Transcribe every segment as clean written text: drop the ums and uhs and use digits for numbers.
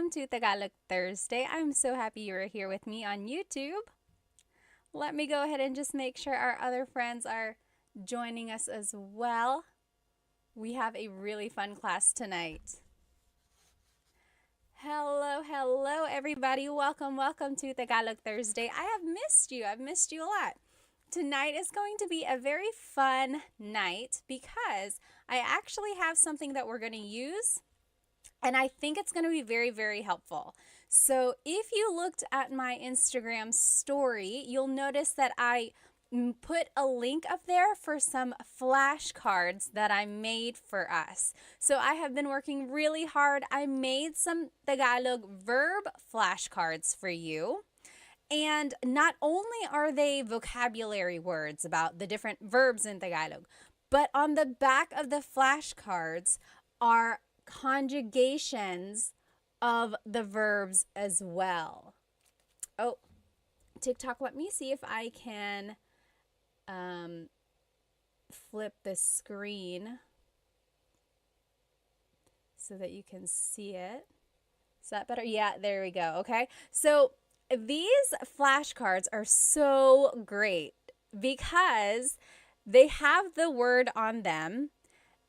welcome to Tagalog Thursday. I'm so happy you're here with me on YouTube. Let me go ahead and just make sure our other friends are joining us as well. We have a really fun class tonight. Hello, everybody. Welcome to Tagalog Thursday. I have missed you. I've missed you a lot. Tonight is going to be a very fun night because I actually have something that we're going to use, and I think it's going to be very, very helpful. So if you looked at my Instagram story, you'll notice that I put a link up there for some flashcards that I made for us. So I have been working really hard. I made some Tagalog verb flashcards for you. And not only are they vocabulary words about the different verbs in Tagalog, but on the back of the flashcards are conjugations of the verbs as well. Oh, TikTok, let me see if I can flip the screen so that you can see it. Is that better? Yeah, there we go. Okay. So these flashcards are so great because they have the word on them,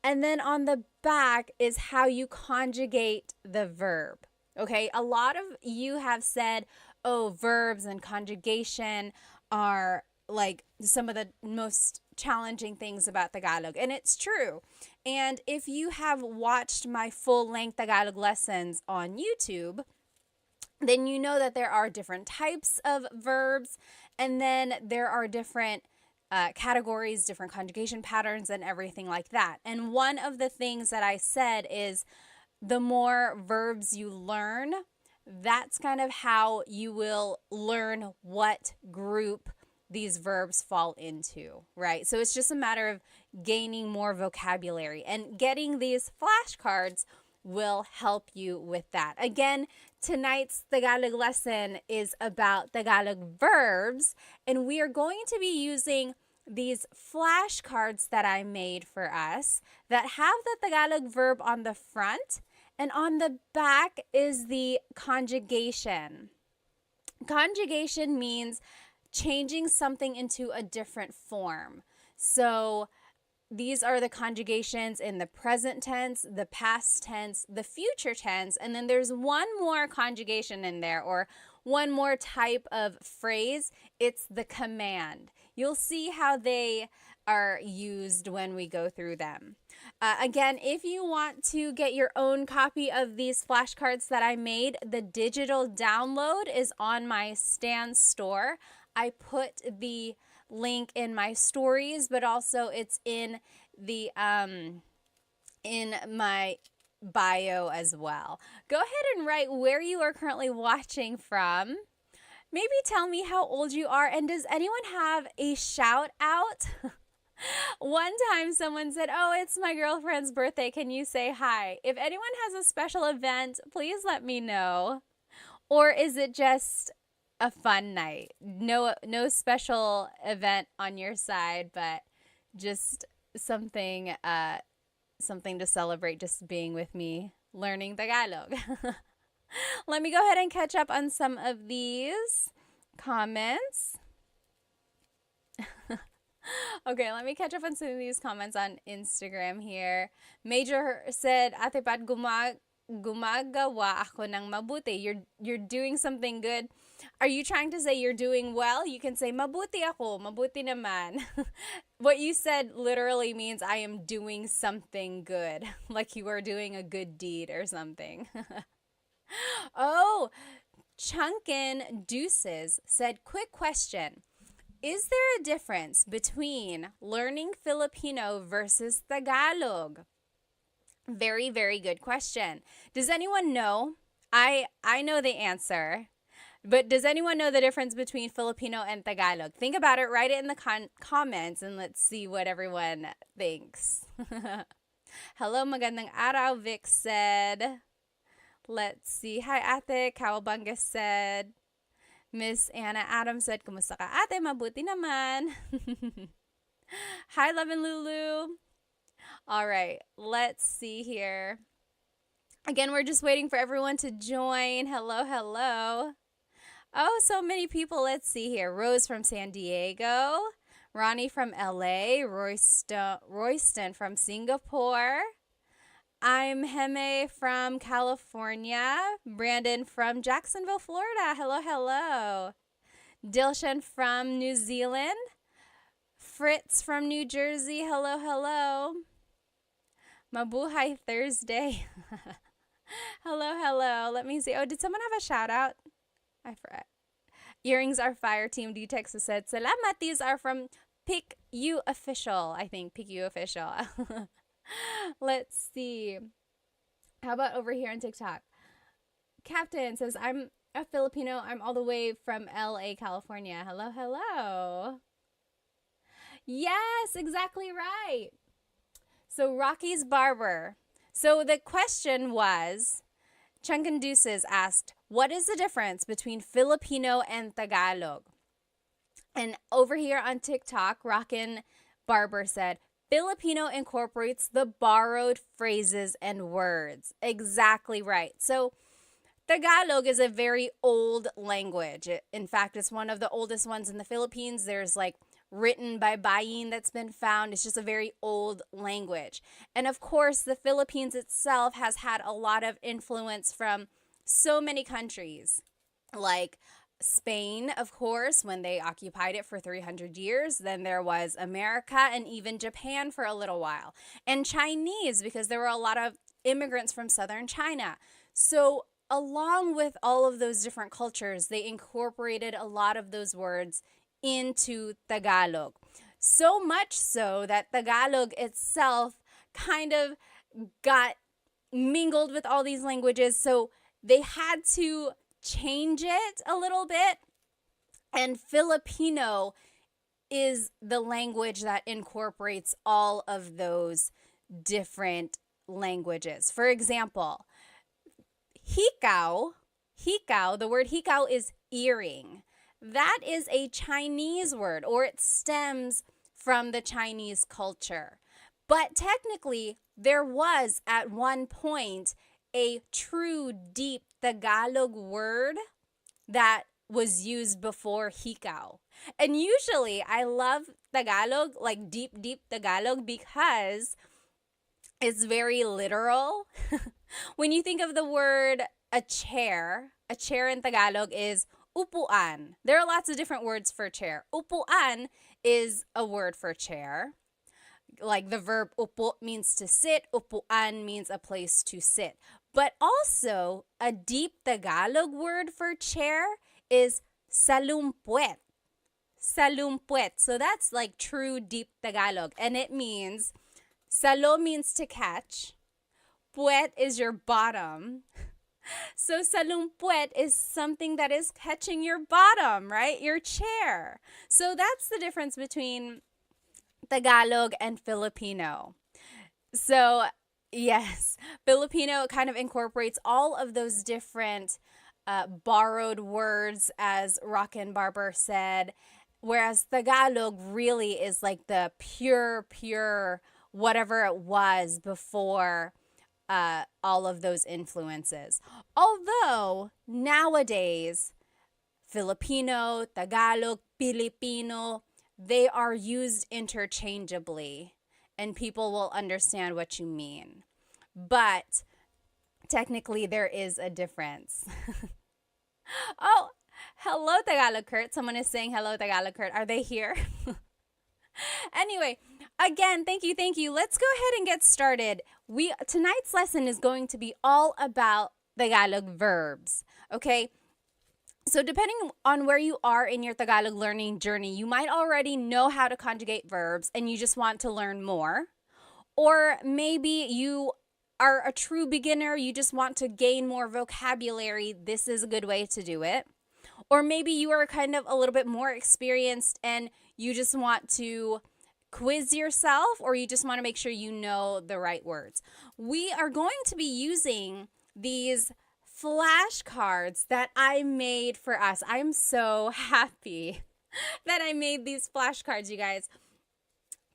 and then on the back is how you conjugate the verb. Okay, a lot of you have said, oh, verbs and conjugation are like some of the most challenging things about Tagalog, and it's true. And if you have watched my full-length Tagalog lessons on YouTube, then you know that there are different types of verbs, and then there are different categories, different conjugation patterns, and everything like that. And one of the things that I said is the more verbs you learn, that's kind of how you will learn what group these verbs fall into, right? So it's just a matter of gaining more vocabulary, and getting these flashcards will help you with that. Again, tonight's Tagalog lesson is about Tagalog verbs, and we are going to be using these flashcards that I made for us that have the Tagalog verb on the front, and on the back is the conjugation. Conjugation means changing something into a different form. So these are the conjugations in the present tense, the past tense, the future tense, and then there's one more conjugation in there, or one more type of phrase. It's the command. You'll see how they are used when we go through them. Again, if you want to get your own copy of these flashcards that I made, the digital download is on my Stan store. I put the link in my stories, but also it's in the in my bio as well. Go ahead and write where you are currently watching from. Maybe tell me how old you are, and does anyone have a shout out? One time someone said, oh, it's my girlfriend's birthday. Can you say hi? If anyone has a special event, please let me know. Or is it just a fun night? No special event on your side, but just something to celebrate, just being with me learning Tagalog. Let me go ahead and catch up on some of these comments. Okay, let me catch up on some of these comments on Instagram here. Major said, Ate Pat, gumagawa ako ng mabuti. You're doing something good. Are you trying to say you're doing well? You can say, mabuti ako, mabuti naman. What you said literally means I am doing something good, like you are doing a good deed or something. Oh, Chunkin Deuces said, quick question. Is there a difference between learning Filipino versus Tagalog? Very, very good question. Does anyone know? I know the answer, but does anyone know the difference between Filipino and Tagalog? Think about it, write it in the comments, and let's see what everyone thinks. Hello, magandang araw, Vic said. Let's see. Hi, Ate. Kawabanga said. Miss Anna Adams said, kumusta ka, ate? Mabuti naman. Hi, Love and Lulu. All right, let's see here. Again, we're just waiting for everyone to join. Hello, hello. Oh, so many people. Let's see here. Rose from San Diego, Ronnie from LA, Royston from Singapore. I'm Heme from California, Brandon from Jacksonville, Florida. Hello, hello. Dilshan from New Zealand, Fritz from New Jersey. Hello, hello. Mabuhay Thursday. Hello, hello. Let me see. Oh, did someone have a shout out? I forgot. Earrings are fire. Team D Texas said, Salamat. These are from Pick You Official. I think Pick You Official. Let's see. How about over here on TikTok? Captain says, I'm a Filipino. I'm all the way from LA, California. Hello, hello. Yes, exactly right. So Rocky's Barber. So the question was, Changanduces asked, what is the difference between Filipino and Tagalog? And over here on TikTok, Rockin' Barber said, Filipino incorporates the borrowed phrases and words. Exactly right. So Tagalog is a very old language. In fact, it's one of the oldest ones in the Philippines. There's like written by Bayin that's been found. It's just a very old language. And of course, the Philippines itself has had a lot of influence from so many countries, like Spain, of course, when they occupied it for 300 years. Then there was America and even Japan for a little while. And Chinese, because there were a lot of immigrants from southern China. So along with all of those different cultures, they incorporated a lot of those words into Tagalog. So much so that Tagalog itself kind of got mingled with all these languages. So they had to change it a little bit. And Filipino is the language that incorporates all of those different languages. For example, hikaw, the word hikaw is earring. That is a Chinese word, or it stems from the Chinese culture. But technically, there was at one point a true deep Tagalog word that was used before hikaw. And usually, I love Tagalog, like deep Tagalog, because it's very literal. When you think of the word a chair in Tagalog is upuan. There are lots of different words for chair. Upuan is a word for chair. Like the verb upo means to sit, upuan means a place to sit. But also, a deep Tagalog word for chair is salumpuet. Salumpuet. So that's like true deep Tagalog. And it means, salo means to catch. Puet is your bottom. So salumpuet is something that is catching your bottom, right? Your chair. So that's the difference between Tagalog and Filipino. So yes, Filipino kind of incorporates all of those different borrowed words, as Rockin' Barber said, whereas Tagalog really is like the pure whatever it was before all of those influences. Although nowadays, Filipino, Tagalog, Filipino, they are used interchangeably and people will understand what you mean. But technically, there is a difference. Oh, hello, Tagalog Kurt. Someone is saying hello, Tagalog Kurt. Are they here? Anyway, again, thank you. Let's go ahead and get started. Tonight's lesson is going to be all about Tagalog verbs, okay? So depending on where you are in your Tagalog learning journey, you might already know how to conjugate verbs and you just want to learn more. Or maybe you are a true beginner, you just want to gain more vocabulary. This is a good way to do it. Or maybe you are kind of a little bit more experienced and you just want to quiz yourself, or you just want to make sure you know the right words. We are going to be using these flashcards that I made for us. I'm so happy that I made these flashcards, you guys,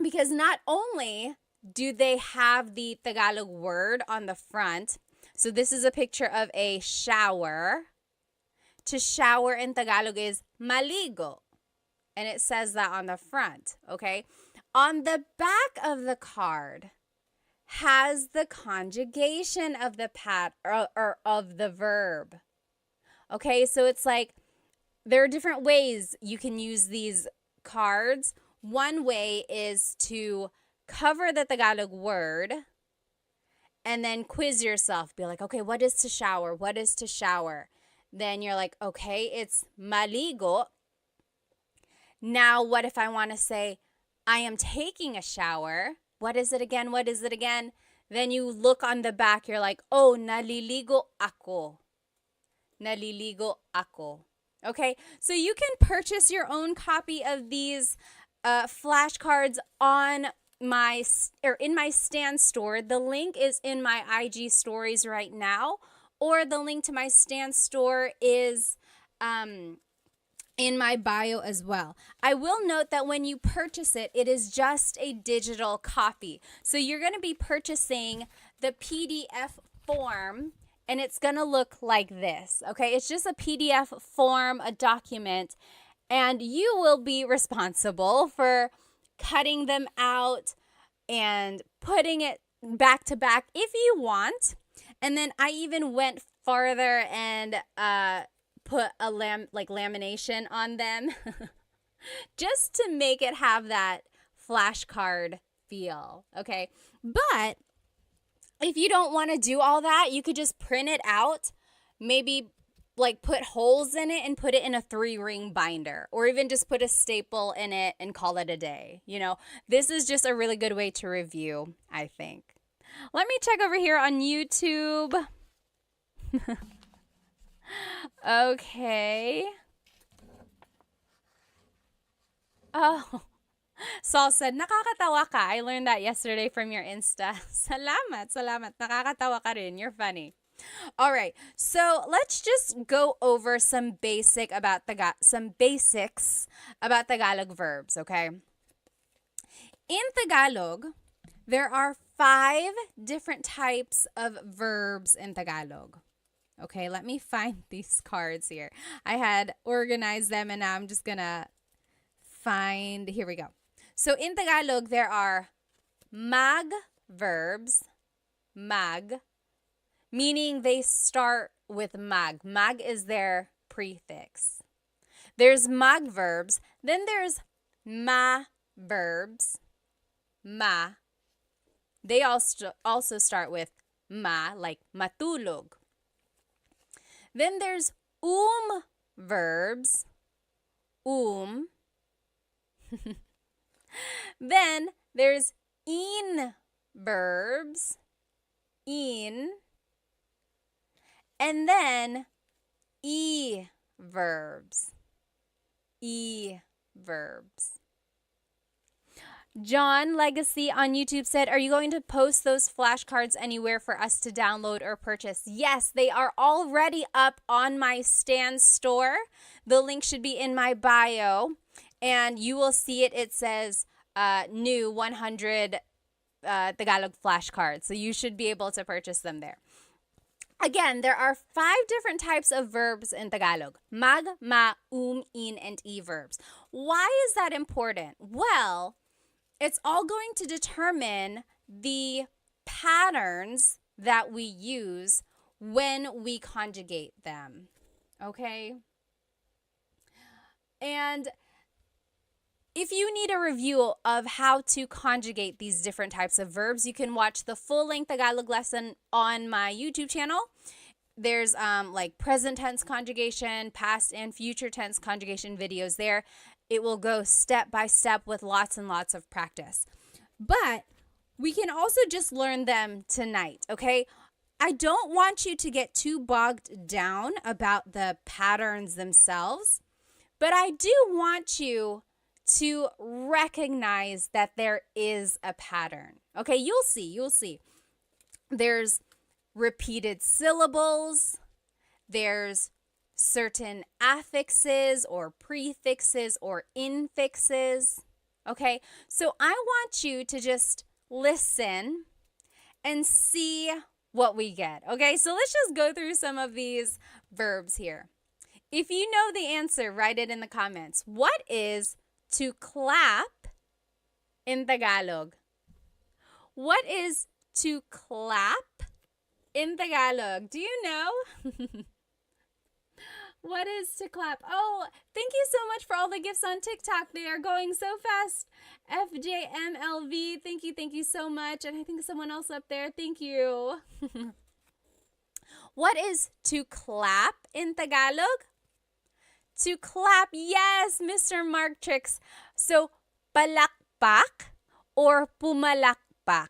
because not only do they have the Tagalog word on the front, So this is a picture of a shower. To shower in Tagalog is maligo. And it says that on the front, okay? On the back of the card has the conjugation of the or of the verb. Okay, so it's like there are different ways you can use these cards. One way is to cover the Tagalog word and then quiz yourself. Be like, okay, what is to shower? What is to shower? Then you're like, okay, it's maligo. Now, what if I want to say, I am taking a shower? What is it again? What is it again? Then you look on the back, you're like, oh, naliligo ako. Naliligo ako. Okay, so you can purchase your own copy of these flashcards on in my Stan store. The link is in my IG stories right now, or the link to my Stan store is in my bio as well. I will note that when you purchase it, it is just a digital copy. So you're going to be purchasing the PDF form, and it's going to look like this. Okay, it's just a PDF form, a document, and you will be responsible for cutting them out and putting it back to back if you want. And then I even went farther and put a lamination on them just to make it have that flashcard feel. Okay, but if you don't want to do all that, you could just print it out, maybe like put holes in it and put it in a 3-ring binder, or even just put a staple in it and call it a day. You know, this is just a really good way to review, I think. Let me check over here on YouTube. Okay. Oh, Saul said, nakakatawa ka. I learned that yesterday from your Insta. Salamat, salamat. Nakakatawa ka rin. You're funny. All right. So let's just go over some basics about Tagalog verbs, okay? In Tagalog, there are 5 different types of verbs in Tagalog. Okay, let me find these cards here. I had organized them and now I'm just gonna find, here we go. So in Tagalog, there are mag verbs, mag, meaning they start with mag. Mag is their prefix. There's mag verbs, then there's ma verbs, ma. They also start with ma, like matulog. Then there's verbs, Then there's in verbs, in. And then e verbs, John Legacy on YouTube said, are you going to post those flashcards anywhere for us to download or purchase? Yes, they are already up on my Stan store. The link should be in my bio, and you will see it. It says new 100 Tagalog flashcards, so you should be able to purchase them there. Again, there are 5 different types of verbs in Tagalog. Mag, ma, in, and e verbs. Why is that important? Well, it's all going to determine the patterns that we use when we conjugate them. Okay? And if you need a review of how to conjugate these different types of verbs, you can watch the full-length Tagalog lesson on my YouTube channel. There's like present tense conjugation, past and future tense conjugation videos there. It will go step by step with lots and lots of practice. But we can also just learn them tonight, okay? I don't want you to get too bogged down about the patterns themselves, but I do want you to recognize that there is a pattern. Okay, you'll see. There's repeated syllables. There's certain affixes or prefixes or infixes. Okay, so I want you to just listen and see what we get. Okay, so let's just go through some of these verbs here. If you know the answer, write it in the comments. What is to clap in Tagalog? What is to clap in Tagalog? Do you know? What is to clap? Oh, thank you so much for all the gifts on TikTok. They are going so fast. FJMLV, thank you so much. And I think someone else up there, thank you. What is to clap in Tagalog? To clap, yes, Mr. Mark Tricks. So, palakpak or pumalakpak?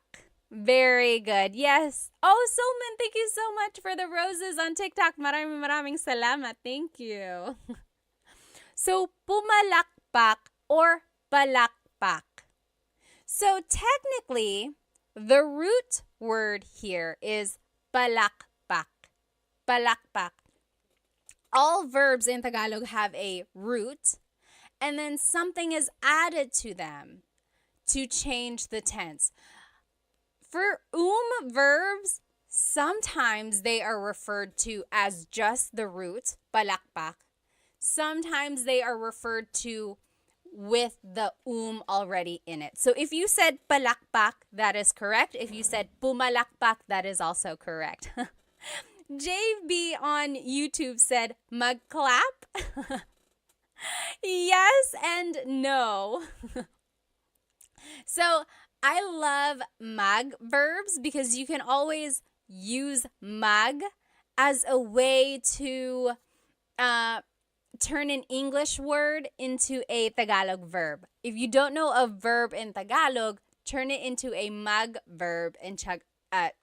Very good. Yes. Oh, Solman, thank you so much for the roses on TikTok. Maraming salamat. Thank you. So, pumalakpak or palakpak. So, technically, the root word here is palakpak. Palakpak. All verbs in Tagalog have a root, and then something is added to them to change the tense. For verbs, sometimes they are referred to as just the root, palakpak. Sometimes they are referred to with the already in it. So if you said palakpak, that is correct. If you said pumalakpak, that is also correct. JB on YouTube said magclap. Yes and no. So I love mag verbs because you can always use mag as a way to turn an English word into a Tagalog verb. If you don't know a verb in Tagalog, turn it into a mag verb and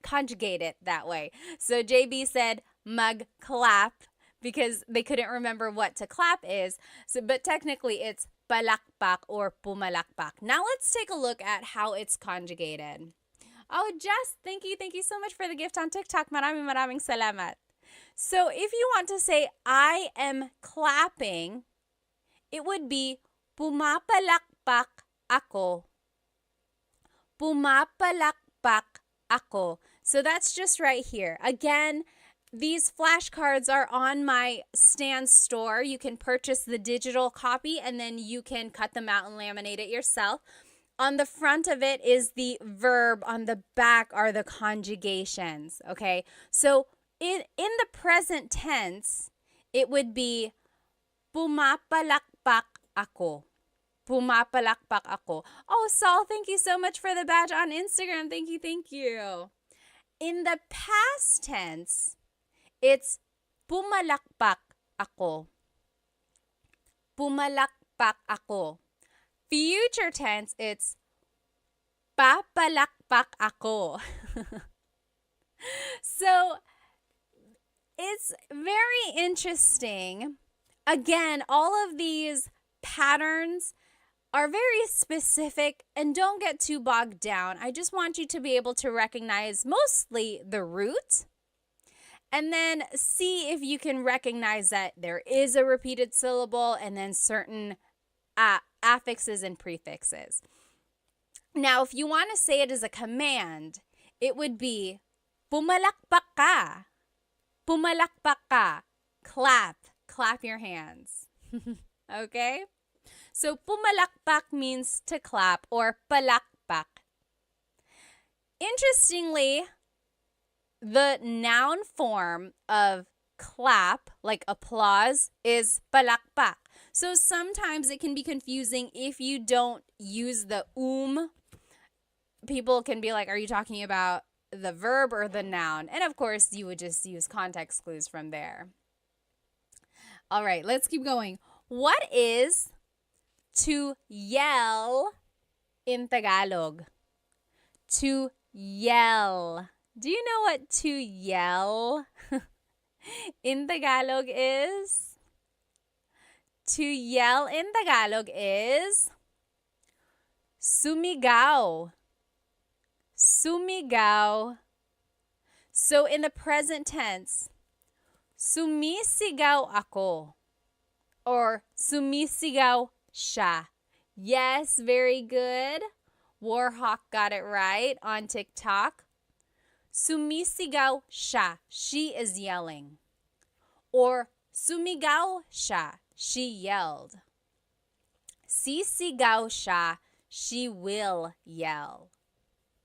conjugate it that way. So JB said magclap because they couldn't remember what to clap is. So, but technically it's palakpak or pumalakpak. Now let's take a look at how it's conjugated. Oh, Jess, thank you so much for the gift on TikTok. Maraming salamat. So if you want to say I am clapping, it would be pumapalakpak ako. Pumapalakpak ako. So that's just right here. Again, these flashcards are on my Stan store. You can purchase the digital copy and then you can cut them out and laminate it yourself. On the front of it is the verb. On the back are the conjugations. Okay, so in the present tense, it would be pumapalakpak ako. Pumapalakpak ako. Oh, Saul, thank you so much for the badge on Instagram. Thank you. In the past tense, it's pumalakpak ako. Pumalakpak ako. Future tense, it's papalakpak ako. So, it's very interesting. Again, all of these patterns are very specific and don't get too bogged down. I just want you to be able to recognize mostly the root and then see if you can recognize that there is a repeated syllable and then certain affixes and prefixes. Now, if you want to say it as a command, it would be pumalakpak ka. Pumalakpak ka. Clap your hands. Okay? So, pumalakpak means to clap or palakpak. Interestingly, the noun form of clap, like applause, is palakpak. So sometimes it can be confusing if you don't use the People can be like, are you talking about the verb or the noun? And of course, you would just use context clues from there. All right, let's keep going. What is to yell in Tagalog? To yell. Do you know what to yell in Tagalog is? To yell in Tagalog is sumigaw. Sumigaw. So in the present tense, sumisigaw ako or sumisigaw siya. Yes, very good. Warhawk got it right on TikTok. Sumisigaw siya. She is yelling. Or sumigaw siya. She yelled. Sisigaw siya. She will yell.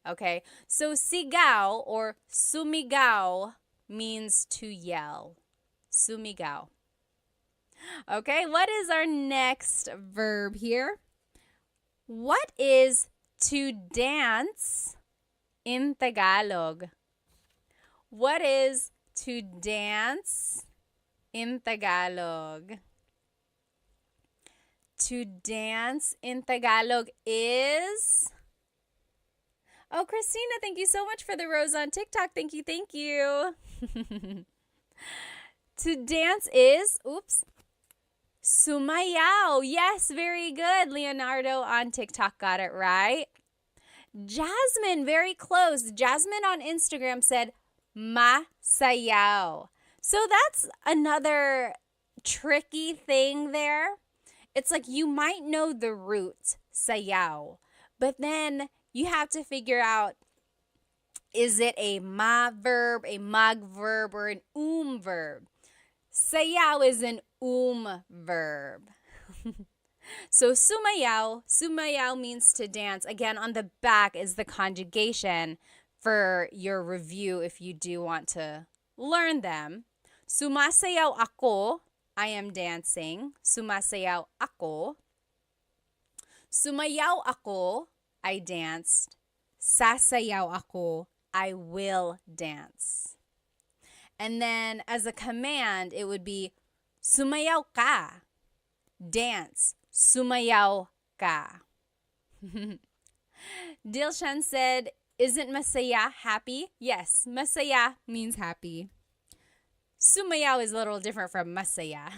Okay, so sigaw or sumigaw means to yell. Sumigaw. Okay, what is our next verb here? What is to dance in Tagalog? What is to dance in Tagalog? To dance in Tagalog is... Oh, Christina, thank you so much for the rose on TikTok. Thank you, thank you. To dance is, sumayaw. Yes, very good. Leonardo on TikTok got it right. Jasmine, very close. Jasmine on Instagram said masayaw. So that's another tricky thing there. It's like you might know the root, sayaw, but then you have to figure out, is it a ma verb, a mag verb, or an verb? Sayaw is an verb. So sumayaw means to dance. Again, on the back is the conjugation for your review if you do want to learn them. Sumasayaw ako, I am dancing. Sumasayaw ako. Sumayaw ako, I danced. Sasayaw ako, I will dance. And then as a command, it would be sumayaw ka. Dance. Sumayaw ka. Dilshan said, isn't masaya happy? Yes, masaya means happy. Sumayaw is a little different from masaya.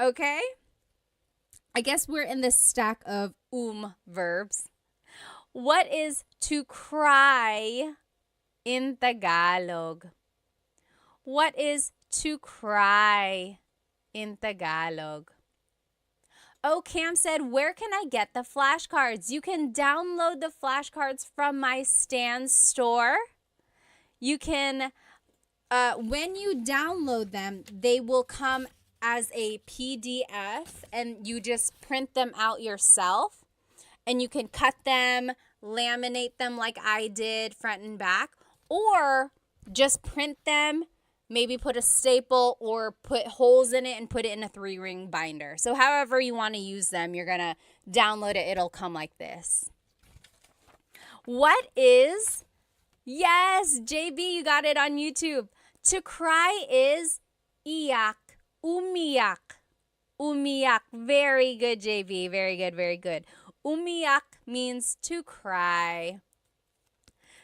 Okay? I guess we're in this stack of verbs. What is to cry in Tagalog? What is to cry in Tagalog? Oh, Cam said, where can I get the flashcards? You can download the flashcards from my Stan store. You can, when you download them, they will come as a PDF and you just print them out yourself. And you can cut them, laminate them like I did, front and back, or just print them, maybe put a staple or put holes in it and put it in a 3-ring binder. So however you want to use them, you're going to download it. It'll come like this. What is, yes, JB, you got it on YouTube. To cry is iyak, umiyak, umiyak. Very good, JB. Very good, very good. Umiyak means to cry.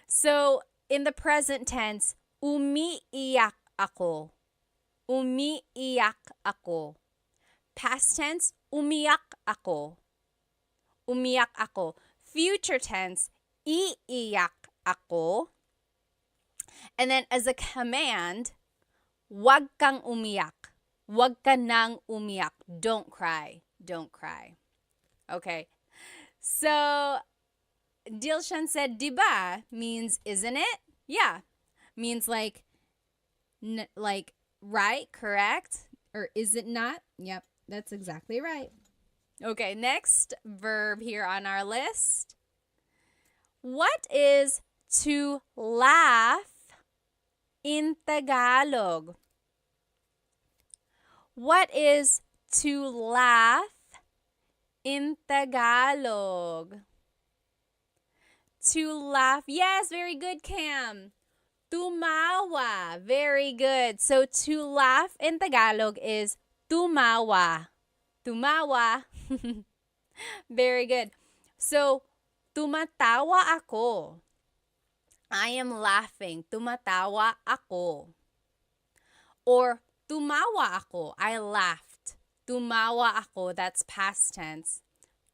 So in the present tense, umiiyak ako. Umiiyak ako. Past tense, umiyak ako. Umiyak ako. Future tense, iiyak ako. And then as a command, wag kang umiyak. Wag ka nang umiyak. Don't cry. Don't cry. Okay. So Dilshan said, diba means isn't it? Yeah. Means like right, correct? Or is it not? Yep, that's exactly right. Okay, next verb here on our list. What is to laugh in Tagalog? What is to laugh in Tagalog? To laugh. Yes, very good, Cam. Tumawa. Very good. So to laugh in Tagalog is tumawa. Tumawa. Very good. So tumatawa ako. I am laughing. Tumatawa ako. Or tumawa ako. I laughed. Tumawa ako. That's past tense.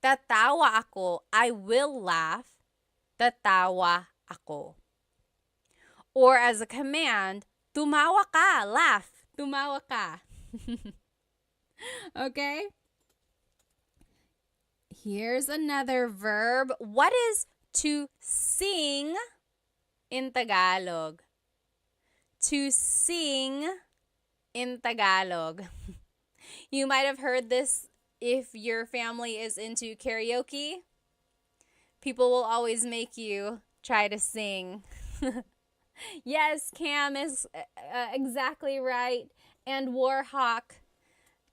Tatawa ako. I will laugh. Tatawa ako. Or as a command, tumawa ka, laugh. Tumawa ka. Okay? Here's another verb. What is to sing in Tagalog. To sing in Tagalog. You might have heard this if your family is into karaoke. People will always make you try to sing. Yes, Cam is exactly right. And Warhawk.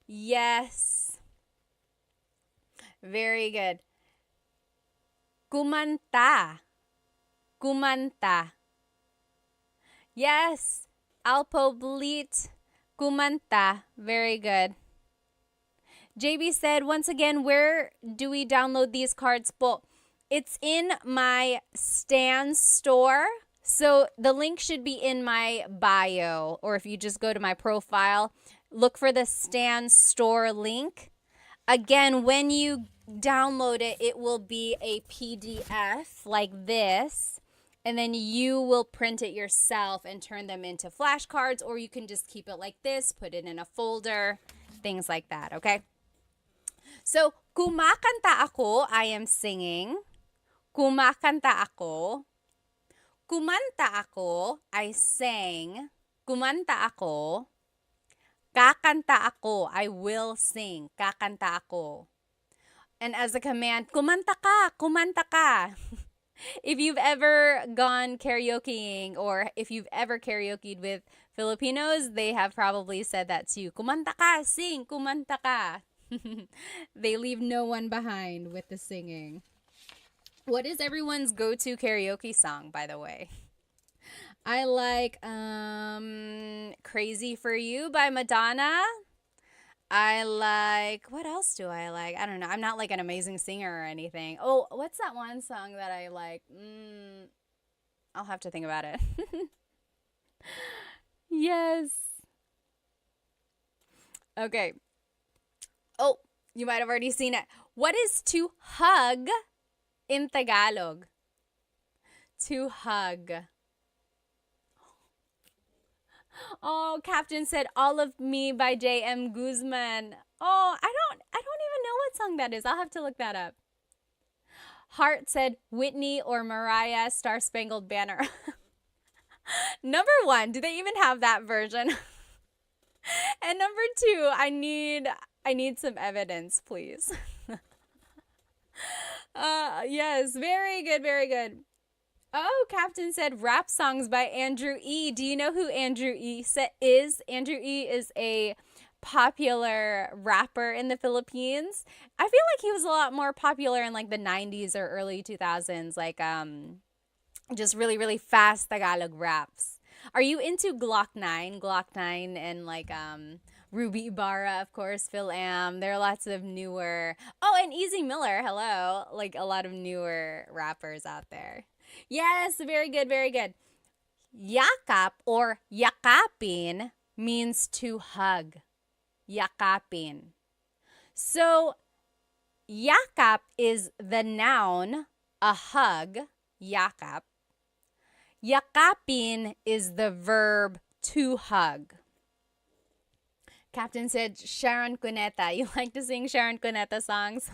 Yes. Very good. Kumanta. Kumanta. Yes. Alpoblit. Kumanta. Very good. JB said, once again, where do we download these cards po? It's in my Stan store. So the link should be in my bio, or if you just go to my profile, look for the Stan store link. Again, when you download it, it will be a PDF like this, and then you will print it yourself and turn them into flashcards, or you can just keep it like this, put it in a folder, things like that, okay? So, kumakanta ako, I am singing. Kumakanta ako. Kumanta ako, I sang. Kumanta ako. Kakanta ako, I will sing. Kakanta ako. And as a command, kumanta ka, kumanta ka. If you've ever gone karaokeing or if you've ever karaokeed with Filipinos, they have probably said that to you. Kumanta ka, sing, kumanta ka. They leave no one behind with the singing. What is everyone's go-to karaoke song, by the way? I like Crazy for You by Madonna. I like, what else do I like? I don't know. I'm not like an amazing singer or anything. Oh, what's that one song that I like? I'll have to think about it. Yes. Okay. Oh, you might have already seen it. What is to hug in Tagalog? To hug. Oh, Captain said All of Me by J.M. Guzman. Oh, I don't even know what song that is. I'll have to look that up. Hart said Whitney or Mariah Star Spangled Banner. Number 1, do they even have that version? And number 2, I need some evidence, please. Yes, very good, very good. Oh, Captain said rap songs by Andrew E. Do you know who Andrew E. is? Andrew E. is a popular rapper in the Philippines. I feel like he was a lot more popular in like the 90s or early 2000s, like just really, really fast Tagalog raps. Are you into Glock 9? Glock 9 and like Ruby Ibarra, of course, Phil Am. There are lots of newer. Oh, and Easy Miller, hello. Like a lot of newer rappers out there. Yes, very good, very good. Yakap or yakapin means to hug. Yakapin. So, yakap is the noun, a hug, yakap. Yakapin is the verb to hug. Captain said Sharon Cuneta. You like to sing Sharon Cuneta songs?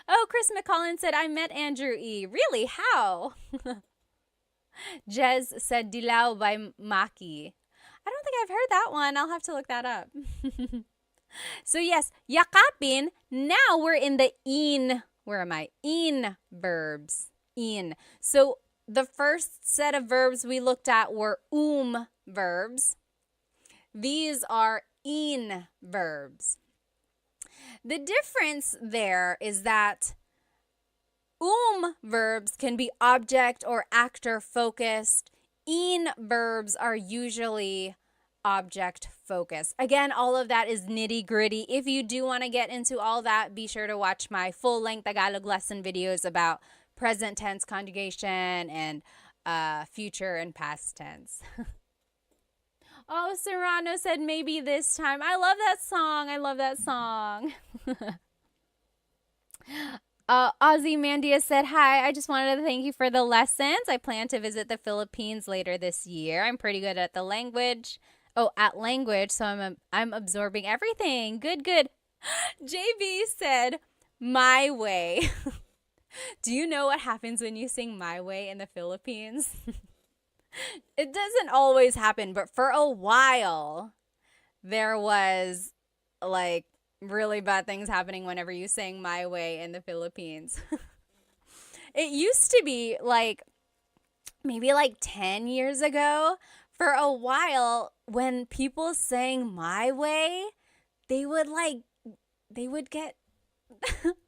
Oh, Chris McCollin said, I met Andrew E. Really? How? Jez said Dilaw by Maki. I don't think I've heard that one. I'll have to look that up. So yes, yakapin. Now we're in the in. Where am I? In verbs. In. So the first set of verbs we looked at were verbs. These are in verbs. The difference there is that verbs can be object or actor focused. In verbs are usually object focused. Again, all of that is nitty gritty. If you do want to get into all that, be sure to watch my full length Tagalog lesson videos about present tense conjugation and future and past tense. Oh, Serrano said maybe this time. I love that song. I love that song. Ozzy Mandia said, hi, I just wanted to thank you for the lessons. I plan to visit the Philippines later this year. I'm pretty good at the language. Oh, at language, so I'm absorbing everything. Good, good. JB said, my way. Do you know what happens when you sing My Way in the Philippines? It doesn't always happen, but for a while, there was like really bad things happening whenever you sang My Way in the Philippines. It used to be like maybe like 10 years ago, for a while, when people sang My Way, they would they would get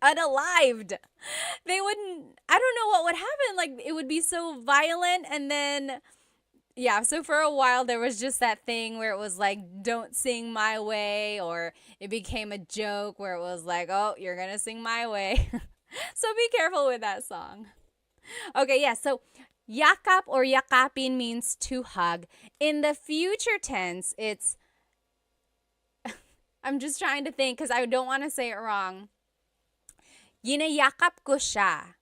unalived. They wouldn't, I don't know what would happen. Like, it would be so violent. And then, yeah, so for a while, there was just that thing where it was like, don't sing My Way, or it became a joke where it was like, oh, you're going to sing My Way. So be careful with that song. Okay, yeah, so yakap or yakapin means to hug. In the future tense, it's, I'm just trying to think because I don't want to say it wrong. Yinayakap ko siya.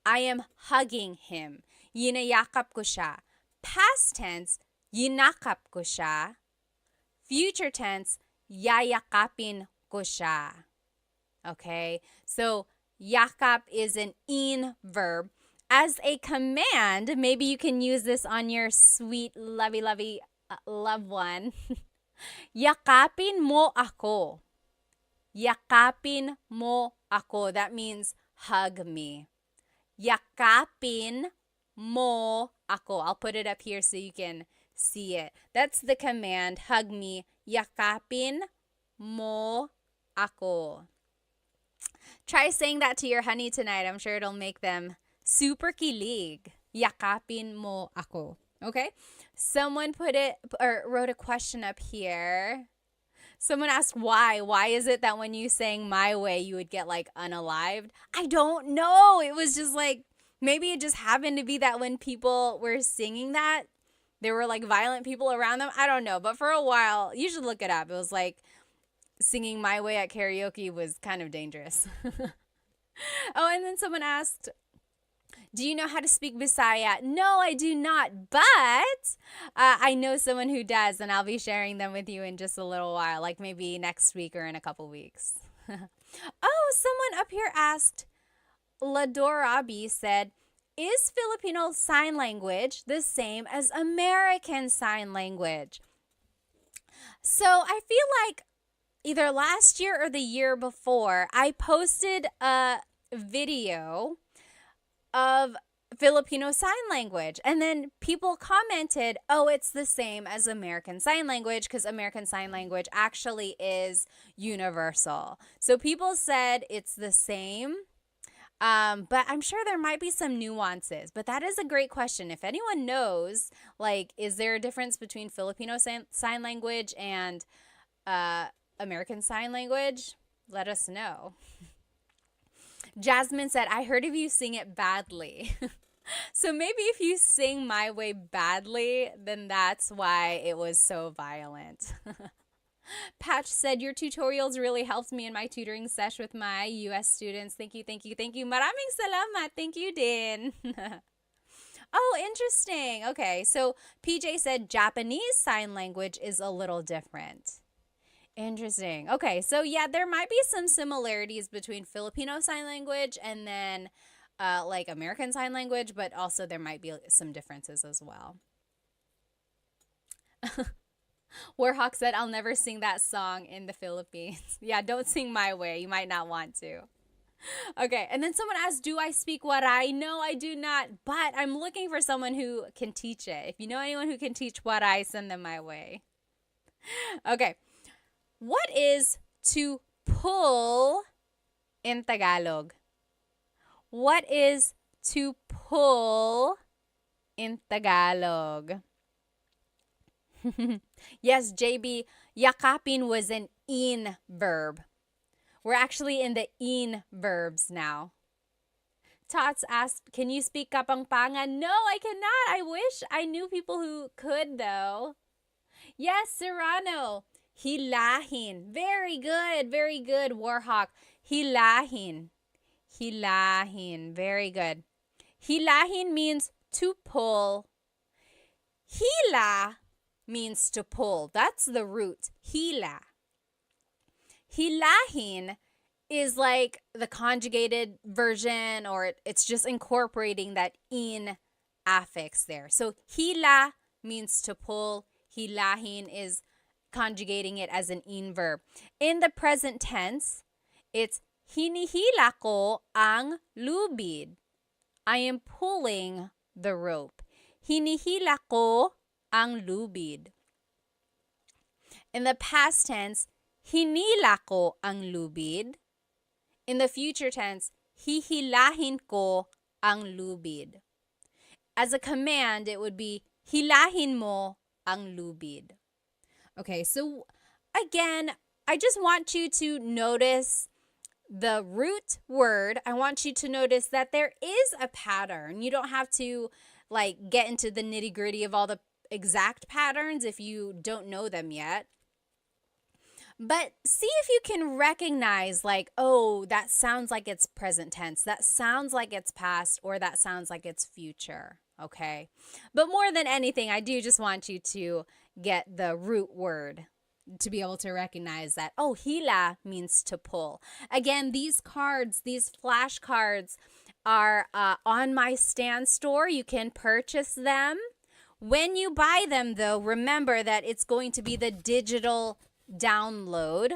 I am hugging him. Yinayakap ko siya. Past tense, yinakap ko siya. Future tense, yayakapin ko siya. Okay, so yakap is an in verb. As a command, maybe you can use this on your sweet, lovey, loved one. Yakapin mo ako. Yakapin mo ako. That means hug me. Yakapin mo ako. I'll put it up here so you can see it. That's the command. Hug me. Yakapin mo ako. Try saying that to your honey tonight. I'm sure it'll make them super kilig. Yakapin mo ako. Okay? Someone put it or wrote a question up here. Someone asked why. Why is it that when you sang My Way, you would get like unalived? I don't know. It was just like, maybe it just happened to be that when people were singing that, there were like violent people around them. I don't know. But for a while, you should look it up. It was like singing My Way at karaoke was kind of dangerous. Oh, and then someone asked, do you know how to speak Bisaya? No, I do not, but I know someone who does, and I'll be sharing them with you in just a little while, like maybe next week or in a couple weeks. Oh, someone up here asked, Ladorabi said, is Filipino Sign Language the same as American Sign Language? So I feel like either last year or the year before, I posted a video of Filipino Sign Language. And then people commented, oh, it's the same as American Sign Language because American Sign Language actually is universal. So people said it's the same, but I'm sure there might be some nuances. But that is a great question. If anyone knows, like, is there a difference between Filipino Sign Language and American Sign Language? Let us know. Jasmine said, I heard of you sing it badly. So maybe if you sing My Way badly, then that's why it was so violent. Patch said, your tutorials really helped me in my tutoring sesh with my US students. Thank you, thank you, thank you. Maraming salamat. Thank you, din. Oh, interesting. Okay, so PJ said Japanese Sign Language is a little different. Interesting. Okay, so yeah, there might be some similarities between Filipino Sign Language and then like American Sign Language, but also there might be some differences as well. Warhawk said, I'll never sing that song in the Philippines. Yeah, don't sing My Way. You might not want to. Okay, and then someone asked, do I speak Waray? No, I do not, but I'm looking for someone who can teach it. If you know anyone who can teach Waray, send them my way. Okay. What is to pull in Tagalog? What is to pull in Tagalog? Yes, JB, yakapin was an in verb. We're actually in the in verbs now. Tots asked, can you speak Kapampangan? No, I cannot. I wish I knew people who could, though. Yes, Serrano. Hilahin. Very good, Warhawk. Hilahin. Hilahin. Very good. Hilahin means to pull. Hila means to pull. That's the root. Hila. Hilahin is like the conjugated version, or it's just incorporating that in affix there. So hila means to pull. Hilahin is conjugating it as an in verb. In the present tense, it's hinihila ko ang lubid. I am pulling the rope. Hinihila ko ang lubid. In the past tense, hinila ko ang lubid. In the future tense, hihilahin ko ang lubid. As a command, it would be hilahin mo ang lubid. Okay, so again, I just want you to notice the root word. I want you to notice that there is a pattern. You don't have to get into the nitty-gritty of all the exact patterns if you don't know them yet. But see if you can recognize oh, that sounds like it's present tense. That sounds like it's past, or that sounds like it's future. Okay? But more than anything, I do just want you to get the root word to be able to recognize that, oh, hila means to pull. Again, these cards, these flashcards are on my Stan store. You can purchase them. When you buy them, though, remember that it's going to be the digital download,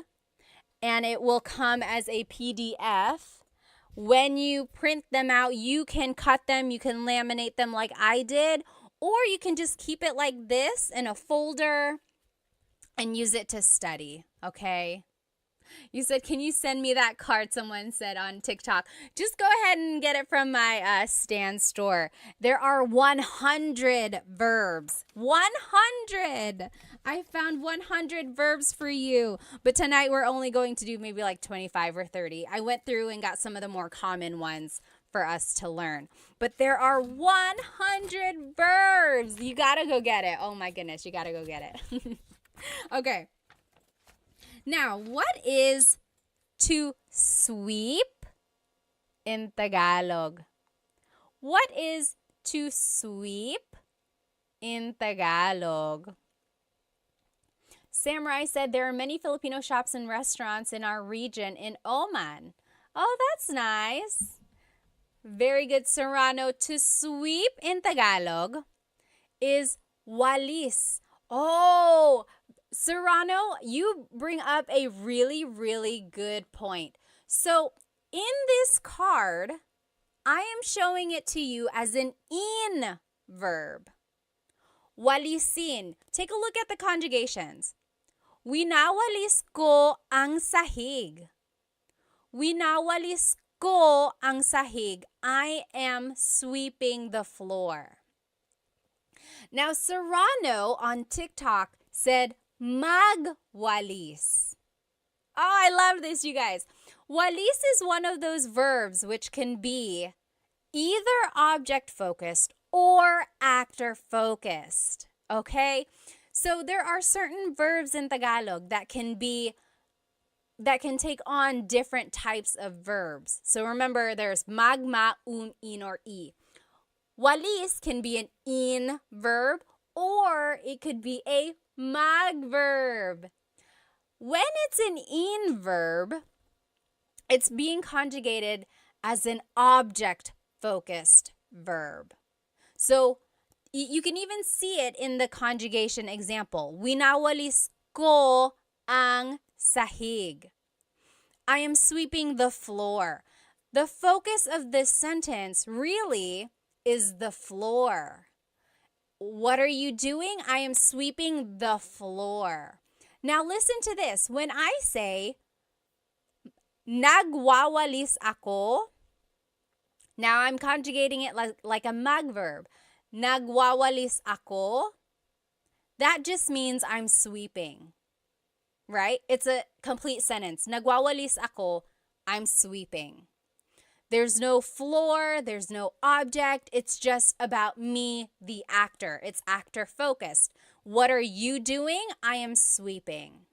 and it will come as a PDF. When you print them out, you can cut them, you can laminate them like I did, or you can just keep it like this in a folder and use it to study, okay? You said, can you send me that card? Someone said on TikTok. Just go ahead and get it from my Stan store. There are 100 verbs. 100! I found 100 verbs for you. But tonight we're only going to do maybe 25 or 30. I went through and got some of the more common ones for us to learn. But there are 100 verbs. You gotta go get it. Oh my goodness, you gotta go get it. Okay. Now, what is to sweep in Tagalog? What is to sweep in Tagalog? Samurai said there are many Filipino shops and restaurants in our region in Oman. Oh, that's nice. Very good, Serrano. To sweep in Tagalog is walis. Oh, Serrano, you bring up a really, really good point. So in this card, I am showing it to you as an in verb. Walisin. Take a look at the conjugations. Winawalis ko ang sahig. Winawalis ko ang sahig. I am sweeping the floor. Now, Serrano on TikTok said, magwalis. Oh, I love this, you guys. Walis is one of those verbs which can be either object-focused or actor-focused. Okay? So there are certain verbs in Tagalog that can take on different types of verbs. So remember, there's magma, in, or i. Walis can be an in verb, or it could be a mag verb. When it's an in verb, it's being conjugated as an object-focused verb. So you can even see it in the conjugation example. Winawalis ko ang sahig. I am sweeping the floor. The focus of this sentence really is the floor. What are you doing? I am sweeping the floor. Now listen to this. When I say, nagwawalis ako, now I'm conjugating it like a mag verb. Nagwawalis ako, that just means I'm sweeping, right? It's a complete sentence. Nagwawalis ako, I'm sweeping. There's no floor, there's no object. It's just about me, the actor. It's actor focused. What are you doing? I am sweeping.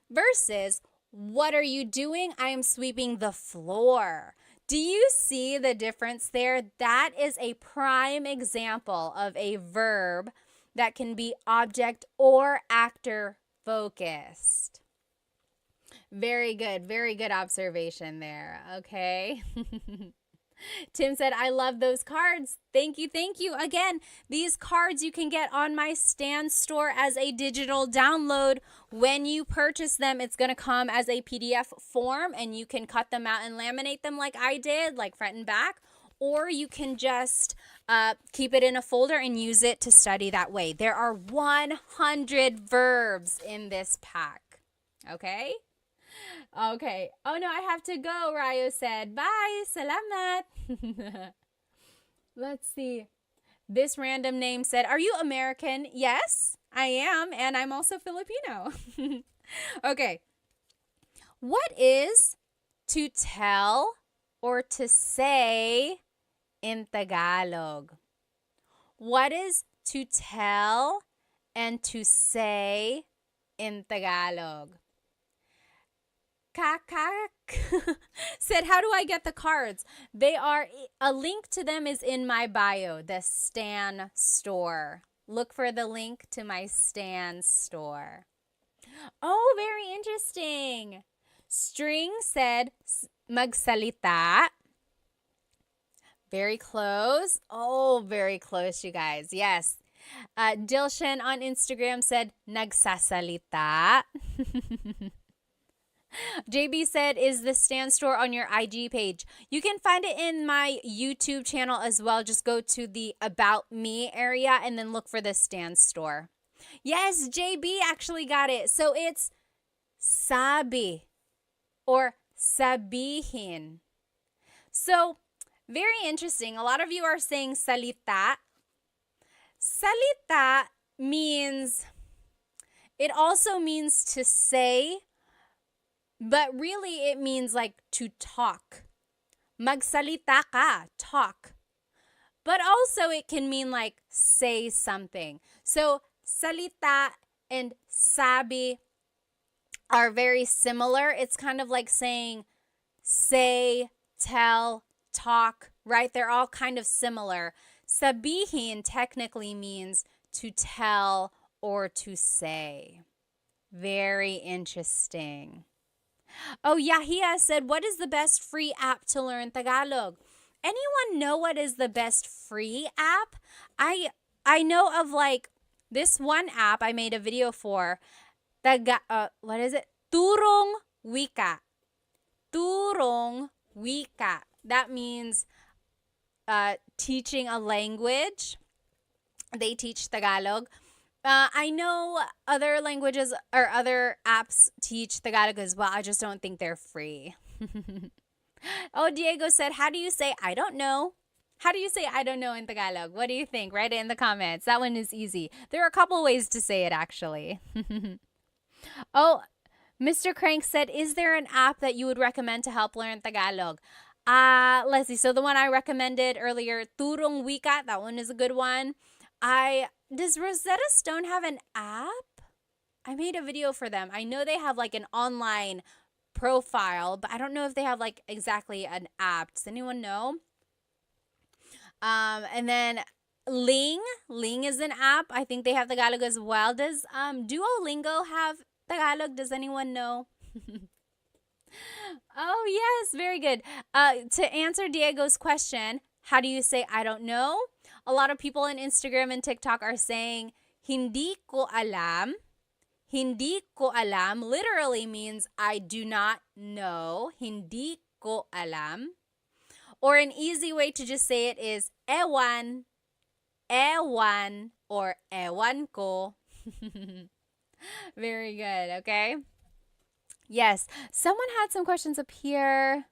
Versus, what are you doing? I am sweeping the floor. Do you see the difference there? That is a prime example of a verb that can be object or actor focused. Very good observation there, okay? Tim said, I love those cards. Thank you. Thank you. Again, these cards you can get on my Stan store as a digital download. When you purchase them, it's going to come as a PDF form, and you can cut them out and laminate them like I did, like front and back. Or you can just keep it in a folder and use it to study that way. There are 100 verbs in this pack. Okay? Okay. Oh no, I have to go, Rayo said. Bye. Salamat. Let's see. This random name said, are you American? Yes, I am. And I'm also Filipino. Okay. What is to tell or to say in Tagalog? What is to tell and to say in Tagalog? Kakak said, how do I get the cards? A link to them is in my bio, the Stan store. Look for the link to my Stan store. Oh, very interesting. String said, magsalita. Very close. Oh, very close, you guys. Yes. Dilshan on Instagram said, nagsasalita. JB said, is the Stan store on your IG page? You can find it in my YouTube channel as well. Just go to the About Me area and then look for the Stan store. Yes, JB actually got it. So it's sabi or sabihin. So very interesting. A lot of you are saying salita. Salita means, it also means to say, but really it means like to talk. Magsalita ka, talk. But also it can mean like say something. So salita and sabi are very similar. It's kind of like saying say, tell, talk, right? They're all kind of similar. Sabihin technically means to tell or to say. Very interesting. Oh, Yahia said, what is the best free app to learn Tagalog? Anyone know what is the best free app? I know of like this one app I made a video for. What is it? Turong Wika. Turong Wika. That means teaching a language. They teach Tagalog. I know other languages or other apps teach Tagalog as well. I just don't think they're free. Oh, Diego said, how do you say I don't know? How do you say I don't know in Tagalog? What do you think? Write it in the comments. That one is easy. There are a couple ways to say it actually. Oh, Mr. Crank said, is there an app that you would recommend to help learn Tagalog? Let's see. So the one I recommended earlier, Turong Wika, that one is a good one. Does Rosetta Stone have an app? I made a video for them. I know they have like an online profile, but I don't know if they have like exactly an app. Does anyone know? And then Ling is an app. I think they have Tagalog as well. Does Duolingo have Tagalog? Does anyone know? Oh, yes, very good. To answer Diego's question, how do you say I don't know? A lot of people on Instagram and TikTok are saying hindi ko alam. Hindi ko alam literally means I do not know. Hindi ko alam. Or an easy way to just say it is ewan, ewan, or ewan ko. Very good, okay? Yes, someone had some questions up here.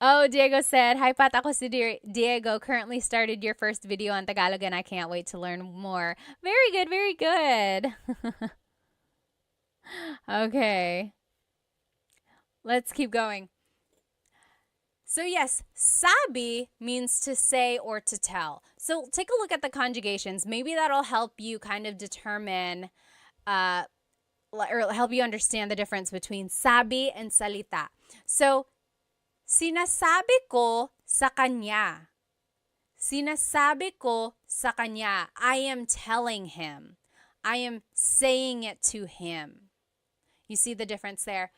Oh, Diego said, hi Pat, ako si Diego. Currently started your first video on Tagalog and I can't wait to learn more. Very good, very good. Okay. Let's keep going. So yes, sabi means to say or to tell. So take a look at the conjugations. Maybe that'll help you kind of determine or help you understand the difference between sabi and salita. So, sinasabi ko sa kanya. Sinasabi ko sa kanya. I am telling him. I am saying it to him. You see the difference there?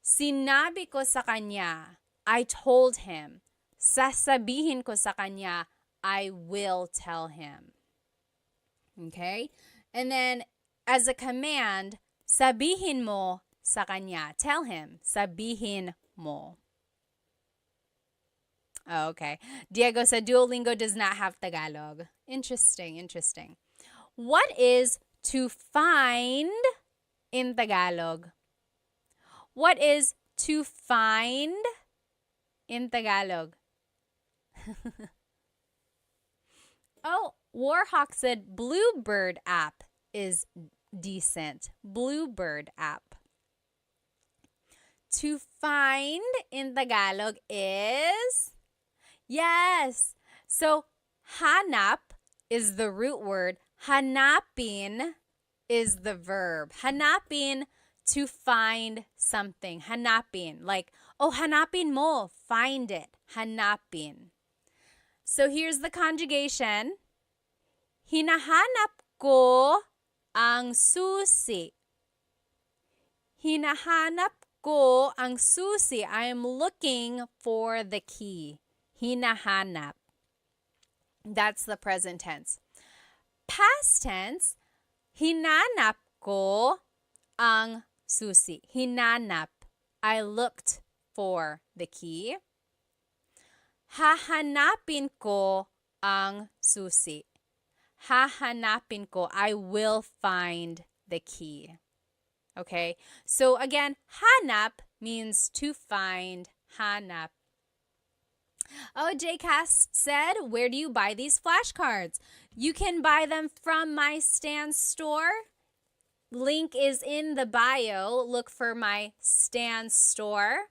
Sinabi ko sa kanya. I told him. Sasabihin ko sa kanya. I will tell him. Okay? And then, as a command, sabihin mo sa kanya. Tell him. Sabihin mo. Oh, okay. Diego said Duolingo does not have Tagalog. Interesting. What is to find in Tagalog? What is to find in Tagalog? Oh, Warhawk said Bluebird app is decent. Bluebird app. To find in Tagalog is... Yes. So, hanap is the root word. Hanapin is the verb. Hanapin, to find something. Hanapin. Like, oh, hanapin mo. Find it. Hanapin. So, here's the conjugation. Hinahanap ko ang susi. Hinahanap ko ang susi. I am looking for the key. Hinahanap. That's the present tense. Past tense, hinanap ko ang susi. Hinanap. I looked for the key. Hahanapin ko ang susi. Hahanapin ko. I will find the key. Okay? So again, hanap means to find. Hanap. Oh, JCast said, where do you buy these flashcards? You can buy them from my Stan store. Link is in the bio. Look for my Stan store.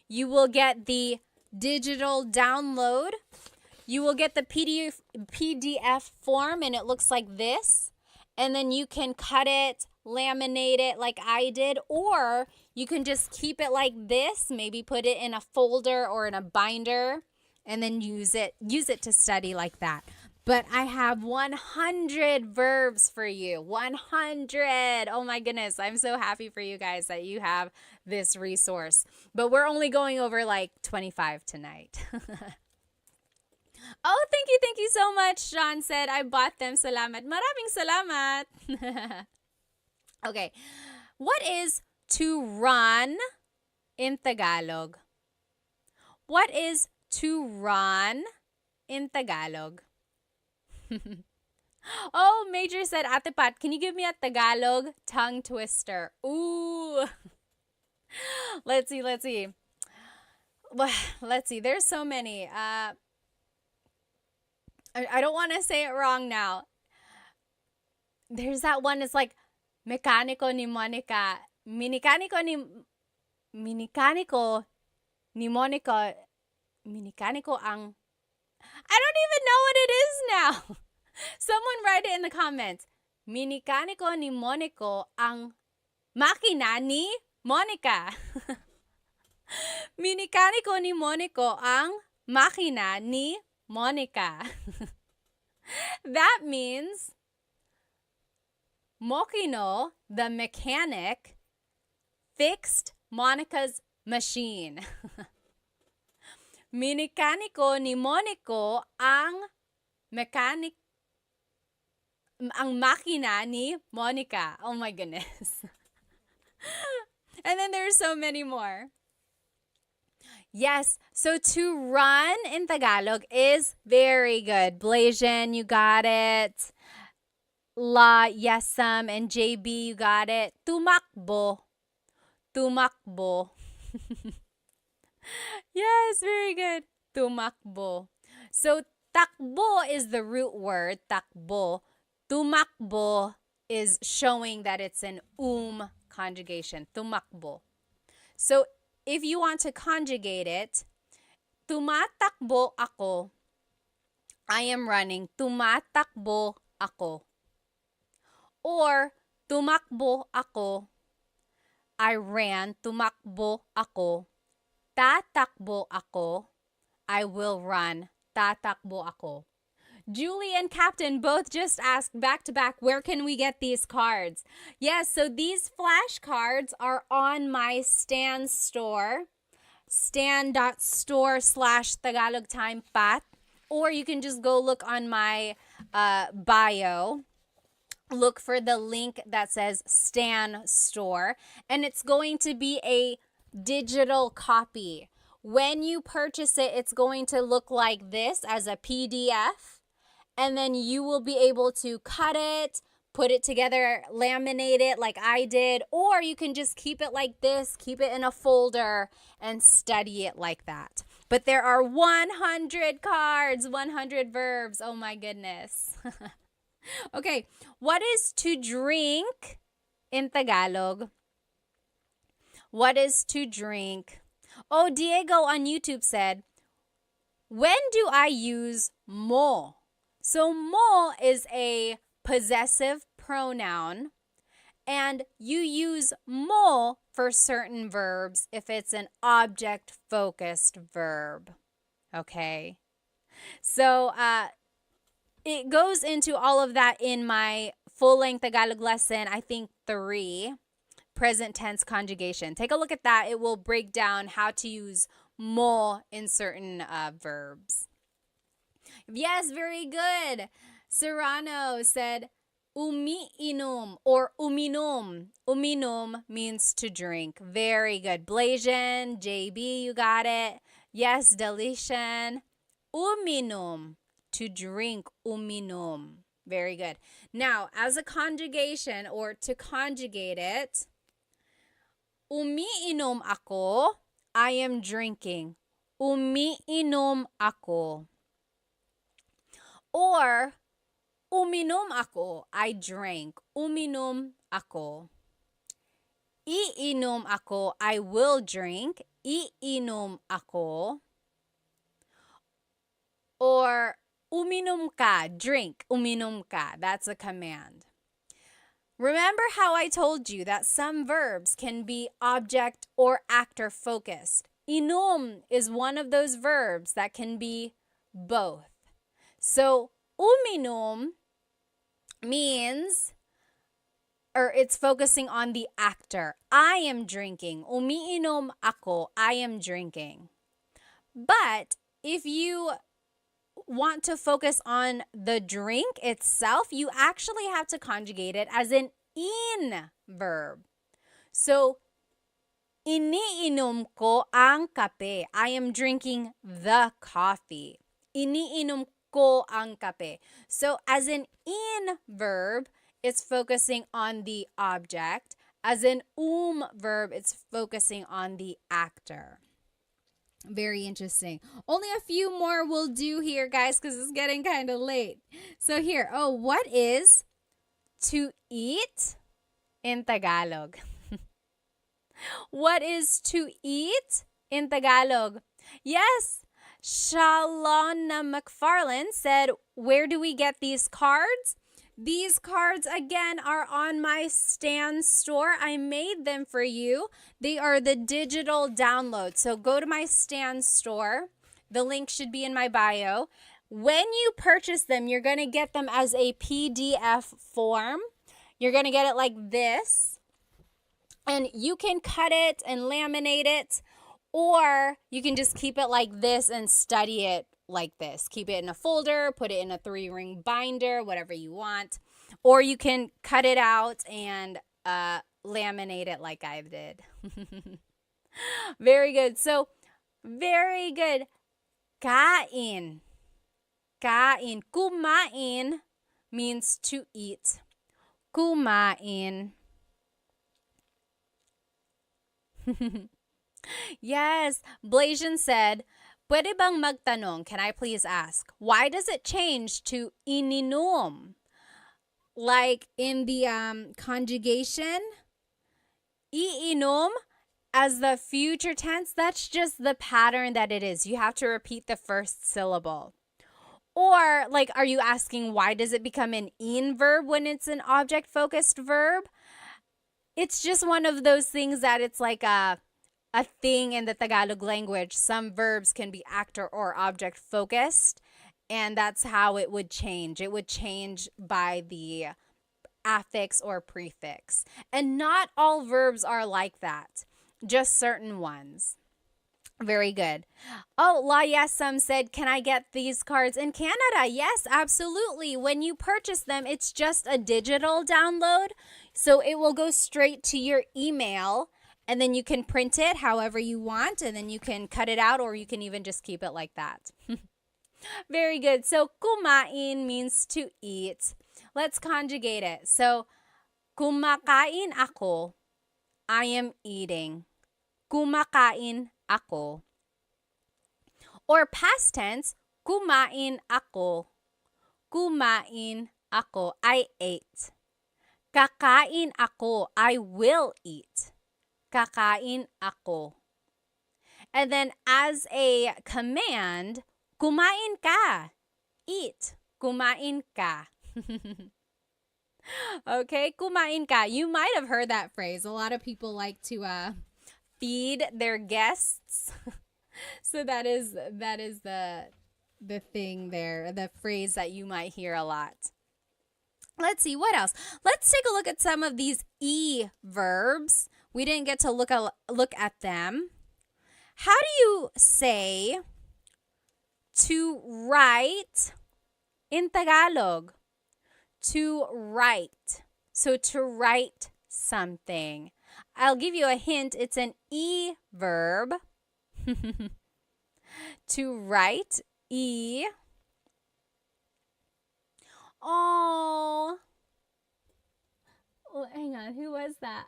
You will get the digital download. You will get the PDF form, and it looks like this. And then you can cut it, laminate it like I did, or you can just keep it like this, maybe put it in a folder or in a binder, and then use it to study like that. But I have 100 verbs for you. 100. Oh my goodness. I'm so happy for you guys that you have this resource. But we're only going over like 25 tonight. Oh, thank you so much. Sean said, I bought them. Salamat. Maraming salamat. Okay. What is to run in Tagalog? What is to run in Tagalog? Oh, Major said, Ate Pat, can you give me a Tagalog tongue twister? Ooh. Let's see. Let's see. There's so many. I don't want to say it wrong now. There's that one. It's like Mecánico ni Monica. Minicánico ni Monica. Minicánico ang... I don't even know what it is now. Someone write it in the comments. Minicánico ni Monico ang makina ni Monica. Minicánico ni Monico ang makina ni Monica. That means Mokino, the mechanic, fixed Monica's machine. Minikaniko ni Monico ang makina ni Monica. Oh my goodness. And then there's so many more. Yes, so to run in Tagalog is very good. Blasian, you got it. La, Yesam, and JB, you got it. Tumakbo. Yes, very good. Tumakbo. So takbo is the root word, takbo. Tumakbo is showing that it's an conjugation. Tumakbo. So if you want to conjugate it, tumatakbo ako. I am running. Tumatakbo ako. Or tumakbo ako. I ran. Tumakbo ako. Tatakbo ako. I will run. Tatakbo ako. Julie and Captain both just asked back to back, where can we get these cards? Yes, so these flashcards are on my Stan store, stan.store/Tagalog Time Pat, or you can just go look on my bio. Look for the link that says Stan Store, and it's going to be a digital copy. When you purchase it, it's going to look like this as a PDF, and then you will be able to cut it, put it together, laminate it like I did, or you can just keep it like this, keep it in a folder, and study it like that. But there are 100 cards, 100 verbs. Oh my goodness. Okay, what is to drink in Tagalog? What is to drink? Oh, Diego on YouTube said, when do I use mo? So mo is a possessive pronoun, and you use mo for certain verbs if it's an object-focused verb. Okay? So, it goes into all of that in my full-length Tagalog lesson, I think 3, present tense conjugation. Take a look at that. It will break down how to use mo in certain verbs. Yes, very good. Serrano said, umiinom or uminom. Uminom means to drink. Very good. Blasian, JB, you got it. Yes, Delician. Uminom. To drink, uminom. Very good. Now, as a conjugation or to conjugate it, umiinom ako, I am drinking. Umiinom ako. Or, uminom ako, I drank. Uminom ako. Iinom ako, I will drink. Iinom ako. Or, uminom ka, drink, uminom ka. That's a command. Remember how I told you that some verbs can be object or actor focused. Inom is one of those verbs that can be both. So, uminom means, or it's focusing on the actor. I am drinking. Umiinom ako, I am drinking. But if you want to focus on the drink itself, you actually have to conjugate it as an in verb. So, iniinom ko ang kape. I am drinking the coffee. Iniinom ko ang kape. So, as an in verb, it's focusing on the object. As an verb, it's focusing on the actor. Very interesting. Only a few more will do here, guys, because it's getting kind of late. So here, what is to eat in Tagalog? What is to eat in Tagalog? Yes, Shalona McFarland said, where do we get these cards? These cards, again, are on my Stan store. I made them for you. They are the digital download. So go to my Stan store. The link should be in my bio. When you purchase them, you're going to get them as a PDF form. You're going to get it like this. And you can cut it and laminate it, or you can just keep it like this and study it like this. Keep it in a folder, put it in a 3-ring binder, whatever you want. Or you can cut it out and laminate it like I did. Very good. So, very good. Kain. Kain. Kumain means to eat. Kumain. Yes. Blasian said, pwede bang magtanong? Can I please ask? Why does it change to ininom? Like in the conjugation, iinom as the future tense, that's just the pattern that it is. You have to repeat the first syllable. Or, like, are you asking why does it become an in verb when it's an object-focused verb? It's just one of those things that it's like a thing in the Tagalog language. Some verbs can be actor or object focused, And that's how it would change. It would change by the affix or prefix. And not all verbs are like that, just certain ones. Very good. Oh, La Yesam said, can I get these cards in Canada? Yes, absolutely. When you purchase them, it's just a digital download. So it will go straight to your email, and then you can print it however you want, and then you can cut it out, or you can even just keep it like that. Very good. So kumain means to eat. Let's conjugate it. So kumakain ako. I am eating. Kumakain ako. Or past tense, kumain ako. Kumain ako. I ate. Kakain ako. I will eat. Kakain ako. And then as a command, kumain ka. Eat. Kumain ka. Okay, kumain ka. You might have heard that phrase. A lot of people like to feed their guests. So that is the thing there, the phrase that you might hear a lot. Let's see, what else? Let's take a look at some of these verbs. We didn't get to look at them. How do you say to write in Tagalog? To write. So to write something. I'll give you a hint. It's an verb. To write, Oh, hang on. Who was that?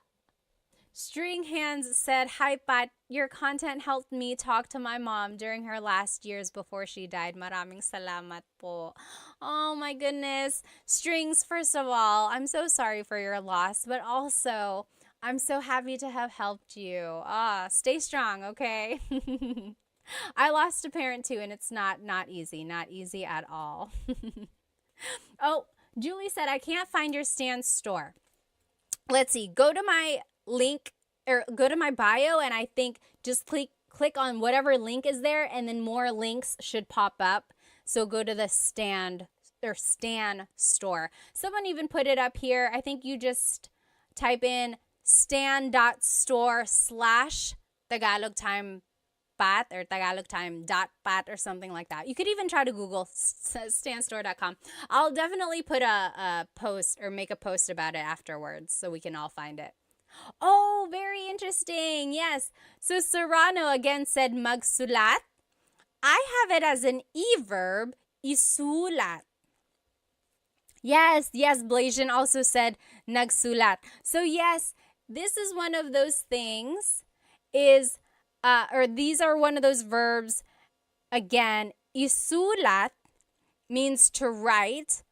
String Hands said, hi, Pat. Your content helped me talk to my mom during her last years before she died. Maraming salamat po. Oh, my goodness. Strings, first of all, I'm so sorry for your loss, but also, I'm so happy to have helped you. Stay strong, okay? I lost a parent too, and it's not easy at all. Oh, Julie said, I can't find your Stan store. Let's see. Go to my link or go to my bio, and I think just click on whatever link is there, and then more links should pop up. So go to the Stan store. Someone even put it up here. I think you just type in stan.store/Tagalog Time Pat or tagalogtime.pat or something like that. You could even try to Google stanstore.com. I'll definitely put a post or make a post about it afterwards so we can all find it. Oh, very interesting. Yes. So Serrano again said magsulat. I have it as an verb, isulat. Yes, Blasian also said nagsulat. So yes, this is one of those things or these are one of those verbs. Again, isulat means to write,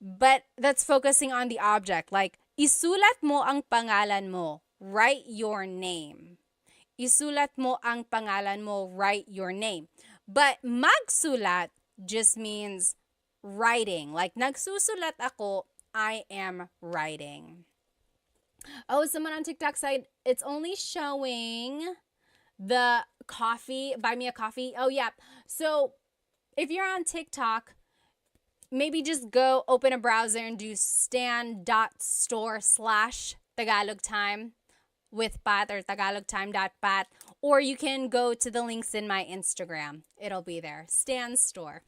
but that's focusing on the object. Like, isulat mo ang pangalan mo. Write your name. Isulat mo ang pangalan mo. Write your name. But magsulat just means writing. Like, nagsusulat ako, I am writing. Oh, someone on TikTok said it's only showing the coffee, buy me a coffee. Oh, yeah. So if you're on TikTok, maybe just go open a browser and do stan.store/Tagalog Time with Pat or tagalogtime.pat. Or you can go to the links in my Instagram. It'll be there. Stan Store.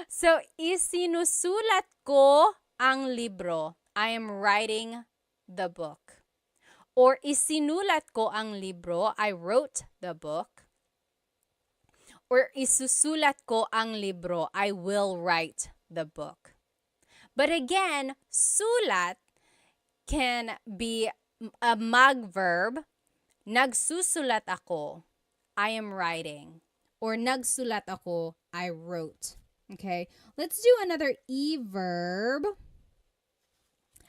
So, isinusulat ko ang libro. I am writing the book. Or isinulat ko ang libro. I wrote the book. Or isusulat ko ang libro. I will write the book. But again, sulat can be a mag-verb. Nagsusulat ako. I am writing. Or nagsulat ako. I wrote. Okay, let's do another verb.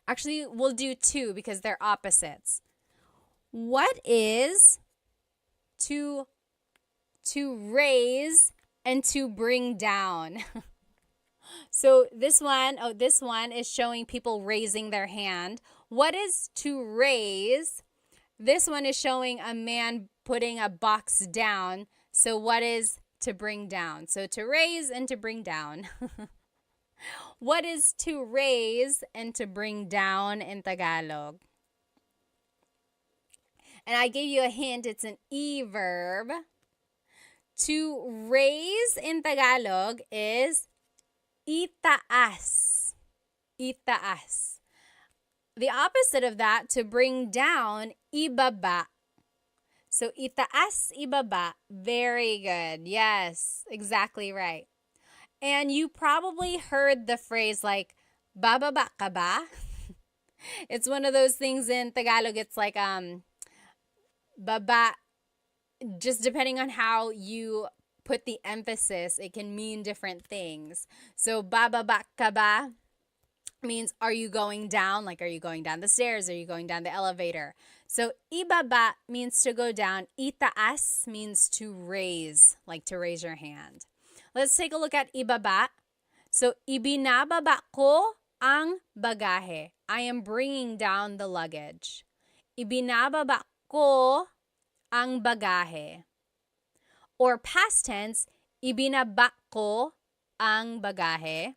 Actually, we'll do two because they're opposites. What is to raise and to bring down? So this one is showing people raising their hand. What is to raise? This one is showing a man putting a box down. So what is to bring down. So to raise and to bring down. What is to raise and to bring down in Tagalog? And I gave you a hint, it's an E verb. To raise in Tagalog is itaas. Itaas. The opposite of that, to bring down, ibaba. So itaas, ibaba. Very good. Yes, exactly right. And you probably heard the phrase like, bababa ka ba? It's one of those things in Tagalog. It's like, baba, just depending on how you put the emphasis, it can mean different things. So, bababa ka ba means, are you going down? Like, are you going down the stairs? Are you going down the elevator? So, ibaba means to go down. Itaas means to raise, like to raise your hand. Let's take a look at ibaba. So, ibinababa ko ang bagahe. I am bringing down the luggage. Ibinababa ko ang bagahe. Or past tense, ibinaba ko ang bagahe.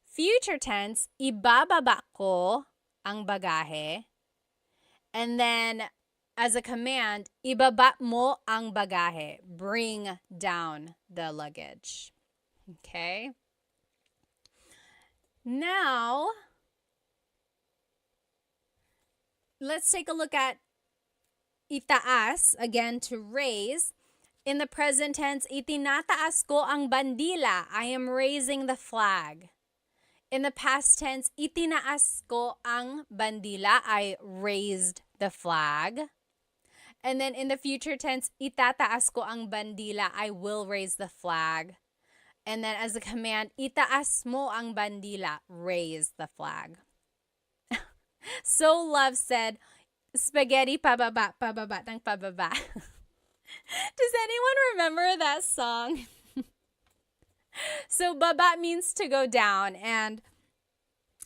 Future tense, ibababa ko ang bagahe. And then, as a command, ibaba mo ang bagahe. Bring down the luggage. Okay? Now, let's take a look at itaas, again, to raise. In the present tense, itinataas ko ang bandila. I am raising the flag. In the past tense, itinaas ko ang bandila. I raised the flag. And then in the future tense, itataas ko ang bandila. I will raise the flag. And then as a command, itaas mo ang bandila. Raise the flag. So Love said, spaghetti pababa, pababa ng pababa. Does anyone remember that song? So baba means to go down, and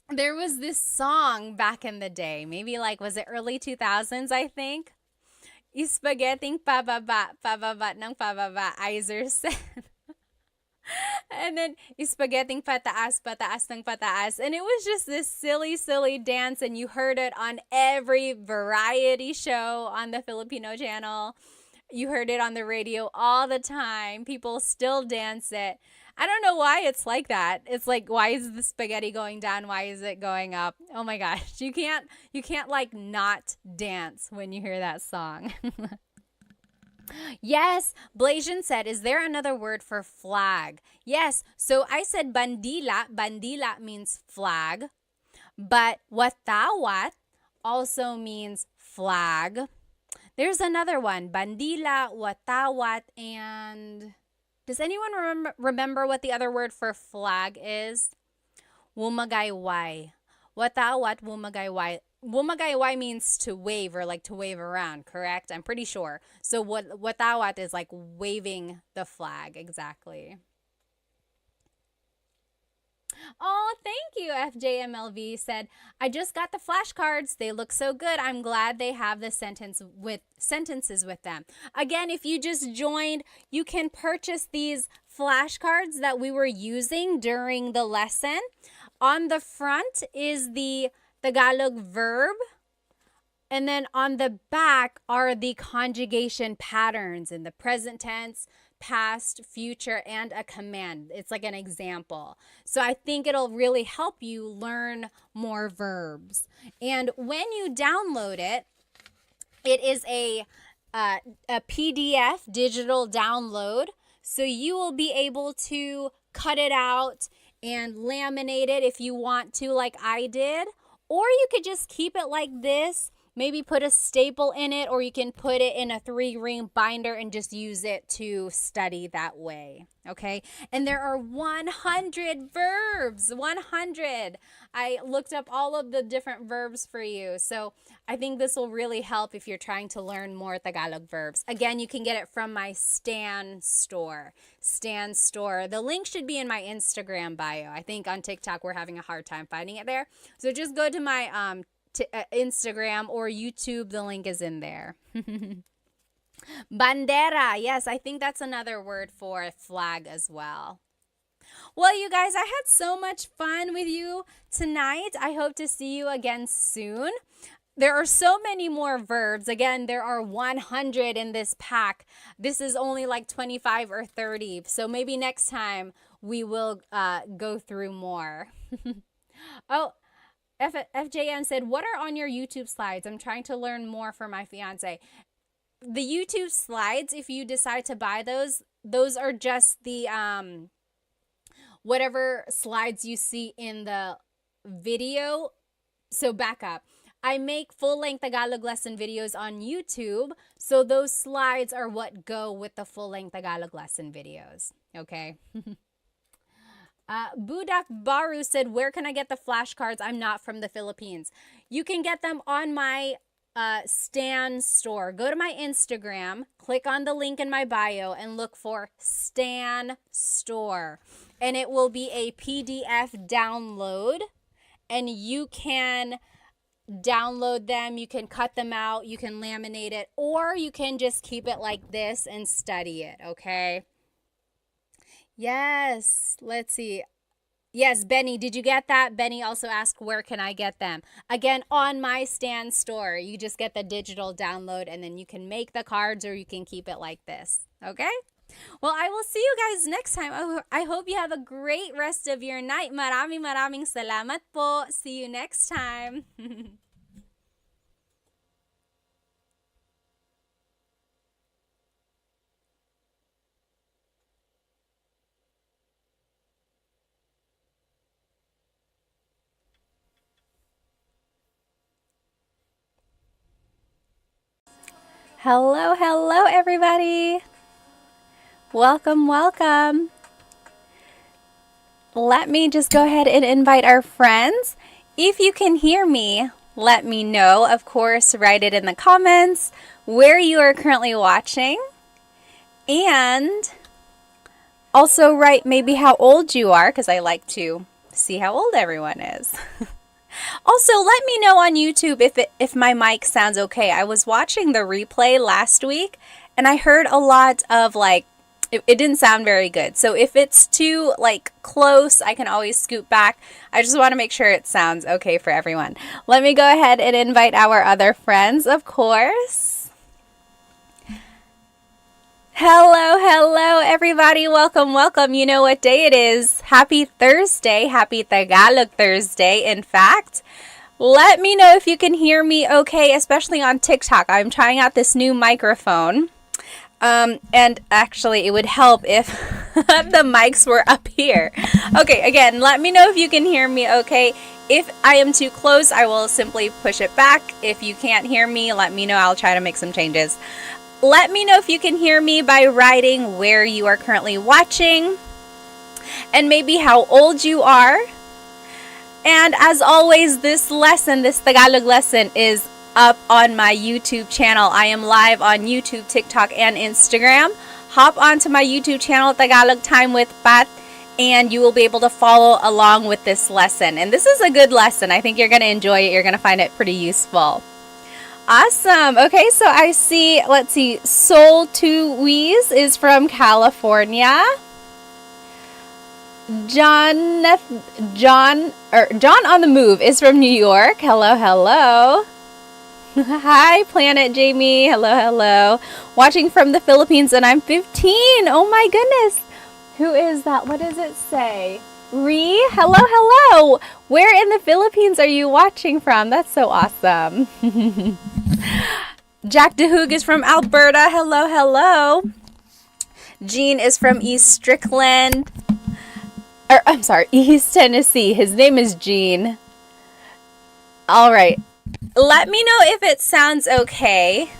there was this song back in the day, maybe like, was it early 2000s, I think? Spaghetti pababa, pababa ng pababa, Iser said. And then, spaghetti pataas, pataas ng pataas. And it was just this silly, silly dance, and you heard it on every variety show on the Filipino channel. You heard it on the radio all the time. People still dance it. I don't know why it's like that. It's like, why is the spaghetti going down? Why is it going up? Oh my gosh. You can't like not dance when you hear that song. Yes, Blasian said, is there another word for flag? Yes, so I said bandila. Bandila means flag. But watawat also means flag. There's another one, bandila, watawat, and does anyone remember what the other word for flag is? Wumagayway. Watawat, wumagayway. Wumagayway means to wave, or like to wave around, correct? I'm pretty sure. So watawat is like waving the flag, exactly. Oh, thank you. FJMLV said, I just got the flashcards. They look so good. I'm glad they have the sentences with them. Again, if you just joined, you can purchase these flashcards that we were using during the lesson. On the front is the Tagalog verb. And then on the back are the conjugation patterns in the present tense, past, future, and a command. It's like an example. So I think it'll really help you learn more verbs. And when you download it, it is a PDF digital download. So you will be able to cut it out and laminate it if you want to, like I did. Or you could just keep it like this. Maybe put a staple in it, or you can put it in a 3-ring binder and just use it to study that way, okay? And there are 100 verbs, 100. I looked up all of the different verbs for you, so I think this will really help if you're trying to learn more Tagalog verbs. Again, you can get it from my Stan store. Stan store. The link should be in my Instagram bio. I think on TikTok we're having a hard time finding it there. So just go to my Instagram or YouTube. The link is in there. Bandera. Yes, I think that's another word for flag as well. Well, you guys, I had so much fun with you tonight. I hope to see you again soon. There are so many more verbs. Again, there are 100 in this pack. This is only like 25 or 30. So maybe next time we will go through more. Oh, FJM said, what are on your YouTube slides? I'm trying to learn more for my fiance. The YouTube slides, if you decide to buy those are just the whatever slides you see in the video. So back up. I make full-length Tagalog lesson videos on YouTube, so those slides are what go with the full-length Tagalog lesson videos. Okay. Budak Baru said, where can I get the flashcards? I'm not from the Philippines. You can get them on my Stan store. Go to my Instagram, click on the link in my bio, and look for Stan store. And it will be a PDF download, and you can download them, you can cut them out, you can laminate it, or you can just keep it like this and study it, okay? Yes, let's see. Yes, Benny, did you get that? Benny also asked, where can I get them? Again, on my Stan store. You just get the digital download, and then you can make the cards or you can keep it like this, okay? Well, I will see you guys next time. I hope you have a great rest of your night. Maraming salamat po. See you next time. Hello, hello, everybody. Welcome, welcome. Let me just go ahead and invite our friends. If you can hear me, let me know. Of course, write it in the comments where you are currently watching. And also write maybe how old you are, because I like to see how old everyone is. Also, let me know on YouTube if my mic sounds okay. I was watching the replay last week, and I heard a lot of like, it didn't sound very good. So if it's too like close, I can always scoot back. I just want to make sure it sounds okay for everyone. Let me go ahead and invite our other friends, of course. Hello, hello, everybody. Welcome, welcome. You know what day it is. Happy Thursday. Happy Tagalog Thursday, in fact. Let me know if you can hear me okay, especially on TikTok. I'm trying out this new microphone. And actually, it would help if the mics were up here. Okay, again, let me know if you can hear me okay. If I am too close, I will simply push it back. If you can't hear me, let me know. I'll try to make some changes. Let me know if you can hear me by writing where you are currently watching and maybe how old you are. And as always, this Tagalog lesson is up on my YouTube channel. I am live on YouTube, TikTok, and Instagram. Hop onto my YouTube channel, Tagalog Time with Pat, and you will be able to follow along with this lesson. And this is a good lesson. I think you're going to enjoy it. You're going to find it pretty useful. Awesome. Okay, so I see, let's see, Soul to Weeze is from California. John on the Move is from New York. Hello, hello. Hi, Planet Jamie. Hello, hello. Watching from the Philippines, and I'm 15. Oh my goodness. Who is that? What does it say? Hello, hello. Where in the Philippines are you watching from? That's so awesome. Jack DeHoog is from Alberta. Hello, hello. Gene is from East Strickland. I'm sorry, East Tennessee. His name is Gene. All right. Let me know if it sounds okay.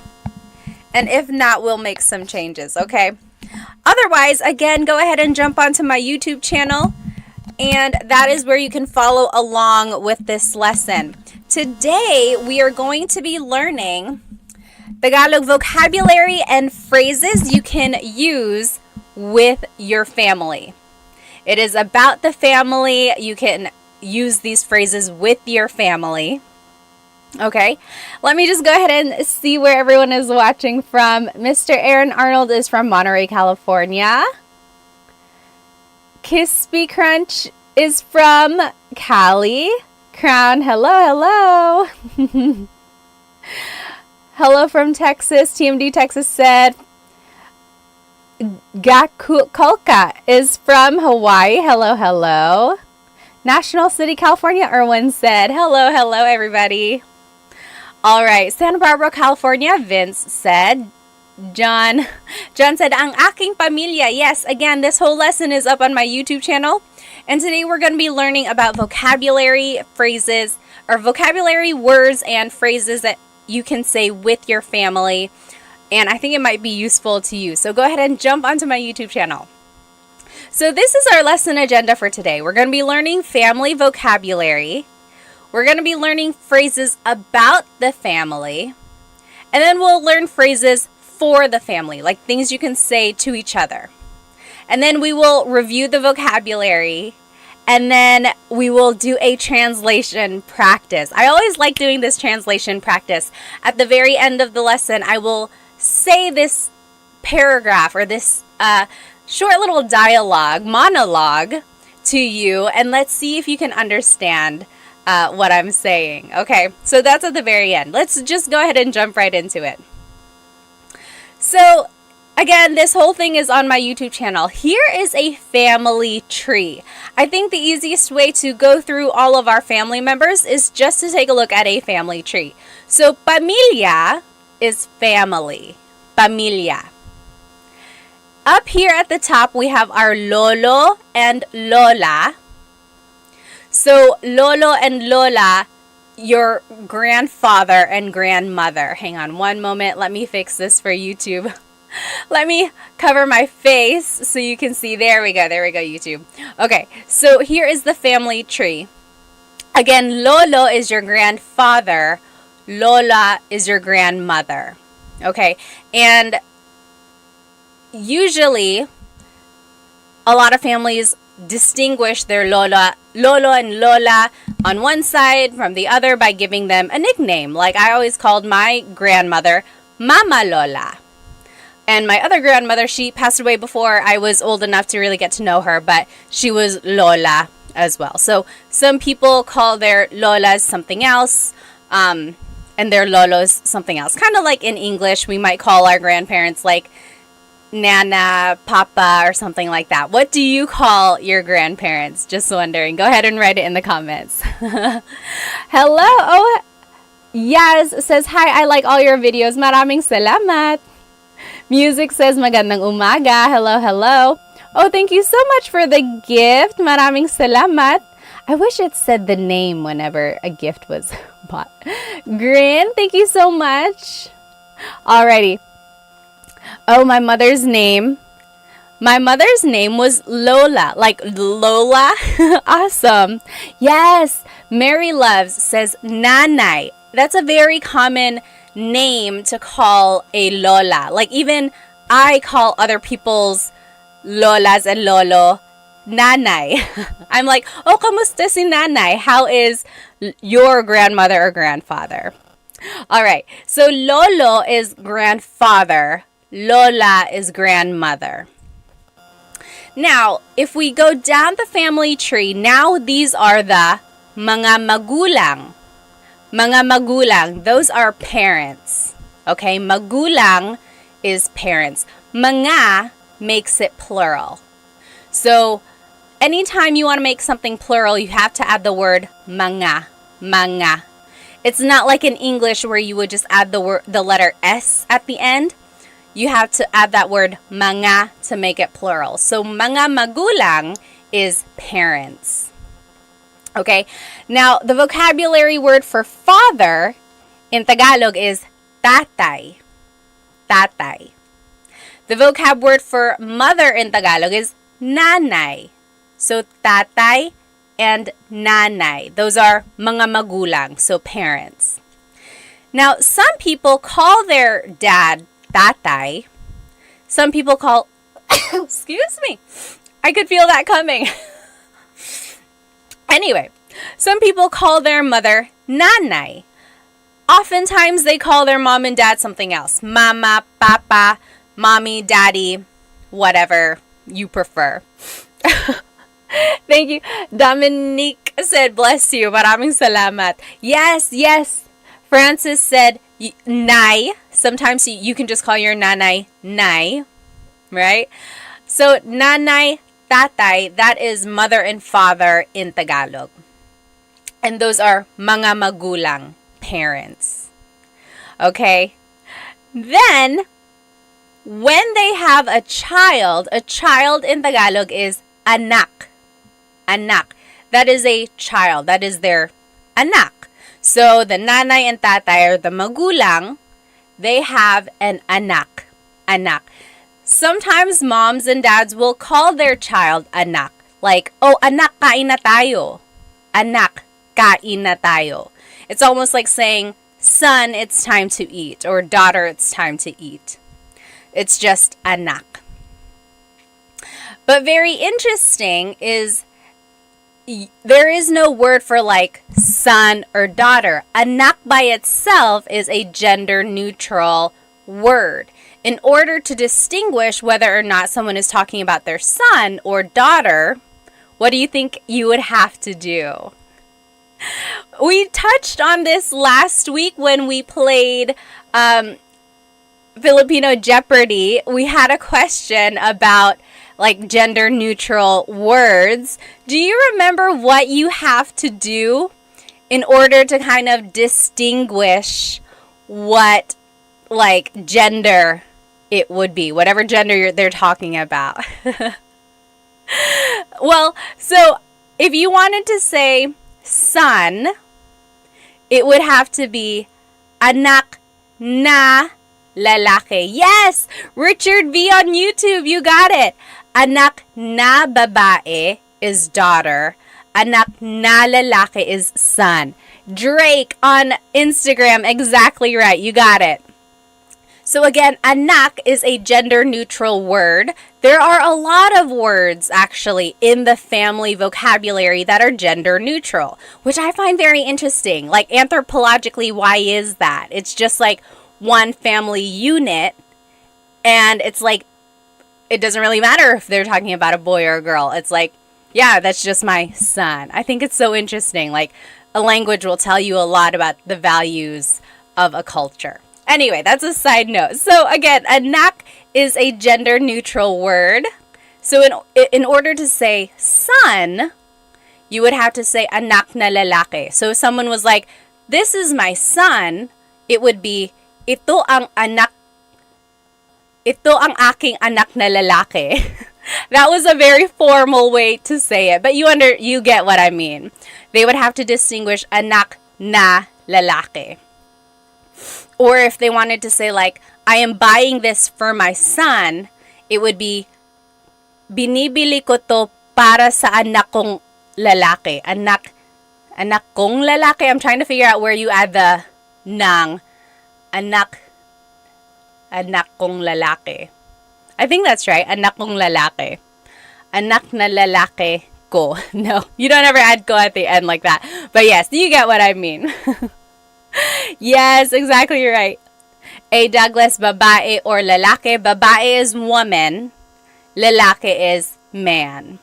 And if not, we'll make some changes, okay? Otherwise, again, go ahead and jump onto my YouTube channel. And that is where you can follow along with this lesson. Today, we are going to be learning Tagalog vocabulary and phrases you can use with your family. It is about the family. You can use these phrases with your family. Okay, let me just go ahead and see where everyone is watching from. Mr. Aaron Arnold is from Monterey, California. Crispy Crunch is from Cali. Crown, hello, hello. Hello from Texas. TMD Texas said. Gakukolka is from Hawaii. Hello, hello. National City, California, Erwin said. Hello, hello, everybody. All right, Santa Barbara, California, Vince said. John said, ang aking pamilya. Yes, again, this whole lesson is up on my YouTube channel. And today we're going to be learning about vocabulary phrases, or vocabulary words and phrases that you can say with your family. And I think it might be useful to you. So go ahead and jump onto my YouTube channel. So this is our lesson agenda for today. We're going to be learning family vocabulary. We're going to be learning phrases about the family. And then we'll learn phrases for the family, like things you can say to each other. And then we will review the vocabulary. And then we will do a translation practice. I always like doing this translation practice. At the very end of the lesson, I will say this paragraph or this short little monologue to you. And let's see if you can understand what I'm saying. Okay, so that's at the very end. Let's just go ahead and jump right into it. So, again, this whole thing is on my YouTube channel. Here is a family tree. I think the easiest way to go through all of our family members is just to take a look at a family tree. So, pamilya is family. Pamilya. Up here at the top, we have our lolo and lola. So, lolo and lola, your grandfather and grandmother. Hang on one moment. Let me fix this for YouTube. Let me cover my face so you can see. There we go, YouTube. Okay, so here is the family tree. Again, lolo is your grandfather. Lola is your grandmother. Okay, and usually a lot of families distinguish their lolo and lola on one side from the other by giving them a nickname. Like I always called my grandmother Mama Lola. And my other grandmother, she passed away before I was old enough to really get to know her, but she was Lola as well. So some people call their Lolas something else, and their Lolos something else. Kind of like in English, we might call our grandparents like Nana, Papa, or something like that. What do you call your grandparents? Just wondering. Go ahead and write it in the comments. Hello. Oh, Yaz says, hi, I like all your videos. Maraming salamat. Music says, magandang umaga. Hello, hello. Oh, thank you so much for the gift. Maraming salamat. I wish it said the name whenever a gift was bought. Grin, thank you so much. Alrighty. Oh, my mother's name. My mother's name was Lola. Like Lola? Awesome. Yes. Mary Loves says Nanay. That's a very common name to call a Lola. Like even I call other people's Lolas and Lolo Nanay. I'm like, oh, kamusta si Nanay? How is your grandmother or grandfather? All right. So Lolo is grandfather. Lola is grandmother. Now, if we go down the family tree, now these are the mga magulang. Mga magulang, those are parents. Okay, magulang is parents. Mga makes it plural. So, anytime you want to make something plural, you have to add the word mga. Mga. It's not like in English where you would just add the letter S at the end. You have to add that word mga to make it plural. So, mga magulang is parents. Okay, now the vocabulary word for father in Tagalog is tatay. Tatay. The vocab word for mother in Tagalog is nanay. So, tatay and nanay. Those are mga magulang, so parents. Now, some people call their dad tatay. Some people call, excuse me, I could feel that coming. Anyway, some people call their mother nanay. oftentimes they call their mom and dad something else. Mama, papa, mommy, daddy, whatever you prefer. Thank you. Dominique said, bless you. Maraming salamat. Yes, yes. Francis said, nay. Sometimes you can just call your nanay, nay. Right? So, nanay, tatay, that is mother and father in Tagalog. And those are mga magulang, parents. Okay? Then, when they have a child in Tagalog is anak. Anak. That is a child. That is their anak. So, the nanay and tatay, or the magulang, they have an anak. Anak. Sometimes moms and dads will call their child anak. Like, oh, anak, kain na tayo. Anak, kain na tayo. It's almost like saying, son, it's time to eat. Or daughter, it's time to eat. It's just anak. But very interesting is there is no word for like son or daughter. Anak by itself is a gender neutral word. In order to distinguish whether or not someone is talking about their son or daughter, what do you think you would have to do? We touched on this last week when we played Filipino Jeopardy. We had a question about like gender neutral words. Do you remember what you have to do in order to kind of distinguish what like gender it would be, whatever gender they're talking about? Well, so if you wanted to say son, it would have to be anak na lalaki. Yes! Richard V on YouTube, you got it. Anak na babae is daughter. Anak na lalaki is son. Drake on Instagram, exactly right. You got it. So again, anak is a gender neutral word. There are a lot of words actually in the family vocabulary that are gender neutral, which I find very interesting. Like anthropologically, why is that? It's just like one family unit, and it's like it doesn't really matter if they're talking about a boy or a girl. It's like, yeah, that's just my son. I think it's so interesting. Like a language will tell you a lot about the values of a culture. Anyway, that's a side note. So again, anak is a gender neutral word. So in order to say son, you would have to say anak na lalaki. So if someone was like, this is my son, it would be ito ang aking anak na lalaki. That was a very formal way to say it, but you get what I mean. They would have to distinguish anak na lalaki. Or if they wanted to say like, I am buying this for my son, it would be binibili ko to para sa anak kong lalaki. Anak kong lalaki. I'm trying to figure out where you add the nang. Anak kong lalaki. I think that's right. Anak kong lalaki. Anak na lalaki ko. No, you don't ever add ko at the end like that. But yes, you get what I mean. Yes, exactly right. A Douglas, babae or lalaki. Babae is woman. Lalaki is man.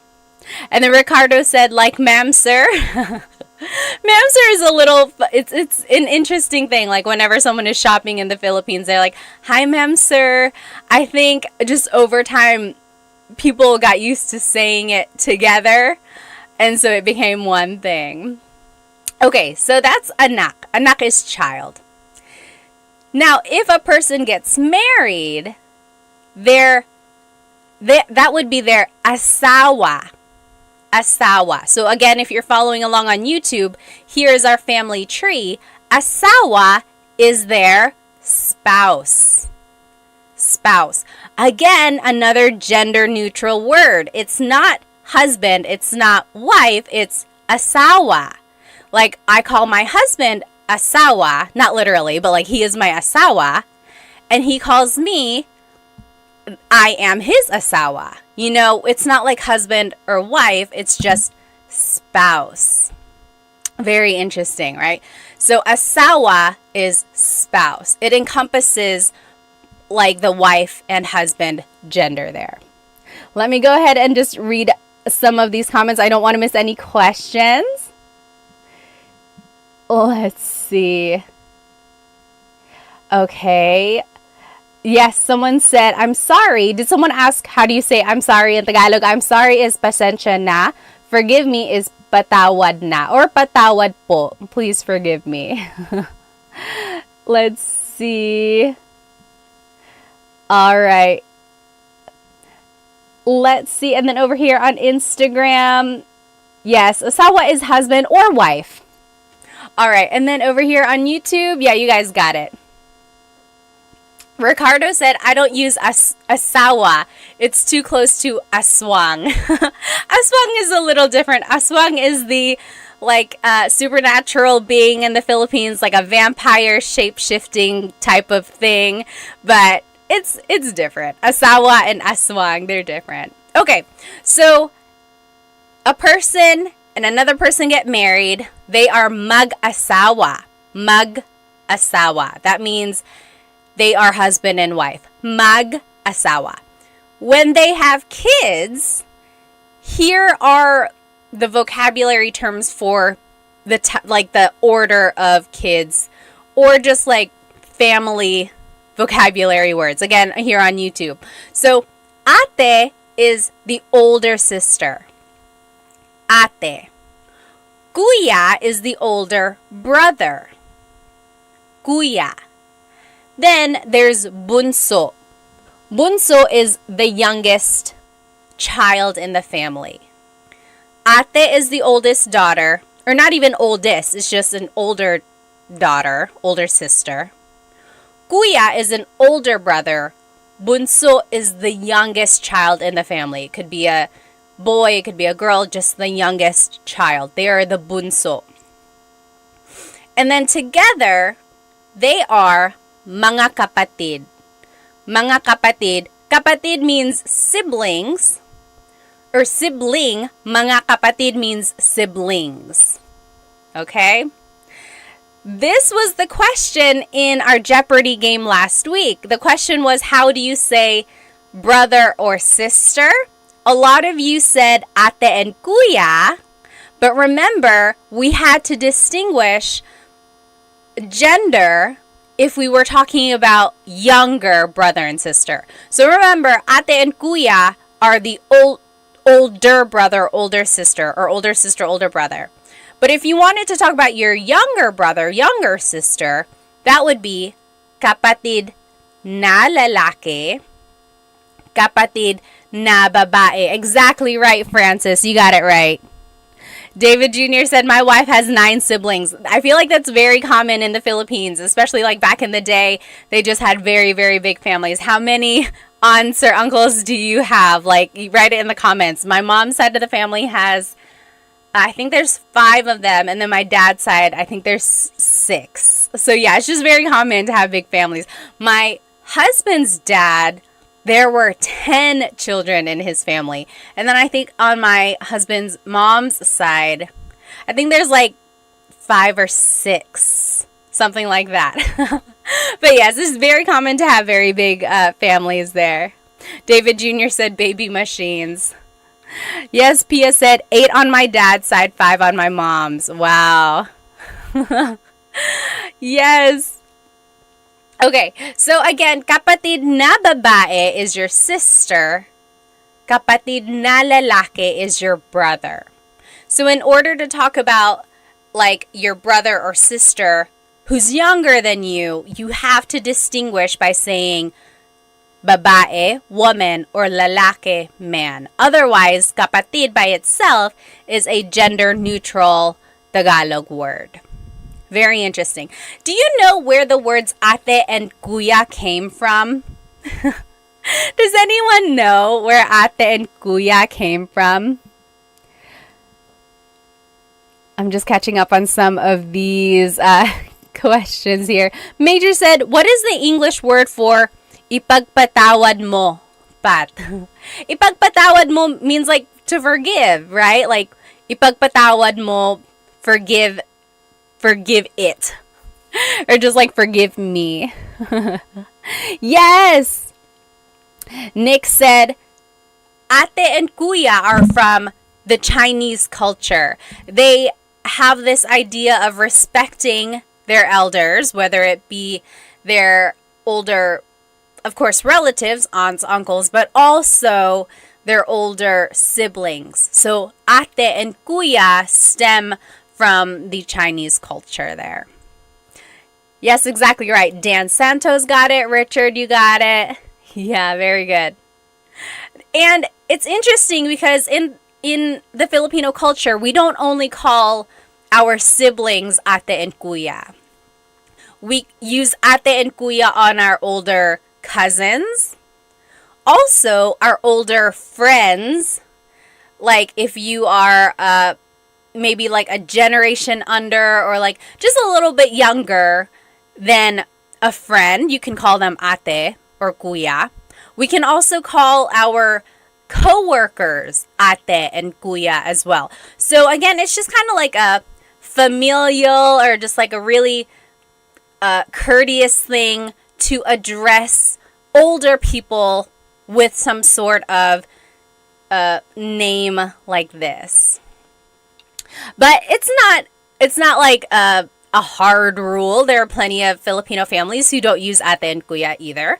And then Ricardo said, like, ma'am, sir. Ma'am, sir is a little, it's an interesting thing. Like whenever someone is shopping in the Philippines, they're like, hi, ma'am, sir. I think just over time, people got used to saying it together. And so it became one thing. Okay, so that's anak. Anak is child. Now, if a person gets married, that would be their asawa. Asawa. So again, if you're following along on YouTube, here's our family tree. Asawa is their spouse. Spouse. Again, another gender neutral word. It's not husband, it's not wife, it's asawa. Like I call my husband asawa, not literally, but like he is my asawa, and he calls me, I am his asawa. You know, it's not like husband or wife, it's just spouse. Very interesting, right? So asawa is spouse. It encompasses like the wife and husband gender there. Let me go ahead and just read some of these comments. I don't want to miss any questions. Let's see. Okay. Yes, someone said, I'm sorry. Did someone ask, how do you say I'm sorry in Tagalog? I'm sorry is pasensya na. Forgive me is patawad na or patawad po. Please forgive me. Let's see. All right. Let's see. And then over here on Instagram, yes, asawa is husband or wife. All right. And then over here on YouTube, yeah, you guys got it. Ricardo said, I don't use asawa. It's too close to aswang. Aswang is a little different. Aswang is the supernatural being in the Philippines, like a vampire shape-shifting type of thing. But it's different. Asawa and aswang, they're different. Okay, so a person and another person get married. They are mag-asawa. Mag-asawa. That means they are husband and wife. Mag-asawa. When they have kids, here are the vocabulary terms for the order of kids, or just like family vocabulary words. Again, here on YouTube. So, ate is the older sister. Ate. Kuya is the older brother. Kuya. Then there's bunso. Bunso is the youngest child in the family. Ate is the oldest daughter, or not even oldest, it's just an older daughter, older sister. Kuya is an older brother. Bunso is the youngest child in the family. It could be a boy, it could be a girl, just the youngest child. They are the bunso. And then together, they are mga kapatid. Mga kapatid. Kapatid means siblings. Or sibling. Mga kapatid means siblings. Okay? This was the question in our Jeopardy game last week. The question was, how do you say brother or sister? A lot of you said ate and kuya. But remember, we had to distinguish gender if we were talking about younger brother and sister. So remember, ate and kuya are the older brother, older sister, or older sister, older brother. But if you wanted to talk about your younger brother, younger sister, that would be kapatid na lalaki, kapatid na babae. Exactly right, Francis. You got it right. David Jr. said, my wife has 9 siblings. I feel like that's very common in the Philippines, especially like back in the day. They just had very, very big families. How many aunts or uncles do you have? Like, you write it in the comments. My mom's side of the family has, I think there's 5 of them. And then my dad's side, I think there's 6. So yeah, it's just very common to have big families. My husband's dad, there were 10 children in his family. And then I think on my husband's mom's side, I think there's like 5 or 6, something like that. But yes, it's very common to have very big families there. David Jr. said baby machines. Yes, Pia said 8 on my dad's side, 5 on my mom's. Wow. Yes. Okay, so again, kapatid na babae is your sister. Kapatid na lalaki is your brother. So in order to talk about like your brother or sister who's younger than you have to distinguish by saying babae, woman, or lalaki, man. Otherwise, kapatid by itself is a gender-neutral Tagalog word. Very interesting. Do you know where the words ate and kuya came from? Does anyone know where ate and kuya came from? I'm just catching up on some of these questions here. Major said, what is the English word for ipagpatawad mo, Pat? Ipagpatawad mo means like to forgive, right? Like ipagpatawad mo, forgive forgive it. Or just like forgive me. Yes! Nick said, ate and kuya are from the Chinese culture. They have this idea of respecting their elders, whether it be their older, of course, relatives, aunts, uncles, but also their older siblings. So ate and kuya stem from the Chinese culture there. Yes, exactly right. Dan Santos got it. Richard, you got it. Yeah, very good. And it's interesting because in the Filipino culture, we don't only call our siblings ate and kuya. We use ate and kuya on our older cousins. Also, our older friends. Like if you are maybe like a generation under or like just a little bit younger than a friend, you can call them ate or kuya. We can also call our co-workers ate and kuya as well. So again, it's just kind of like a familial or just like a really courteous thing to address older people with some sort of name like this. But it's not like a hard rule. There are plenty of Filipino families who don't use ate and kuya either.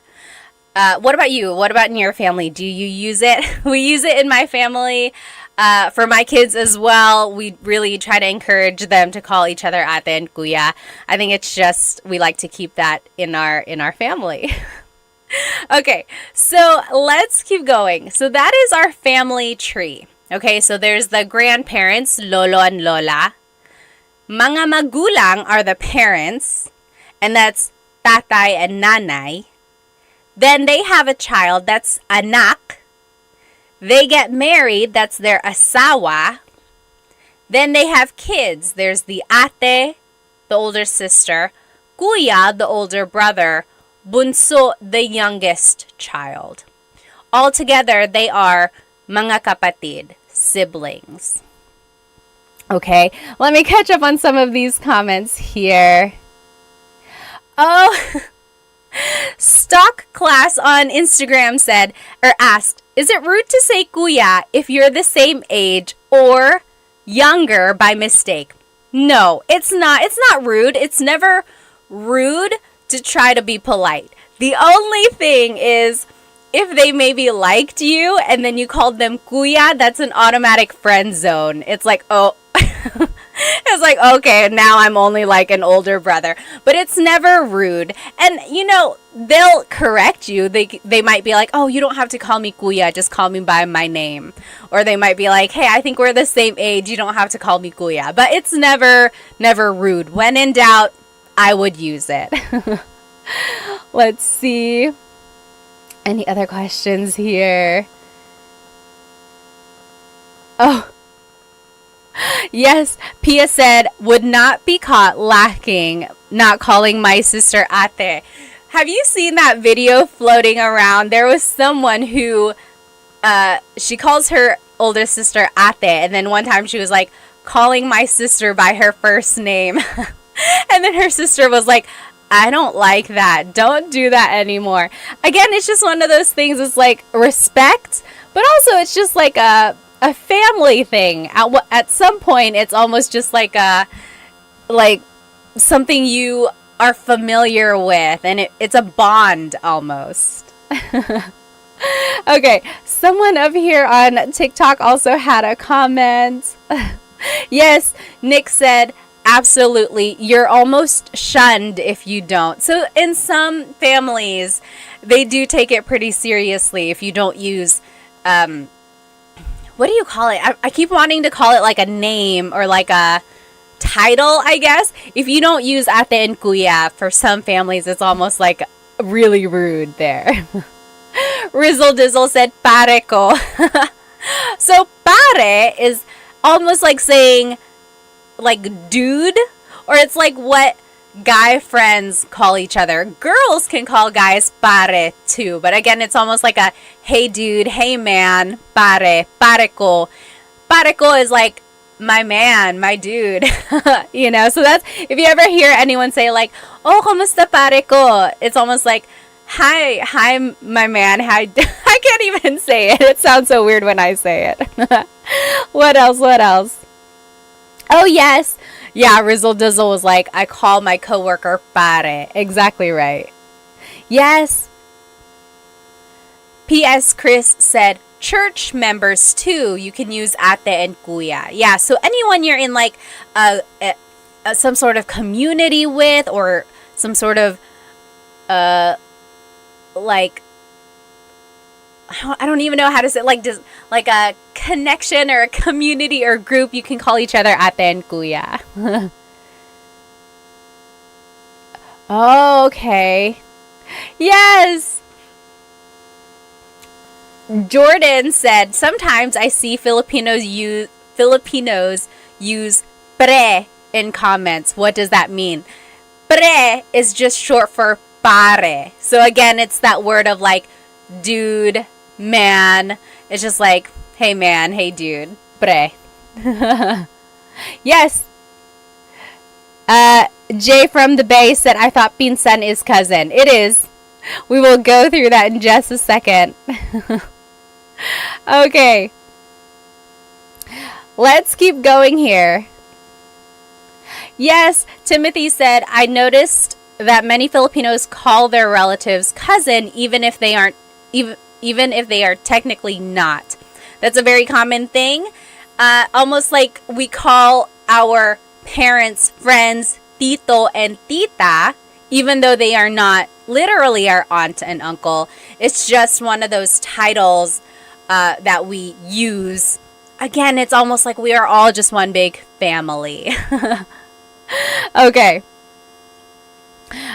What about you? What about in your family? Do you use it? We use it in my family. For my kids as well, we really try to encourage them to call each other ate and kuya. I think it's just we like to keep that in our family. Okay, so let's keep going. So that is our family tree. Okay, so there's the grandparents, lolo and lola. Mga magulang are the parents, and that's tatay and nanay. Then they have a child, that's anak. They get married, that's their asawa. Then they have kids. There's the ate, the older sister, kuya, the older brother, bunso, the youngest child. Altogether, they are mga kapatid, siblings. Okay, let me catch up on some of these comments here. Oh, Stock Class on Instagram said, or asked, is it rude to say kuya if you're the same age or younger by mistake? No, it's not. It's not rude. It's never rude to try to be polite. The only thing is if they maybe liked you and then you called them kuya, that's an automatic friend zone. It's like, oh, it's like, okay, now I'm only like an older brother. But it's never rude. And, you know, they'll correct you. They might be like, oh, you don't have to call me kuya. Just call me by my name. Or they might be like, hey, I think we're the same age. You don't have to call me kuya. But it's never rude. When in doubt, I would use it. Let's see. Any other questions here? Oh. Yes, Pia said, would not be caught lacking, not calling my sister ate. Have you seen that video floating around? There was someone who, she calls her older sister ate, and then one time she was like, calling my sister by her first name. And then her sister was like, I don't like that. Don't do that anymore. Again, it's just one of those things. It's like respect, but also it's just like a family thing. At some point, it's almost just like something you are familiar with, and it's a bond almost. Okay, someone up here on TikTok also had a comment. Yes, Nick said, absolutely, you're almost shunned if you don't. So in some families, they do take it pretty seriously if you don't use, what do you call it? I keep wanting to call it like a name or like a title, I guess. If you don't use ate and kuya, for some families, it's almost like really rude there. Rizzle Dizzle said, pare ko. So pare is almost like saying like dude, or it's like what guy friends call each other. Girls can call guys pare too, but again, it's almost like a hey dude, hey man, pare ko. Pare ko is like my man, my dude. So that's, if you ever hear anyone say like, oh, kumusta pare ko? It's almost like, hi, my man. Hi. I can't even say it. It sounds so weird when I say it. What else? Oh, yes. Yeah, Rizzle Dizzle was like, I call my coworker pare. Exactly right. Yes. P.S. Chris said, church members too, you can use ate and kuya. Yeah, so anyone you're in like some sort of community with, or some sort of like, I don't even know how to say, like, just like a connection or a community or group, you can call each other ate and kuya. Oh, okay. Yes. Jordan said, sometimes I see Filipinos use pre in comments. What does that mean? Pre is just short for pare. So again, it's that word of like dude, man. It's just like, hey man, hey dude, pre. Yes. Jay from the Bay said, I thought pinsan is cousin. It is. We will go through that in just a second. Okay. Let's keep going here. Yes, Timothy said, I noticed that many Filipinos call their relatives cousin even if they aren't, even if they are technically not. That's a very common thing. Almost like we call our parents, friends, tito and tita, even though they are not literally our aunt and uncle. It's just one of those titles that we use. Again, it's almost like we are all just one big family. Okay,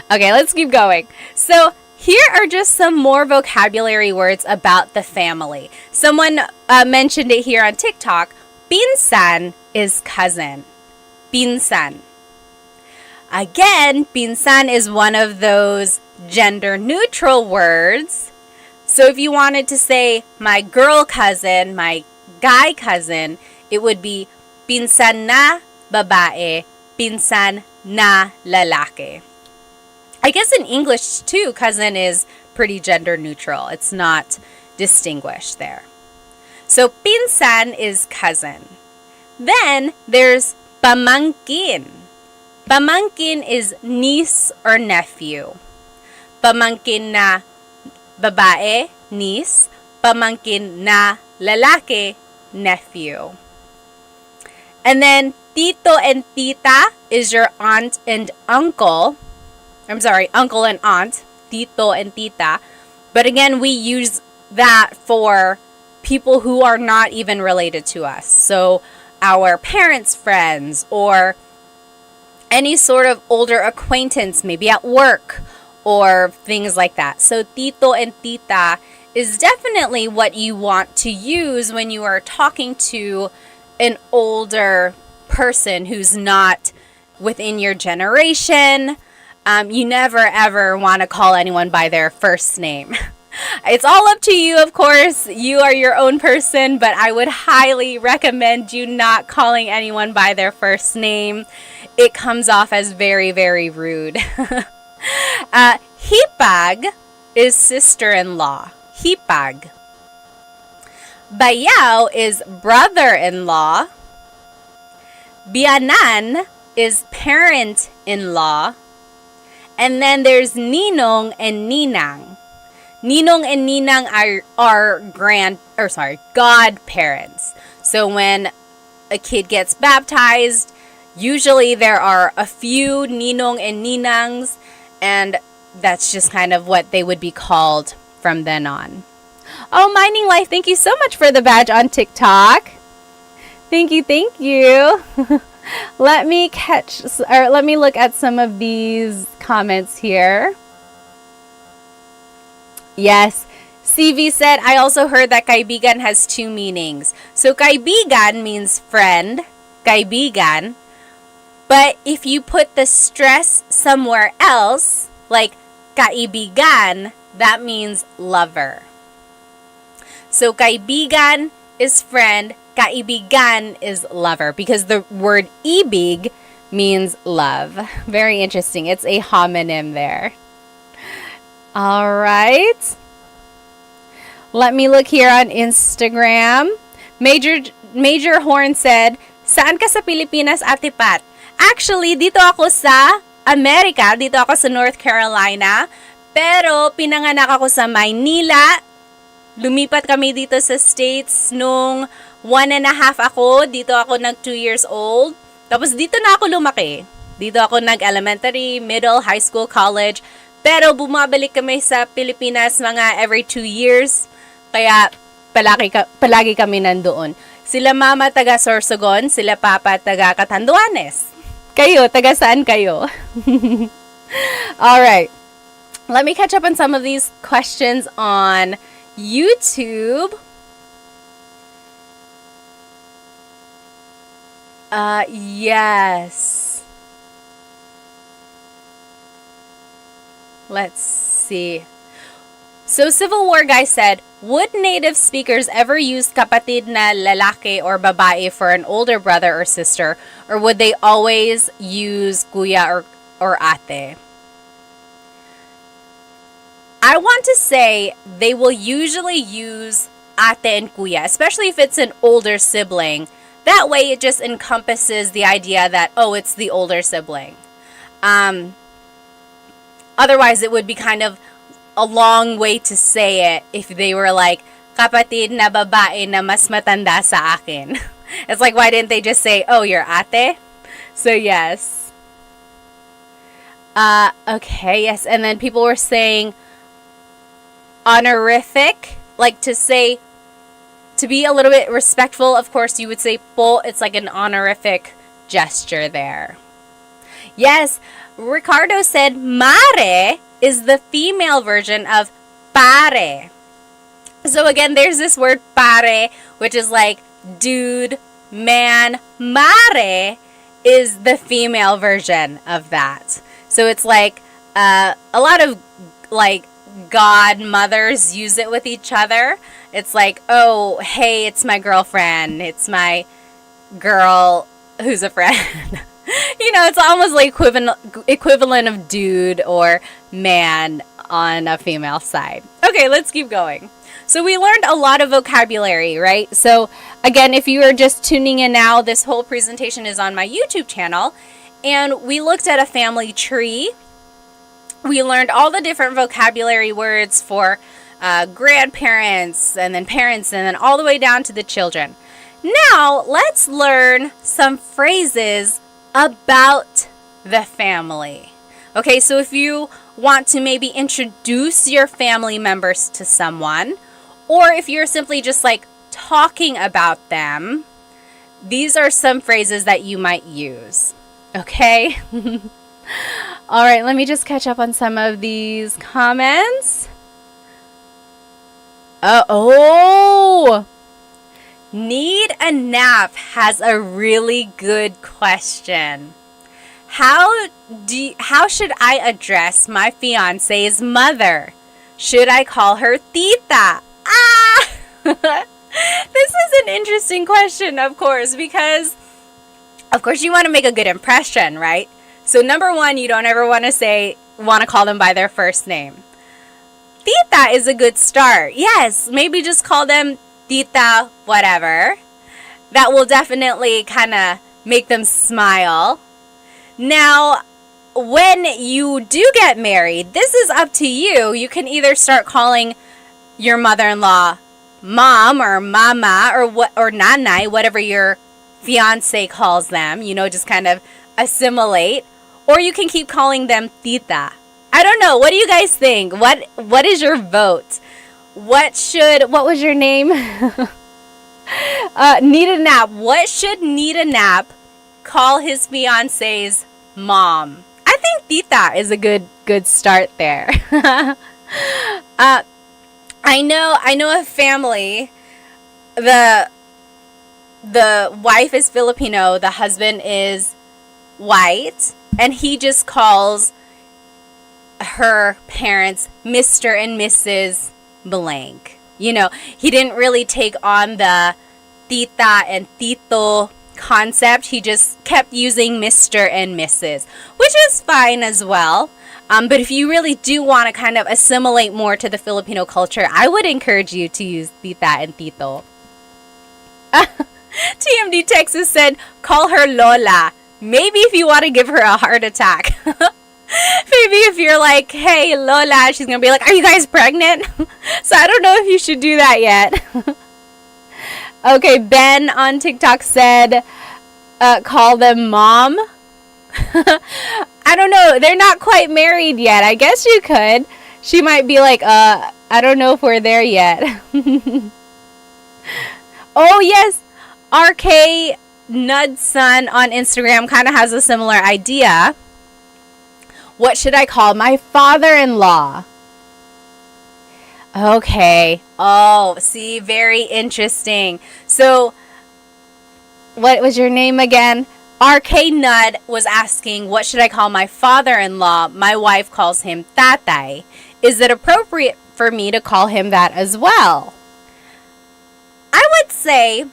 let's keep going. So here are just some more vocabulary words about the family. Someone mentioned it here on TikTok. Pinsan is cousin. Pinsan. Again, pinsan is one of those gender neutral words. So if you wanted to say my girl cousin, my guy cousin, it would be pinsan na babae, pinsan na lalaki. I guess in English too, cousin is pretty gender neutral. It's not distinguished there. So pinsan is cousin. Then there's pamangkin. Pamangkin is niece or nephew. Pamangkin na babae, niece. Pamangkin na lalaki, nephew. And then tito and tita is your aunt and uncle. I'm sorry, uncle and aunt. Tito and tita. But again, we use that for people who are not even related to us. So our parents' friends, or any sort of older acquaintance, maybe at work or things like that. So tito and tita is definitely what you want to use when you are talking to an older person who's not within your generation. You never ever want to call anyone by their first name. It's all up to you, of course. You are your own person, but I would highly recommend you not calling anyone by their first name. It comes off as very, very rude. Hipag is sister-in-law. Hipag. Bayaw is brother-in-law. Bianan is parent-in-law. And then there's ninong and ninang. Ninong and ninang are godparents. So when a kid gets baptized, usually there are a few ninong and ninangs, and that's just kind of what they would be called from then on. Oh, Mining Life, thank you so much for the badge on TikTok. Thank you. Let me look at some of these comments here. Yes. CV said, I also heard that kaibigan has two meanings. So kaibigan means friend, kaibigan. But if you put the stress somewhere else, like kaibigan, that means lover. So kaibigan is friend, kaibigan is lover because the word ibig means love. Very interesting. It's a homonym there. All right. Let me look here on Instagram. Major Horn said, "Saan ka sa Pilipinas, Ate Pat?" Actually, dito ako sa Amerika. Dito ako sa North Carolina. Pero pinanganak ako sa Maynila. Lumipat kami dito sa States nung 1.5 ako. Dito ako nag 2 years old. Tapos dito na ako lumaki. Dito ako nag-elementary, middle, high school, college. Pero bumabalik kami sa Pilipinas mga every 2 years. Kaya palagi kami nandoon. Sila mama taga Sorsogon, sila papa taga Catanduanes. Kayo, taga saan kayo? Alright. Let me catch up on some of these questions on YouTube. Yes. Let's see. So Civil War Guy said, would native speakers ever use kapatid na lalaki or babae for an older brother or sister, or would they always use kuya or ate? I want to say they will usually use ate and kuya, especially if it's an older sibling. That way it just encompasses the idea that, oh, it's the older sibling. Otherwise, it would be kind of a long way to say it if they were like, kapatid na babae na mas matanda sa akin. It's like, why didn't they just say, oh, you're ate? So, yes. Okay, yes. And then people were saying honorific, like to say, to be a little bit respectful, of course, you would say po. It's like an honorific gesture there. Yes, Ricardo said mare is the female version of pare. So again, there's this word pare, which is like dude, man. Mare is the female version of that. So it's like a lot of like godmothers use it with each other. It's like, oh, hey, it's my girlfriend. It's my girl who's a friend. You know, it's almost like equivalent of dude or man on a female side. Okay, let's keep going. So we learned a lot of vocabulary, right? So again, if you are just tuning in now, this whole presentation is on my YouTube channel. And we looked at a family tree. We learned all the different vocabulary words for grandparents and then parents and then all the way down to the children. Now, let's learn some phrases about the family. Okay, so if you want to maybe introduce your family members to someone, or if you're simply just like talking about them, these are some phrases that you might use. Okay? All right, let me just catch up on some of these comments. Need a Nap has a really good question. How should I address my fiance's mother? Should I call her tita? This is an interesting question, of course, because of course you want to make a good impression, right? So number one, you don't ever want to call them by their first name. Tita is a good start. Yes, maybe just call them tita, whatever. That will definitely kind of make them smile. Now, when you do get married, this is up to you. You can either start calling your mother-in-law mom or mama or nanay, whatever your fiance calls them. You know, just kind of assimilate. Or you can keep calling them tita. I don't know. What do you guys think? What is your vote? What was your name? Need a Nap. What should Need a Nap call his fiance's mom? I think tita is a good start there. I know a family. The wife is Filipino, the husband is white, and he just calls her parents Mr. and Mrs. blank. You know, he didn't really take on the tita and tito concept. He just kept using Mr. and Mrs., which is fine as well. But if you really do want to kind of assimilate more to the Filipino culture, I would encourage you to use tita and tito. TMD Texas said, call her Lola. Maybe if you want to give her a heart attack. Maybe if you're like, hey, Lola, she's going to be like, are you guys pregnant? So I don't know if you should do that yet. Okay, Ben on TikTok said, call them mom. I don't know. They're not quite married yet. I guess you could. She might be like, I don't know if we're there yet. Oh, yes. RK Nudson on Instagram kind of has a similar idea. What should I call my father-in-law? Okay. Oh, see, very interesting. So, what was your name again? RK Nud was asking, what should I call my father-in-law? My wife calls him tatay. Is it appropriate for me to call him that as well? I would say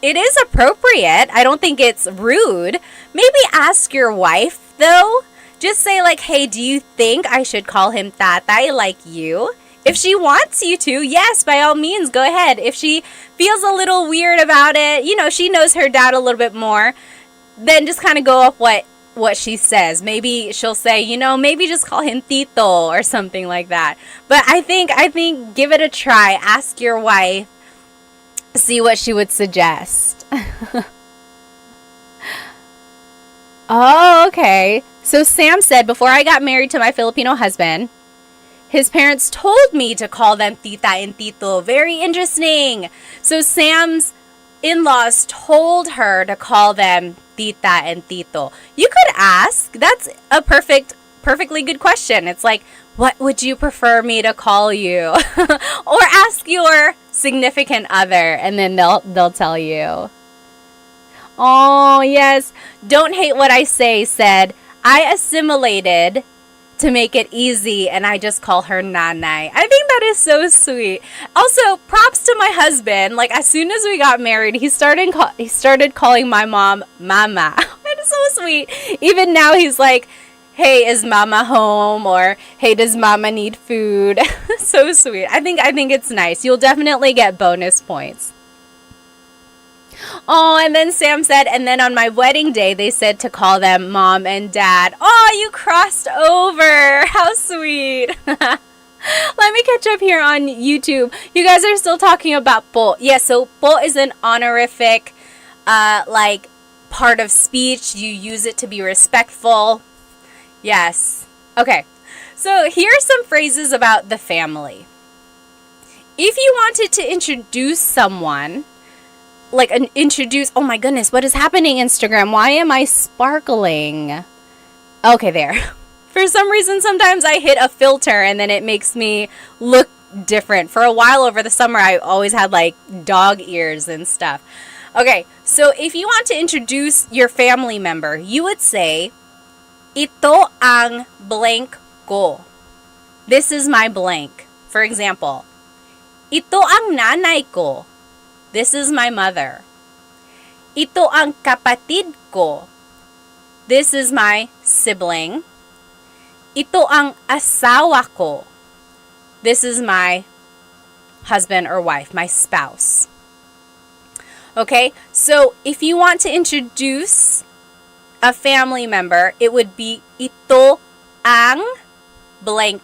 it is appropriate. I don't think it's rude. Maybe ask your wife, though. Just say like, hey, do you think I should call him tatay like you? If she wants you to, yes, by all means, go ahead. If she feels a little weird about it, you know, she knows her dad a little bit more, then just kind of go off what she says. Maybe she'll say, you know, maybe just call him Tito or something like that. But I think give it a try. Ask your wife, see what she would suggest. Oh, okay. So Sam said, before I got married to my Filipino husband, his parents told me to call them tita and tito. Very interesting. So Sam's in-laws told her to call them tita and tito. You could ask. That's a perfectly good question. It's like, what would you prefer me to call you? Or ask your significant other, and then they'll tell you. Oh, yes. Don't hate what I say said, I assimilated to make it easy, and I just call her nanay. I think that is so sweet. Also, props to my husband. Like, as soon as we got married, he started calling my mom mama. That is so sweet. Even now, he's like, hey, is mama home? Or, hey, does mama need food? So sweet. I think it's nice. You'll definitely get bonus points. Oh, and then Sam said, and then on my wedding day, they said to call them mom and dad. Oh, you crossed over. How sweet. Let me catch up here on YouTube. You guys are still talking about po. Yeah, so po is an honorific, like, part of speech. You use it to be respectful. Yes. Okay. So here are some phrases about the family. If you wanted to introduce someone, like introduce, oh my goodness, what is happening, Instagram? Why am I sparkling? Okay, there. For some reason, sometimes I hit a filter and then it makes me look different. For a while over the summer, I always had like dog ears and stuff. Okay, so if you want to introduce your family member, you would say, ito ang blank ko. This is my blank. For example, ito ang nanay ko. This is my mother. Ito ang kapatid ko. This is my sibling. Ito ang asawa ko. This is my husband or wife, my spouse. Okay, so if you want to introduce a family member, it would be ito ang blank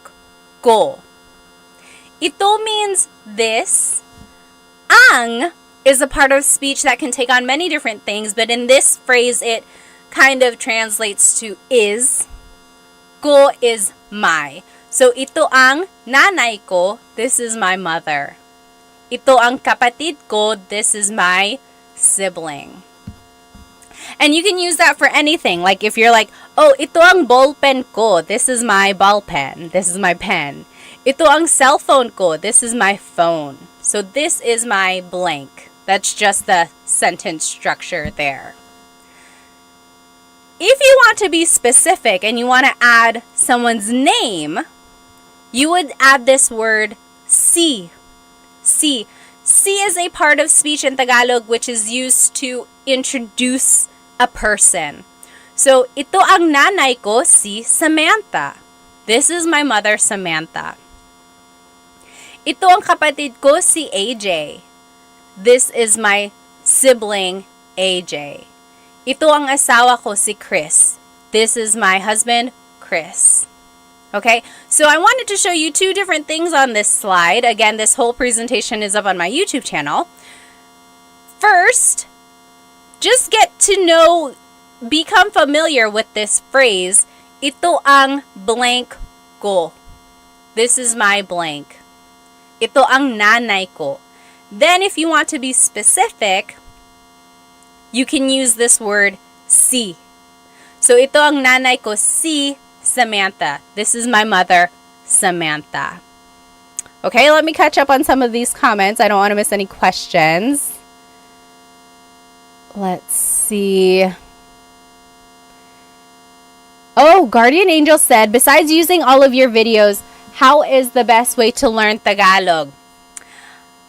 ko. Ito means this. Ang is a part of speech that can take on many different things, but in this phrase, it kind of translates to is. Ko is my. So, ito ang nanay ko, this is my mother. Ito ang kapatid ko, this is my sibling. And you can use that for anything. Like if you're like, oh, ito ang ballpen ko, this is my ball pen, this is my pen. Ito ang cellphone ko, this is my phone. So this is my blank. That's just the sentence structure there. If you want to be specific and you want to add someone's name, you would add this word si. Si. si is a part of speech in Tagalog which is used to introduce a person. So, ito ang nanay ko, si Samantha. This is my mother, Samantha. Ito ang kapatid ko, si AJ. This is my sibling, AJ. Ito ang asawa ko, si Chris. This is my husband, Chris. Okay, so I wanted to show you two different things on this slide. Again, this whole presentation is up on my YouTube channel. First, just get to know, become familiar with this phrase, ito ang blank ko. This is my blank. Ito ang nanay ko. Then, if you want to be specific, you can use this word, si. So, ito ang nanay ko, si Samantha. This is my mother, Samantha. Okay, let me catch up on some of these comments. I don't want to miss any questions. Let's see. Oh, Guardian Angel said, besides using all of your videos, how is the best way to learn Tagalog?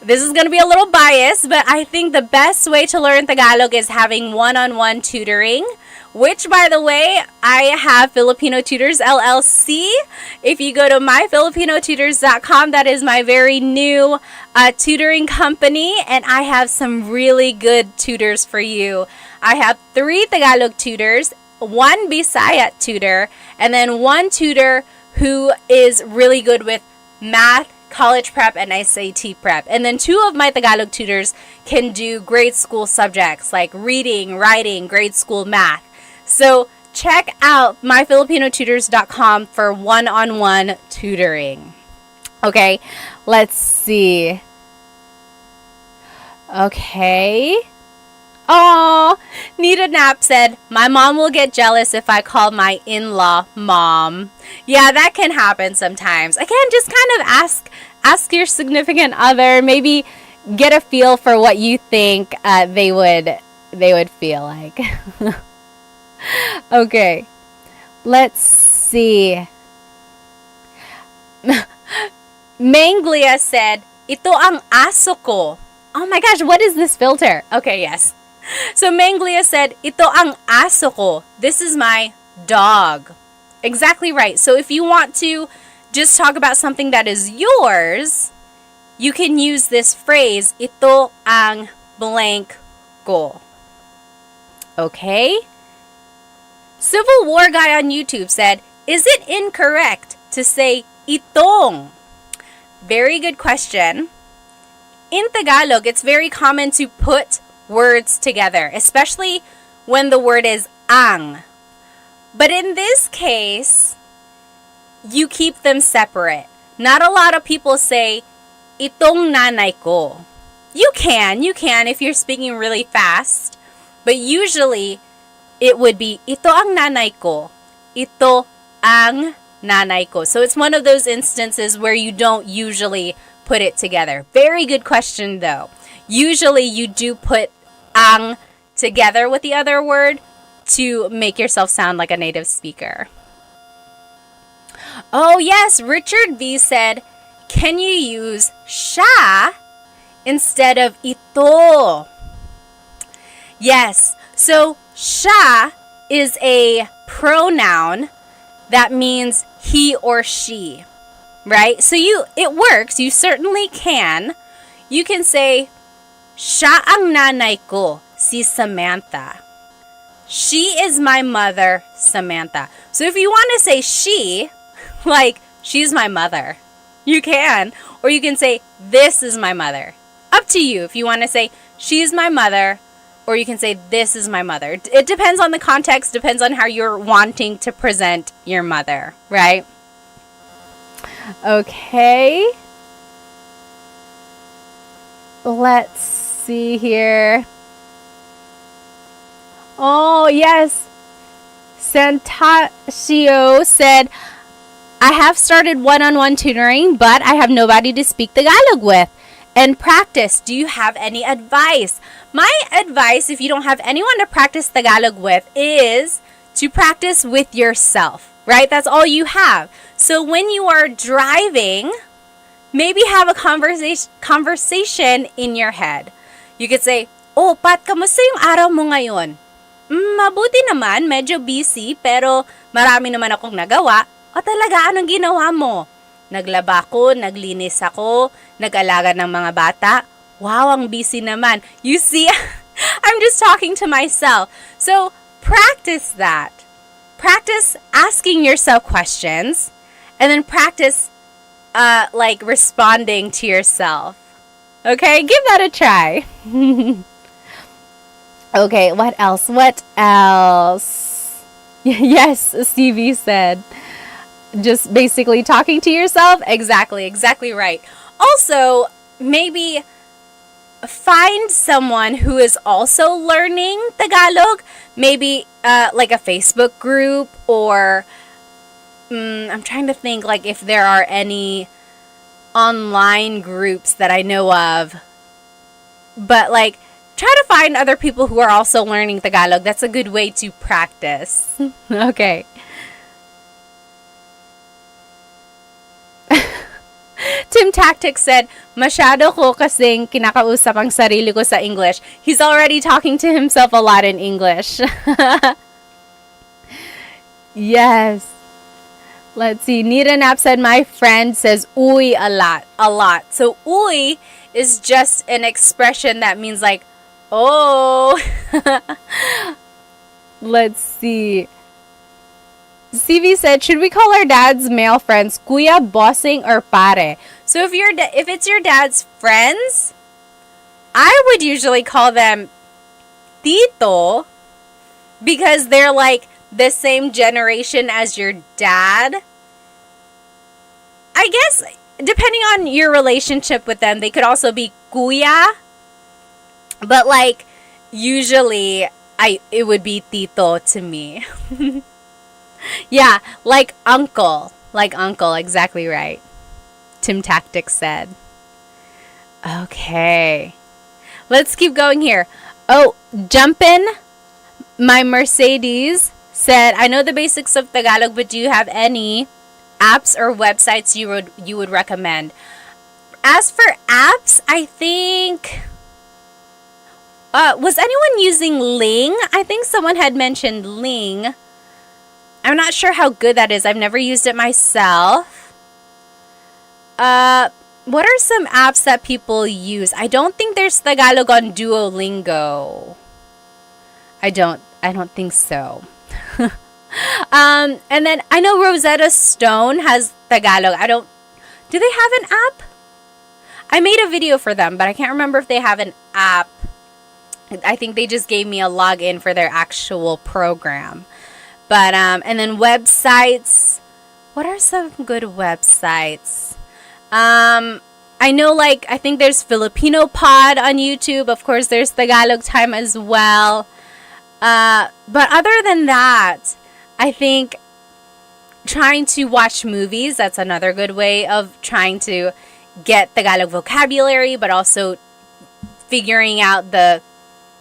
This is going to be a little biased, but I think the best way to learn Tagalog is having one-on-one tutoring, which, by the way, I have Filipino Tutors LLC. If you go to myfilipinotutors.com, that is my very new tutoring company, and I have some really good tutors for you. I have 3 Tagalog tutors, 1 Bisaya tutor, and then 1 tutor who is really good with math, college prep, and SAT prep. And then 2 of my Tagalog tutors can do grade school subjects like reading, writing, grade school math. So check out myfilipinotutors.com for one-on-one tutoring. Okay, let's see. Okay. Oh, Nita Knapp said, my mom will get jealous if I call my in-law mom. Yeah, that can happen sometimes. Again, just kind of ask your significant other, maybe get a feel for what you think they would feel like. Okay, let's see. Manglia said, ito ang aso ko. Oh my gosh, what is this filter? Okay, yes. So Manglia said, ito ang aso ko. This is my dog. Exactly right. So if you want to just talk about something that is yours, you can use this phrase, ito ang blank ko. Okay? Civil War Guy on YouTube said, is it incorrect to say itong? Very good question. In Tagalog, it's very common to put words together, especially when the word is ang. But in this case, you keep them separate. Not a lot of people say, itong nanay ko. You can if you're speaking really fast. But usually, it would be, ito ang nanay ko. Ito ang nanay ko. So it's one of those instances where you don't usually put it together. Very good question, though. Usually, you do put ang together with the other word to make yourself sound like a native speaker. Oh, yes, Richard V said, can you use siya instead of ito? Yes, so siya is a pronoun that means he or she, right? So it works. You certainly can. You can say, siya ang nanay ko, si Samantha. She is my mother, Samantha. So if you want to say she, like, she's my mother, you can. Or you can say, this is my mother. Up to you if you want to say, she's my mother, or you can say, this is my mother. It depends on the context, depends on how you're wanting to present your mother, right? Okay. Let's see here. Oh, yes. Santasio said, I have started one-on-one tutoring, but I have nobody to speak Tagalog with and practice. Do you have any advice? My advice, if you don't have anyone to practice Tagalog with, is to practice with yourself, right? That's all you have. So when you are driving, maybe have a conversation in your head. You could say, "Oh, Pat, kamusta yung araw mo ngayon?" Mabuti naman, medyo busy, pero marami naman akong nagawa. O talaga, anong ginawa mo? Naglaba ako, naglinis ako, nag-alaga ng mga bata. Wow, ang busy naman. You see, I'm just talking to myself. So, practice that. Practice asking yourself questions, and then practice like responding to yourself. Okay, give that a try. Okay, what else? What else? Yes, Stevie said. Just basically talking to yourself. Exactly right. Also, maybe find someone who is also learning Tagalog. Maybe like a Facebook group, or I'm trying to think like if there are any online groups that I know of. But like, try to find other people who are also learning Tagalog. That's a good way to practice. Okay. Tim Tactic said, masyado ko kasing kinakausap ang sarili ko sa English. He's already talking to himself a lot in English. Yes. Let's see. Nita Nap said, my friend says uy a lot. So uy is just an expression that means like, oh. Let's see. CV said, should we call our dad's male friends kuya, bossing, or pare? So if it's your dad's friends, I would usually call them tito, because they're like the same generation as your dad. I guess depending on your relationship with them, they could also be kuya, but like usually it would be tito to me. Yeah, like uncle, exactly right. Tim Tactic said. Okay, let's keep going here. Oh, Jumpin', my Mercedes said, I know the basics of Tagalog, but do you have any apps or websites you would recommend? As for apps, I think was anyone using Ling? I think someone had mentioned Ling. I'm not sure how good that is. I've never used it myself. What are some apps that people use? I don't think there's Tagalog on Duolingo. I don't think so. And then I know Rosetta Stone has Tagalog. Do they have an app? I made a video for them, but I can't remember if they have an app. I think they just gave me a login for their actual program. But, and then websites. What are some good websites? I know, like, I think there's Filipino Pod on YouTube. Of course, there's Tagalog Time as well. But other than that, I think trying to watch movies, that's another good way of trying to get Tagalog vocabulary, but also figuring out the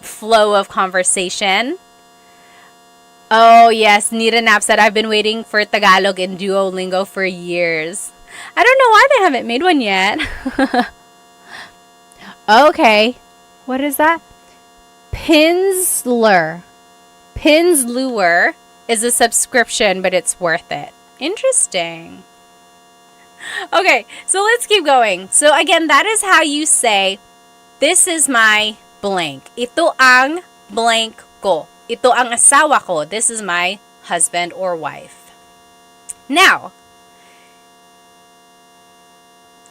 flow of conversation. Oh, yes. Nita Nap said, I've been waiting for Tagalog in Duolingo for years. I don't know why they haven't made one yet. Okay. What is that? Pinsler is a subscription, but it's worth it. Interesting. Okay, so let's keep going. So again, that is how you say, this is my blank. Ito ang blank ko. Ito ang asawa ko. This is my husband or wife. Now,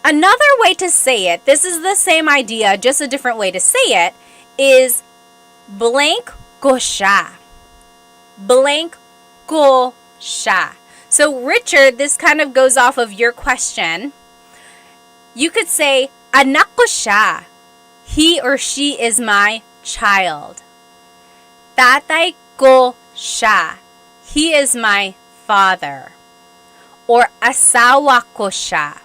another way to say it, this is the same idea, just a different way to say it, is blank ko siya. Blank ko siya. So, Richard, this kind of goes off of your question. You could say, anak ko siya. He or she is my child. Tatay ko siya. He is my father. Or asawa ko siya.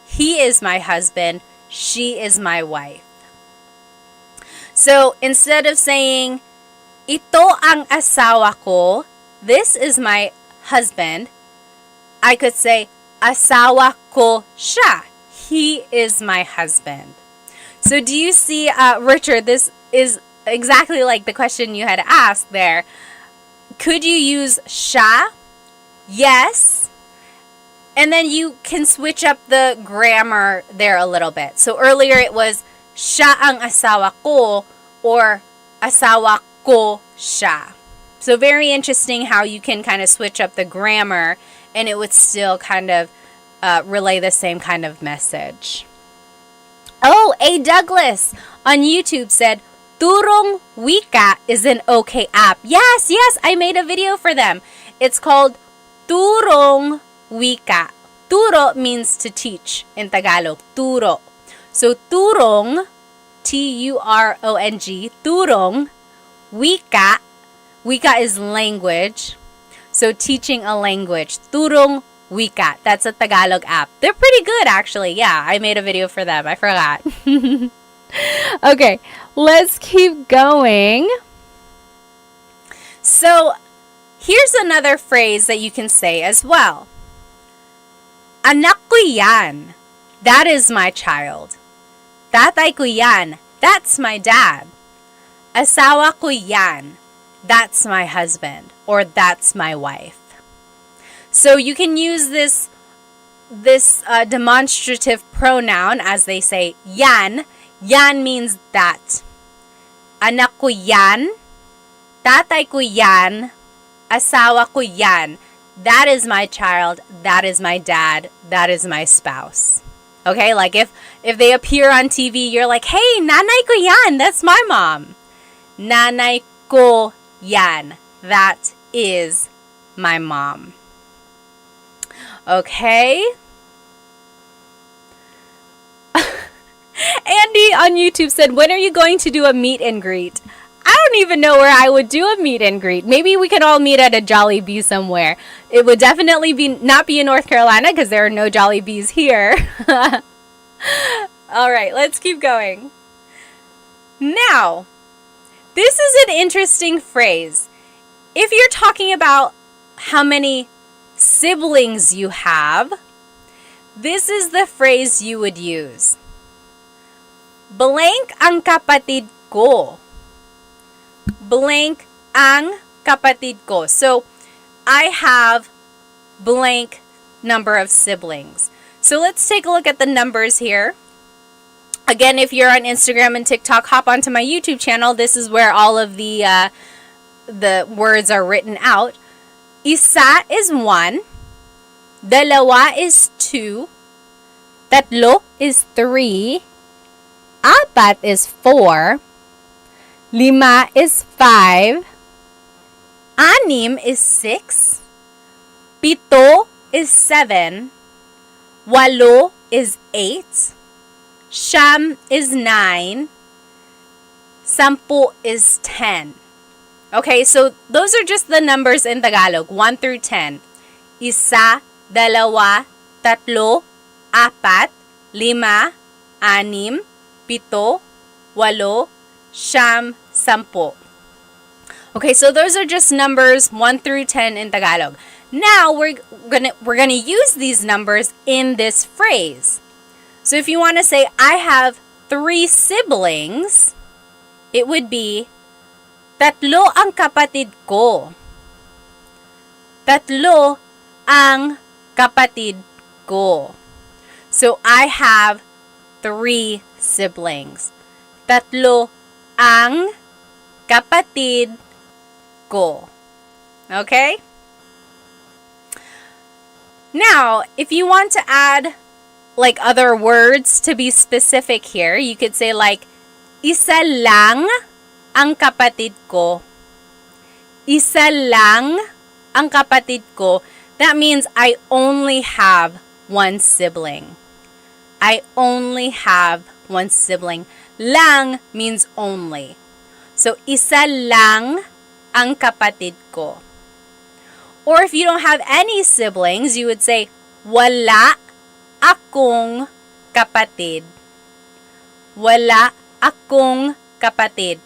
He is my husband. She is my wife. So, instead of saying, ito ang asawa ko, this is my husband, I could say, asawa ko siya. He is my husband. So do you see, Richard, this is exactly like the question you had asked there. Could you use siya? Yes. And then you can switch up the grammar there a little bit. So earlier it was siya ang asawa ko or asawa ko siya. So very interesting how you can kind of switch up the grammar and it would still kind of relay the same kind of message. Oh, A. Douglas on YouTube said, Turong Wika is an okay app. Yes, I made a video for them. It's called Turong Wika. Turo means to teach in Tagalog. Turo. So turong, Turong, turong, wika. Wika is language. So teaching a language. Turong Wika. That's a Tagalog app. They're pretty good actually. Yeah, I made a video for them. I forgot. Okay, let's keep going. So here's another phrase that you can say as well. Anak ko yan. That is my child. Tatay ko yan. That's my dad. Asawa ko yan. That's my husband. Or that's my wife. So you can use this demonstrative pronoun as they say yan. Yan means that. Anak ko yan. Tatay ko yan. Asawa ko yan. That is my child. That is my dad. That is my spouse. Okay, like if they appear on TV, you're like, hey, nanay ko yan. That's my mom. Nanay ko yan. That is my mom. Okay. Andy on YouTube said, when are you going to do a meet and greet? I don't even know where I would do a meet and greet. Maybe we could all meet at a Jollibee somewhere. It would definitely not be in North Carolina because there are no Jollibees here. All right, let's keep going. Now, this is an interesting phrase. If you're talking about how many siblings you have, this is the phrase you would use. Blank ang kapatid ko. Blank ang kapatid ko. So, I have blank number of siblings. So, let's take a look at the numbers here. Again, if you're on Instagram and TikTok, hop onto my YouTube channel. This is where all of the words are written out. Isa is 1. Dalawa is 2. Tatlo is 3. Apat is 4. Lima is 5. Anim is 6. Pito is 7. Walo is 8. Siyam is 9. Sampu is 10. Okay, so those are just the numbers in Tagalog, 1 through 10. Isa, dalawa, tatlo, apat, lima, anim, pito, walo, siyam, sampu. Okay, so those are just numbers 1 through 10 in Tagalog. Now we're gonna use these numbers in this phrase. So if you want to say I have 3 siblings, it would be tatlo ang kapatid ko. Tatlo ang kapatid ko. So I have 3 siblings. Tatlo ang kapatid ko. Okay? Now, if you want to add like other words to be specific here, you could say like, isa lang ang kapatid ko. Isa lang ang kapatid ko. That means I only have 1 sibling. I only have 1 sibling. Lang means only. So, isa lang ang kapatid ko. Or if you don't have any siblings, you would say, wala akong kapatid. Wala akong kapatid.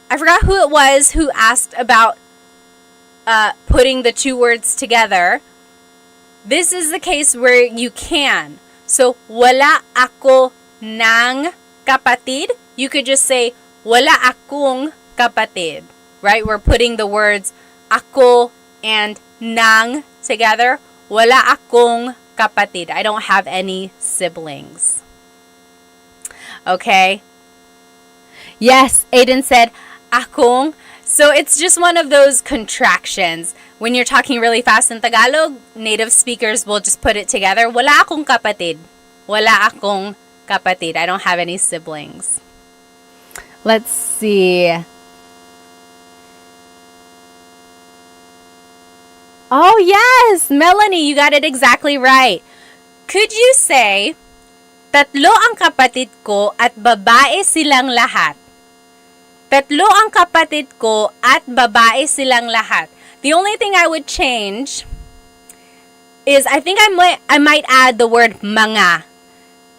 I forgot who it was who asked about putting the 2 words together. This is the case where you can. So, wala ako ng kapatid. You could just say, wala akong kapatid. Right? We're putting the words ako and nang together. Wala akong kapatid. I don't have any siblings. Okay? Yes, Aiden said, akong. So it's just one of those contractions. When you're talking really fast in Tagalog, native speakers will just put it together. Wala akong kapatid. Wala akong kapatid. I don't have any siblings. Let's see. Oh, yes! Melanie, you got it exactly right. Could you say, tatlo ang kapatid ko at babae silang lahat? Tatlo ang kapatid ko at babae silang lahat. The only thing I would change is I think I might add the word mga.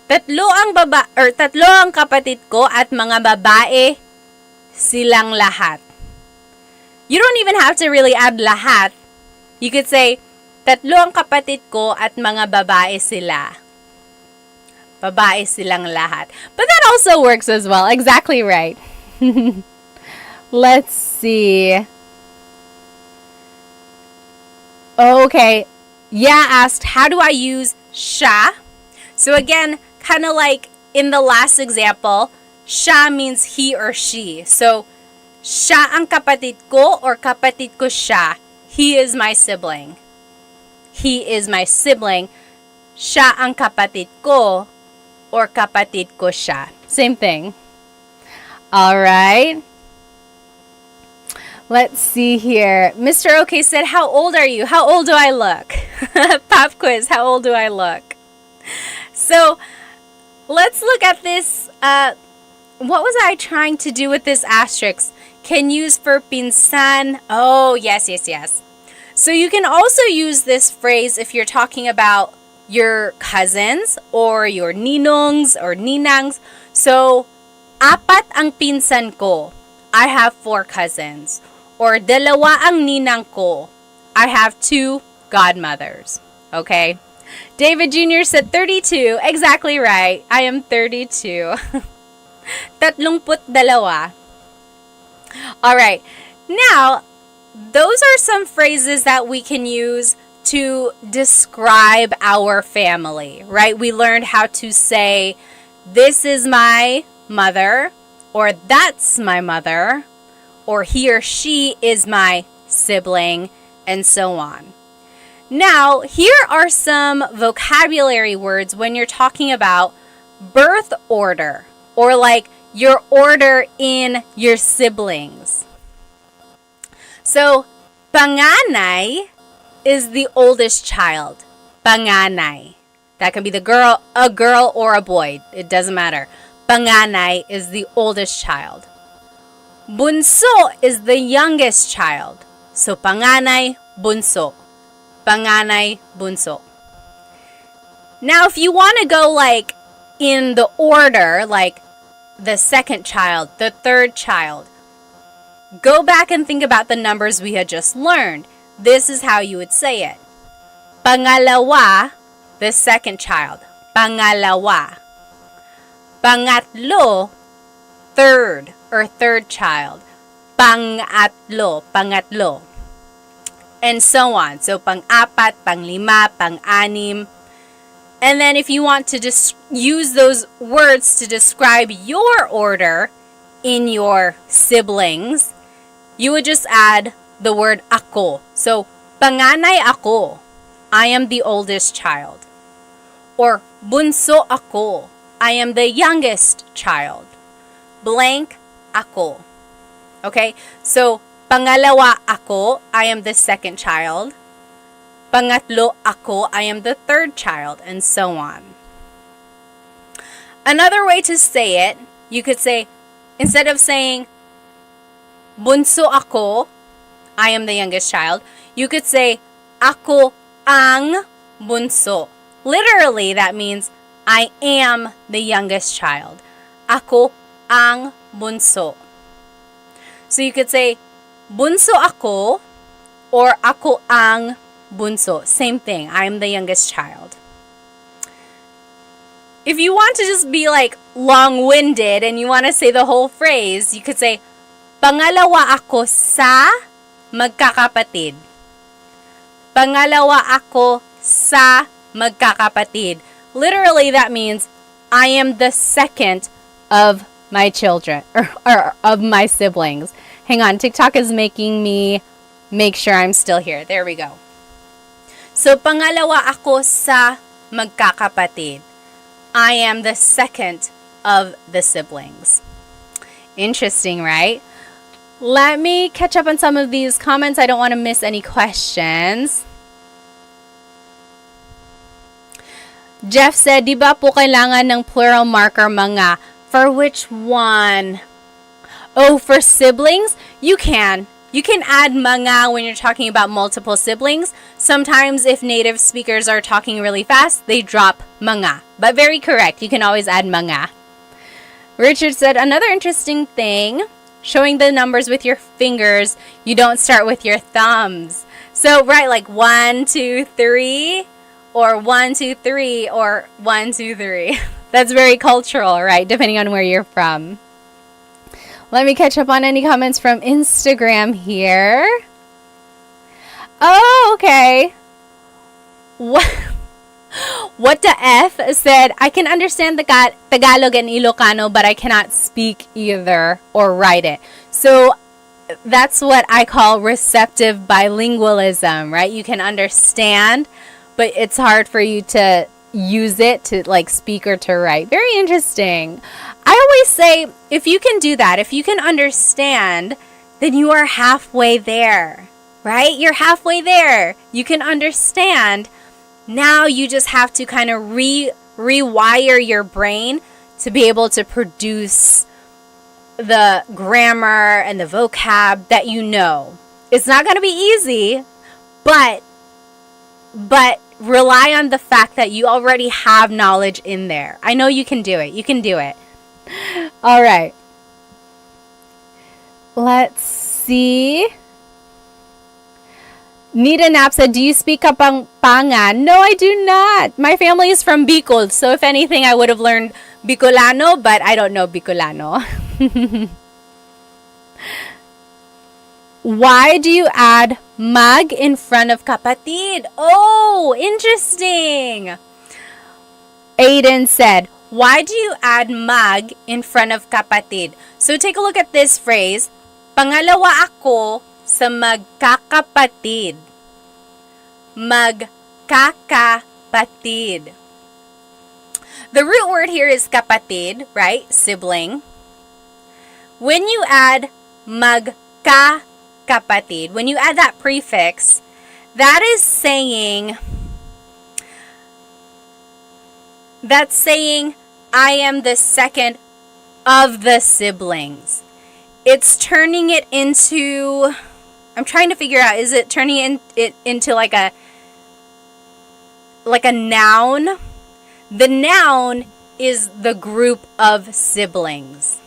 Tatlo ang kapatid ko at mga babae silang lahat. You don't even have to really add lahat. You could say, tatlo ang kapatid ko at mga babae sila. Babae silang lahat. But that also works as well. Exactly right. Let's see. Okay. Yeah asked, how do I use siya? So again, kind of like in the last example, siya means he or she. So, siya ang kapatid ko or kapatid ko siya. He is my sibling. He is my sibling. Siya ang kapatid ko or kapatid ko siya. Same thing. All right. Let's see here. Mr. OK said, how old are you? How old do I look? Pop quiz, how old do I look? So, let's look at this. What was I trying to do with this asterisk? Can use for pinsan. Oh, yes. So you can also use this phrase if you're talking about your cousins or your ninongs or ninangs. So, apat ang pinsan ko. I have 4 cousins. Or dalawa ang ninang ko. I have 2 godmothers. Okay? David Jr. said 32. Exactly right. I am 32. 32. All right. Now, those are some phrases that we can use to describe our family, right? We learned how to say, this is my mother, or that's my mother, or he or she is my sibling, and so on. Now, here are some vocabulary words when you're talking about birth order, or like your order in your siblings. So, panganay is the oldest child. Panganay. That can be a girl or a boy. It doesn't matter. Panganay is the oldest child. Bunso is the youngest child. So, panganay, bunso. Panganay, bunso. Now, if you want to go like in the order, like the second child, the third child, go back and think about the numbers we had just learned. This is how you would say it. Pangalawa, the second child. Pangalawa. Pangatlo, third or third child. Pangatlo, pangatlo. And so on. So, pang-apat, pang-lima, pang-anim. And then if you want to just use those words to describe your order in your siblings, you would just add the word ako. So, panganay ako. I am the oldest child. Or bunso ako. I am the youngest child. Blank ako. Okay? So, pangalawa ako. I am the second child. Pangatlo ako. I am the third child. And so on. Another way to say it, you could say, instead of saying, bunso ako, I am the youngest child, you could say, ako ang bunso. Literally, that means, I am the youngest child. Ako ang bunso. So you could say, bunso ako, or ako ang bunso. Same thing, I am the youngest child. if you want to just be like long-winded and you want to say the whole phrase, you could say, pangalawa ako sa magkakapatid. Pangalawa ako sa magkakapatid. Literally, that means I am the second of my children, or of my siblings. Hang on, TikTok is making me make sure I'm still here. There we go. So, pangalawa ako sa magkakapatid. I am the second of the siblings. Interesting, right? Let me catch up on some of these comments. I don't want to miss any questions. Jeff said, di ba po kailangan ng plural marker mga? For which one? Oh, for siblings? You can. You can add mga when you're talking about multiple siblings. Sometimes if native speakers are talking really fast, they drop mga. But very correct. You can always add mga. Richard said, another interesting thing, showing the numbers with your fingers, you don't start with your thumbs. So, right, like 1, 2, 3, or 1, 2, 3, or 1, 2, 3. That's very cultural, right? Depending on where you're from. Let me catch up on any comments from Instagram here. Oh, okay. What the F said, I can understand the Tagalog and Ilocano, but I cannot speak either or write it. So that's what I call receptive bilingualism, right? You can understand, but it's hard for you to use it to like speak or to write. Very interesting. I always say, if you can do that, if you can understand, then you are halfway there, right? You're halfway there. You can understand. Now you just have to kind of rewire your brain to be able to produce the grammar and the vocab that you know. It's not going to be easy, but rely on the fact that you already have knowledge in there. I know you can do it. You can do it. All right. Let's see. Nita Knapp said, do you speak Kapampangan? No, I do not. My family is from Bicol, so if anything, I would have learned Bicolano, but I don't know Bicolano. Why do you add mag in front of kapatid? Oh, interesting. Aiden said, why do you add mag in front of kapatid? So take a look at this phrase. Pangalawa ako sa magkakapatid. Magkakapatid. The root word here is kapatid, right? Sibling. When you add magkakapatid, when you add that prefix, that is saying, I am the second of the siblings. It's turning it into, I'm trying to figure out, is it turning it into like a noun? The noun is the group of siblings.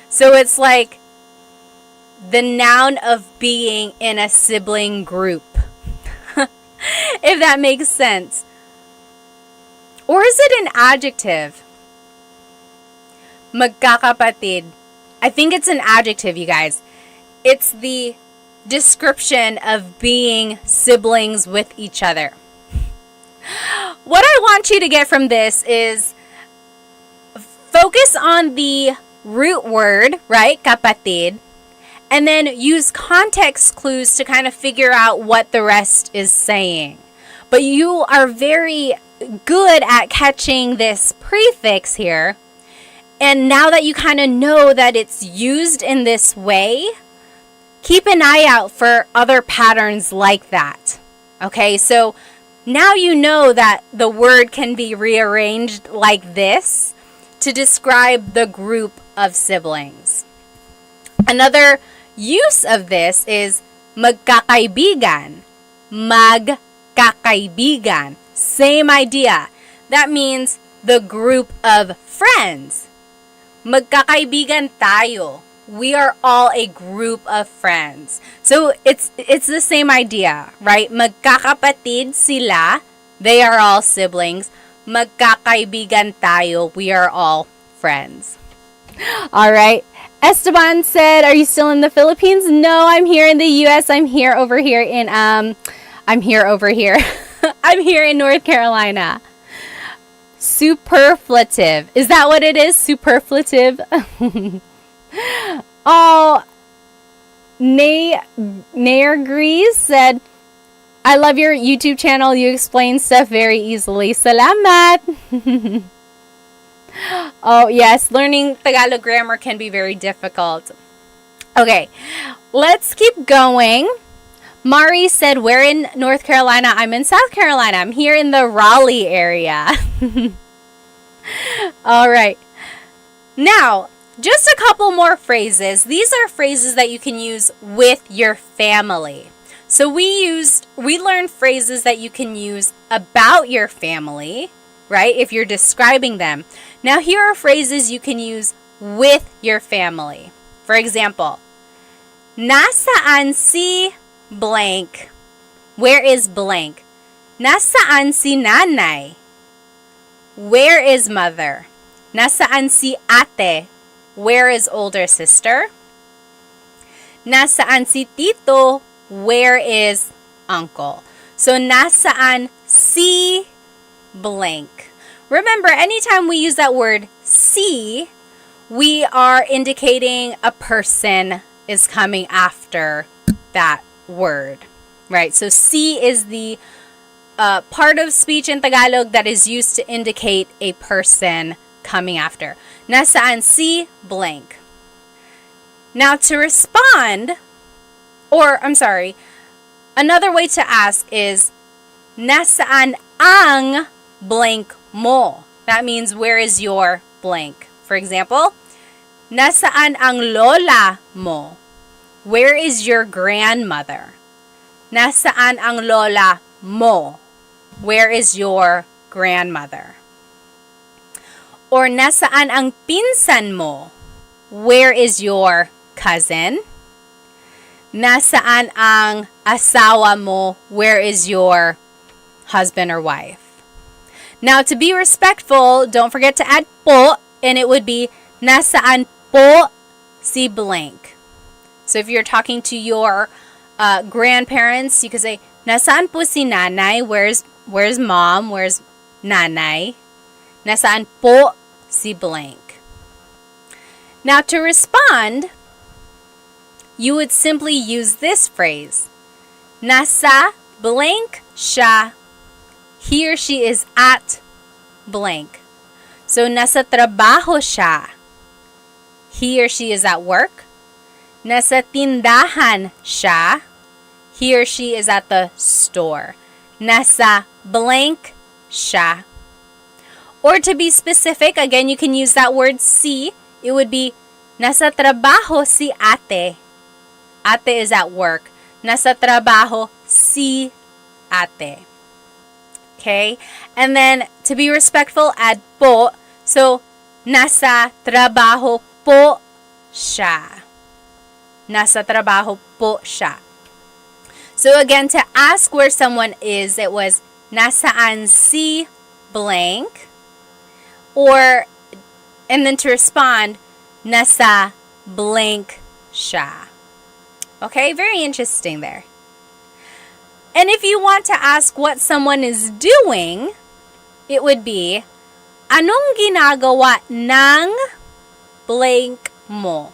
So it's like the noun of being in a sibling group. If that makes sense. Or is it an adjective? Magkakapatid. I think it's an adjective, you guys. It's the description of being siblings with each other. What I want you to get from this is focus on the root word, right? Kapatid. And then use context clues to kind of figure out what the rest is saying. But you are very good at catching this prefix here. And now that you kind of know that it's used in this way, keep an eye out for other patterns like that. Okay, so now you know that the word can be rearranged like this to describe the group of siblings. Another use of this is magkakaibigan. Magkakaibigan. Same idea. That means the group of friends. Magkakaibigan tayo. We are all a group of friends. So it's the same idea, right? Magkakapatid sila. They are all siblings. magkakaibigan tayo. We are all friends. All right. Esteban said, "Are you still in the Philippines?" No, I'm here in the US. I'm here over here in I'm here in North Carolina. Superflative. Is that what it is? Superflative? Oh, Nair Grease said, "I love your YouTube channel. You explain stuff very easily. Salamat." Oh, yes. Learning Tagalog grammar can be very difficult. Okay, let's keep going. Mari said, "Where in North Carolina?" I'm in South Carolina. I'm here in the Raleigh area. All right. Now, just a couple more phrases. These are phrases that you can use with your family. So we learned phrases that you can use about your family, right? If you're describing them. Now here are phrases you can use with your family. For example, nasaan si blank? Where is blank? Nasaan si nanay? Where is mother? Nasaan si ate? Where is older sister? Nasaan si tito? Where is uncle? So nasaan si blank. Remember, anytime we use that word si, we are indicating a person is coming after that word, right? So si is the part of speech in Tagalog that is used to indicate a person coming after. Nasaan si blank. Now to respond, another way to ask is, nasaan ang blank mo? That means, where is your blank? For example, nasaan ang lola mo? Where is your grandmother? Nasaan ang lola mo? Where is your grandmother? Or nasaan ang pinsan mo? Where is your cousin? Nasaan ang asawa mo? Where is your husband or wife? Now, to be respectful, don't forget to add po, and it would be nasaan po si blank. So if you're talking to your grandparents, you could say, nasaan po si nanay? Where's mom? Where's nanay? Nasaan po si blank? Now, to respond, you would simply use this phrase. Nasa blank siya. He or she is at blank. So, nasa trabaho siya. He or she is at work. Nasa tindahan siya. He or she is at the store. Nasa blank siya. Or to be specific, again, you can use that word si. It would be, nasa trabaho si ate. Ate is at work. Nasa trabaho si ate. Okay? And then, to be respectful, add po. So, nasa trabaho po siya. Nasa trabaho po siya. So, again, to ask where someone is, it was, nasaan si blank. And then to respond, nasa blank siya. Okay? Very interesting there. And if you want to ask what someone is doing, it would be, anong ginagawa ng blank mo?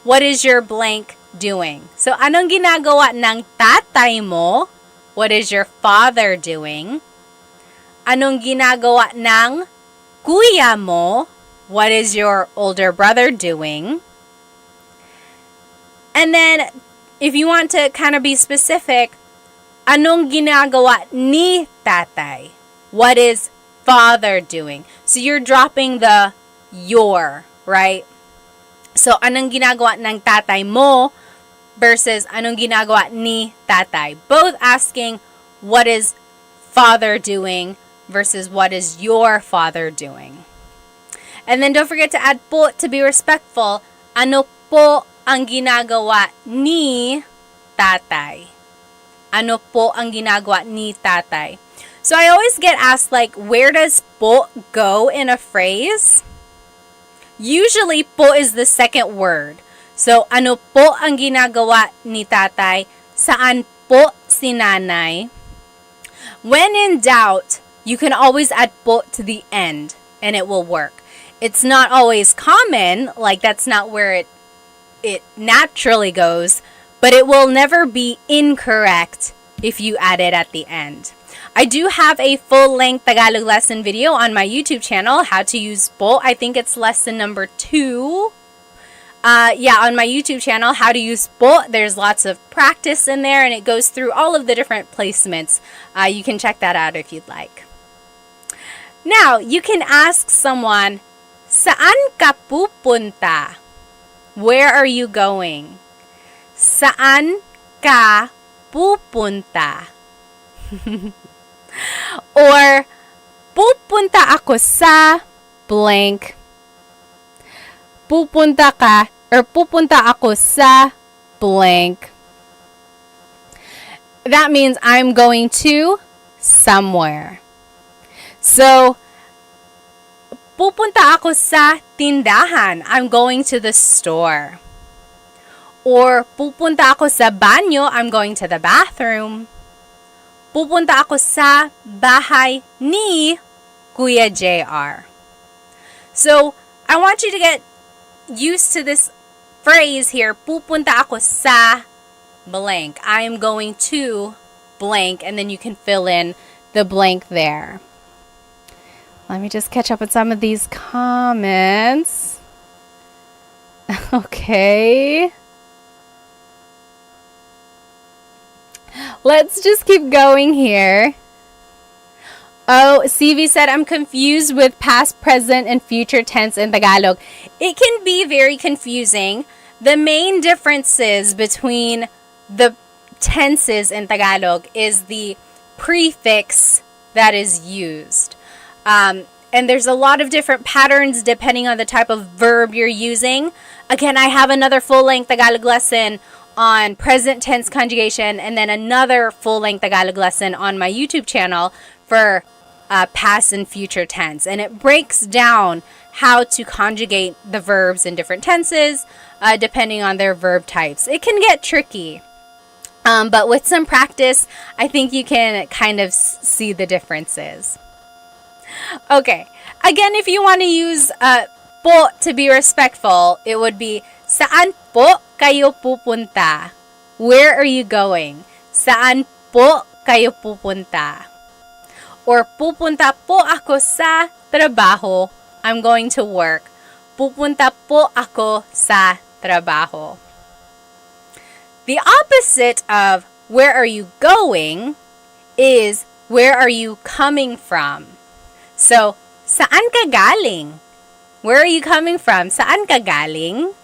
What is your blank doing? So, anong ginagawa ng tatay mo? What is your father doing? Anong ginagawa ng kuya mo? What is your older brother doing? And then, if you want to kind of be specific, anong ginagawa ni tatay? What is father doing? So you're dropping the your, right? So anong ginagawa ng tatay mo versus anong ginagawa ni tatay? Both asking what is father doing versus what is your father doing. And then don't forget to add po to be respectful. Ano po ang ginagawa ni tatay? Ano po ang ginagawa ni tatay? So I always get asked, like, where does po go in a phrase? Usually, po is the second word. So, ano po ang ginagawa ni tatay? Saan po si nanay? When in doubt, you can always add po to the end and it will work. It's not always common, like that's not where it naturally goes, but it will never be incorrect if you add it at the end. I do have a full-length Tagalog lesson video on my YouTube channel, how to use po. I think it's lesson number 2. On my YouTube channel, how to use po. There's lots of practice in there, and it goes through all of the different placements. You can check that out if you'd like. Now, you can ask someone, saan ka pupunta? Where are you going? Saan ka pupunta? Or, pupunta ako sa blank. Pupunta ka or pupunta ako sa blank. That means I'm going to somewhere. So, pupunta ako sa tindahan. I'm going to the store. Or, pupunta ako sa banyo. I'm going to the bathroom. Pupunta ako sa bahay ni Kuya JR. So, I want you to get used to this phrase here. Pupunta ako sa blank. I am going to blank, and then you can fill in the blank there. Let me just catch up with some of these comments. Okay. Let's just keep going here. Oh, CV said, I'm confused with past, present, and future tense in Tagalog. It can be very confusing. The main differences between the tenses in Tagalog is the prefix that is used. And there's a lot of different patterns depending on the type of verb you're using. Again, I have another full-length Tagalog lesson on present tense conjugation, and then another full-length Tagalog lesson on my YouTube channel for past and future tense. And it breaks down how to conjugate the verbs in different tenses depending on their verb types. It can get tricky, but with some practice, I think you can kind of see the differences. Okay, again, if you want to use po to be respectful, it would be, saan po kayo pupunta? Where are you going? Saan po kayo pupunta? Or pupunta po ako sa trabaho. I'm going to work. Pupunta po ako sa trabaho. The opposite of where are you going is where are you coming from? So, saan ka galing? Where are you coming from? Saan ka galing?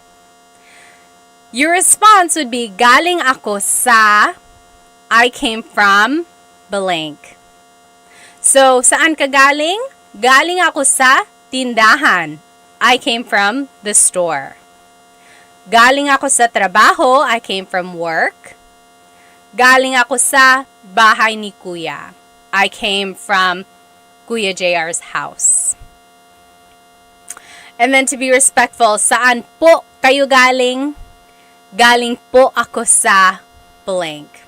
Your response would be, galing ako sa, I came from, blank. So, saan ka galing? Galing ako sa tindahan. I came from the store. Galing ako sa trabaho. I came from work. Galing ako sa bahay ni Kuya. I came from Kuya JR's house. And then to be respectful, saan po kayo galing? Galing po ako sa blank.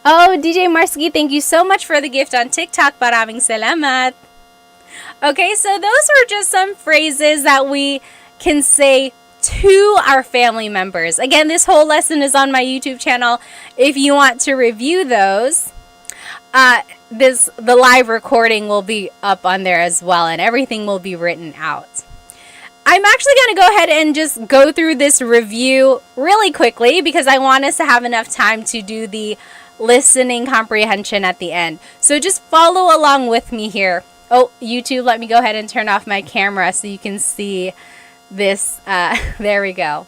Oh, DJ Marsky, thank you so much for the gift on TikTok. Maraming salamat. Okay, so those are just some phrases that we can say to our family members. Again, this whole lesson is on my YouTube channel if you want to review those. The live recording will be up on there as well, and everything will be written out. I'm actually going to go ahead and just go through this review really quickly because I want us to have enough time to do the listening comprehension at the end. So just follow along with me here. Oh, YouTube, let me go ahead and turn off my camera so you can see this. There we go.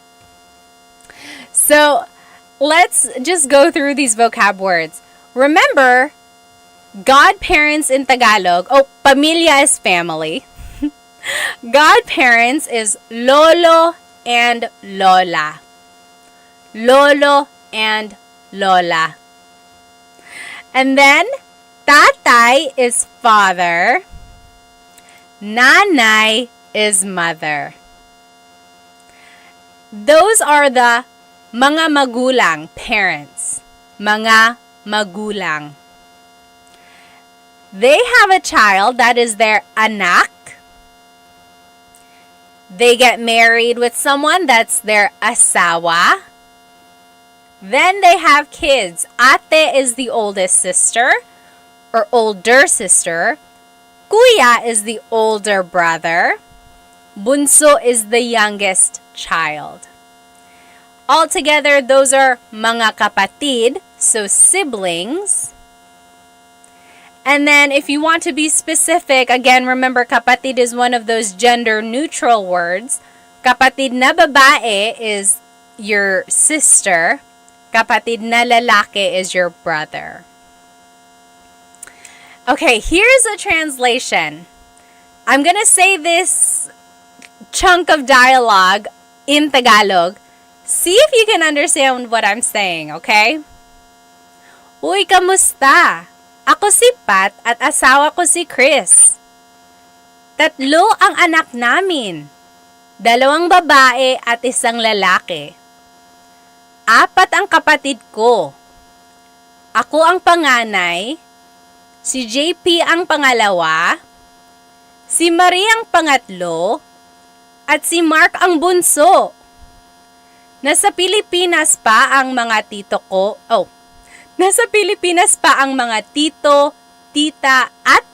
So let's just go through these vocab words. Remember, godparents in Tagalog, pamilya is family. Godparents is lolo and lola. Lolo and lola. And then, Tatay is father. Nanay is mother. Those are the mga magulang, parents. Mga magulang. They have a child, that is their anak. They get married with someone, that's their asawa. Then they have kids. Ate is the oldest sister or older sister. Kuya is the older brother. Bunso is the youngest child. Altogether, those are mga kapatid, so siblings. And then if you want to be specific, again, remember kapatid is one of those gender neutral words. Kapatid na babae is your sister. Kapatid na lalaki is your brother. Okay, here's a translation. I'm gonna say this chunk of dialogue in Tagalog. See if you can understand what I'm saying, okay? Uy, kamusta? Ako si Pat at asawa ko si Chris. 3 ang anak namin. 2 babae at 1 lalaki. 4 ang kapatid ko. Ako ang panganay. Si JP ang pangalawa. Si Marie ang pangatlo. At si Mark ang bunso. Nasa Pilipinas pa ang mga tito ko. Nasa Pilipinas pa ang mga tito, tita, at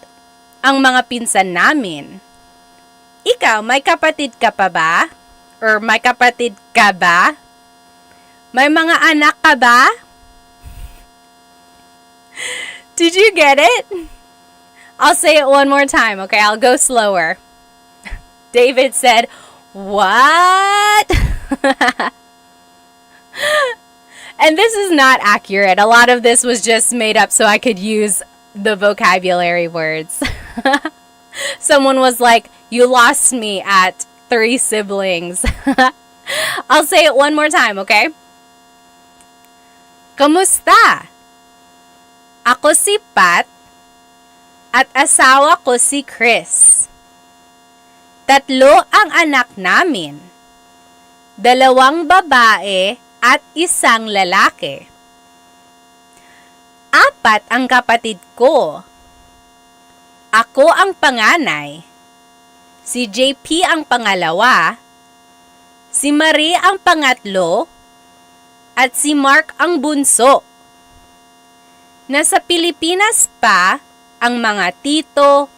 ang mga pinsan namin. Ikaw, may kapatid ka pa ba? Or may kapatid ka ba? May mga anak ka ba? Did you get it? I'll say it one more time, okay? I'll go slower. David said, "What?" And this is not accurate. A lot of this was just made up so I could use the vocabulary words. Someone was like, "You lost me at 3 siblings." I'll say it one more time, okay? Kamusta? Ako si Pat at asawa ko si Chris. 3 ang anak namin. 2 babae at 1 lalaki. 4 ang kapatid ko. Ako ang panganay. Si JP ang pangalawa. Si Marie ang pangatlo. At si Mark ang bunso. Nasa Pilipinas pa ang mga tito,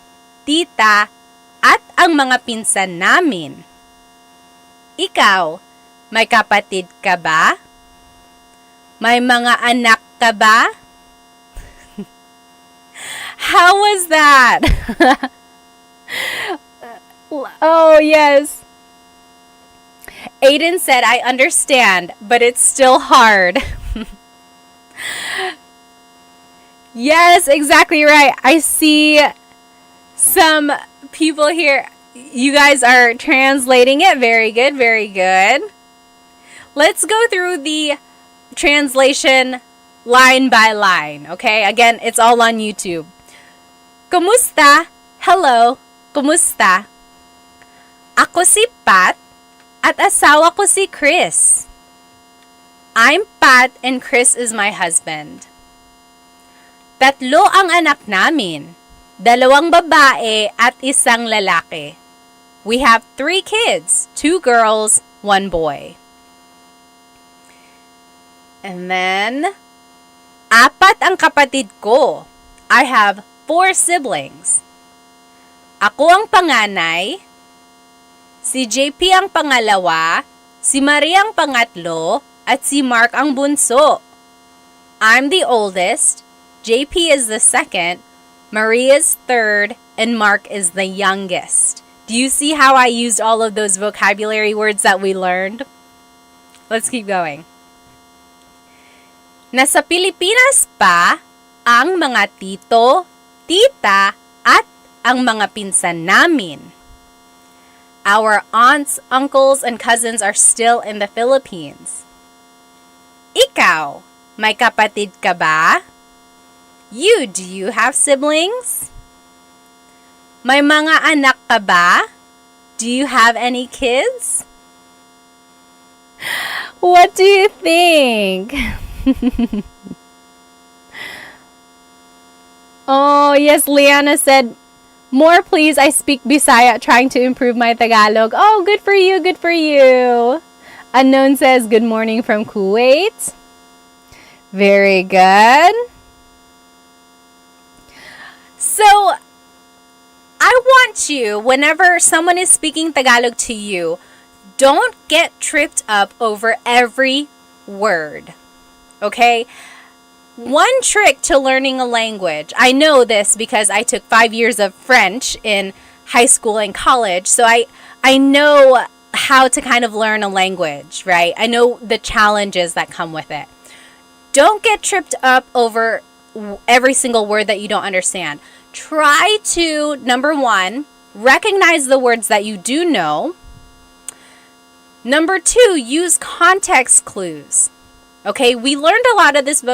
tita, at ang mga pinsan namin. Ikaw, may kapatid ka ba? May mga anak ka ba? How was that? Oh, yes. Aiden said, "I understand, but it's still hard." Yes, exactly right. I see some people here. You guys are translating it. Very good, very good. Let's go through the translation line by line, okay? Again, it's all on YouTube. Kumusta? Hello. Kumusta? Ako si Pat at asawa ko si Chris. I'm Pat and Chris is my husband. 3 ang anak namin. 2 babae at 1 lalaki. We have 3 kids, 2 girls, 1 boy. And then, 4 ang kapatid ko. I have 4 siblings. Ako ang panganay. Si JP ang pangalawa. Si Marie ang pangatlo. At si Mark ang bunso. I'm the oldest. JP is the second. Marie is third. And Mark is the youngest. Do you see how I used all of those vocabulary words that we learned? Let's keep going. Nasa Pilipinas pa ang mga tito, tita, at ang mga pinsan namin. Our aunts, uncles, and cousins are still in the Philippines. Ikaw, may kapatid ka ba? Do you have siblings? May mga anak ka ba? Do you have any kids? What do you think? Oh, yes, Liana said, more please, I speak Bisaya trying to improve my Tagalog. Oh, good for you, good for you. Unknown says, good morning from Kuwait. Very good. So, I want you, whenever someone is speaking Tagalog to you, don't get tripped up over every word. Okay? One trick to learning a language, I know this because I took 5 years of French in high school and college, so I know how to kind of learn a language, right? I know the challenges that come with it. Don't get tripped up over every single word that you don't understand. Try to, number one, recognize the words that you do know. Number two, use context clues. Okay, we learned a lot of this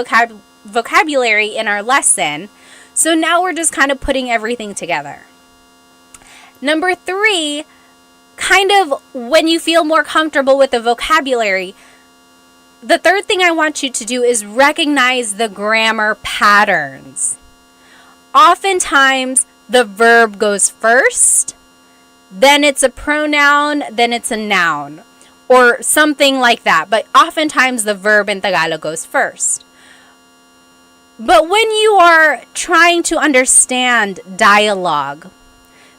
vocabulary in our lesson, so now we're just kind of putting everything together. Number three, kind of when you feel more comfortable with the vocabulary, the third thing I want you to do is recognize the grammar patterns. Oftentimes, the verb goes first, then it's a pronoun, then it's a noun, or something like that. But oftentimes, the verb in Tagalog goes first. But when you are trying to understand dialogue,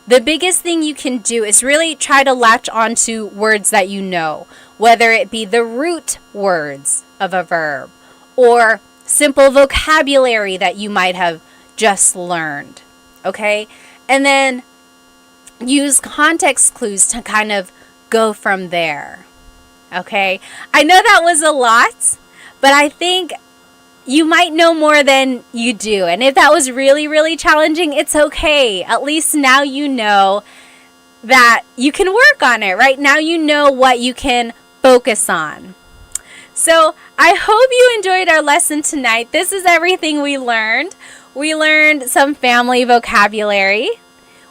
the biggest thing you can do is really try to latch onto words that you know, whether it be the root words of a verb or simple vocabulary that you might have just learned, okay? And then use context clues to kind of go from there, okay? I know that was a lot, but I think you might know more than you do. And if that was really, really challenging, it's okay. At least now you know that you can work on it, right? Now you know what you can focus on. So I hope you enjoyed our lesson tonight. This is everything we learned. We learned some family vocabulary.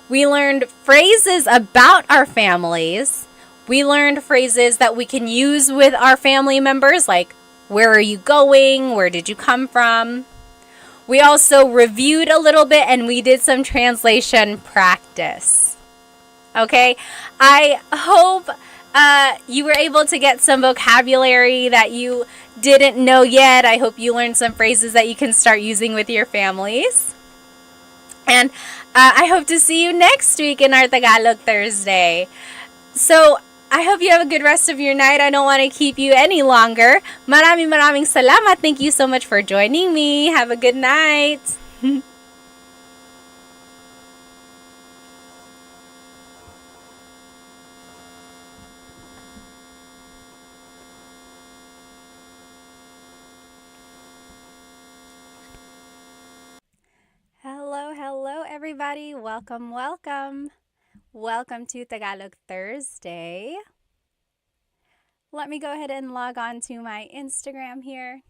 We learned phrases about our families. We learned phrases that we can use with our family members, like, where are you going? Where did you come from? We also reviewed a little bit and we did some translation practice. Okay? I hope you were able to get some vocabulary that you didn't know yet. I hope you learned some phrases that you can start using with your families. And I hope to see you next week in our Tagalog Thursday. So, I hope you have a good rest of your night. I don't want to keep you any longer. Maraming salamat. Thank you so much for joining me. Have a good night. Hello, everybody. Welcome. Welcome to Tagalog Thursday. Let me go ahead and log on to my Instagram here.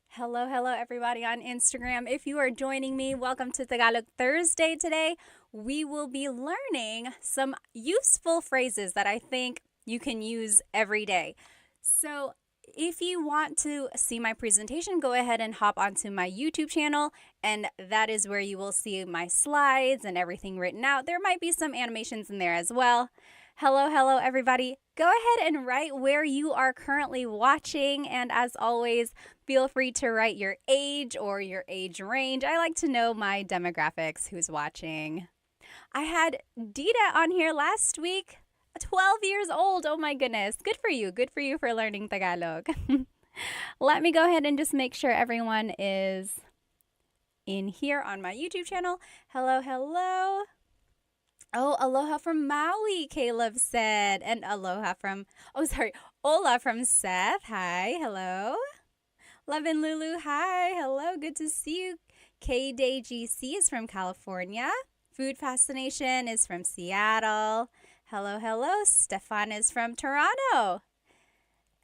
Hello, everybody on Instagram. If you are joining me, welcome to Tagalog Thursday today. We will be learning some useful phrases that I think you can use every day. So, if you want to see my presentation, go ahead and hop onto my YouTube channel, and that is where you will see my slides and everything written out. There might be some animations in there as well. Hello, everybody. Go ahead and write where you are currently watching, and as always, feel free to write your age or your age range. I like to know my demographics, who's watching. I had Dita on here last week. 12 years old. Oh my goodness. Good for you. Good for you for learning Tagalog. Let me go ahead and just make sure everyone is in here on my YouTube channel. Hello. Oh, aloha from Maui, Caleb said. And Ola from Seth. Hi. Hello. Love and Lulu. Hi. Hello. Good to see you. K-Day GC is from California. Food Fascination is from Seattle. Hello. Stefan is from Toronto.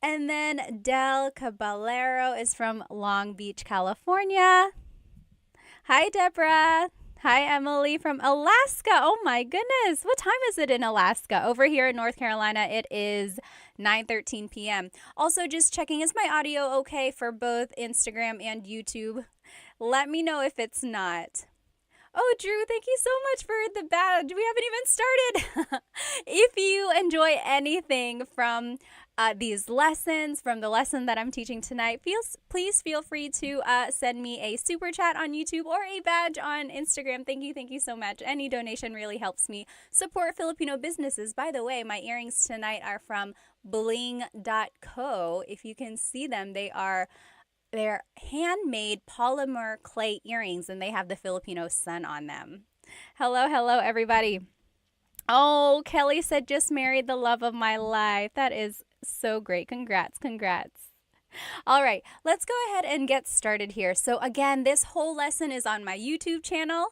And then Del Caballero is from Long Beach, California. Hi, Deborah. Hi, Emily from Alaska. Oh my goodness. What time is it in Alaska? Over here in North Carolina, it is 9:13 p.m. Also, just checking, is my audio okay for both Instagram and YouTube? Let me know if it's not. Oh, Drew, thank you so much for the badge. We haven't even started. If you enjoy anything from these lessons, from the lesson that I'm teaching tonight, please feel free to send me a super chat on YouTube or a badge on Instagram. Thank you so much. Any donation really helps me support Filipino businesses. By the way, my earrings tonight are from bling.co. If you can see them, they're handmade polymer clay earrings, and they have the Filipino sun on them. Hello, everybody. Oh, Kelly said, just married the love of my life. That is so great. Congrats. All right, let's go ahead and get started here. So again, this whole lesson is on my YouTube channel,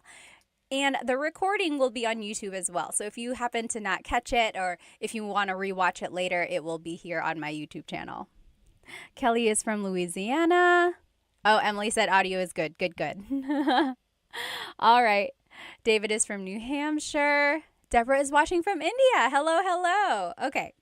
and the recording will be on YouTube as well. So if you happen to not catch it, or if you want to rewatch it later, it will be here on my YouTube channel. Kelly is from Louisiana. Oh, Emily said audio is good. Good. All right. David is from New Hampshire. Deborah is watching from India. Hello. Okay,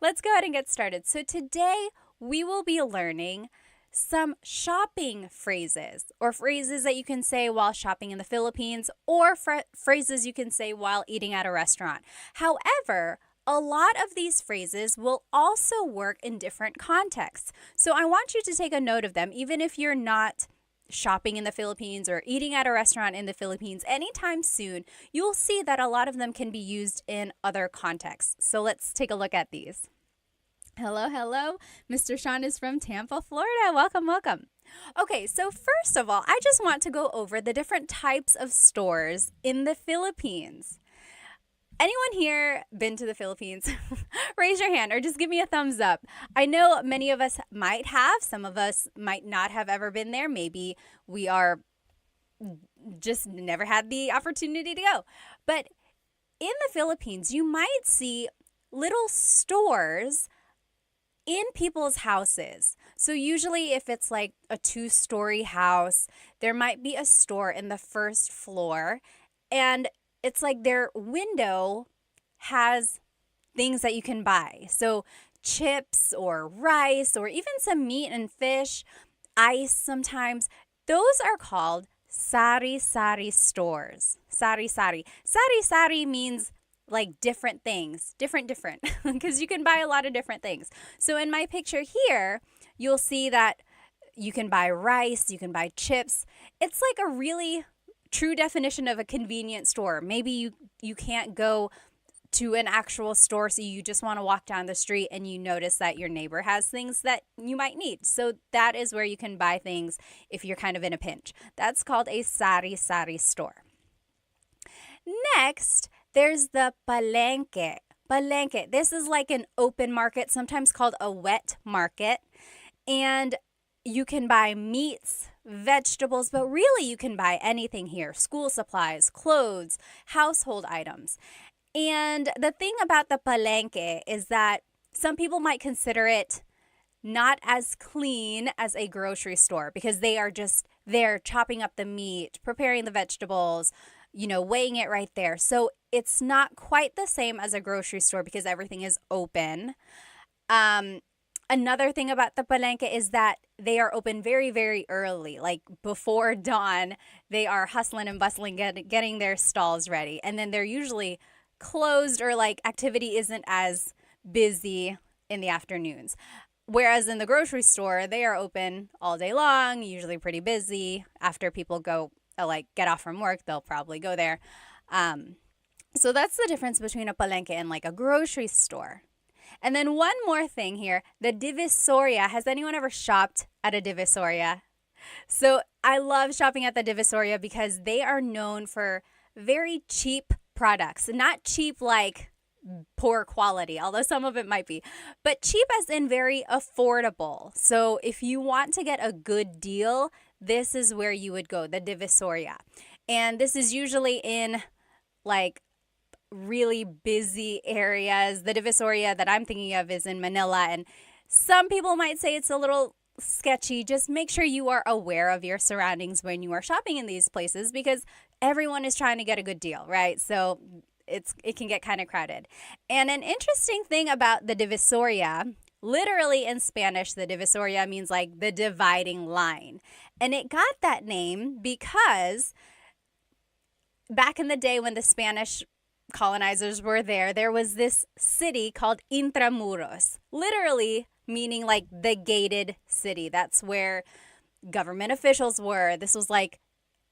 let's go ahead and get started. So today we will be learning some shopping phrases, or phrases that you can say while shopping in the Philippines, or phrases you can say while eating at a restaurant. However, a lot of these phrases will also work in different contexts. So I want you to take a note of them, even if you're not shopping in the Philippines or eating at a restaurant in the Philippines anytime soon. You'll see that a lot of them can be used in other contexts. So let's take a look at these. Hello. Mr. Sean is from Tampa, Florida. Welcome. Okay, so first of all, I just want to go over the different types of stores in the Philippines. Anyone here been to the Philippines? Raise your hand or just give me a thumbs up. I know many of us might have. Some of us might not have ever been there. Maybe we are just never had the opportunity to go. But in the Philippines, you might see little stores in people's houses. So usually if it's like a 2-story house, there might be a store in the first floor, and it's like their window has things that you can buy. So chips or rice or even some meat and fish, ice sometimes. Those are called sari-sari stores. Sari-sari. Sari-sari means like different things. Different. Because you can buy a lot of different things. So in my picture here, you'll see that you can buy rice, you can buy chips. It's like a really true definition of a convenience store. Maybe you can't go to an actual store, so you just want to walk down the street and you notice that your neighbor has things that you might need. So that is where you can buy things if you're kind of in a pinch. That's called a sari-sari store. Next, there's the palengke. Palengke. This is like an open market, sometimes called a wet market. And you can buy meats, vegetables, but really you can buy anything here. School supplies, clothes, household items. And the thing about the palengke is that some people might consider it not as clean as a grocery store, because they are just there chopping up the meat, preparing the vegetables, weighing it right there. So it's not quite the same as a grocery store because everything is open. Another thing about the palengke is that they are open very, very early, like before dawn. They are hustling and bustling, getting their stalls ready. And then they're usually closed, or like activity isn't as busy in the afternoons. Whereas in the grocery store, they are open all day long, usually pretty busy. After people go, get off from work, they'll probably go there. So that's the difference between a palengke and like a grocery store. And then one more thing here, the Divisoria. Has anyone ever shopped at a Divisoria? So I love shopping at the Divisoria because they are known for very cheap products. Not cheap like poor quality, although some of it might be, but cheap as in very affordable. So if you want to get a good deal, this is where you would go, the Divisoria. And this is usually in like really busy areas. The Divisoria that I'm thinking of is in Manila, and Some people might say it's a little sketchy. Just make sure you are aware of your surroundings when you are shopping in these places because everyone is trying to get a good deal, right? So it can get kind of crowded. And an interesting thing about the Divisoria, literally in Spanish, the Divisoria means like the dividing line. And it got that name because back in the day when the Spanish colonizers were there, there was this city called Intramuros, literally meaning like the gated city. That's where government officials were. This was like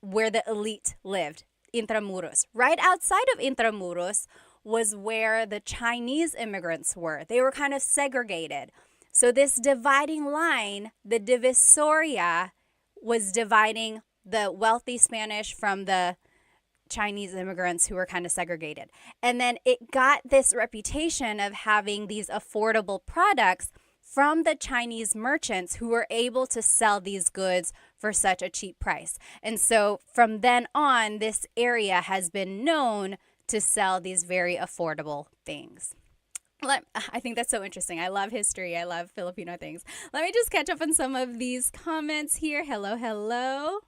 where the elite lived, Intramuros. Right outside of Intramuros was where the Chinese immigrants were. They were kind of segregated. So this dividing line, the Divisoria, was dividing the wealthy Spanish from the Chinese immigrants who were kind of segregated. And then it got this reputation of having these affordable products from the Chinese merchants who were able to sell these goods for such a cheap price. And so from then on, this area has been known to sell these very affordable things. I think that's so interesting. I love history. I love Filipino things. Let me just catch up on some of these comments here. Hello, hello.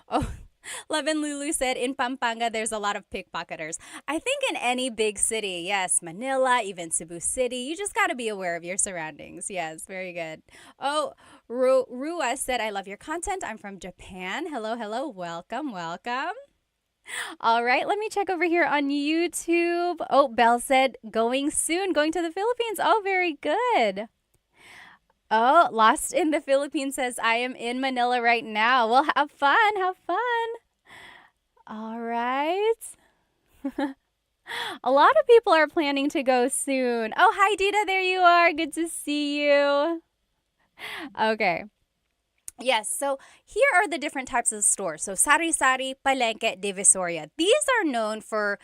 Oh, Love and Lulu said, in Pampanga, there's a lot of pickpocketers. I think in any big city, yes, Manila, even Cebu City, you just got to be aware of your surroundings. Yes, very good. Oh, Rua said, I love your content. I'm from Japan. Hello, hello. Welcome, welcome. All right, let me check over here on YouTube. Oh, Belle said, going soon, going to the Philippines. Oh, very good. Oh, Lost in the Philippines says, I am in Manila right now. Well, have fun, have fun. All right. A lot of people are planning to go soon. Oh, hi, Dita, there you are. Good to see you. Okay. Yes, so here are the different types of stores. So Sari-Sari, Palengke, Divisoria. These are known for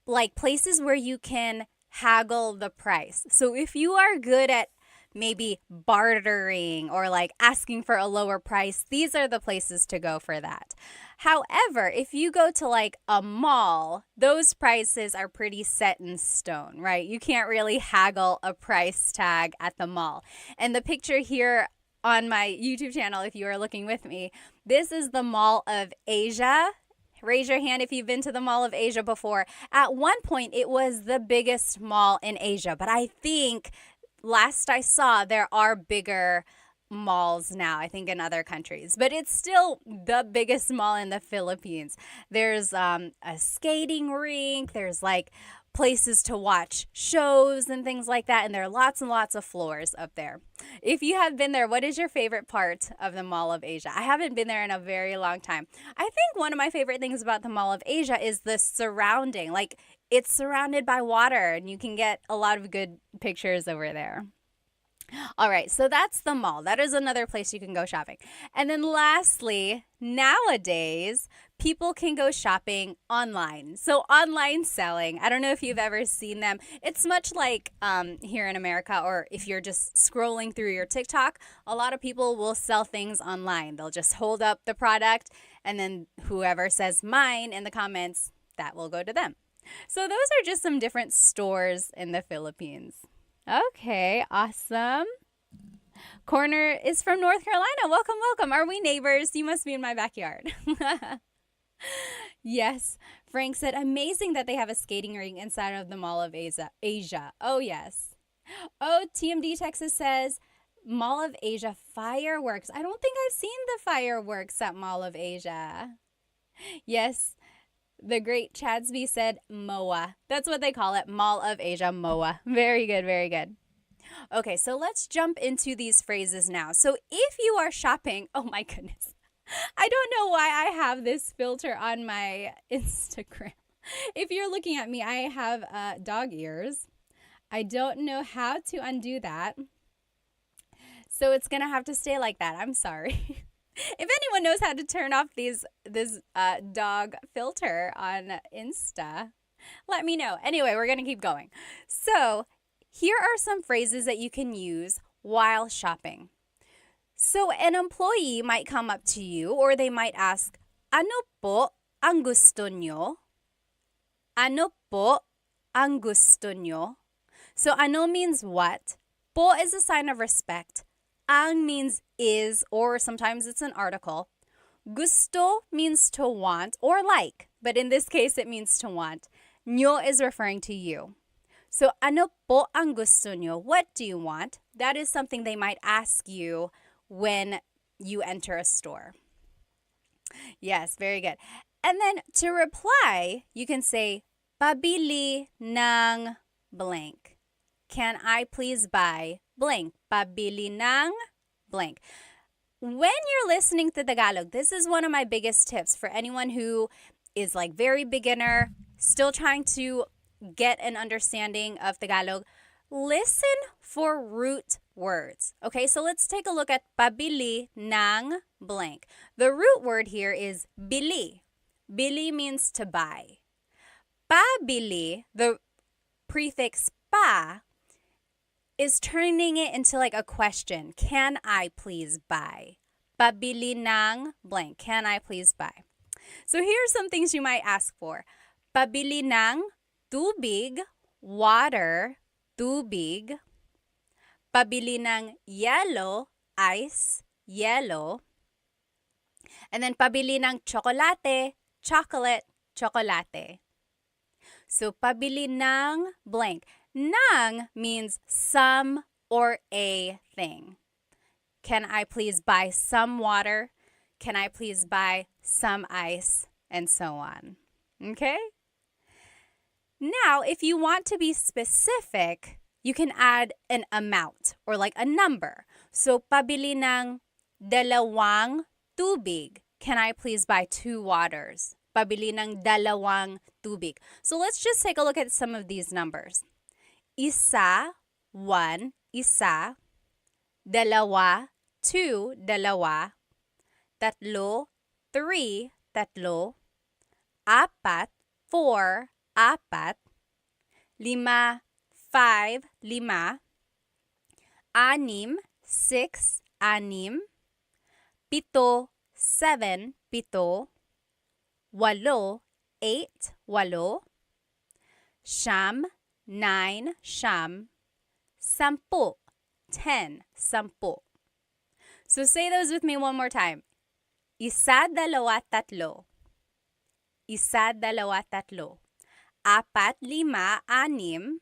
like places where you can haggle the price. So if you are good at maybe bartering or like asking for a lower price, these are the places to go for that. However, if you go to like a mall, those prices are pretty set in stone, right? You can't really haggle a price tag at the mall. And the picture here on my YouTube channel, if you are looking with me, this is the Mall of Asia. Raise your hand if you've been to the Mall of Asia before. At one point, it was the biggest mall in Asia, but I think last I saw, there are bigger malls now, I think in other countries, but it's still the biggest mall in the Philippines. There's a skating rink, there's like places to watch shows and things like that, and there are lots and lots of floors up there. If you have been there, what is your favorite part of the Mall of Asia? I haven't been there in a very long time. I think one of my favorite things about the Mall of Asia is the surrounding, like it's surrounded by water and you can get a lot of good pictures over there. All right, so that's the mall. That is another place you can go shopping. And then lastly, nowadays, people can go shopping online. So online selling, I don't know if you've ever seen them. It's much like here in America, or if you're just scrolling through your TikTok, a lot of people will sell things online. They'll just hold up the product and then whoever says mine in the comments, that will go to them. So those are just some different stores in the Philippines. Okay, awesome. Corner is from North Carolina. Welcome, welcome. Are we neighbors? You must be in my backyard. Yes. Frank said, amazing that they have a skating rink inside of the Mall of Asia. Oh, yes. Oh, TMD Texas says, Mall of Asia fireworks. I don't think I've seen the fireworks at Mall of Asia. Yes. The great Chadsby said MOA. That's what they call it, Mall of Asia, MOA. Very good, very good. Okay, so let's jump into these phrases now. So if you are shopping, oh my goodness. I don't know why I have this filter on my Instagram. If you're looking at me, I have dog ears. I don't know how to undo that. So it's going to have to stay like that. I'm sorry. If anyone knows how to turn off this dog filter on Insta, let me know. Anyway, we're going to keep going. So here are some phrases that you can use while shopping. So an employee might come up to you or they might ask, ano po ang gusto nyo? Ano po ang gusto nyo? So ano means what, Po is a sign of respect. Ang means is, or sometimes it's an article. Gusto means to want or like, but in this case, it means to want. Nyo is referring to you. So, ano po ang gusto nyo? What do you want? That is something they might ask you when you enter a store. Yes, very good. And then to reply, you can say, pabili ng blank. Can I please buy blank? Pabili ng blank. When you're listening to Tagalog, this is one of my biggest tips for anyone who is like very beginner, still trying to get an understanding of Tagalog. Listen for root words. Okay, so let's take a look at pabili ng blank. The root word here is bili. Bili means to buy. Pabili, the prefix pa, is turning it into like a question. Can I please buy? Pabili ng blank. Can I please buy? So here's some things you might ask for. Pabili ng tubig, water, tubig. Pabili ng yellow, ice, yellow. And then pabili ng chocolate, chocolate, chocolate. So pabili ng blank. Ng means some or a thing. Can I please buy some water? Can I please buy some ice? And so on. Okay? Now, if you want to be specific, you can add an amount or like a number. So, pabili ng dalawang tubig. Can I please buy 2 waters? Pabili ng dalawang tubig. So, let's just take a look at some of these numbers. Isa, 1, isa. Dalawa, 2, dalawa. Tatlo, 3, tatlo. Apat, 4, apat. Lima, 5, lima. Anim, 6, anim. Pito, 7, pito. Walo, 8, walo. Siyam, 9, siyam. Sampu, 10, sampu. So say those with me one more time. Isa, dalawa, tatlo. Isa, dalawa, tatlo. Apat, lima, anim.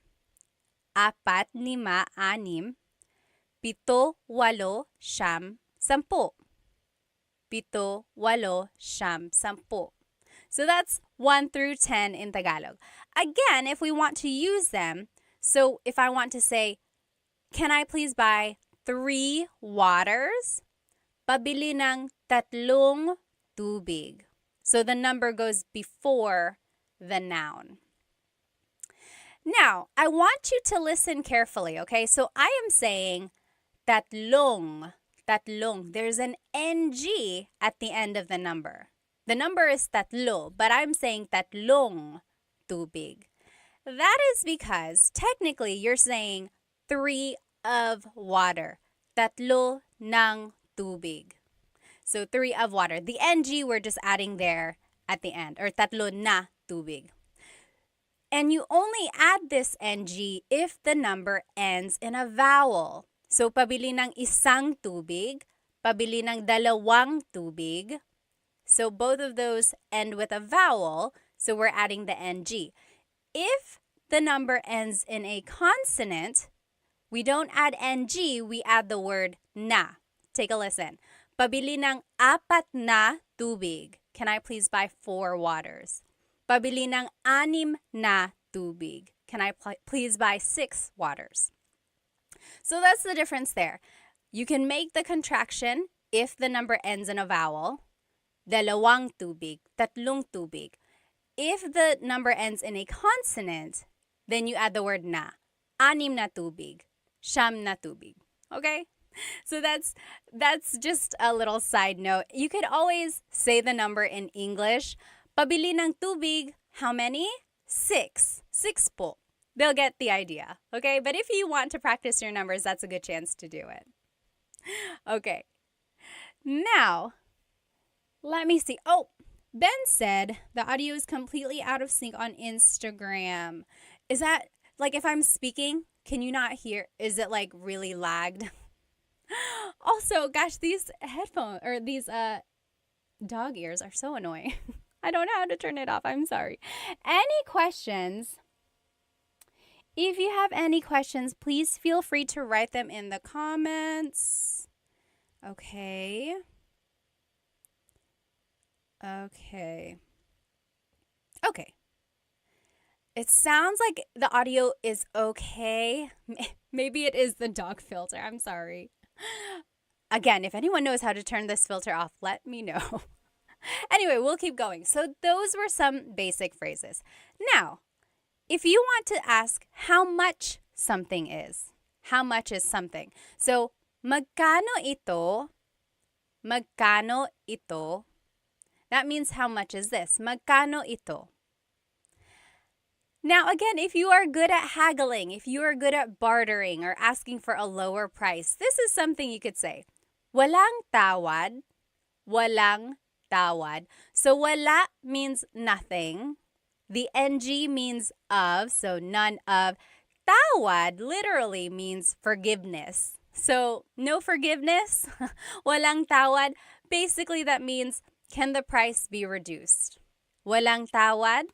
Apat, lima, anim. Pito, walo, siyam, sampu. Pito, walo, siyam, sampu. So that's 1 through 10 in Tagalog. Again, if we want to use them, so if I want to say, can I please buy 3 waters? Pabili ng tatlong tubig. So the number goes before the noun. Now, I want you to listen carefully, okay? So I am saying tatlong, tatlong. There's an NG at the end of the number. The number is tatlo, but I'm saying tatlong tubig. That is because technically you're saying 3 of water. Tatlo ng tubig. So 3 of water. The NG we're just adding there at the end, or tatlo na tubig. And you only add this NG if the number ends in a vowel. So pabili ng isang tubig, pabili ng dalawang tubig. So both of those end with a vowel, so we're adding the NG. If the number ends in a consonant, we don't add NG, we add the word na. Take a listen. Pabili ng 4 na tubig. Can I please buy 4 waters? Pabili ng 6 na tubig. Can I please buy 6 waters? So that's the difference there. You can make the contraction if the number ends in a vowel. Dalawang tubig, tatlong tubig. If the number ends in a consonant, then you add the word na. 6 na tubig, siyam na tubig. Okay? So that's just a little side note. You could always say the number in English. Pabili ng tubig, how many? 6. 6 po. They'll get the idea. Okay? But if you want to practice your numbers, that's a good chance to do it. Okay. Now, let me see. Oh, Ben said the audio is completely out of sync on Instagram. Is that like if I'm speaking, Can you not hear? Is it like really lagged? Also, gosh, these headphones or these dog ears are so annoying. I don't know how to turn it off. I'm sorry. Any questions? If you have any questions, please feel free to write them in the comments. Okay. Okay. Okay. It sounds like the audio is okay. Maybe it is the dog filter. I'm sorry. Again, if anyone knows how to turn this filter off, let me know. Anyway, we'll keep going. So those were some basic phrases. Now, if you want to ask how much something is, how much is something? So, magkano ito? Magkano ito? That means how much is this? Magkano ito? Now, again, if you are good at haggling, if you are good at bartering or asking for a lower price, this is something you could say. Walang tawad. Walang tawad. So, wala means nothing. The ng means of, so none of. Tawad literally means forgiveness. So, no forgiveness. Walang tawad. Basically, that means, can the price be reduced? Walang tawad.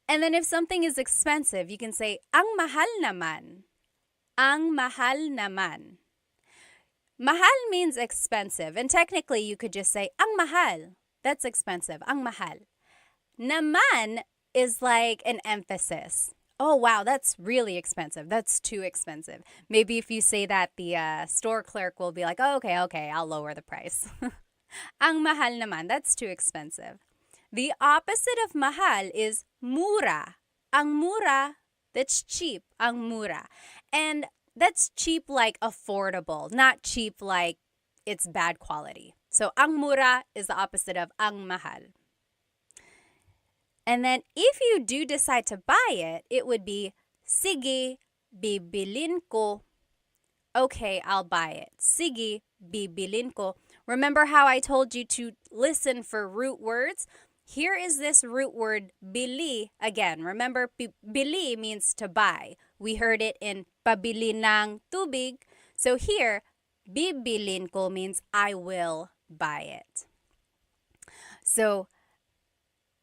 And then if something is expensive, you can say, ang mahal naman. Ang mahal naman. Mahal means expensive. And technically, you could just say, ang mahal. That's expensive. Ang mahal. Naman is like an emphasis. Oh, wow, that's really expensive. That's too expensive. Maybe if you say that, the store clerk will be like, oh, okay, I'll lower the price. Ang mahal naman. That's too expensive. The opposite of mahal is mura. Ang mura, that's cheap. Ang mura. And that's cheap like affordable, not cheap like it's bad quality. So ang mura is the opposite of ang mahal. And then if you do decide to buy it, it would be sige, bibilin ko. Okay, I'll buy it. Sige, bibilin ko. Remember how I told you to listen for root words? Here is this root word, bili. Again, remember, bili means to buy. We heard it in pabili ng tubig. So here, bibilin ko means I will buy it. So,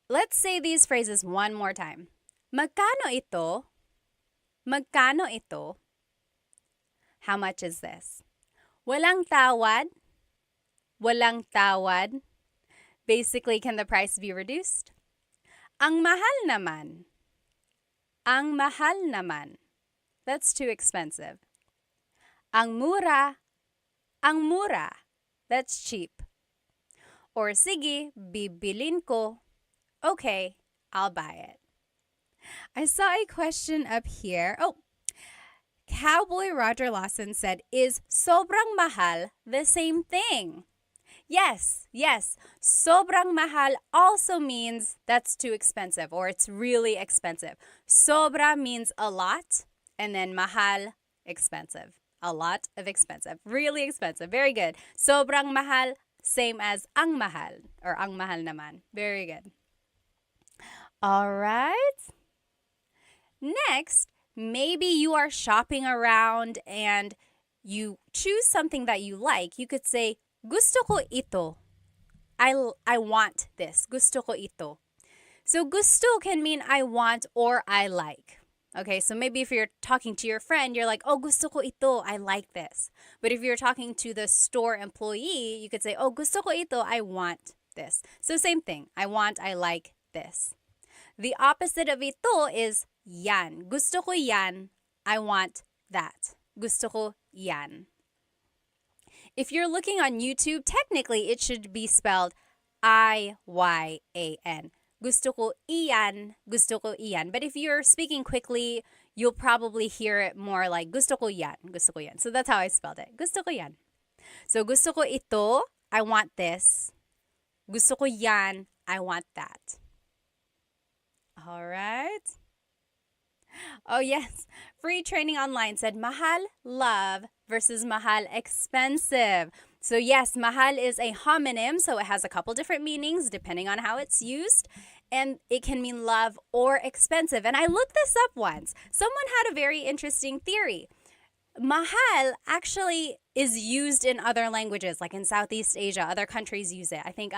let's say these phrases one more time. Magkano ito? Magkano ito? How much is this? Walang tawad? Walang tawad? Basically, can the price be reduced? Ang mahal naman. Ang mahal naman. That's too expensive. Ang mura. Ang mura. That's cheap. Or sige, bibilin ko. Okay, I'll buy it. I saw a question up here. Oh, Cowboy Roger Lawson said, is sobrang mahal the same thing? Yes. Sobrang mahal also means that's too expensive or it's really expensive. Sobra means a lot, and then mahal, expensive. A lot of expensive. Really expensive. Very good. Sobrang mahal, same as ang mahal or ang mahal naman. Very good. All right. Next, maybe you are shopping around and you choose something that you like. You could say, gusto ko ito. I want this. Gusto ko ito. So gusto can mean I want or I like. Okay, so maybe if you're talking to your friend, you're like, oh, gusto ko ito. I like this. But if you're talking to the store employee, you could say, oh, gusto ko ito. I want this. So same thing. I want, I like this. The opposite of ito is yan. Gusto ko yan. I want that. Gusto ko yan. If you're looking on YouTube, technically it should be spelled I-Y-A-N. Gusto ko iyan, gusto ko iyan. But if you're speaking quickly, you'll probably hear it more like gusto ko yan, gusto ko yan. So that's how I spelled it. Gusto ko yan. So gusto ko ito, I want this. Gusto ko yan, I want that. All right. Oh, yes. Free Training Online said mahal, love versus mahal, expensive. So, yes, mahal is a homonym, so it has a couple different meanings depending on how it's used. and it can mean love or expensive. And I looked this up once. Someone had a very interesting theory. Mahal actually is used in other languages, like in Southeast Asia. Other countries use it. I think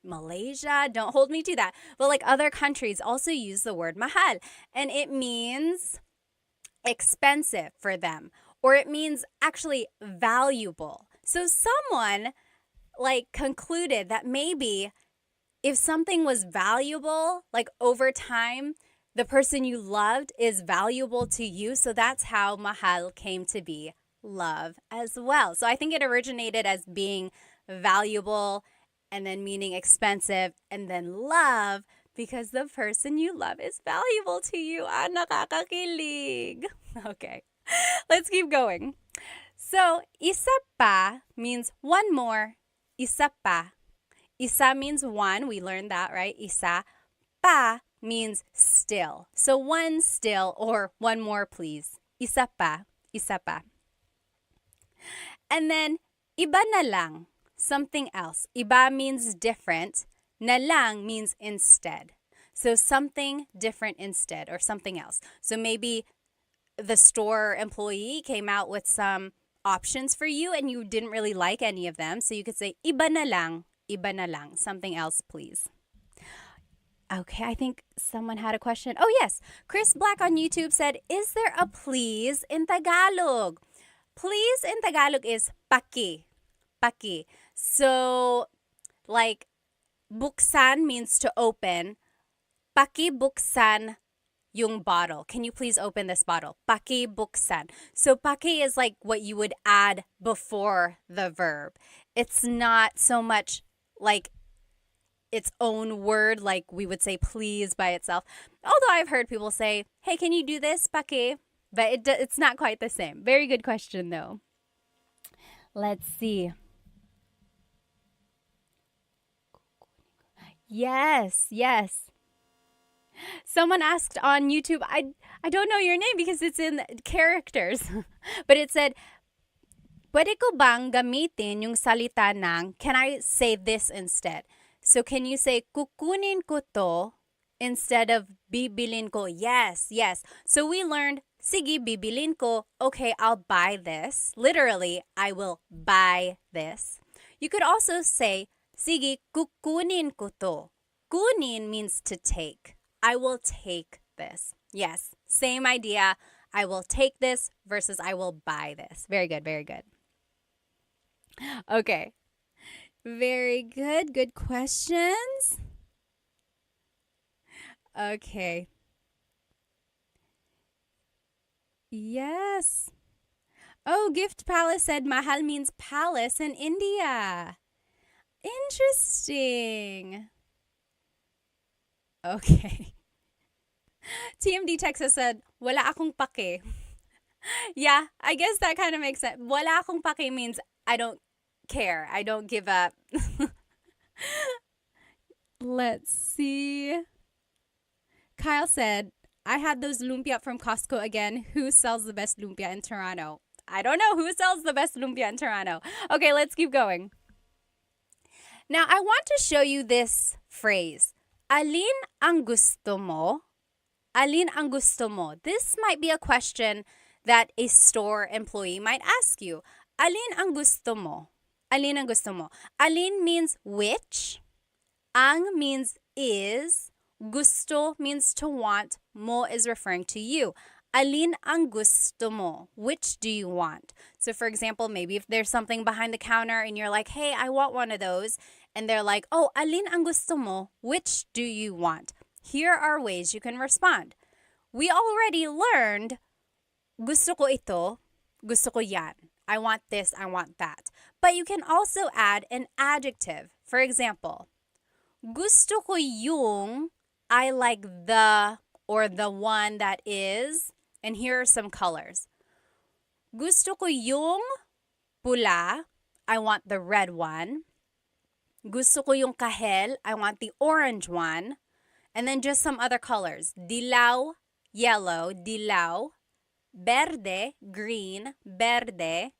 Malaysia, don't hold me to that. But like other countries also use the word mahal. And it means expensive for them. Or it means actually valuable. So someone like concluded that maybe if something was valuable, like over time, the person you loved is valuable to you. So that's how mahal came to be, love as well. So I think it originated as being valuable and then meaning expensive and then love because the person you love is valuable to you. Ah, nakakakilig. Okay, let's keep going. So, isa pa means one more. Isa pa. Isa means one. We learned that, right? Isa. Pa means still. So one still or one more, please. Isa pa. Isa pa. And then, iba na lang. Something else. Iba means different. Na lang means instead. So something different instead or something else. So maybe the store employee came out with some options for you and you didn't really like any of them. So you could say, iba na lang. Iba na lang. Something else, please. Okay, I think someone had a question. Oh, yes. Chris Black on YouTube said, is there a please in Tagalog? Please in Tagalog is paki. Paki. So, like, buksan means to open. Paki buksan yung bottle. Can you please open this bottle? Paki buksan. So, paki is like what you would add before the verb. It's not so much like its own word, like we would say please by itself. Although I've heard people say, hey, can you do this, paki? But it's not quite the same. Very good question, though. Let's see. Yes, yes. Someone asked on YouTube, I don't know your name because it's in characters. But it said, pwede ko bang gamitin yung salita ng, can I say this instead? So can you say, kukunin ko to instead of bibilin ko? Yes, yes. So we learned, sige, bibilin ko. Okay, I'll buy this. Literally, I will buy this. You could also say, sige, kukunin ko to. Kunin means to take. I will take this. Yes, same idea. I will take this versus I will buy this. Very good, very good. Okay. Very good. Good questions. Okay. Yes. Oh, Gift Palace said mahal means palace in India. Interesting. Okay. TMD Texas said, wala akong pake. Yeah, I guess that kind of makes sense. Wala akong pake means I don't care. I don't give up. Let's see. Kyle said, I had those lumpia from Costco again. Who sells the best lumpia in Toronto? I don't know who sells the best lumpia in Toronto. Okay, let's keep going. Now, I want to show you this phrase. Alin ang gusto mo? Alin ang gusto mo? This might be a question that a store employee might ask you. Alin ang gusto mo? Alin ang gusto mo? Alin means which. Ang means is. Gusto means to want. Mo is referring to you. Alin ang gusto mo? Which do you want? So for example, maybe if there's something behind the counter and you're like, hey, I want one of those. And they're like, oh, alin ang gusto mo? Which do you want? Here are ways you can respond. We already learned, gusto ko ito, gusto ko yan. I want this, I want that. But you can also add an adjective. For example, gusto ko yung, I like the, or the one that is, and here are some colors. Gusto ko yung pula, I want the red one. Gusto ko yung kahel, I want the orange one. And then just some other colors. Dilaw, yellow, dilaw. Verde, green, verde.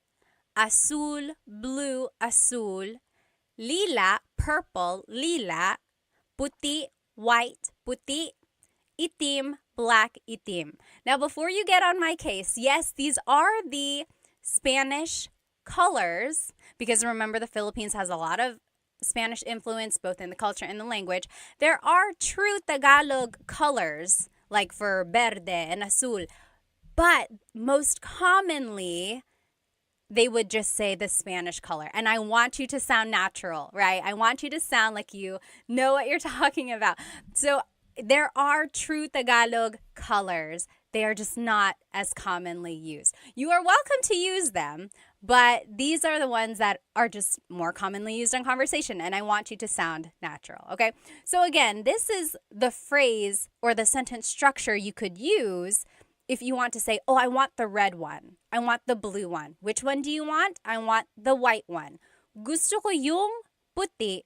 Azul, blue, azul. Lila, purple, lila. Puti, white, puti, itim, black, itim. Now, before you get on my case, yes, these are the Spanish colors, because remember the Philippines has a lot of Spanish influence both in the culture and the language. There are true Tagalog colors, like for verde and azul, but most commonly, they would just say the Spanish color. And I want you to sound natural, right? I want you to sound like you know what you're talking about. So there are true Tagalog colors. They are just not as commonly used. You are welcome to use them, but these are the ones that are just more commonly used in conversation, and I want you to sound natural, okay? So again, this is the phrase or the sentence structure you could use if you want to say, oh, I want the red one. I want the blue one. Which one do you want? I want the white one. Gusto ko yung puti.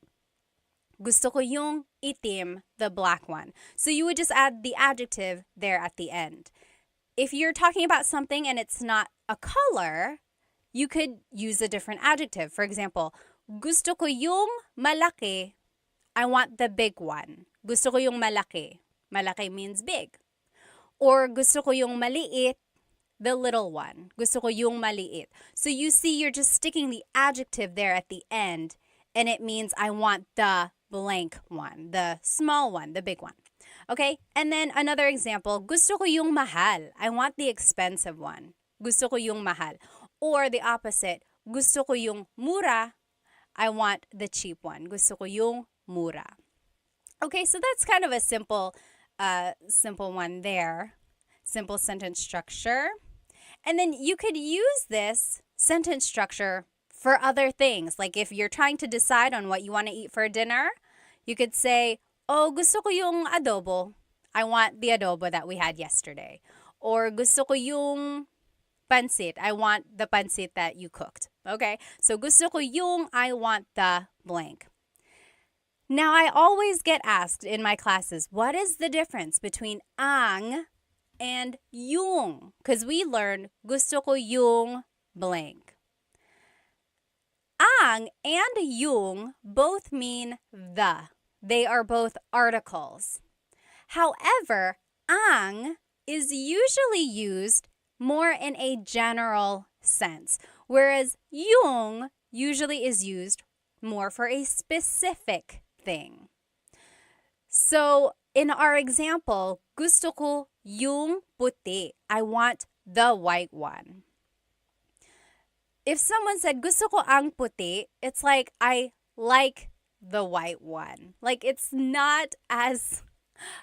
Gusto ko yung itim, the black one. So you would just add the adjective there at the end. If you're talking about something and it's not a color, you could use a different adjective. For example, gusto ko yung malaki. I want the big one. Gusto ko yung malaki. Malaki means big. Or gusto ko yung maliit, the little one. Gusto ko yung maliit. So you see, you're just sticking the adjective there at the end, and it means I want the blank one, the small one, the big one. Okay? And then another example, gusto ko yung mahal. I want the expensive one. Gusto ko yung mahal. Or the opposite, gusto ko yung mura. I want the cheap one. Gusto ko yung mura. Okay, so that's kind of a simple one there. Simple sentence structure. And then you could use this sentence structure for other things. Like if you're trying to decide on what you want to eat for dinner, you could say, oh, gusto ko yung adobo. I want the adobo that we had yesterday. Or gusto ko yung pansit. I want the pansit that you cooked. Okay? So gusto ko yung, I want the blank. Now, I always get asked in my classes, what is the difference between ang and yung? Because we learned gusto ko yung blank. Ang and yung both mean the. They are both articles. However, ang is usually used more in a general sense, whereas yung usually is used more for a specific thing. So, in our example, gusto ko yung puti. I want the white one. If someone said, gusto ko ang puti, it's like, I like the white one. Like, it's not as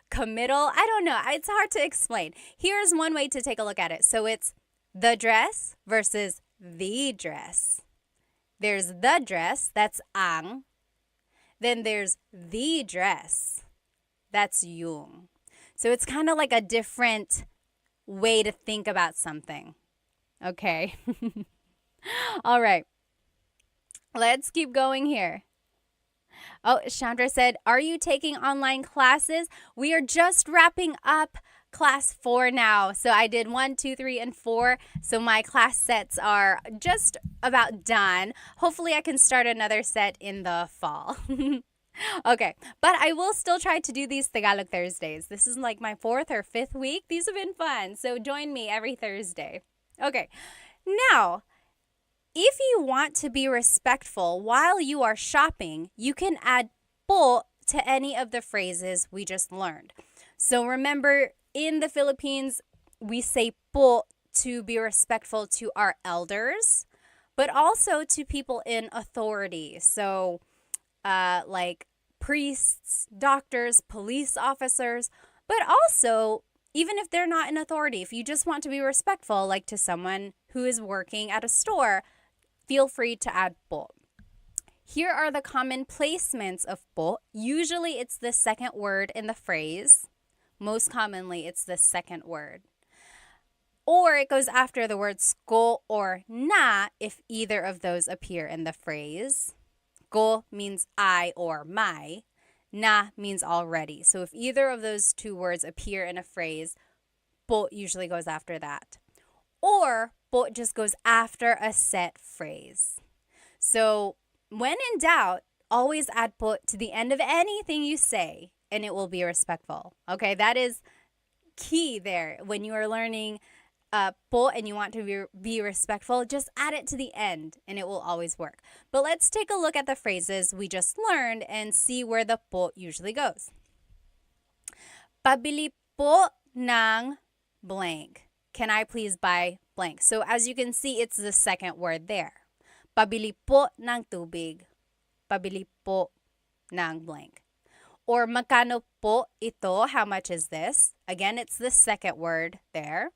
committal. I don't know. It's hard to explain. Here's one way to take a look at it. So, it's the dress versus the dress. There's the dress, that's ang. Then there's the dress. That's yung. So it's kind of like a different way to think about something. Okay. All right. Let's keep going here. Oh, Chandra said, are you taking online classes? We are just wrapping up class 4 now. So I did 1, 2, 3, and 4. So my class sets are just about done. Hopefully I can start another set in the fall. Okay, but I will still try to do these Tagalog Thursdays. This is like my 4th or 5th week. These have been fun. So join me every Thursday. Okay, now, if you want to be respectful while you are shopping, you can add po to any of the phrases we just learned. So remember, in the Philippines, we say po to be respectful to our elders, but also to people in authority. So, like priests, doctors, police officers, but also, even if they're not in authority, if you just want to be respectful, like to someone who is working at a store, feel free to add po. Here are the common placements of po. Usually, it's the second word in the phrase. Most commonly, it's the second word. Or it goes after the words ko or na if either of those appear in the phrase. Ko means I or my. Na means already. So if either of those two words appear in a phrase, po usually goes after that. Or po just goes after a set phrase. So when in doubt, always add po to the end of anything you say, and it will be respectful. Okay, that is key there. When you are learning po and you want to be respectful, just add it to the end and it will always work. But let's take a look at the phrases we just learned and see where the po usually goes. Pabili po ng blank. Can I please buy blank? So as you can see, it's the second word there. Pabili po ng tubig. Pabili po ng blank. Or magkano po ito? How much is this? Again, it's the second word there.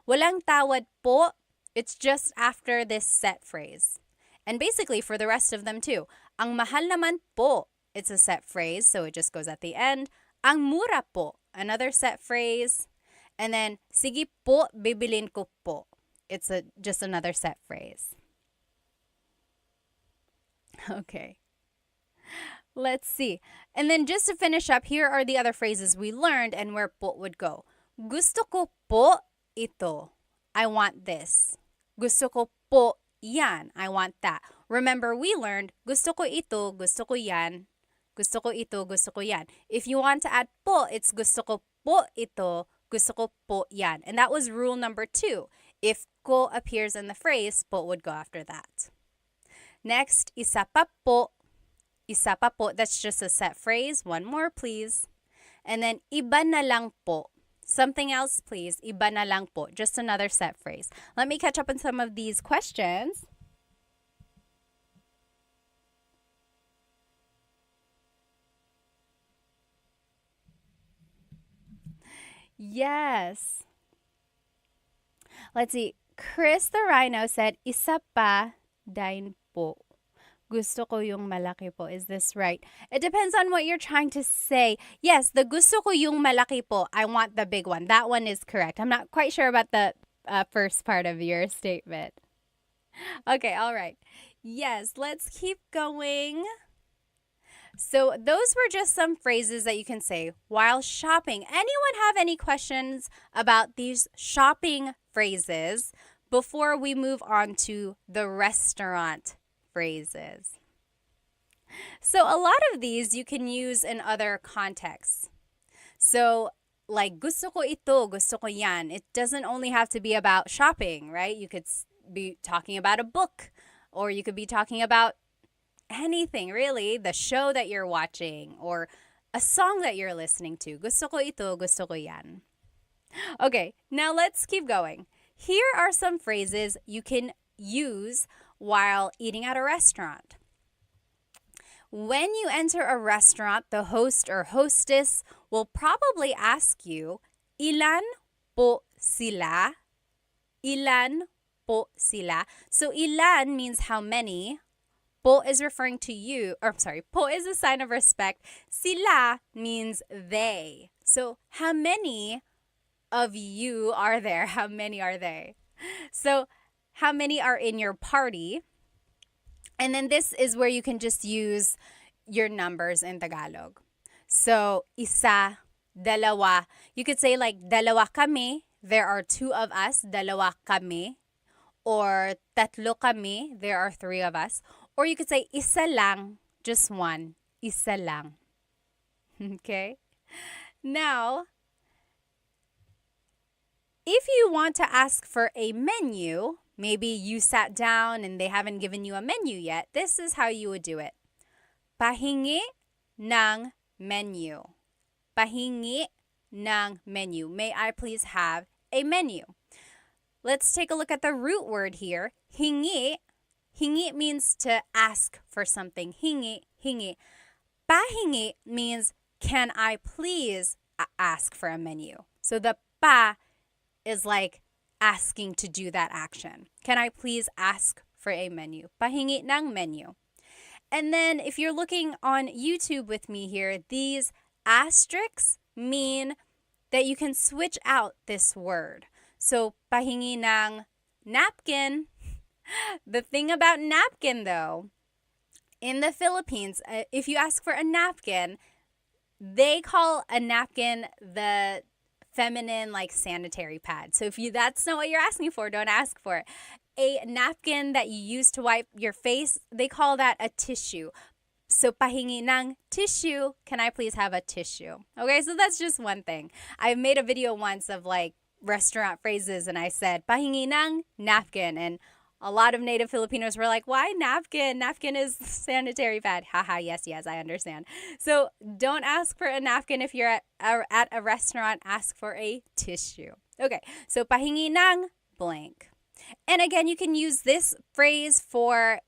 Walang tawad po. It's just after this set phrase. And basically for the rest of them too. Ang mahal naman po. It's a set phrase, so it just goes at the end. Ang mura po. Another set phrase. And then, sige po, bibilin ko po. It's just another set phrase. Okay. Let's see. And then just to finish up, here are the other phrases we learned and where po would go. Gusto ko po ito. I want this. Gusto ko po yan. I want that. Remember, we learned gusto ko ito, gusto ko yan. Gusto ko ito, gusto ko yan. If you want to add po, it's gusto ko po ito, gusto ko po yan. And that was rule number 2. If ko appears in the phrase, po would go after that. Next, isa pa po. Isa pa po, that's just a set phrase. One more, please. And then, iba na lang po. Something else, please. Iba na lang po. Just another set phrase. Let me catch up on some of these questions. Yes. Let's see. Chris the Rhino said, isa pa din po. Gusto ko yung malaki po. Is this right? It depends on what you're trying to say. Yes, the gusto ko yung malaki po. I want the big one. That one is correct. I'm not quite sure about the first part of your statement. Okay, all right. Yes, let's keep going. So those were just some phrases that you can say while shopping. Anyone have any questions about these shopping phrases before we move on to the restaurant phrases? So a lot of these you can use in other contexts. So like gusto ko ito, gusto ko yan. It doesn't only have to be about shopping, right? You could be talking about a book, or you could be talking about anything really, the show that you're watching or a song that you're listening to. Gusto ko ito, gusto ko yan. Okay, now let's keep going. Here are some phrases you can use while eating at a restaurant. When you enter a restaurant, the host or hostess will probably ask you, ilan po sila? Ilan po sila? So ilan means how many. Po is referring to you, po is a sign of respect. Sila means they. So how many of you are there? How many are they? So how many are in your party? And then this is where you can just use your numbers in Tagalog. So isa, dalawa. You could say like dalawa kami. There are 2 of us. Dalawa kami. Or tatlo kami. There are 3 of us. Or you could say isa lang, just one. Isa lang. Okay? Now, if you want to ask for a menu, maybe you sat down and they haven't given you a menu yet, this is how you would do it. Pahingi ng menu. Pahingi ng menu. May I please have a menu? Let's take a look at the root word here. Hingi. Hingi means to ask for something. Hingi, hingi. Pahingi means, can I please ask for a menu? So the pa is like asking to do that action. Can I please ask for a menu? Pahingi ng menu. And then if you're looking on YouTube with me here, these asterisks mean that you can switch out this word. So pahingi ng napkin. The thing about napkin, though, in the Philippines, if you ask for a napkin, they call a napkin the feminine, like, sanitary pad. So if that's not what you're asking for, don't ask for it. A napkin that you use to wipe your face, they call that a tissue. So pahingi ng tissue. Can I please have a tissue? Okay, so that's just one thing. I made a video once of like restaurant phrases and I said pahingi ng napkin, and a lot of native Filipinos were like, why napkin? Napkin is sanitary pad. Haha, yes, I understand. So don't ask for a napkin if you're at a restaurant. Ask for a tissue. Okay, so pahingi ng blank. And again, you can use this phrase for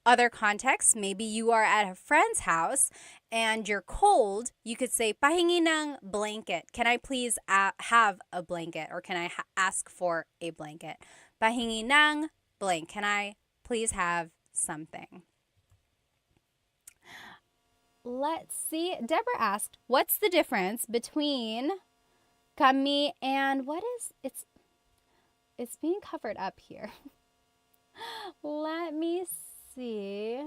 other contexts. Maybe you are at a friend's house and you're cold. You could say, pahingi ng blanket. Can I please have a blanket? Or can I ask for a blanket? Pahingi ng blank. Can I please have something? Let's see. Deborah asked, what's the difference between kami and it's being covered up here. Let me see.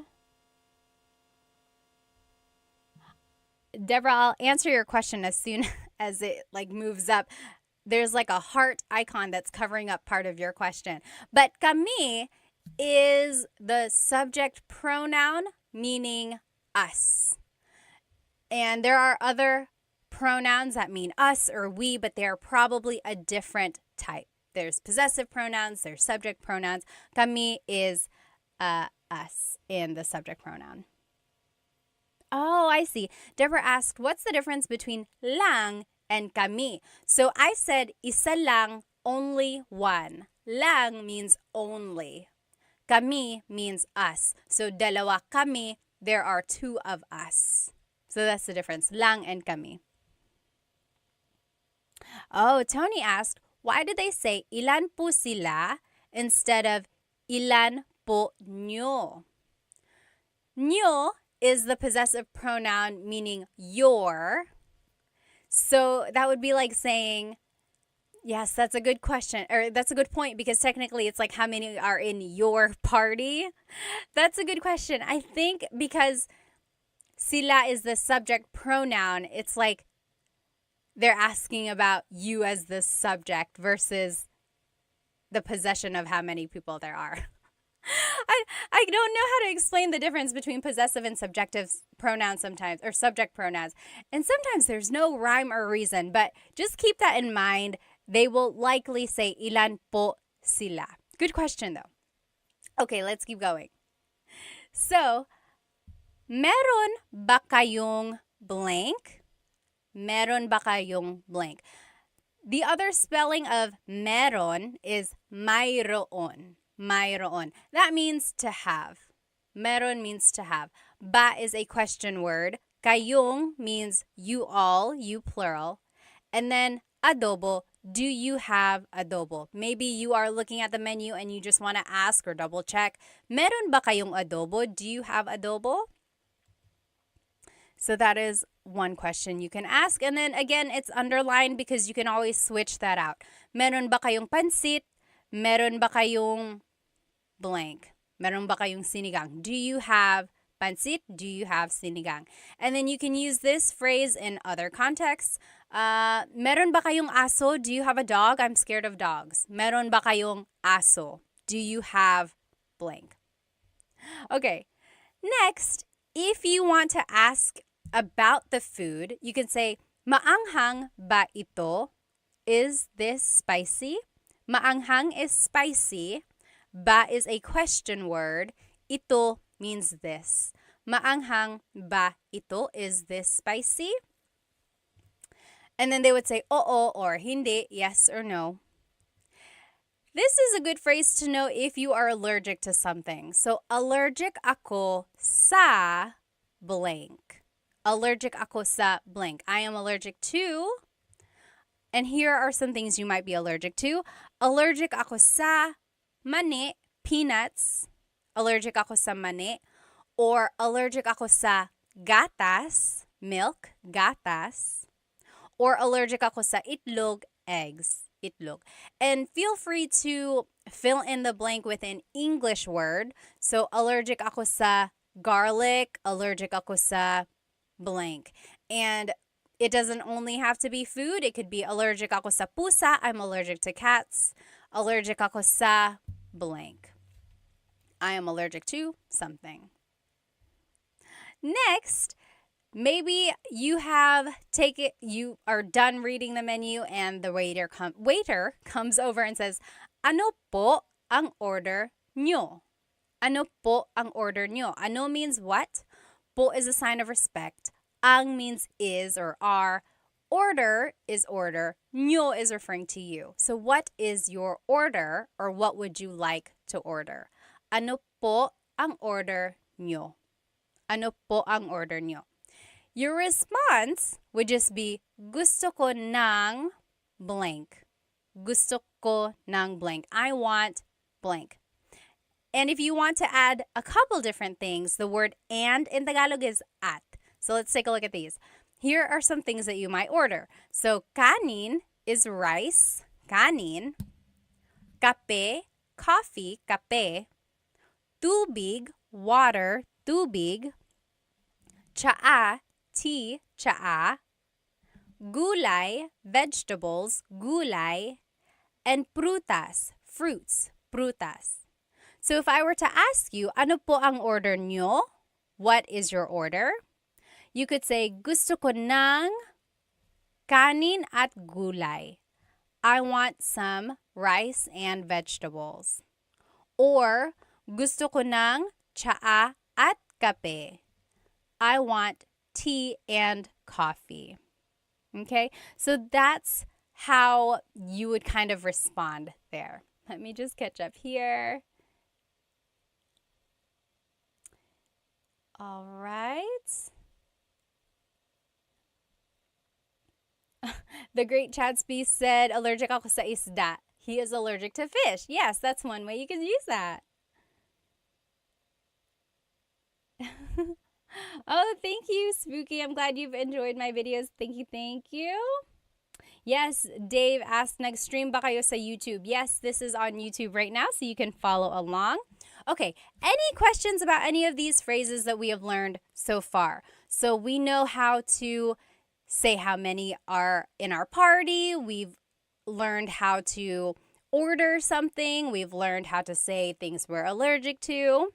Deborah, I'll answer your question as soon as it like moves up. There's like a heart icon that's covering up part of your question. But kami is the subject pronoun meaning us. And there are other pronouns that mean us or we, but they are probably a different type. There's possessive pronouns, there's subject pronouns. Kami is us in the subject pronoun. Oh, I see. Deborah asked, what's the difference between lang and kami? So I said, isa lang, only one. Lang means only. Kami means us. So dalawa kami, there are two of us. So that's the difference, lang and kami. Oh, Tony asked, why do they say ilan po sila instead of ilan po nyo? Nyo is the possessive pronoun meaning your. So that would be like saying, yes, that's a good question, or that's a good point, because technically it's like how many are in your party? That's a good question. I think because sila is the subject pronoun, it's like they're asking about you as the subject versus the possession of how many people there are. I don't know how to explain the difference between possessive and subjective pronouns sometimes, or subject pronouns. And sometimes there's no rhyme or reason, but just keep that in mind. They will likely say ilan po sila. Good question though. Okay, let's keep going. So, meron ba kayong blank? Meron ba kayong blank? The other spelling of meron is mayroon. Mayroon. That means to have. Meron means to have. Ba is a question word. Kayong means you all, you plural. And then adobo, do you have adobo? Maybe you are looking at the menu and you just want to ask or double check, meron ba kayong adobo? Do you have adobo? So that is one question you can ask. And then again, it's underlined because you can always switch that out. Meron ba kayong pansit? Meron ba kayong blank? Meron ba kayong sinigang? Do you have pansit? Do you have sinigang? And then you can use this phrase in other contexts. Meron ba kayong aso? Do you have a dog? I'm scared of dogs. Meron ba kayong aso? Do you have blank? Okay. Next, if you want to ask about the food, you can say, maanghang ba ito? Is this spicy? Maanghang is spicy. Ba is a question word. Ito means this. Maanghang ba ito? Is this spicy? And then they would say, oo or hindi, yes or no. This is a good phrase to know if you are allergic to something. So, allergic ako sa blank. Allergic ako sa blank. I am allergic to, and here are some things you might be allergic to. Allergic ako sa mani, peanuts. Allergic ako sa mani. Or allergic ako sa gatas, milk, gatas. Or allergic ako sa itlog, eggs, itlog. And feel free to fill in the blank with an English word. So, allergic ako sa garlic, allergic ako sa blank. And it doesn't only have to be food. It could be allergic ako sa pusa. I'm allergic to cats. Allergic ako sa blank. I am allergic to something. Next, maybe you are done reading the menu and the waiter comes over and says, "Ano po ang order nyo?" Ano po ang order nyo? Ano means what? Po is a sign of respect. Ang means is or are. Order is order. Nyo is referring to you. So what is your order or what would you like to order? Ano po ang order nyo? Ano po ang order nyo? Your response would just be, gusto ko ng blank. Gusto ko ng blank. I want blank. And if you want to add a couple different things, the word and in Tagalog is at. So let's take a look at these. Here are some things that you might order. So kanin is rice, kanin. Kape, coffee, kape. Tubig, water, tubig. Tsaa, tea, tsaa. Gulay, vegetables, gulay. And prutas, fruits, prutas. So if I were to ask you, ano po ang order nyo? What is your order? You could say, gusto ko ng kanin at gulay. I want some rice and vegetables. Or, gusto ko ng tsaa at kape. I want tea and coffee. Okay, so that's how you would kind of respond there. Let me just catch up here. All right. The great Chadsby said, allergic ako sa isda. He is allergic to fish. Yes, that's one way you can use that. Oh, thank you, Spooky. I'm glad you've enjoyed my videos. Thank you, thank you. Yes, Dave asked, nag-stream ba kayo sa YouTube? Yes, this is on YouTube right now, so you can follow along. Okay, any questions about any of these phrases that we have learned so far? So we know how to say how many are in our party. We've learned how to order something. We've learned how to say things we're allergic to.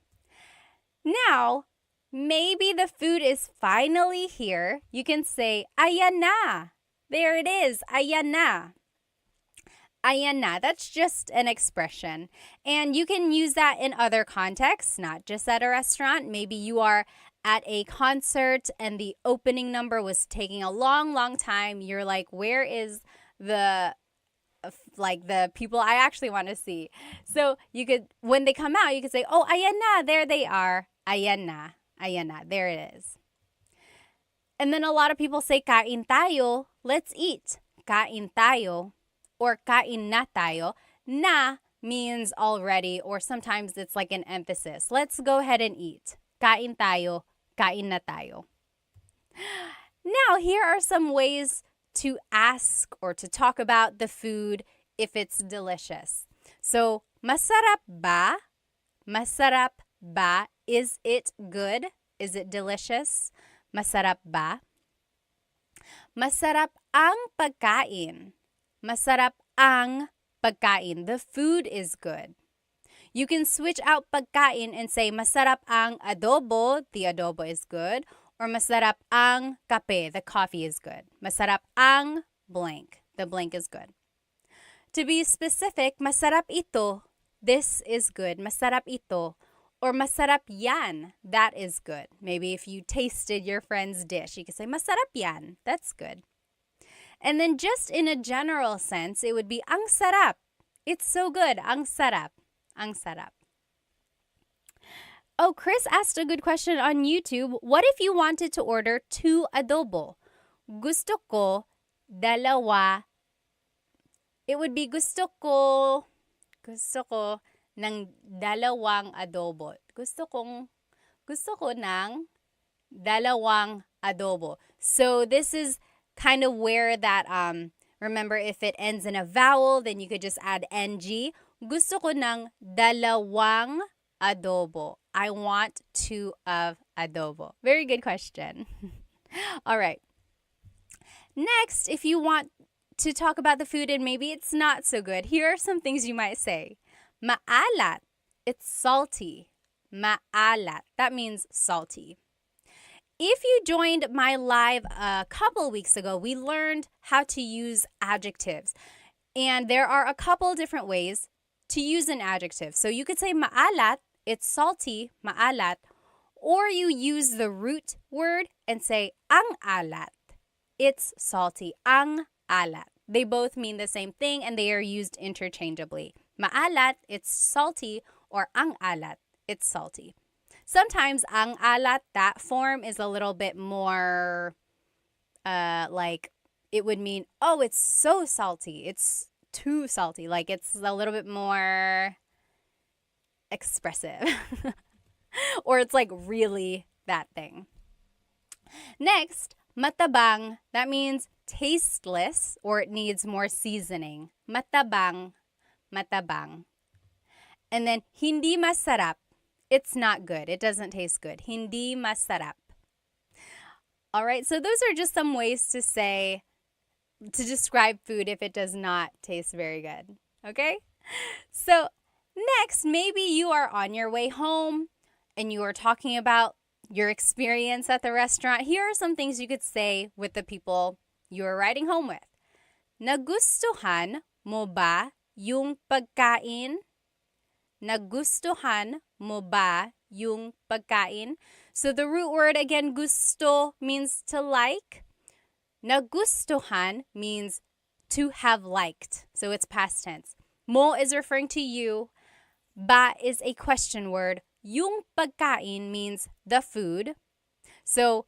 Now, maybe the food is finally here. You can say, ayan na. There it is, ayan na. Ayan na. That's just an expression. And you can use that in other contexts, not just at a restaurant. Maybe you are at a concert and the opening number was taking a long, long time. You're like, where is the people I actually want to see? So you could, when they come out, you could say, oh, ayan na, there they are. Ayan na, there it is. And then a lot of people say, kain tayo, let's eat. Kain tayo. Or kain na tayo. Na means already, or sometimes it's like an emphasis. Let's go ahead and eat. Kain tayo, kain na tayo. Now, here are some ways to ask or to talk about the food if it's delicious. So, masarap ba? Masarap ba? Is it good? Is it delicious? Masarap ba? Masarap ang pagkain. Masarap ang pagkain. The food is good. You can switch out pagkain and say masarap ang adobo. The adobo is good. Or masarap ang kape. The coffee is good. Masarap ang blank. The blank is good. To be specific, masarap ito. This is good. Masarap ito. Or masarap yan. That is good. Maybe if you tasted your friend's dish, you could say masarap yan. That's good. And then just in a general sense, it would be ang sarap. It's so good. Ang sarap. Ang sarap. Oh, Chris asked a good question on YouTube. What if you wanted to order 2 adobo? Gusto ko dalawa. It would be gusto ko ng dalawang adobo. Gusto ko ng dalawang adobo. So this is kind of where that, remember if it ends in a vowel, then you could just add ng. Gusto ko ng dalawang adobo. I want 2 of adobo. Very good question. All right. Next, if you want to talk about the food and maybe it's not so good, here are some things you might say. Maalat. It's salty. Maalat. That means salty. If you joined my live a couple weeks ago, we learned how to use adjectives. And there are a couple different ways to use an adjective. So you could say maalat, it's salty, maalat, or you use the root word and say ang alat, it's salty, ang alat. They both mean the same thing and they are used interchangeably. Maalat, it's salty, or ang alat, it's salty. Sometimes ang alat, that form is a little bit more like it would mean, oh, it's so salty. It's too salty. Like it's a little bit more expressive. Or it's like really that thing. Next, matabang. That means tasteless or it needs more seasoning. Matabang, matabang. And then hindi masarap. It's not good. It doesn't taste good. Hindi masarap. All right, so those are just some ways to say, to describe food if it does not taste very good. Okay? So next, maybe you are on your way home and you are talking about your experience at the restaurant. Here are some things you could say with the people you are riding home with. Nagustuhan mo ba yung pagkain? Nagustuhan mo ba yung pagkain? So the root word again, gusto, means to like. Nagustuhan means to have liked. So it's past tense. Mo is referring to you. Ba is a question word. Yung pagkain means the food. So,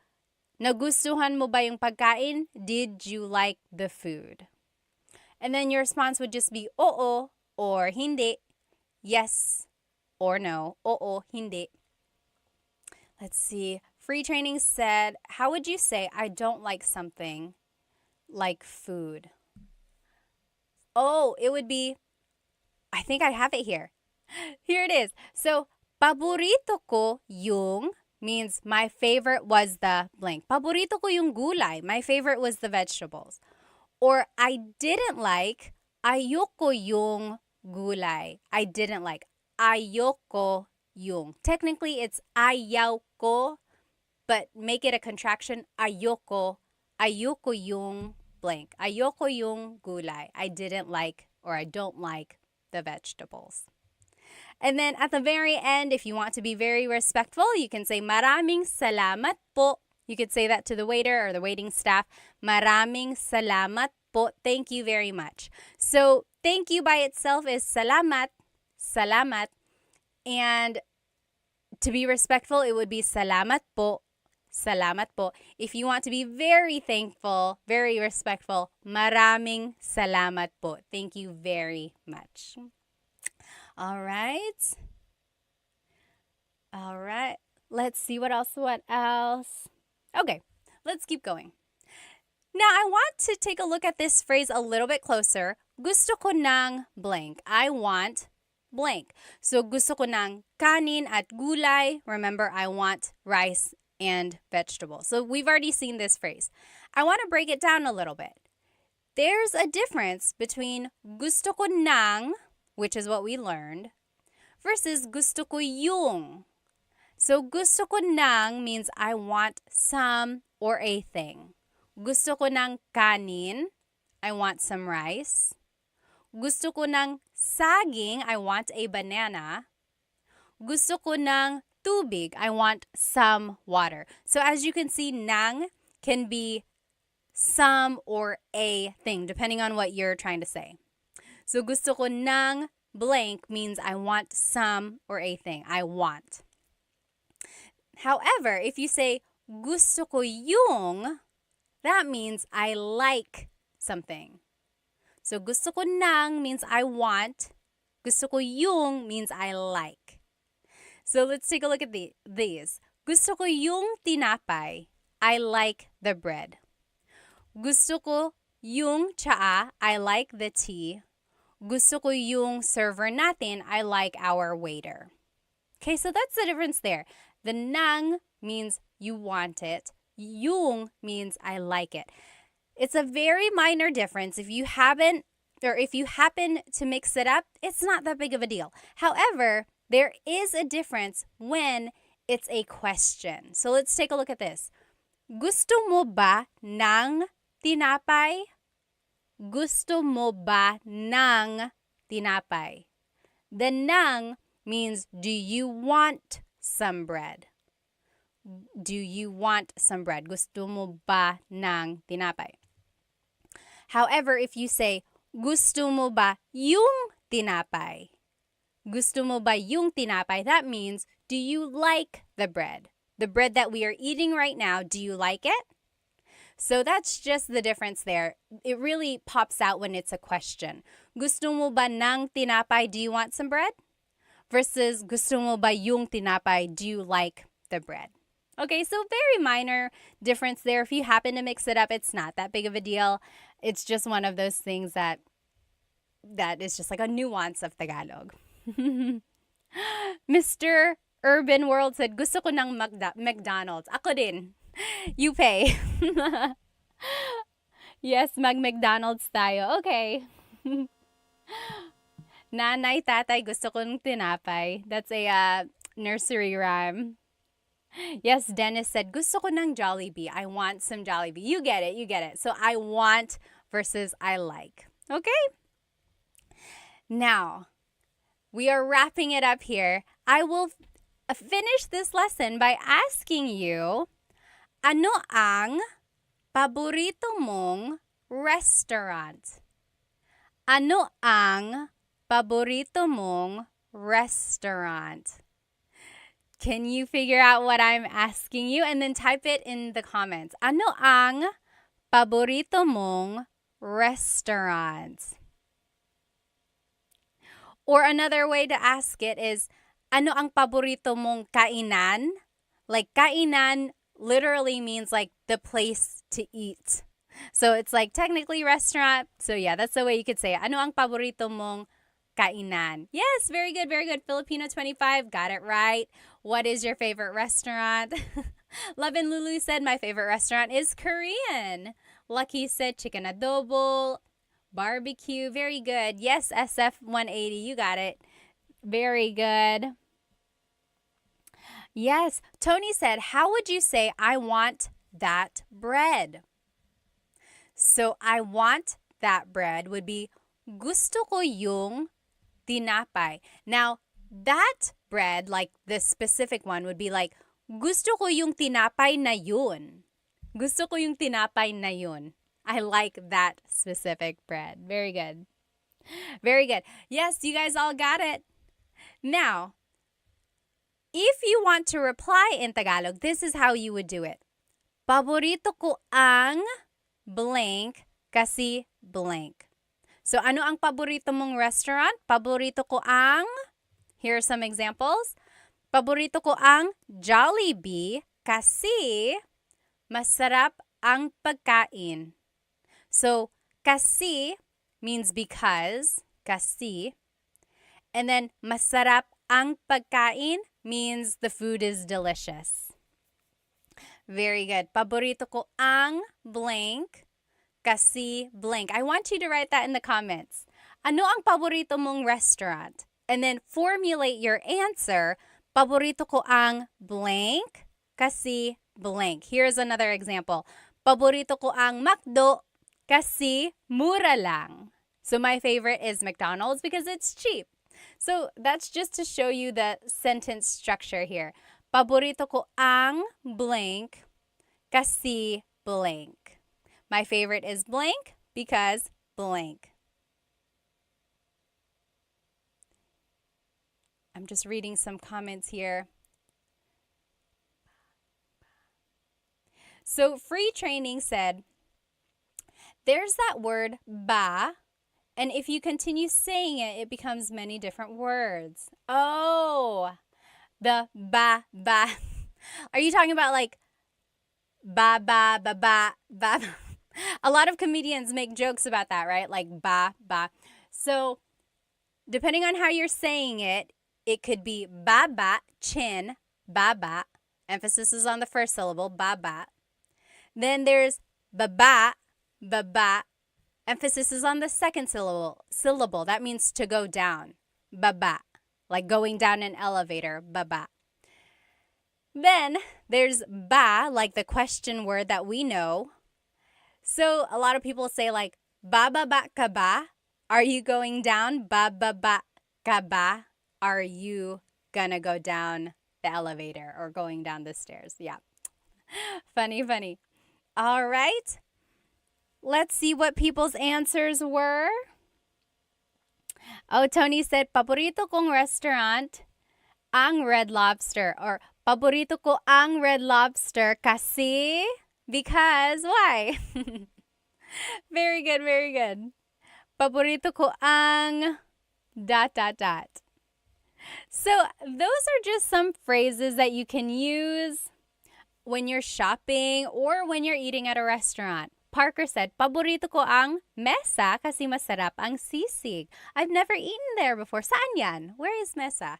nagustuhan mo ba yung pagkain? Did you like the food? And then your response would just be oo or hindi. Yes or no. Oo, hindi. Let's see. Free Training said, how would you say I don't like something like food? Oh, it would be, I think I have it here. Here it is. So, paborito ko yung means my favorite was the blank. Paborito ko yung gulay. My favorite was the vegetables. Or I didn't like, ayoko yung gulay. I didn't like. Ayoko yung. Technically, it's ayaw ko, but make it a contraction. Ayoko. Ayoko yung blank. Ayoko yung gulay. I didn't like or I don't like the vegetables. And then at the very end, if you want to be very respectful, you can say maraming salamat po. You could say that to the waiter or the waiting staff. Maraming salamat po. Thank you very much. So thank you by itself is salamat, salamat. And to be respectful, it would be salamat po, salamat po. If you want to be very thankful, very respectful, maraming salamat po. Thank you very much. All right. All right. Let's see what else. Okay, let's keep going. Now, I want to take a look at this phrase a little bit closer. Gusto ko ng blank. I want blank. So, gusto ko ng kanin at gulay. Remember, I want rice and vegetables. So, we've already seen this phrase. I want to break it down a little bit. There's a difference between gusto ko ng, which is what we learned, versus gusto ko yung. So, gusto ko ng means I want some or a thing. Gusto ko ng kanin, I want some rice. Gusto ko ng saging, I want a banana. Gusto ko ng tubig, I want some water. So, as you can see, ng can be some or a thing, depending on what you're trying to say. So, gusto ko ng blank means I want some or a thing. I want. However, if you say gusto ko yung, that means I like something. So, gusto ko ng means I want. Gusto ko yung means I like. So, let's take a look at these. Gusto ko yung tinapay. I like the bread. Gusto ko yung tsaa. I like the tea. Gusto ko yung server natin. I like our waiter. Okay, so that's the difference there. The ng means you want it. Yung means I like it. It's a very minor difference. If you happen to mix it up, it's not that big of a deal. However, there is a difference when it's a question. So let's take a look at this. Gusto mo ba ng tinapay? Gusto mo ba ng tinapay? The ng means, do you want some bread? Do you want some bread? Gusto mo ba ng tinapay? However, if you say, gusto mo ba yung tinapay? Gusto mo ba yung tinapay? That means, do you like the bread? The bread that we are eating right now, do you like it? So that's just the difference there. It really pops out when it's a question. Gusto mo ba ng tinapay? Do you want some bread? Versus gusto mo ba yung tinapay? Do you like the bread? Okay, so very minor difference there. If you happen to mix it up, it's not that big of a deal. It's just one of those things that is just like a nuance of Tagalog. Mr. Urban World said, gusto ko ng McDonald's. Ako din. You pay. Yes, McDonald's tayo. Okay. Nanay, tatay, gusto ko ng tinapay. That's a nursery rhyme. Yes, Dennis said, gusto ko ng Jollibee. I want some Jollibee. You get it. So I want versus I like. Okay? Now, we are wrapping it up here. I will finish this lesson by asking you, ano ang paborito mong restaurant? Ano ang paborito mong restaurant? Can you figure out what I'm asking you? And then type it in the comments. Ano ang paborito mong restaurant? Or another way to ask it is, ano ang paborito mong kainan? Like, kainan literally means like the place to eat. So it's like technically restaurant. So yeah, that's the way you could say it. Ano ang paborito mong kainan? Yes, very good. Filipino 25, got it right. What is your favorite restaurant? Love and Lulu said, my favorite restaurant is Korean. Lucky said chicken adobo, barbecue. Very good. Yes, SF180, you got it. Very good. Yes, Tony said, how would you say I want that bread? So I want that bread would be gusto ko yung tinapay. Now, that bread, like this specific one, would be like, gusto ko yung tinapay na yun. Gusto ko yung tinapay na yun. I like that specific bread. Very good. Very good. Yes, you guys all got it. Now, if you want to reply in Tagalog, this is how you would do it. Paborito ko ang blank kasi blank. So, ano ang paborito mong restaurant? Paborito ko ang, here are some examples. Paborito ko ang Jollibee kasi masarap ang pagkain. So, kasi means because, kasi. And then, masarap ang pagkain means the food is delicious. Very good. Paborito ko ang blank kasi blank. I want you to write that in the comments. Ano ang paborito mong restaurant? And then formulate your answer. Paborito ko ang blank kasi blank. Here's another example. Paborito ko ang McDo kasi mura lang. So my favorite is McDonald's because it's cheap. So that's just to show you the sentence structure here. Paborito ko ang blank kasi blank. My favorite is blank because blank. I'm just reading some comments here. So Free Training said, there's that word ba, and if you continue saying it, it becomes many different words. Oh, the ba. Are you talking about like ba? A lot of comedians make jokes about that, right? Like ba. So depending on how you're saying it, it could be ba, chin, ba. Emphasis is on the first syllable, ba. Then there's ba. Emphasis is on the second syllable. That means to go down, ba. Like going down an elevator, ba. Then there's ba, like the question word that we know. So a lot of people say like, bababa ka ba? Are you going down? Bababa ka ba? Are you gonna go down the elevator or going down the stairs? Yeah. Funny, funny. All right. Let's see what people's answers were. Oh, Tony said, paborito kong restaurant, ang Red Lobster. Or, paborito ko ang Red Lobster kasi, because, why? Very good, very good. Paborito ko ang dot, dot, dot. So, those are just some phrases that you can use when you're shopping or when you're eating at a restaurant. Parker said, paborito ko ang mesa kasi masarap ang sisig. I've never eaten there before. Saan yan? Where is mesa?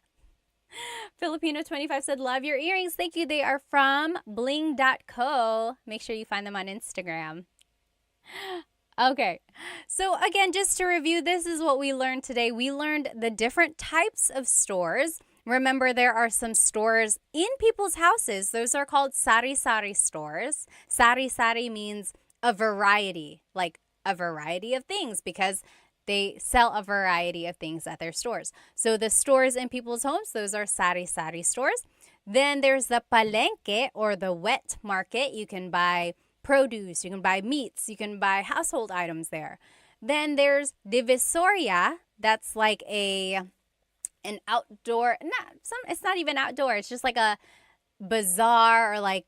Filipino25 said, love your earrings. Thank you. They are from bling.co. Make sure you find them on Instagram. Okay. So again, just to review, this is what we learned today. We learned the different types of stores. Remember, there are some stores in people's houses. Those are called sari-sari stores. Sari-sari means a variety, like a variety of things, because they sell a variety of things at their stores. So the stores in people's homes, those are sari-sari stores. Then there's the palengke, or the wet market. You can buy produce, you can buy meats, you can buy household items there. Then there's divisoria. That's like an outdoor, it's not even outdoor. It's just like a bazaar, or like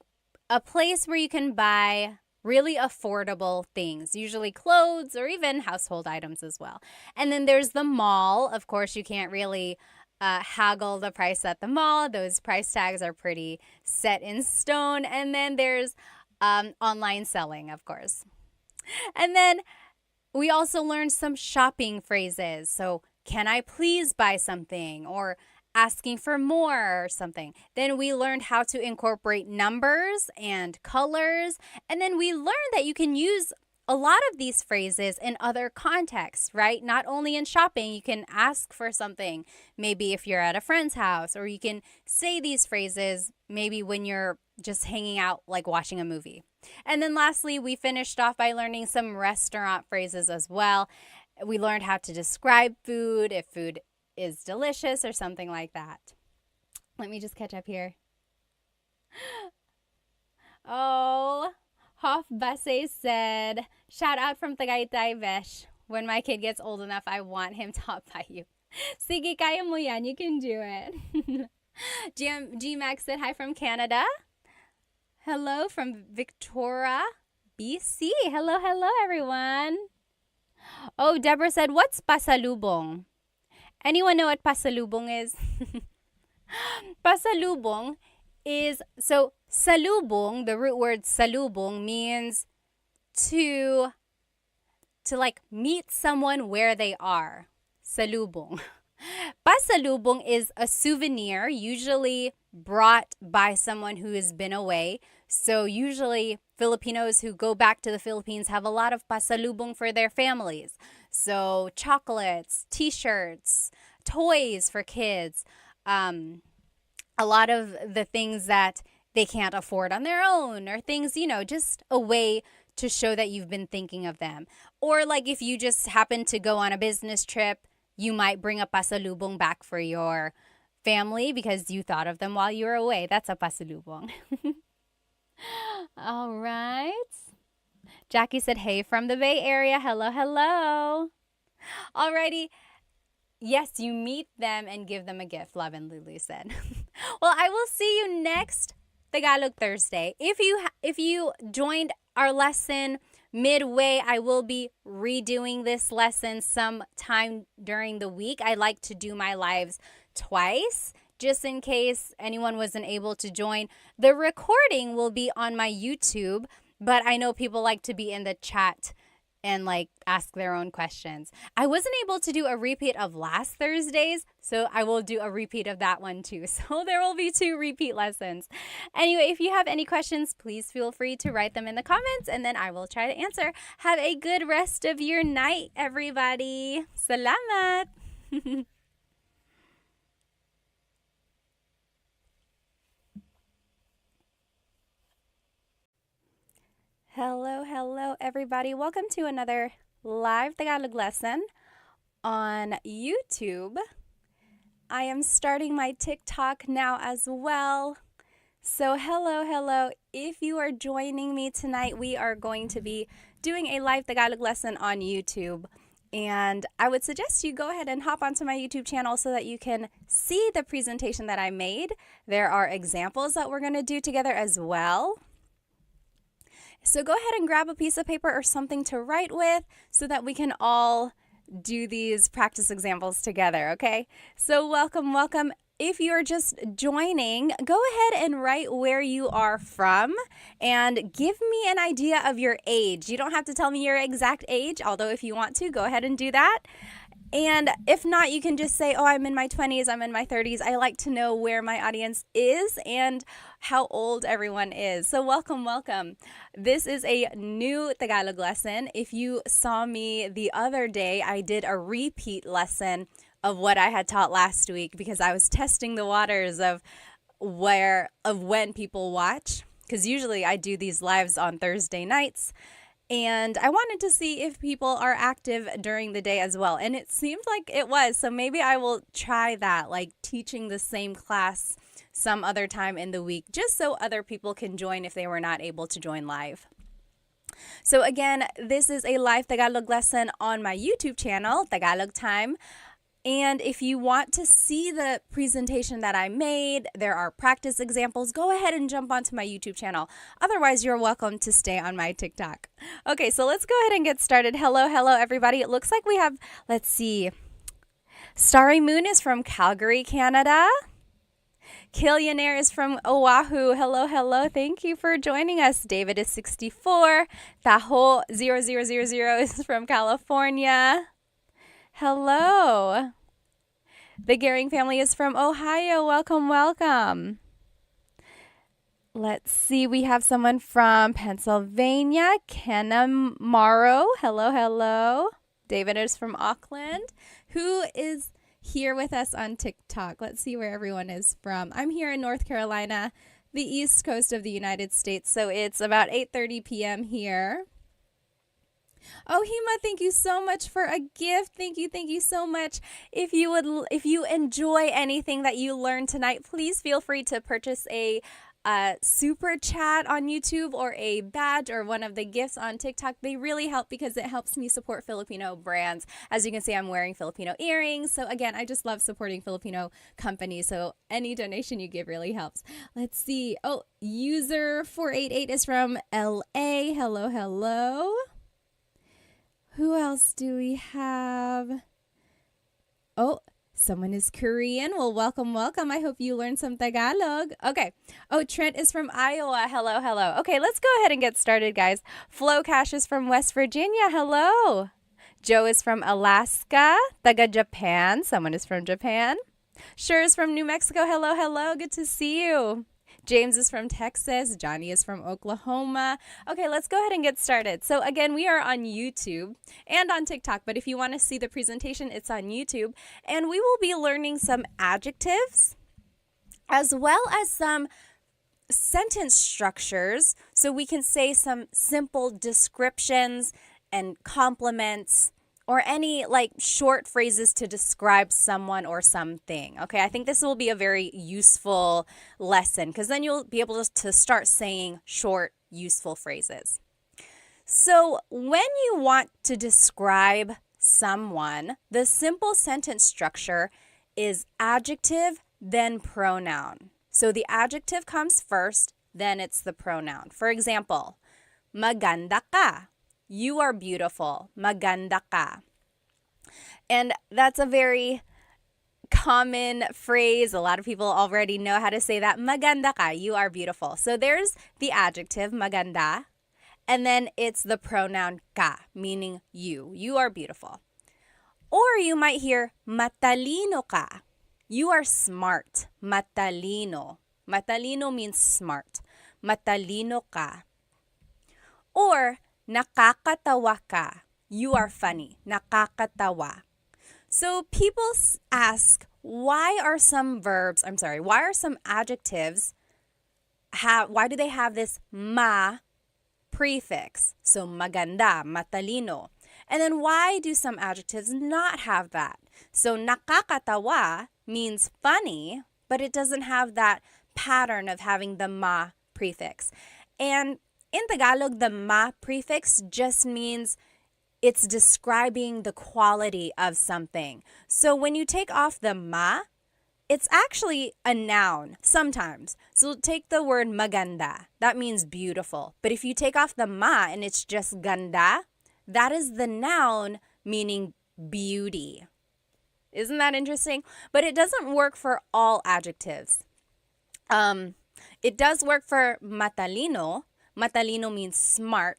a place where you can buy really affordable things, usually clothes or even household items as well. And then there's the mall. Of course, you can't really haggle the price at the mall. Those price tags are pretty set in stone. And then there's online selling, of course. And then we also learned some shopping phrases. So, can I please buy something? Or asking for more or something. Then we learned how to incorporate numbers and colors. And then we learned that you can use a lot of these phrases in other contexts, right? Not only in shopping, you can ask for something, maybe if you're at a friend's house, or you can say these phrases maybe when you're just hanging out, like watching a movie. And then lastly, we finished off by learning some restaurant phrases as well. We learned how to describe food, if food is delicious or something like that. Let me just catch up here. Oh, Hoff Basse said, shout out from Tagaytay, Vesh. When my kid gets old enough, I want him taught by you. Sige, kaya mo yan. You can do it. G-Max said, hi from Canada. Hello from Victoria, BC. Hello, hello, everyone. Oh, Deborah said, what's pasalubong? Anyone know what pasalubong is? Pasalubong is, so salubong, the root word salubong means to like meet someone where they are. Salubong. Pasalubong is a souvenir usually brought by someone who has been away. So usually Filipinos who go back to the Philippines have a lot of pasalubong for their families. So chocolates, t-shirts, toys for kids, a lot of the things that they can't afford on their own, or things, just a way to show that you've been thinking of them. Or like if you just happen to go on a business trip, you might bring a pasalubong back for your family because you thought of them while you were away. That's a pasalubong. All right. Jackie said, hey from the Bay Area. Hello, hello. Alrighty. Yes, you meet them and give them a gift, Love and Lulu said. Well, I will see you next Tagalog Thursday. If you joined our lesson midway, I will be redoing this lesson sometime during the week. I like to do my lives twice, just in case anyone wasn't able to join. The recording will be on my YouTube, but I know people like to be in the chat and like ask their own questions. I wasn't able to do a repeat of last Thursday's, so I will do a repeat of that one too. So there will be 2 repeat lessons. Anyway, if you have any questions, please feel free to write them in the comments and then I will try to answer. Have a good rest of your night, everybody. Salamat! Hello, hello, everybody. Welcome to another live Tagalog lesson on YouTube. I am starting my TikTok now as well. So, hello, hello. If you are joining me tonight, we are going to be doing a live Tagalog lesson on YouTube. And I would suggest you go ahead and hop onto my YouTube channel so that you can see the presentation that I made. There are examples that we're going to do together as well. So go ahead and grab a piece of paper or something to write with so that we can all do these practice examples together, okay? So welcome, welcome. If you're just joining, go ahead and write where you are from and give me an idea of your age. You don't have to tell me your exact age, although if you want to, go ahead and do that. And if not, you can just say, oh, I'm in my 20s, I'm in my 30s. I like to know where my audience is and how old everyone is. So welcome, welcome. This is a new Tagalog lesson. If you saw me the other day, I did a repeat lesson of what I had taught last week because I was testing the waters of when people watch. Because usually I do these lives on Thursday nights. And I wanted to see if people are active during the day as well. And it seemed like it was. So maybe I will try that, like teaching the same class some other time in the week, just so other people can join if they were not able to join live. So again, this is a live Tagalog lesson on my YouTube channel, Tagalog Time. And if you want to see the presentation that I made, there are practice examples, go ahead and jump onto my YouTube channel. Otherwise, you're welcome to stay on my TikTok. Okay, so let's go ahead and get started. Hello, hello, everybody. It looks like we have, let's see, Starry Moon is from Calgary, Canada. Killionaire is from Oahu. Hello, hello. Thank you for joining us. David is 64. Taho 0000 is from California. Hello. The Gehring family is from Ohio. Welcome, welcome. Let's see. We have someone from Pennsylvania. Kenna Morrow. Hello, hello. David is from Auckland. Who is here with us on TikTok? Let's see where everyone is from. I'm here in North Carolina, the east coast of the United States. So it's about 8:30 p.m. here. Oh, Hima, thank you so much for a gift. Thank you so much. If you enjoy anything that you learned tonight, please feel free to purchase a super chat on YouTube or a badge or one of the gifts on TikTok. They really help because it helps me support Filipino brands. As you can see, I'm wearing Filipino earrings. So again, I just love supporting Filipino companies. So any donation you give really helps. Let's see. Oh, user 488 is from LA. Hello, hello. Who else do we have? Oh, someone is Korean. Well, welcome, welcome. I hope you learned some Tagalog. Okay. Oh, Trent is from Iowa. Hello, hello. Okay, let's go ahead and get started, guys. Flo Cash is from West Virginia. Hello. Joe is from Alaska. Taga Japan. Someone is from Japan. Sure is from New Mexico. Hello, hello. Good to see you. James is from Texas. Johnny is from Oklahoma. Okay, let's go ahead and get started. So again, we are on YouTube and on TikTok, but if you want to see the presentation, it's on YouTube. And we will be learning some adjectives as well as some sentence structures so we can say some simple descriptions and compliments or any like short phrases to describe someone or something. Okay, I think this will be a very useful lesson because then you'll be able to start saying short, useful phrases. So when you want to describe someone, the simple sentence structure is adjective, then pronoun. So the adjective comes first, then it's the pronoun. For example, maganda ka. You are beautiful. Maganda ka. And that's a very common phrase. A lot of people already know how to say that. Maganda ka. You are beautiful. So there's the adjective, maganda. And then it's the pronoun ka, meaning you. You are beautiful. Or you might hear matalino ka. You are smart. Matalino. Matalino means smart. Matalino ka. Or nakakatawa ka. You are funny. Nakakatawa. So people ask, why are some adjectives, why do they have this ma prefix. So maganda, matalino. And then why do some adjectives not have that? So nakakatawa means funny, but it doesn't have that pattern of having the ma prefix. And in Tagalog, the ma prefix just means it's describing the quality of something. So when you take off the ma, it's actually a noun sometimes. So take the word maganda. That means beautiful. But if you take off the ma and it's just ganda, that is the noun meaning beauty. Isn't that interesting? But it doesn't work for all adjectives. It does work for matalino. Matalino means smart.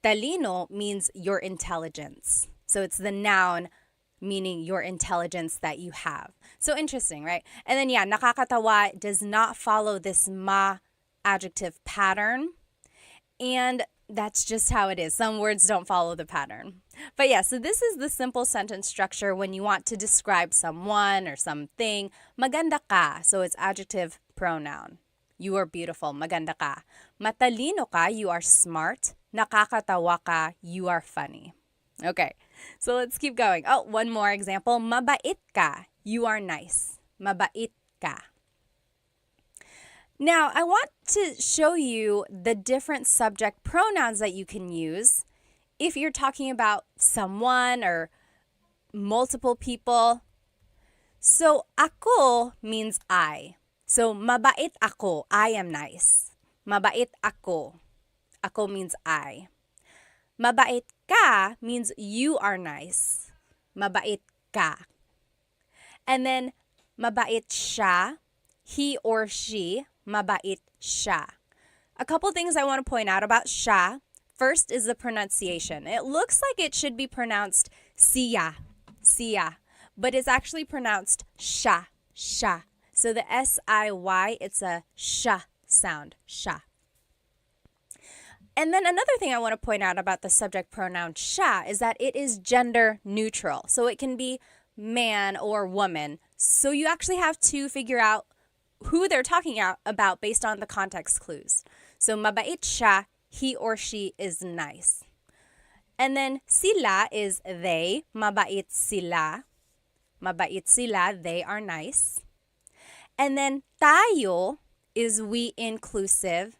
Talino means your intelligence. So it's the noun meaning your intelligence that you have. So interesting, right? And then nakakatawa does not follow this ma adjective pattern. And that's just how it is. Some words don't follow the pattern. But so this is the simple sentence structure when you want to describe someone or something. Maganda ka. So it's adjective pronoun. You are beautiful. Maganda ka. Matalino ka. You are smart. Nakakatawa ka. You are funny. Okay, so let's keep going. Oh, one more example. Mabait ka. You are nice. Mabait ka. Now, I want to show you the different subject pronouns that you can use if you're talking about someone or multiple people. So, ako means I. So, mabait ako. I am nice. Mabait ako. Ako means I. Mabait ka means you are nice. Mabait ka. And then, mabait siya, he or she, mabait siya. A couple things I want to point out about siya. First is the pronunciation. It looks like it should be pronounced siya, siya, but it's actually pronounced sha, sha. So the S-I-Y, it's a sha sound, sha. And then another thing I want to point out about the subject pronoun sha is that it is gender neutral. So it can be man or woman. So you actually have to figure out who they're talking about based on the context clues. So mabait siya, he or she is nice. And then sila is they, mabait sila. Mabait sila, they are nice. And then tayo is we inclusive.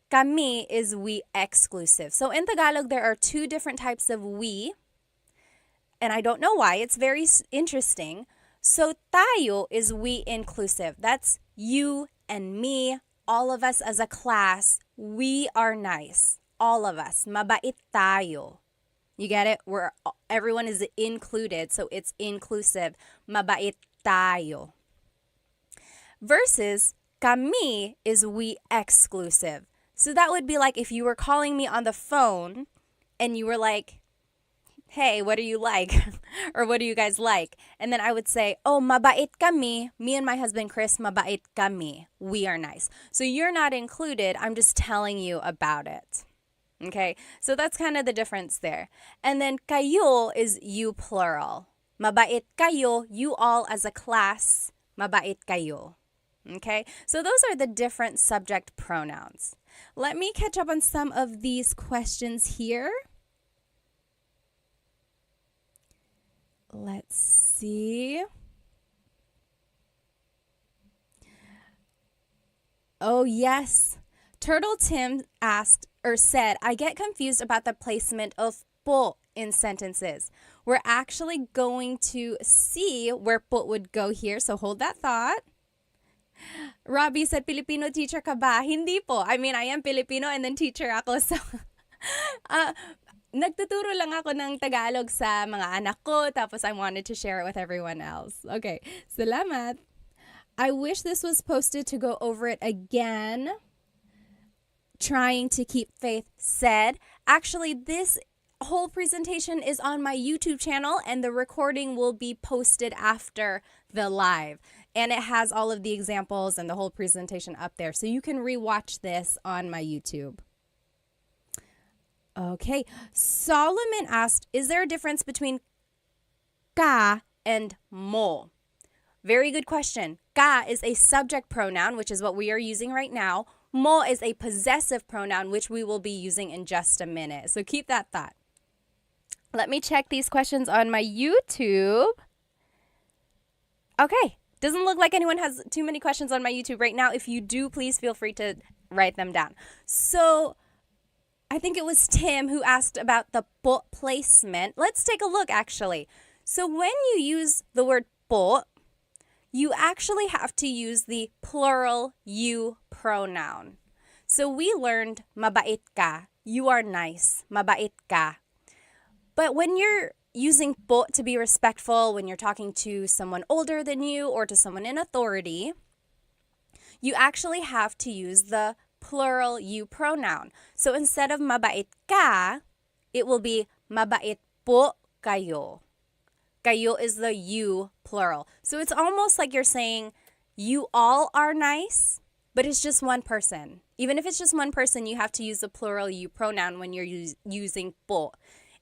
Kami is we exclusive. So in Tagalog, there are two different types of we. And I don't know why. It's very interesting. So tayo is we inclusive. That's you and me, all of us as a class. We are nice. All of us. Mabait tayo. You get it? Everyone is included, so it's inclusive. Mabait tayo. Versus kami is we exclusive. So that would be like if you were calling me on the phone and you were like, hey, what do you like? Or what do you guys like? And then I would say, oh, mabait kami. Me and my husband, Chris, mabait kami. We are nice. So you're not included. I'm just telling you about it. Okay, so that's kind of the difference there. And then kayo is you plural. Mabait kayo, you all as a class, mabait kayo. Okay, so those are the different subject pronouns. Let me catch up on some of these questions here. Let's see. Oh, yes. Turtle Tim asked or said, I get confused about the placement of po in sentences. We're actually going to see where po would go here, so hold that thought. Robbie said, Filipino teacher ka ba? Hindi po. I mean, I am Filipino and then teacher ako. So, nagtuturo lang ako ng Tagalog sa mga anak ko, tapos I wanted to share it with everyone else. Okay, salamat. I wish this was posted to go over it again. Trying to keep faith said. Actually, this whole presentation is on my YouTube channel and the recording will be posted after the live. And it has all of the examples and the whole presentation up there. So you can rewatch this on my YouTube. Okay, Solomon asked, is there a difference between ka and mo? Very good question. Ka is a subject pronoun, which is what we are using right now. mo is a possessive pronoun, which we will be using in just a minute. So keep that thought. Let me check these questions on my YouTube. Okay. Doesn't look like anyone has too many questions on my YouTube right now. If you do, please feel free to write them down. So I think it was Tim who asked about the po placement. Let's take a look, actually. So when you use the word po, you actually have to use the plural you pronoun. So we learned mabait ka. You are nice. Mabait ka. But when you're using po to be respectful, when you're talking to someone older than you or to someone in authority, you actually have to use the plural you pronoun. So instead of mabait ka, it will be mabait po kayo. Kayo is the you plural. So it's almost like you're saying you all are nice, but it's just one person. Even if it's just one person, you have to use the plural you pronoun when you're using po.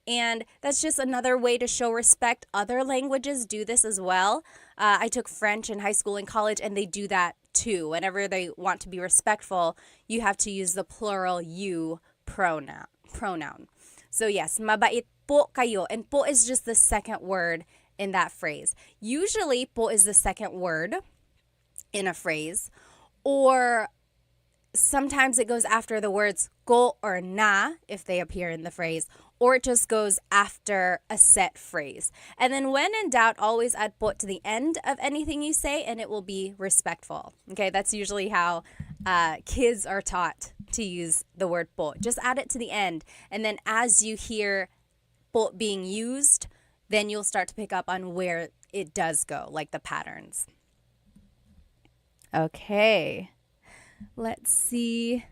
And that's just another way to show respect. Other languages do this as well. I took French in high school and college, and they do that too. Whenever they want to be respectful, you have to use the plural you pronoun. So yes, mabait po kayo. And po is just the second word in that phrase. Usually, po is the second word in a phrase. Or sometimes it goes after the words ko or na if they appear in the phrase, or it just goes after a set phrase. And then when in doubt, always add po to the end of anything you say and it will be respectful. Okay, that's usually how kids are taught to use the word po. Just add it to the end. And then as you hear po being used, then you'll start to pick up on where it does go, like the patterns. Okay. Let's see.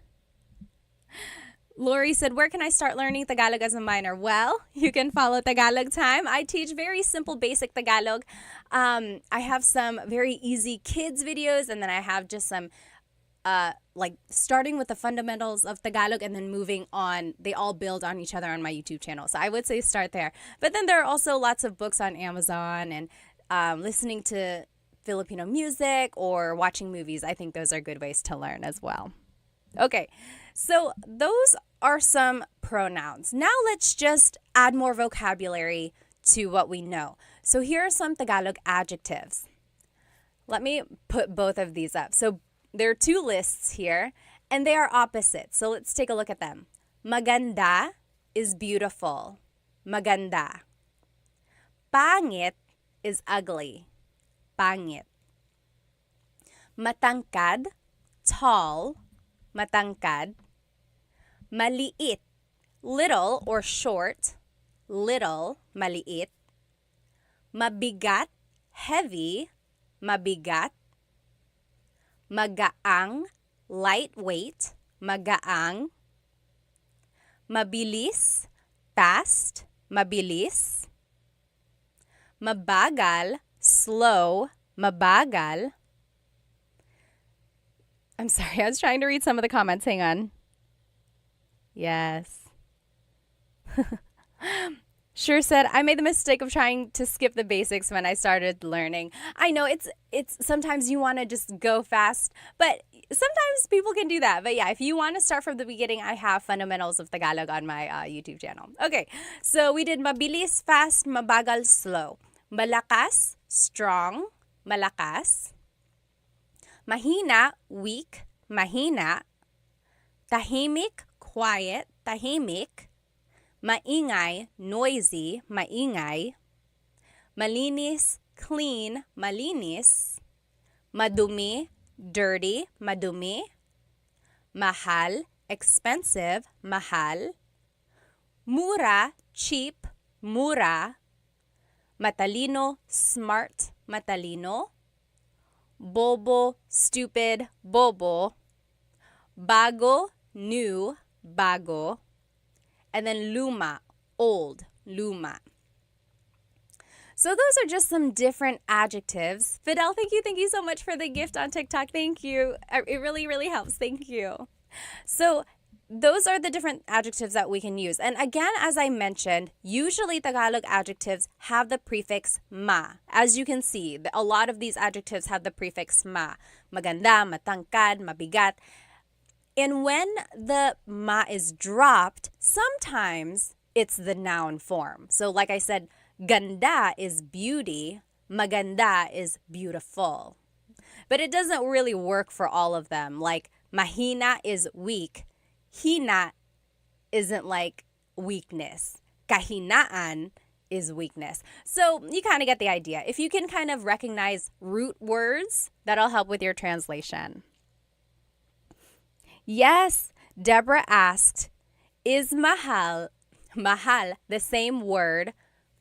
Lori said, where can I start learning Tagalog as a minor? Well, you can follow Tagalog Time. I teach very simple, basic Tagalog. I have some very easy kids videos, and then I have just some like starting with the fundamentals of Tagalog and then moving on. They all build on each other on my YouTube channel. So I would say start there. But then there are also lots of books on Amazon and listening to Filipino music or watching movies. I think those are good ways to learn as well. Okay, so those are some pronouns. Now let's just add more vocabulary to what we know. So here are some Tagalog adjectives. Let me put both of these up. So there are two lists here, and they are opposite. So let's take a look at them. Maganda is beautiful. Maganda. Pangit is ugly. Pangit. Matangkad, tall. Matangkad. Maliit, little or short. Little, maliit. Mabigat, heavy. Mabigat. Magaang, lightweight. Magaang. Mabilis, fast. Mabilis. Mabagal, slow. Mabagal. I'm sorry, I was trying to read some of the comments. Hang on. Yes. Sure said, I made the mistake of trying to skip the basics when I started learning. I know it's sometimes you want to just go fast, but sometimes people can do that. But yeah, if you want to start from the beginning, I have fundamentals of Tagalog on my YouTube channel. Okay, so we did mabilis, fast, mabagal, slow. Malakas, strong, malakas. Mahina, weak, mahina. Tahimik, quiet, tahimik. Maingay, noisy, maingay. Malinis, clean, malinis. Madumi, dirty, madumi. Mahal, expensive, mahal. Mura, cheap, mura. Matalino, smart, matalino. Bobo, stupid, bobo. Bago, new, bago. And then luma, old, luma. So those are just some different adjectives. Fidel, thank you so much for the gift on TikTok. Thank you. It really, really helps. Thank you. So those are the different adjectives that we can use. And again, as I mentioned, usually Tagalog adjectives have the prefix ma. As you can see, a lot of these adjectives have the prefix ma. Maganda, matangkad, mabigat. And when the ma is dropped, sometimes it's the noun form. So like I said, ganda is beauty, maganda is beautiful. But it doesn't really work for all of them. Like mahina is weak. Hina isn't like weakness. Kahinaan is weakness. So you kind of get the idea. If you can kind of recognize root words, that'll help with your translation. Yes, Deborah asked, is mahal the same word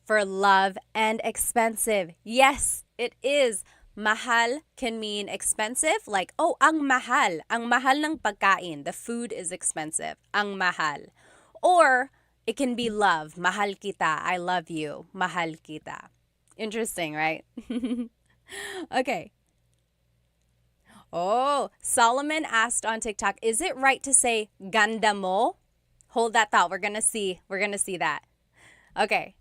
for love and expensive? Yes, it is. Mahal can mean expensive, like, oh, ang mahal ng pagkain. The food is expensive. Ang mahal. Or it can be love. Mahal kita. I love you. Mahal kita. Interesting, right? Okay. Oh, Solomon asked on TikTok, is it right to say ganda mo? Hold that thought. We're going to see that. Okay.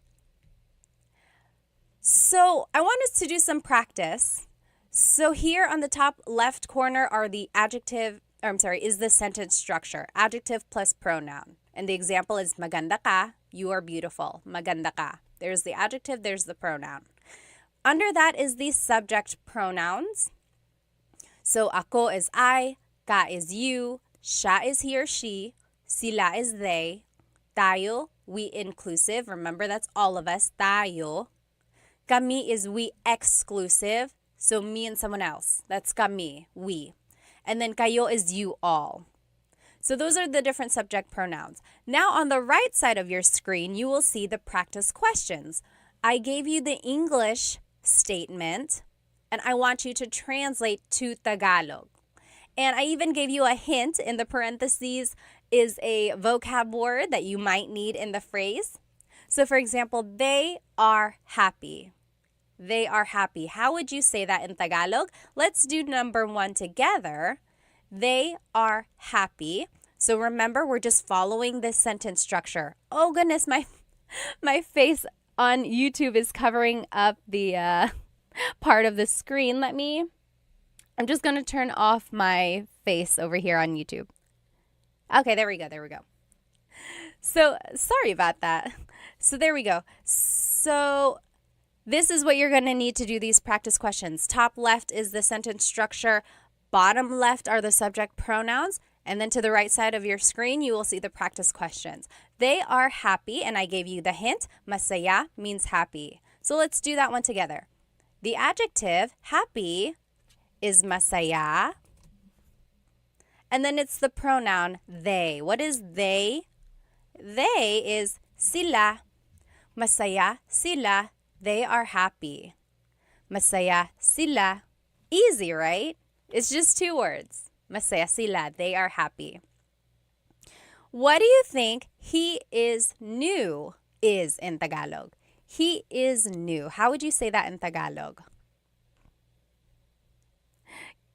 So I want us to do some practice. So here on the top left corner are the is the sentence structure. Adjective plus pronoun. And the example is maganda ka, you are beautiful. Maganda ka. There's the adjective, there's the pronoun. Under that is the subject pronouns. So ako is I, ka is you, siya is he or she, sila is they, tayo, we inclusive. Remember, that's all of us, tayo. Kami is we exclusive. So me and someone else. That's kami, we. And then kayo is you all. So those are the different subject pronouns. Now on the right side of your screen, you will see the practice questions. I gave you the English statement, and I want you to translate to Tagalog. And I even gave you a hint in the parentheses is a vocab word that you might need in the phrase. So for example, they are happy. They are happy. How would you say that in Tagalog? Let's do number 1 together. They are happy. So remember, we're just following this sentence structure. Oh goodness, my face on YouTube is covering up the part of the screen. I'm just going to turn off my face over here on YouTube. Okay, there we go. So sorry about that. So there we go. So this is what you're going to need to do these practice questions. Top left is the sentence structure. Bottom left are the subject pronouns. And then to the right side of your screen, you will see the practice questions. They are happy, and I gave you the hint. Masaya means happy. So let's do that one together. The adjective, happy, is masaya. And then it's the pronoun, they. What is they? They is sila. Masaya sila. They are happy. Masaya sila. Easy, right? It's just 2 words. Masaya sila. They are happy. What do you think he is new is in Tagalog? He is new. How would you say that in Tagalog?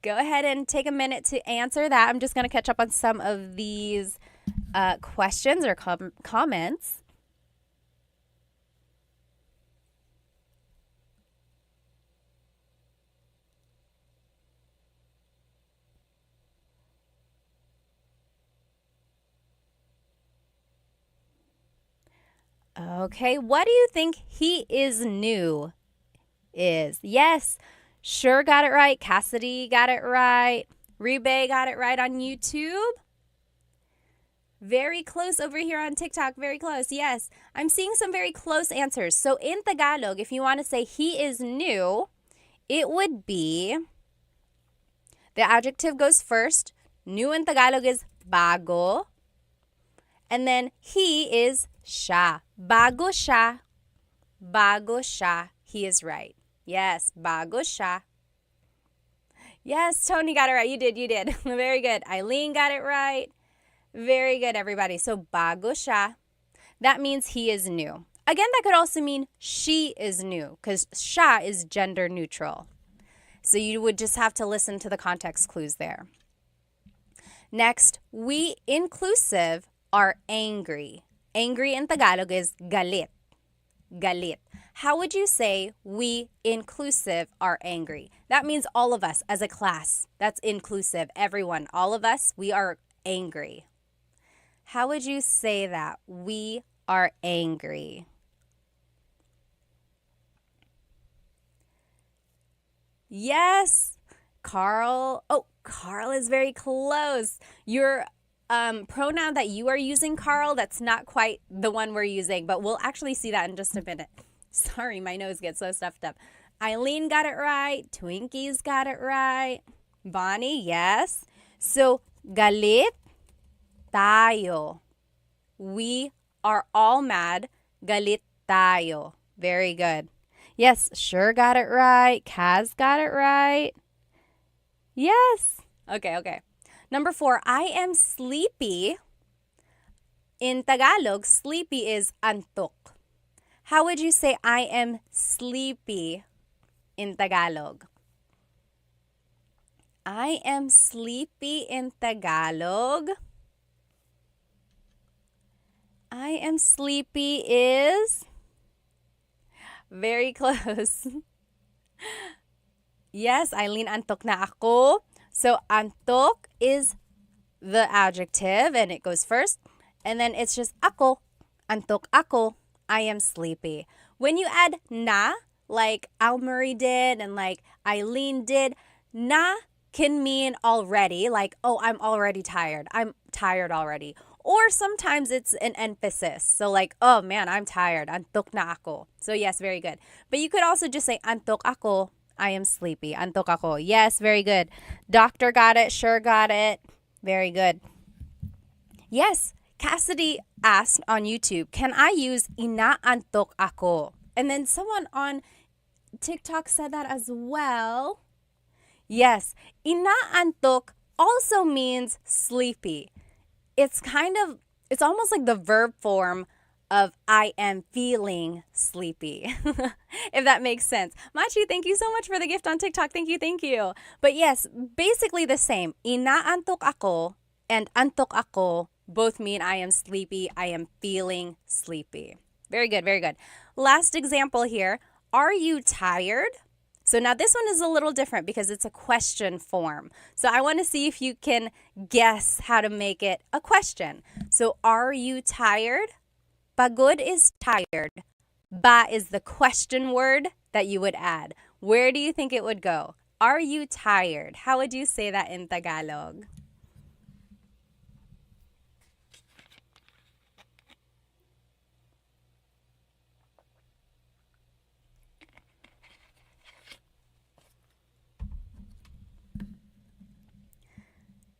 Go ahead and take a minute to answer that. I'm just going to catch up on some of these questions or comments. Okay, what do you think he is new is? Yes, sure got it right. Cassidy got it right. Rebe got it right on YouTube. Very close over here on TikTok. Very close. Yes, I'm seeing some very close answers. So in Tagalog, if you want to say he is new, it would be, the adjective goes first. New in Tagalog is bago. And then he is siya. Bago siya. Bago siya. He is right. Yes, bago siya. Yes, Tony got it right. You did. Very good. Eileen got it right. Very good, everybody. So bago siya. That means he is new. Again, that could also mean she is new because siya is gender neutral. So you would just have to listen to the context clues there. Next, we inclusive are angry. Angry in Tagalog is galit. Galit. How would you say we inclusive are angry? That means all of us as a class. That's inclusive. Everyone, all of us, we are angry. How would you say that? We are angry. Yes, Carl. Oh, Carl is very close. Your pronoun that you are using, Carl, that's not quite the one we're using, but we'll actually see that in just a minute. Sorry, my nose gets so stuffed up. Eileen got it right. Twinkie's got it right. Bonnie, yes. So, galit tayo. We are all mad. Galit tayo. Very good. Yes, sure got it right. Kaz got it right. Yes. Okay. Number 4, I am sleepy. In Tagalog, sleepy is antok. How would you say I am sleepy in Tagalog? I am sleepy in Tagalog. I am sleepy is very close. Yes, Eileen, antok na ako. So, antok is the adjective and it goes first. And then it's just ako. Antok ako. I am sleepy. When you add na, like Almarie did and like Eileen did, na can mean already, like, oh, I'm already tired. I'm tired already. Or sometimes it's an emphasis. So like, oh man, I'm tired. Antok na ako. So yes, very good. But you could also just say, antok ako. I am sleepy. Antok ako. Yes, very good. Doctor got it. Sure got it. Very good. Yes, Cassidy asked on YouTube, can I use inaantok ako? And then someone on TikTok said that as well. Yes, inaantok also means sleepy. It's almost like the verb form of I am feeling sleepy, if that makes sense. Machi, thank you so much for the gift on TikTok. Thank you. But yes, basically the same. Inaantok ako and antok ako both mean I am sleepy, I am feeling sleepy. Very good. Last example here. Are you tired? So now this one is a little different because it's a question form. So I want to see if you can guess how to make it a question. So are you tired? Pagod is tired. Ba is the question word that you would add. Where do you think it would go? Are you tired? How would you say that in Tagalog?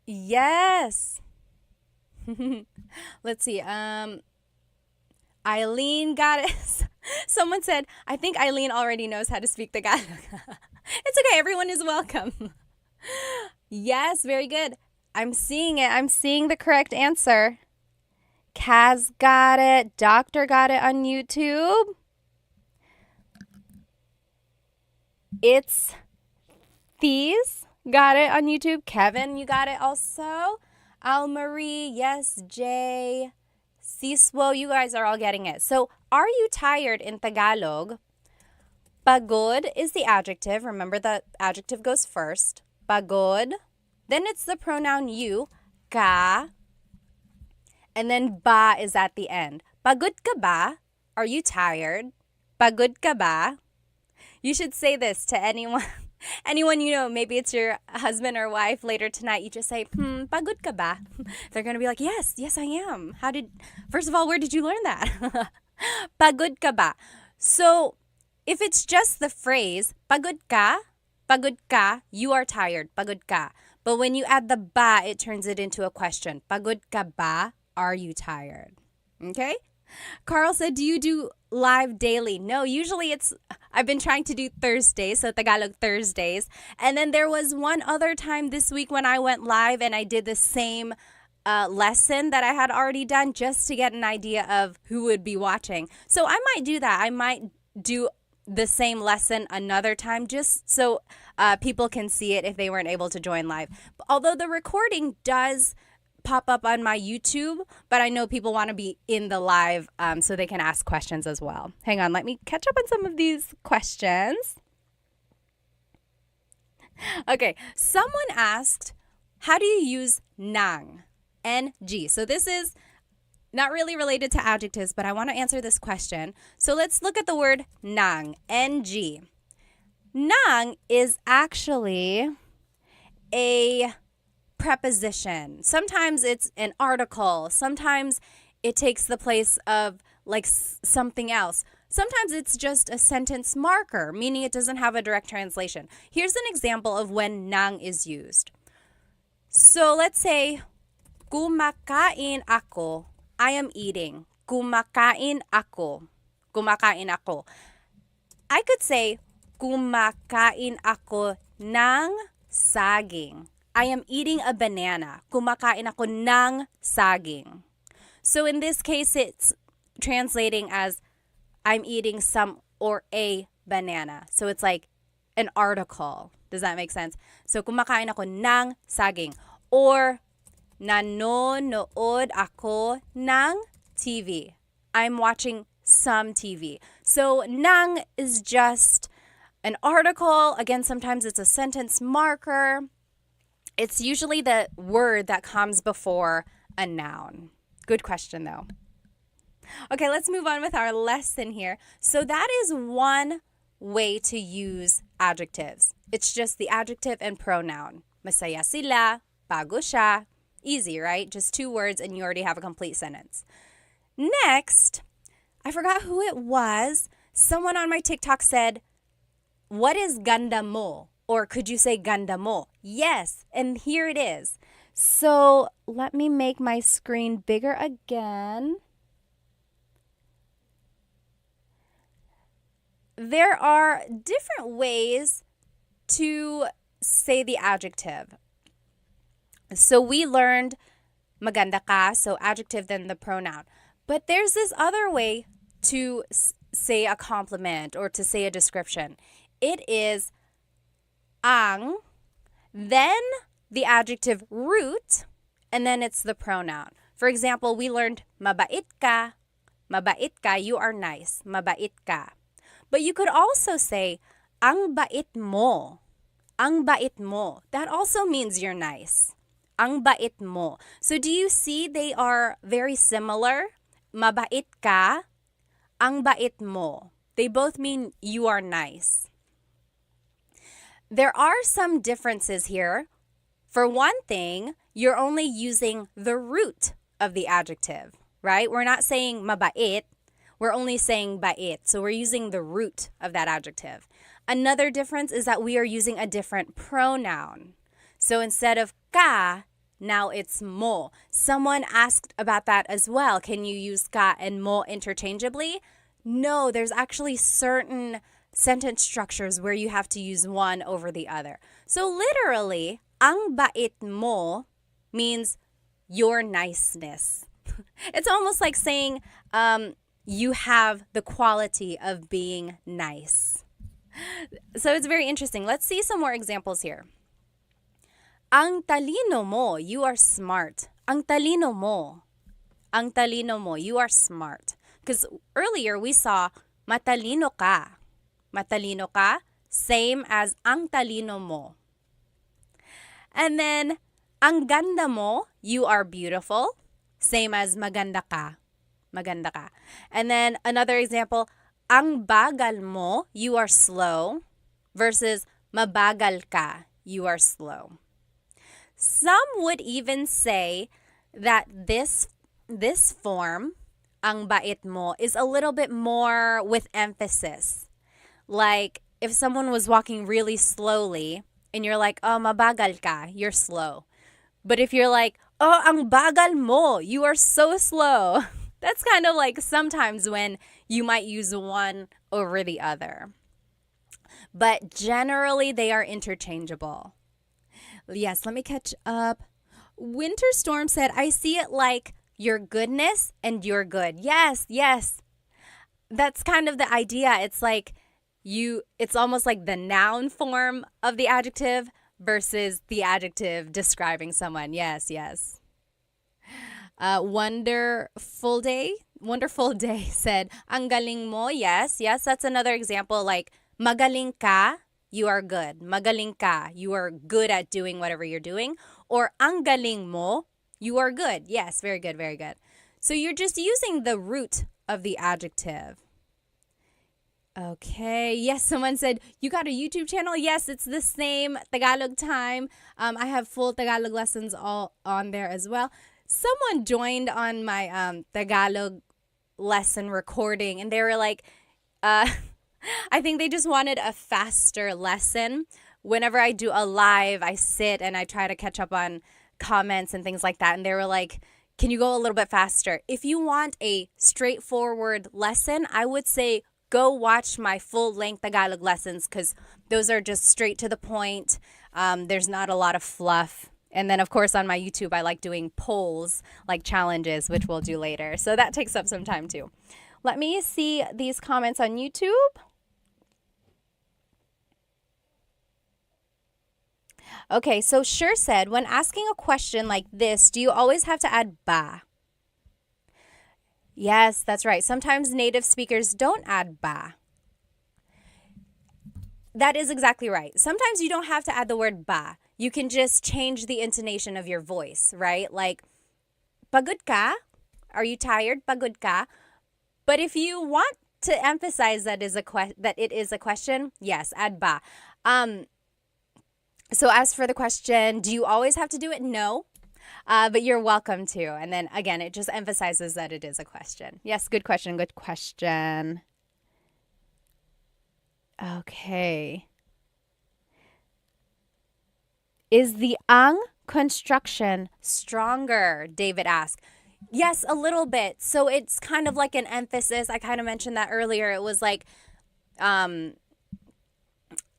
Yes. Let's see. Eileen got it. Someone said, I think Eileen already knows how to speak Tagalog. It's okay. Everyone is welcome. Yes, very good. I'm seeing it. I'm seeing the correct answer. Kaz got it. Doctor got it on YouTube. It's These got it on YouTube. Kevin, you got it also. Almarie, yes, Jay. Siswo, you guys are all getting it. So, are you tired in Tagalog? Pagod is the adjective. Remember the adjective goes first. Pagod. Then it's the pronoun you, ka. And then ba is at the end. Pagod ka ba? Are you tired? Pagod ka ba? You should say this to anyone you know. Maybe it's your husband or wife later tonight. You just say, pagod ka ba? They're going to be like, yes, I am. First of all, where did you learn that? Pagod ka ba? So if it's just the phrase, pagod ka, you are tired, pagod ka. But when you add the ba, it turns it into a question. Pagod ka ba? Are you tired? Okay? Carl said, do you do live daily? No, usually I've been trying to do Thursdays, so Tagalog Thursdays. And then there was one other time this week when I went live and I did the same lesson that I had already done just to get an idea of who would be watching. So I might do that. I might do the same lesson another time just so people can see it if they weren't able to join live. Although the recording does pop up on my YouTube, but I know people want to be in the live so they can ask questions as well. Hang on, let me catch up on some of these questions. Okay, someone asked, how do you use nang? NG. So this is not really related to adjectives, but I want to answer this question. So let's look at the word nang, NG. Nang is actually a preposition. Sometimes it's an article. Sometimes it takes the place of like something else. Sometimes it's just a sentence marker, meaning it doesn't have a direct translation. Here's an example of when nang is used. So let's say, kumakain ako. I am eating. Kumakain ako. Kumakain ako. I could say, kumakain ako ng saging. I am eating a banana. Kumakain ako ng saging. So in this case, it's translating as I'm eating some or a banana. So it's like an article. Does that make sense? So kumakain ako ng saging. Or nanonood ako ng TV. I'm watching some TV. So nang is just an article. Again, sometimes it's a sentence marker. It's usually the word that comes before a noun. Good question, though. Okay, let's move on with our lesson here. So that is one way to use adjectives. It's just the adjective and pronoun. Masaya sila, bago siya. Easy, right? Just 2 words and you already have a complete sentence. Next, I forgot who it was. Someone on my TikTok said, what is ganda mo? Or could you say ganda mo? Yes, and here it is. So let me make my screen bigger again. There are different ways to say the adjective. So we learned maganda ka, so adjective then the pronoun. But there's this other way to say a compliment or to say a description. It is ang, then the adjective root, and then it's the pronoun. For example, we learned mabait ka, you are nice, mabait ka. But you could also say ang bait mo, ang bait mo. That also means you're nice. Ang bait mo. So do you see they are very similar? Mabait ka, ang bait mo. They both mean you are nice. There are some differences here. For one thing, you're only using the root of the adjective, right? We're not saying mabait. We're only saying bait. So we're using the root of that adjective. Another difference is that we are using a different pronoun. So instead of ka, now it's mo. Someone asked about that as well. Can you use ka and mo interchangeably? No, there's actually certain sentence structures where you have to use one over the other. So literally, ang bait mo means your niceness. It's almost like saying you have the quality of being nice. So it's very interesting. Let's see some more examples here. Ang talino mo, you are smart. Ang talino mo. Ang talino mo, you are smart. Because earlier we saw matalino ka. Matalino ka, same as ang talino mo. And then, ang ganda mo, you are beautiful, same as maganda ka. Maganda ka. And then another example, ang bagal mo, you are slow, versus mabagal ka, you are slow. Some would even say that this form, ang bait mo, is a little bit more with emphasis. Like, if someone was walking really slowly, and you're like, oh, mabagal ka, you're slow. But if you're like, oh, ang bagal mo, you are so slow. That's kind of like sometimes when you might use one over the other. But generally, they are interchangeable. Yes, let me catch up. Winter Storm said, I see it like your goodness and you're good. Yes, yes. That's kind of the idea. It's like it's almost like the noun form of the adjective versus the adjective describing someone. Yes, yes. Wonderful Day said, ang galing mo. Yes, yes. That's another example. Like, magaling ka, you are good. Magaling ka, you are good at doing whatever you're doing. Or ang galing mo, You are good. Yes, very good, very good. So you're just using the root of the adjective. Okay. Yes, someone said, you got a YouTube channel? Yes, it's the same, Tagalog Time. I have full Tagalog lessons all on there as well. Someone joined on my Tagalog lesson recording, and they were like, I think they just wanted a faster lesson. Whenever I do a live, I sit and I try to catch up on comments and things like that. And they were like, can you go a little bit faster? If you want a straightforward lesson, I would say go watch my full-length Tagalog lessons because those are just straight to the point. There's not a lot of fluff. And then, of course, on my YouTube, I like doing polls, like challenges, which we'll do later. So that takes up some time, too. Let me see these comments on YouTube. Okay, so Sure said, when asking a question like this, do you always have to add ba? Yes, that's right. Sometimes native speakers don't add ba. That is exactly right. Sometimes you don't have to add the word ba. You can just change the intonation of your voice, right? Like, pagod ka? Are you tired? Pagod ka? But if you want to emphasize that it is a question, yes, add ba. So as for the question, do you always have to do it? No. But you're welcome to. And then again, it just emphasizes that it is a question. Yes, good question, good question. Okay. Is the ang construction stronger? David asked. Yes, a little bit. So it's kind of like an emphasis. I kind of mentioned that earlier. It was like, oh,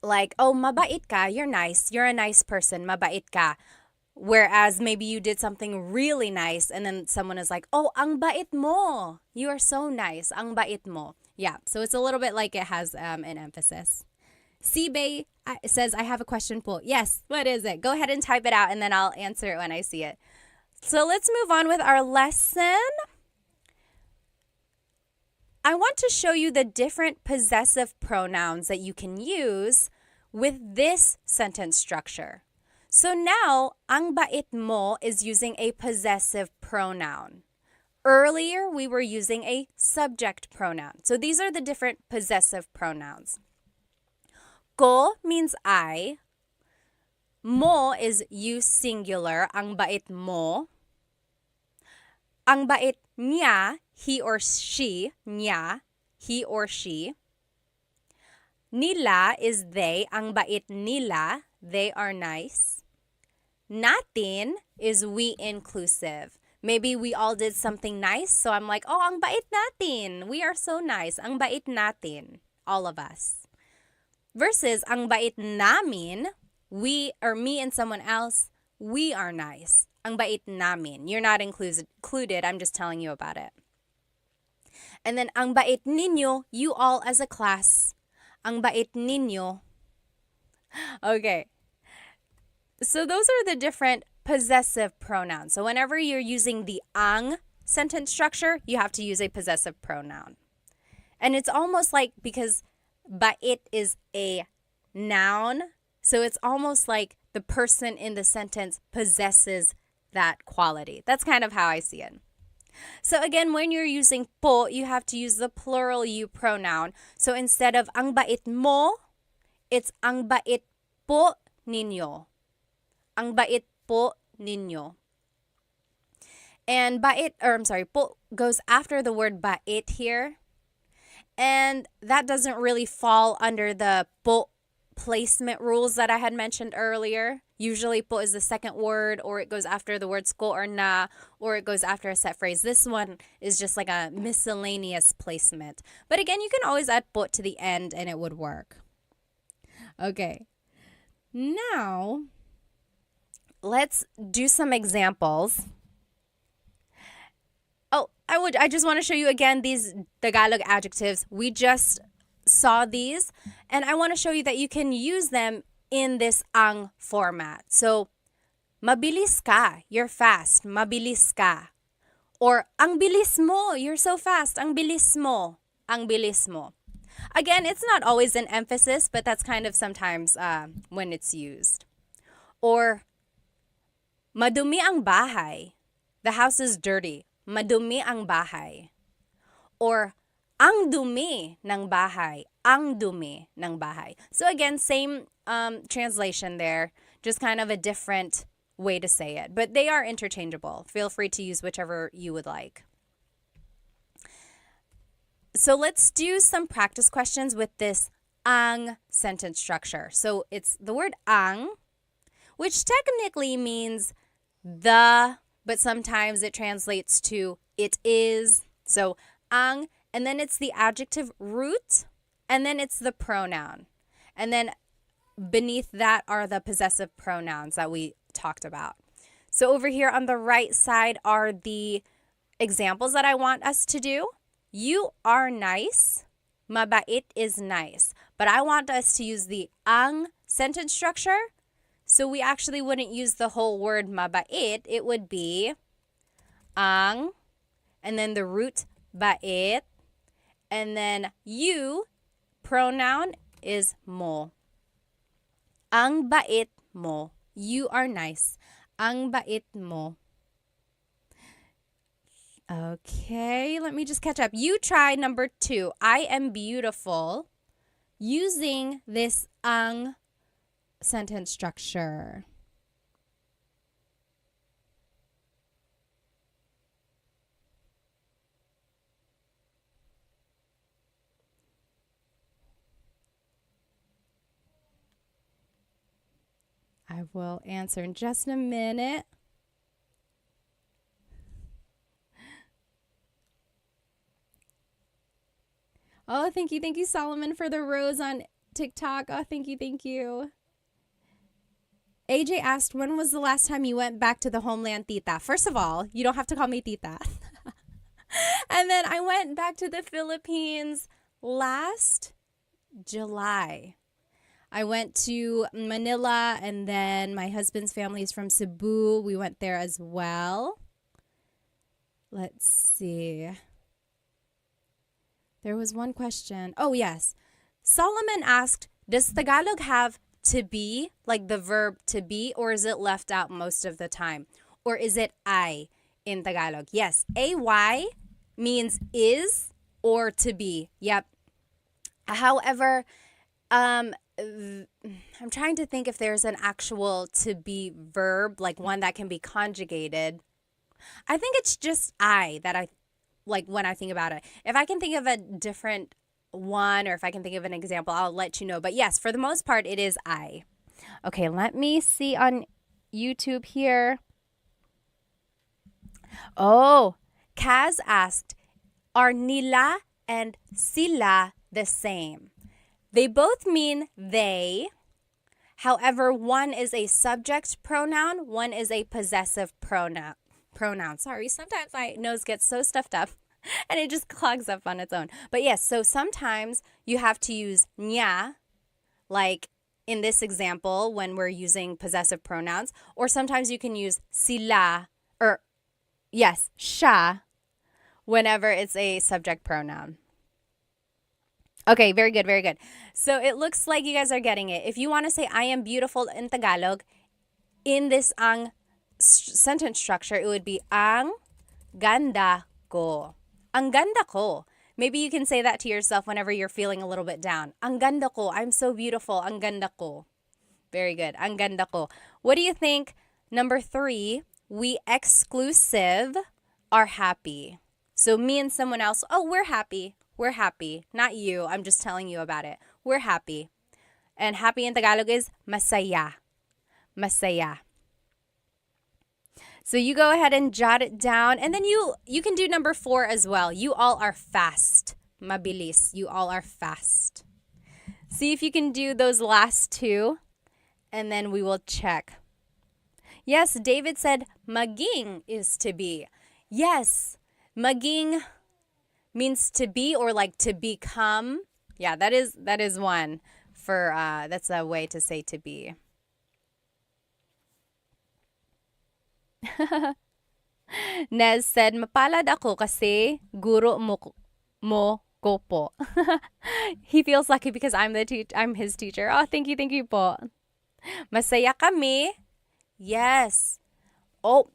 mabait ka, you're nice. You're a nice person, mabait ka. Whereas maybe you did something really nice and then someone is like, oh, ang bait mo. You are so nice. Ang bait mo. Yeah, so it's a little bit like it has an emphasis. Sibay says, I have a question po. Yes, what is it? Go ahead and type it out and then I'll answer it when I see it. So let's move on with our lesson. I want to show you the different possessive pronouns that you can use with this sentence structure. So now, ang bait mo is using a possessive pronoun. Earlier, we were using a subject pronoun. So these are the different possessive pronouns. Ko means I. Mo is you singular, ang bait mo. Ang bait niya, he or she, niya, he or she. Nila is they, ang bait nila, they are nice. Natin is we inclusive. Maybe we all did something nice, so I'm like, oh, ang bait natin. We are so nice. Ang bait natin. All of us. Versus ang bait namin, we or me and someone else, we are nice. Ang bait namin. You're not included. I'm just telling you about it. And then ang bait ninyo, you all as a class. Ang bait ninyo. Okay. So those are the different possessive pronouns. So whenever you're using the ang sentence structure, you have to use a possessive pronoun. And it's almost like, because bait is a noun, so it's almost like the person in the sentence possesses that quality. That's kind of how I see it. So again, when you're using po, you have to use the plural you pronoun. So instead of ang bait mo, it's ang bait po ninyo. Ang bait po ninyo. And po goes after the word bait here. And that doesn't really fall under the po placement rules that I had mentioned earlier. Usually po is the second word, or it goes after the words ko or na, or it goes after a set phrase. This one is just like a miscellaneous placement. But again, you can always add po to the end and it would work. Okay. Now, let's do some examples. Oh, I just want to show you again these Tagalog adjectives. We just saw these, and I want to show you that you can use them in this ang format. So, mabilis ka, you're fast, mabilis ka. Or, ang bilis mo, you're so fast, ang bilis mo, ang bilis mo. Again, it's not always an emphasis, but that's kind of sometimes when it's used. Or, madumi ang bahay, the house is dirty. Madumi ang bahay. Or ang dumi ng bahay. Ang dumi ng bahay. So again, same translation there, just kind of a different way to say it. But they are interchangeable. Feel free to use whichever you would like. So let's do some practice questions with this ang sentence structure. So it's the word ang, which technically means the, but sometimes it translates to it is. So ang, and then it's the adjective root, and then it's the pronoun. And then beneath that are the possessive pronouns that we talked about. So over here on the right side are the examples that I want us to do. You are nice. Mabait is nice. But I want us to use the ang sentence structure. So we actually wouldn't use the whole word mabait. It would be ang, and then the root bait, and then you, pronoun is mo. Ang bait mo. You are nice. Ang bait mo. Okay, let me just catch up. You try number 2. I am beautiful using this ang sentence structure. I will answer in just a minute. Oh, thank you. Thank you, Solomon, for the rose on TikTok. Oh, thank you. Thank you. AJ asked, when was the last time you went back to the homeland, tita? First of all, you don't have to call me tita. And then I went back to the Philippines last July. I went to Manila, and then my husband's family is from Cebu. We went there as well. Let's see. There was one question. Oh, yes. Solomon asked, does Tagalog have to be, like the verb to be, or is it left out most of the time? Or is it I in Tagalog? Yes, AY means is or to be. Yep. However, I'm trying to think if there's an actual to be verb, like one that can be conjugated. I think it's just I that I like when I think about it. If I can think of a different one, or if I can think of an example, I'll let you know. But yes, for the most part, it is I. Okay, let me see on YouTube here. Oh, Kaz asked, are nila and sila the same? They both mean they. However, one is a subject pronoun, one is a possessive pronoun. Sorry, sometimes my nose gets so stuffed up and it just clogs up on its own. But yes, so sometimes you have to use nya, like in this example when we're using possessive pronouns, or sometimes you can use sila, or yes, siya, whenever it's a subject pronoun. Okay, very good, very good. So it looks like you guys are getting it. If you want to say I am beautiful in Tagalog, in this ang sentence structure, it would be ang ganda ko. Ang ganda ko. Maybe you can say that to yourself whenever you're feeling a little bit down. Ang ganda ko. I'm so beautiful. Ang ganda ko. Very good. Ang ganda ko. What do you think? Number 3, we exclusive are happy. So me and someone else, oh, we're happy. We're happy. Not you. I'm just telling you about it. We're happy. And happy in Tagalog is masaya. Masaya. So you go ahead and jot it down. And then you can do number 4 as well. You all are fast. Mabilis. You all are fast. See if you can do those last 2. And then we will check. Yes, David said maging is to be. Yes, maging means to be, or like to become. Yeah, that is one for that's a way to say to be. Nez said, mapalad ako kasi guro mo ko po. He feels lucky because I'm his teacher. Oh, thank you po. Masaya kami. Yes. Oh,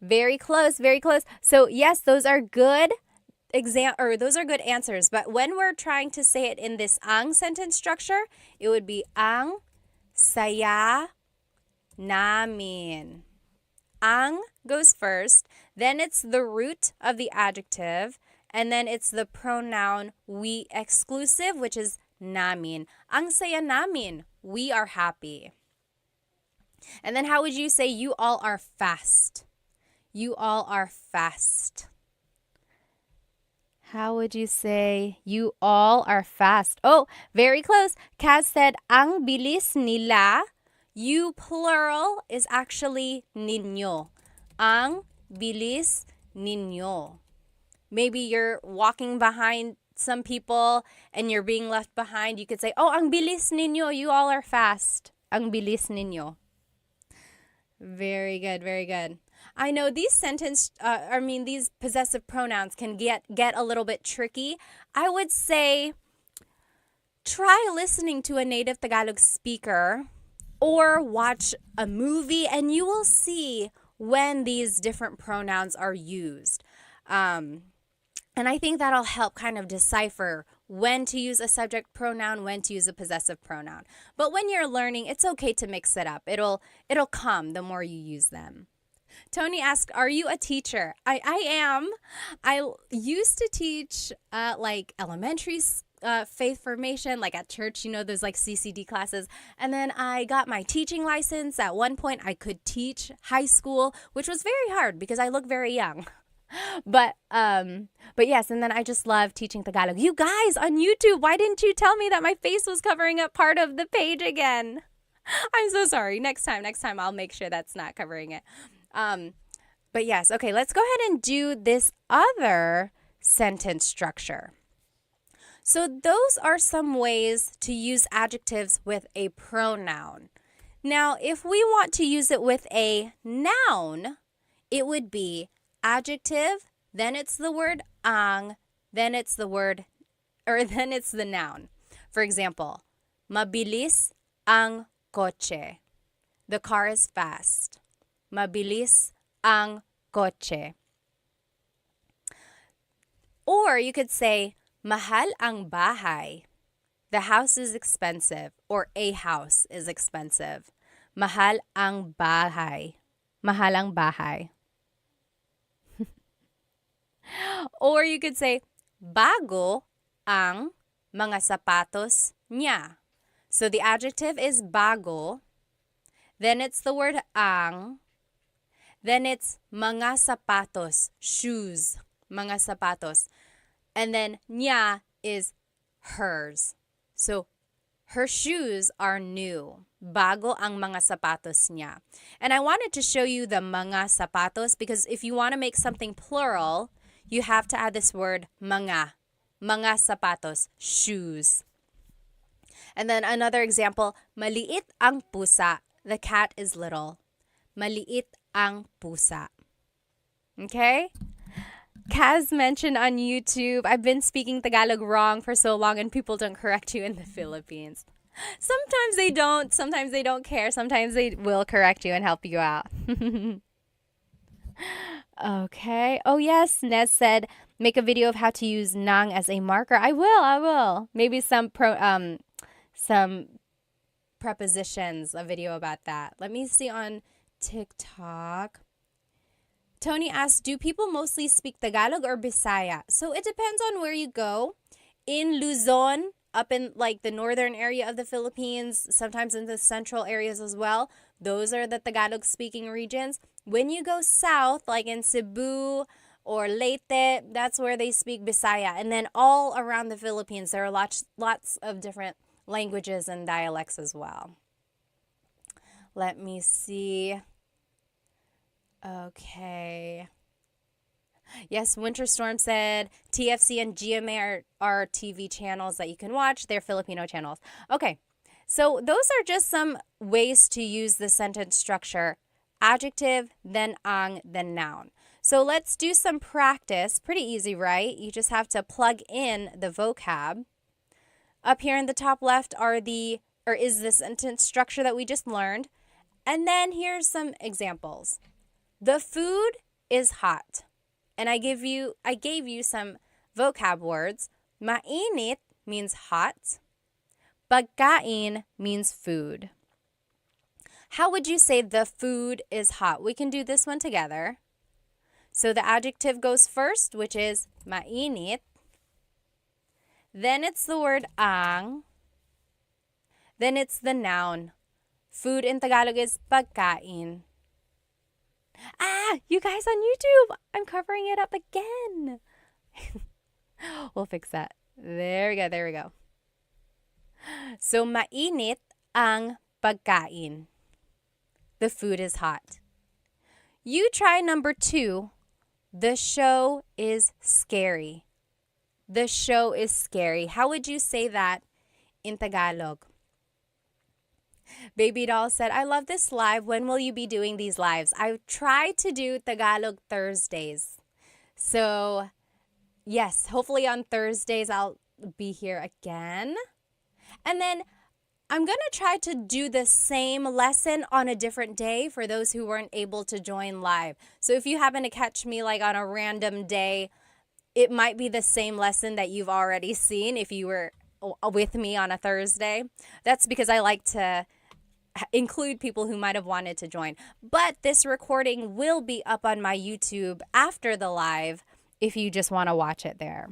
Very close, very close. So yes, those are good those are good answers. But when we're trying to say it in this ang sentence structure, it would be ang saya namin. Ang goes first, then it's the root of the adjective, and then it's the pronoun we exclusive, which is namin. Ang saya namin. We are happy. And then how would you say you all are fast? You all are fast. How would you say you all are fast? Oh, very close. Kaz said, ang bilis nila. You plural is actually ninyo. Ang bilis ninyo. Maybe you're walking behind some people and you're being left behind. You could say, oh, ang bilis ninyo. You all are fast. Ang bilis ninyo. Very good, very good. I know these these possessive pronouns can get a little bit tricky. I would say try listening to a native Tagalog speaker or watch a movie and you will see when these different pronouns are used. And I think that'll help kind of decipher when to use a subject pronoun, when to use a possessive pronoun. But when you're learning, it's okay to mix it up. It'll come the more you use them. Tony asked, are you a teacher? I am. I used to teach like elementary faith formation, like at church, those like CCD classes. And then I got my teaching license. At one point, I could teach high school, which was very hard because I look very young. But yes, and then I just love teaching Tagalog. You guys on YouTube, why didn't you tell me that my face was covering up part of the page again? I'm so sorry. Next time I'll make sure that's not covering it. But yes, okay, let's go ahead and do this other sentence structure. So those are some ways to use adjectives with a pronoun. Now, if we want to use it with a noun, it would be adjective, then it's the word ang, then it's the noun. For example, mabilis ang kotse. The car is fast. Mabilis ang kotse. Or you could say, mahal ang bahay. The house is expensive, or a house is expensive. Mahal ang bahay. Mahal ang bahay. Or you could say, bago ang mga sapatos niya. So the adjective is bago. Then it's the word ang. Then it's mga sapatos, shoes, mga sapatos. And then niya is hers. So her shoes are new. Bago ang mga sapatos niya. And I wanted to show you the mga sapatos because if you want to make something plural, you have to add this word mga. Mga sapatos, shoes. And then another example, maliit ang pusa. The cat is little. Maliit ang pusa. Okay? Kaz mentioned on YouTube, I've been speaking Tagalog wrong for so long and people don't correct you in the Philippines. Sometimes they don't care. Sometimes they will correct you and help you out. Okay. Oh yes, Nez said make a video of how to use nang as a marker. I will. Maybe some prepositions, a video about that. Let me see on TikTok. Tony asked, do people mostly speak Tagalog or Bisaya? So it depends on where you go. In Luzon, up in like the northern area of the Philippines, sometimes in the central areas as well, those are the Tagalog speaking regions. When you go south, like in Cebu or Leyte, that's where they speak Bisaya. And then all around the Philippines, there are lots of different languages and dialects as well. Let me see. Okay. Yes, Winter Storm said TFC and GMA are TV channels that you can watch. They're Filipino channels. Okay, so those are just some ways to use the sentence structure. Adjective, then ang, then noun. So let's do some practice. Pretty easy, right? You just have to plug in the vocab. Up here in the top left is the sentence structure that we just learned. And then here's some examples. The food is hot. And I gave you some vocab words. Mainit means hot. Pagkain means food. How would you say the food is hot? We can do this one together. So the adjective goes first, which is mainit. Then it's the word ang. Then it's the noun. Food in Tagalog is pagkain. You guys on YouTube, I'm covering it up again. We'll fix that. There we go. So mainit ang pagkain. The food is hot. You try number 2. The show is scary. The show is scary. How would you say that in Tagalog? Baby Doll said, I love this live. When will you be doing these lives? I try to do Tagalog Thursdays. So, yes, hopefully on Thursdays I'll be here again. And then I'm going to try to do the same lesson on a different day for those who weren't able to join live. So if you happen to catch me like on a random day, it might be the same lesson that you've already seen if you were with me on a Thursday. That's because I like to include people who might have wanted to join. But this recording will be up on my YouTube after the live if you just want to watch it there.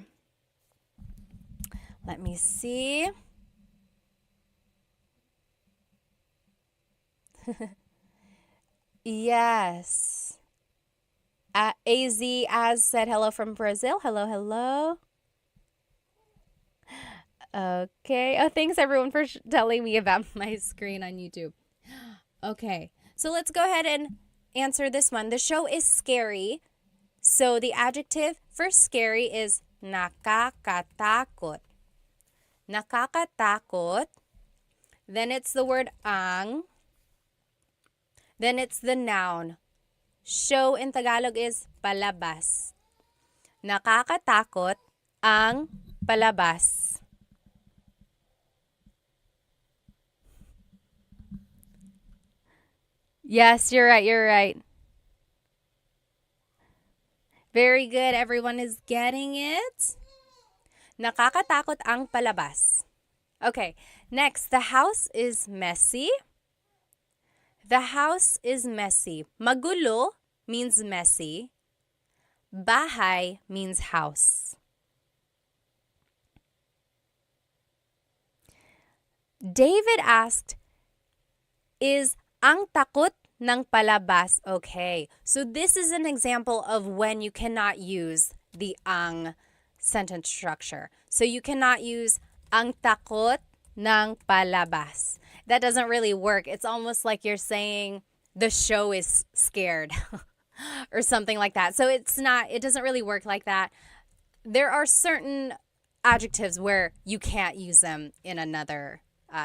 Let me see. Yes. Az said hello from Brazil. Hello. Okay. Oh, thanks everyone for telling me about my screen on YouTube. Okay. So let's go ahead and answer this one. The show is scary. So the adjective for scary is nakakatakot. Nakakatakot. Then it's the word ang. Then it's the noun. Show in Tagalog is palabas. Nakakatakot ang palabas. Yes, you're right. Very good. Everyone is getting it. Nakakatakot ang palabas. Okay, next. The house is messy. The house is messy. Magulo means messy. Bahay means house. David asked, is ang takot ng palabas okay? So this is an example of when you cannot use the ang sentence structure. So you cannot use ang takot ng palabas. That doesn't really work. It's almost like you're saying the show is scared or something like that. So it doesn't really work like that. There are certain adjectives where you can't use them in another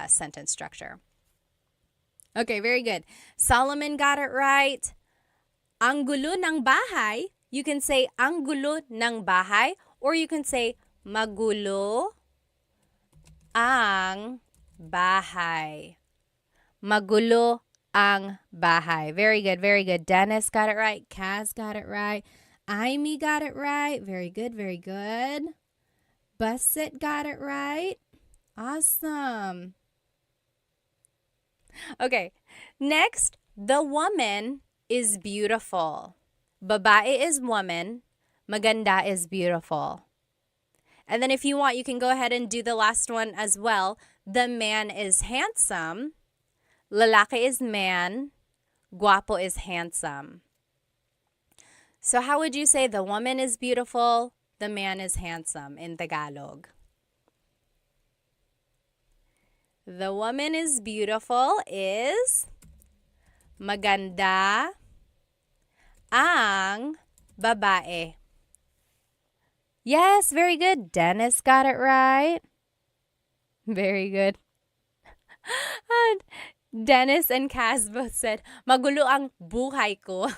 sentence structure. Okay, very good. Solomon got it right. Ang gulo ng bahay, you can say ang gulo ng bahay, or you can say magulo ang bahay. Magulo ang bahay. Very good. Dennis got it right. Kaz got it right. Amy got it right. Very good. Busset got it right. Awesome. Okay, next, the woman is beautiful. Babae is woman. Maganda is beautiful. And then if you want, you can go ahead and do the last one as well. The man is handsome. Lalaki is man. Guapo is handsome. So how would you say the woman is beautiful, the man is handsome in Tagalog? The woman is beautiful is maganda ang babae. Yes, very good. Dennis got it right. Very good. And Dennis and Kaz both said, magulo ang buhay ko.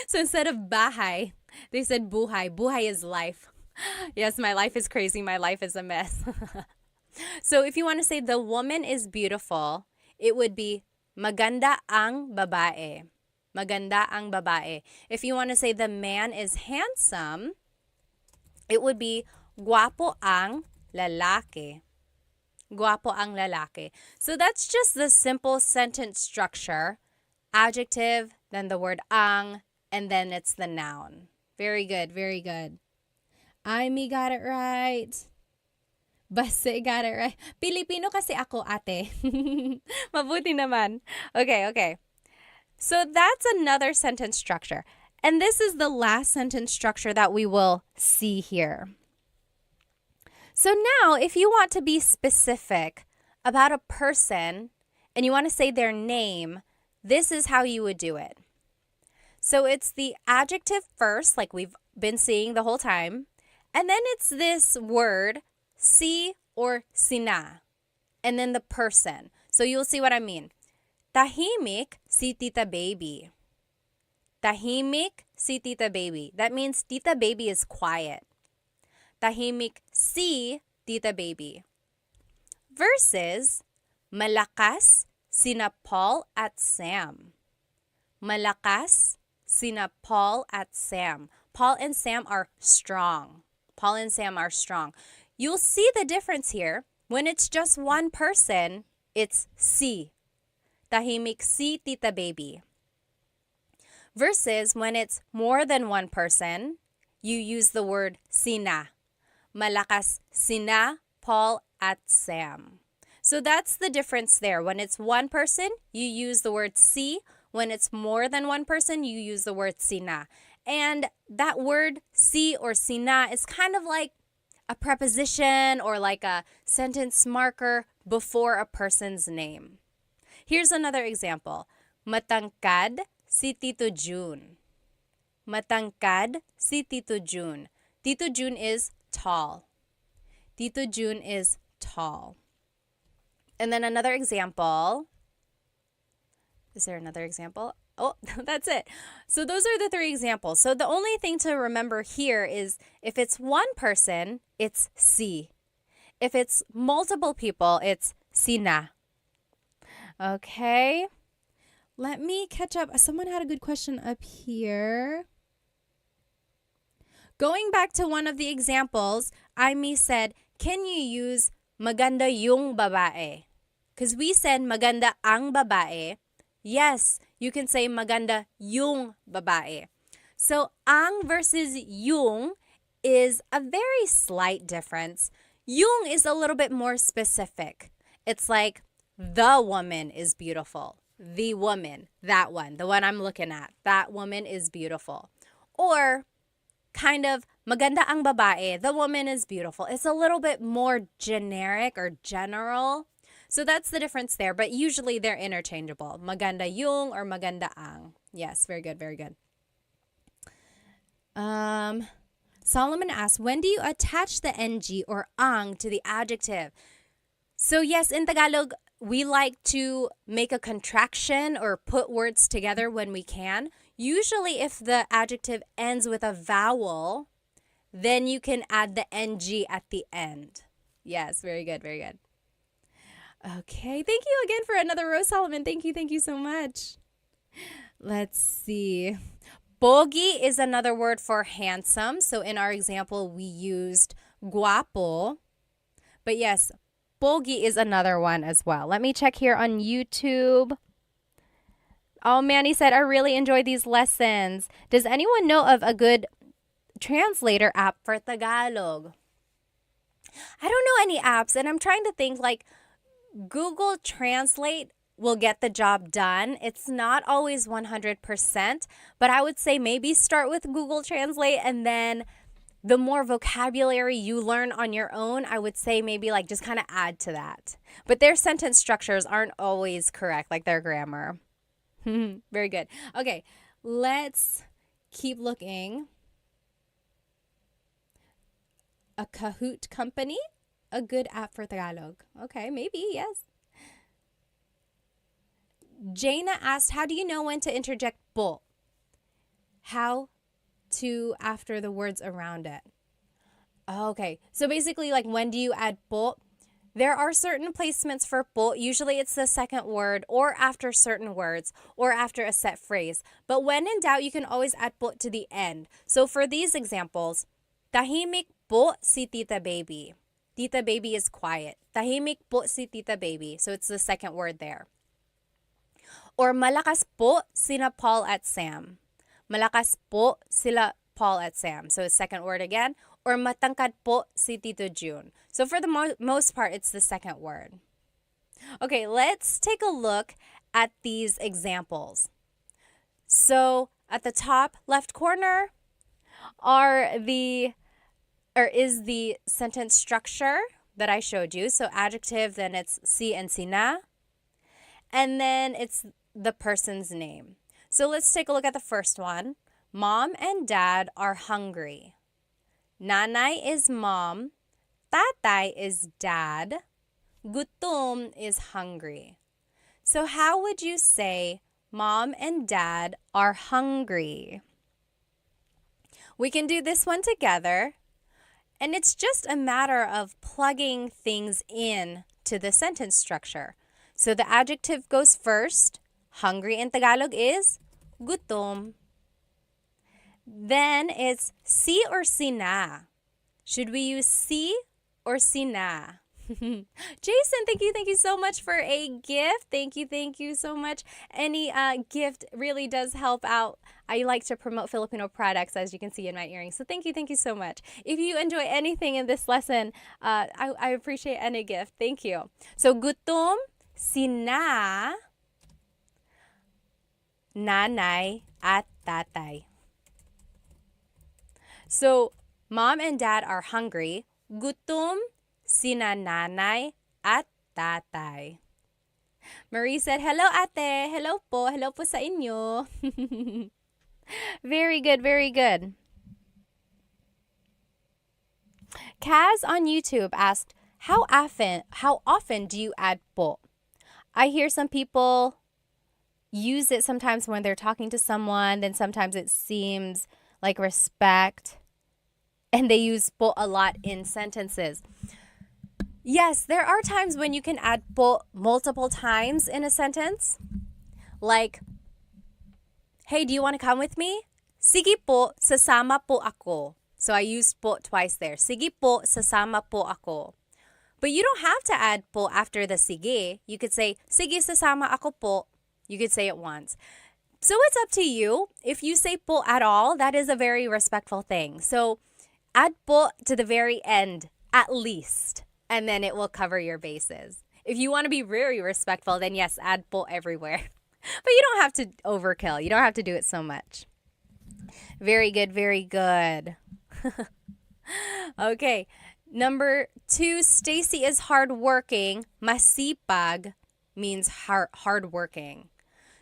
So instead of bahay, they said buhay. Buhay is life. Yes, my life is crazy. My life is a mess. So if you want to say the woman is beautiful, it would be maganda ang babae. Maganda ang babae. If you want to say the man is handsome, it would be guwapo ang lalaki. Guwapo ang lalaki. So that's just the simple sentence structure. Adjective, then the word ang, and then it's the noun. Very good, very good. Amy got it right. Base got it right. Pilipino kasi ako, ate. Mabuti naman. Okay. So that's another sentence structure. And this is the last sentence structure that we will see here. So now, if you want to be specific about a person and you want to say their name, this is how you would do it. So it's the adjective first, like we've been seeing the whole time. And then it's this word, si or sina. And then the person. So you'll see what I mean. Tahimik si Tita Baby. Tahimik si Tita Baby. That means Tita Baby is quiet. Tahimik si Tita Baby. Versus malakas sina Paul at Sam. Malakas sina Paul at Sam. Paul and Sam are strong. Paul and Sam are strong. You'll see the difference here. When it's just one person, it's si. Tahimik si Tita Baby. Versus when it's more than one person, you use the word sina. Malakas sina Paul at Sam. So that's the difference there. When it's one person, you use the word si. When it's more than one person, you use the word sina. And that word si or sina is kind of like a preposition or like a sentence marker before a person's name. Here's another example. Matangkad si Tito June. Matangkad si Tito June. Tito June is tall. Tito June is tall. And then another example. Is there another example? Oh, that's it. So those are the three examples. So the only thing to remember here is if it's one person, it's si. If it's multiple people, it's sina. Okay. Let me catch up. Someone had a good question up here. Going back to one of the examples, Aimee said, can you use maganda yung babae? Because we said maganda ang babae. Yes, you can say maganda yung babae. So, ang versus yung is a very slight difference. Yung is a little bit more specific. It's like, the woman is beautiful. The woman, that one, the one I'm looking at. That woman is beautiful. Or, kind of, maganda ang babae. The woman is beautiful. It's a little bit more generic or general. So that's the difference there, but usually they're interchangeable. Maganda yung or maganda ang. Yes, very good, very good. Solomon asks, when do you attach the ng or ang to the adjective? So yes, in Tagalog, we like to make a contraction or put words together when we can. Usually if the adjective ends with a vowel, then you can add the ng at the end. Yes, very good, very good. Okay, thank you again for another Rose Solomon. Thank you so much. Let's see. Pogi is another word for handsome. So in our example, we used guapo. But yes, pogi is another one as well. Let me check here on YouTube. Oh, Manny said, I really enjoy these lessons. Does anyone know of a good translator app for Tagalog? I don't know any apps, and I'm trying to think like Google Translate will get the job done. It's not always 100%, but I would say maybe start with Google Translate, and then the more vocabulary you learn on your own, I would say maybe like just kind of add to that. But their sentence structures aren't always correct, like their grammar. Very good. Okay, let's keep looking. A Kahoot company? A good app for Tagalog. Okay, maybe, yes. Jaina asked, how do you know when to interject po? How to after the words around it. Okay, so basically like when do you add po? There are certain placements for po. Usually it's the second word or after certain words or after a set phrase. But when in doubt, you can always add po to the end. So for these examples, tahimik po si Tita Baby. Tita Baby is quiet. Tahimik po si Tita Baby. So it's the second word there. Or malakas po sina Paul at Sam. Malakas po sila Paul at Sam. So second word again. Or matangkad po si Tito June. So for the most part, it's the second word. Okay, let's take a look at these examples. So at the top left corner is the sentence structure that I showed you. So adjective, then it's si and sina. And then it's the person's name. So let's take a look at the first one. Mom and dad are hungry. Nanay is mom. Tatay is dad. Gutom is hungry. So how would you say mom and dad are hungry? We can do this one together. And it's just a matter of plugging things in to the sentence structure. So the adjective goes first. Hungry in Tagalog is gutom. Then it's si or sina. Should we use si or sina? Jason, thank you so much for a gift. Thank you so much. Any gift really does help out. I like to promote Filipino products, as you can see in my earrings. So thank you so much. If you enjoy anything in this lesson, I appreciate any gift. Thank you. So gutom, sina, nanay, at tatay. So mom and dad are hungry. Gutom sina nanay at tatay. Marie said, hello ate. Hello po. Hello po sa inyo. Very good, very good. Kaz on YouTube asked, how often do you add po? I hear some people use it sometimes when they're talking to someone, then sometimes it seems like respect, and they use po a lot in sentences. Yes, there are times when you can add po multiple times in a sentence. Like, hey, do you want to come with me? Sige po, sasama po ako. So I used po twice there. Sige po, sasama po ako. But you don't have to add po after the sige. You could say, sige, sasama ako po. You could say it once. So it's up to you. If you say po at all, that is a very respectful thing. So add po to the very end, at least. And then it will cover your bases. If you want to be very respectful, then yes, add po everywhere. But you don't have to overkill. You don't have to do it so much. Very good, very good. Okay. Number 2, Stacy is hardworking. Masipag means hardworking.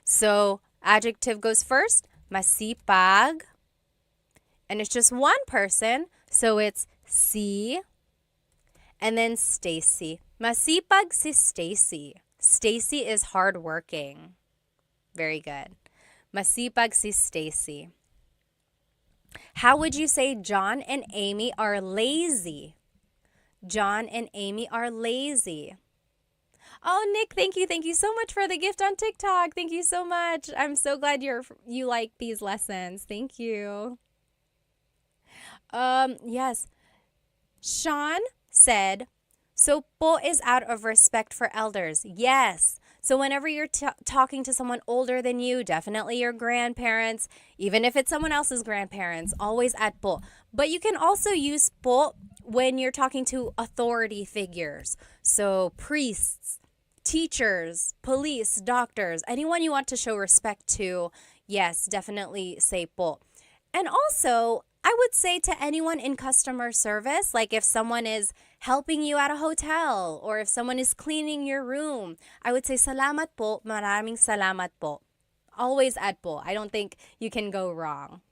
So adjective goes first. Masipag. And it's just one person. So it's si. And then Stacy. Masipag si Stacy. Stacy is hardworking. Very good. Masipag si Stacy. How would you say John and Amy are lazy? John and Amy are lazy. Oh, Nick, thank you so much for the gift on TikTok. Thank you so much. I'm so glad you like these lessons. Thank you. Yes. Sean said, so po is out of respect for elders. Yes. So whenever you're talking to someone older than you, definitely your grandparents, even if it's someone else's grandparents, always add po. But you can also use po when you're talking to authority figures. So priests, teachers, police, doctors, anyone you want to show respect to, yes, definitely say po. And also, I would say to anyone in customer service, like if someone is helping you at a hotel or if someone is cleaning your room, I would say salamat po, maraming salamat po. Always add po. I don't think you can go wrong.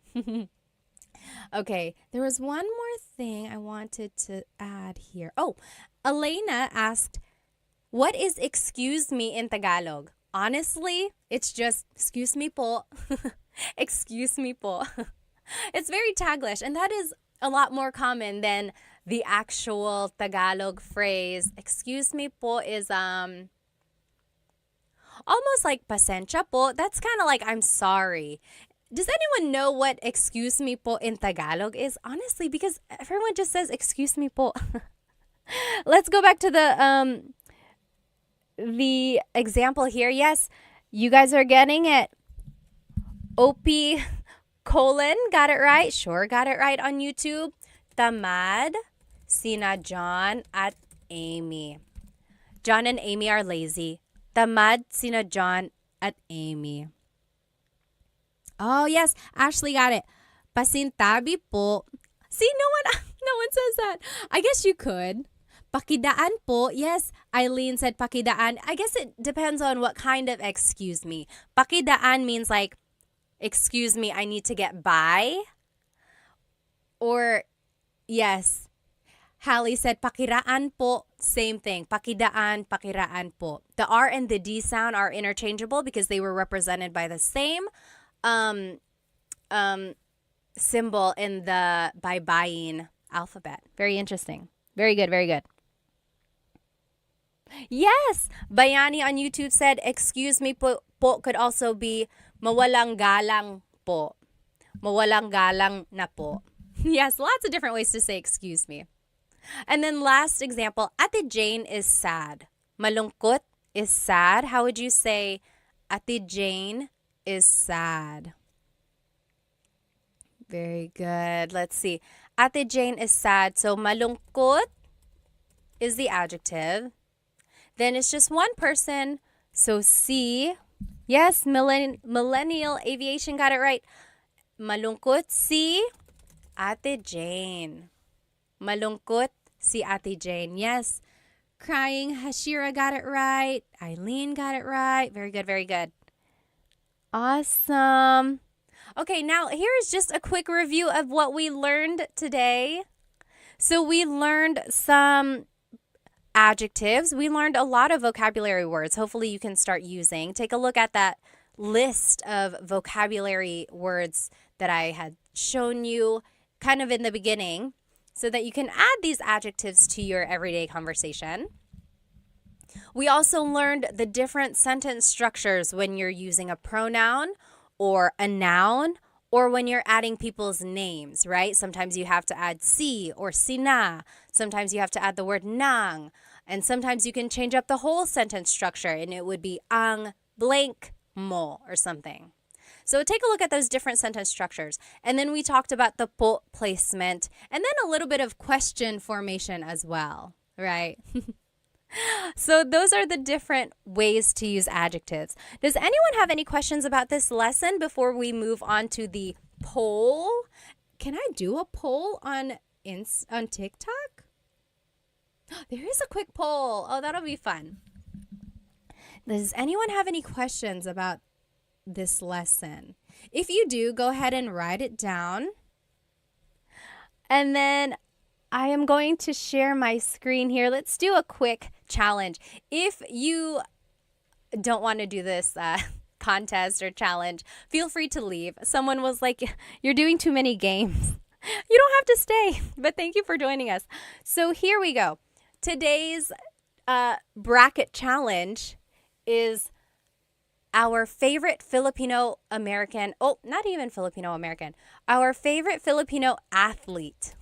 Okay, there was one more thing I wanted to add here. Oh, Elena asked, what is excuse me in Tagalog? Honestly, it's just excuse me po. Excuse me po. It's very Taglish, and that is a lot more common than the actual Tagalog phrase, excuse me po, is almost like pasensya po. That's kind of like I'm sorry. Does anyone know what excuse me po in Tagalog is? Honestly, because everyone just says excuse me po. Let's go back to the example here. Yes, you guys are getting it. OP colon got it right. Sure, got it right on YouTube. Tamad sina John at Amy. John and Amy are lazy. Tamad sina John at Amy. Oh, yes. Ashley got it. Pasintabi po. See, no one says that. I guess you could. Pakidaan po. Yes, Eileen said pakidaan. I guess it depends on what kind of excuse me. Pakidaan means like, excuse me, I need to get by. Or, yes, Hallie said pakiraan po. Same thing. Pakidaan, pakiraan po. The R and the D sound are interchangeable because they were represented by the same symbol in the baybayin alphabet. Very interesting. Very good, very good. Yes, Bayani on YouTube said, excuse me po could also be mawalang galang po. Mawalang galang na po. Yes, lots of different ways to say excuse me. And then last example, Ate Jane is sad. Malungkot is sad. How would you say Ate Jane is sad? Very good. Let's see. Ate Jane is sad. So malungkot is the adjective. Then it's just one person. So si. Yes, Millennial Aviation got it right. Malungkot si Ate Jane. Malungkot si Ate Jane. Yes. Crying, Hashira got it right. Eileen got it right. Very good, very good. Awesome. Okay, now here is just a quick review of what we learned today. So we learned some adjectives. We learned a lot of vocabulary words. Hopefully you can start using. Take a look at that list of vocabulary words that I had shown you kind of in the beginning so that you can add these adjectives to your everyday conversation. We also learned the different sentence structures when you're using a pronoun or a noun or when you're adding people's names, right? Sometimes you have to add si or sina. Sometimes you have to add the word nang. And sometimes you can change up the whole sentence structure and it would be ang blank mo or something. So take a look at those different sentence structures. And then we talked about the po placement and then a little bit of question formation as well, right? So those are the different ways to use adjectives. Does anyone have any questions about this lesson before we move on to the poll? Can I do a poll on TikTok? There is a quick poll. Oh, that'll be fun. Does anyone have any questions about this lesson? If you do, go ahead and write it down. And then I am going to share my screen here. Let's do a quick challenge. If you don't want to do this contest or challenge, feel free to leave. Someone was like, you're doing too many games. You don't have to stay, but thank you for joining us. So here we go. Today's bracket challenge is our favorite Filipino American, not even Filipino American, our favorite Filipino athlete.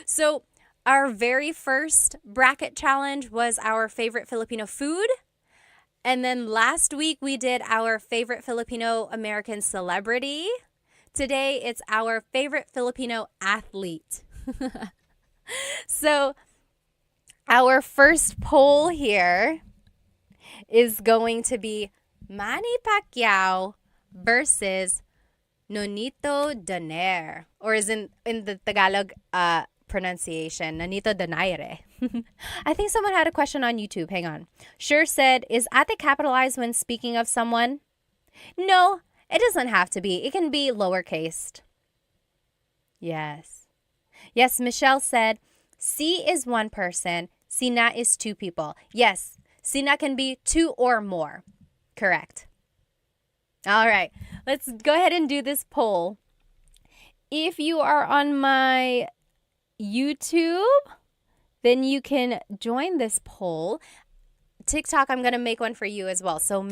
So our very first bracket challenge was our favorite Filipino food. And then last week we did our favorite Filipino American celebrity. Today it's our favorite Filipino athlete. So our first poll here is going to be Manny Pacquiao versus Nonito Donaire, or is in the Tagalog pronunciation, Nonito Donaire. I think someone had a question on YouTube. Hang on. Sure said, is ate capitalized when speaking of someone? No, it doesn't have to be. It can be lowercased. Yes. Yes, Michelle said, si is one person, sina is two people. Yes, sina can be two or more. Correct. All right, let's go ahead and do this poll. If you are on my YouTube, then you can join this poll. TikTok, I'm going to make one for you as well. So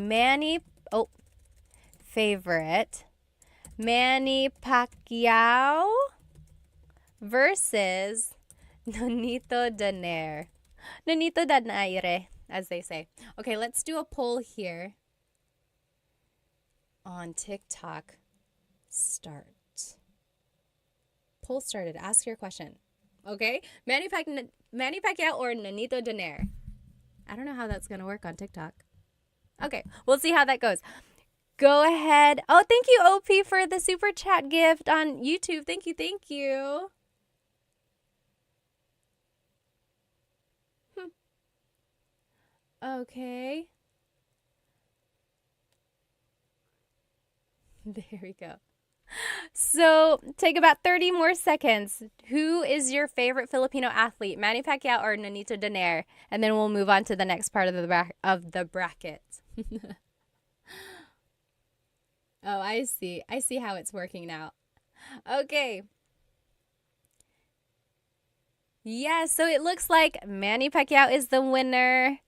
favorite, Manny Pacquiao versus Nonito Donaire. Nonito Donaire, as they say. Okay, let's do a poll here on TikTok. Start. Poll started. Ask your question. Okay? Manny Pacquiao or Nonito Donaire? I don't know how that's going to work on TikTok. Okay, we'll see how that goes. Go ahead. Oh, thank you, OP, for the super chat gift on YouTube. Thank you, thank you. Okay. There we go. So take about 30 more seconds. Who is your favorite Filipino athlete, Manny Pacquiao or Nonito Donaire? And then we'll move on to the next part of the bracket. Oh, I see. I see how it's working now. Okay. Yeah, so it looks like Manny Pacquiao is the winner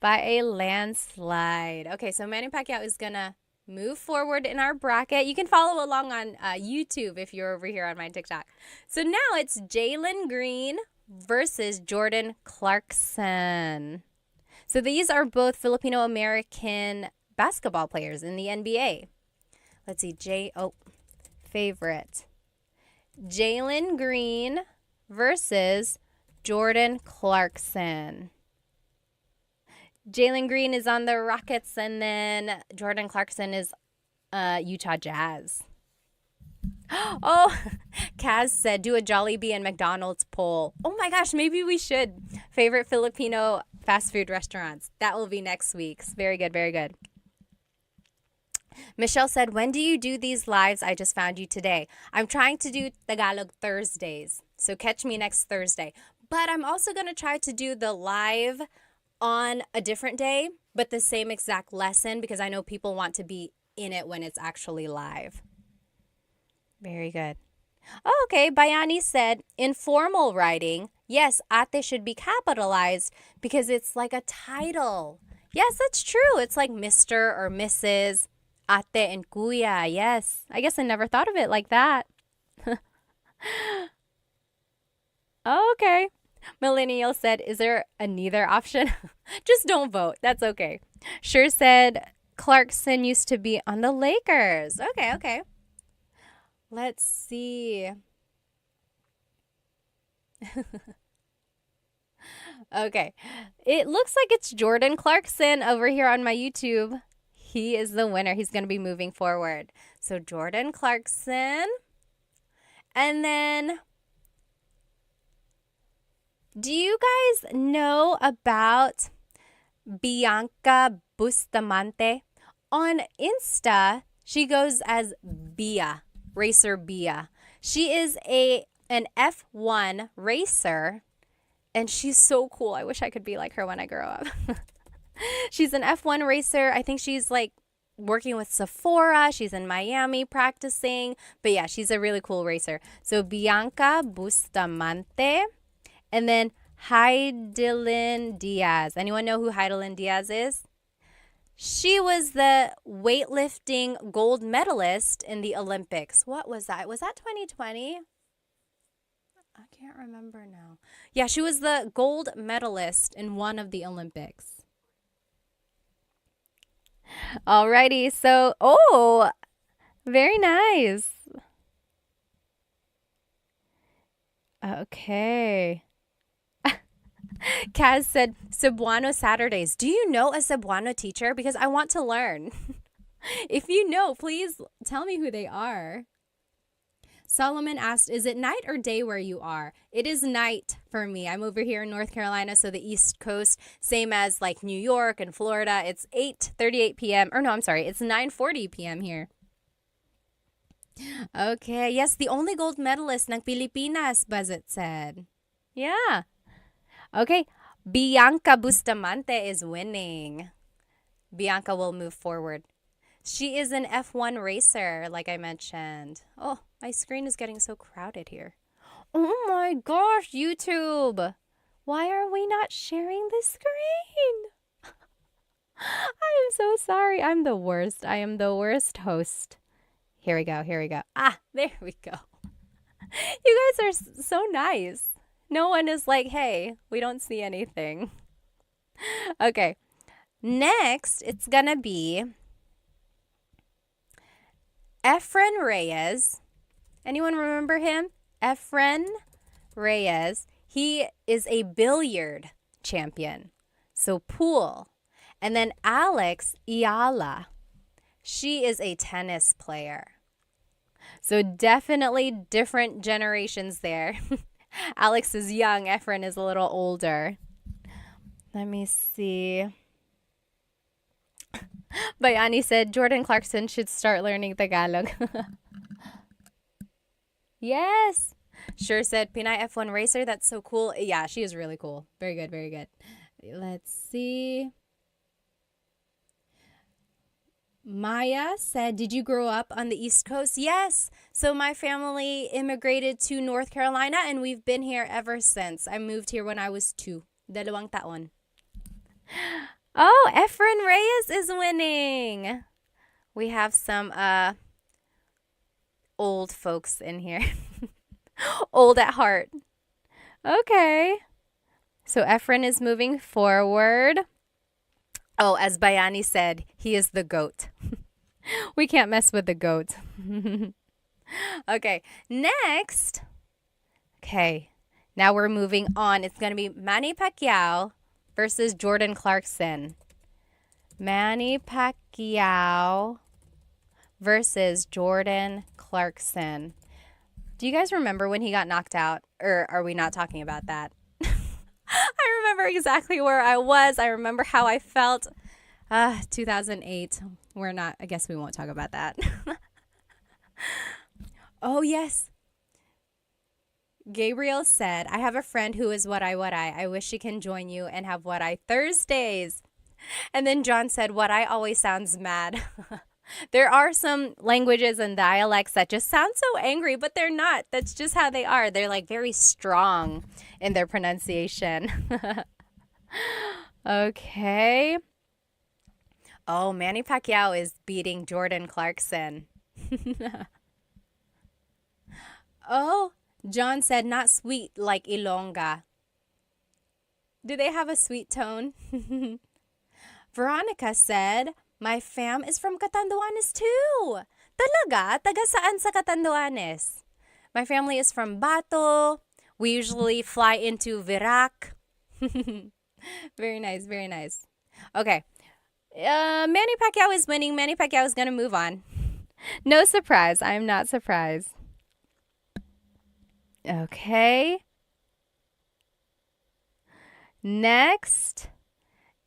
by a landslide. Okay, so Manny Pacquiao is going to move forward in our bracket. You can follow along on YouTube if you're over here on my TikTok. So now it's Jalen Green versus Jordan Clarkson. So these are both Filipino-American basketball players in the NBA. Let's see, favorite. Jalen Green versus Jordan Clarkson. Jalen Green is on the Rockets, and then Jordan Clarkson is Utah Jazz. Oh, Kaz said, do a Jollibee and McDonald's poll. Oh my gosh, maybe we should. Favorite Filipino fast food restaurants. That will be next week's. Very good, very good. Michelle said, when do you do these lives? I just found you today. I'm trying to do Tagalog Thursdays, so catch me next Thursday. But I'm also going to try to do the live on a different day, but the same exact lesson, because I know people want to be in it when it's actually live. Very good. Oh, okay. Bayani said, informal writing, yes, ate should be capitalized because it's like a title. Yes, that's true. It's like Mr. or Mrs. Ate and kuya. Yes. I guess I never thought of it like that. Okay. Millennial said, is there a neither option? Just don't vote. That's okay. Sure said, Clarkson used to be on the Lakers. Okay, okay. Let's see. Okay. It looks like it's Jordan Clarkson over here on my YouTube. He is the winner. He's going to be moving forward. So Jordan Clarkson. And then, do you guys know about Bianca Bustamante? On Insta, she goes as Bia, Racer Bia. She is an F1 racer, and she's so cool. I wish I could be like her when I grow up. She's an F1 racer. I think she's like working with Sephora. She's in Miami practicing. But yeah, she's a really cool racer. So Bianca Bustamante. And then Heidelin Diaz. Anyone know who Heidelin Diaz is? She was the weightlifting gold medalist in the Olympics. What was that? Was that 2020? I can't remember now. Yeah, she was the gold medalist in one of the Olympics. Alrighty, so, very nice. Okay. Kaz said, Cebuano Saturdays. Do you know a Cebuano teacher? Because I want to learn. If you know, please tell me who they are. Solomon asked, is it night or day where you are? It is night for me. I'm over here in North Carolina, so the East Coast, same as like New York and Florida. It's 8:38 p.m. Or no, I'm sorry. It's 9:40 p.m. here. Okay. Yes, the only gold medalist ng Pilipinas, Bazit said. Yeah. Okay. Bianca Bustamante is winning. Bianca will move forward. She is an F1 racer, like I mentioned. Oh, my screen is getting so crowded here. Oh my gosh, YouTube. Why are we not sharing the screen? I am so sorry. I'm the worst. I am the worst host. Here we go. Here we go. Ah, there we go. You guys are so nice. No one is like, hey, we don't see anything. Okay. Next, it's going to be Efren Reyes. Anyone remember him? Efren Reyes. He is a billiard champion. So pool. And then Alex Iala. She is a tennis player. So definitely different generations there. Alex is young. Efren is a little older. Let me see. Bayani said Jordan Clarkson should start learning Tagalog. Yes. Sure said Pinay F1 racer. That's so cool. Yeah, she is really cool. Very good. Very good. Let's see. Maya said, did you grow up on the East Coast? Yes. So my family immigrated to North Carolina and we've been here ever since. I moved here when I was 2. 2 taon. Oh, Efren Reyes is winning. We have some old folks in here. Old at heart. Okay. So Efren is moving forward. Oh, as Bayani said, he is the goat. We can't mess with the goat. Okay, next. Okay, now we're moving on. It's going to be Manny Pacquiao versus Jordan Clarkson. Manny Pacquiao versus Jordan Clarkson. Do you guys remember when he got knocked out? Or are we not talking about that? I remember exactly where I was. I remember how I felt. 2008. I guess we won't talk about that. Oh, yes. Gabriel said, I have a friend who is what I. I wish she can join you and have what I Thursdays. And then John said, what I always sounds mad. There are some languages and dialects that just sound so angry, but they're not. That's just how they are. They're like very strong in their pronunciation. Okay. Oh, Manny Pacquiao is beating Jordan Clarkson. Oh, John said not sweet like Ilongga. Do they have a sweet tone? Veronica said, my fam is from Catanduanes too. Talaga? Taga saan sa Catanduanes? My family is from Bato. We usually fly into Virac. Very nice, very nice. Okay. Manny Pacquiao is winning. Manny Pacquiao is going to move on. No surprise. I'm not surprised. Okay. Next,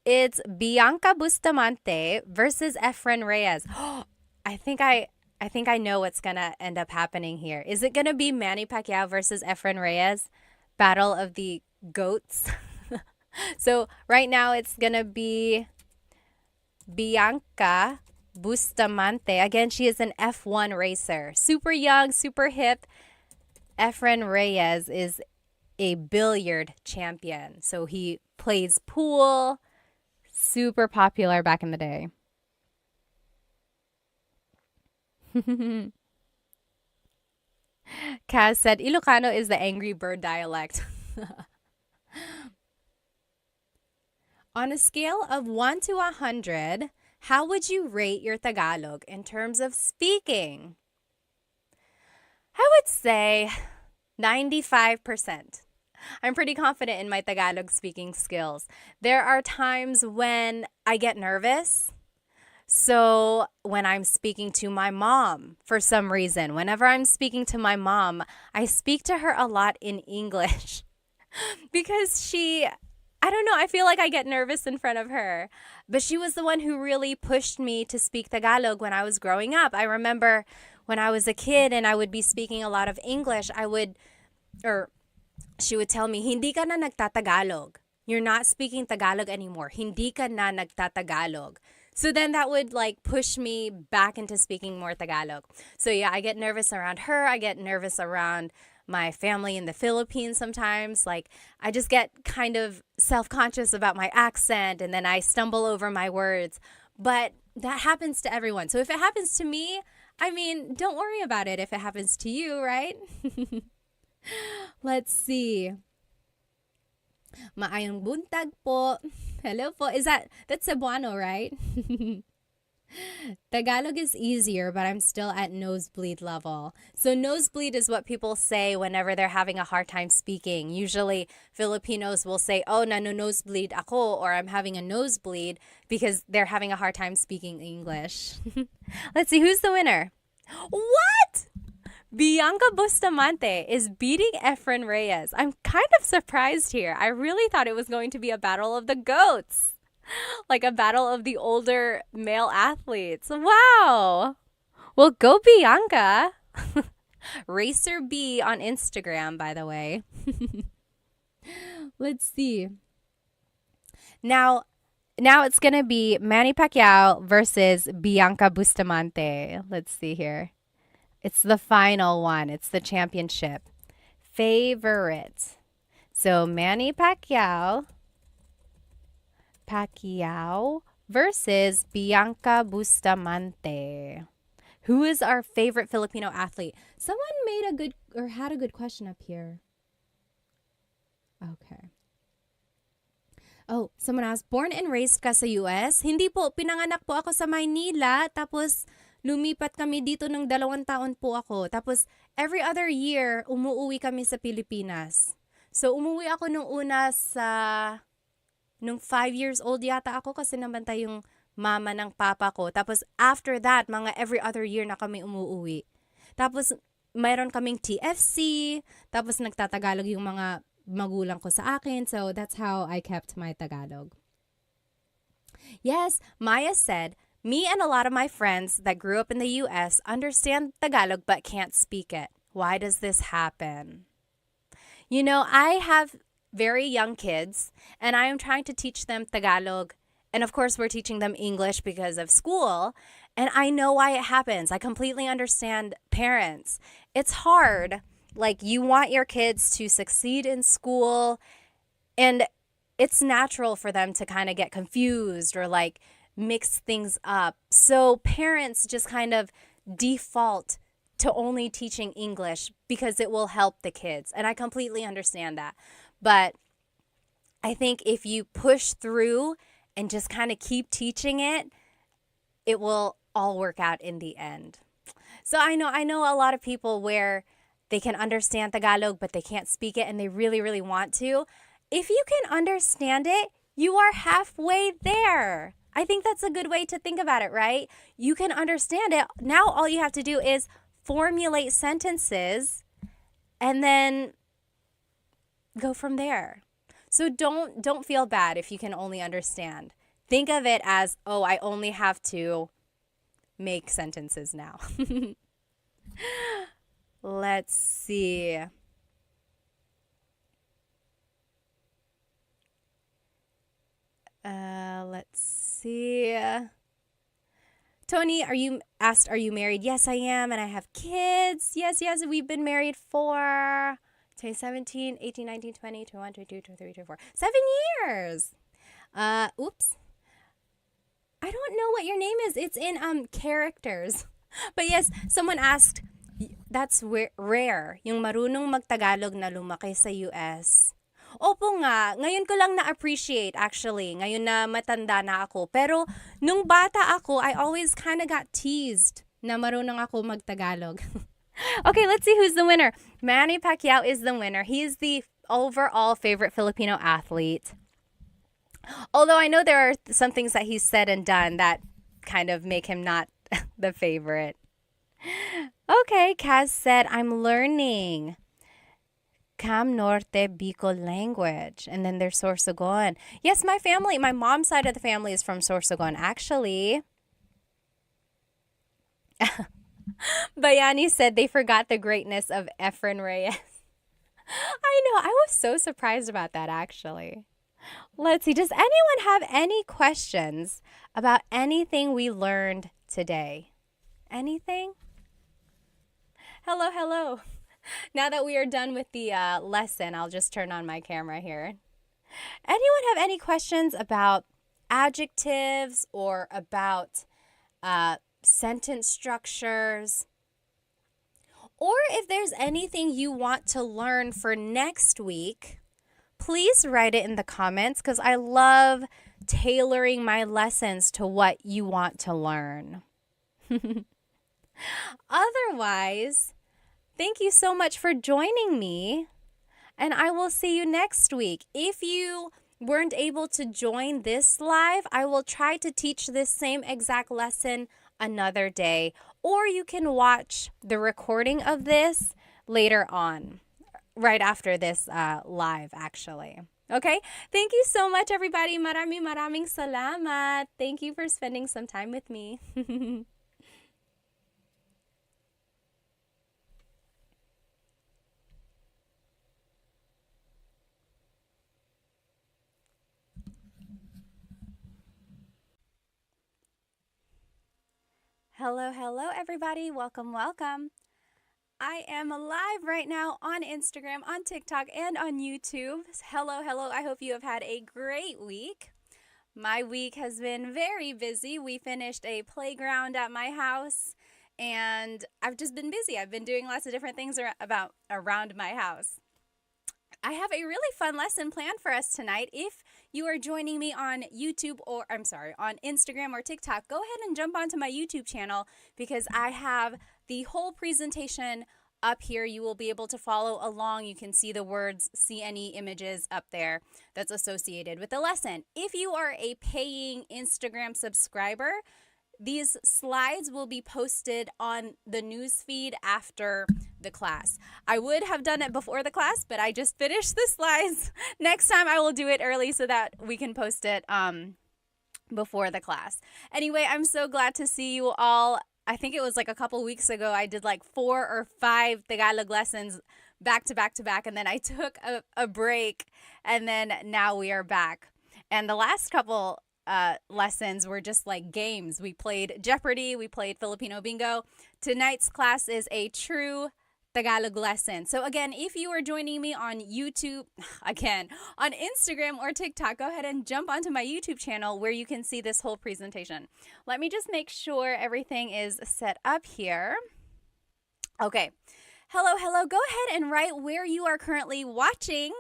it's Bianca Bustamante versus Efren Reyes. I think I know what's going to end up happening here. Is it going to be Manny Pacquiao versus Efren Reyes? Battle of the GOATs. So right now it's going to be Bianca Bustamante. Again, she is an F1 racer. Super young, super hip. Efren Reyes is a billiard champion. So he plays pool. Super popular back in the day. Kaz said, Ilocano is the angry bird dialect. On a scale of 1 to 100, how would you rate your Tagalog in terms of speaking? I would say 95%. I'm pretty confident in my Tagalog speaking skills. There are times when I get nervous. So when I'm speaking to my mom, for some reason, whenever I'm speaking to my mom, I speak to her a lot in English because I don't know, I feel like I get nervous in front of her. But she was the one who really pushed me to speak Tagalog when I was growing up. I remember when I was a kid and I would be speaking a lot of English, she would tell me, hindi ka na nagtatagalog. You're not speaking Tagalog anymore. Hindi ka na nagtatagalog. So then that would like push me back into speaking more Tagalog. So yeah, I get nervous around her. I get nervous around my family in the Philippines sometimes. Like, I just get kind of self-conscious about my accent and then I stumble over my words. But that happens to everyone. So if it happens to me, I mean, don't worry about it if it happens to you, right? Let's see. Maayong buntag po. Hello po. That's Cebuano, right? Tagalog is easier, but I'm still at nosebleed level. So nosebleed is what people say whenever they're having a hard time speaking. Usually Filipinos will say, oh, nosebleed ako, or I'm having a nosebleed because they're having a hard time speaking English. Let's see, who's the winner? What? Bianca Bustamante is beating Efren Reyes. I'm kind of surprised here. I really thought it was going to be a battle of the goats. Like a battle of the older male athletes. Wow. Well, go Bianca. Racer B on Instagram, by the way. Let's see. Now it's going to be Manny Pacquiao versus Bianca Bustamante. Let's see here. It's the final one. It's the championship. Favorite. So Manny Pacquiao versus Bianca Bustamante. Who is our favorite Filipino athlete? Someone had a good question up here. Okay. Oh, someone asked, born and raised ka sa US? Hindi po, pinanganak po ako sa Maynila, tapos lumipat kami dito ng 2 taon po ako. Tapos every other year, umuwi kami sa Pilipinas. So umuwi ako nung una nung 5 years old yata ako kasi nabantay yung mama ng papa ko. Tapos after that, mga every other year na kami umuwi. Tapos mayroon kaming TFC, tapos nagtatagalog yung mga magulang ko sa akin. So that's how I kept my Tagalog. Yes, Maya said, me and a lot of my friends that grew up in the US understand Tagalog but can't speak it. Why does this happen? You know, I have very young kids, and I am trying to teach them Tagalog. And of course, we're teaching them English because of school. And I know why it happens. I completely understand parents. It's hard. Like, you want your kids to succeed in school, and it's natural for them to kind of get confused or like mix things up. So parents just kind of default to only teaching English because it will help the kids. And I completely understand that. But I think if you push through and just kind of keep teaching it, it will all work out in the end. So I know a lot of people where they can understand Tagalog, but they can't speak it and they really, really want to. If you can understand it, you are halfway there. I think that's a good way to think about it, right? You can understand it. Now all you have to do is formulate sentences and then go from there. So don't feel bad if you can only understand. Think of it as, oh, I only have to make sentences now. Let's see. Let's see. Tony, are you married? Yes, I am, and I have kids. Yes, we've been married for 17, 18, 19, 20, 21, 22, 23, 24. 7 years. Oops. I don't know what your name is. It's in characters. But yes, someone asked, that's rare, yung marunong magtagalog na lumaki sa US. Opo nga, ngayon ko lang na-appreciate actually, ngayon na matanda na ako. Pero nung bata ako, I always kind of got teased na marunong ako magtagalog. Okay, let's see who's the winner. Manny Pacquiao is the winner. He is the overall favorite Filipino athlete. Although I know there are some things that he's said and done that kind of make him not the favorite. Okay, Kaz said, I'm learning Cam Norte Bicol language. And then there's Sorsogon. Yes, my mom's side of the family is from Sorsogon, actually. Bayani said they forgot the greatness of Efren Reyes. I know, I was so surprised about that, actually. Let's see, does anyone have any questions about anything we learned today? Anything? Hello. Now that we are done with the lesson, I'll just turn on my camera here. Anyone have any questions about adjectives or about sentence structures? Or if there's anything you want to learn for next week, please write it in the comments because I love tailoring my lessons to what you want to learn. Otherwise, thank you so much for joining me, and I will see you next week. If you weren't able to join this live, I will try to teach this same exact lesson another day, or you can watch the recording of this later on, right after this live, actually. Okay? Thank you so much, everybody. Maraming salamat. Thank you for spending some time with me. Hello, hello, everybody. Welcome, welcome. I am live right now on Instagram, on TikTok, and on YouTube. Hello, hello. I hope you have had a great week. My week has been very busy. We finished a playground at my house, and I've just been busy. I've been doing lots of different things around my house. I have a really fun lesson planned for us tonight. If you are joining me on YouTube on Instagram or TikTok, go ahead and jump onto my YouTube channel because I have the whole presentation up here. You will be able to follow along. You can see the words, see any images up there that's associated with the lesson. If you are a paying Instagram subscriber, these slides will be posted on the news feed after the class. I would have done it before the class, but I just finished the slides. Next time I will do it early so that we can post it before the class. Anyway, I'm so glad to see you all. I think it was like a couple weeks ago, I did like 4 or 5 Tagalog lessons back to back to back, and then I took a break, and then now we are back. And the last couple lessons were just like games. We played Jeopardy, we played Filipino Bingo. Tonight's class is a true Tagalog lesson. So again, if you are joining me on YouTube, again, on Instagram or TikTok, go ahead and jump onto my YouTube channel where you can see this whole presentation. Let me just make sure everything is set up here. Okay. Hello, hello. Go ahead and write where you are currently watching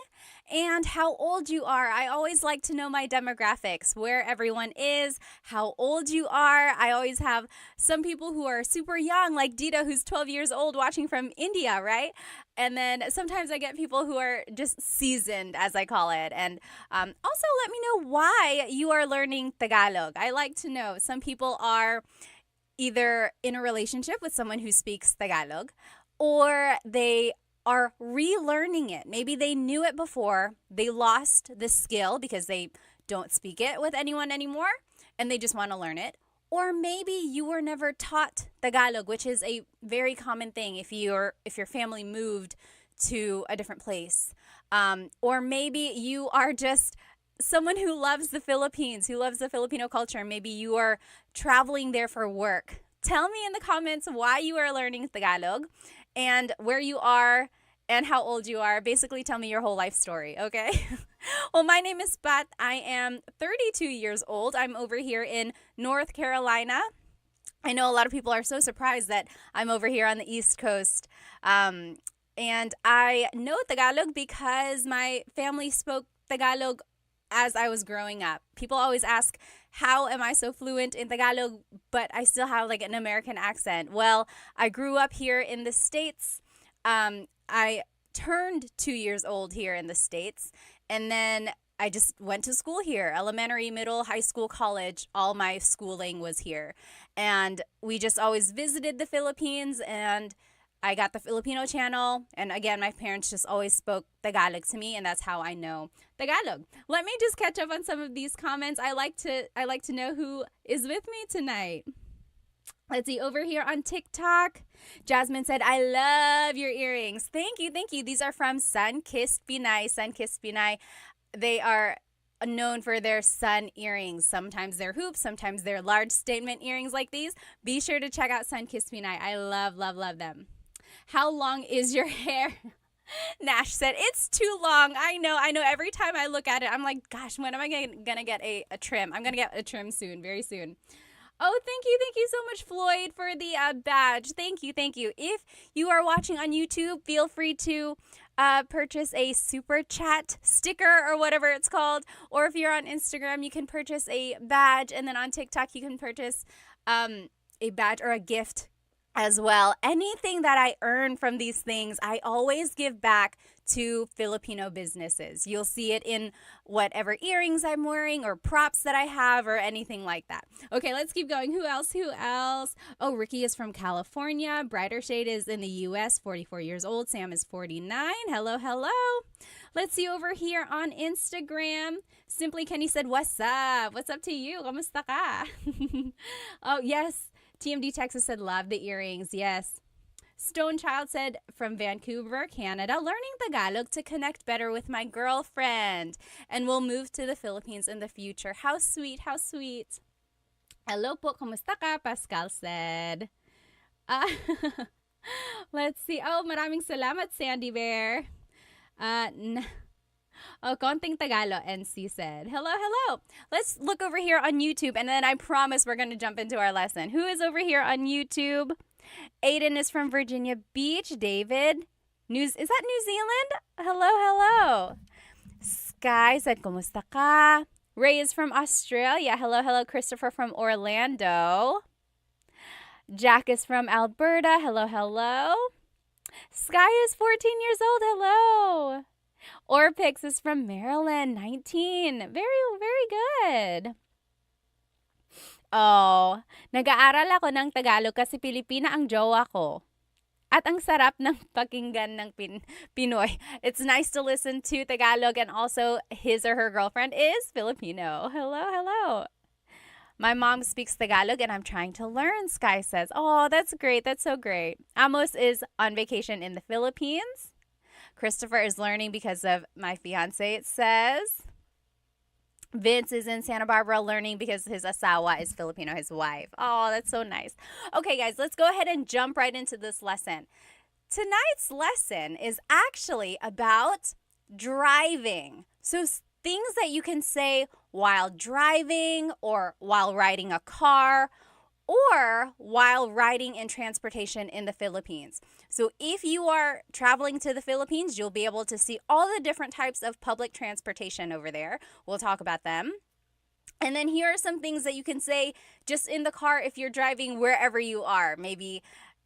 and how old you are. I always like to know my demographics, where everyone is, how old you are. I always have some people who are super young, like Dita, who's 12 years old, watching from India, right? And then sometimes I get people who are just seasoned, as I call it. And also let me know why you are learning Tagalog. I like to know. Some people are either in a relationship with someone who speaks Tagalog, or they are relearning it. Maybe they knew it before, they lost the skill because they don't speak it with anyone anymore, and they just want to learn it. Or maybe you were never taught Tagalog, which is a very common thing if your family moved to a different place. Or maybe you are just someone who loves the Philippines, who loves the Filipino culture. Maybe you are traveling there for work. Tell me in the comments why you are learning Tagalog and where you are and how old you are. Basically, tell me your whole life story, okay? Well, my name is Pat. I am 32 years old. I'm over here in North Carolina. I know a lot of people are so surprised that I'm over here on the East Coast. And I know Tagalog because my family spoke Tagalog as I was growing up. People always ask, how am I so fluent in Tagalog, but I still have like an American accent? Well, I grew up here in the States. I turned 2 years old here in the States, and then I just went to school here, elementary, middle, high school, college. All my schooling was here. And we just always visited the Philippines, and I got the Filipino channel. And again, my parents just always spoke Tagalog to me, and that's how I know Tagalog. Let me just catch up on some of these comments. I like to know who is with me tonight. Let's see, over here on TikTok, Jasmine said, I love your earrings. Thank you, thank you. These are from Sunkissed Pinay. Sunkissed Pinay. They are known for their sun earrings. Sometimes they're hoops, sometimes they're large statement earrings like these. Be sure to check out Sunkissed Pinay. I love, love, love them. How long is your hair? Nash said, it's too long. I know. Every time I look at it, I'm like, gosh, when am I going to get a trim? I'm going to get a trim soon, very soon. Oh, thank you. Thank you so much, Floyd, for the badge. Thank you. Thank you. If you are watching on YouTube, feel free to purchase a super chat sticker or whatever it's called. Or if you're on Instagram, you can purchase a badge. And then on TikTok, you can purchase a badge or a gift as well. Anything that I earn from these things, I always give back to Filipino businesses. You'll see it in whatever earrings I'm wearing or props that I have or anything like that. Okay, let's keep going. Who else? Oh, Ricky is from California. Brighter Shade is in the US, 44 years old. Sam is 49. Hello. Let's see over here on Instagram. Simply Kenny said, what's up? What's up to you? Kamusta ka? Oh, yes. TMD Texas said, love the earrings. Yes. Stone Child said, from Vancouver, Canada, learning Tagalog to connect better with my girlfriend. And we'll move to the Philippines in the future. How sweet, how sweet. Hello po, kumusta ka? Pascal said. Let's see. Oh, maraming salamat, Sandy Bear. Konting Tagalog, NC said. Hello. Let's look over here on YouTube, and then I promise we're going to jump into our lesson. Who is over here on YouTube? Aiden is from Virginia Beach. David, is that New Zealand? Hello. Sky said, kumusta ka? Ray is from Australia. Hello. Christopher from Orlando. Jack is from Alberta. Hello. Sky is 14 years old. Hello. Orpix is from Maryland, 19. Very good. Oh, nag-aaral ako ng Tagalog kasi Pilipina ang jowa ko. At ang sarap ng pakinggan ng Pinoy. It's nice to listen to Tagalog, and also his or her girlfriend is Filipino. Hello. My mom speaks Tagalog and I'm trying to learn, Sky says. Oh, that's great. That's so great. Amos is on vacation in the Philippines. Christopher is learning because of my fiance, it says. Vince is in Santa Barbara learning because his asawa is Filipino, his wife. Oh, that's so nice. Okay, guys, let's go ahead and jump right into this lesson. Tonight's lesson is actually about driving. So things that you can say while driving or while riding a car or while riding in transportation in the Philippines. So if you are traveling to the Philippines, you'll be able to see all the different types of public transportation over there. We'll talk about them. And then here are some things that you can say just in the car if you're driving wherever you are. Maybe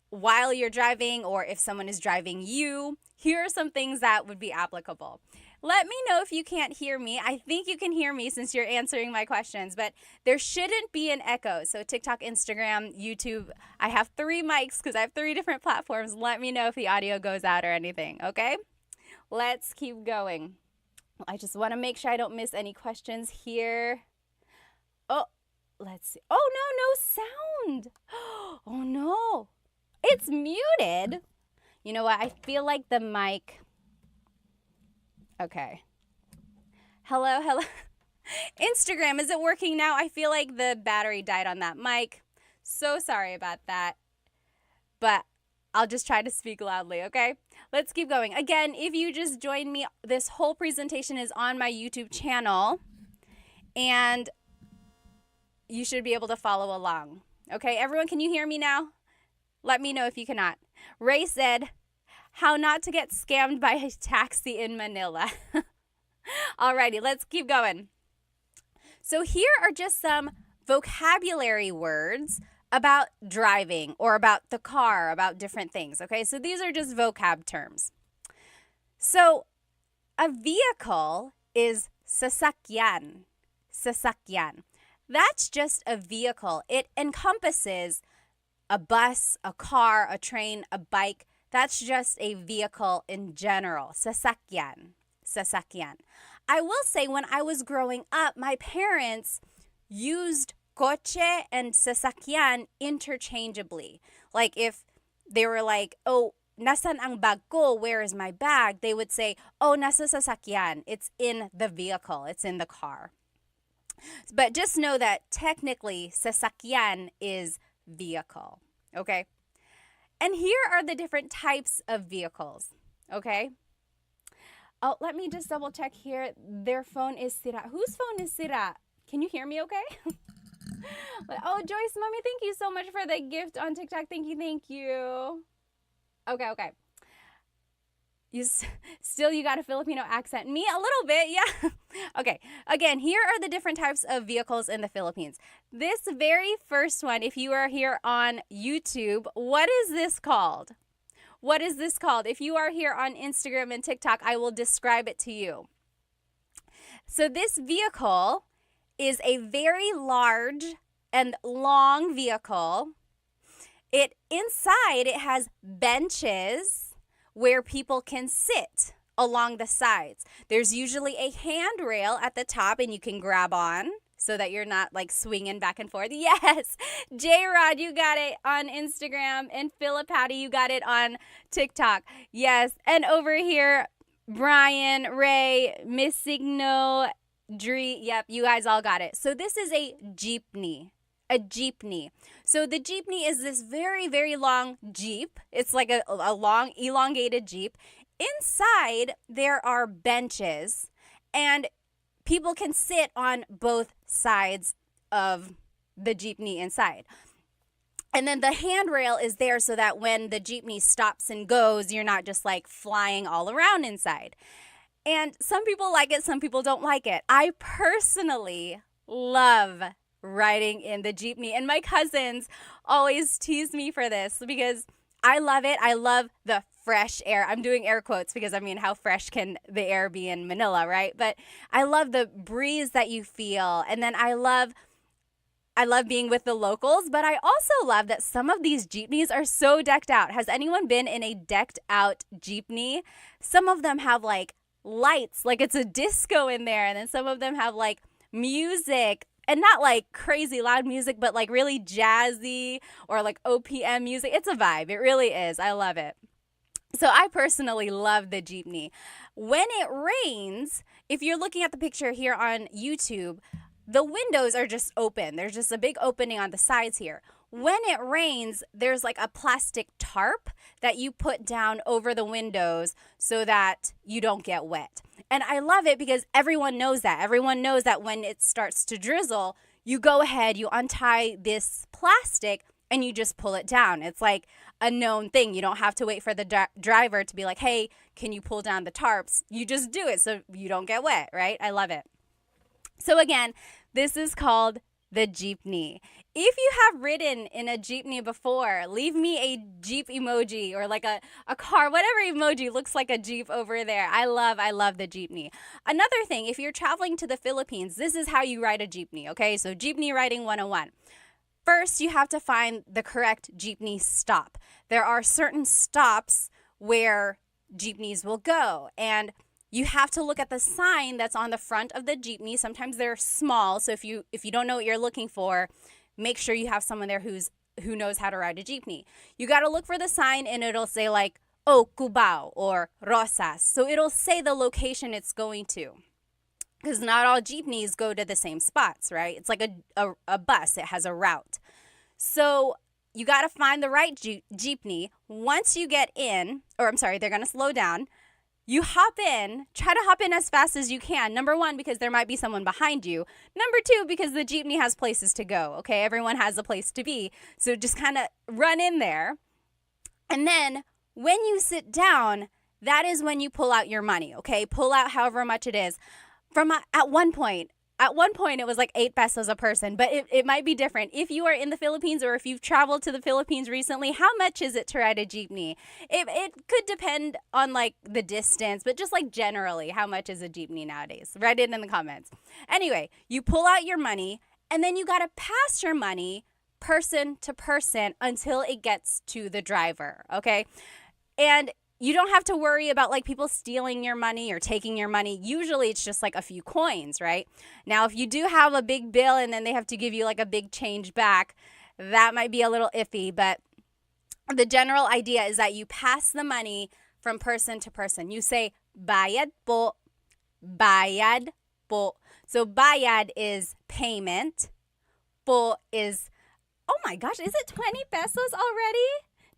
while you're driving or if someone is driving you. Here are some things that would be applicable. Let me know if you can't hear me. I think you can hear me since you're answering my questions, but there shouldn't be an echo. So TikTok, Instagram, YouTube, I have 3 mics because I have 3 different platforms. Let me know if the audio goes out or anything, okay? Let's keep going. I just want to make sure I don't miss any questions here. Oh, let's see. Oh, no sound. Oh, no. It's muted. You know what? I feel like the mic... Okay. Hello. Instagram, is it working now? I feel like the battery died on that mic. So sorry about that. But I'll just try to speak loudly, okay? Let's keep going. Again, if you just joined me, this whole presentation is on my YouTube channel. And you should be able to follow along. Okay, everyone, can you hear me now? Let me know if you cannot. Ray said, how not to get scammed by a taxi in Manila. Alrighty, let's keep going. So here are just some vocabulary words about driving or about the car, about different things, okay? So these are just vocab terms. So a vehicle is sasakyan. Sasakyan. That's just a vehicle. It encompasses a bus, a car, a train, a bike. That's just a vehicle in general. Sasakyan. Sasakyan. I will say when I was growing up, my parents used coche and sasakyan interchangeably. Like if they were like, oh, nasan ang bag ko? Where is my bag? They would say, oh, nasa sasakyan. It's in the vehicle. It's in the car. But just know that technically sasakyan is vehicle. Okay? And here are the different types of vehicles, okay? Oh, let me just double check here. Their phone is sira. Whose phone is sira? Can you hear me okay? Oh, Joyce, Mommy, thank you so much for the gift on TikTok. Thank you, thank you. Okay. You got a Filipino accent. Me, a little bit, yeah. Okay, again, here are the different types of vehicles in the Philippines. This very first one, if you are here on YouTube, what is this called? What is this called? If you are here on Instagram and TikTok, I will describe it to you. So this vehicle is a very large and long vehicle. Inside it has benches where people can sit along the sides. There's usually a handrail at the top and you can grab on so that you're not like swinging back and forth. Yes, J-Rod, you got it on Instagram, and Philip Patty, you got it on TikTok. Yes, and over here, Brian, Ray, Miss Signo, Dree, yep, you guys all got it. So this is a jeepney. A jeepney. So the jeepney is this very, very long jeep. It's like a long, elongated jeep. Inside, there are benches, and people can sit on both sides of the jeepney inside. And then the handrail is there so that when the jeepney stops and goes, you're not just like flying all around inside. And some people like it, some people don't like it. I personally love riding in the jeepney, and my cousins always tease me for this because I love it. I love the fresh air. I'm doing air quotes because, I mean, how fresh can the air be in Manila, right? But I love the breeze that you feel. And then I love being with the locals, but I also love that some of these jeepneys are so decked out. Has anyone been in a decked out jeepney? Some of them have like lights, like it's a disco in there. And then some of them have like music, and not like crazy loud music, but like really jazzy or like OPM music. It's a vibe. It really is. I love it. So I personally love the jeepney. When it rains, if you're looking at the picture here on YouTube, the windows are just open. There's just a big opening on the sides here. When it rains, there's like a plastic tarp that you put down over the windows so that you don't get wet. And I love it because everyone knows that. Everyone knows that when it starts to drizzle, you go ahead, you untie this plastic, and you just pull it down. It's like a known thing. You don't have to wait for the driver to be like, hey, can you pull down the tarps? You just do it so you don't get wet, right? I love it. So again, this is called the jeepney. If you have ridden in a jeepney before, leave me a Jeep emoji or like a car, whatever emoji looks like a Jeep over there. I love the jeepney. Another thing, if you're traveling to the Philippines, this is how you ride a jeepney, okay? So jeepney riding 101. First, you have to find the correct jeepney stop. There are certain stops where jeepneys will go, and you have to look at the sign that's on the front of the jeepney. Sometimes they're small, so if you don't know what you're looking for, make sure you have someone there who knows how to ride a jeepney. You got to look for the sign, and it'll say like, oh, Cubao or Rosas. So it'll say the location it's going to, because not all jeepneys go to the same spots, right? It's like a bus. It has a route. So you got to find the right jeepney. Once you get in, they're going to slow down. You hop in, try to hop in as fast as you can. Number one, because there might be someone behind you. Number two, because the jeepney has places to go, okay? Everyone has a place to be. So just kind of run in there. And then when you sit down, that is when you pull out your money, okay? Pull out however much it is. At one point, it was like 8 pesos a person, but it might be different. If you are in the Philippines or if you've traveled to the Philippines recently, how much is it to ride a jeepney? It could depend on like the distance, but just like generally, how much is a jeepney nowadays? Write it in the comments. Anyway, you pull out your money, and then you got to pass your money person to person until it gets to the driver, okay? And you don't have to worry about like people stealing your money or taking your money. Usually it's just like a few coins, right? Now, if you do have a big bill and then they have to give you like a big change back, that might be a little iffy. But the general idea is that you pass the money from person to person. You say, bayad po, bayad po. So bayad is payment. Po is, oh my gosh, is it 20 pesos already?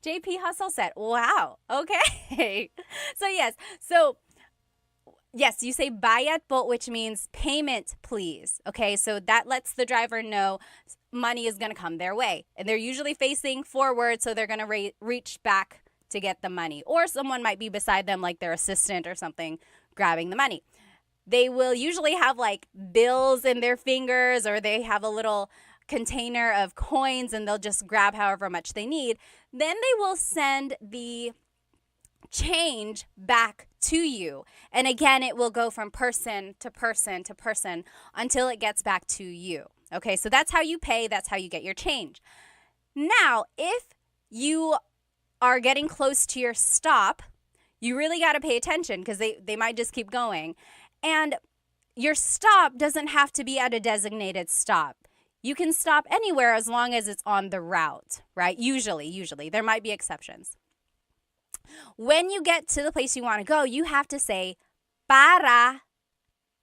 JP Hustle said, wow, okay. So yes, you say bayad po, which means payment, please. Okay, so that lets the driver know money is going to come their way. And they're usually facing forward, so they're going to reach back to get the money. Or someone might be beside them, like their assistant or something, grabbing the money. They will usually have like bills in their fingers, or they have a little container of coins and they'll just grab however much they need. Then they will send the change back to you. And again, it will go from person to person to person until it gets back to you. Okay, so that's how you pay. That's how you get your change. Now, if you are getting close to your stop, you really got to pay attention because they might just keep going. And your stop doesn't have to be at a designated stop. You can stop anywhere as long as it's on the route, right? Usually. There might be exceptions. When you get to the place you want to go, you have to say para.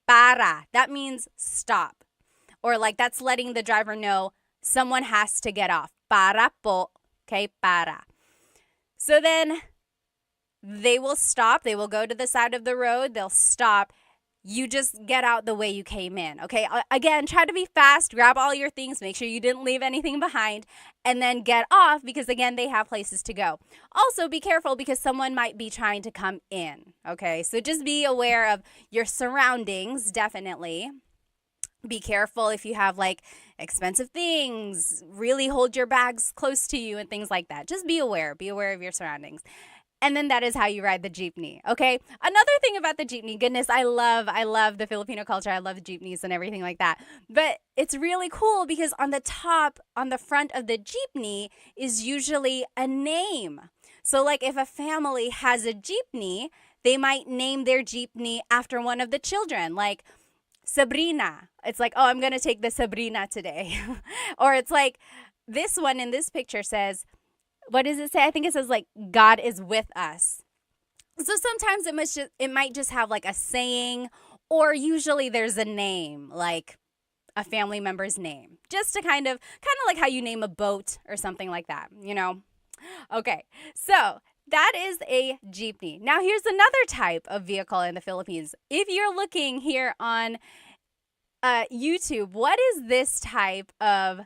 That means stop. Or like that's letting the driver know someone has to get off. Para po. Okay, para. So then they will stop. They will go to the side of the road. They'll stop. You just get out the way you came in, okay? Again, try to be fast, grab all your things, make sure you didn't leave anything behind, and then get off because, again, they have places to go. Also, be careful because someone might be trying to come in, okay? So just be aware of your surroundings, definitely. Be careful if you have, like, expensive things. Really hold your bags close to you and things like that. Just be aware. Be aware of your surroundings. And then that is how you ride the jeepney, okay? Another thing about the jeepney, goodness, I love the Filipino culture. I love jeepneys and everything like that. But it's really cool because on the top, on the front of the jeepney is usually a name. So like if a family has a jeepney, they might name their jeepney after one of the children, like Sabrina. It's like, oh, I'm going to take the Sabrina today. Or it's like this one in this picture says, what does it say? I think it says like God is with us. So sometimes it might just have like a saying, or usually there's a name, like a family member's name, just to kind of like how you name a boat or something like that, you know? Okay, so that is a jeepney. Now here's another type of vehicle in the Philippines. If you're looking here on YouTube, what is this type of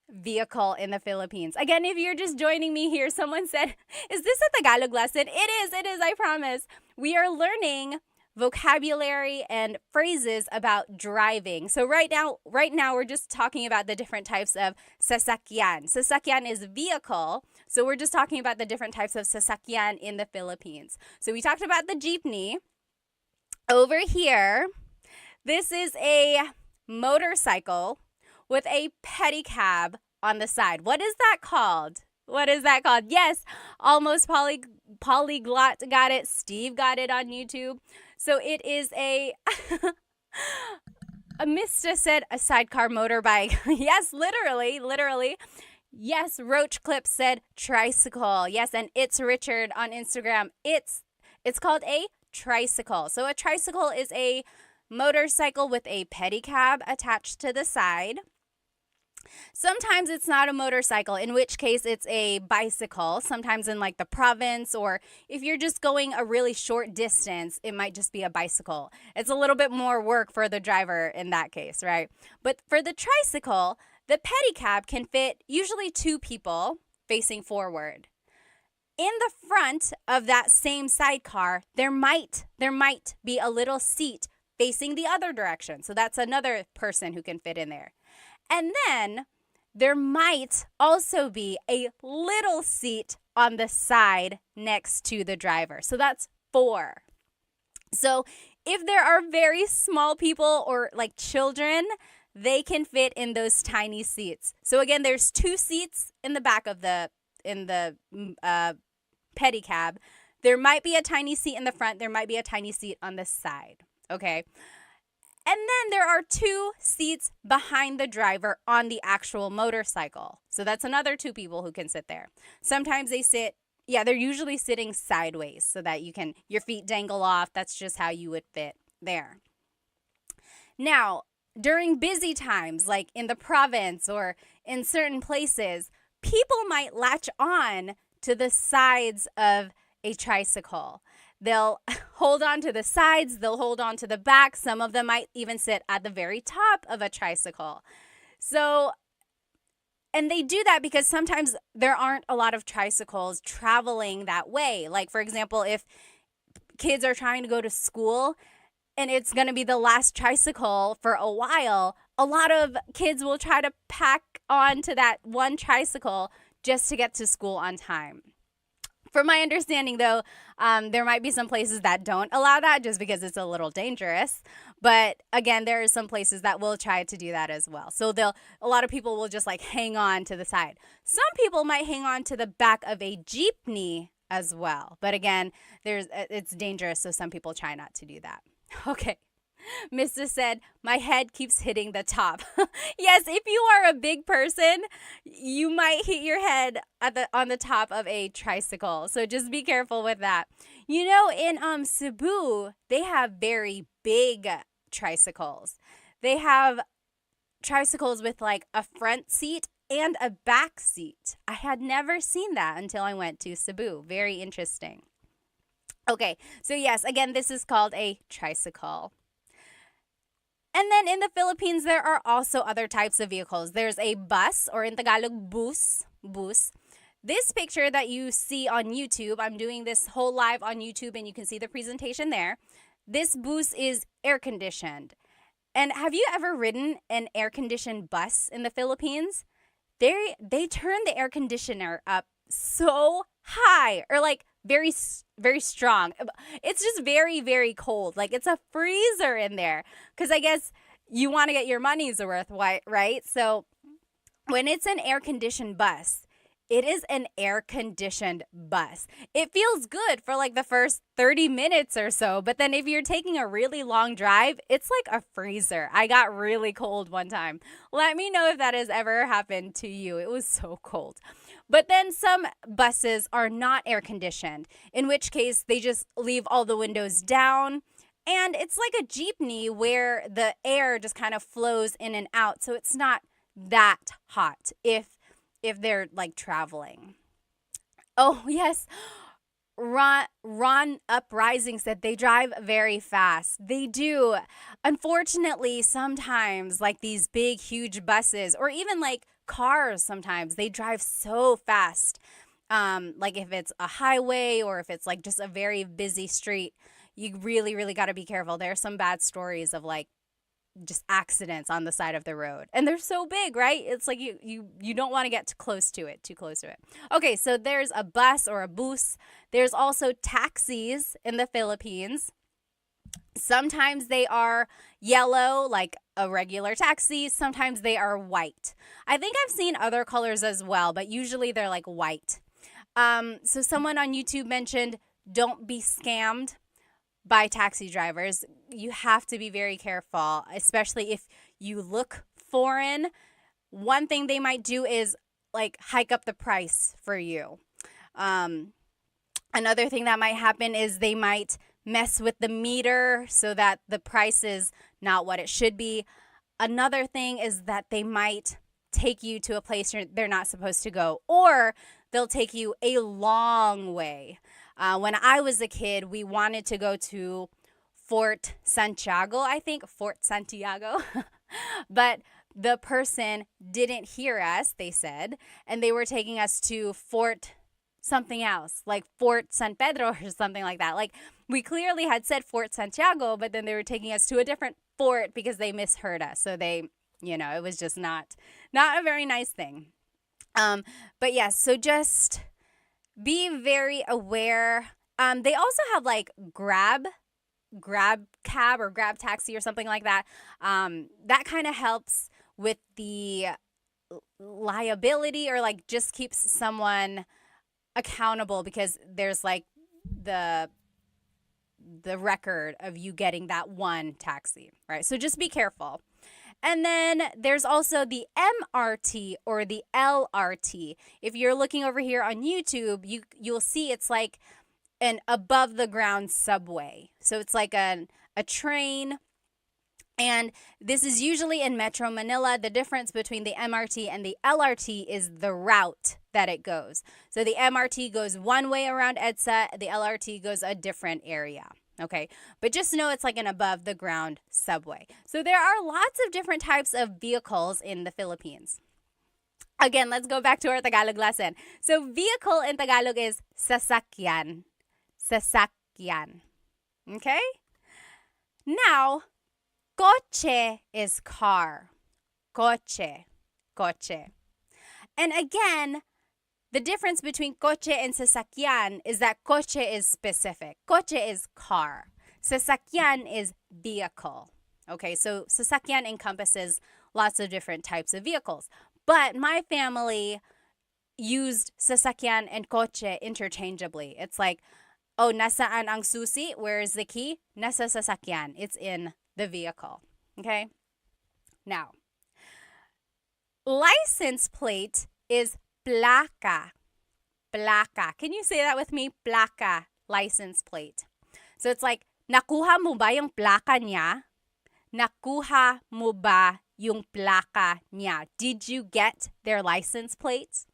vehicle in the Philippines? Again, if you're just joining me here, someone said, is this a Tagalog lesson? It is, I promise. We are learning vocabulary and phrases about driving. So right now we're just talking about the different types of sasakyan. Sasakyan is vehicle. So we're just talking about the different types of sasakyan in the Philippines. So we talked about the jeepney. Over here, this is a motorcycle with a pedicab on the side. What is that called? Yes, almost polyglot got it. Steve got it on YouTube. So it is a Mista said a sidecar motorbike. Yes, literally. Yes, Roach Clip said tricycle. Yes, and it's Richard on Instagram. It's called a tricycle. So a tricycle is a motorcycle with a pedicab attached to the side. Sometimes it's not a motorcycle, in which case it's a bicycle. Sometimes in like the province, or if you're just going a really short distance, it might just be a bicycle. It's a little bit more work for the driver in that case, right? But for the tricycle, the pedicab can fit usually 2 people facing forward. In the front of that same sidecar, there might be a little seat facing the other direction. So that's another person who can fit in there. And then there might also be a little seat on the side next to the driver. So that's 4. So if there are very small people or like children, they can fit in those tiny seats. So again, there's 2 seats in the back of the pedicab. There might be a tiny seat in the front. There might be a tiny seat on the side. Okay. And then there are 2 seats behind the driver on the actual motorcycle. So that's another 2 people who can sit there. Sometimes they're usually sitting sideways so that your feet dangle off. That's just how you would fit there. Now, during busy times, like in the province or in certain places, people might latch on to the sides of a tricycle. They'll hold on to the sides, they'll hold on to the back. Some of them might even sit at the very top of a tricycle. So, and they do that because sometimes there aren't a lot of tricycles traveling that way. Like, for example, if kids are trying to go to school and it's going to be the last tricycle for a while, a lot of kids will try to pack onto that one tricycle just to get to school on time. From my understanding, though, there might be some places that don't allow that just because it's a little dangerous. But again, there are some places that will try to do that as well. So a lot of people will just like hang on to the side. Some people might hang on to the back of a jeepney as well. But again, it's dangerous, so some people try not to do that. Okay. Mr. said, my head keeps hitting the top. Yes, if you are a big person, you might hit your head on the top of a tricycle. So just be careful with that. You know, in Cebu, they have very big tricycles. They have tricycles with like a front seat and a back seat. I had never seen that until I went to Cebu. Very interesting. Okay, so yes, again, this is called a tricycle. And then in the Philippines, there are also other types of vehicles. There's a bus, or in Tagalog, bus. This picture that you see on YouTube, I'm doing this whole live on YouTube and you can see the presentation there. This bus is air-conditioned. And have you ever ridden an air-conditioned bus in the Philippines? They turn the air conditioner up so high, or like very, very strong. It's just very, very cold. Like it's a freezer in there because I guess you want to get your money's worth, right? So when it's an air-conditioned bus, it is an air-conditioned bus. It feels good for like the first 30 minutes or so, but then if you're taking a really long drive, it's like a freezer. I got really cold one time. Let me know if that has ever happened to you. It was so cold. But then some buses are not air-conditioned, in which case they just leave all the windows down. And it's like a jeepney where the air just kind of flows in and out. So it's not that hot if they're like traveling. Oh, yes. Ron Uprising said they drive very fast. They do. Unfortunately, sometimes like these big, huge buses or even like cars, sometimes they drive so fast. Like if it's a highway or if it's like just a very busy street, you really, really got to be careful. There are some bad stories of like just accidents on the side of the road. And they're so big, right? It's like you don't want to get too close to it. Okay, so there's a bus or a bus. There's also taxis in the Philippines. Sometimes they are yellow, like a regular taxi. Sometimes they are white. I think I've seen other colors as well, but usually they're like white. So someone on YouTube mentioned, don't be scammed by taxi drivers. You have to be very careful, especially if you look foreign. One thing they might do is like hike up the price for you. Another thing that might happen is they might mess with the meter so that the price is not what it should be. Another thing is that they might take you to a place they're not supposed to go, or they'll take you a long way. When I was a kid, we wanted to go to Fort Santiago, but the person didn't hear us, they said, and they were taking us to Fort something else, like Fort San Pedro or something like that. Like we clearly had said Fort Santiago, but then they were taking us to a different fort because they misheard us. So they, it was just not a very nice thing. But yes, so just be very aware. They also have like grab cab or grab taxi or something like that. That kind of helps with the liability, or like just keeps someone accountable because there's like the record of you getting that one taxi, right? So just be careful. And then there's also the MRT or the LRT. If you're looking over here on YouTube, you'll see it's like an above the ground subway. So it's like a train And this is usually in Metro Manila. The difference between the MRT and the LRT is the route that it goes. So the MRT goes one way around EDSA, the LRT goes a different area. Okay, but just know it's like an above the ground subway. So there are lots of different types of vehicles in the Philippines. Again, let's go back to our Tagalog lesson. So vehicle in Tagalog is sasakyan. Sasakyan. Okay? Now, coche is car. Coche. Coche. And again, the difference between coche and sasakyan is that coche is specific. Coche is car. Sasakyan is vehicle. Okay, so sasakyan encompasses lots of different types of vehicles. But my family used sasakyan and coche interchangeably. It's like, oh, nasaan ang susi? Where is the key? Nasa sasakyan. It's in the vehicle. Okay? Now, license plate is placa. Placa. Can you say that with me? Placa. License plate. So it's like, nakuha mo ba yung placa niya? Nakuha mo ba yung placa niya? Did you get their license plates?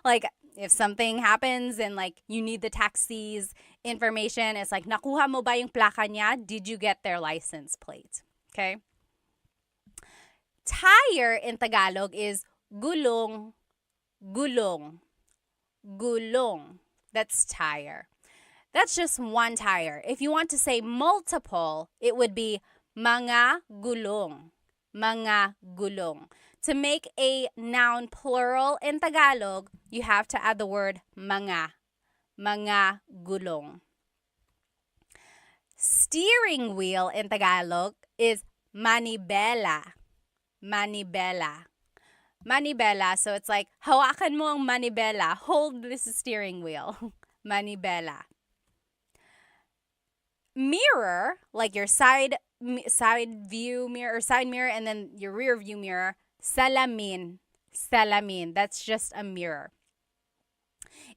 Like, if something happens and like you need the taxi's information, it's like, nakuha mo ba yung placa niya? Did you get their license plate? Okay? Tire in Tagalog is gulong. Gulong. Gulong. That's tire. That's just one tire. If you want to say multiple, it would be mga gulong. Mga gulong. To make a noun plural in Tagalog, you have to add the word mga. Mga gulong. Steering wheel in Tagalog is manibela. Manibela. Manibela, so it's like, hawakan mo ang manibela. Hold this steering wheel. Manibela. Mirror, like your side view mirror or side mirror and then your rear view mirror, salamin. Salamin. That's just a mirror.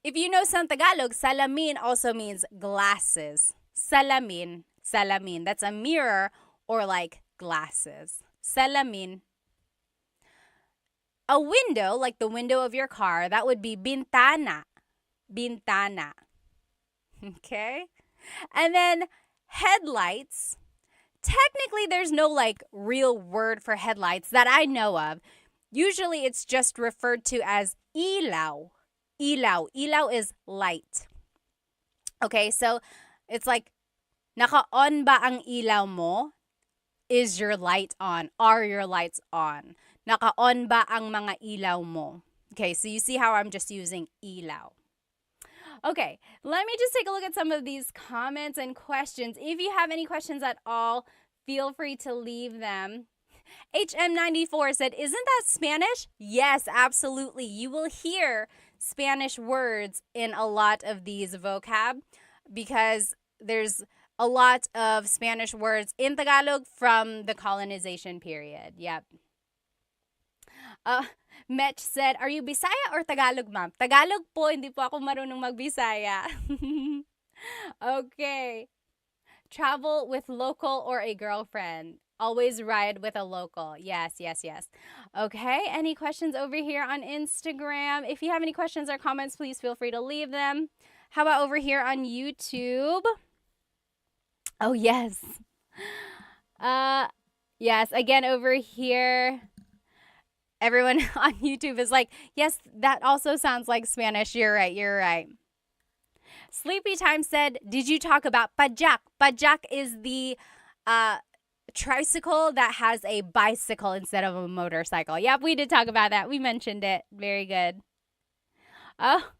If you know some Tagalog, salamin also means glasses. Salamin. Salamin. That's a mirror or like glasses. Salamin. A window, like the window of your car, that would be bintana. Bintana. Okay? And then headlights. Technically, there's no like real word for headlights that I know of. Usually, it's just referred to as ilaw. Ilaw. Ilaw is light. Okay, so it's like, naka-on ba ang ilaw mo? Is your light on? Are your lights on? Naka-on ba ang mga ilaw mo? Okay, so you see how I'm just using ilaw. Okay, let me just take a look at some of these comments and questions. If you have any questions at all, feel free to leave them. HM94 said, isn't that Spanish? Yes, absolutely. You will hear Spanish words in a lot of these vocab because there's a lot of Spanish words in Tagalog from the colonization period. Yep. Metch said, are you Bisaya or Tagalog, ma'am? Tagalog po, hindi po ako marunong mag-Bisaya. Okay. Travel with local or a girlfriend. Always ride with a local. Yes, yes, yes. Okay, any questions over here on Instagram? If you have any questions or comments, please feel free to leave them. How about over here on YouTube? Oh, yes. Yes, again over here. Everyone on YouTube is like, yes, that also sounds like Spanish. You're right, you're right. Sleepy Time said, did you talk about pajak? Pajak is the tricycle that has a bicycle instead of a motorcycle. Yep, we did talk about that. We mentioned it. Very good. Oh,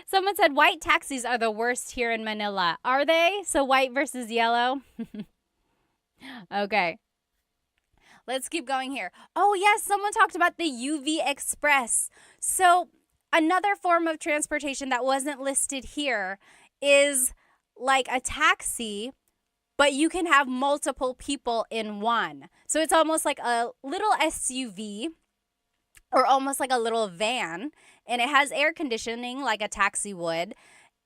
someone said white taxis are the worst here in Manila. Are they? So white versus yellow? Okay. Let's keep going here. Oh, yes, someone talked about the UV Express. So another form of transportation that wasn't listed here is like a taxi, but you can have multiple people in one. So it's almost like a little SUV or almost like a little van, and it has air conditioning like a taxi would.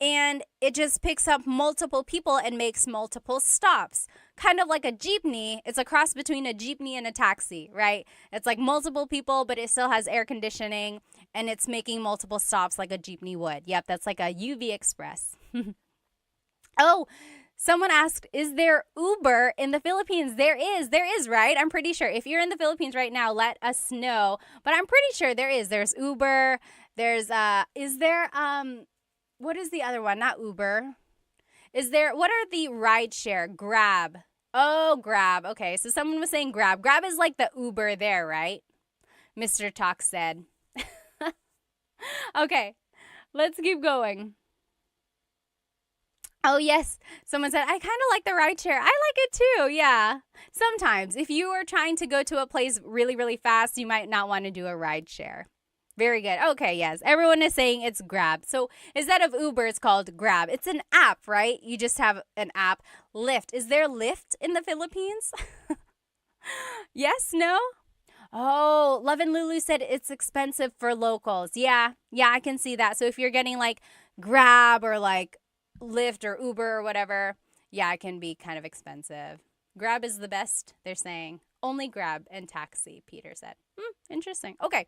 and it just picks up multiple people and makes multiple stops. Kind of like a jeepney. It's a cross between a jeepney and a taxi, right? It's like multiple people, but it still has air conditioning and it's making multiple stops like a jeepney would. Yep, that's like a UV Express. Oh, someone asked, is there Uber in the Philippines? There is, right? I'm pretty sure. If you're in the Philippines right now, let us know. But I'm pretty sure there is. There's Uber. There's is there what is the other one? Not Uber. What are the rideshare? Grab. Oh, Grab. Okay, so someone was saying Grab. Grab is like the Uber there, right? Mr. Talk said. Okay, let's keep going. Oh, yes. Someone said, I kind of like the rideshare. I like it too. Yeah. Sometimes if you are trying to go to a place really, really fast, you might not want to do a rideshare. Very good. Okay, yes. Everyone is saying it's Grab. So instead of Uber, it's called Grab. It's an app, right? You just have an app. Lyft. Is there Lyft in the Philippines? Yes? No? Oh, Love and Lulu said it's expensive for locals. Yeah, I can see that. So if you're getting like Grab or like Lyft or Uber or whatever, yeah, it can be kind of expensive. Grab is the best, they're saying. Only Grab and taxi, Peter said. Interesting. Okay.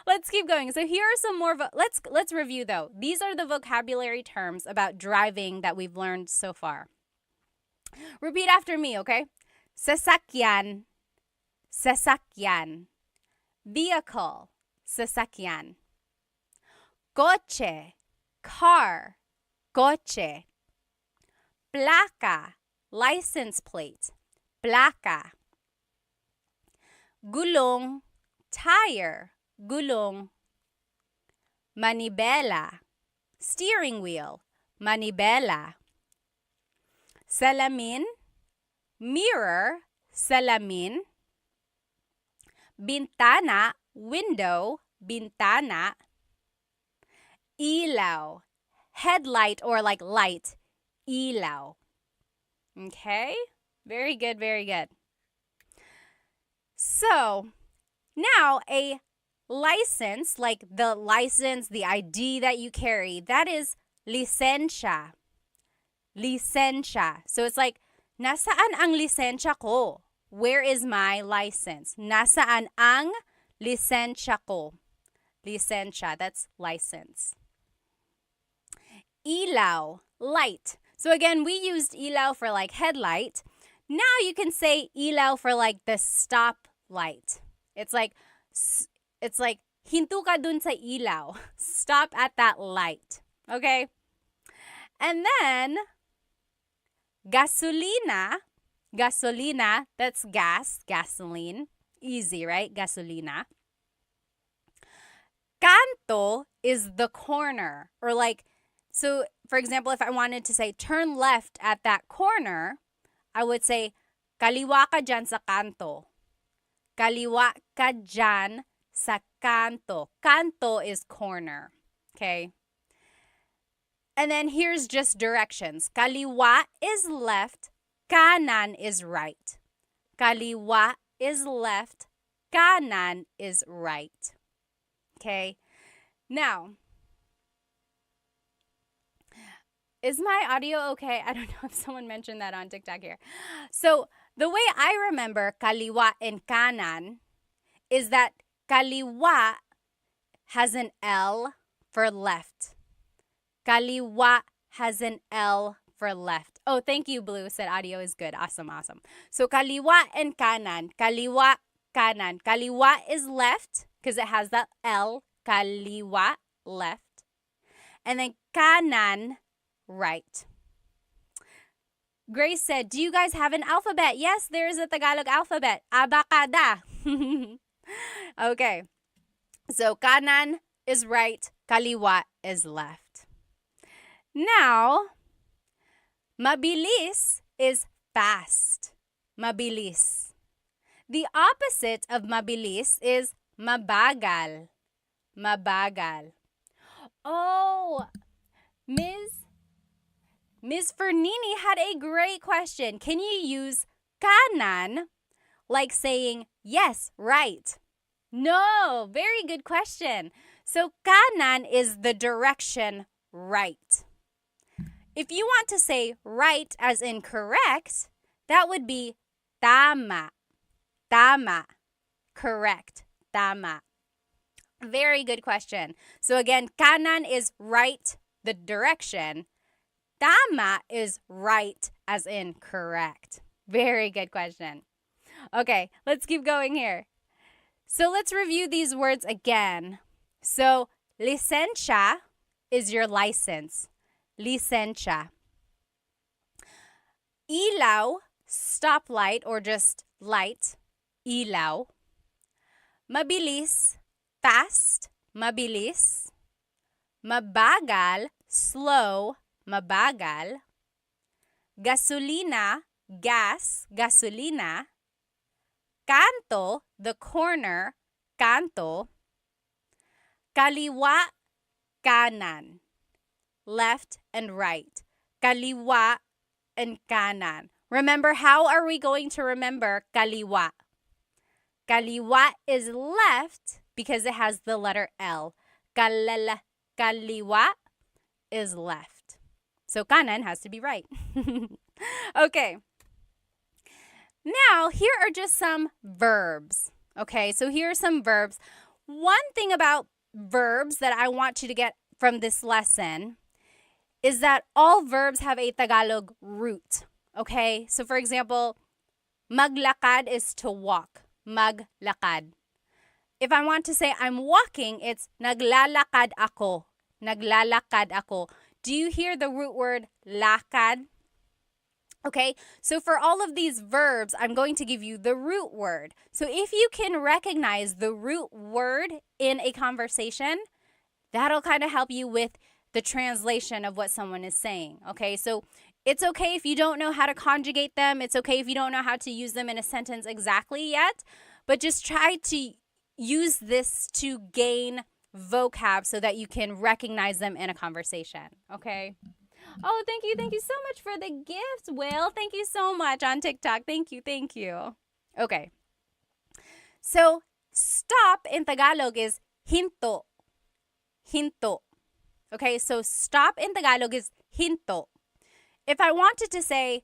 Let's keep going. So here are some more. Let's review though. These are the vocabulary terms about driving that we've learned so far. Repeat after me, okay? Sasakyan, sasakyan. Vehicle, sasakyan. Coche, car, coche. Placa, license plate, placa. Gulong, tire, gulong. Manibela, steering wheel, manibela. Salamin, mirror, salamin. Bintana, window, bintana. Ilaw, headlight or like light, ilaw. Okay? Very good, very good. So, now a license, like the license, the ID that you carry, that is lisensya. Lisensya. So it's like, nasaan ang lisensya ko? Where is my license? Nasaan ang lisensya ko? Lisensya, that's license. Ilaw, light. So again, we used ilaw for like headlight. Now you can say ilaw for like the stop light. It's like hinto ka dun sa ilaw. Stop at that light. Okay? And then gasolina, that's gas, gasoline. Easy, right? Gasolina. Canto is the corner, or like, so for example, if I wanted to say turn left at that corner, I would say kaliwa ka dyan sa kanto. Kaliwa ka dyan sa kanto. Kanto is corner. Okay? And then here's just directions. Kaliwa is left, kanan is right. Kaliwa is left, kanan is right. Okay? Now, is my audio okay? I don't know if someone mentioned that on TikTok here. So, the way I remember kaliwa and kanan is that kaliwa has an L for left. Kaliwa has an L for left. Oh, thank you, Blue. Said audio is good. Awesome. So kaliwa and kanan. Kaliwa, kanan. Kaliwa is left because it has that L. Kaliwa, left. And then kanan, right. Grace said, do you guys have an alphabet? Yes, there is a Tagalog alphabet. Abacada. Okay. So kanan is right. Kaliwa is left. Now, mabilis is fast. Mabilis. The opposite of mabilis is mabagal. Mabagal. Oh, Ms. Fernini had a great question. Can you use kanan like saying, yes, right? No, very good question. So kanan is the direction right. if you want to say right as in correct, that would be tama. Tama. Correct. Tama. Very good question. So again, kanan is right, the direction. Tama is right as in correct. Very good question. Okay, let's keep going here. So let's review these words again. So, lisensya is your license. Lisensya. Ilaw, stoplight or just light. Ilaw. Mabilis, fast. Mabilis. Mabagal, slow. Mabagal. Gasolina, gas. Gasolina. Kanto, the corner. Kanto. Kaliwa, kanan. Left and right. Kaliwa and kanan. Remember, how are we going to remember kaliwa? Kaliwa is left because it has the letter L. Kaliwa is left. So kanan has to be right. Okay. Now, here are just some verbs. Okay, so here are some verbs. One thing about verbs that I want you to get from this lesson is that all verbs have a Tagalog root. Okay, so for example, maglakad is to walk. Maglakad. If I want to say I'm walking, it's naglalakad ako. Naglalakad ako. Do you hear the root word lakad? Okay, so for all of these verbs, I'm going to give you the root word. So if you can recognize the root word in a conversation, that'll kind of help you with the translation of what someone is saying. Okay, so it's okay if you don't know how to conjugate them. It's okay if you don't know how to use them in a sentence exactly yet, but just try to use this to gain vocab so that you can recognize them in a conversation. Okay. Oh, thank you. Thank you so much for the gift, Will. Thank you so much on TikTok. Thank you. Thank you. Okay. So, stop in Tagalog is hinto. Hinto. Okay, so stop in Tagalog is hinto. If I wanted to say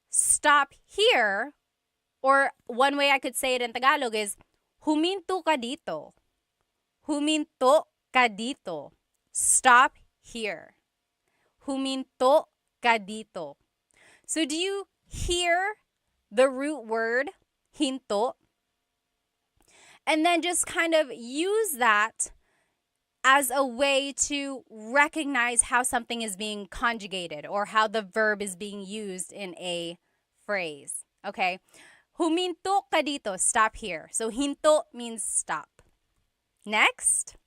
stop here, or one way I could say it in Tagalog is huminto ka dito. Huminto ka dito. Stop here. Huminto ka dito. So do you hear the root word hinto? And then just kind of use that as a way to recognize how something is being conjugated or how the verb is being used in a phrase. Okay? Huminto ka dito. Stop here. So hinto means stop. Next.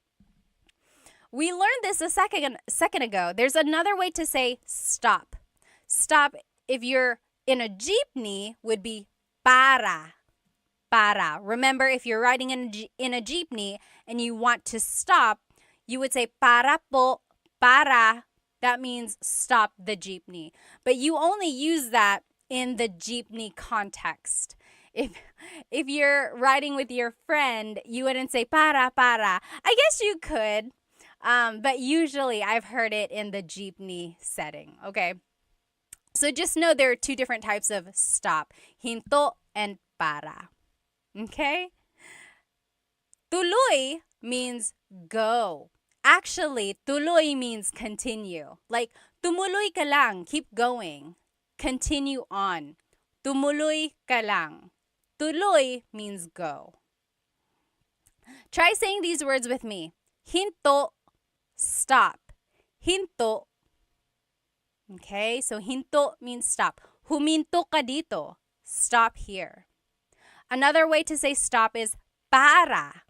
We learned this a second ago. There's another way to say stop. Stop, if you're in a jeepney, would be para. Para. Remember, if you're riding in a jeepney and you want to stop, you would say para po, para. That means stop the jeepney. But you only use that in the jeepney context. If you're riding with your friend, you wouldn't say para. I guess you could. But usually I've heard it in the jeepney setting, okay? So just know there are two different types of stop, hinto and para, okay? Tuloy means go. Actually, tuloy means continue. Like, tumuloy ka lang, keep going. Continue on. Tumuloy ka lang. Tuloy means go. Try saying these words with me. Hinto, stop. Hinto. Okay, so hinto means stop. Huminto ka dito. Stop here. Another way to say stop is para.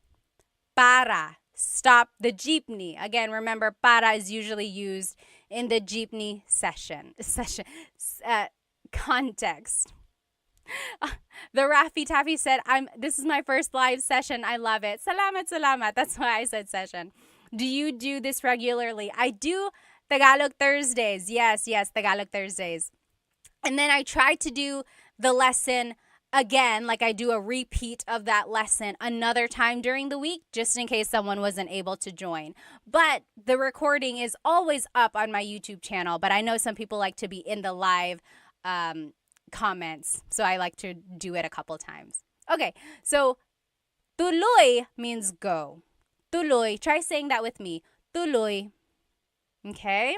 Para. Stop the jeepney. Again, remember, para is usually used in the jeepney context. The Raffy Taffy said, this is my first live session. I love it. Salamat. That's why I said session. Do you do this regularly? I do Tagalog Thursdays. Yes, Tagalog Thursdays. And then I try to do the lesson again, like I do a repeat of that lesson another time during the week, just in case someone wasn't able to join. But the recording is always up on my YouTube channel, but I know some people like to be in the live comments, so I like to do it a couple times. Okay, so tuloy means go. Tuloy. Try saying that with me. Tuloy. Okay?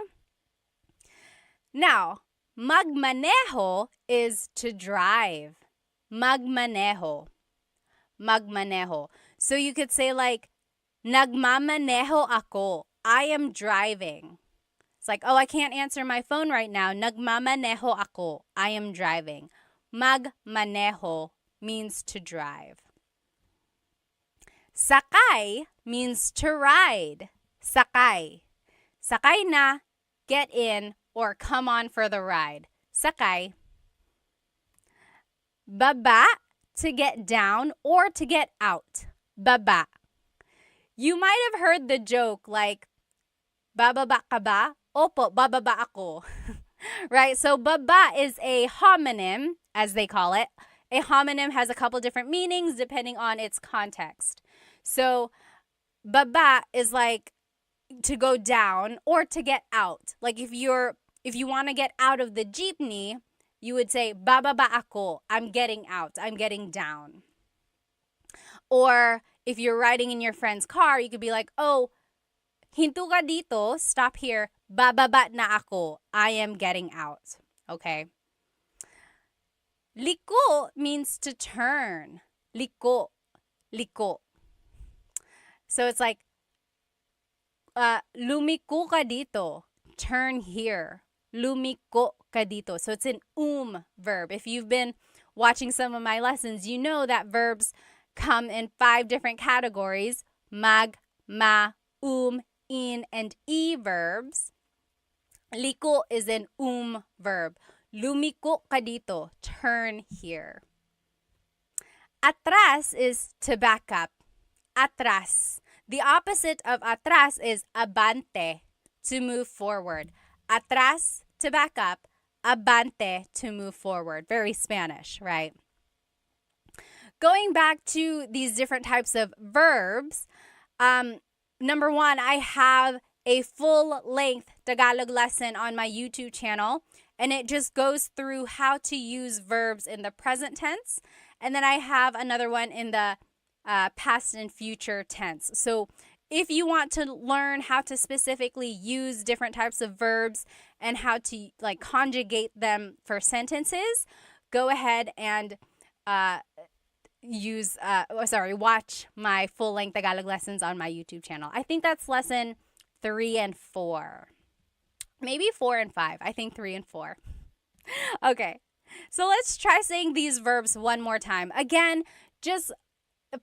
Now, magmaneho is to drive. Magmaneho. Magmaneho. So you could say like, nagmamaneho ako. I am driving. It's like, oh, I can't answer my phone right now. Nagmamaneho ako. I am driving. Magmaneho means to drive. Sakay means to ride. Sakay. Sakay na, get in, or come on for the ride. Sakay. Baba, to get down or to get out. Baba. You might have heard the joke like, bababa ka ba? Opo, bababa ako. Right? So baba is a homonym, as they call it. A homonym has a couple different meanings depending on its context. So baba is like to go down or to get out. Like if you want to get out of the jeepney, you would say, bababa ako, I'm getting out, I'm getting down. Or if you're riding in your friend's car, you could be like, oh, hinto ka dito, stop here, bababa na ako, I am getting out. Okay? Liko means to turn. Liko. Liko. So it's like, lumiko ka dito, turn here. Lumiko ka dito. So it's an verb. If you've been watching some of my lessons, you know that verbs come in 5 different categories: mag, ma, in, and e verbs. Liko is an verb. Lumiko ka dito, turn here. Atras is to back up. Atras. The opposite of atras is abante, to move forward. Atras, to back up. Abante, to move forward. Very Spanish, right? Going back to these different types of verbs, number 1, I have a full-length Tagalog lesson on my YouTube channel, and it just goes through how to use verbs in the present tense. And then I have another one in the past and future tense. So if you want to learn how to specifically use different types of verbs and how to like conjugate them for sentences, go ahead and watch my full-length Tagalog lessons on my YouTube channel. I think that's lesson 3 and 4. Maybe 4 and 5. I think 3 and 4. Okay. So let's try saying these verbs one more time. Again, just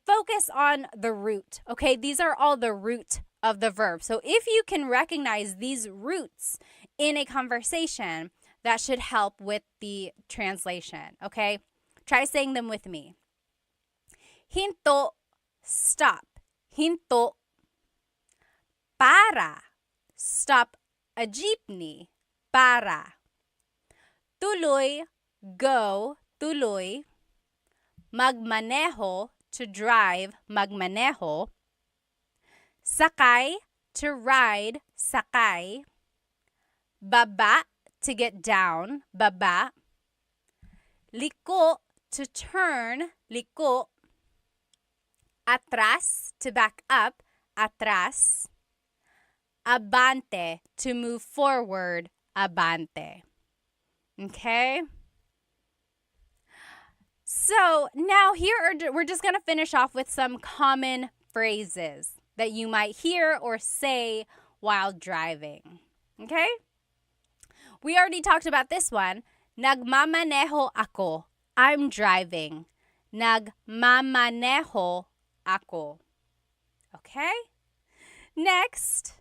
focus on the root, okay? These are all the root of the verb. So if you can recognize these roots in a conversation, that should help with the translation, okay? Try saying them with me. Hinto, stop. Hinto. Para, stop a jeepney. Para. Tuloy, go. Tuloy. Magmaneho, to drive. Magmaneho. Sakay, to ride. Sakay. Baba, to get down. Baba. Liko, to turn. Liko. Atras, to back up. Atras. Abante, to move forward. Abante. Okay? So now we're just going to finish off with some common phrases that you might hear or say while driving. Okay? We already talked about this one. Nagmamaneho ako. I'm driving. Nagmamaneho ako. Okay? Next,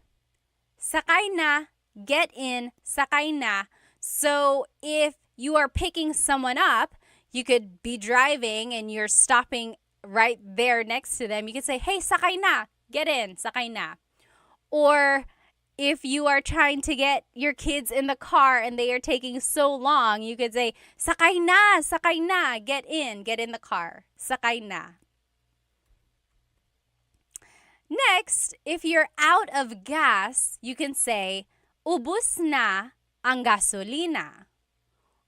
sakay na, get in, sakay na. So if you are picking someone up, you could be driving and you're stopping right there next to them. You could say, hey, sakay na, get in, sakay na. Or If you are trying to get your kids in the car and they are taking so long, you could say, sakay na, get in the car. Sakay na. Next, if you're out of gas, you can say, ubus na ang gasolina.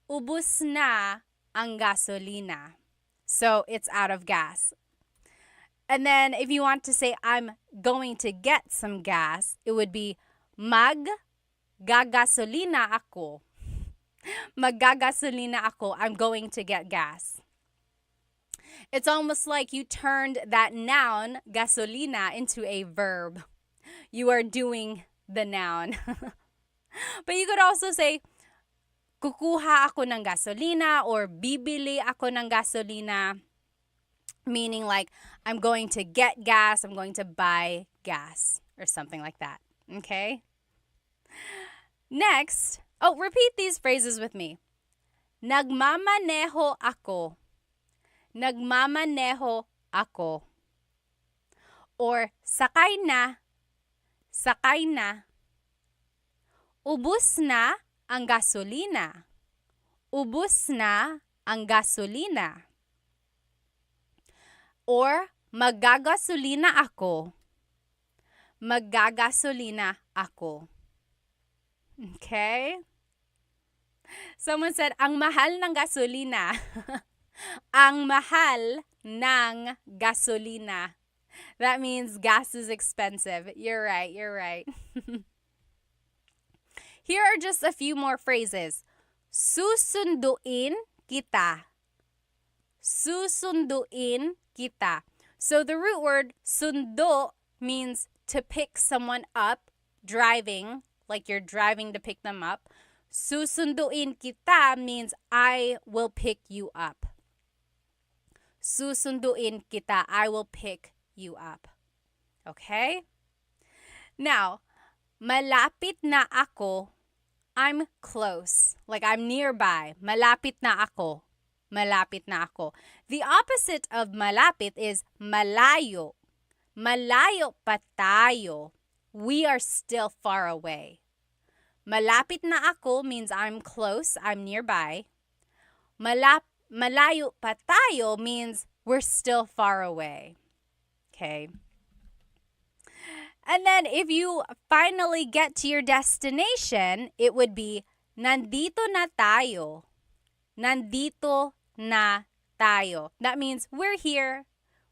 Ubus na ang gasolina. So it's out of gas. And then if you want to say, I'm going to get some gas, it would be, Maggagasolina ako. Maggagasolina ako. I'm going to get gas. It's almost like you turned that noun, gasolina, into a verb. You are doing the noun. But you could also say, kukuha ako ng gasolina or bibili ako ng gasolina, meaning like I'm going to get gas, I'm going to buy gas or something like that. Okay? Next, repeat these phrases with me. Nagmamaneho ako. Nagmamaneho ako. Or sakay na. Sakay na. Ubus na ang gasolina. Ubus na ang gasolina. Or maggagasolina ako. Maggagasolina ako. Okay? Someone said, ang mahal ng gasolina. Ang mahal ng gasolina. That means gas is expensive. You're right. Here are just a few more phrases. Susunduin kita. Susunduin kita. So the root word sundo means to pick someone up, driving, like you're driving to pick them up. Susunduin kita means I will pick you up. Susunduin kita, I will pick you up. Okay? Now, malapit na ako, I'm close. Like I'm nearby. Malapit na ako. Malapit na ako. The opposite of malapit is malayo. Malayo pa tayo. We are still far away. Malapit na ako means I'm close, I'm nearby. Malayo pa tayo means we're still far away. Okay. And then if you finally get to your destination, it would be, nandito na tayo. Nandito na tayo. That means we're here.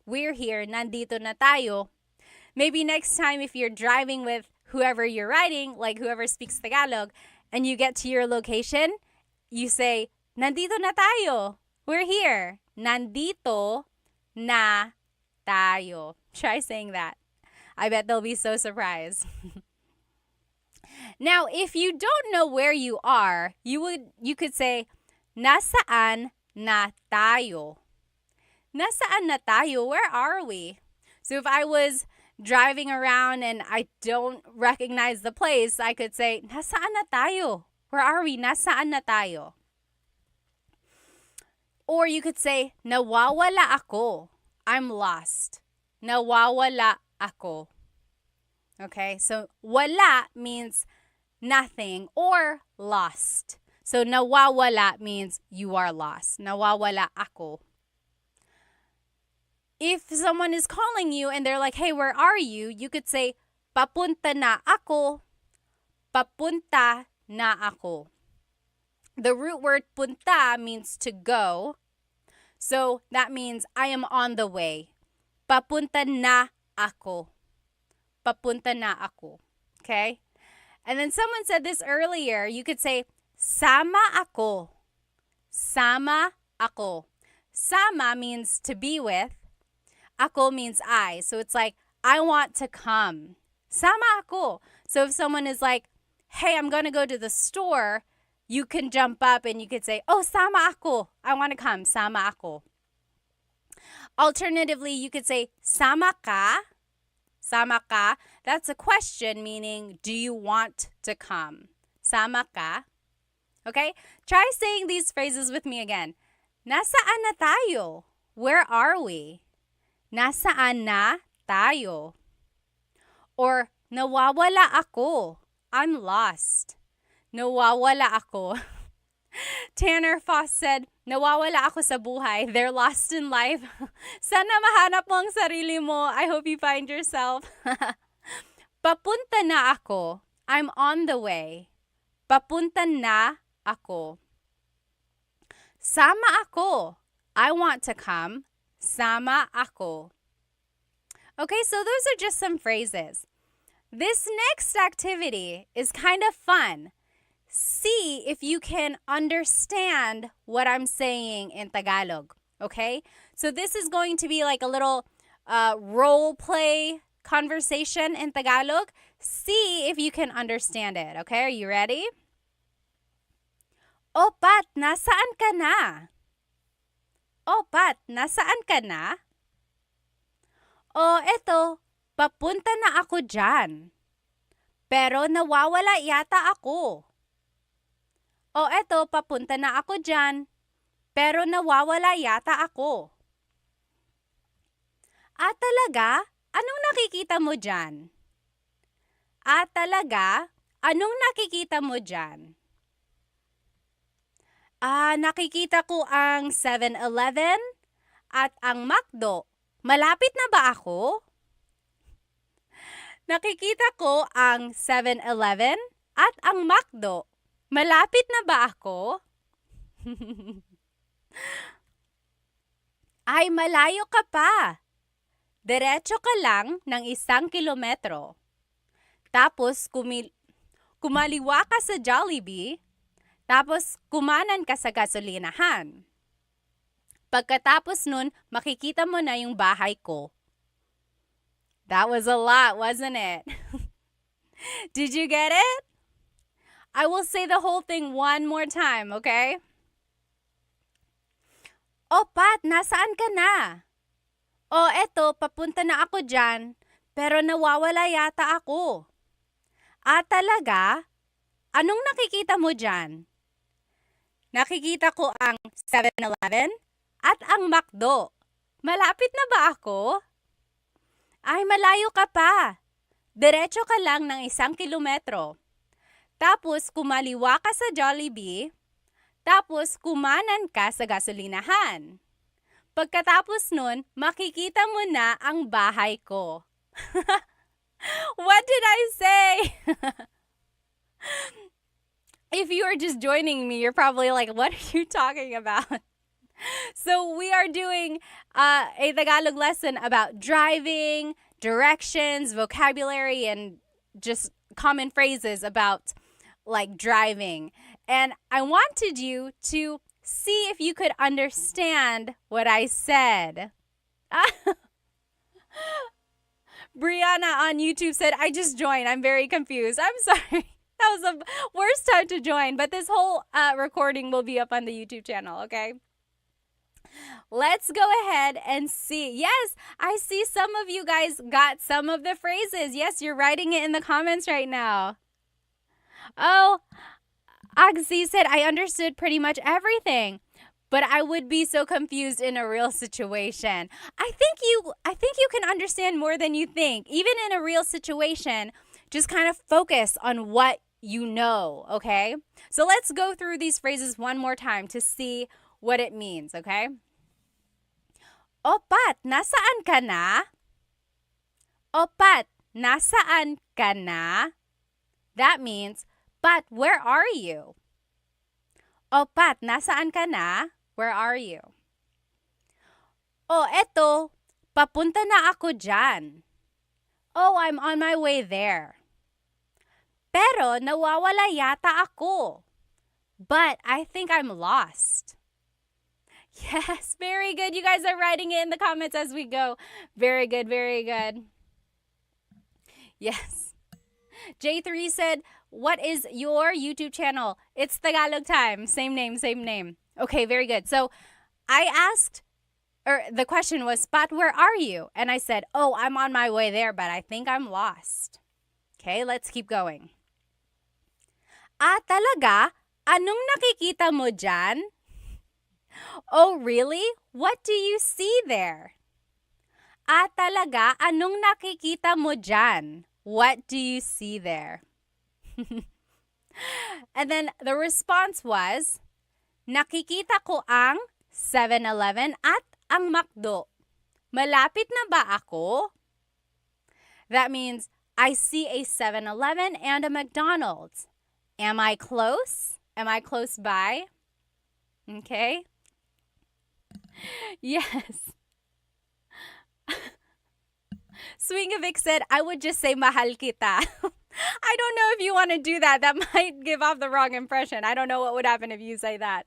We're here. Nandito na tayo. Maybe next time if you're driving with whoever you're riding, like whoever speaks Tagalog, and you get to your location, you say, nandito na tayo. We're here. Nandito na tayo. Try saying that. I bet they'll be so surprised. Now, if you don't know where you are, you could say, nasaan na tayo? Nasaan na tayo? Where are we? So if I was driving around and I don't recognize the place, I could say, nasaan na tayo? Where are we? Nasaan na tayo? Or you could say, nawawala ako. I'm lost. Nawawala ako. Okay, so wala means nothing or lost. So nawawala means you are lost. Nawawala ako. If someone is calling you and they're like, hey, where are you? You could say, papunta na ako. Papunta na ako. The root word punta means to go. So that means I am on the way. Papunta na ako. Papunta na ako. Okay? And then someone said this earlier. You could say, sama ako. Sama ako. Sama means to be with. Ako means I. So it's like, I want to come. Sama ako. So if someone is like, hey, I'm going to go to the store, you can jump up and you could say, oh, sama ako. I want to come. Sama ako. Alternatively, you could say, sama ka. Sama ka. That's a question meaning, do you want to come? Sama ka. Okay? Try saying these phrases with me again. Nasaan na tayo? Where are we? Nasaan na tayo? Or nawawala ako. I'm lost. Nawawala ako. Tanner Foss said, nawawala ako sa buhay. They're lost in life. Sana mahanap mo ang sarili mo. I hope you find yourself. Papunta na ako. I'm on the way. Papunta na ako. Sama ako. I want to come. Sama ako. Okay, so those are just some phrases. This next activity is kind of fun. See if you can understand what I'm saying in Tagalog, okay? So this is going to be like a little role play conversation in Tagalog. See if you can understand it, okay? Are you ready? O Pat, nasaan ka na? O Pat, nasaan ka na? O eto, papunta na ako dyan. Pero nawawala yata ako. O eto, papunta na ako dyan. Pero nawawala yata ako. Talaga? Anong nakikita mo dyan? Talaga? Anong nakikita mo dyan? Nakikita ko ang 7-Eleven at ang McDo. Malapit na ba ako? Nakikita ko ang 7-Eleven at ang McDo. Malapit na ba ako? Ay, malayo ka pa. Diretso ka lang ng 1 kilometro. Tapos kumaliwa ka sa Jollibee. Tapos kumanan ka sa gasolinahan. Pagkatapos nun, makikita mo na yung bahay ko. That was a lot, wasn't it? Did you get it? I will say the whole thing one more time, okay? O Pat, nasaan ka na? O eto, papunta na ako dyan, pero nawawala yata ako. Talaga? Anong nakikita mo dyan? Nakikita ko ang 7-Eleven at ang McDo. Malapit na ba ako? Ay, malayo ka pa. Diretso ka lang ng 1 kilometro. Tapos kumaliwa ka sa Jollibee. Tapos kumanan ka sa gasolinahan. Pagkatapos nun, makikita mo na ang bahay ko. What did I say? If you are just joining me, you're probably like, what are you talking about? So we are doing a Tagalog lesson about driving, directions, vocabulary, and just common phrases about like driving. And I wanted you to see if you could understand what I said. Brianna on YouTube said, I just joined. I'm very confused. I'm sorry. That was the worst time to join, but this whole recording will be up on the YouTube channel, okay? Let's go ahead and see. Yes, I see some of you guys got some of the phrases. Yes, you're writing it in the comments right now. Oh, Agzi said, I understood pretty much everything, but I would be so confused in a real situation. I think you can understand more than you think. Even in a real situation, just kind of focus on what you know, okay? So let's go through these phrases one more time to see what it means, okay? O Pat, nasaan ka na? O Pat, nasaan ka na? That means, Pat, where are you? O Pat, nasaan ka na? Where are you? O eto, papunta na ako dyan. Oh, I'm on my way there. Pero nawawala yata ako. But I think I'm lost. Yes, very good. You guys are writing it in the comments as we go. Very good, very good. Yes. J3 said, what is your YouTube channel? It's Tagalog Time. Same name, same name. Okay, very good. So I asked, or the question was, Pat, where are you? And I said, oh, I'm on my way there, but I think I'm lost. Okay, let's keep going. Talaga? Anong nakikita mo dyan? Oh, really? What do you see there? Talaga? Anong nakikita mo dyan? What do you see there? And then the response was, nakikita ko ang 7-Eleven at ang McDo. Malapit na ba ako? That means, I see a 7-Eleven and a McDonald's. Am I close? Am I close by? Okay. Yes. Swingovic said, I would just say mahal kita. I don't know if you want to do that. That might give off the wrong impression. I don't know what would happen if you say that.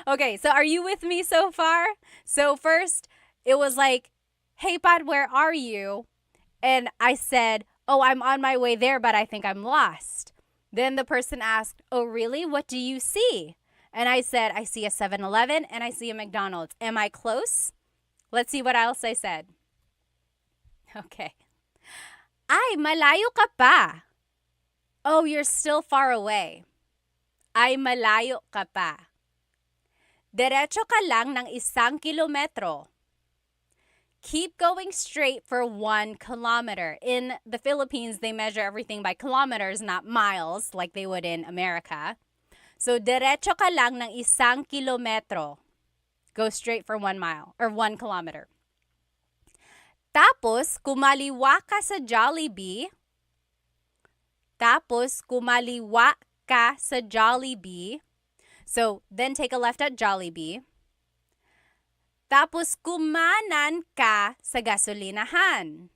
Okay, so are you with me so far? So first, it was like, hey, Pod, where are you? And I said, oh, I'm on my way there, but I think I'm lost. Then the person asked, oh, really? What do you see? And I said, I see a 7-Eleven and I see a McDonald's. Am I close? Let's see what else I said. Okay. Ay, malayo ka pa. Oh, you're still far away. Ay, malayo ka pa. Diretso ka lang ng 1 kilometro. Keep going straight for 1 kilometer. In the Philippines, they measure everything by kilometers, not miles, like they would in America. So, diretso ka lang ng 1 kilometro. Go straight for 1 mile or 1 kilometer. Tapos, kumaliwa ka sa Jollibee. So, then take a left at Jollibee. Tapos, kumanan ka sa gasolinahan.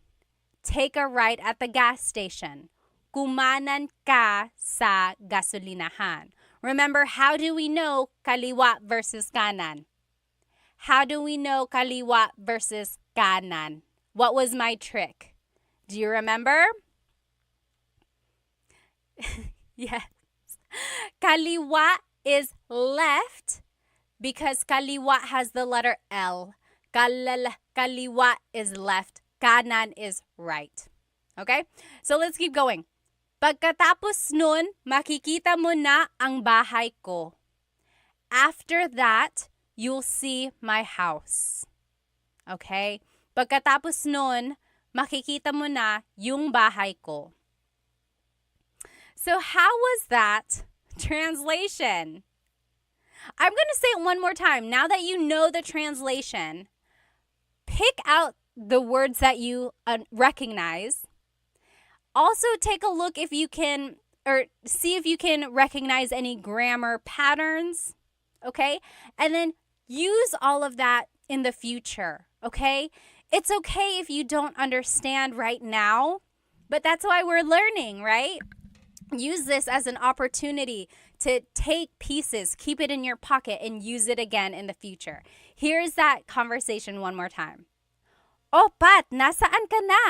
Take a right at the gas station. Kumanan ka sa gasolinahan. Remember, how do we know kaliwa versus kanan? How do we know kaliwa versus kanan? What was my trick? Do you remember? Yes. Kaliwa is left because kaliwa has the letter L. Kaliwa is left. Kanan is right. Okay? So let's keep going. Pagkatapos nun, makikita mo na ang bahay ko. After that, you'll see my house. Okay? Pagkatapos nun, makikita mo na yung bahay ko. So how was that translation? I'm going to say it one more time. Now that you know the translation, pick out the words that you recognize. Also take a look if you can, or see if you can recognize any grammar patterns, okay? And then use all of that in the future, okay? It's okay if you don't understand right now, but that's why we're learning, right? Use this as an opportunity to take pieces, keep it in your pocket, and use it again in the future. Here's that conversation one more time. Oh, Pat, nasaan ka na?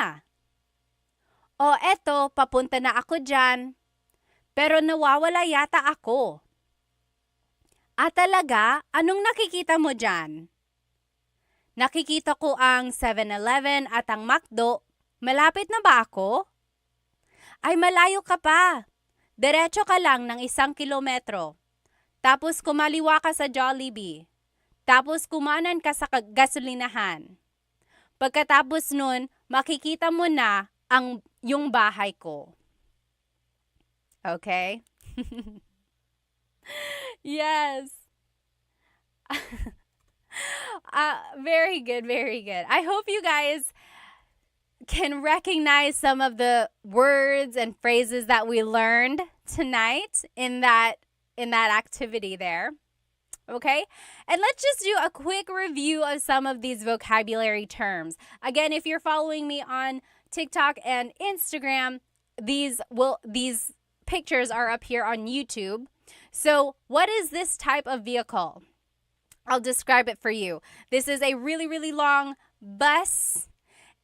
Oh, eto, papunta na ako dyan. Pero nawawala yata ako. Talaga? Anong nakikita mo dyan? Nakikita ko ang 7-Eleven at ang McDo. Malapit na ba ako? Ay, malayo ka pa. Diretso ka lang ng 1 kilometro. Tapos kumaliwa ka sa Jollibee. Tapos kumanan ka sa gasolinahan. Pagkatapos nun, makikita mo na yung bahay ko. Okay? Yes. Very good, very good. I hope you guys can recognize some of the words and phrases that we learned tonight in that activity there. Okay? And let's just do a quick review of some of these vocabulary terms. Again, if you're following me on TikTok and Instagram, these pictures are up here on YouTube. So, what is this type of vehicle? I'll describe it for you. This is a really, really long bus.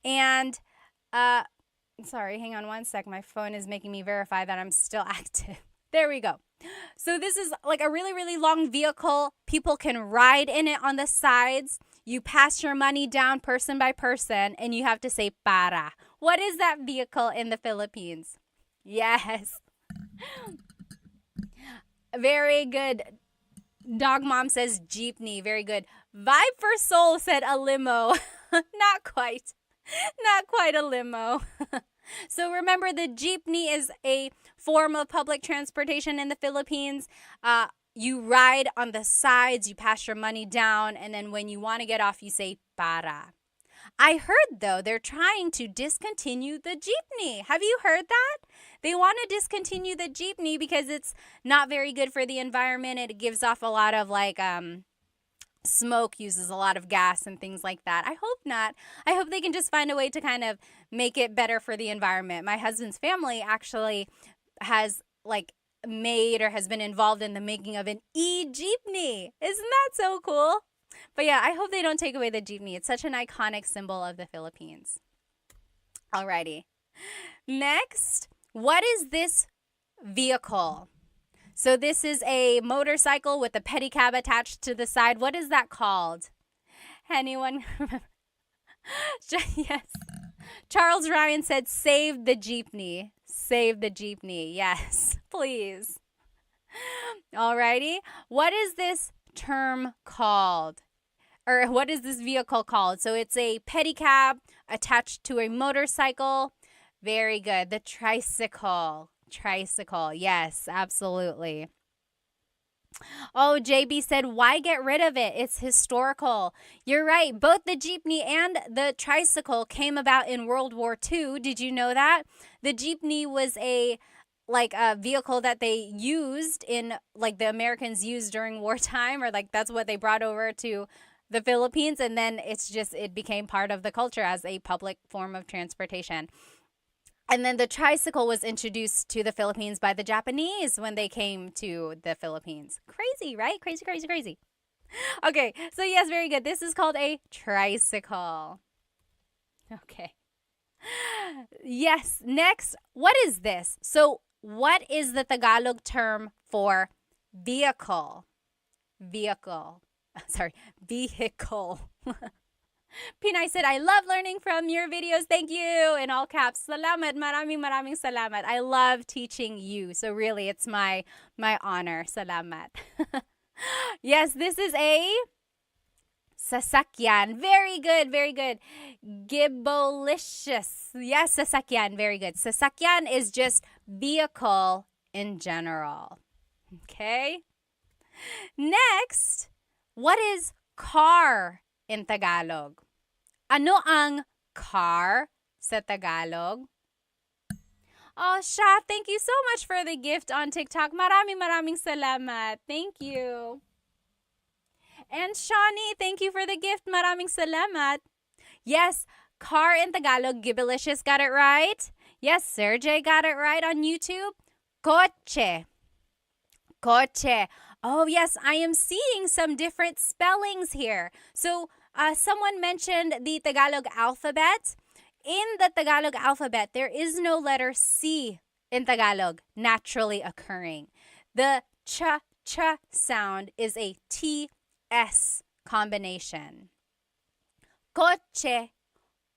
And, sorry, hang on one sec. My phone is making me verify that I'm still active. There we go. So this is like a really, really long vehicle. People can ride in it on the sides. You pass your money down person by person, and you have to say para. What is that vehicle in the Philippines? Yes. Very good. Dog Mom says jeepney. Very good. Vibe for Soul said a limo. Not quite. Not quite a limo. So remember, the jeepney is a form of public transportation in the Philippines. You ride on the sides, you pass your money down, and then when you want to get off, you say para. I heard, though, they're trying to discontinue the jeepney. Have you heard that? They want to discontinue the jeepney because it's not very good for the environment. It gives off a lot of smoke, uses a lot of gas and things like that. I hope not. I hope they can just find a way to kind of make it better for the environment. My husband's family actually has made or has been involved in the making of an e-jeepney. Isn't that so cool? But yeah, I hope they don't take away the jeepney. It's such an iconic symbol of the Philippines. Alrighty. Next, what is this vehicle? So this is a motorcycle with a pedicab attached to the side. What is that called? Anyone? Yes. Charles Ryan said, save the jeepney. Save the jeepney. Yes, please. Alrighty. What is this term called? Or what is this vehicle called? So it's a pedicab attached to a motorcycle. Very good. The tricycle. Tricycle. Yes, absolutely. Oh, JB said, why get rid of it? It's historical. You're right. Both the jeepney and the tricycle came about in World War II. Did you know that? The jeepney was a vehicle that they used in the Americans used during wartime, or that's what they brought over to the Philippines, and then it became part of the culture as a public form of transportation. And then the tricycle was introduced to the Philippines by the Japanese when they came to the Philippines. Crazy, right? Crazy, crazy, crazy. Okay, so yes, very good. This is called a tricycle. Okay. Yes, next, what is this? So what is the Tagalog term for vehicle? Vehicle. Sorry, vehicle. Pinay said, I love learning from your videos. Thank you. In all caps. Salamat. Maraming salamat. I love teaching you. So really, it's my honor. Salamat. Yes, this is a sasakyan. Very good. Very good. Gibolicious. Yes, sasakyan. Very good. Sasakyan is just vehicle in general. Okay. Next, what is car in Tagalog? Ano ang car sa Tagalog? Oh, Sha, thank you so much for the gift on TikTok. Maraming salamat. Thank you. And Shawnee, thank you for the gift. Maraming salamat. Yes, car in Tagalog. Gibilicious got it right. Yes, Sergey got it right on YouTube. Coche. Coche. Oh, yes, I am seeing some different spellings here. So, someone mentioned the Tagalog alphabet. In the Tagalog alphabet, there is no letter C in Tagalog naturally occurring. The ch sound is a TS combination. Coche,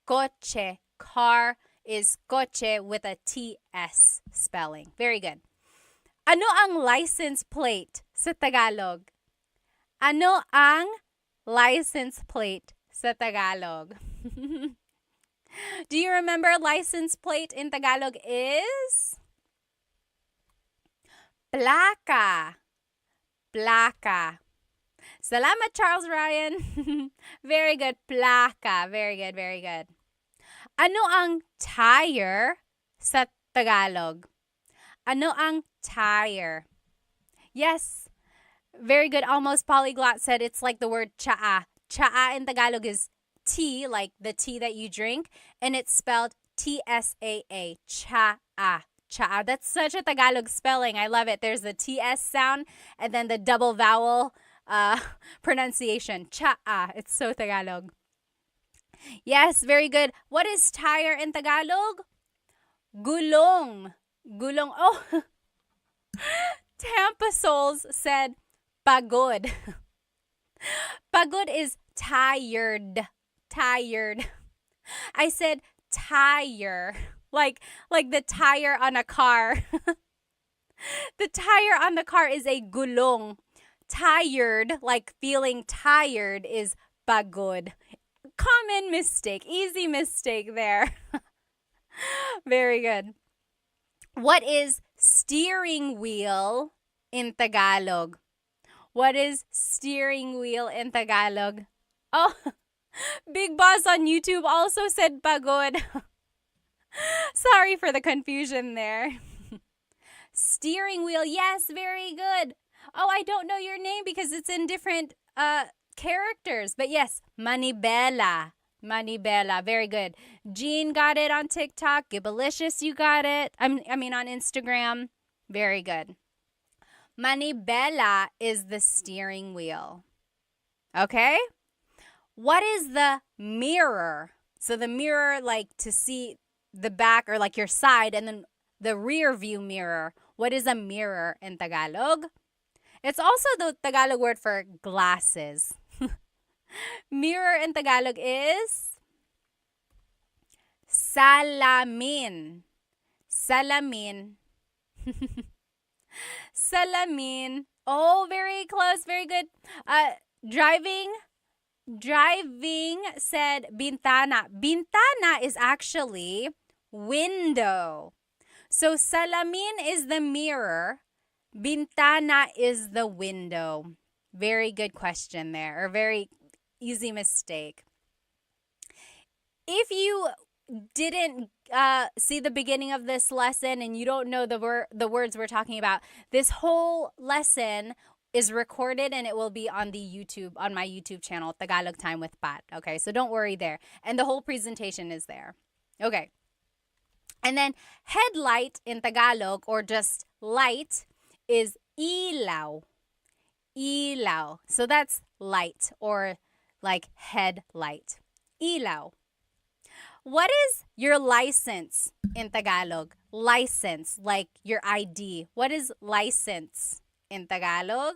coche, car is coche with a TS spelling. Very good. Ano ang license plate sa Tagalog? Ano ang license plate sa Tagalog? Do you remember license plate in Tagalog is? Plaka. Plaka. Salamat, Charles Ryan. Very good. Plaka. Very good, very good. Ano ang tire sa Tagalog? Ano ang tire? Yes. Very good. Almost Polyglot said it's like the word tsaa. Tsaa in Tagalog is tea, like the tea that you drink, and it's spelled T-S-A-A. Tsaa. Tsaa. That's such a Tagalog spelling. I love it. There's the T-S sound and then the double vowel pronunciation. Tsaa. It's so Tagalog. Yes, very good. What is tire in Tagalog? Gulong. Gulong. Oh, Tampa Souls said pagod. Pagod is tired. Tired. I said tire. Like the tire on a car. The tire on the car is a gulong. Tired, like feeling tired, is pagod. Common mistake. Easy mistake there. Very good. What is steering wheel in Tagalog? What is steering wheel in Tagalog? Oh, Big Boss on YouTube also said pagod. Sorry for the confusion there. Steering wheel. Yes, very good. Oh, I don't know your name because it's in different characters. But yes, Manibela. Manibela. Very good. Jean got it on TikTok. Gibalicious, you got it. I mean on Instagram. Very good. Manibela is the steering wheel. Okay? What is the mirror? So the mirror, like to see the back or like your side, and then the rear view mirror. What is a mirror in Tagalog? It's also the Tagalog word for glasses. Mirror in Tagalog is salamin. Salamin. Salamin. Oh, very close. Very good. Driving said bintana. Bintana is actually window. So salamin is the mirror. Bintana is the window. Very good question there, or very easy mistake. If you didn't see the beginning of this lesson and you don't know the words we're talking about, this whole lesson is recorded and it will be on my YouTube channel, Tagalog Time with Pat. Okay, so don't worry there. And the whole presentation is there. Okay. And then headlight in Tagalog, or just light, is ilaw. Ilaw. So that's light, or like headlight. Ilaw. What is your license in Tagalog? License, like your ID. What is license in Tagalog?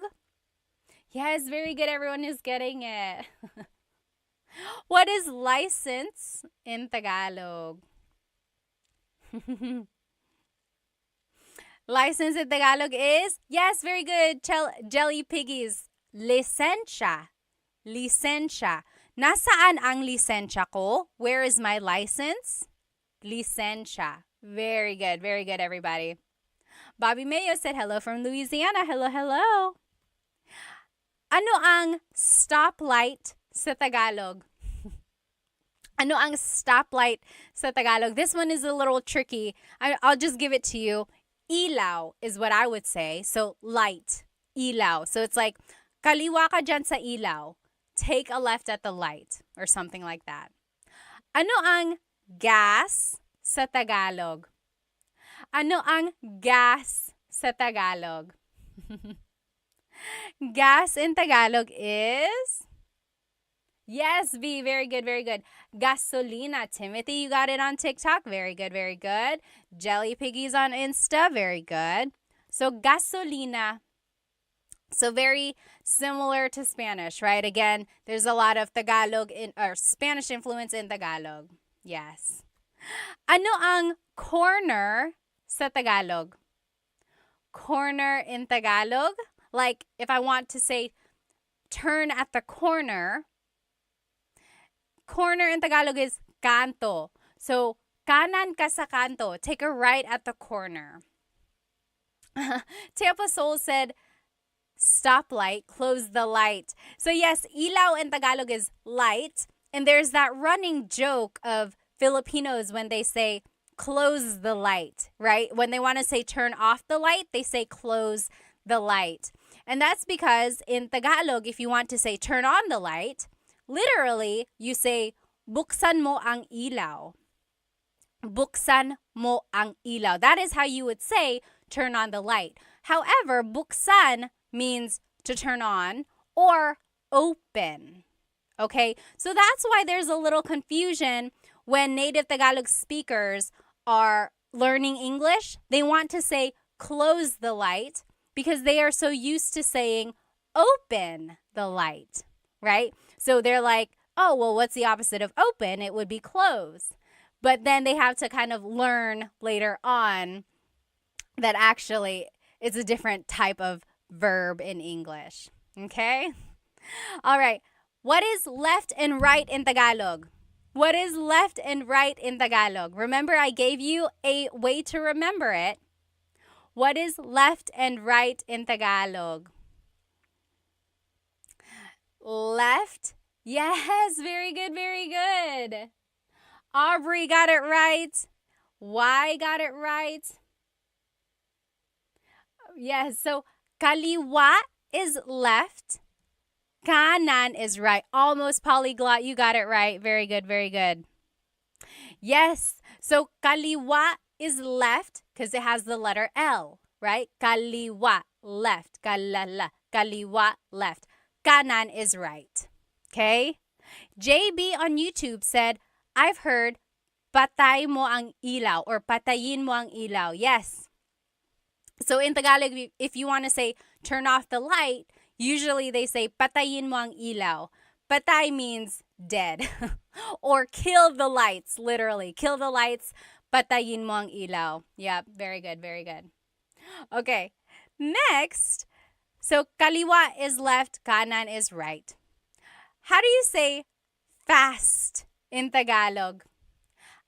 Yes, very good. Everyone is getting it. What is license in Tagalog? License in Tagalog is, yes, very good. Jelly Piggies. Lisensya. Lisensya. Nasaan ang lisensya ko? Where is my license? Lisensya. Very good, everybody. Bobby Mayo said hello from Louisiana. Hello, hello. Ano ang stoplight sa Tagalog? Ano ang stoplight sa Tagalog? This one is a little tricky. I'll just give it to you. Ilaw is what I would say. So light, ilaw. So it's like, kaliwa ka dyan sa ilaw. Take a left at the light, or something like that. Ano ang gas sa Tagalog? Ano ang gas sa Tagalog? Gas in Tagalog is, yes, B, very good, very good. Gasolina. Timothy, you got it on TikTok. Very good, very good. Jelly Piggies on Insta. Very good. So gasolina. So very similar to Spanish, right? Again, there's a lot of Tagalog or Spanish influence in Tagalog. Yes. Ano ang corner sa Tagalog? Corner in Tagalog? Like if I want to say turn at the corner, corner in Tagalog is kanto. So kanan ka sa kanto. Take a right at the corner. Tampa Soul said, stoplight, close the light. So yes, ilaw in Tagalog is light. And there's that running joke of Filipinos when they say close the light, right? When they want to say turn off the light, they say close the light. And that's because in Tagalog, if you want to say turn on the light, literally you say buksan mo ang ilaw. Buksan mo ang ilaw. That is how you would say turn on the light. However, buksan means to turn on or open. Okay, so that's why there's a little confusion when native Tagalog speakers are learning English. They want to say close the light because they are so used to saying open the light, right? So they're like, oh, well, what's the opposite of open? It would be close. But then they have to kind of learn later on that actually it's a different type of verb in English. Okay? All right. What is left and right in Tagalog? What is left and right in Tagalog? Remember, I gave you a way to remember it. What is left and right in Tagalog? Left. Yes, very good, very good. Aubrey got it right. Y got it right. Yes, so kaliwa is left. Kanan is right. Almost polyglot. You got it right. Very good, very good. Yes, so kaliwa is left because it has the letter L, right? Kaliwa, left. Kalala, kaliwa, left. Kanan is right. Okay? JB on YouTube said, I've heard patay mo ang ilaw or patayin mo ang ilaw. Yes. So in Tagalog, if you want to say turn off the light, usually they say patayin mo ang ilaw. Patay means dead or kill the lights, literally. Kill the lights, patayin mo ang ilaw. Yeah, very good, very good. Okay, next. So kaliwa is left, kanan is right. How do you say fast in Tagalog?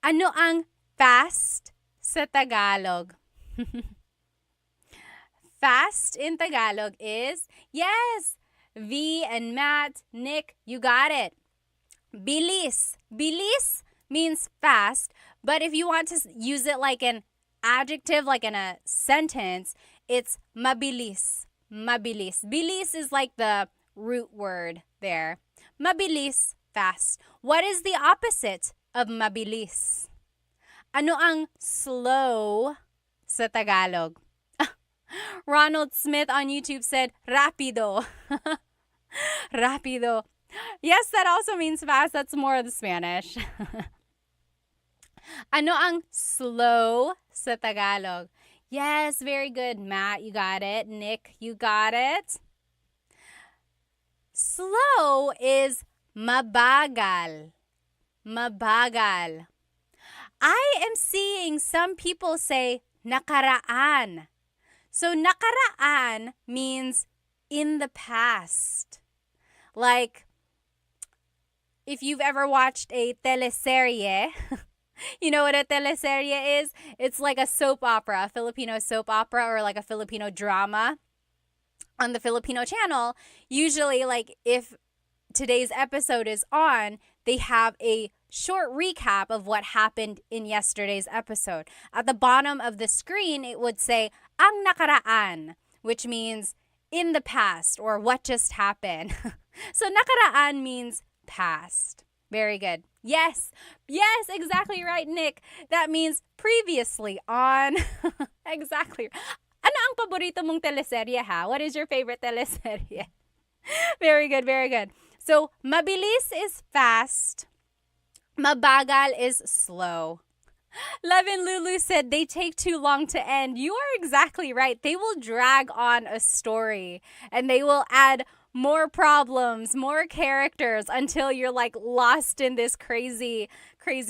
Ano ang fast sa Tagalog? Fast in Tagalog is, yes, V and Matt, Nick, you got it. Bilis. Bilis means fast, but if you want to use it like an adjective, like in a sentence, it's mabilis. Mabilis. Bilis is like the root word there. Mabilis, fast. What is the opposite of mabilis? Ano ang slow sa Tagalog? Ronald Smith on YouTube said, rapido. Rapido. Yes, that also means fast. That's more of the Spanish. Ano ang slow sa Tagalog? Yes, very good. Matt, you got it. Nick, you got it. Slow is mabagal. Mabagal. I am seeing some people say nakaraan. So nakaraan means in the past. Like, if you've ever watched a teleserye, you know what a teleserye is? It's like a soap opera, a Filipino soap opera, or like a Filipino drama on the Filipino channel. Usually, like, if today's episode is on, they have a short recap of what happened in yesterday's episode. At the bottom of the screen, it would say, ang nakaraan, which means in the past or what just happened. So nakaraan means past. Very good. Yes, exactly right, Nick. That means previously on. Exactly. Ano ang paborito mong teleserye, ha? What is your favorite teleserye? Very good, very good. So, mabilis is fast. Mabagal is slow. Levin Lulu said they take too long to end. You are exactly right. They will drag on a story and they will add more problems, more characters until you're like lost in this crazy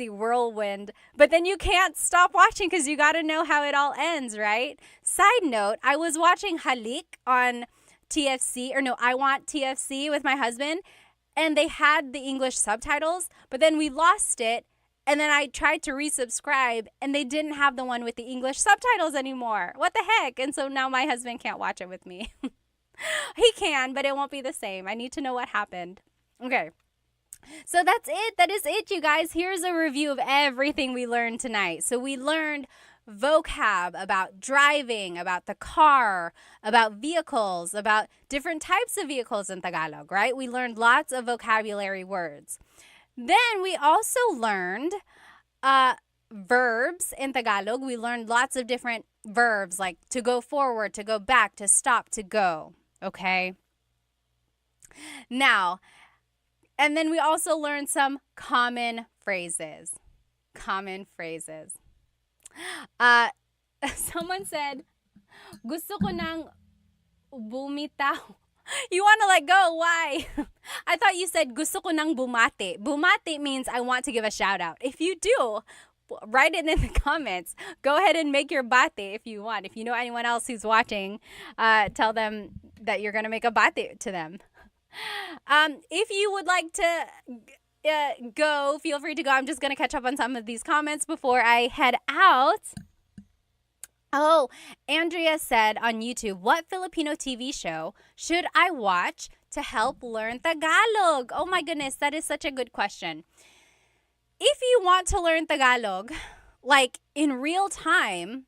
whirlwind. But then you can't stop watching because you got to know how it all ends, right? Side note, I was watching Halik on TFC, or no, I Want TFC with my husband, and they had the English subtitles, but then we lost it. And then I tried to resubscribe, and they didn't have the one with the English subtitles anymore. What the heck? And so now my husband can't watch it with me. He can, but it won't be the same. I need to know what happened. Okay. So that's it. That is it, you guys. Here's a review of everything we learned tonight. So we learned vocab about driving, about the car, about vehicles, about different types of vehicles in Tagalog, right? We learned lots of vocabulary words. Then we also learned verbs in Tagalog. We learned lots of different verbs like to go forward, to go back, to stop, to go. Okay? Now, and then we also learned some common phrases. Common phrases. Someone said, gusto ko nang bumitaw. You want to let go? Why? I thought you said gusto ko nang bumate. Bumate means I want to give a shout out. If you do, write it in the comments. Go ahead and make your bate if you want. If you know anyone else who's watching, tell them that you're going to make a bate to them. If you would like to go, feel free to go. I'm just going to catch up on some of these comments before I head out. Oh, Andrea said on YouTube, what Filipino TV show should I watch to help learn Tagalog? Oh my goodness, that is such a good question. If you want to learn Tagalog, like in real time,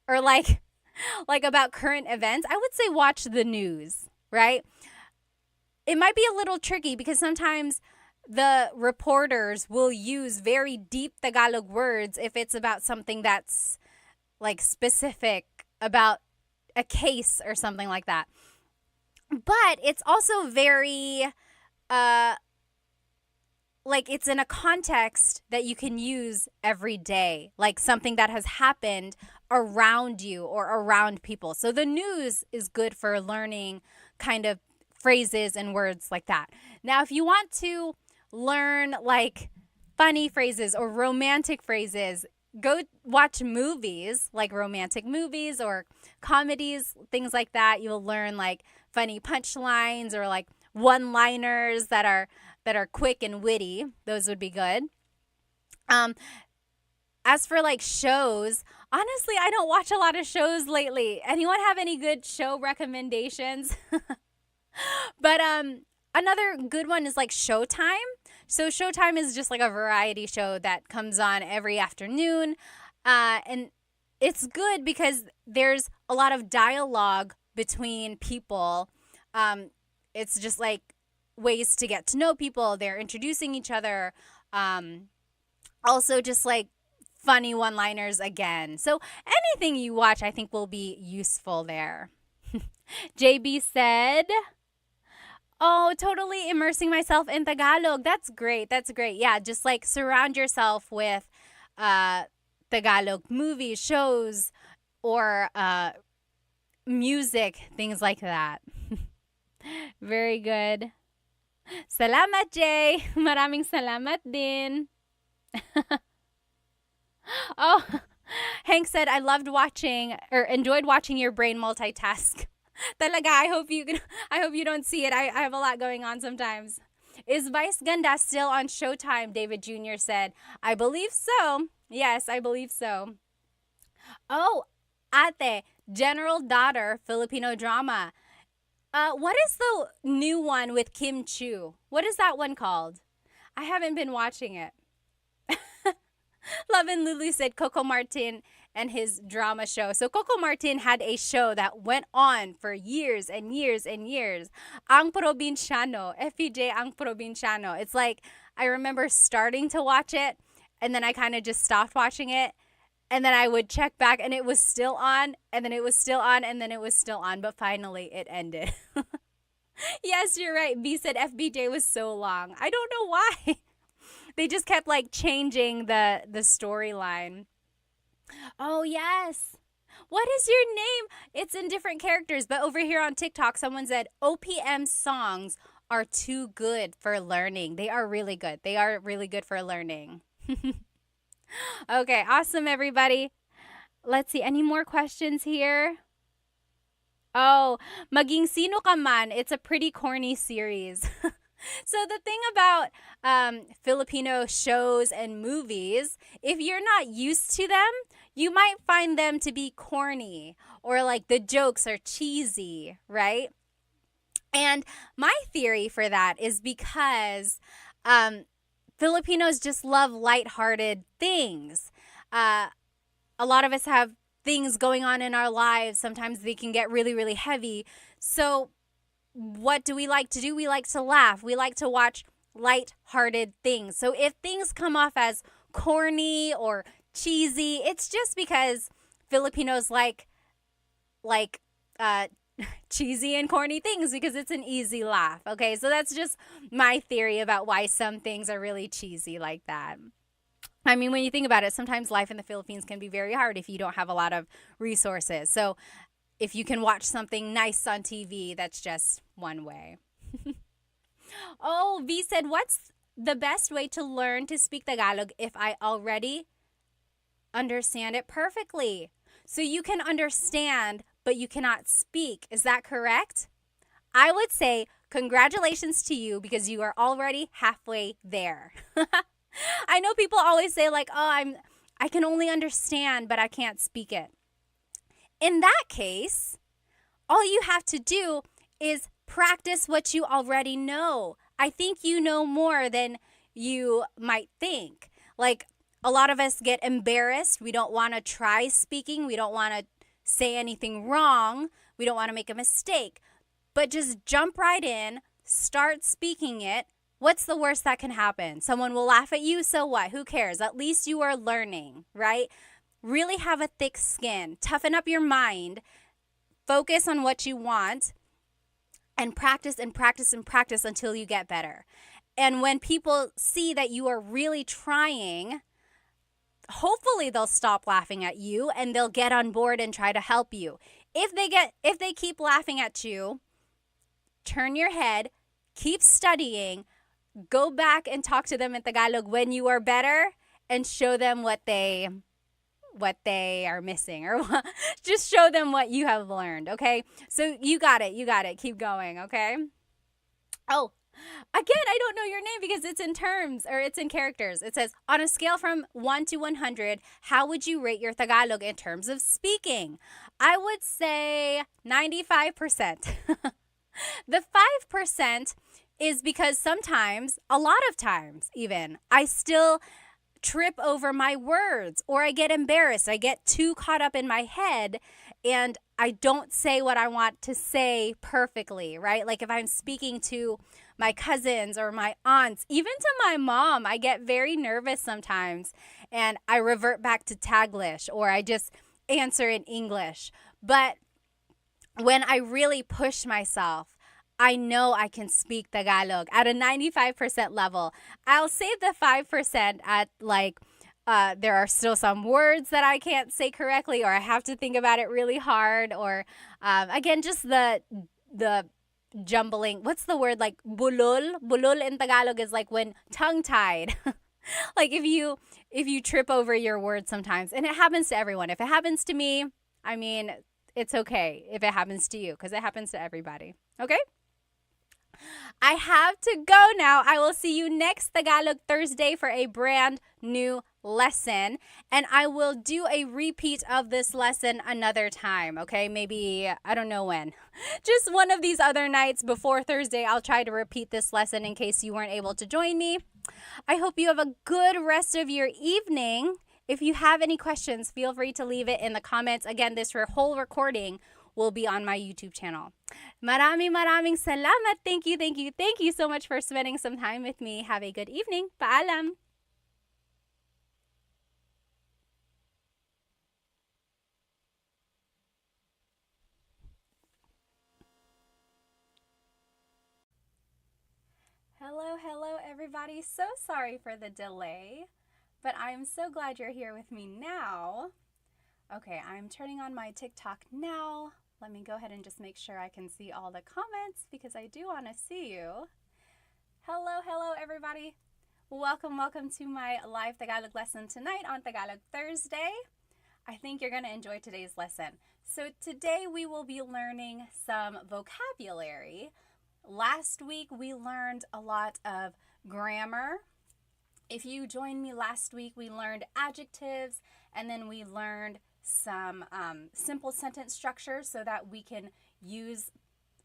or like about current events, I would say watch the news, right? It might be a little tricky because sometimes the reporters will use very deep Tagalog words if it's about something that's like specific about a case or something like that. But it's also very like it's in a context that you can use every day, like something that has happened around you or around people. So the news is good for learning kind of phrases and words like that. Now, if you want to learn like funny phrases or romantic phrases, go watch movies, like romantic movies or comedies, things like that. You'll learn like funny punchlines or like one-liners that are quick and witty. Those would be good. As for like shows, honestly, I don't watch a lot of shows lately. Anyone have any good show recommendations? But another good one is like Showtime. So Showtime is just like a variety show that comes on every afternoon. And it's good because there's a lot of dialogue between people. It's just like ways to get to know people. They're introducing each other. Also just like funny one-liners again. So anything you watch, I think will be useful there. JB said, oh, totally immersing myself in Tagalog. That's great. That's great. Yeah, just like surround yourself with Tagalog movies, shows, or music, things like that. Very good. Salamat, Jay. Maraming salamat din. Oh, Hank said, I loved watching or enjoyed watching your brain multitask. Talaga, I hope you don't see it. I have a lot going on sometimes. Is Vice Ganda still on Showtime? David Jr. said. I believe so. Yes, I believe so. Oh, Ate, General Daughter, Filipino drama. What is the new one with Kim Chu? What is that one called? I haven't been watching it. Love and Lulu said Coco Martin and his drama show. So Coco Martin had a show that went on for years and years and years. Ang Provinciano, FPJ Ang Provinciano. It's like I remember starting to watch it and then I kind of just stopped watching it. And then I would check back and it was still on, and then it was still on, and then it was still on, but finally it ended. Yes, you're right. B said FBJ was so long. I don't know why. They just kept like changing the storyline. Oh, yes. What is your name? It's in different characters, but over here on TikTok, someone said OPM songs are too good for learning. They are really good. They are really good for learning. Okay, awesome, everybody. Let's see, any more questions here? Oh, Maging Sino Ka Man. It's a pretty corny series. So the thing about Filipino shows and movies, if you're not used to them, you might find them to be corny or like the jokes are cheesy, right? And my theory for that is because Filipinos just love lighthearted things. A lot of us have things going on in our lives. Sometimes they can get really, really heavy. So what do we like to do? We like to laugh. We like to watch lighthearted things. So if things come off as corny or cheesy, it's just because Filipinos like cheesy and corny things because it's an easy laugh. Okay, so that's just my theory about why some things are really cheesy like that. I mean, when you think about it, sometimes life in the Philippines can be very hard if you don't have a lot of resources. So if you can watch something nice on TV, that's just one way. Oh, V said, what's the best way to learn to speak Tagalog if I already understand it perfectly? So you can understand, but you cannot speak. Is that correct? I would say congratulations to you because you are already halfway there. I know people always say like, "Oh, I can only understand, but I can't speak it." In that case, all you have to do is practice what you already know. I think you know more than you might think. Like a lot of us get embarrassed. We don't want to try speaking. We don't want to say anything wrong. We don't want to make a mistake. But just jump right in, start speaking it. What's the worst that can happen? Someone will laugh at you, so what? Who cares? At least you are learning, right? Really have a thick skin. Toughen up your mind. Focus on what you want and practice and practice and practice until you get better. And when people see that you are really trying, hopefully they'll stop laughing at you and they'll get on board and try to help you. If they keep laughing at you, turn your head, keep studying, go back and talk to them in Tagalog when you are better and show them what they are missing, or just show them what you have learned, okay? So you got it. Keep going, okay? Oh, again, I don't know your name because it's in terms or it's in characters. It says, on a scale from 1 to 100, how would you rate your Tagalog in terms of speaking? I would say 95%. The 5% is because sometimes, a lot of times even, I still trip over my words or I get embarrassed. I get too caught up in my head and I don't say what I want to say perfectly, right? Like if I'm speaking to my cousins or my aunts, even to my mom, I get very nervous sometimes and I revert back to Taglish or I just answer in English. But when I really push myself, I know I can speak Tagalog at a 95% level. I'll save the 5% at like, there are still some words that I can't say correctly or I have to think about it really hard or, again, just the jumbling. What's the word? Like bulol? Bulol in Tagalog is like when tongue-tied. Like if you trip over your words sometimes. And it happens to everyone. If it happens to me, I mean, it's okay if it happens to you because it happens to everybody. Okay? I have to go now. I will see you next Tagalog Thursday for a brand new lesson. And I will do a repeat of this lesson another time, okay? Maybe, I don't know when. Just one of these other nights before Thursday, I'll try to repeat this lesson in case you weren't able to join me. I hope you have a good rest of your evening. If you have any questions, feel free to leave it in the comments. Again, this whole recording will be on my YouTube channel. Maraming salamat. Thank you so much for spending some time with me. Have a good evening. Paalam. Hello, everybody. So sorry for the delay, but I'm so glad you're here with me now. Okay, I'm turning on my TikTok now. Let me go ahead and just make sure I can see all the comments because I do want to see you. Hello, everybody. Welcome to my live Tagalog lesson tonight on Tagalog Thursday. I think you're going to enjoy today's lesson. So today we will be learning some vocabulary. Last week we learned a lot of grammar. If you joined me last week, we learned adjectives and then we learned some simple sentence structures so that we can use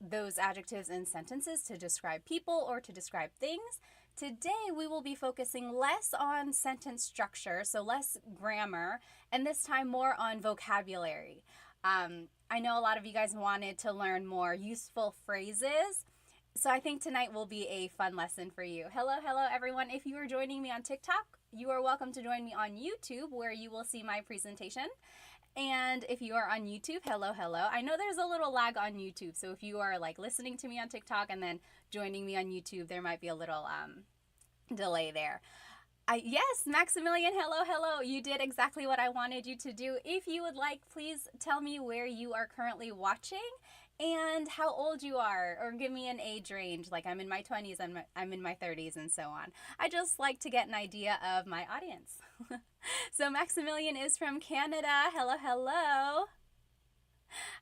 those adjectives in sentences to describe people or to describe things. Today we will be focusing less on sentence structure, so less grammar, and this time more on vocabulary. I know a lot of you guys wanted to learn more useful phrases, so I think tonight will be a fun lesson for you. Hello everyone. If you are joining me on TikTok, you are welcome to join me on YouTube where you will see my presentation. And if you are on YouTube, hello. I know there's a little lag on YouTube, so if you are like listening to me on TikTok and then joining me on YouTube, there might be a little delay there. Yes, Maximilian, hello. You did exactly what I wanted you to do. If you would like, please tell me where you are currently watching and how old you are, or give me an age range. Like I'm in my 20s, I'm in my 30s, and so on. I just like to get an idea of my audience. So Maximilian is from Canada. Hello.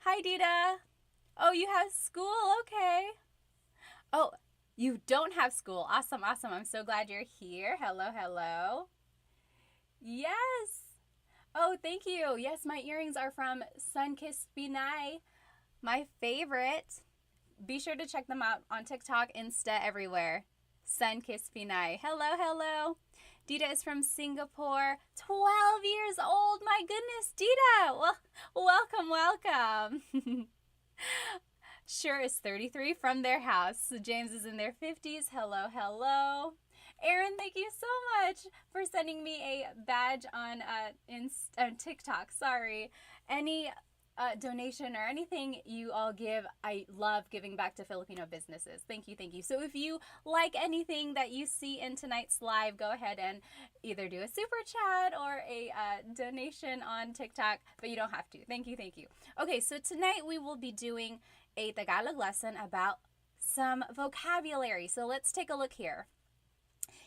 Hi, Dita. Oh, you have school? Okay. You don't have school. Awesome, awesome. I'm so glad you're here. Hello, hello. Yes. Oh, thank you. Yes, my earrings are from Sunkissed Pinay, my favorite. Be sure to check them out on TikTok, Insta, everywhere. Sunkissed Pinay. Hello, hello. Dita is from Singapore, 12 years old. My goodness, Dita. Well, welcome, welcome. Sure is 33 from their house. James is in their 50s. Hello, hello. Aaron, thank you so much for sending me a badge on TikTok. Sorry. Any donation or anything you all give, I love giving back to Filipino businesses. Thank you, thank you. So if you like anything that you see in tonight's live, go ahead and either do a super chat or a donation on TikTok, but you don't have to. Thank you, thank you. Okay, so tonight we will be doing a Tagalog lesson about some vocabulary. So let's take a look here.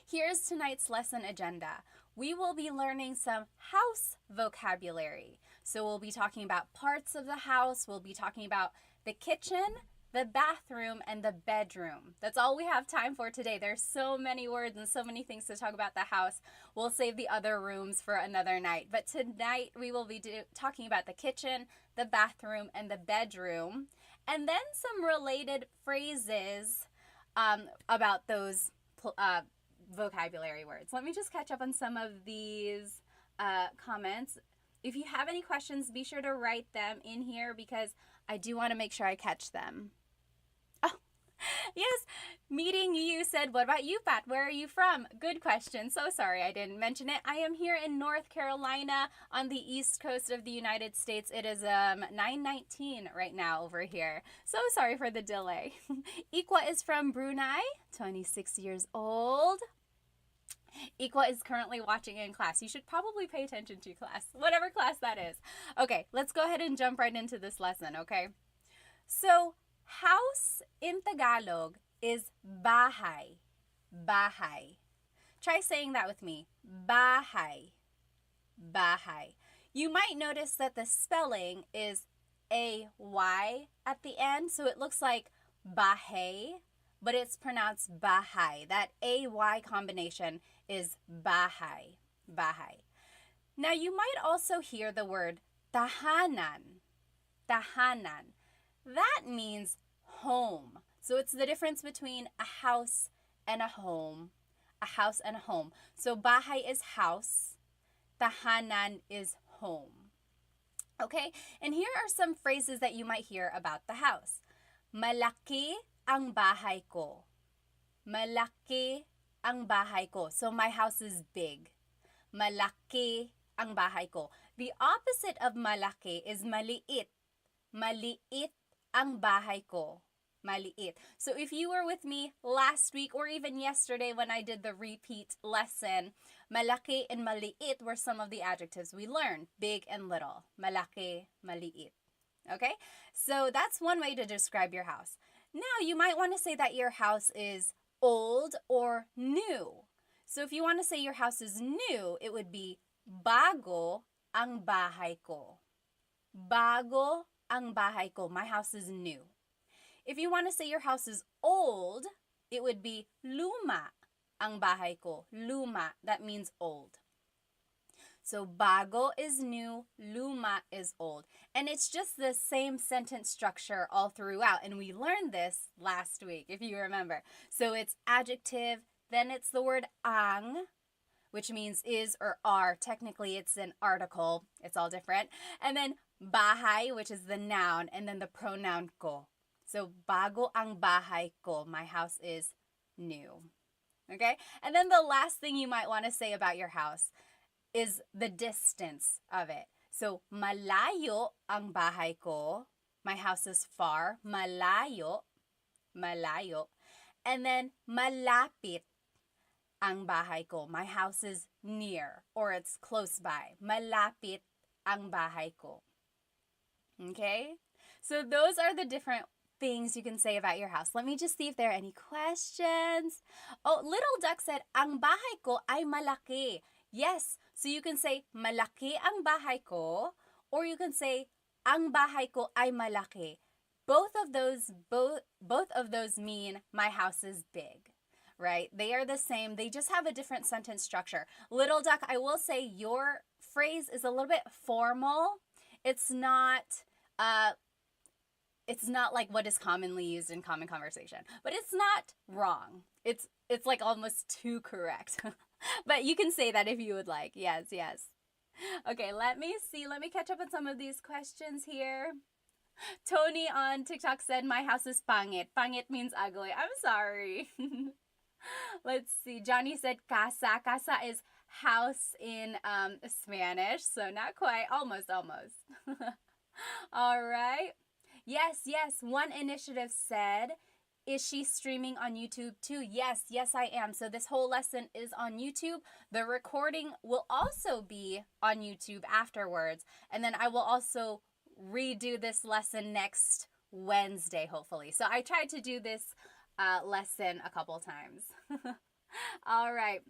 Here's tonight's lesson agenda. We will be learning some house vocabulary. So we'll be talking about parts of the house. We'll be talking about the kitchen, the bathroom, and the bedroom. That's all we have time for today. There's so many words and so many things to talk about the house. We'll save the other rooms for another night. But tonight we will be talking about the kitchen, the bathroom, and the bedroom. And then some related phrases about those vocabulary words. Let me just catch up on some of these comments. If you have any questions, be sure to write them in here because I do want to make sure I catch them. Oh, yes, meeting you said, what about you, Pat? Where are you from? Good question. So sorry I didn't mention it. I am here in North Carolina on the east coast of the United States. It is 9:19 right now over here. So sorry for the delay. Ikwa is from Brunei, 26 years old. Ikwa is currently watching in class. You should probably pay attention to class, whatever class that is. Okay, let's go ahead and jump right into this lesson, okay? So, house in Tagalog is bahay. Bahay. Try saying that with me. Bahay. Bahay. You might notice that the spelling is A-Y at the end, so it looks like bahay, but it's pronounced bahay. That A-Y combination is bahay. Bahay. Now, you might also hear the word tahanan. Tahanan. That means home. So it's the difference between a house and a home. A house and a home. So bahay is house. Tahanan is home. Okay? And here are some phrases that you might hear about the house. Malaki ang bahay ko. Malaki ang bahay ko. So my house is big. Malaki ang bahay ko. The opposite of malaki is maliit. Maliit ang bahay ko. Maliit. So if you were with me last week or even yesterday when I did the repeat lesson, malaki and maliit were some of the adjectives we learned. Big and little. Malaki, maliit. Okay? So that's one way to describe your house. Now, you might want to say that your house is old or new. So if you want to say your house is new, it would be bago ang bahay ko. Bago ang bahay ko. My house is new. If you want to say your house is old, it would be luma ang bahay ko. Luma, that means old. So bago is new, luma is old. And it's just the same sentence structure all throughout. And we learned this last week, if you remember. So it's adjective, then it's the word ang, which means is or are. Technically, it's an article. It's all different. And then bahay, which is the noun, and then the pronoun ko. So bago ang bahay ko, my house is new. Okay? And then the last thing you might want to say about your house is the distance of it. So, malayo ang bahay ko. My house is far. Malayo. Malayo. And then, malapit ang bahay ko. My house is near or it's close by. Malapit ang bahay ko. Okay? So, those are the different things you can say about your house. Let me just see if there are any questions. Oh, Little Duck said, ang bahay ko ay malaki. Yes, so you can say, malaki ang bahay ko, or you can say, ang bahay ko ay malaki. both of those mean my house is big, right? They are the same. They just have a different sentence structure. Little duck, I will say your phrase is a little bit formal. It's not uh it's not like what is commonly used in common conversation, but it's not wrong. It's like almost too correct. But you can say that if you would like. Yes, yes. Okay, let me see. Let me catch up on some of these questions here. Tony on TikTok said, my house is pangit. Pangit means ugly. I'm sorry. Let's see. Johnny said casa. Casa is house in Spanish. So not quite. Almost, almost. All right. Yes, yes. One initiative said, is she streaming on YouTube too? Yes, yes, I am. So this whole lesson is on YouTube. The recording will also be on YouTube afterwards. And then I will also redo this lesson next Wednesday, hopefully. So I tried to do this lesson a couple times. All right.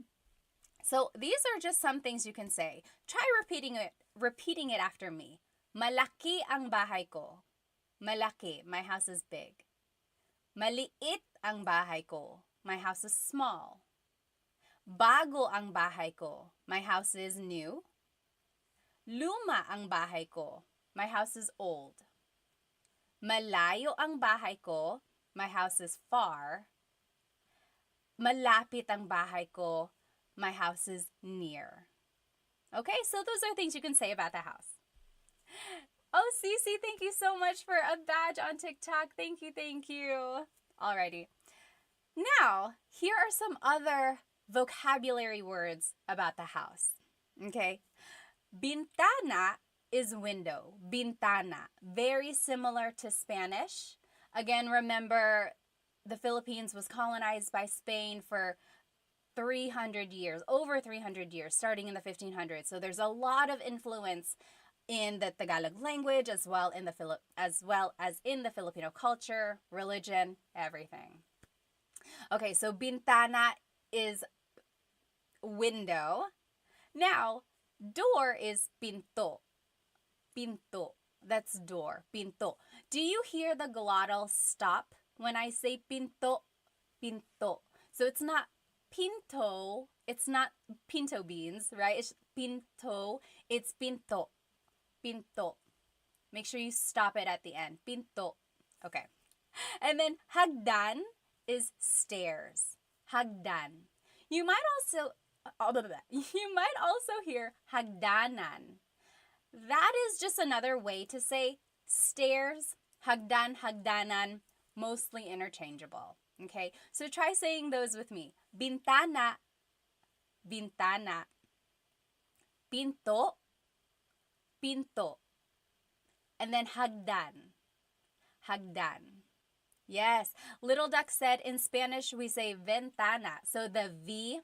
So these are just some things you can say. Try repeating it after me. Malaki ang bahay ko. Malaki, my house is big. Maliit ang bahay ko. My house is small. Bago ang bahay ko. My house is new. Luma ang bahay ko. My house is old. Malayo ang bahay ko. My house is far. Malapit ang bahay ko. My house is near. Okay, so those are things you can say about the house. Oh, Cece, thank you so much for a badge on TikTok. Thank you, thank you. Alrighty. Now, here are some other vocabulary words about the house. Okay. Bintana is window. Bintana. Very similar to Spanish. Again, remember, the Philippines was colonized by Spain for 300 years, over 300 years, starting in the 1500s. So there's a lot of influence in the Tagalog language as well as in the Filipino culture, religion, everything. Okay, so bintana is window. Now, door is pinto. Pinto. That's door. Pinto. Do you hear the glottal stop when I say pinto? Pinto. So it's not pinto. It's not pinto beans, right? It's pinto. It's pinto. Pinto. Make sure you stop it at the end. Pinto. Okay. And then hagdan is stairs. Hagdan. You might also hear hagdanan. That is just another way to say stairs, hagdan, hagdanan, mostly interchangeable. Okay? So try saying those with me. Bintana, bintana. Pinto, pinto. And then hagdan, hagdan. Yes. Little Duck said in Spanish we say ventana. So the V.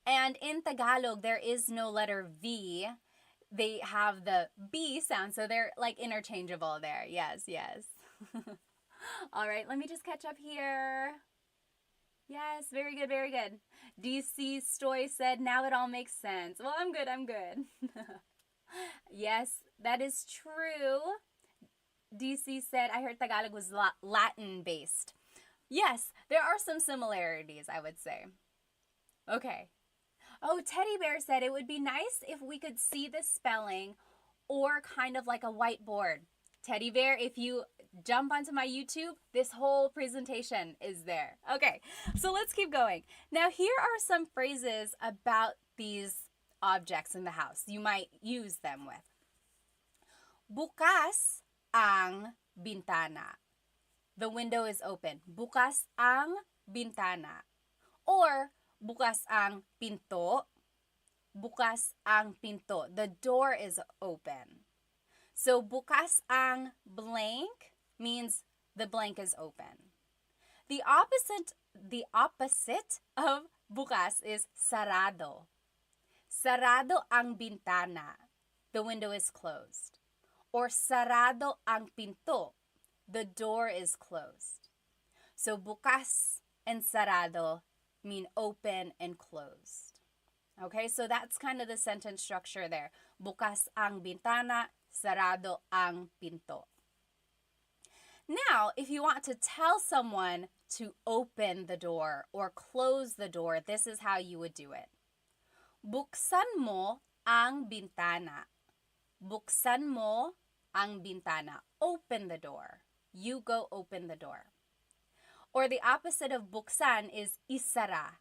And in Tagalog, there is no letter V. They have the B sound. So they're like interchangeable there. Yes, yes. All right. Let me just catch up here. Yes, very good, very good. DC Stoy said, now it all makes sense. Well, I'm good, I'm good. Yes, that is true. DC said, I heard Tagalog was Latin-based. Yes, there are some similarities, I would say. Okay. Oh, Teddy Bear said it would be nice if we could see the spelling or kind of like a whiteboard. Teddy Bear, if you jump onto my YouTube, this whole presentation is there. Okay, so let's keep going. Now, here are some phrases about these objects in the house you might use them with. Bukas ang bintana. The window is open. Bukas ang bintana. Or bukas ang pinto. Bukas ang pinto. The door is open. So bukas ang blank means the blank is open. The opposite of bukas is sarado. Sarado ang bintana. The window is closed. Or sarado ang pinto. The door is closed. So bukas and sarado mean open and closed. Okay, so that's kind of the sentence structure there. Bukas ang bintana, sarado ang pinto. Now, if you want to tell someone to open the door or close the door, this is how you would do it. Buksan mo ang bintana. Buksan mo ang bintana. Open the door. You go open the door. Or the opposite of buksan is isara.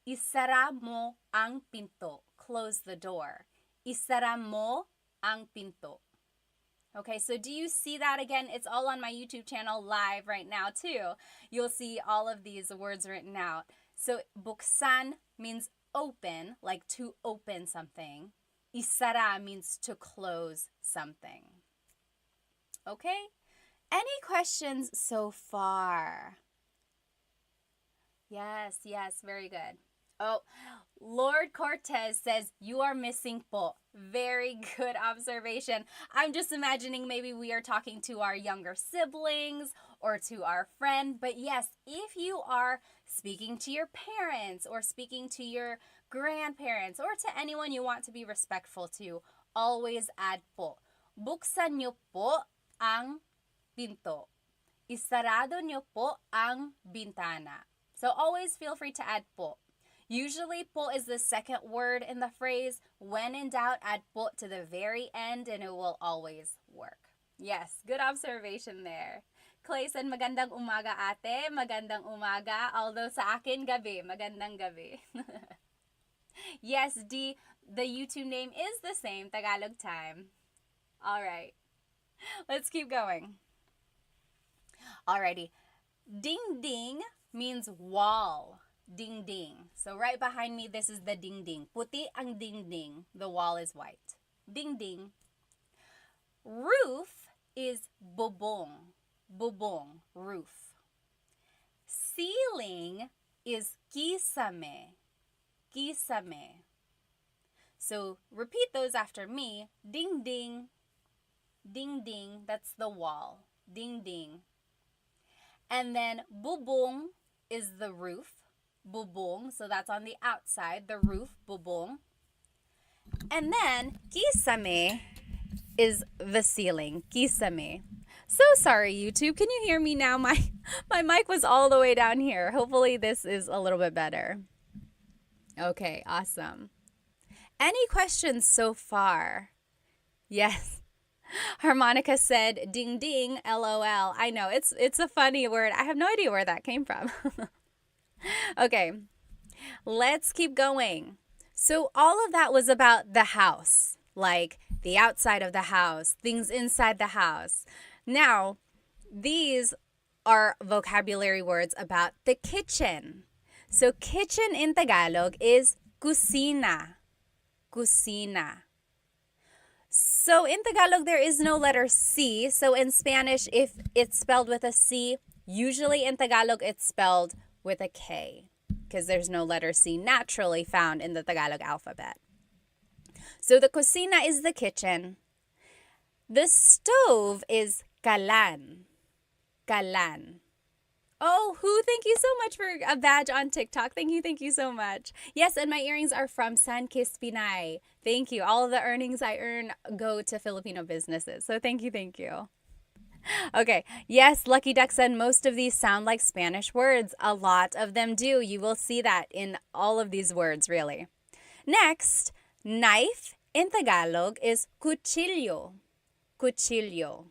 Isara mo ang pinto. Close the door. Isara mo ang pinto. Okay, so do you see that again? It's all on my YouTube channel live right now too. You'll see all of these words written out. So buksan means open, like to open something. Isara means to close something. Okay? Any questions so far? Yes, very good. Oh, Lord Cortez says, you are missing po. Very good observation. I'm just imagining maybe we are talking to our younger siblings or to our friend. But yes, if you are speaking to your parents or speaking to your grandparents or to anyone you want to be respectful to, always add po. Buksan niyo po ang pinto. Isarado niyo po ang bintana. So always feel free to add po. Usually, po is the second word in the phrase. When in doubt, add po to the very end and it will always work. Yes, good observation there. Clay said, magandang umaga ate, magandang umaga. Although sa akin, gabi, magandang gabi. Yes, D, the YouTube name is the same, Tagalog Time. All right, let's keep going. Alrighty, ding ding means wall. Ding ding. So right behind me, this is the ding ding. Puti ang ding ding. The wall is white. Ding ding. Roof is bubong. Bubong, roof. Ceiling is kisame. Kisame. So repeat those after me. Ding ding. Ding ding. That's the wall. Ding ding. And then bubong is the roof. Bubong, so that's on the outside, the roof, bubong. And then kisame is the ceiling, kisame. So sorry, YouTube. Can you hear me now? My mic was all the way down here. Hopefully this is a little bit better. Okay, awesome. Any questions so far? Yes. Harmonica said, ding ding, LOL. I know, it's a funny word. I have no idea where that came from. Okay, let's keep going. So all of that was about the house, like the outside of the house, things inside the house. Now, these are vocabulary words about the kitchen. So kitchen in Tagalog is kusina. Kusina. So in Tagalog, there is no letter C. So in Spanish, if it's spelled with a C, usually in Tagalog, it's spelled with a K because there's no letter C naturally found in the Tagalog alphabet. So the cocina is the kitchen. The stove is kalan. Kalan. Oh, who? Thank you so much for a badge on TikTok. Thank you so much. Yes, and my earrings are from San Kiss Pinay. Thank you. All of the earnings I earn go to Filipino businesses. So thank you. Okay, yes, Lucky Duck said most of these sound like Spanish words. A lot of them do. You will see that in all of these words, really. Next, knife in Tagalog is cuchillo. Cuchillo.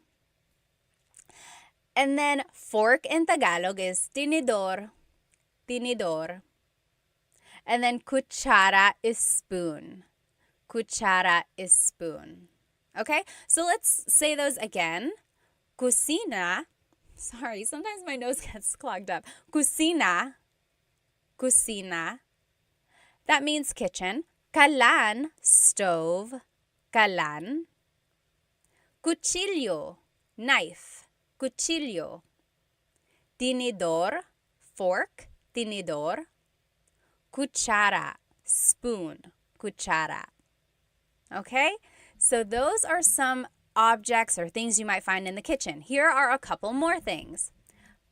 And then fork in Tagalog is tinidor. Tinidor. And then cuchara is spoon. Cuchara is spoon. Okay, so let's say those again. Cocina, sorry, sometimes my nose gets clogged up. Cocina, cocina, that means kitchen. Kalan, stove, kalan. Cuchillo, knife, cuchillo. Tinidor, fork, tinidor. Cuchara, spoon, cuchara. Okay, so those are some objects or things you might find in the kitchen. Here are a couple more things.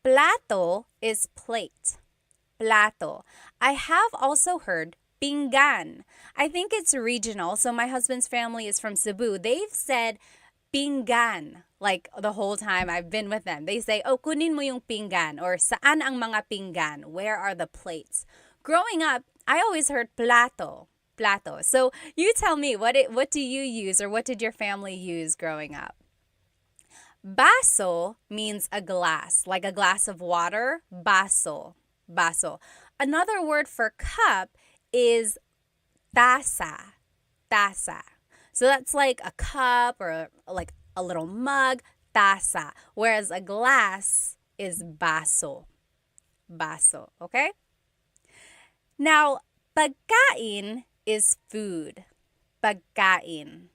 Plato is plate. Plato. I have also heard pinggan. I think it's regional. So my husband's family is from Cebu. They've said pinggan. Like the whole time I've been with them, they say, oh, kunin mo yung pinggan, or saan ang mga pinggan? Where are the plates? Growing up, I always heard plato. Plato. So you tell me, what do you use, or what did your family use growing up? Baso means a glass, like a glass of water. Baso. Baso. Another word for cup is taza. Taza. So that's like a cup, or like a little mug, taza. Whereas a glass is baso. Baso, okay? Now, pagkain is food. Pagkain.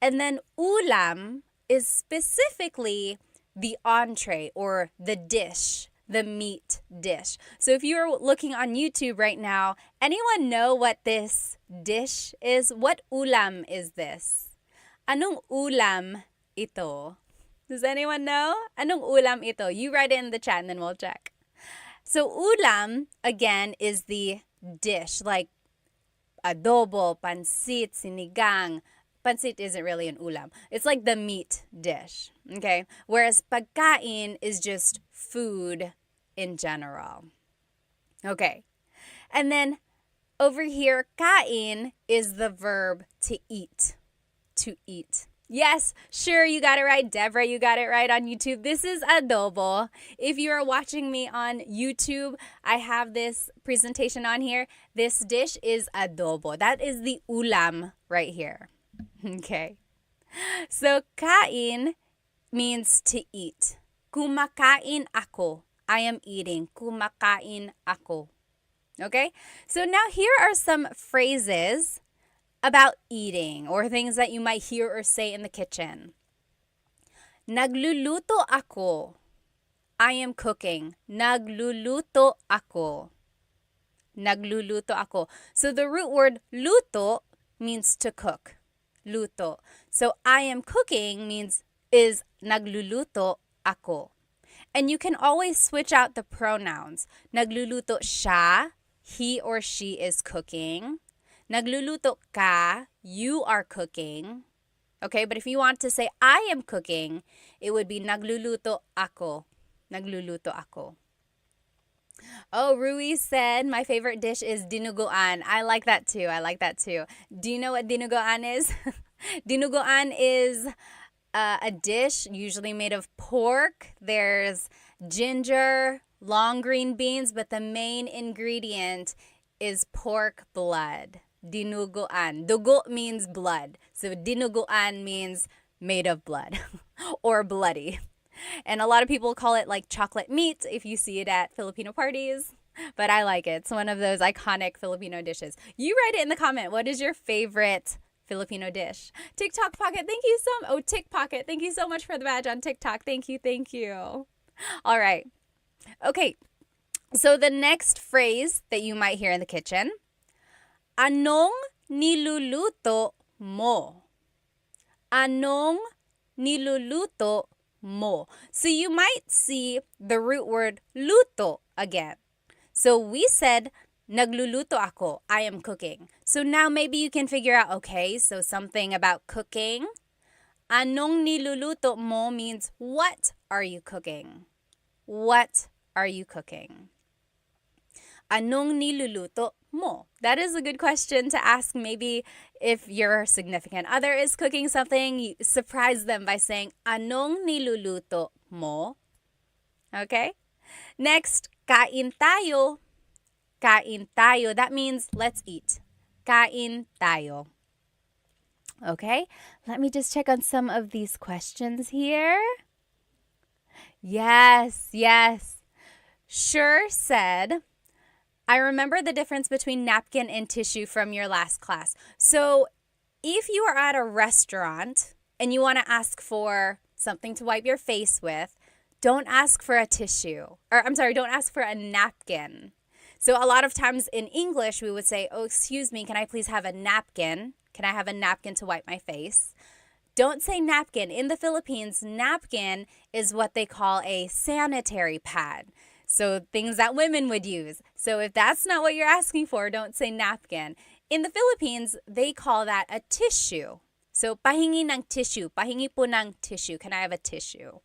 And then ulam is specifically the entree, or the dish, the meat dish. So if you're looking on YouTube right now, anyone know what this dish is? What ulam is this? Anong ulam ito? Does anyone know? Anong ulam ito? You write it in the chat and then we'll check. So ulam, again, is the dish, like adobo, pansit, sinigang. Pansit isn't really an ulam. It's like the meat dish, okay? Whereas pagkain is just food in general. Okay. And then over here, kain is the verb to eat. To eat. Yes, sure, you got it right. Deborah, you got it right on YouTube. This is adobo. If you are watching me on YouTube, I have this presentation on here. This dish is adobo. That is the ulam right here. Okay. So, kain means to eat. Kumakain ako. I am eating. Kumakain ako. Okay? So now here are some phrases about eating, or things that you might hear or say in the kitchen. Nagluluto ako. I am cooking. Nagluluto ako. Nagluluto ako. So the root word luto means to cook. Luto. So I am cooking is nagluluto ako. And you can always switch out the pronouns. Nagluluto siya, he or she is cooking. Nagluluto ka, you are cooking. Okay, but if you want to say I am cooking, it would be nagluluto ako. Nagluluto ako. Oh, Rui said my favorite dish is dinuguan. I like that too. Do you know what dinuguan is? Dinuguan is a dish usually made of pork. There's ginger, long green beans, but the main ingredient is pork blood. Dinuguan. Dugo means blood. So dinuguan means made of blood or bloody. And a lot of people call it like chocolate meat if you see it at Filipino parties. But I like it. It's one of those iconic Filipino dishes. You write it in the comment. What is your favorite Filipino dish? TikTok Pocket, thank you so much. Oh, Tick Pocket, thank you so much for the badge on TikTok. Thank you. All right. Okay. So the next phrase that you might hear in the kitchen, anong niluluto mo? Anong niluluto mo? So you might see the root word luto again. So we said, nagluluto ako, I am cooking. So now maybe you can figure out, okay, so something about cooking. Anong niluluto mo means what are you cooking? What are you cooking? Anong niluluto mo? That is a good question to ask. Maybe if your significant other is cooking something, you surprise them by saying, anong niluluto mo? Okay? Next, kain tayo. Kain tayo. That means let's eat. Kain tayo. Okay? Let me just check on some of these questions here. Yes. Sure said, I remember the difference between napkin and tissue from your last class. So if you are at a restaurant and you want to ask for something to wipe your face with, don't ask for a tissue. Don't ask for a napkin. So a lot of times in English, we would say, oh, excuse me, can I please have a napkin? Can I have a napkin to wipe my face? Don't say napkin. In the Philippines, napkin is what they call a sanitary pad. So things that women would use. So if that's not what you're asking for, don't say napkin. In the Philippines, they call that a tissue. So, pahingi ng tissue. Pahingi po ng tissue. Can I have a tissue?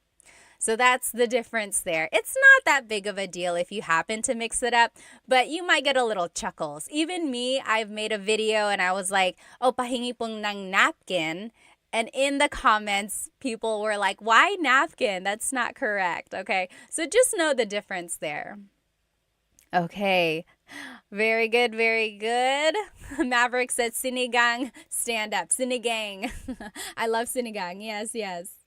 So that's the difference there. It's not that big of a deal if you happen to mix it up, but you might get a little chuckles. Even me, I've made a video and I was like, oh, pahingi pong ng napkin. And in the comments, people were like, why napkin? That's not correct. Okay, so just know the difference there. Okay, very good, very good. Maverick said sinigang, stand up. Sinigang. I love sinigang. Yes, yes.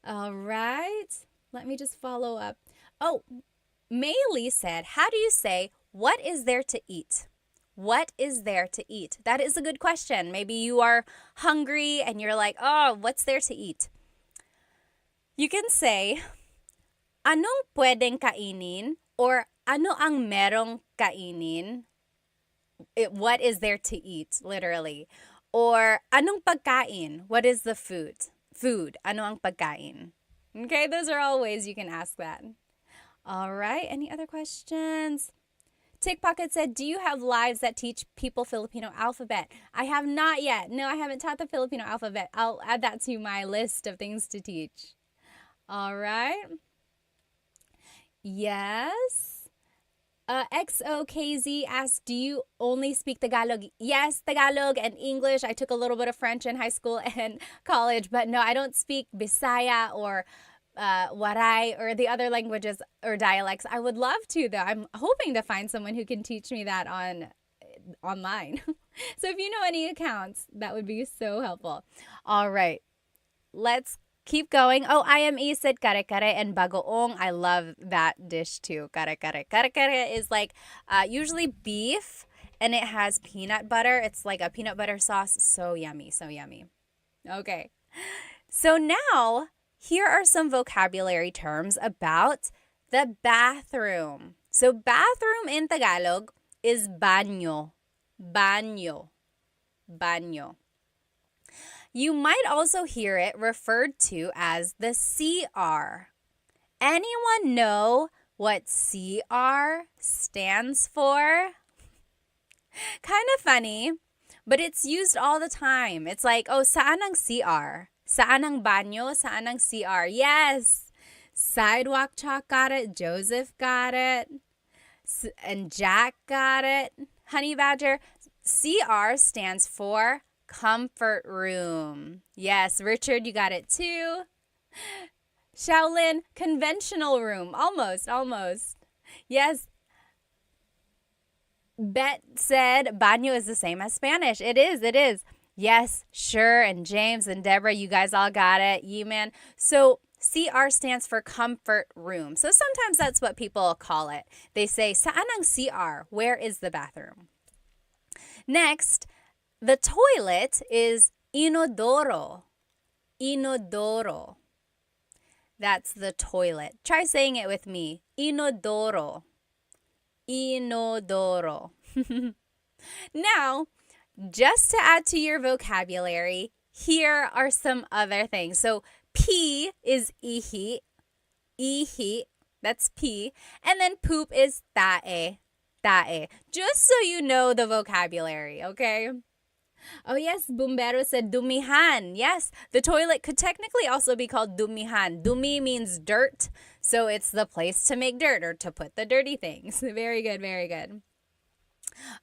All right. Let me just follow up. Oh, Maylee said, how do you say, what is there to eat? What is there to eat? That is a good question. Maybe you are hungry and you're like, oh, what's there to eat? You can say, anong pwedeng kainin? Or ano ang merong kainin? What is there to eat, literally. Or anong pagkain? What is the food? Food. Ano ang pagkain? Okay, those are all ways you can ask that. All right, any other questions? Tick Pocket said, do you have lives that teach people Filipino alphabet? I have not yet. No, I haven't taught the Filipino alphabet. I'll add that to my list of things to teach. All right. Yes. XOKZ asked, do you only speak Tagalog? Yes, Tagalog and English. I took a little bit of French in high school and college, but no, I don't speak Bisaya or Waray or the other languages or dialects. I would love to, though. I'm hoping to find someone who can teach me that online. So if you know any accounts, that would be so helpful. All right, let's keep going. Oh, IME said kare-kare and bagoong. I love that dish too. Kare-kare. Kare-kare is like usually beef and it has peanut butter. It's like a peanut butter sauce. So yummy, so yummy. Okay. So now, here are some vocabulary terms about the bathroom. So bathroom in Tagalog is banyo. Banyo. Banyo. You might also hear it referred to as the CR. Anyone know what CR stands for? Kind of funny, but it's used all the time. It's like, oh, saan ang CR? Saan ang banyo? Saan ang CR? Yes! Sidewalk Chalk got it. Joseph got it. And Jack got it. Honey Badger. CR stands for comfort room. Yes, Richard, you got it too. Shaolin, conventional room. Almost. Yes. Bet said baño is the same as Spanish. It is. Yes, sure. And James and Deborah, you guys all got it. Man. So CR stands for comfort room. So sometimes that's what people call it. They say, saan ang CR? Where is the bathroom? Next, the toilet is inodoro. Inodoro. That's the toilet. Try saying it with me. Inodoro. Inodoro. Now, just to add to your vocabulary, here are some other things. So, pee is ihi. Ihi. That's pee. And then poop is tae. Tae. Just so you know the vocabulary, okay? Oh yes, Bumbero said dumihan. Yes, the toilet could technically also be called dumihan. Dumi means dirt, so it's the place to make dirt or to put the dirty things. Very good, very good.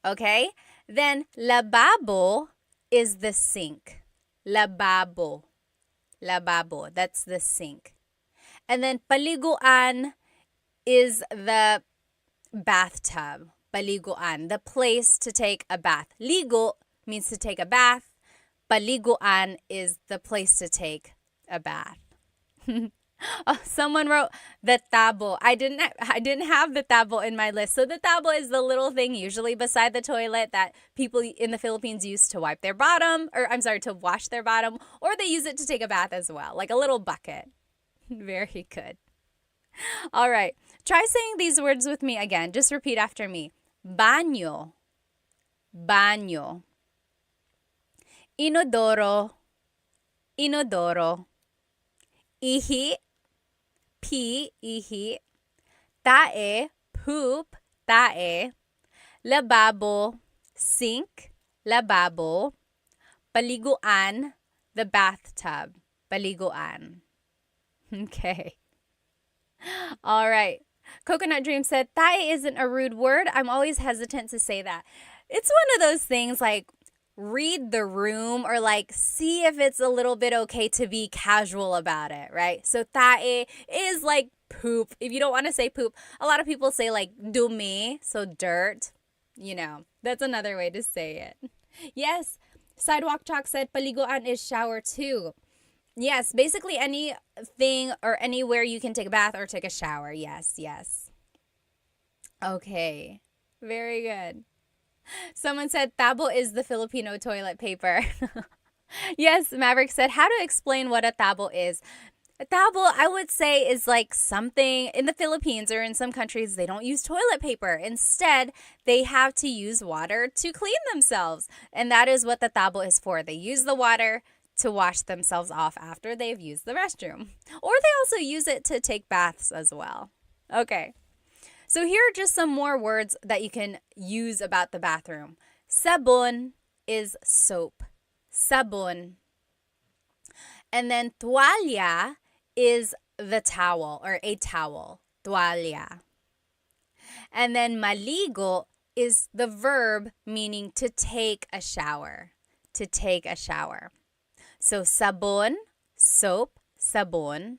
Okay, then lababo is the sink. Lababo. Lababo, that's the sink. And then paliguan is the bathtub. Paliguan, the place to take a bath. Ligo means to take a bath. Paliguan is the place to take a bath. Oh, someone wrote the tabo. I didn't have the tabo in my list. So the tabo is the little thing usually beside the toilet that people in the Philippines use to wipe their bottom, or I'm sorry, to wash their bottom, or they use it to take a bath as well, like a little bucket. Very good. All right. Try saying these words with me again. Just repeat after me. Baño. Baño. Inodoro. Inodoro. Ihi. Pee. Ihi. Tae. Poop. Tae. Lababo. Sink. Lababo. Paliguan. the bathtub. Paliguan. Okay. All right. Coconut Dream said, tae isn't a rude word. I'm always hesitant to say that. It's one of those things like read the room or like see if it's a little bit okay to be casual about it, right? So tae is like poop. If you don't want to say poop, a lot of people say like dumi, so dirt. That's another way to say it. Yes, Sidewalk Chalk said paliguan is shower too. Yes, basically anything or anywhere you can take a bath or take a shower. Yes, yes. Okay, very good. Someone said tabo is the Filipino toilet paper. Yes, Maverick said, how to explain what a tabo is. A tabo, I would say, is like something in the Philippines or in some countries, they don't use toilet paper. Instead, they have to use water to clean themselves. And that is what the tabo is for. They use the water to wash themselves off after they've used the restroom. Or they also use it to take baths as well. Okay. So here are just some more words that you can use about the bathroom. Sabon is soap. Sabon. And then tuwalya is the towel or a towel. Tuwalya. And then maligo is the verb meaning to take a shower. To take a shower. So sabon, soap, sabon.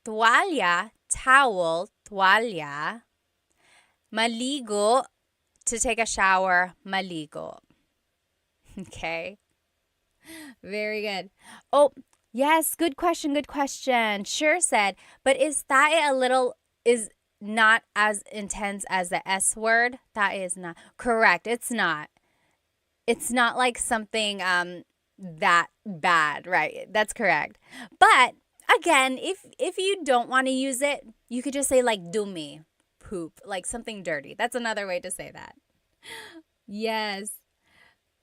Tuwalya, towel, tuwalya. Maligo, to take a shower, maligo. Okay. Very good. Oh, yes, good question, good question. Sure said, but is tae is not as intense as the S word? Tae is not. Correct, it's not. It's not like something that bad, right? That's correct. But again, if you don't want to use it, you could just say like dumi, poop, like something dirty. That's another way to say that. Yes.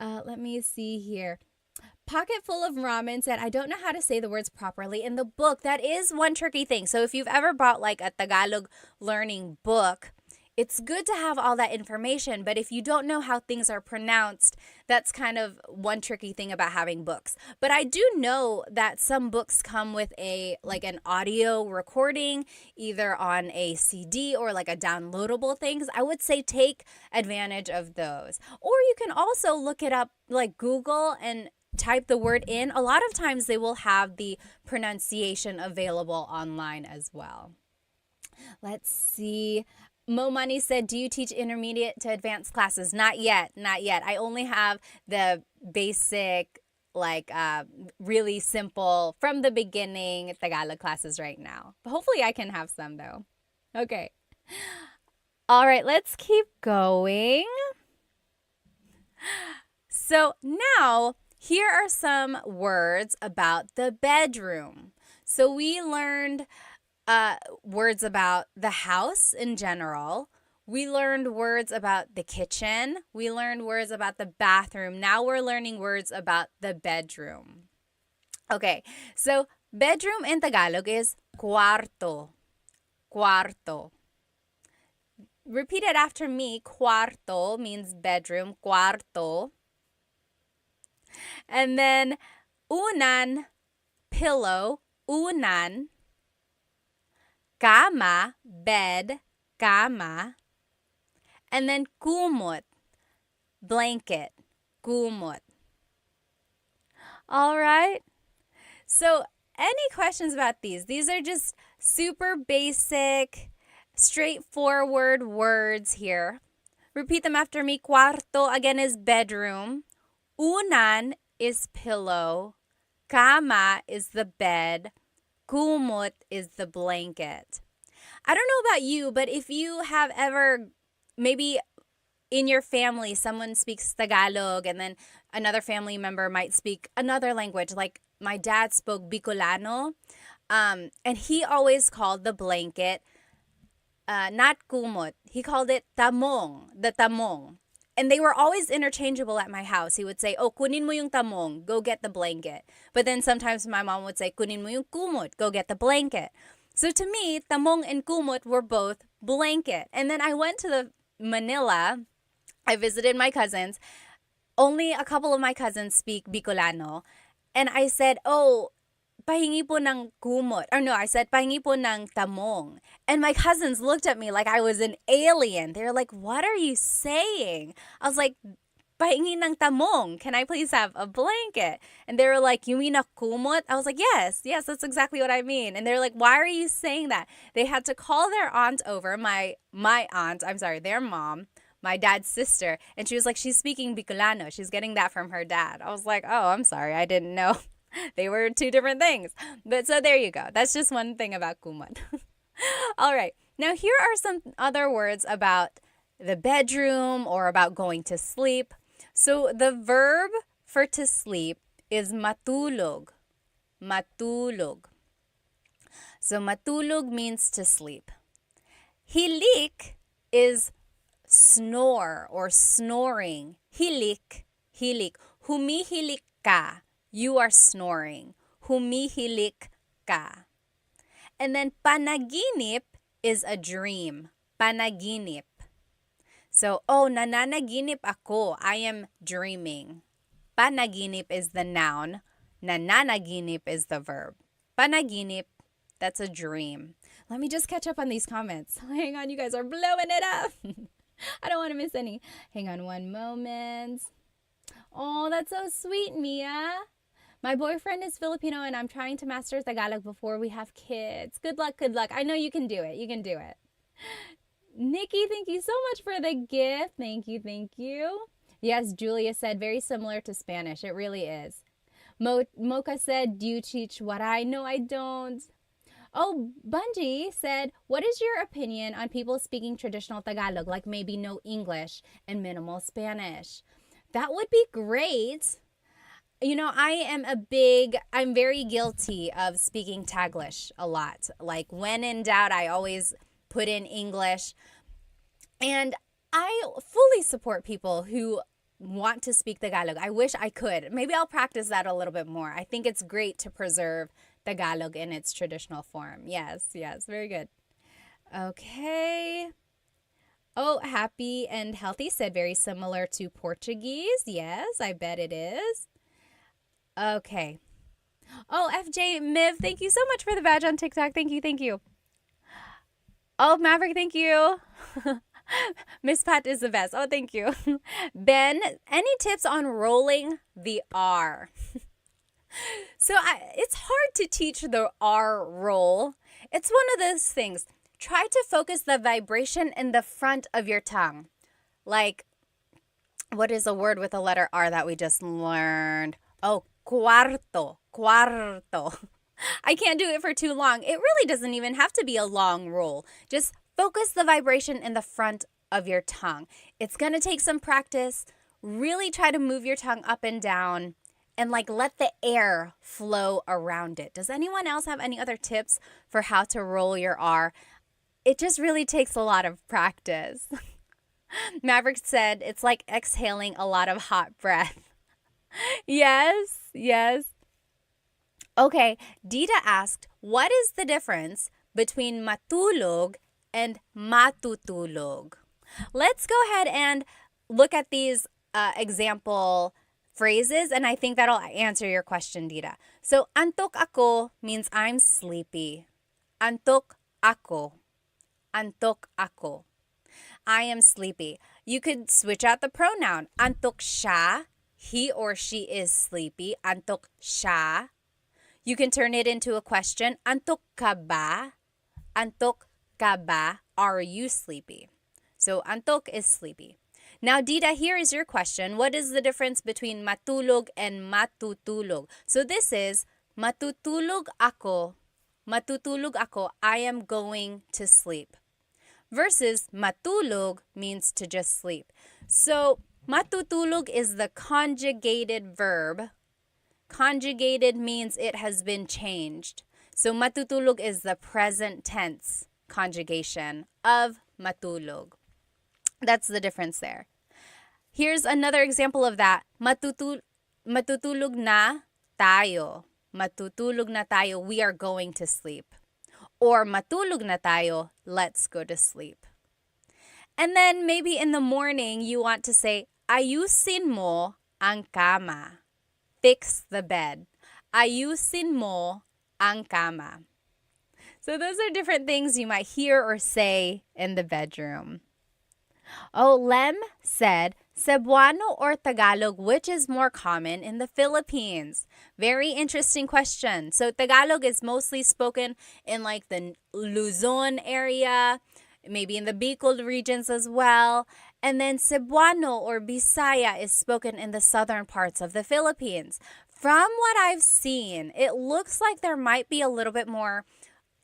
Let me see here. Pocket Full of Ramen said, I don't know how to say the words properly in the book. That is one tricky thing. So if you've ever bought like a Tagalog learning book, it's good to have all that information. But if you don't know how things are pronounced, that's kind of one tricky thing about having books. But I do know that some books come with an audio recording, either on a CD or like a downloadable things. I would say take advantage of those. Or you can also look it up like Google and type the word in. A lot of times they will have the pronunciation available online as well. Let's see. Mo Money said, do you teach intermediate to advanced classes? Not yet. Not yet. I only have the basic, really simple, from the beginning Tagalog classes right now. But hopefully I can have some though. Okay. All right, let's keep going. So now, here are some words about the bedroom. So we learned words about the house in general. We learned words about the kitchen. We learned words about the bathroom. Now we're learning words about the bedroom. Okay, so bedroom in Tagalog is cuarto. Cuarto. Repeat it after me. Cuarto means bedroom. Cuarto. And then unan, pillow. Unan. Cama, bed, cama. And then kumot, blanket, kumot. All right. So any questions about these? These are just super basic, straightforward words here. Repeat them after me. Cuarto, again, is bedroom. Unan is pillow. Cama is the bed. Kumot is the blanket. I don't know about you, but if you have ever, maybe in your family, someone speaks Tagalog and then another family member might speak another language, like my dad spoke Bicolano, and he always called the blanket not kumot. He called it tamong, the tamong. And they were always interchangeable at my house. He would say, oh, kunin mo yung tamong, go get the blanket. But then sometimes my mom would say, kunin mo yung kumot, go get the blanket. So to me, tamong and kumot were both blanket. And then I went to the Manila. I visited my cousins. Only a couple of my cousins speak Bicolano. And I said, oh, pahingi po ng kumot. Or no, I said, pahingi po ng tamong. And my cousins looked at me like I was an alien. They were like, what are you saying? I was like, pahingi ng tamong. Can I please have a blanket? And they were like, you mean a kumot? I was like, yes, that's exactly what I mean. And they're like, why are you saying that? They had to call their aunt over, my aunt, I'm sorry, their mom, my dad's sister. And she was like, she's speaking Bicolano. She's getting that from her dad. I was like, oh, I'm sorry. I didn't know. They were two different things. But so there you go. That's just one thing about kumot. All right. Now here are some other words about the bedroom or about going to sleep. So the verb for to sleep is matulog. Matulog. So matulog means to sleep. Hilik is snore or snoring. Hilik, hilik. Humihilik ka. You are snoring. Humihilik ka. And then panaginip is a dream. Panaginip. So, oh, nananaginip ako. I am dreaming. Panaginip is the noun. Nananaginip is the verb. Panaginip, that's a dream. Let me just catch up on these comments. Hang on, you guys are blowing it up. I don't want to miss any. Hang on one moment. Oh, that's so sweet, Mia. My boyfriend is Filipino and I'm trying to master Tagalog before we have kids. Good luck, good luck. I know you can do it. You can do it. Nikki, thank you so much for the gift. Thank you, thank you. Yes, Julia said very similar to Spanish. It really is. Mocha said, do you teach Waray? No, I don't. Oh, Bungie said, what is your opinion on people speaking traditional Tagalog, like maybe no English and minimal Spanish? That would be great. You know, I'm very guilty of speaking Taglish a lot. Like when in doubt, I always put in English. And I fully support people who want to speak Tagalog. I wish I could. Maybe I'll practice that a little bit more. I think it's great to preserve Tagalog in its traditional form. Yes, very good. Okay. Oh, happy and healthy said very similar to Portuguese. Yes, I bet it is. Okay. Oh, FJ Miv, thank you so much for the badge on TikTok. Thank you. Oh, Maverick, thank you. Miss Pat is the best. Oh, thank you. Ben, any tips on rolling the R? So it's hard to teach the R roll. It's one of those things. Try to focus the vibration in the front of your tongue. Like, what is a word with a letter R that we just learned? Oh, cuarto. I can't do it for too long. It really doesn't even have to be a long roll. Just focus the vibration in the front of your tongue. It's going to take some practice. Really try to move your tongue up and down and let the air flow around it. Does anyone else have any other tips for how to roll your R? It just really takes a lot of practice. Maverick said it's like exhaling a lot of hot breath. Yes. Okay, Dita asked, what is the difference between matulog and matutulog? Let's go ahead and look at these example phrases, and I think that'll answer your question, Dita. So, antok ako means I'm sleepy. Antok ako. I am sleepy. You could switch out the pronoun. Antok siya. He or she is sleepy. Antok siya. You can turn it into a question. Antok ka ba? Antok ka ba? Are you sleepy? So, antok is sleepy. Now, Dita, here is your question. What is the difference between matulog and matutulog? So, this is matutulog ako. Matutulog ako. I am going to sleep. Versus matulog means to just sleep. So, matutulog is the conjugated verb. Conjugated means it has been changed. So, matutulog is the present tense conjugation of matulog. That's the difference there. Here's another example of that. Matutulog na tayo. Matutulog na tayo. We are going to sleep. Or matulog na tayo. Let's go to sleep. And then maybe in the morning, you want to say, ayusin mo ang kama. Fix the bed. ayusin mo ang kama. So those are different things you might hear or say in the bedroom. Oh, Lem said, Cebuano or Tagalog, which is more common in the Philippines? Very interesting question. So Tagalog is mostly spoken in like the Luzon area, maybe in the Bicol regions as well. And then Cebuano or Bisaya is spoken in the southern parts of the Philippines. From what I've seen, it looks like there might be a little bit more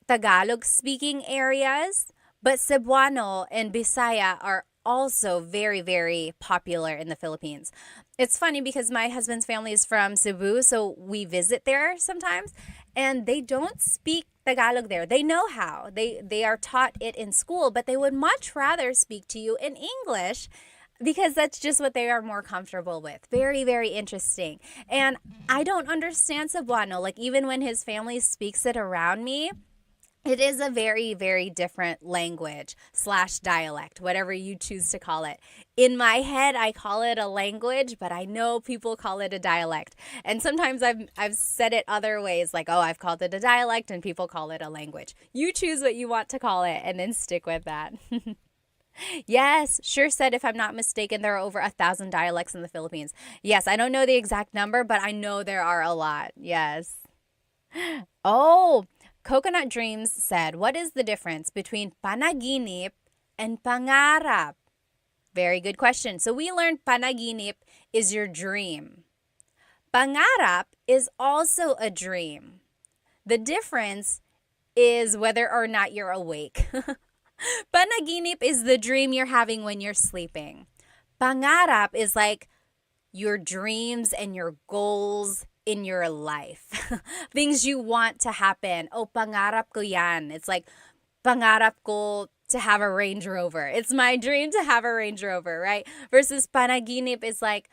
Tagalog speaking areas, but Cebuano and Bisaya are also very, very popular in the Philippines. It's funny because my husband's family is from Cebu, so we visit there sometimes, and they don't speak Tagalog there. They know how. They are taught it in school, but they would much rather speak to you in English because that's just what they are more comfortable with. Very, very interesting. And I don't understand Cebuano. Like, even when his family speaks it around me, it is a very, very different language / dialect, whatever you choose to call it. In my head, I call it a language, but I know people call it a dialect. And sometimes I've said it other ways, like, oh, I've called it a dialect, and people call it a language. You choose what you want to call it, and then stick with that. Yes, sure said, if I'm not mistaken, there are over 1,000 dialects in the Philippines. Yes, I don't know the exact number, but I know there are a lot. Yes. Oh, Coconut Dreams said, what is the difference between panaginip and pangarap? Very good question. So we learned panaginip is your dream. Pangarap is also a dream. The difference is whether or not you're awake. Panaginip is the dream you're having when you're sleeping. Pangarap is like your dreams and your goals in your life. Things you want to happen. Oh, pangarap ko yan. It's like, pangarap ko to have a Range Rover. It's my dream to have a Range Rover, right? Versus panaginip is like,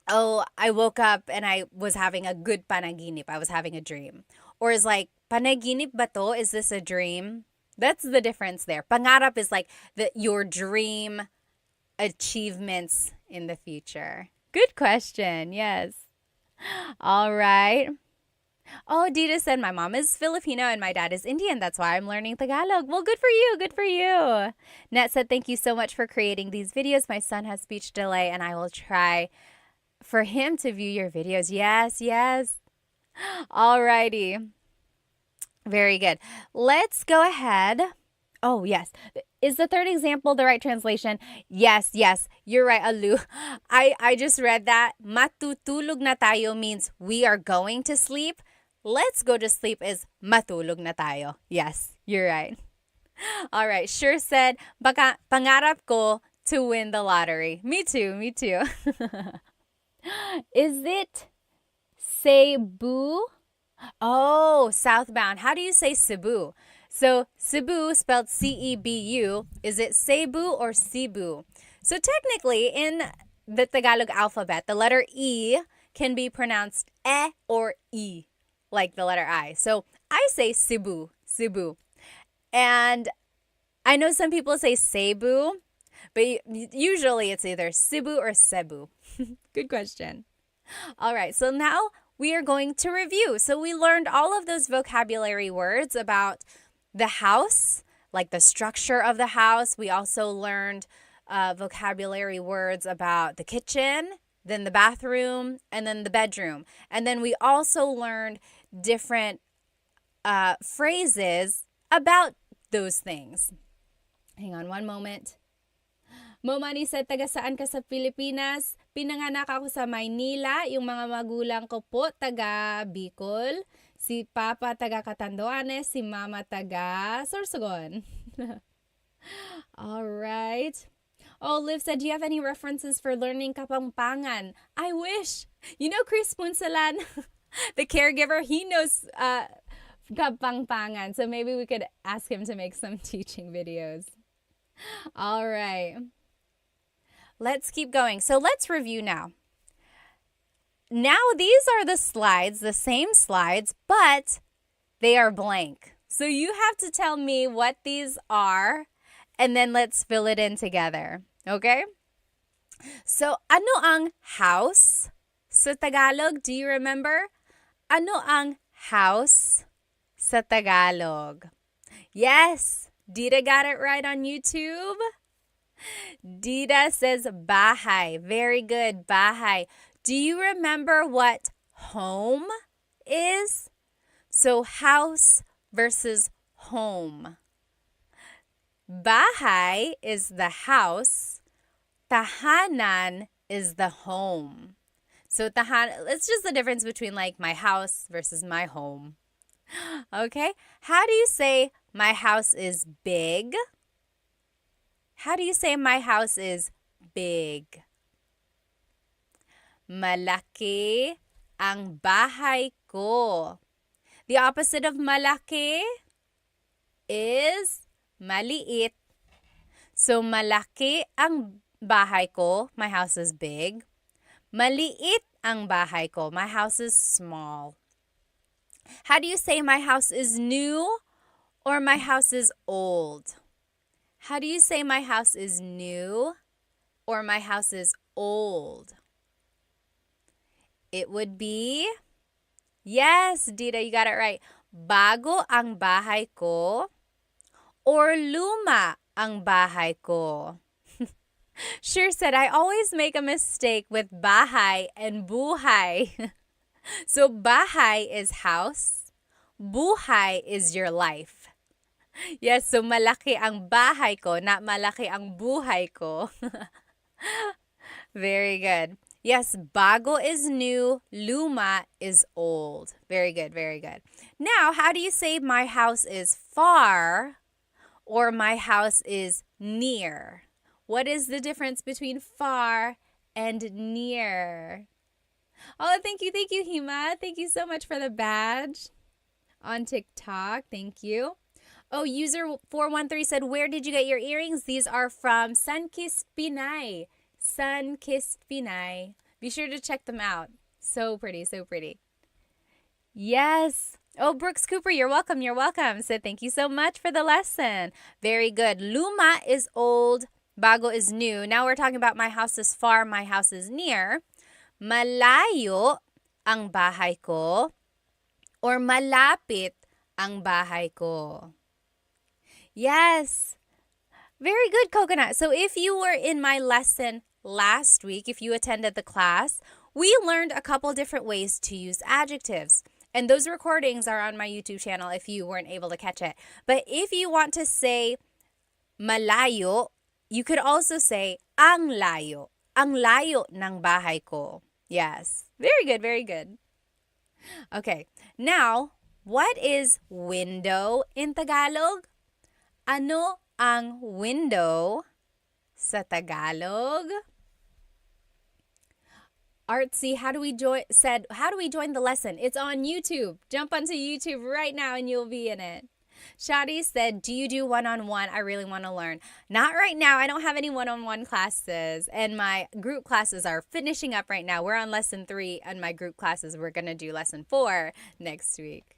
oh, I woke up and I was having a good panaginip. I was having a dream. Or is like, panaginip ba to? Is this a dream? That's the difference there. Pangarap is like your dream achievements in the future. Good question. Yes. All right. Oh, Dita said, my mom is Filipino and my dad is Indian. That's why I'm learning Tagalog. Well, good for you. Good for you. Net said, thank you so much for creating these videos. My son has speech delay and I will try for him to view your videos. Yes, yes. All righty. Very good. Let's go ahead. Oh, yes. Is the third example the right translation? Yes, yes. You're right, Alu. I just read that. Matutulog na tayo means we are going to sleep. Let's go to sleep is matulog na tayo. Yes, you're right. All right. Sure said, baka pangarap ko to win the lottery. Me too, me too. Is it Cebu? Oh, southbound. How do you say Cebu? So Cebu, spelled C-E-B-U, is it Cebu or Cebu? So technically, in the Tagalog alphabet, the letter E can be pronounced E or E, like the letter I. So I say Cebu, Cebu. And I know some people say Cebu, but usually it's either Cebu or Cebu. Good question. All right, so now we are going to review. So we learned all of those vocabulary words about the house, like the structure of the house. We also learned vocabulary words about the kitchen, then the bathroom, and then the bedroom. And then we also learned different phrases about those things. Hang on one moment. Momani said, taga saan ka sa Pilipinas? Pinanganak ako sa Maynila. Yung mga magulang ko po, taga Bicol. Si Papa, taga Catanduanes. Si Mama, taga Sorsogon. All right. Oh, Liv said, do you have any references for learning Kapampangan? I wish. You know Chris Punsalan, the caregiver, he knows Kapampangan. So maybe we could ask him to make some teaching videos. All right. Let's keep going. So let's review now. Now these are the slides, the same slides, but they are blank. So you have to tell me what these are, and then let's fill it in together. Okay? So ano ang house? So Tagalog, do you remember? Ano ang house sa Tagalog? Yes, Dita got it right on YouTube. Dita says bahay. Very good, bahay. Do you remember what home is? So house versus home. Bahay is the house. Tahanan is the home. So it's just the difference between like my house versus my home. Okay? How do you say my house is big? How do you say my house is big? Malaki ang bahay ko. The opposite of malaki is maliit. So malaki ang bahay ko, my house is big. Maliit ang bahay ko, my house is small. How do you say my house is new or my house is old? How do you say my house is new or my house is old? It would be, yes, Dita, you got it right. Bago ang bahay ko or luma ang bahay ko? Sure said, I always make a mistake with bahay and buhay. So bahay is house, buhay is your life. Yes, so malaki ang bahay ko, not malaki ang buhay ko. Very good. Yes, bago is new, luma is old. Very good, very good. Now, how do you say my house is far or my house is near? What is the difference between far and near? Oh, thank you, Hima. Thank you so much for the badge on TikTok. Thank you. Oh, user 413 said, where did you get your earrings? These are from Sunkissed Pinay. Sunkissed Pinay. Be sure to check them out. So pretty, so pretty. Yes. Oh, Brooks Cooper, you're welcome. You're welcome. So thank you so much for the lesson. Very good. Luma is old. Bago is new. Now we're talking about my house is far, my house is near. Malayo ang bahay ko or malapit ang bahay ko. Yes. Very good, Coconut. So if you were in my lesson last week, if you attended the class, we learned a couple different ways to use adjectives. And those recordings are on my YouTube channel if you weren't able to catch it. But if you want to say malayo, you could also say ang layo. Ang layo ng bahay ko. Yes. Very good, very good. Okay. Now, what is window in Tagalog? Ano ang window sa Tagalog? Artsy, how do we join the lesson? It's on YouTube. Jump onto YouTube right now and you'll be in it. Shadi said, do you do one-on-one? I really want to learn. Not right now. I don't have any one-on-one classes. And my group classes are finishing up right now. We're on lesson 3 and my group classes. We're going to do lesson 4 next week.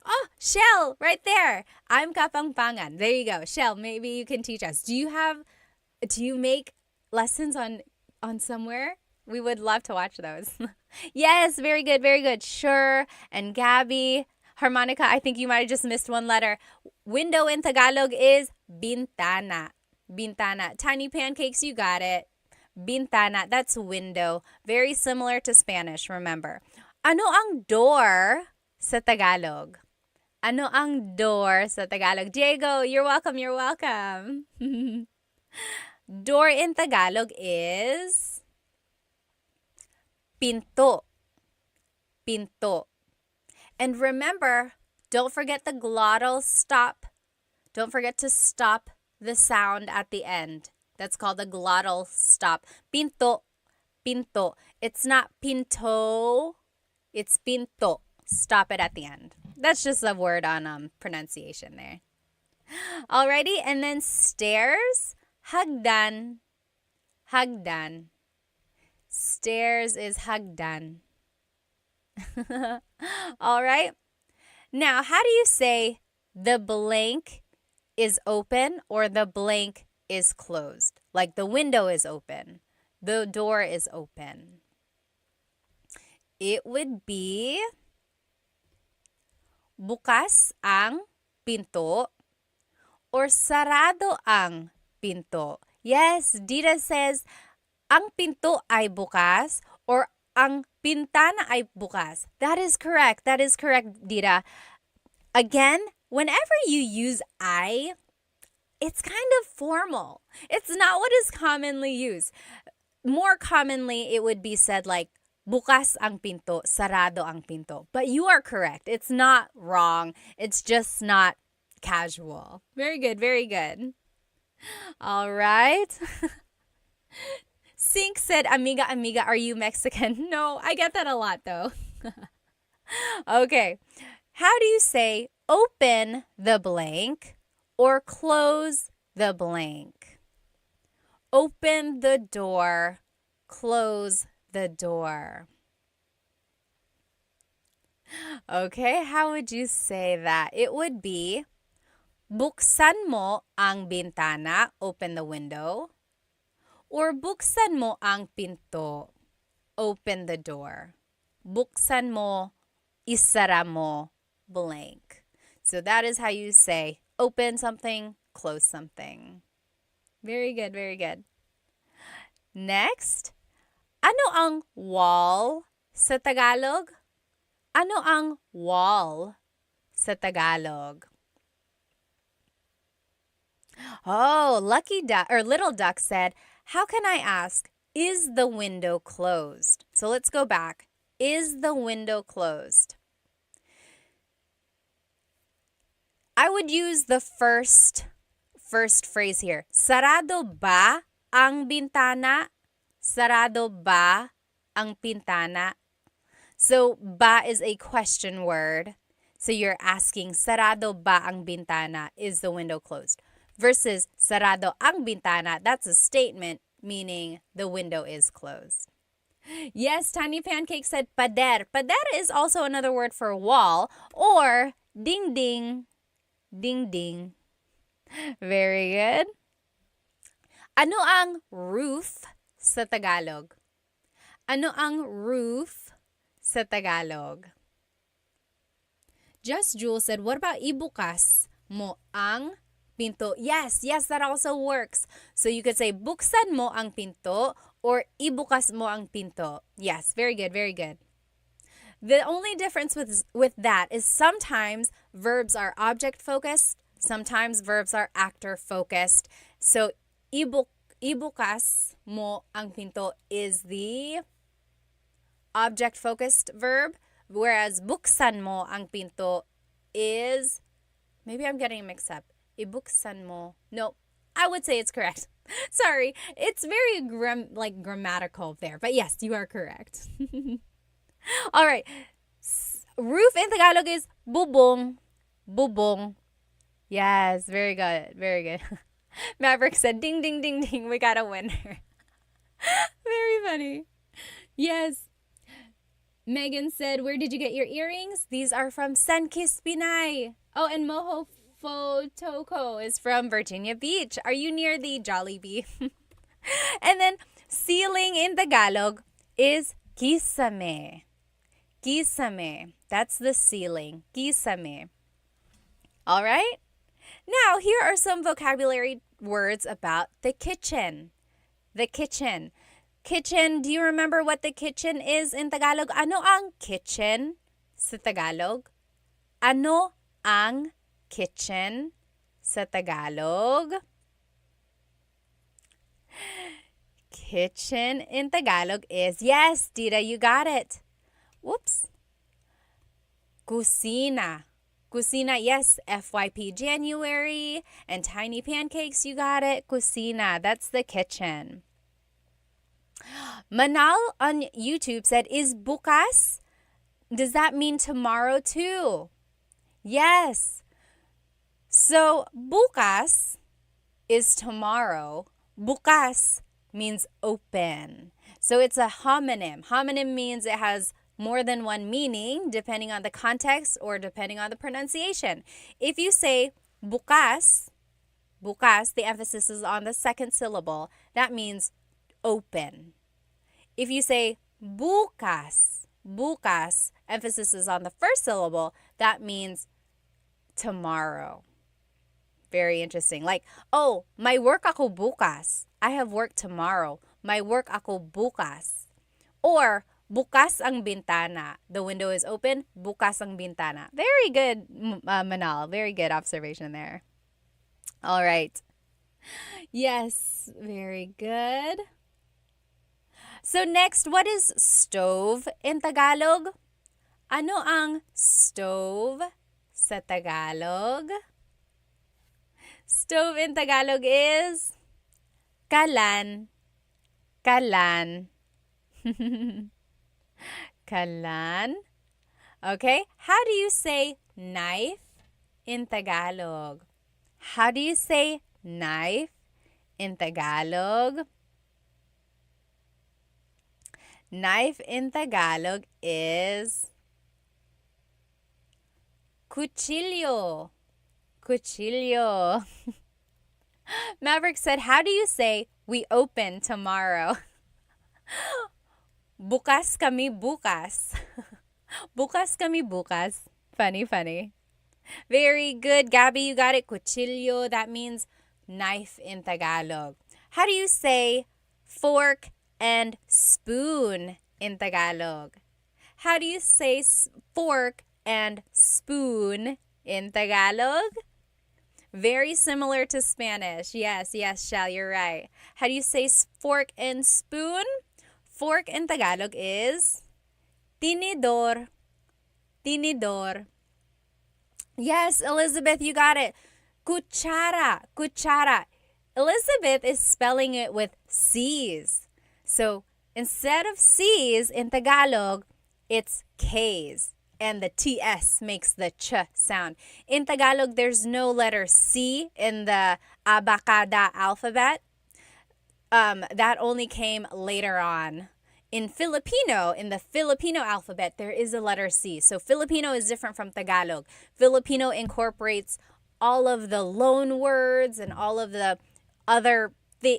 Oh, Shell, right there. I'm Kapangpangan. There you go. Shell, maybe you can teach us. Do you make lessons on somewhere? We would love to watch those. Yes, very good, very good. Sure. And Gabby, Harmonica, I think you might have just missed one letter. Window in Tagalog is bintana. Bintana. Tiny Pancakes, you got it. Bintana, that's window. Very similar to Spanish, remember. Ano ang door sa Tagalog? Ano ang door sa Tagalog? Diego, you're welcome, you're welcome. Door in Tagalog is pinto. Pinto. And remember, don't forget the glottal stop. Don't forget to stop the sound at the end. That's called a glottal stop. Pinto. Pinto. It's not pinto. It's pinto. Stop it at the end. That's just a word on pronunciation there. Alrighty, and then stairs. Hagdan. Hagdan. Stairs is hagdan. All right. Now, how do you say the blank is open or the blank is closed? Like the window is open. The door is open. It would be bukas ang pinto or sarado ang pinto? Yes, Dita says, ang pinto ay bukas or ang pintana ay bukas. That is correct. That is correct, Dita. Again, whenever you use I, it's kind of formal. It's not what is commonly used. More commonly, it would be said like, bukas ang pinto, sarado ang pinto. But you are correct. It's not wrong. It's just not casual. Very good, very good. All right. Sink said, amiga, amiga, are you Mexican? No, I get that a lot though. Okay. How do you say open the blank or close the blank? Open the door, close the door. Okay, how would you say that? It would be, buksan mo ang bintana, open the window, or buksan mo ang pinto, open the door. Buksan mo, isara mo, blank. So that is how you say open something, close something. Very good, very good. Next, ano ang wall sa Tagalog? Ano ang wall sa Tagalog? Oh, Lucky Duck or Little Duck said, how can I ask, is the window closed? So let's go back. Is the window closed? I would use the first phrase here. Sarado ba ang bintana? Sarado ba ang pintana? So, ba is a question word. So you're asking, sarado ba ang bintana? Is the window closed? Versus, sarado ang bintana, that's a statement meaning the window is closed. Yes, Tiny Pancake said pader. Pader is also another word for wall or ding ding. Ding ding. Very good. Ano ang roof sa Tagalog? Ano ang roof sa Tagalog? Just Jules said, what about ibukas mo ang pinto? Yes, that also works. So you could say, buksan mo ang pinto or ibukas mo ang pinto. Yes, very good, very good. The only difference with that is sometimes verbs are object-focused, sometimes verbs are actor-focused. So, ibukas mo ang pinto is the object-focused verb, whereas buksan mo ang pinto is, maybe I'm getting mixed up. Ibuksan mo. No, I would say it's correct. Sorry, it's very grammatical there, but yes, you are correct. All right. Roof in Tagalog is bubong. Bubong. Yes, very good. Very good. Maverick said, ding, ding, ding, ding. We got a winner. Very funny. Yes. Megan said, where did you get your earrings? These are from Sunkist Pinay. Oh, and Moho Fotoko is from Virginia Beach. Are you near the Jollibee? And then ceiling in Tagalog is kisame. Kisame. That's the ceiling. Kisame. All right? Now, here are some vocabulary words about the kitchen. The kitchen. Kitchen, do you remember what the kitchen is in Tagalog? Ano ang kitchen sa Tagalog? Ano ang kitchen sa Tagalog? Kitchen in Tagalog is, yes, Dita, you got it. Whoops. Kusina. Kusina, yes, FYP January. And Tiny Pancakes, you got it. Kusina, that's the kitchen. Manal on YouTube said, is bukas? Does that mean tomorrow too? Yes. So, bukas is tomorrow. Bukas means open. So, it's a homonym. Homonym means it has more than one meaning depending on the context or depending on the pronunciation. If you say bukas, the emphasis is on the second syllable. That means open. If you say bukas, emphasis is on the first syllable. That means tomorrow. Very interesting. Like, oh, may work ako bukas. I have work tomorrow. May work ako bukas. Or, bukas ang bintana. The window is open. Bukas ang bintana. Very good, Manal. Very good observation there. All right. Yes, very good. So next, what is stove in Tagalog? Ano ang stove sa Tagalog? Stove in Tagalog is kalan. Kalan. Kalan. Okay, how do you say knife in Tagalog? How do you say knife in Tagalog? Knife in Tagalog is cuchillo. Cuchillo. Maverick said, how do you say we open tomorrow? Bukas kami bukas. Bukas kami bukas. Funny, funny. Very good, Gabby, you got it. Cuchillo, that means knife in Tagalog. How do you say fork and spoon in Tagalog? How do you say fork and spoon in Tagalog? Very similar to Spanish. Yes, Shell, you're right. How do you say fork and spoon? Fork in Tagalog is tinidor. Tinidor. Yes, Elizabeth, you got it. Cuchara. Cuchara. Elizabeth is spelling it with C's. So instead of C's in Tagalog, it's K's. And the TS makes the ch sound. In Tagalog, there's no letter C in the abacada alphabet. That only came later on. In Filipino, in the Filipino alphabet, there is a letter C. So Filipino is different from Tagalog. Filipino incorporates all of the loan words and all of the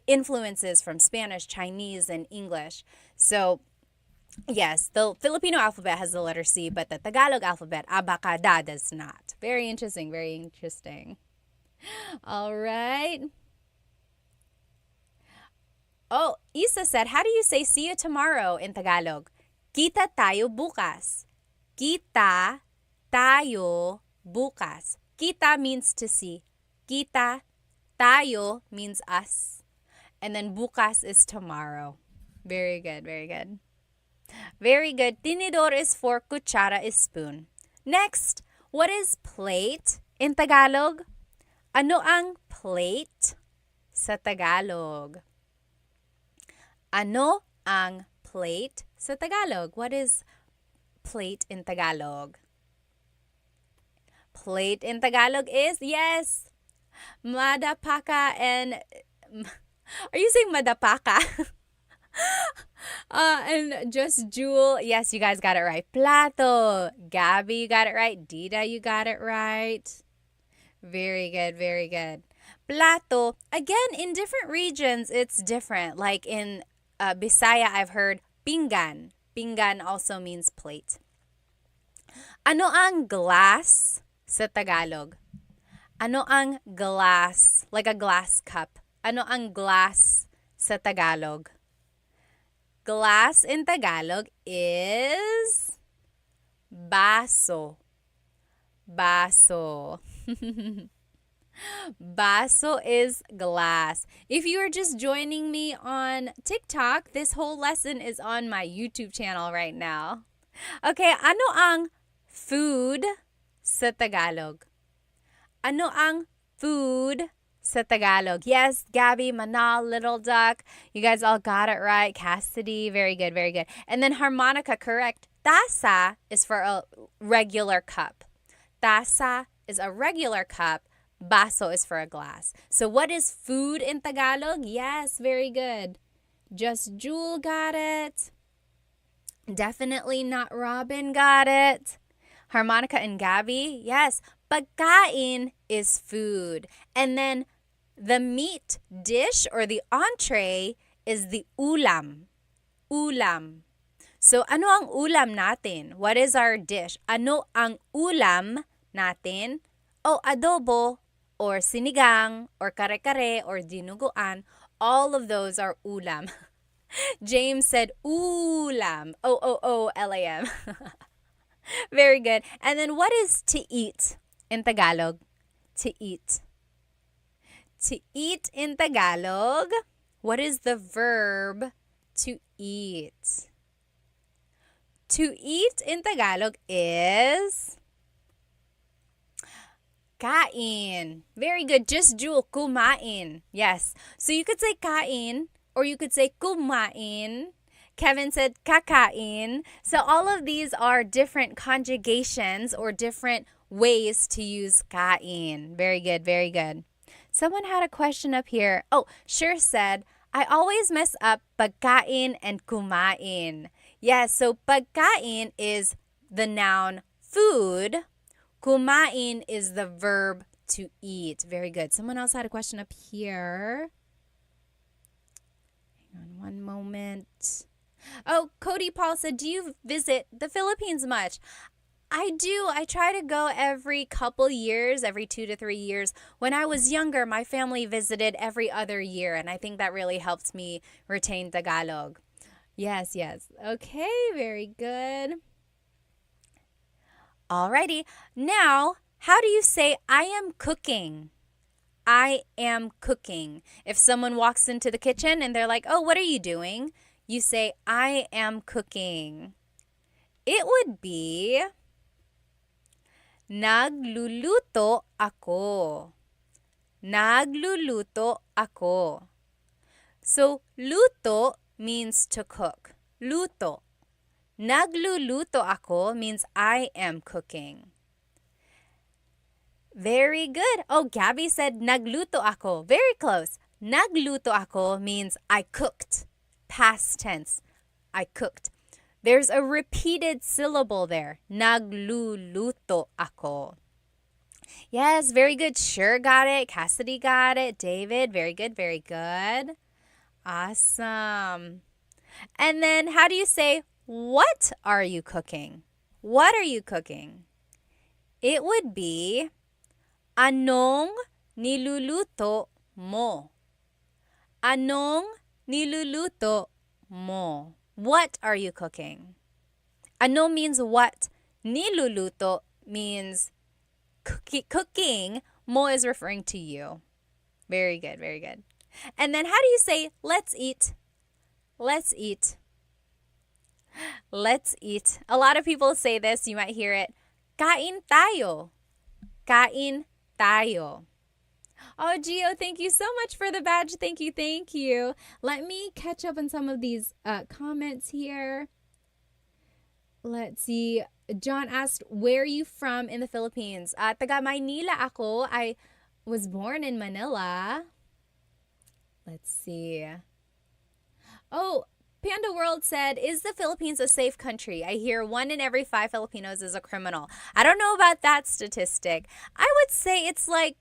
influences from Spanish, Chinese, and English. So yes, the Filipino alphabet has the letter C, but the Tagalog alphabet, abacada, does not. Very interesting, very interesting. All right. Oh, Isa said, how do you say see you tomorrow in Tagalog? Kita tayo bukas. Kita tayo bukas. Kita means to see. Kita tayo means us. And then bukas is tomorrow. Very good, very good. Very good. Tinidor is fork, kutsara is spoon. Next, what is plate in Tagalog? Ano ang plate sa Tagalog? Ano ang plate sa Tagalog? What is plate in Tagalog? Plate in Tagalog is, yes, madapaka and, are you saying madapaka? And just Jewel, yes, you guys got it right. Plato, Gabby, you got it right. Dita, you got it right. Very good, very good. Plato, again, in different regions, it's different. Like in Bisaya, I've heard pinggan. Pinggan also means plate. Ano ang glass sa Tagalog? Ano ang glass? Like a glass cup. Ano ang glass sa Tagalog? Glass in Tagalog is baso. Baso. Baso is glass. If you are just joining me on TikTok, this whole lesson is on my YouTube channel right now. Okay, ano ang food sa Tagalog? Ano ang food sa Tagalog? Yes, Gabby, Manal, Little Duck, you guys all got it right. Cassidy, very good, very good. And then harmonica, correct. Tasa is for a regular cup. Tasa is a regular cup. Baso is for a glass. So what is food in Tagalog? Yes, very good. Just Jewel got it. Definitely not Robin got it. Harmonica and Gabby, yes. Pagkain is food. And then the meat dish or the entree is the ulam. Ulam. So ano ang ulam natin? What is our dish? Ano ang ulam natin? Oh, adobo or sinigang or kare-kare or dinuguan, all of those are ulam. James said ulam. O-O-O-L-A-M. Very good. And then what is to eat in Tagalog? To eat. To eat in Tagalog, what is the verb to eat? To eat in Tagalog is kain. Very good. Just Jewel, kumain. Yes. So you could say kain or you could say kumain. Kevin said kakain. So all of these are different conjugations or different ways to use kain. Very good. Very good. Someone had a question up here. Oh, Sure said, I always mess up pagkain and kumain. Yes, so pagkain is the noun food. Kumain is the verb to eat. Very good. Someone else had a question up here. Hang on one moment. Oh, Cody Paul said, do you visit the Philippines much? I do. I try to go every couple years, every 2 to 3 years. When I was younger, my family visited every other year, and I think that really helped me retain Tagalog. Yes, yes. Okay, very good. Alrighty. Now, how do you say I am cooking? I am cooking. If someone walks into the kitchen and they're like, oh, what are you doing? You say, I am cooking. It would be, nagluluto ako. Nagluluto ako. So, luto means to cook. Luto. Nagluluto ako means I am cooking. Very good. Oh, Gabby said nagluto ako. Very close. Nagluto ako means I cooked. Past tense. I cooked. There's a repeated syllable there. Nagluluto ako. Yes, very good. Sure got it. Cassidy got it. David, very good, very good. Awesome. And then how do you say, what are you cooking? What are you cooking? It would be, anong niluluto mo? Anong niluluto mo? What are you cooking? Ano means what. Niluluto means cooking. Mo is referring to you. Very good, very good. And then how do you say, let's eat? Let's eat. Let's eat. A lot of people say this. You might hear it. Kain tayo. Kain tayo. Oh, Gio, thank you so much for the badge. Thank you, thank you. Let me catch up on some of these comments here. Let's see. John asked, where are you from in the Philippines? Taga Maynila ako. I was born in Manila. Let's see. Oh, Panda World said, is the Philippines a safe country? I hear 1 in every 5 Filipinos is a criminal. I don't know about that statistic. I would say it's like,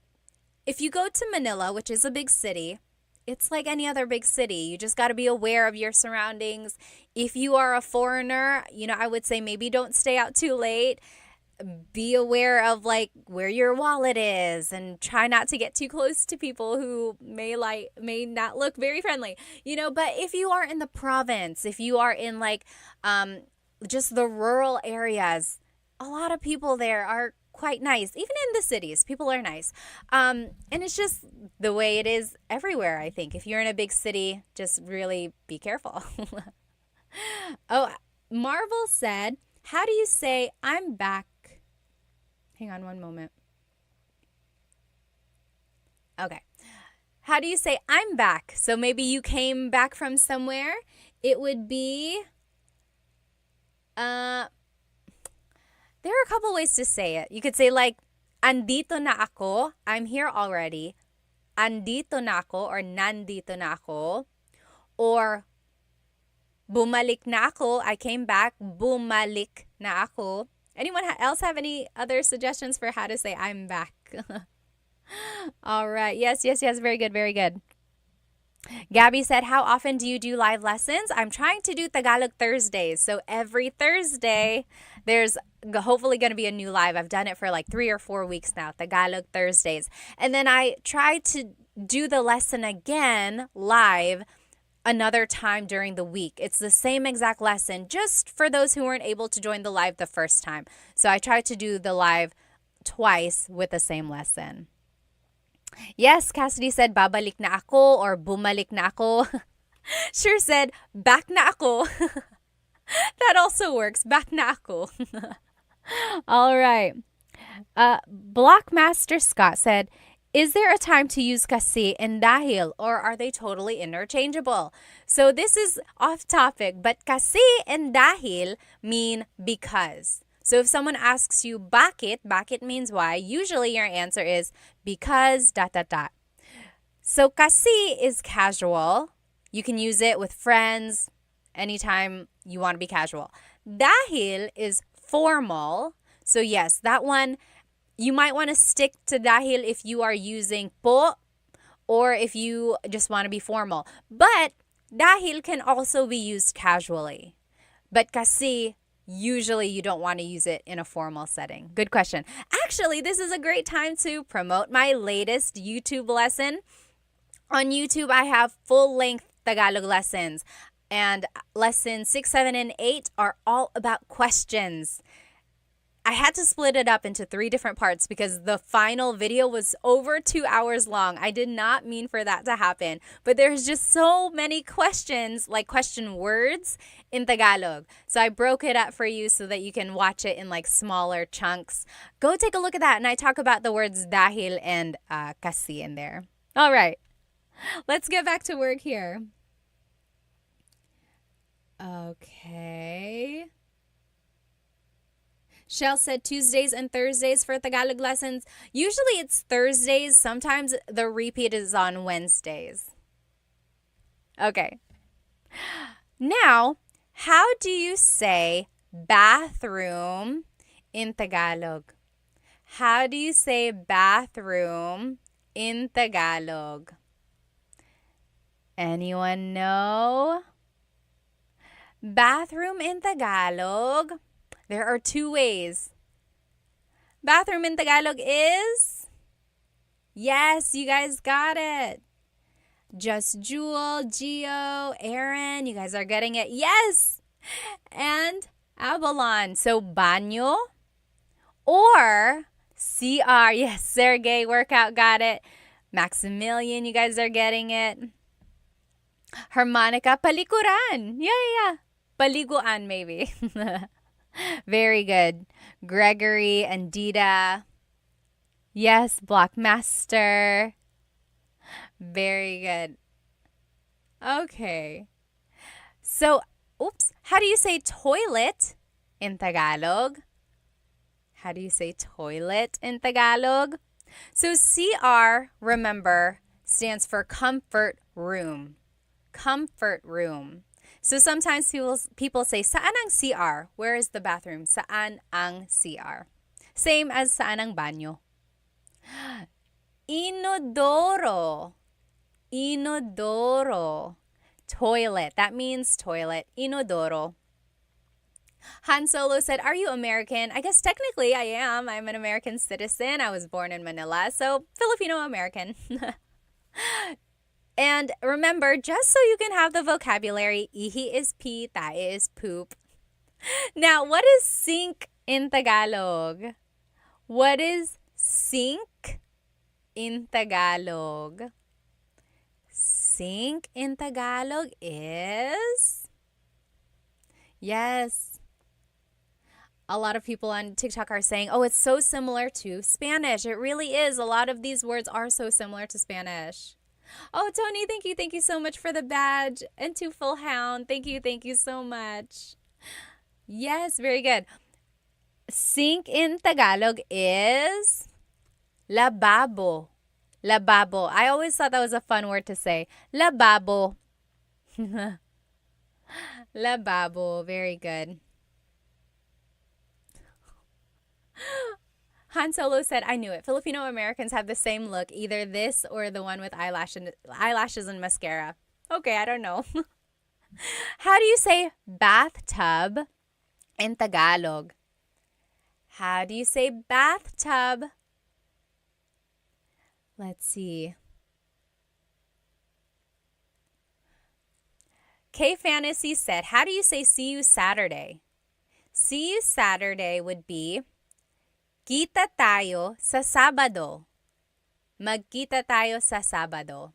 if you go to Manila, which is a big city, it's like any other big city. You just got to be aware of your surroundings. If you are a foreigner, I would say maybe don't stay out too late. Be aware of like where your wallet is and try not to get too close to people who may not look very friendly. But if you are in the province, if you are in like just the rural areas, a lot of people there are quite nice. Even in the cities, people are nice. And it's just the way it is everywhere, I think. If you're in a big city, just really be careful. Oh, Marvel said, how do you say I'm back? Hang on one moment. Okay. How do you say I'm back? So maybe you came back from somewhere. It would be, there are a couple ways to say it. You could say like, andito na ako. I'm here already. Andito na ako or nandito na ako. Or, bumalik na ako. I came back. Bumalik na ako. Anyone else have any other suggestions for how to say I'm back? All right. Yes. Very good. Very good. Gabby said, how often do you do live lessons? I'm trying to do Tagalog Thursdays. So every Thursday, there's hopefully going to be a new live. I've done it for like 3 or 4 weeks now, Tagalog Thursdays. And then I try to do the lesson again live another time during the week. It's the same exact lesson, just for those who weren't able to join the live the first time. So I try to do the live twice with the same lesson. Yes, Cassidy said, babalik na ako or bumalik na ako. Sure said, back na ako. That also works. Back na ako. All right. Blockmaster Scott said, is there a time to use kasi and dahil, or are they totally interchangeable? So this is off topic, but kasi and dahil mean because. So if someone asks you bakit means why, usually your answer is because ... So kasi is casual. You can use it with friends anytime you want to be casual. Dahil is formal. So yes, that one, you might want to stick to dahil if you are using po or if you just want to be formal. But dahil can also be used casually. But kasi, usually you don't want to use it in a formal setting. Good question. Actually, this is a great time to promote my latest YouTube lesson. On YouTube, I have full-length Tagalog lessons. And lessons 6, 7, and 8 are all about questions. I had to split it up into 3 different parts because the final video was over 2 hours long. I did not mean for that to happen. But there's just so many questions, like question words in Tagalog. So I broke it up for you so that you can watch it in like smaller chunks. Go take a look at that. And I talk about the words dahil and kasi in there. All right. Let's get back to work here. Okay. Shell said Tuesdays and Thursdays for Tagalog lessons. Usually it's Thursdays. Sometimes the repeat is on Wednesdays. Okay. Now, how do you say bathroom in Tagalog? How do you say bathroom in Tagalog? Anyone know? Bathroom in Tagalog. There are 2 ways. Bathroom in Tagalog is? Yes, you guys got it. Just Jewel, Gio, Aaron, you guys are getting it. Yes! And Avalon. So, banyo or CR. Yes, Sergey, workout, got it. Maximilian, you guys are getting it. Harmonica, palikuran. Yeah. Paliguan, maybe. Very good. Gregory and Dita. Yes, Blockmaster. Very good. Okay. So, how do you say toilet in Tagalog? How do you say toilet in Tagalog? So, CR, remember, stands for comfort room. Comfort room. So sometimes people say, saan ang CR? Where is the bathroom? Saan ang CR? Same as saan ang banyo. Inodoro. Inodoro. Toilet. That means toilet. Inodoro. Han Solo said, are you American? I guess technically I am. I'm an American citizen. I was born in Manila, so Filipino-American. And remember, just so you can have the vocabulary, ihi is pee, tae is poop. Now, what is sink in Tagalog? What is sink in Tagalog? Sink in Tagalog is? Yes. A lot of people on TikTok are saying, oh, it's so similar to Spanish. It really is. A lot of these words are so similar to Spanish. Oh, Tony, thank you. Thank you so much for the badge. And to Full Hound, thank you. Thank you so much. Yes, very good. Sink in Tagalog is lababo. Lababo. I always thought that was a fun word to say. Lababo. Lababo. Very good. Han Solo said, I knew it. Filipino Americans have the same look, either this or the one with eyelashes and mascara. Okay, I don't know. How do you say bathtub in Tagalog? How do you say bathtub? Let's see. K Fantasy said, how do you say see you Saturday? See you Saturday would be kita tayo sa Sabado. Magkita tayo sa Sabado.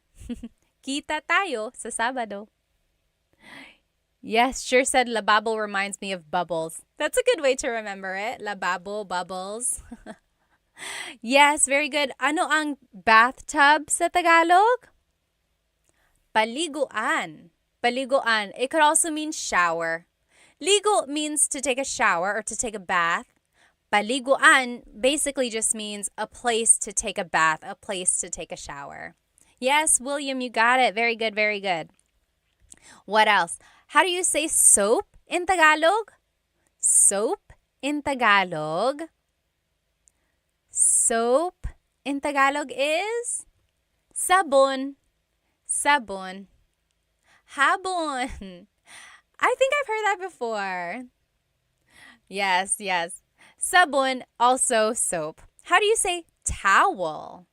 Kita tayo sa Sabado. Yes, sure said lababo reminds me of bubbles. That's a good way to remember it. Lababo, bubbles. Yes, very good. Ano ang bathtub sa Tagalog? Paliguan. Paliguan. It could also mean shower. Ligo means to take a shower or to take a bath. Paliguan basically just means a place to take a bath, a place to take a shower. Yes, William, you got it. Very good, very good. What else? How do you say soap in Tagalog? Soap in Tagalog. Soap in Tagalog is sabon. Sabon. Habon. I think I've heard that before. Yes, yes. Sabon, also soap. How do you say towel?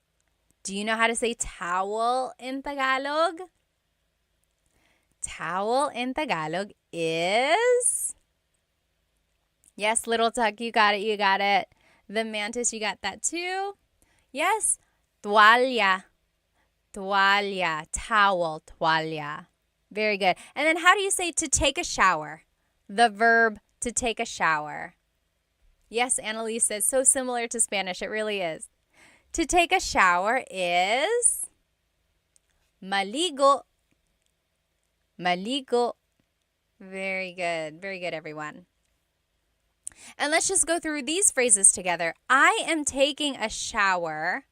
Do you know how to say towel in Tagalog? Towel in Tagalog is... Yes, Little Tuck, you got it, you got it. The Mantis, you got that too. Yes, toalla. Toalla, towel, toalla. Very good. And then how do you say to take a shower? The verb to take a shower. Yes, Annalise says, so similar to Spanish. It really is. To take a shower is maligo. Maligo. Very good. Very good, everyone. And let's just go through these phrases together. I am taking a shower.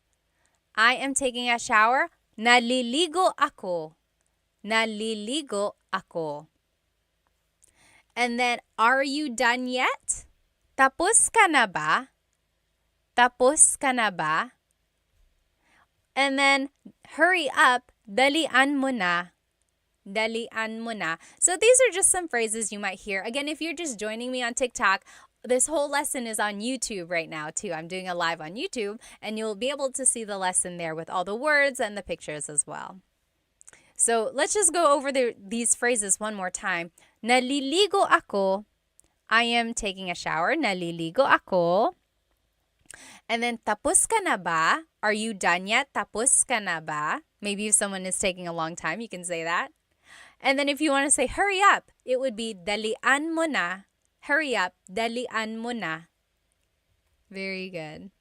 I am taking a shower. Naliligo ako. Naliligo ako. And then, are you done yet? Tapos ka na ba? Tapos ka na ba? And then, hurry up. Dalian mo na. Dalian mo na. So these are just some phrases you might hear. Again, if you're just joining me on TikTok, this whole lesson is on YouTube right now too. I'm doing a live on YouTube and you'll be able to see the lesson there with all the words and the pictures as well. So let's just go over these phrases one more time. Naliligo ako. I am taking a shower. Naliligo ako. And then, tapos ka na ba? Are you done yet? Tapos ka na ba? Maybe if someone is taking a long time, you can say that. And then if you want to say, hurry up, it would be, dalian mo na. Hurry up, dalian mo na. Very good.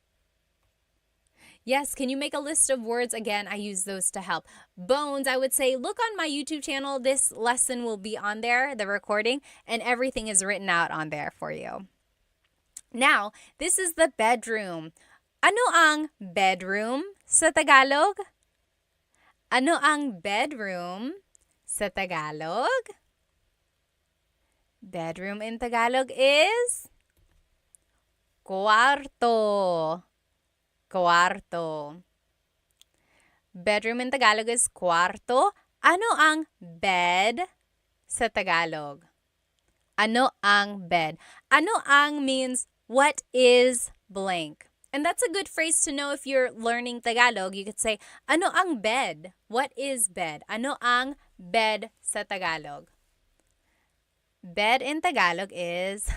Yes, can you make a list of words? Again, I use those to help. Bones, I would say, look on my YouTube channel. This lesson will be on there, the recording, and everything is written out on there for you. Now, this is the bedroom. Ano ang bedroom sa Tagalog? Ano ang bedroom sa Tagalog? Bedroom in Tagalog is cuarto. Cuarto. Bedroom in Tagalog is cuarto. Ano ang bed sa Tagalog? Ano ang bed? Ano ang means what is blank. And that's a good phrase to know if you're learning Tagalog. You could say, ano ang bed? What is bed? Ano ang bed sa Tagalog? Bed in Tagalog is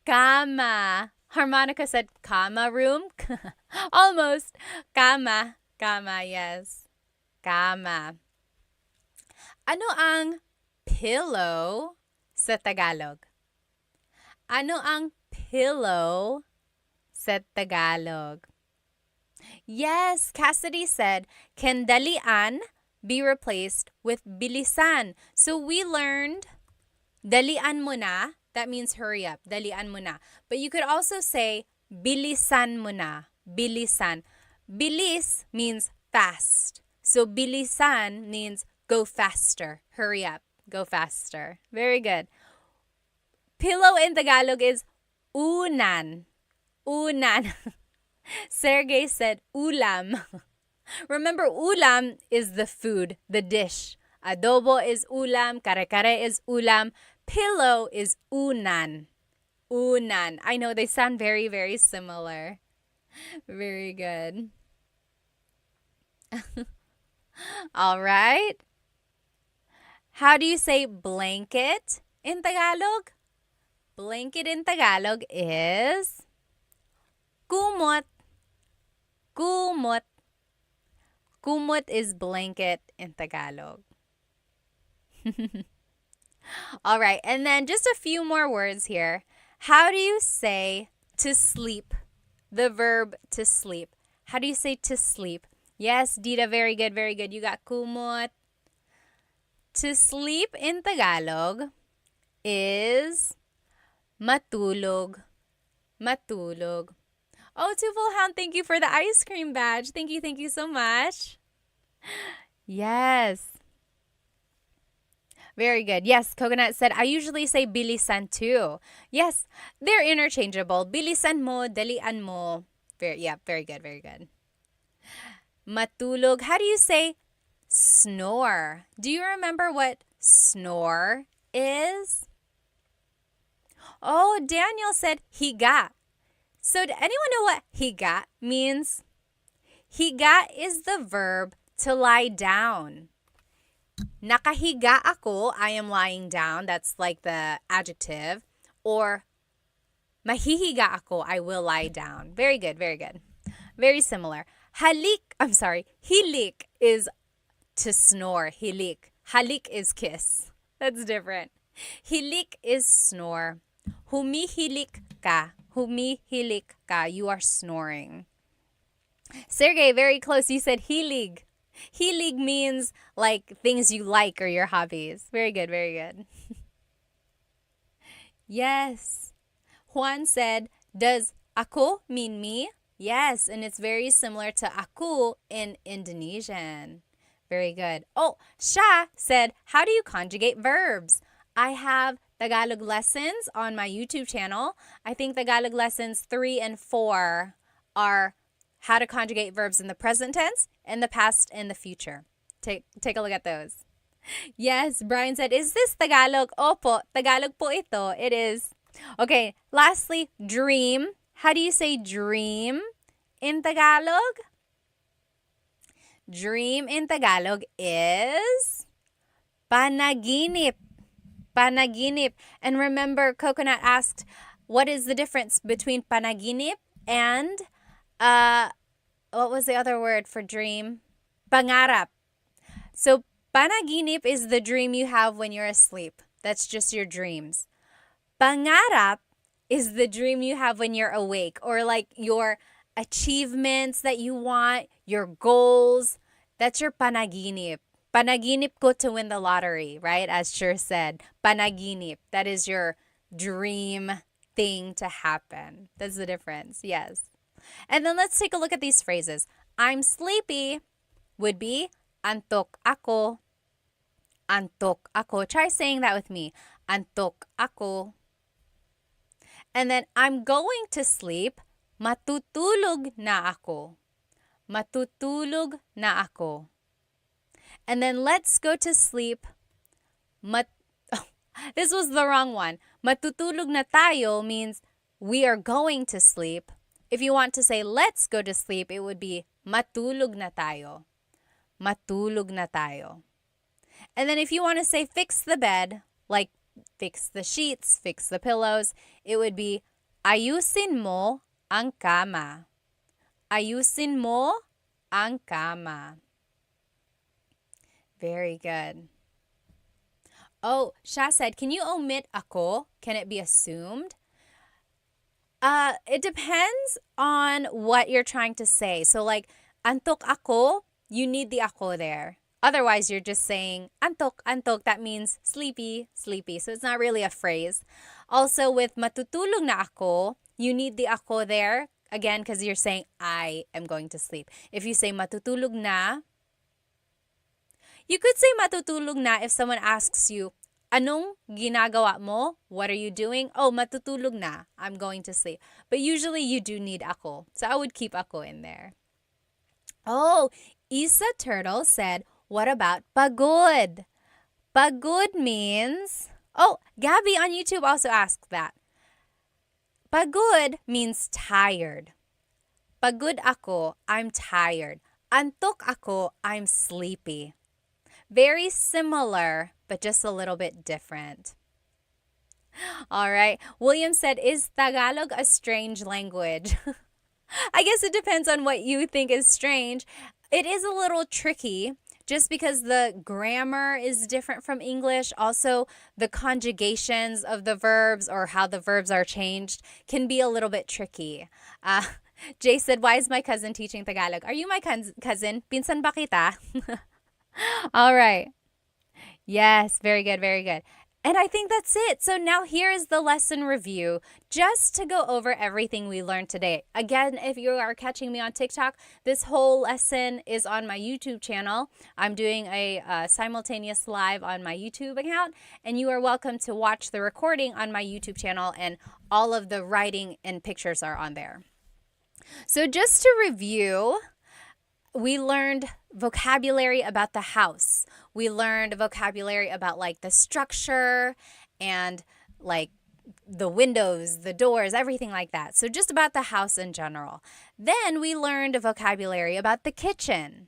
kama. Harmonica said kama room. Almost. Kama. Kama, yes. Kama. Ano ang pillow sa Tagalog? Ano ang pillow sa Tagalog? Yes, Cassidy said, can dalian be replaced with bilisan? So we learned dalian mo na. That means hurry up. Dalian mo na. But you could also say bilisan mo na. Bilisan. Bilis means fast. So bilisan means go faster. Hurry up. Go faster. Very good. Pillow in Tagalog is unan. Unan. Sergey said ulam. Remember, ulam is the food, the dish. Adobo is ulam, kare-kare is ulam, pillow is unan. Unan. I know they sound very, very similar. Very good. All right. How do you say blanket in Tagalog? Blanket in Tagalog is kumot. Kumot. Kumot is blanket in Tagalog. All right, and then just a few more words here. How do you say to sleep? The verb to sleep. How do you say to sleep? Yes, Dita, very good, very good. You got kumot. To sleep in Tagalog is matulog. Matulog. Oh, Twofold Hound, thank you for the ice cream badge. Thank you so much. Yes. Very good. Yes, Coconut said, I usually say bilisan too. Yes, they're interchangeable. Bilisan mo, dalian mo. Very good, very good. Matulog. How do you say snore? Do you remember what snore is? Oh, Daniel said higa. So, does anyone know what higa means? Higa is the verb to lie down. Nakahiga ako, I am lying down. That's like the adjective. Or mahihiga ako, I will lie down. Very good, very good. Very similar. Hilik is to snore. Hilik. Halik is kiss. That's different. Hilik is snore. Humihilik ka. Humihilik ka. You are snoring. Sergey, very close. You said hilig. Hilig means like things you like or your hobbies. Very good, very good. Yes. Juan said, does ako mean me? Yes, and it's very similar to aku in Indonesian. Very good. Oh, Sha said, how do you conjugate verbs? I have Tagalog lessons on my YouTube channel. I think Tagalog lessons 3 and 4 are how to conjugate verbs in the present tense, in the past, and the future. Take a look at those. Yes, Brian said, is this Tagalog? Opo, Tagalog po ito. It is. Okay, lastly, dream. How do you say dream in Tagalog? Dream in Tagalog is panaginip. Panaginip. And remember, Coconut asked, what is the difference between panaginip and what was the other word for dream? Pangarap. So panaginip is the dream you have when you're asleep. That's just your dreams. Pangarap is the dream you have when you're awake, or like your achievements that you want, your goals. That's your panaginip. Panaginip ko to win the lottery, right? As Sher said, panaginip. That is your dream thing to happen. That's the difference. Yes. And then let's take a look at these phrases. I'm sleepy would be antok ako. Antok ako. Try saying that with me. Antok ako. And then I'm going to sleep. Matutulog na ako. Matutulog na ako. And then let's go to sleep. This was the wrong one. Matutulog na tayo means we are going to sleep. If you want to say let's go to sleep, it would be matulog na tayo. Matulog na tayo. And then if you want to say fix the bed, like fix the sheets, fix the pillows, it would be ayusin mo ang kama. Ayusin mo ang kama. Very good. Oh, Sha said, can you omit ako? Can it be assumed? It depends on what you're trying to say. So like, antok ako, you need the ako there. Otherwise, you're just saying antok, antok. That means sleepy, sleepy. So it's not really a phrase. Also, with matutulog na ako, you need the ako there. Again, because you're saying, I am going to sleep. If you say matutulog na, you could say matutulog na if someone asks you, Anong ginagawa mo? What are you doing? Oh, matutulog na. I'm going to sleep. But usually you do need ako. So I would keep ako in there. Oh, Isa Turtle said, what about pagod? Pagod means, oh, Gabby on YouTube also asked that. Pagod means tired. Pagod ako, I'm tired. Antok ako, I'm sleepy. Very similar, but just a little bit different. All right. William said, is Tagalog a strange language? I guess it depends on what you think is strange. It is a little tricky just because the grammar is different from English. Also, the conjugations of the verbs or how the verbs are changed can be a little bit tricky. Jay said, why is my cousin teaching Tagalog? Are you my cousin? Pinsan ba kita? All right. Yes, very good, very good. And I think that's it. So now here is the lesson review just to go over everything we learned today. Again, if you are catching me on TikTok, this whole lesson is on my YouTube channel. I'm doing a simultaneous live on my YouTube account, and you are welcome to watch the recording on my YouTube channel, and all of the writing and pictures are on there. So just to review, we learned vocabulary about the house. We learned vocabulary about like the structure and like the windows, the doors, everything like that. So just about the house in general. Then we learned vocabulary about the kitchen.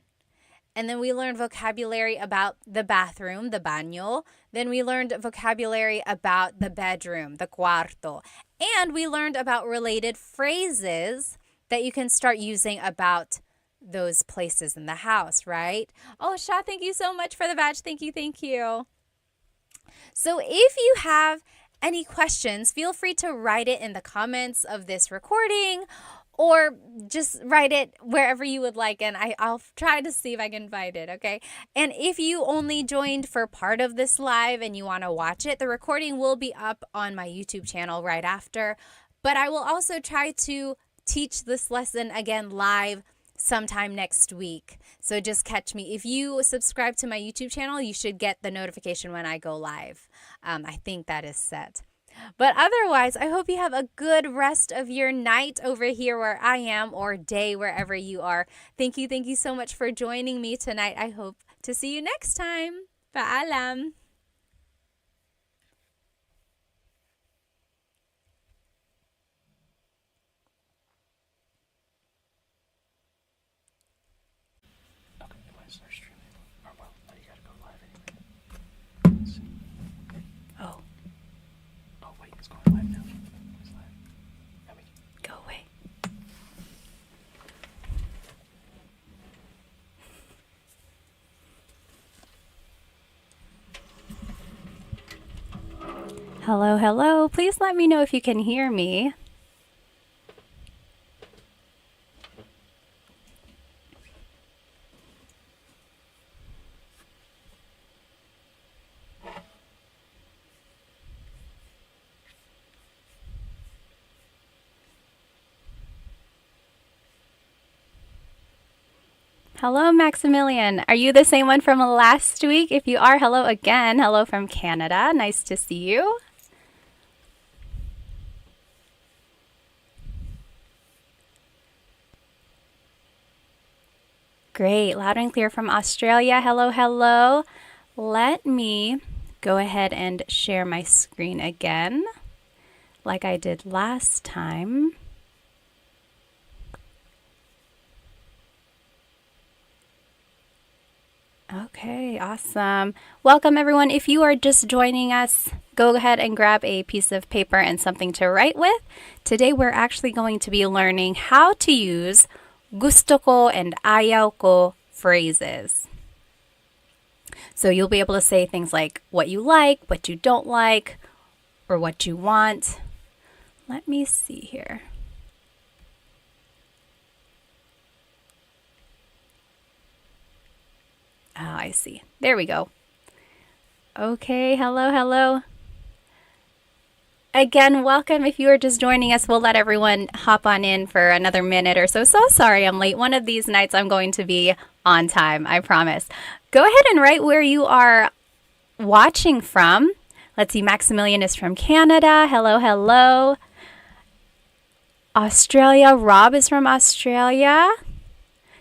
And then we learned vocabulary about the bathroom, the baño. Then we learned vocabulary about the bedroom, the cuarto. And we learned about related phrases that you can start using about those places in the house, right? Oh, Sha, thank you so much for the badge. Thank you, thank you. So if you have any questions, feel free to write it in the comments of this recording or just write it wherever you would like, and I'll try to see if I can find it, okay? And if you only joined for part of this live and you want to watch it, the recording will be up on my YouTube channel right after. But I will also try to teach this lesson again live sometime next week. So just catch me. If you subscribe to my YouTube channel, you should get the notification when I go live. I think that is set. But otherwise, I hope you have a good rest of your night over here where I am, or day wherever you are. Thank you so much for joining me tonight. I hope to see you next time. Paalam. Oh. Oh, wait, it's going live now. It's live. Let me go away. Hello, hello. Please let me know if you can hear me. Hello, Maximilian. Are you the same one from last week? If you are, hello again. Hello from Canada. Nice to see you. Great. Loud and clear from Australia. Hello, hello. Let me go ahead and share my screen again, like I did last time. Okay, awesome. Welcome, everyone. If you are just joining us, go ahead and grab a piece of paper and something to write with. Today, we're actually going to be learning how to use gusto ko and ayaw ko phrases. So you'll be able to say things like what you like, what you don't like, or what you want. Let me see here. Oh, I see. There we go. Okay, hello, hello. Again, welcome. If you are just joining us, we'll let everyone hop on in for another minute or so. So sorry I'm late. One of these nights I'm going to be on time, I promise. Go ahead and write where you are watching from. Let's see, Maximilian is from Canada. Hello, hello. Australia, Rob is from Australia.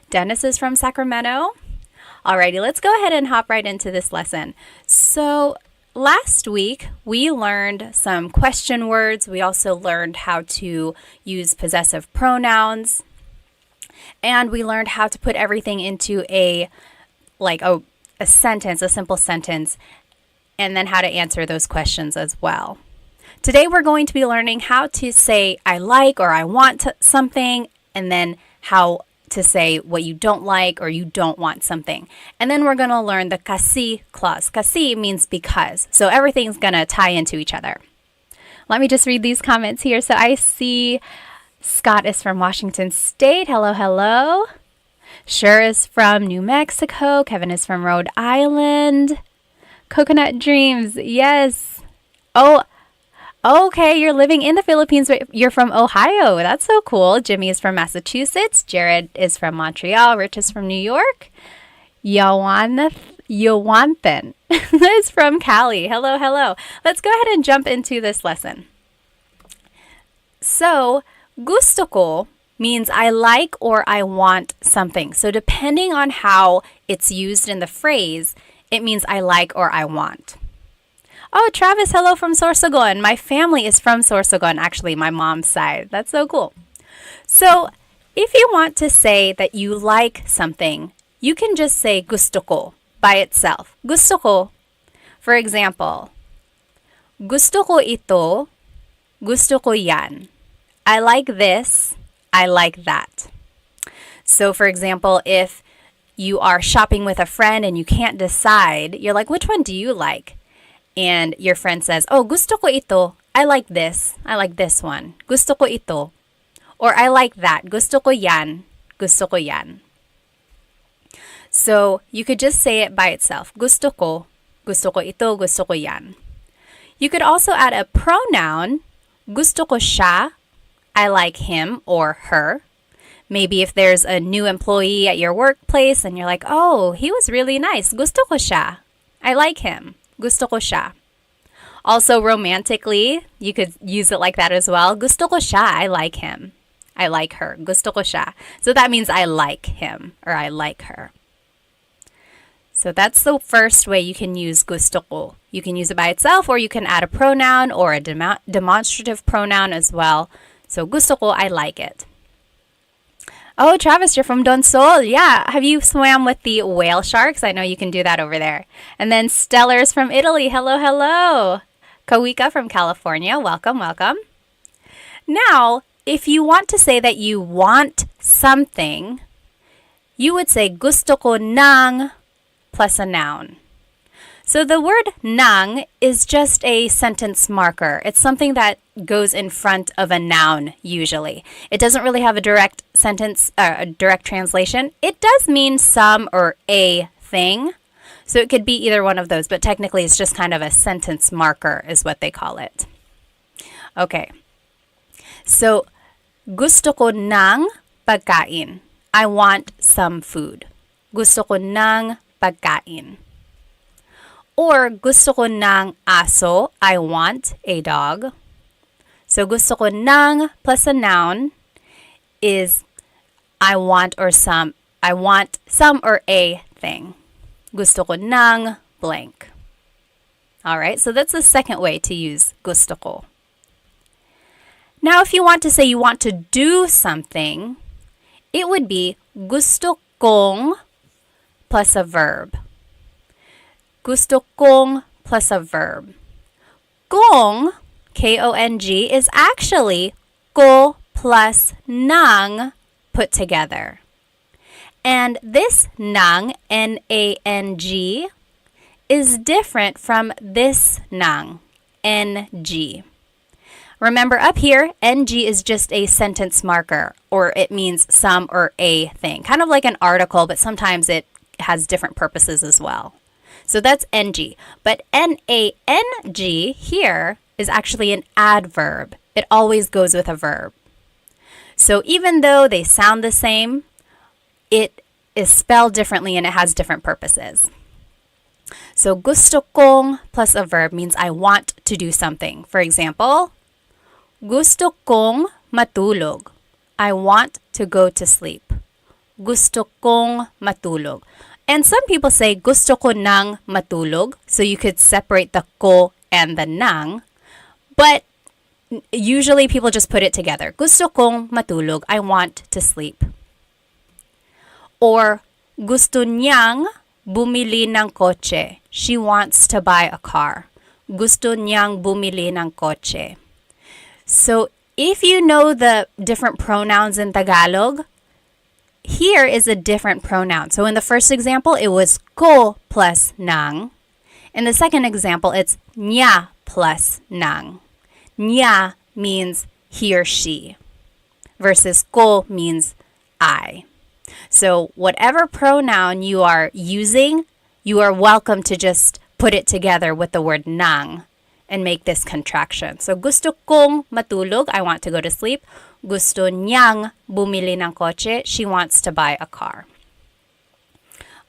Dennis is from Sacramento. Alrighty, let's go ahead and hop right into this lesson. So last week, we learned some question words. We also learned how to use possessive pronouns. And we learned how to put everything into a sentence, a simple sentence, and then how to answer those questions as well. Today, we're going to be learning how to say I like or I want something, and then how to say what you don't like or you don't want something. And then we're going to learn the kasi clause. Kasi means because. So everything's going to tie into each other. Let me just read these comments here. So I see Scott is from Washington State. Hello, hello. Sher is from New Mexico. Kevin is from Rhode Island. Coconut Dreams. Yes. Oh, okay, you're living in the Philippines, but you're from Ohio. That's so cool. Jimmy is from Massachusetts. Jared is from Montreal. Rich is from New York. Yawanthan is from Cali. Hello, hello. Let's go ahead and jump into this lesson. So, gusto ko means I like or I want something. So, depending on how it's used in the phrase, it means I like or I want. Oh, Travis, hello from Sorsogon. My family is from Sorsogon, actually, my mom's side. That's so cool. So, if you want to say that you like something, you can just say gusto ko by itself. Gusto ko. For example, gusto ko ito, gusto ko yan. I like this, I like that. So, for example, if you are shopping with a friend and you can't decide, you're like, which one do you like? And your friend says, oh, gusto ko ito. I like this one. Gusto ko ito. Or I like that. Gusto ko yan. Gusto ko yan. So you could just say it by itself. Gusto ko ito, gusto ko yan. You could also add a pronoun. Gusto ko siya. I like him or her. Maybe if there's a new employee at your workplace and you're like, oh, he was really nice. Gusto ko siya. I like him. Gusto ko siya. Also, romantically, you could use it like that as well. Gusto ko siya. I like him. I like her. Gusto ko siya. So that means I like him or I like her. So that's the first way you can use gusto ko. You can use it by itself or you can add a pronoun or a demonstrative pronoun as well. So gusto ko, I like it. Oh, Travis, you're from Donsol. Yeah. Have you swam with the whale sharks? I know you can do that over there. And then Stellar's from Italy. Hello, hello. Kawika from California. Welcome, welcome. Now, if you want to say that you want something, you would say gusto ko ng plus a noun. So the word ng is just a sentence marker. It's something that goes in front of a noun usually. It doesn't really have a direct sentence, a direct translation. It does mean some or a thing. So it could be either one of those, but technically it's just kind of a sentence marker is what they call it. Okay. So gusto ko ng pagkain. I want some food. Gusto ko ng pagkain. Or gusto ko ng aso. I want a dog. So gusto ko ng plus a noun is I want some or a thing. Gusto ko ng blank. All right, so that's the second way to use gusto ko. Now, if you want to say you want to do something, it would be gusto kong plus a verb. Gusto kong plus a verb. Kong, K-O-N-G, is actually ko plus ng put together. And this ng, N-A-N-G, is different from this ng, N-G. Remember up here, NG is just a sentence marker, or it means some or a thing. Kind of like an article, but sometimes it has different purposes as well. So that's NG. But N-A-N-G here is actually an adverb. It always goes with a verb. So even though they sound the same, it is spelled differently and it has different purposes. So gusto kong plus a verb means I want to do something. For example, gusto kong matulog. I want to go to sleep. Gusto kong matulog. And some people say gusto ko nang matulog. So you could separate the ko and the nang. But usually people just put it together. Gusto kong matulog. I want to sleep. Or gusto niyang bumili ng kotse. She wants to buy a car. Gusto niyang bumili ng kotse. So if you know the different pronouns in Tagalog, here is a different pronoun. So in the first example, it was ko plus nang. In the second example, it's niya plus nang. Niya means he or she versus ko means I. So whatever pronoun you are using, you are welcome to just put it together with the word nang and make this contraction. So gusto kong matulog, I want to go to sleep. Gusto niyang bumili ng kotse, she wants to buy a car.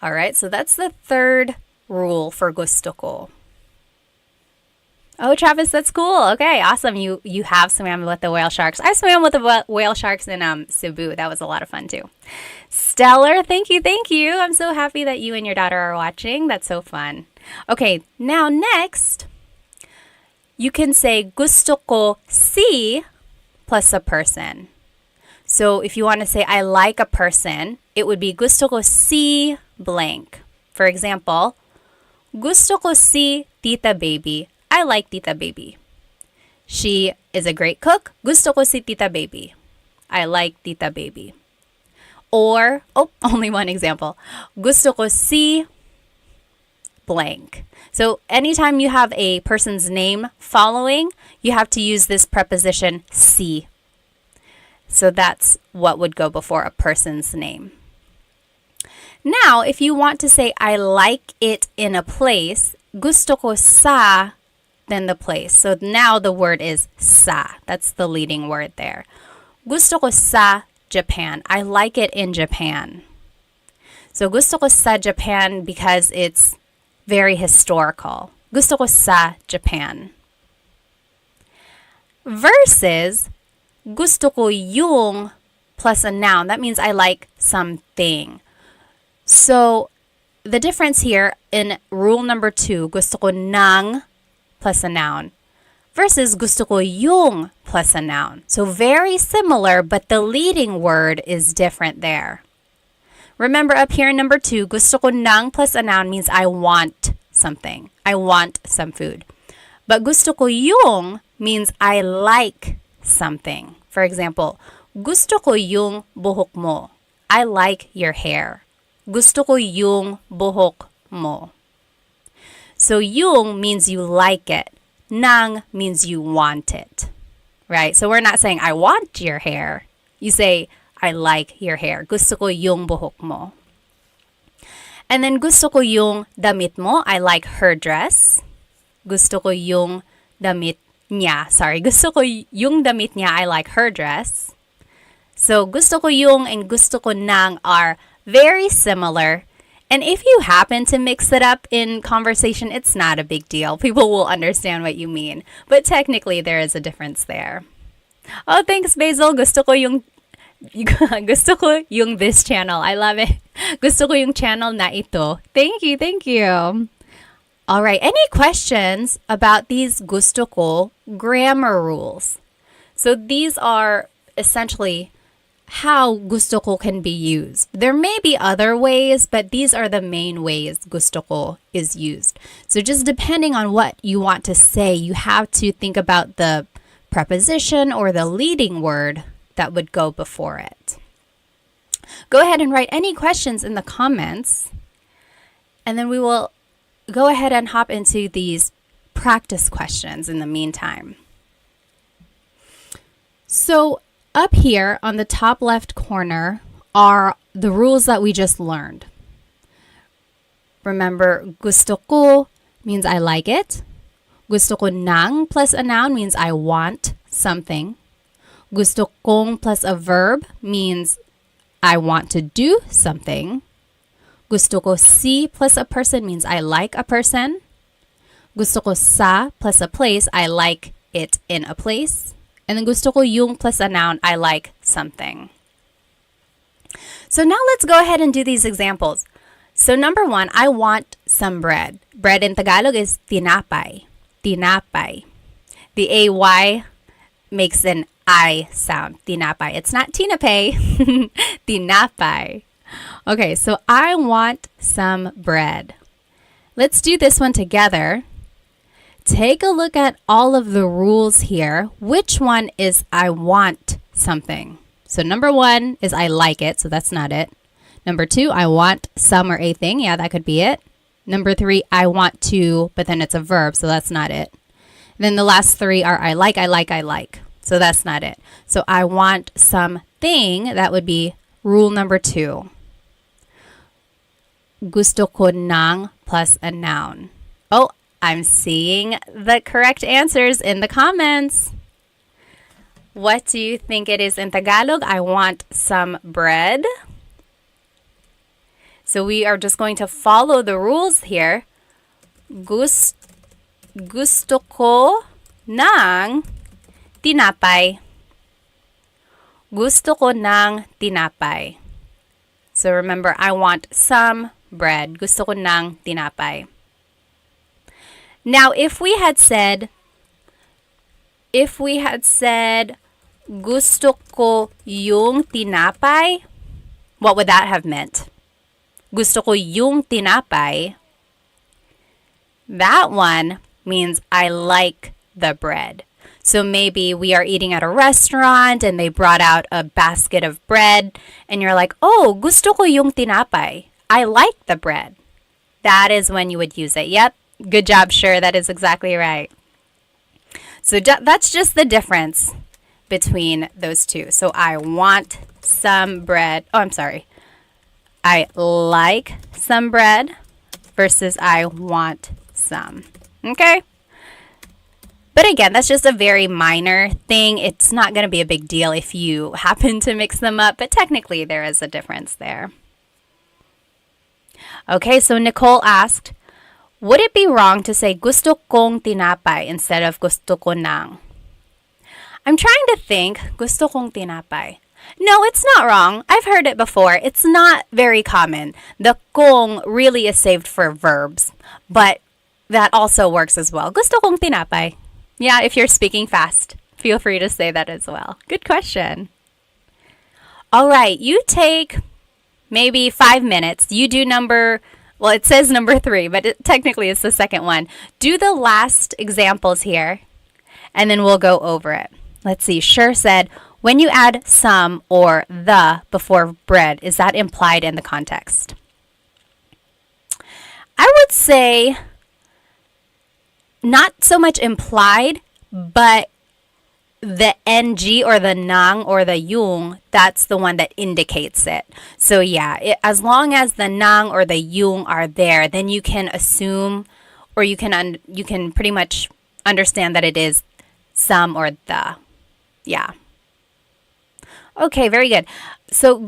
All right, so that's the third rule for gusto ko. Oh, Travis, that's cool. Okay, awesome. You have swam with the whale sharks. I swam with the whale sharks in Cebu. That was a lot of fun too. Stellar, thank you, thank you. I'm so happy that you and your daughter are watching. That's so fun. Okay, now next, you can say gusto ko si plus a person. So if you want to say I like a person, it would be gusto ko si blank. For example, gusto ko si Tita Baby. I like Tita Baby. She is a great cook. Gusto ko si Tita Baby. I like Tita Baby. Or, only one example. Gusto ko si blank. So anytime you have a person's name following, you have to use this preposition si. So that's what would go before a person's name. Now, if you want to say I like it in a place, gusto ko sa, then the place. So now the word is sa. That's the leading word there. Gusto ko sa Japan. I like it in Japan. So gusto ko sa Japan because it's very historical. Gusto ko sa Japan. Versus gusto ko yung plus a noun. That means I like something. So the difference here in rule number 2, gusto ko ng plus a noun versus gusto ko yung plus a noun. So very similar, but the leading word is different there. Remember up here in number 2, gusto ko ng plus a noun means I want something. I want some food. But gusto ko yung means I like something. For example, gusto ko yung buhok mo. I like your hair. Gusto ko yung buhok mo. So yung means you like it. Nang means you want it. Right? So we're not saying I want your hair. You say I like your hair. Gusto ko yung buhok mo. And then gusto ko yung damit mo. I like her dress. Gusto ko yung damit niya. Sorry, gusto ko yung damit niya. I like her dress. So gusto ko yung and gusto ko nang are very similar. And if you happen to mix it up in conversation, it's not a big deal. People will understand what you mean. But technically, there is a difference there. Oh, thanks, Basil. Gusto ko yung this channel. I love it. Gusto ko yung channel na ito. Thank you, thank you. All right, any questions about these gusto ko grammar rules? So these are essentially how gusto ko can be used. There may be other ways, but these are the main ways gusto ko is used. So just depending on what you want to say, you have to think about the preposition or the leading word that would go before it. Go ahead and write any questions in the comments, and then we will go ahead and hop into these practice questions in the meantime. So up here on the top left corner are the rules that we just learned. Remember, gusto ko means I like it. Gusto ko ng plus a noun means I want something. Gusto kong plus a verb means I want to do something. Gusto ko si plus a person means I like a person. Gusto ko sa plus a place, I like it in a place. And then gusto ko yung plus a noun, I like something. So now let's go ahead and do these examples. So number one, I want some bread. Bread in Tagalog is tinapay. Tinapay. The AY makes an I sound. Tinapay. It's not tinapay. Tinapay. Okay, so I want some bread. Let's do this one together. Take a look at all of the rules here. Which one is I want something? So number one is I like it, so that's not it. Number two, I want some or a thing. Yeah, that could be it. Number three, I want to, but then it's a verb, so that's not it. Then the last three are I like, I like, I like. So that's not it. So I want something, that would be rule number two. Gusto ko ng plus a noun. Oh, I'm seeing the correct answers in the comments. What do you think it is in Tagalog? I want some bread. So we are just going to follow the rules here. Gusto ko ng tinapay. Gusto ko ng tinapay. So remember, I want some bread. Gusto ko ng tinapay. Now, if we had said, gusto ko yung tinapay, what would that have meant? Gusto ko yung tinapay. That one means I like the bread. So maybe we are eating at a restaurant and they brought out a basket of bread and you're like, oh, gusto ko yung tinapay. I like the bread. That is when you would use it. Yep. Good job, sure. That is exactly right. So that's just the difference between those two. So I want some bread. Oh, I'm sorry. I like some bread versus I want some. Okay? But again, that's just a very minor thing. It's not going to be a big deal if you happen to mix them up, but technically there is a difference there. Okay, so Nicole asked, would it be wrong to say gusto kong tinapay instead of gusto ko ng? I'm trying to think, gusto kong tinapay. No, it's not wrong. I've heard it before. It's not very common. The kong really is saved for verbs, but that also works as well. Gusto kong tinapay. Yeah, if you're speaking fast, feel free to say that as well. Good question. All right, you take maybe 5 minutes. You do well, it says number 3, but technically it's the second one. Do the last examples here, and then we'll go over it. Let's see. Sure said, when you add some or the before bread, is that implied in the context? I would say not so much implied, but the ng or the nang or the yung, that's the one that indicates it. So yeah, as long as the nang or the yung are there, then you can assume or you can pretty much understand that it is some or the. Yeah. Okay, very good. So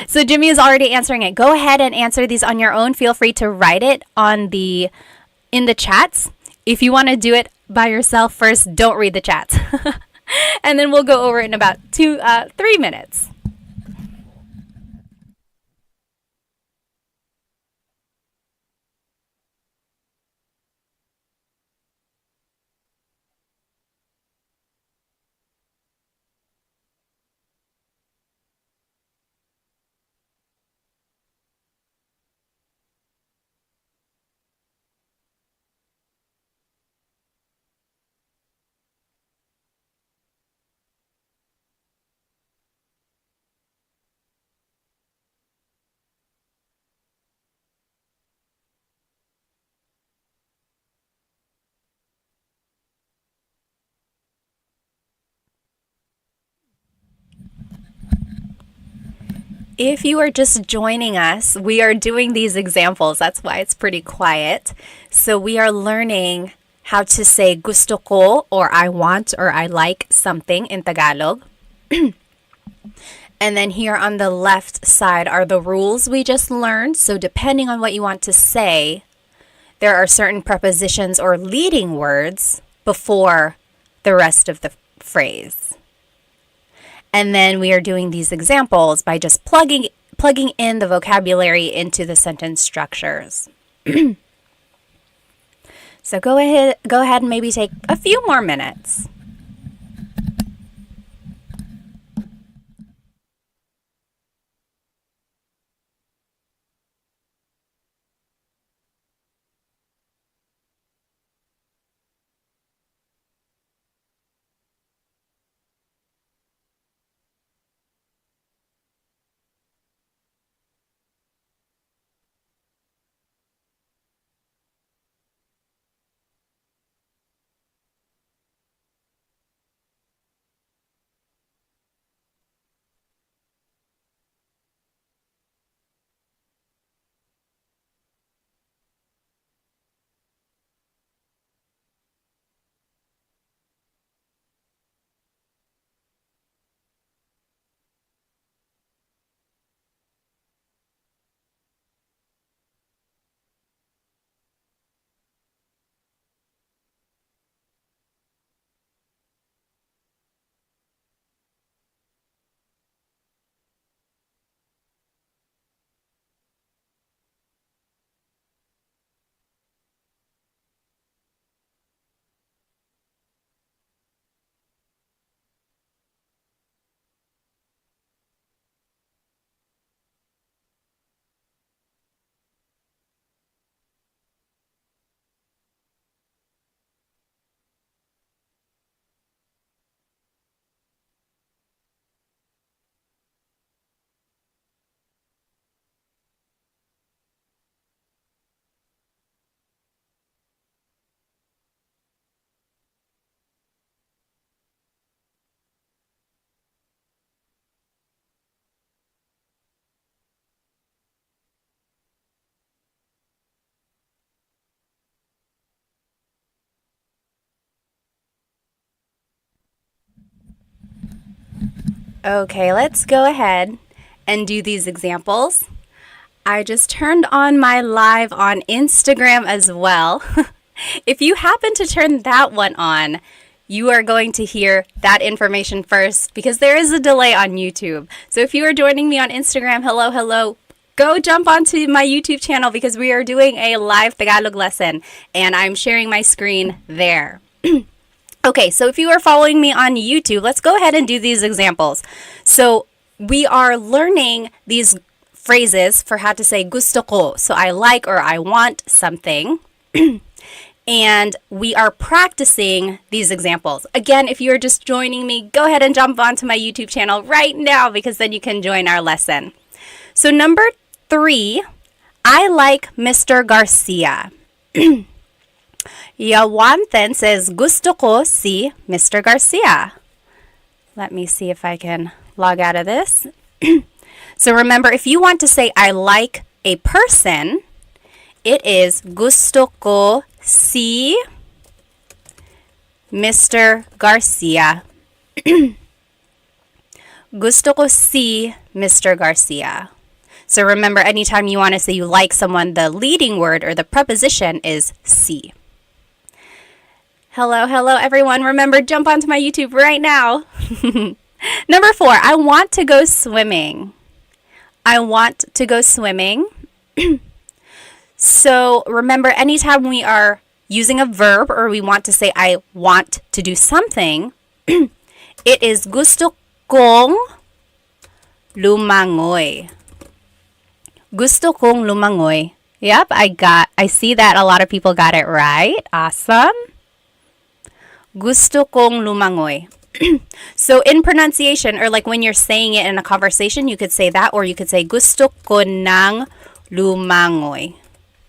so Jimmy is already answering it. Go ahead and answer these on your own. Feel free to write it in the chats. If you want to do it by yourself first, don't read the chats. And then we'll go over it in about 3 minutes. If you are just joining us, we are doing these examples. That's why it's pretty quiet. So we are learning how to say gusto ko or I want or I like something in Tagalog. And then here on the left side are the rules we just learned. So depending on what you want to say, there are certain prepositions or leading words before the rest of the phrase. And then we are doing these examples by just plugging in the vocabulary into the sentence structures. So go ahead and maybe take a few more minutes. Okay, let's go ahead and do these examples. I just turned on my live on Instagram as well. If you happen to turn that one on, you are going to hear that information first because there is a delay on YouTube. So if you are joining me on Instagram, hello, go jump onto my YouTube channel because we are doing a live Tagalog lesson and I'm sharing my screen there. Okay, so if you are following me on YouTube, let's go ahead and do these examples. So we are learning these phrases for how to say gusto ko. So I like or I want something. And we are practicing these examples. Again, if you're just joining me, go ahead and jump onto my YouTube channel right now because then you can join our lesson. So number 3, I like Mr. Garcia. Yawanten says, gusto ko si Mr. Garcia. Let me see if I can log out of this. So remember, if you want to say I like a person, it is gusto ko si Mr. Garcia. Gusto ko si Mr. Garcia. So remember, anytime you want to say you like someone, the leading word or the preposition is si. Hello everyone. Remember, jump onto my YouTube right now. Number 4, I want to go swimming. I want to go swimming. So remember, anytime we are using a verb or we want to say I want to do something, it is gusto kong lumangoy. Gusto kong lumangoy. Yep, I see that a lot of people got it right. Awesome. Gusto kong lumangoy. So in pronunciation, or like when you're saying it in a conversation, you could say that, or you could say gusto ko nang lumangoy.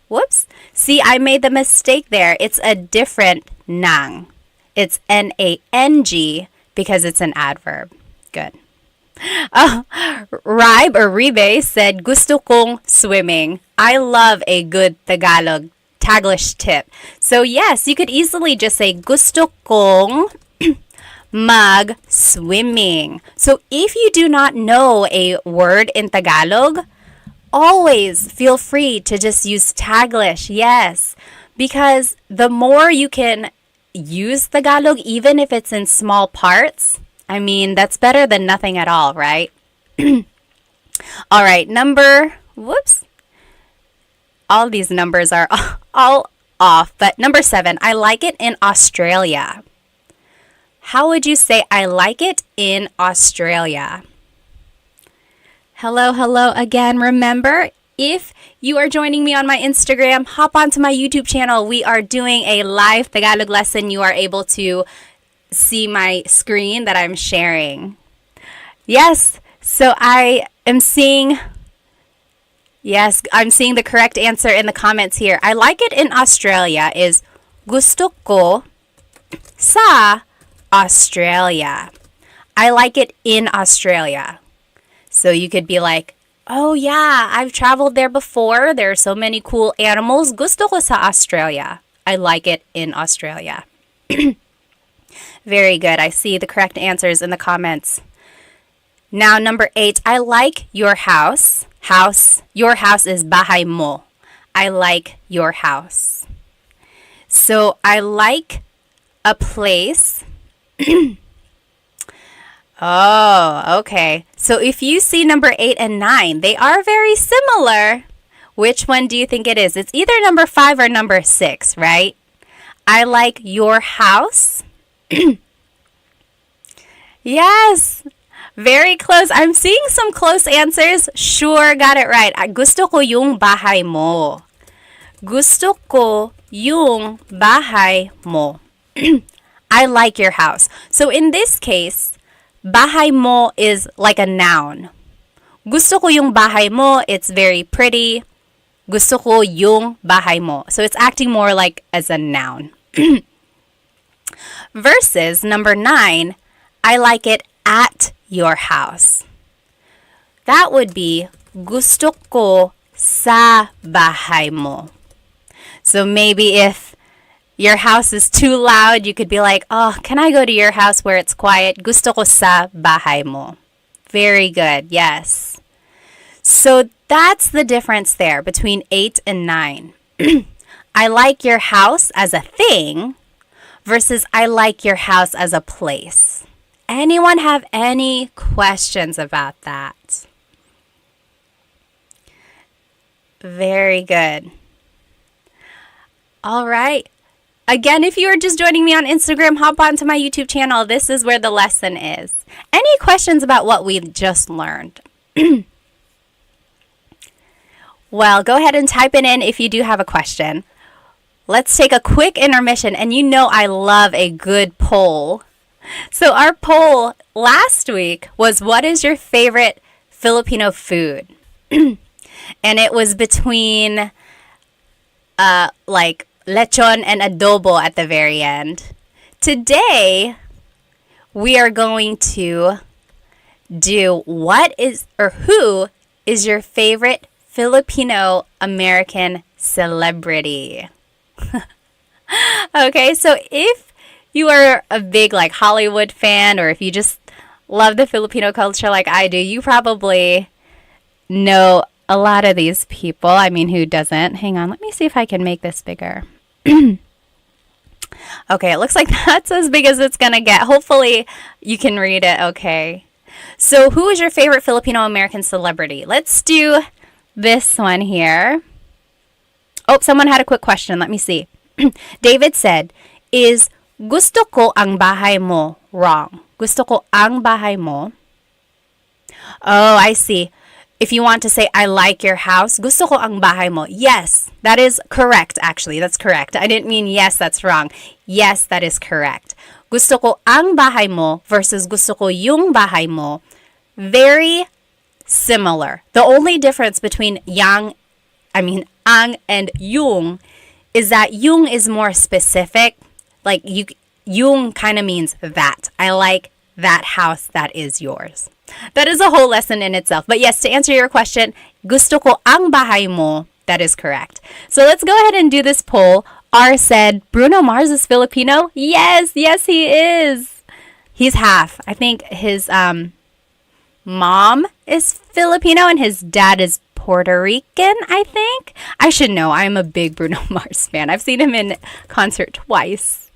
Whoops. See, I made the mistake there. It's a different nang. It's N-A-N-G because it's an adverb. Good. Ribe said, gusto kong swimming. I love a good Taglish tip. So yes, you could easily just say gusto kong mag-swimming. So if you do not know a word in Tagalog, always feel free to just use Taglish. Yes, because the more you can use Tagalog, even if it's in small parts, I mean, that's better than nothing at all, right? All right, whoops. All these numbers are all off, but number 7, I like it in Australia. How would you say I like it in Australia? Hello, hello again. Remember, if you are joining me on my Instagram, hop onto my YouTube channel. We are doing a live Tagalog lesson. You are able to see my screen that I'm sharing. Yes, so I'm seeing the correct answer in the comments here. I like it in Australia is gusto ko sa Australia. I like it in Australia. So you could be like, oh yeah, I've traveled there before. There are so many cool animals. Gusto ko sa Australia. I like it in Australia. Very good. I see the correct answers in the comments. Now, number 8, I like your house. Your house is bahay mo. I like your house. So I like a place. Oh, okay. So if you see number 8 and 9, they are very similar. Which one do you think it is? It's either number 5 or number 6, right? I like your house. Yes, very close. I'm seeing some close answers. Sure, got it right. Gusto ko yung bahay mo. Gusto ko yung bahay mo. I like your house. So in this case, bahay mo is like a noun. Gusto ko yung bahay mo, it's very pretty. Gusto ko yung bahay mo. So it's acting more like as a noun. Versus number 9, I like it at your house. That would be gusto ko sa bahay mo. So maybe if your house is too loud, you could be like, oh, can I go to your house where it's quiet? Gusto ko sa bahay mo. Very good, yes. So that's the difference there between 8 and 9. I like your house as a thing versus I like your house as a place. Anyone have any questions about that? Very good. All right. Again, if you are just joining me on Instagram, hop onto my YouTube channel. This is where the lesson is. Any questions about what we just learned? Well, go ahead and type it in if you do have a question. Let's take a quick intermission, and you know I love a good poll. So our poll last week was, what is your favorite Filipino food? And it was between like lechon and adobo at the very end. Today, we are going to do who is your favorite Filipino American celebrity? Okay, so if you are a big like Hollywood fan, or if you just love the Filipino culture like I do, you probably know a lot of these people. I mean, who doesn't? Hang on, let me see if I can make this bigger. Okay, it looks like that's as big as it's gonna get. Hopefully you can read it okay. So who is your favorite Filipino American celebrity? Let's do this one here. Oh, someone had a quick question. Let me see. David said, is gusto ko ang bahay mo wrong? Gusto ko ang bahay mo. Oh, I see. If you want to say, I like your house, gusto ko ang bahay mo. Yes, that is correct, actually. That's correct. I didn't mean yes, that's wrong. Yes, that is correct. Gusto ko ang bahay mo versus gusto ko yung bahay mo. Very similar. The only difference between ang and yung is that yung is more specific. Like yung kind of means that. I like that house that is yours. That is a whole lesson in itself. But yes, to answer your question, gusto ko ang bahay mo. That is correct. So let's go ahead and do this poll. R said, Bruno Mars is Filipino? Yes, he is. He's half. I think his mom is Filipino and his dad is Puerto Rican, I think. I should know. I'm a big Bruno Mars fan. I've seen him in concert twice.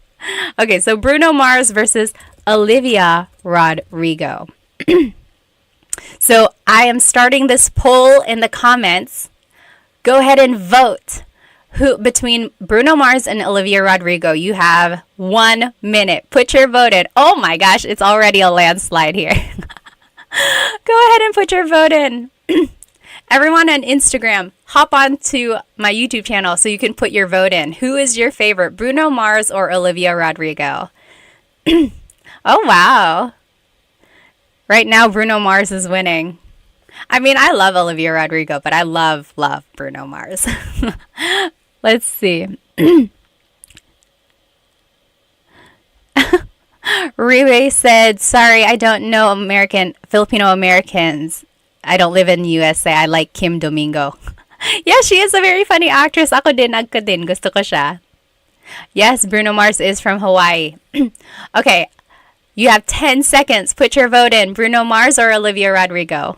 Okay, so Bruno Mars versus Olivia Rodrigo. So I am starting this poll in the comments. Go ahead and vote. Who between Bruno Mars and Olivia Rodrigo? You have 1 minute. Put your vote in. Oh my gosh, it's already a landslide here. Go ahead and put your vote in. Everyone on Instagram, hop on to my YouTube channel so you can put your vote in. Who is your favorite, Bruno Mars or Olivia Rodrigo? Oh, wow. Right now, Bruno Mars is winning. I mean, I love Olivia Rodrigo, but I love Bruno Mars. Let's see. Riwe said, sorry, I don't know Filipino Americans. I don't live in the USA. I like Kim Domingo. Yeah, she is a very funny actress. Ako din. Gusto ko siya. Yes, Bruno Mars is from Hawaii. Okay, you have 10 seconds. Put your vote in. Bruno Mars or Olivia Rodrigo?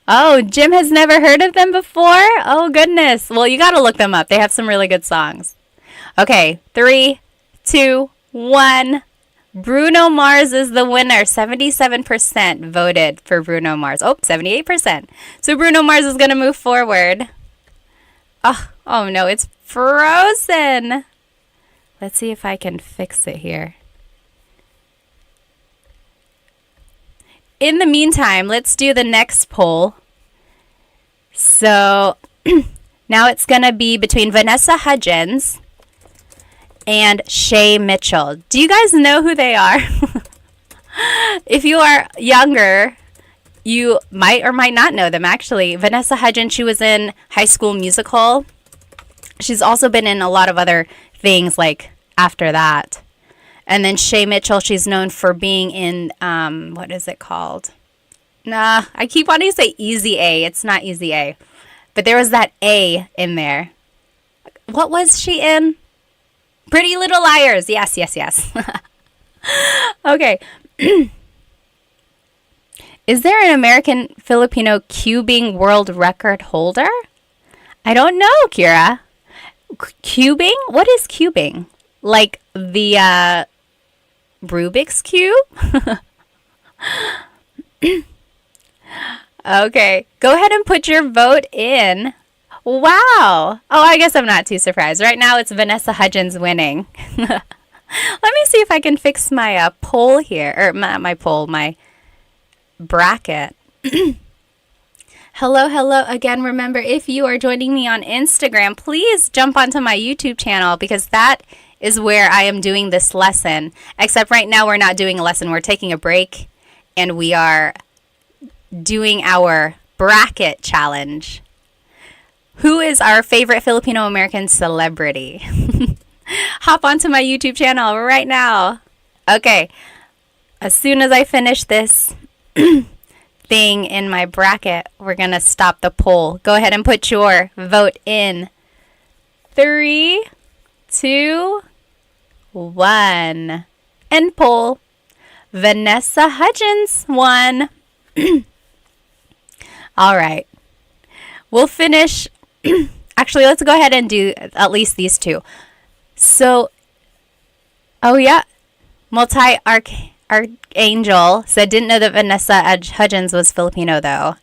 Oh, Jim has never heard of them before? Oh, goodness. Well, you got to look them up. They have some really good songs. Okay, 3, 2, 1. Bruno Mars is the winner. 77% voted for Bruno Mars. Oh, 78%. So Bruno Mars is going to move forward. Oh no, it's frozen. Let's see if I can fix it here. In the meantime, let's do the next poll. So now it's going to be between Vanessa Hudgens and Shay Mitchell. Do you guys know who they are? If you are younger, you might or might not know them actually. Vanessa Hudgens, she was in High School Musical. She's also been in a lot of other things like after that. And then Shay Mitchell, she's known for being in, what is it called? Nah, I keep wanting to say Easy A. It's not Easy A. But there was that A in there. What was she in? Pretty Little Liars. Yes. Okay. Is there an American Filipino cubing world record holder? I don't know, Kira. Cubing? What is cubing? Like the Rubik's Cube? Okay. Go ahead and put your vote in. Wow. Oh, I guess I'm not too surprised. Right now it's Vanessa Hudgens winning. Let me see if I can fix my poll here. Or my bracket. Hello again. Remember, if you are joining me on Instagram, please jump onto my YouTube channel because that is where I am doing this lesson. Except right now we're not doing a lesson. We're taking a break and we are doing our bracket challenge. Who is our favorite Filipino American celebrity? Hop onto my YouTube channel right now. Okay. As soon as I finish this thing in my bracket, we're going to stop the poll. Go ahead and put your vote in. 3, 2, 1. End poll. Vanessa Hudgens won. All right. We'll finish. Actually, let's go ahead and do at least these two. So, oh yeah. Archangel said, didn't know that Vanessa Hudgens was Filipino though.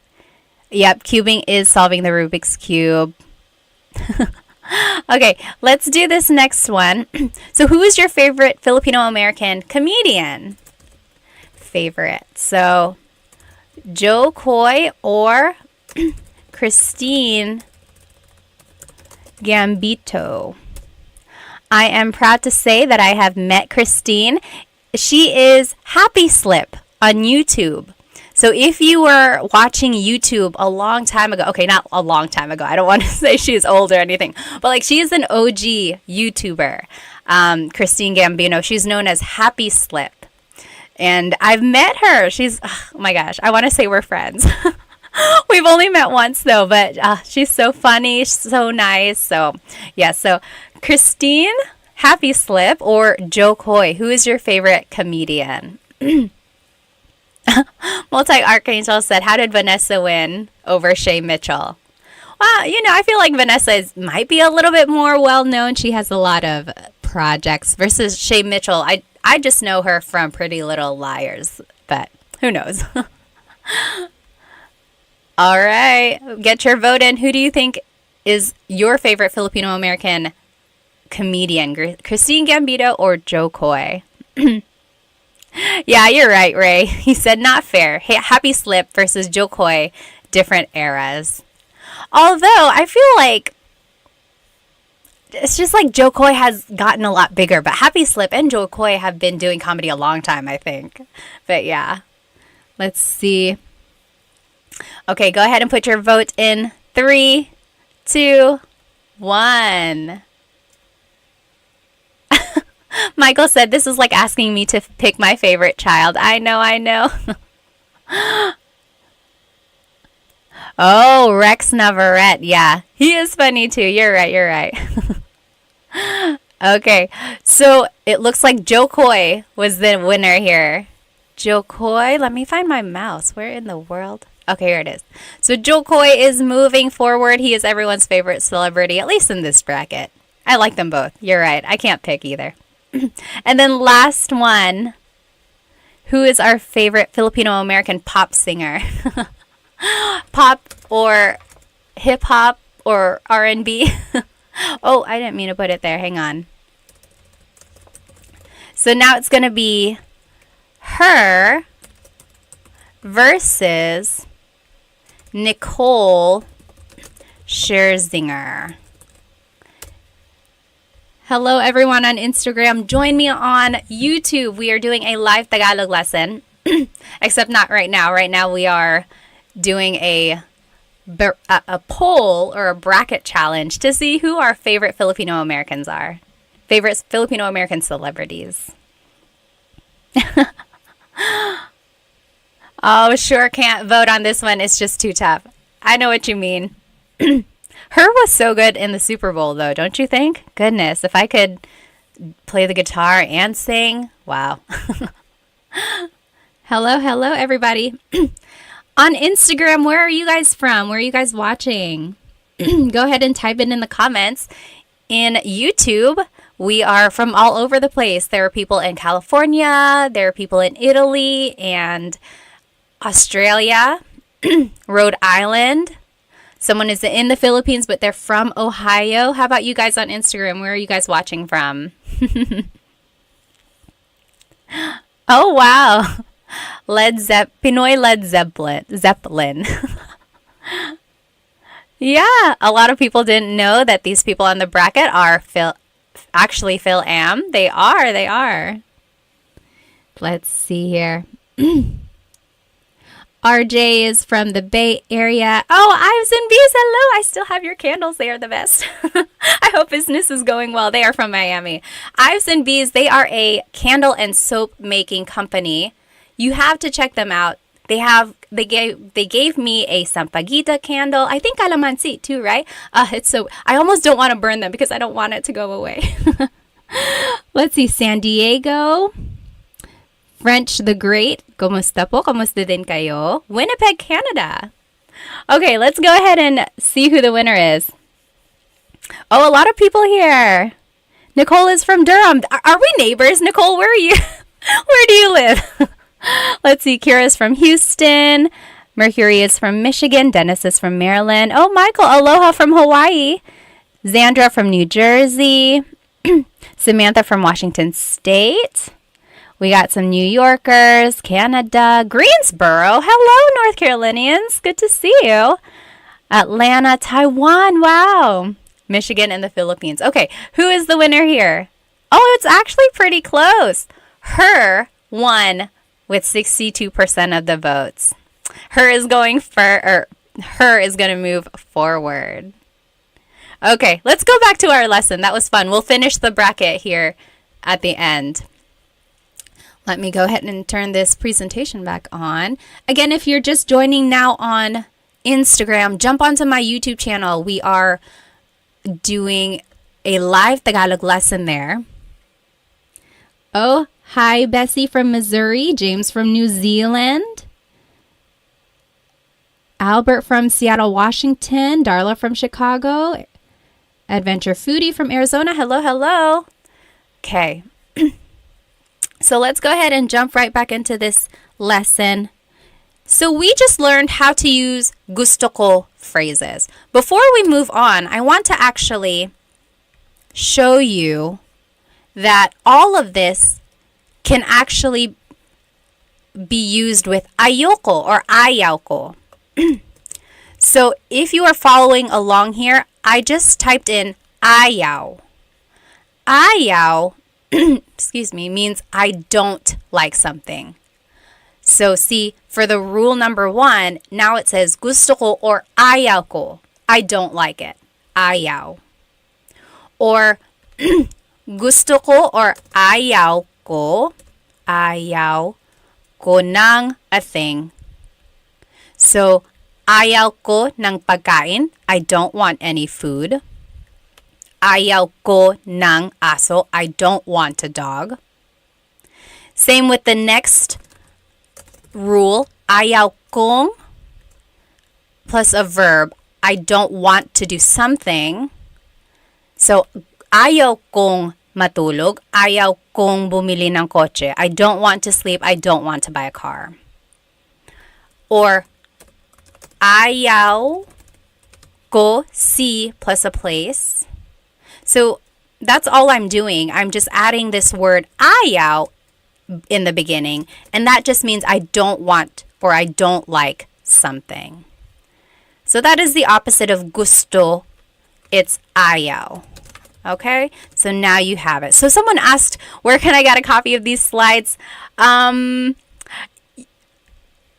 Yep, cubing is solving the Rubik's Cube. Okay, let's do this next one. So who is your favorite Filipino American comedian? Favorite. So Joe Coy or Christine Gambito. I am proud to say that I have met Christine. She is Happy Slip on YouTube. So if you were watching YouTube a long time ago, okay, not a long time ago, I don't want to say she's old or anything, but like she is an OG YouTuber, Christine Gambino. She's known as Happy Slip. And I've met her. She's, oh my gosh, I want to say we're friends. We've only met once though, but she's so funny, so nice. So yeah, so Christine, Happy Slip or Joe Coy? Who is your favorite comedian? Multi Archangel said, how did Vanessa win over Shay Mitchell? Well, I feel like Vanessa might be a little bit more well known. She has a lot of projects versus Shay Mitchell. I just know her from Pretty Little Liars, but who knows? All right, get your vote in. Who do you think is your favorite Filipino American comedian? Christine Gambito or Joe Coy? Yeah, you're right, Ray. He said not fair. Hey, Happy Slip versus Joe Coy, different eras. Although I feel like it's just like Joe Coy has gotten a lot bigger, but Happy Slip and Joe Coy have been doing comedy a long time, I think. But yeah, let's see. Okay, go ahead and put your vote in. 3, 2, 1. Michael said, this is like asking me to pick my favorite child. I know. Oh, Rex Navarrete. Yeah, he is funny too. You're right. Okay, so it looks like Joe Coy was the winner here. Joe Coy, let me find my mouse. Where in the world? Okay, here it is. So Joe Coy is moving forward. He is everyone's favorite celebrity, at least in this bracket. I like them both. You're right. I can't pick either. And then last one. Who is our favorite Filipino American pop singer? Pop or hip hop or R&B? Oh, I didn't mean to put it there. Hang on. So now it's going to be her versus Nicole Scherzinger. Hello, everyone on Instagram. Join me on YouTube. We are doing a live Tagalog lesson, except not right now. Right now we are doing a poll or a bracket challenge to see who our favorite Filipino Americans are. Favorite Filipino American celebrities. Oh, sure can't vote on this one. It's just too tough. I know what you mean. Her was so good in the Super Bowl, though, don't you think? Goodness, if I could play the guitar and sing, wow. Hello, everybody. On Instagram, where are you guys from? Where are you guys watching? Go ahead and type it in the comments. In YouTube, we are from all over the place. There are people in California, there are people in Italy and Australia, Rhode Island. Someone is in the Philippines, but they're from Ohio. How about you guys on Instagram? Where are you guys watching from? Oh, wow. Pinoy Led Zeppelin. Yeah, a lot of people didn't know that these people on the bracket are actually Phil Am. They are. Let's see here. RJ is from the Bay Area. Oh, Ives and Bees, hello. I still have your candles. They are the best. I hope business is going well. They are from Miami. Ives and Bees, they are a candle and soap making company. You have to check them out. They gave me a Sampaguita candle. I think calamansi too, right? I almost don't want to burn them because I don't want it to go away. Let's see, San Diego. French the Great, kumusta po? Kumusta din kayo? Winnipeg, Canada. Okay, let's go ahead and see who the winner is. Oh, a lot of people here. Nicole is from Durham. Are we neighbors? Nicole, where are you? Where do you live? Let's see, Kira's from Houston. Mercury is from Michigan. Dennis is from Maryland. Oh, Michael, aloha from Hawaii. Zandra from New Jersey. Samantha from Washington State. We got some New Yorkers, Canada, Greensboro. Hello, North Carolinians. Good to see you. Atlanta, Taiwan. Wow. Michigan and the Philippines. Okay, who is the winner here? Oh, it's actually pretty close. Her won with 62% of the votes. Her is going to move forward. Okay, let's go back to our lesson. That was fun. We'll finish the bracket here at the end. Let me go ahead and turn this presentation back on. Again, if you're just joining now on Instagram, jump onto my YouTube channel. We are doing a live Tagalog lesson there. Oh, hi, Bessie from Missouri, James from New Zealand, Albert from Seattle, Washington, Darla from Chicago, Adventure Foodie from Arizona. Hello, hello. Okay. So let's go ahead and jump right back into this lesson. So we just learned how to use gusto ko phrases. Before we move on, I want to actually show you that all of this can actually be used with ayoko or ayaw ko. So if you are following along here, I just typed in ayaw. Ayaw, excuse me, means I don't like something. So see, for the rule number 1, now it says gusto ko or ayaw ko. I don't like it. Ayaw. Or gusto ko or ayaw ko ng a thing. So, ayaw ko ng pagkain. I don't want any food. Ayaw ko ng aso. I don't want a dog. Same with the next rule. Ayaw kong plus a verb. I don't want to do something. So, ayaw kong matulog. Ayaw kong bumili ng kotse. I don't want to sleep. I don't want to buy a car. Or, ayaw ko see plus a place. So, that's all I'm doing. I'm just adding this word ayaw in the beginning. And that just means I don't want or I don't like something. So, that is the opposite of gusto. It's ayaw. Okay, so now you have it. So someone asked, where can I get a copy of these slides? I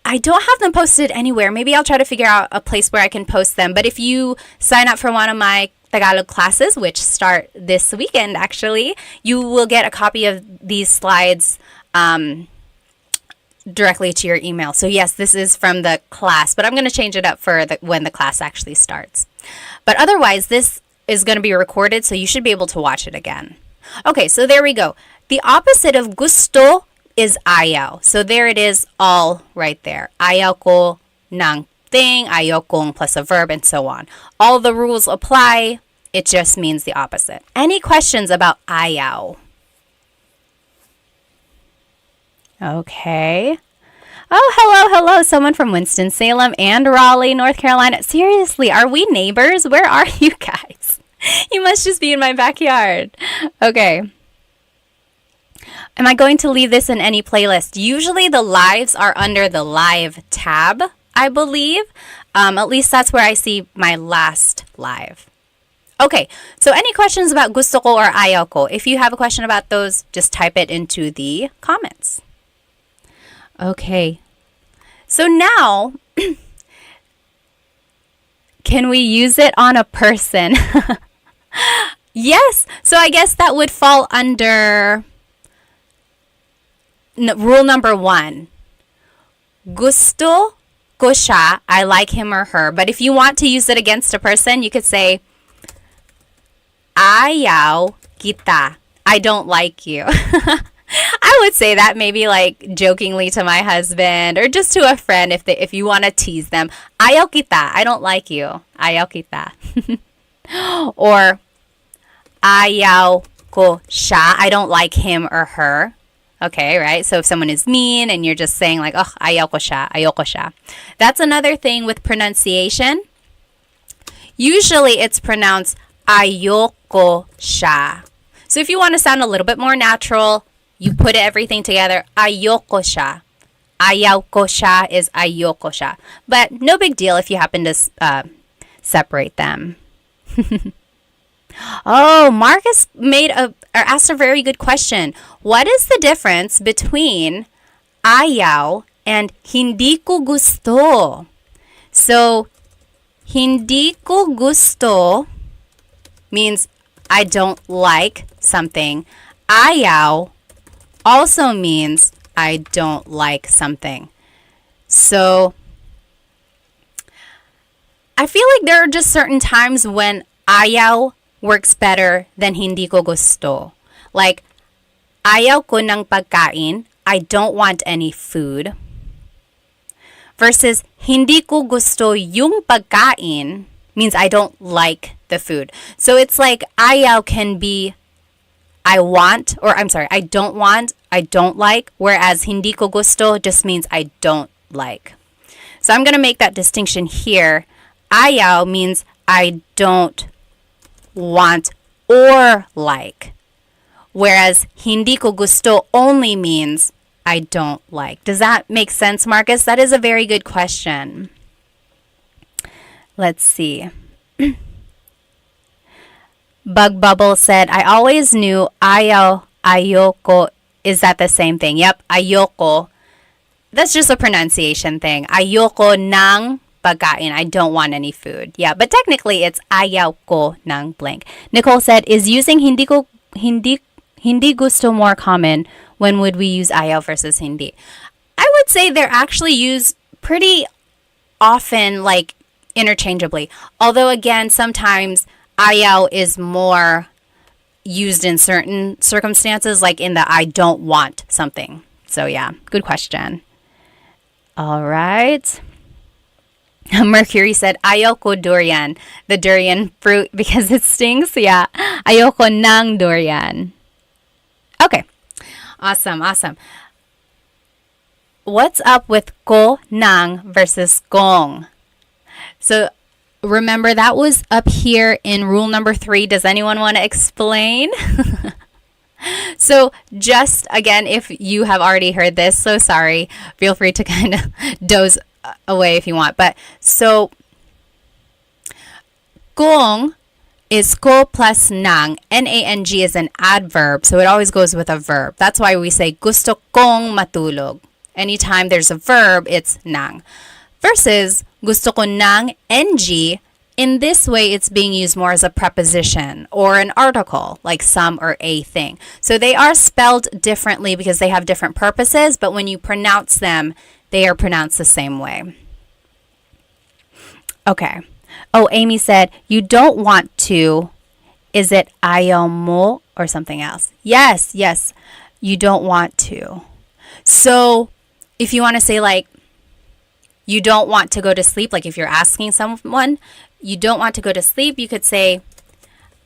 don't have them posted anywhere. Maybe I'll try to figure out a place where I can post them. But if you sign up for one of my Tagalog classes, which start this weekend actually, you will get a copy of these slides directly to your email. So yes, this is from the class, but I'm going to change it up for when the class actually starts. But otherwise, this is going to be recorded, so you should be able to watch it again. Okay, so there we go. The opposite of gusto is ayaw. So there it is all right there. Ayaw ko ng thing, ayaw kong plus a verb, and so on. All the rules apply. It just means the opposite. Any questions about ayaw? Okay. Oh, hello. Someone from Winston-Salem and Raleigh, North Carolina. Seriously, are we neighbors? Where are you guys? You must just be in my backyard. Okay. Am I going to leave this in any playlist? Usually the lives are under the live tab, I believe. At least that's where I see my last live. Okay, so any questions about gusto ko or ayaw ko? If you have a question about those, just type it into the comments. Okay, so now, can we use it on a person? Yes, so I guess that would fall under rule number 1. Gusto ko siya, I like him or her. But if you want to use it against a person, you could say, ayaw kita, I don't like you. I would say that maybe like jokingly to my husband or just to a friend if you want to tease them. Ayaw kita, I don't like you. Ayaw kita. Or ayaw ko siya, I don't like him or her. Okay, right? So if someone is mean and you're just saying like, oh, ayaw ko siya. That's another thing with pronunciation. Usually it's pronounced ayoko siya. So if you want to sound a little bit more natural, you put everything together, ayoko siya. Ayaw ko siya is ayoko siya. But no big deal if you happen to separate them. Oh, Marcus asked a very good question. What is the difference between ayaw and hindi ko gusto? So, hindi ko gusto means I don't like something. Ayaw also means I don't like something. So, I feel like there are just certain times when ayaw works better than hindi ko gusto. Like, ayaw ko ng pagkain, I don't want any food. Versus hindi ko gusto yung pagkain means I don't like the food. So it's like ayaw can be I want, or I'm sorry, I don't want, I don't like, whereas hindi ko gusto just means I don't like. So I'm going to make that distinction here. Ayaw means I don't want or like, whereas hindi ko gusto only means I don't like. Does that make sense, Marcus? That is a very good question. Let's see. Bug Bubble said, I always knew ayaw, ayoko. Is that the same thing? Yep, ayoko. That's just a pronunciation thing. Ayoko ng pagkain. I don't want any food. Yeah, but technically it's ayaw ko ng blank. Nicole said, is using hindi gusto more common? When would we use ayaw versus hindi? I would say they're actually used pretty often, like interchangeably. Although again, sometimes ayaw is more used in certain circumstances, like in the I don't want something. So yeah, good question. All right. Mercury said, ayoko durian, the durian fruit because it stings. Yeah, ayoko ng durian. Okay, awesome. What's up with ko ng versus gong? So remember that was up here in rule number 3. Does anyone want to explain? So just again, if you have already heard this, so sorry, feel free to kind of doze away if you want. But so kung is ko plus nang. N-A-N-G is an adverb, so it always goes with a verb. That's why we say gusto kong matulog. Anytime there's a verb, it's nang. Versus gusto ko nang ng. In this way, it's being used more as a preposition or an article, like some or a thing. So they are spelled differently because they have different purposes, but when you pronounce them, they are pronounced the same way. Okay. Oh, Amy said, you don't want to. Is it ayaw mo or something else? Yes. You don't want to. So if you want to say like, you don't want to go to sleep, like if you're asking someone, you don't want to go to sleep, you could say,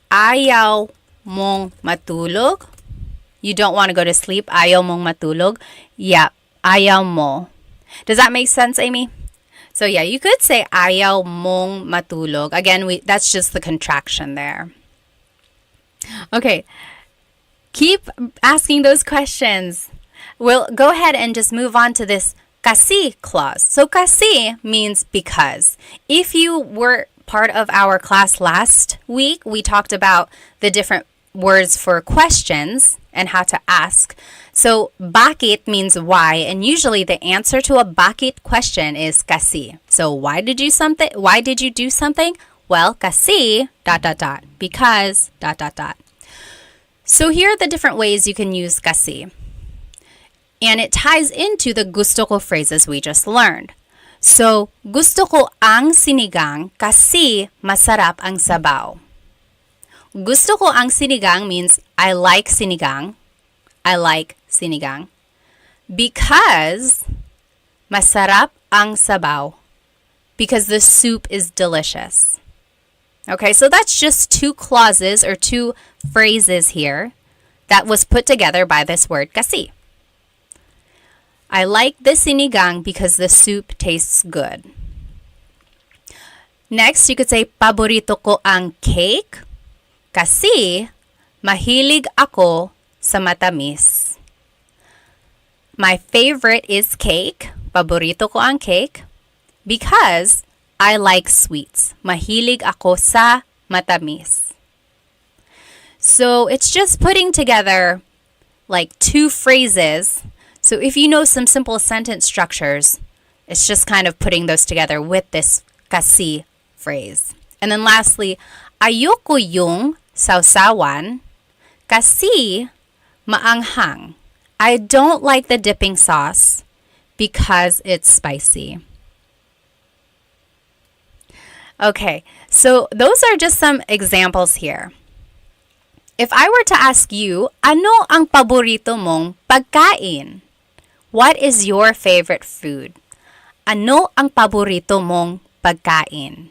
ayaw mong matulog. You don't want to go to sleep, ayaw mong matulog. Yeah, ayaw mo. Does that make sense, Amy? So yeah, you could say ayaw mong matulog. Again, that's just the contraction there. Okay, keep asking those questions. We'll go ahead and just move on to this kasi clause. So kasi means because. If you were part of our class last week, we talked about the different words for questions and how to ask. So bakit means why, and usually the answer to a bakit question is kasi. So why did you do something? Well, kasi ... because ... So here are the different ways you can use kasi. And it ties into the gusto ko phrases we just learned. So, gusto ko ang sinigang kasi masarap ang sabaw. Gusto ko ang sinigang means I like sinigang. Because masarap ang sabaw. Because the soup is delicious. Okay, so that's just 2 clauses or 2 phrases here that was put together by this word kasi. I like the sinigang because the soup tastes good. Next, you could say, paborito ko ang cake kasi mahilig ako sa matamis. My favorite is cake. Paborito ko ang cake because I like sweets. Mahilig ako sa matamis. So it's just putting together like 2 phrases. So if you know some simple sentence structures, it's just kind of putting those together with this kasi phrase. And then lastly, ayoko yung sausawan kasi maanghang. I don't like the dipping sauce because it's spicy. Okay, so those are just some examples here. If I were to ask you, ano ang paborito mong pagkain? What is your favorite food? Ano ang paborito mong pagkain?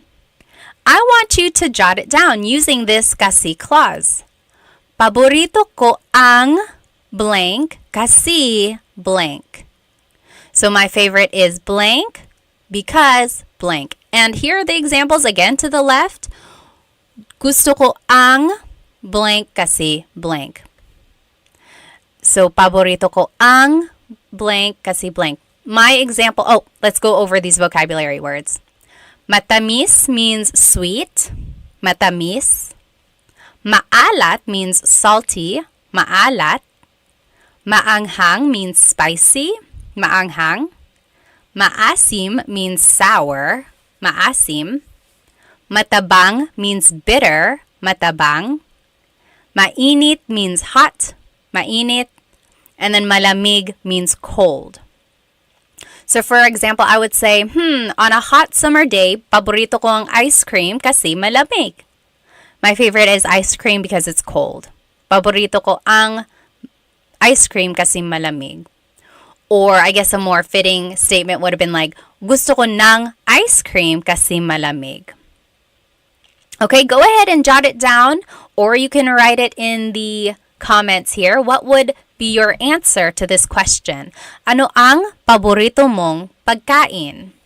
I want you to jot it down using this kasi clause. Paborito ko ang blank kasi blank. So my favorite is blank because blank. And here are the examples again to the left. Gusto ko ang blank kasi blank. So paborito ko ang blank kasi blank. My example, let's go over these vocabulary words. Matamis means sweet. Matamis. Maalat means salty. Maalat. Maanghang means spicy. Maanghang. Maasim means sour. Maasim. Matabang means bitter. Matabang. Mainit means hot. Mainit. And then malamig means cold. So for example, I would say, on a hot summer day, paborito ko ang ice cream kasi malamig. My favorite is ice cream because it's cold. Paborito ko ang ice cream kasi malamig. Or I guess a more fitting statement would have been like, gusto ko ng ice cream kasi malamig. Okay, go ahead and jot it down, or you can write it in the comments here. What would be your answer to this question? Ano ang paborito mong pagkain?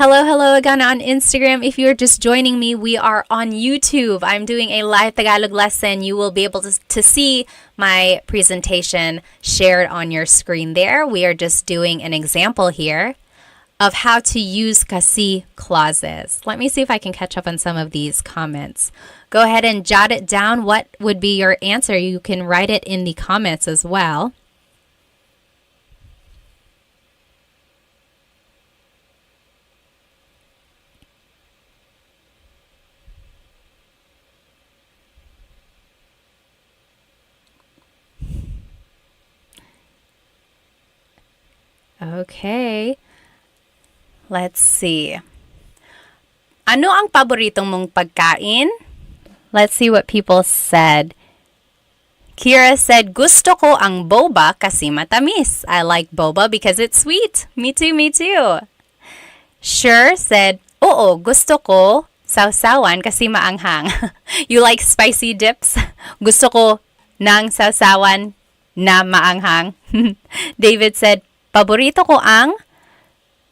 Hello again on Instagram. If you're just joining me, we are on YouTube. I'm doing a live Tagalog lesson. You will be able to see my presentation shared on your screen there. We are just doing an example here of how to use kasi clauses. Let me see if I can catch up on some of these comments. Go ahead and jot it down. What would be your answer? You can write it in the comments as well. Okay. Let's see. Ano ang paboritong mong pagkain? Let's see what people said. Kira said, gusto ko ang boba kasi matamis. I like boba because it's sweet. Me too, me too. Sure said, oo, gusto ko sawsawan kasi maanghang. You like spicy dips? Gusto ko ng sawsawan na maanghang. David said, paborito ko ang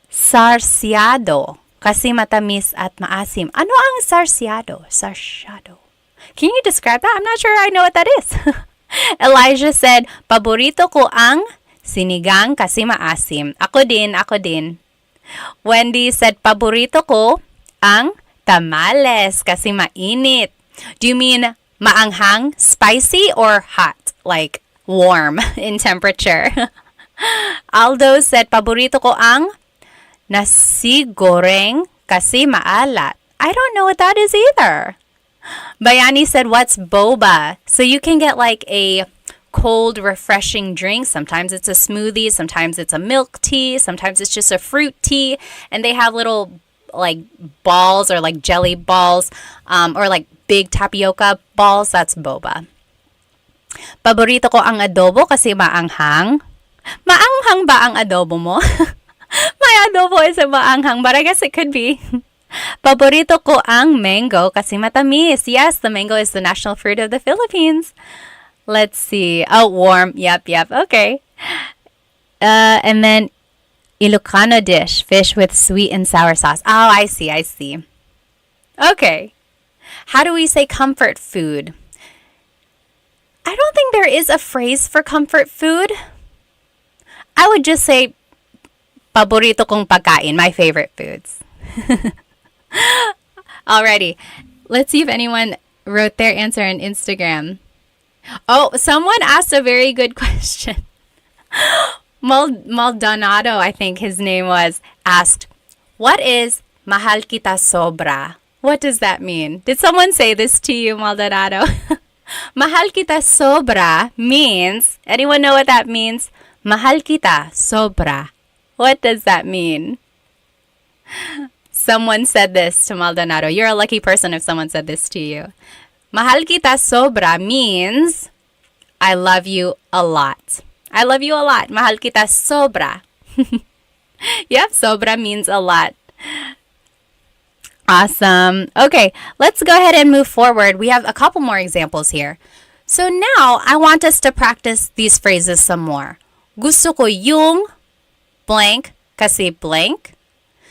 sarsyado kasi matamis at maasim. Ano ang sarsyado? Sarsyado. Can you describe that? I'm not sure I know what that is. Elijah said, paborito ko ang sinigang kasi maasim. Ako din. Wendy said, paborito ko ang tamales kasi mainit. Do you mean maanghang, spicy, or hot? Like warm in temperature? Aldo said, paborito ko ang nasi goreng kasi maalat. I don't know what that is either. Bayani said, what's boba? So you can get like a cold, refreshing drink. Sometimes it's a smoothie. Sometimes it's a milk tea. Sometimes it's just a fruit tea. And they have little like balls or like jelly balls or like big tapioca balls. That's boba. Paborito ko ang adobo kasi maanghang. Maanghang ba ang adobo mo? My adobo isn't maanghang, but I guess it could be. Paborito ko ang mango kasi matamis. Yes, the mango is the national fruit of the Philippines. Let's see. Oh, warm. Yep. Okay. And then Ilocano dish, fish with sweet and sour sauce. Oh, I see. Okay. How do we say comfort food? I don't think there is a phrase for comfort food. I would just say paborito kong pagkain, my favorite foods. Alrighty. Let's see if anyone wrote their answer on Instagram. Oh, someone asked a very good question. Maldonado, I think his name was, asked, what is mahal kita sobra? What does that mean? Did someone say this to you, Maldonado? Mahal kita sobra means, anyone know what that means? Mahal kita sobra. What does that mean? Someone said this to Maldonado. You're a lucky person if someone said this to you. Mahal kita sobra means I love you a lot. I love you a lot. Mahal kita sobra. Yep, sobra means a lot. Awesome. Okay, let's go ahead and move forward. We have a couple more examples here. So now I want us to practice these phrases some more. Gusto ko yung blank kasi blank.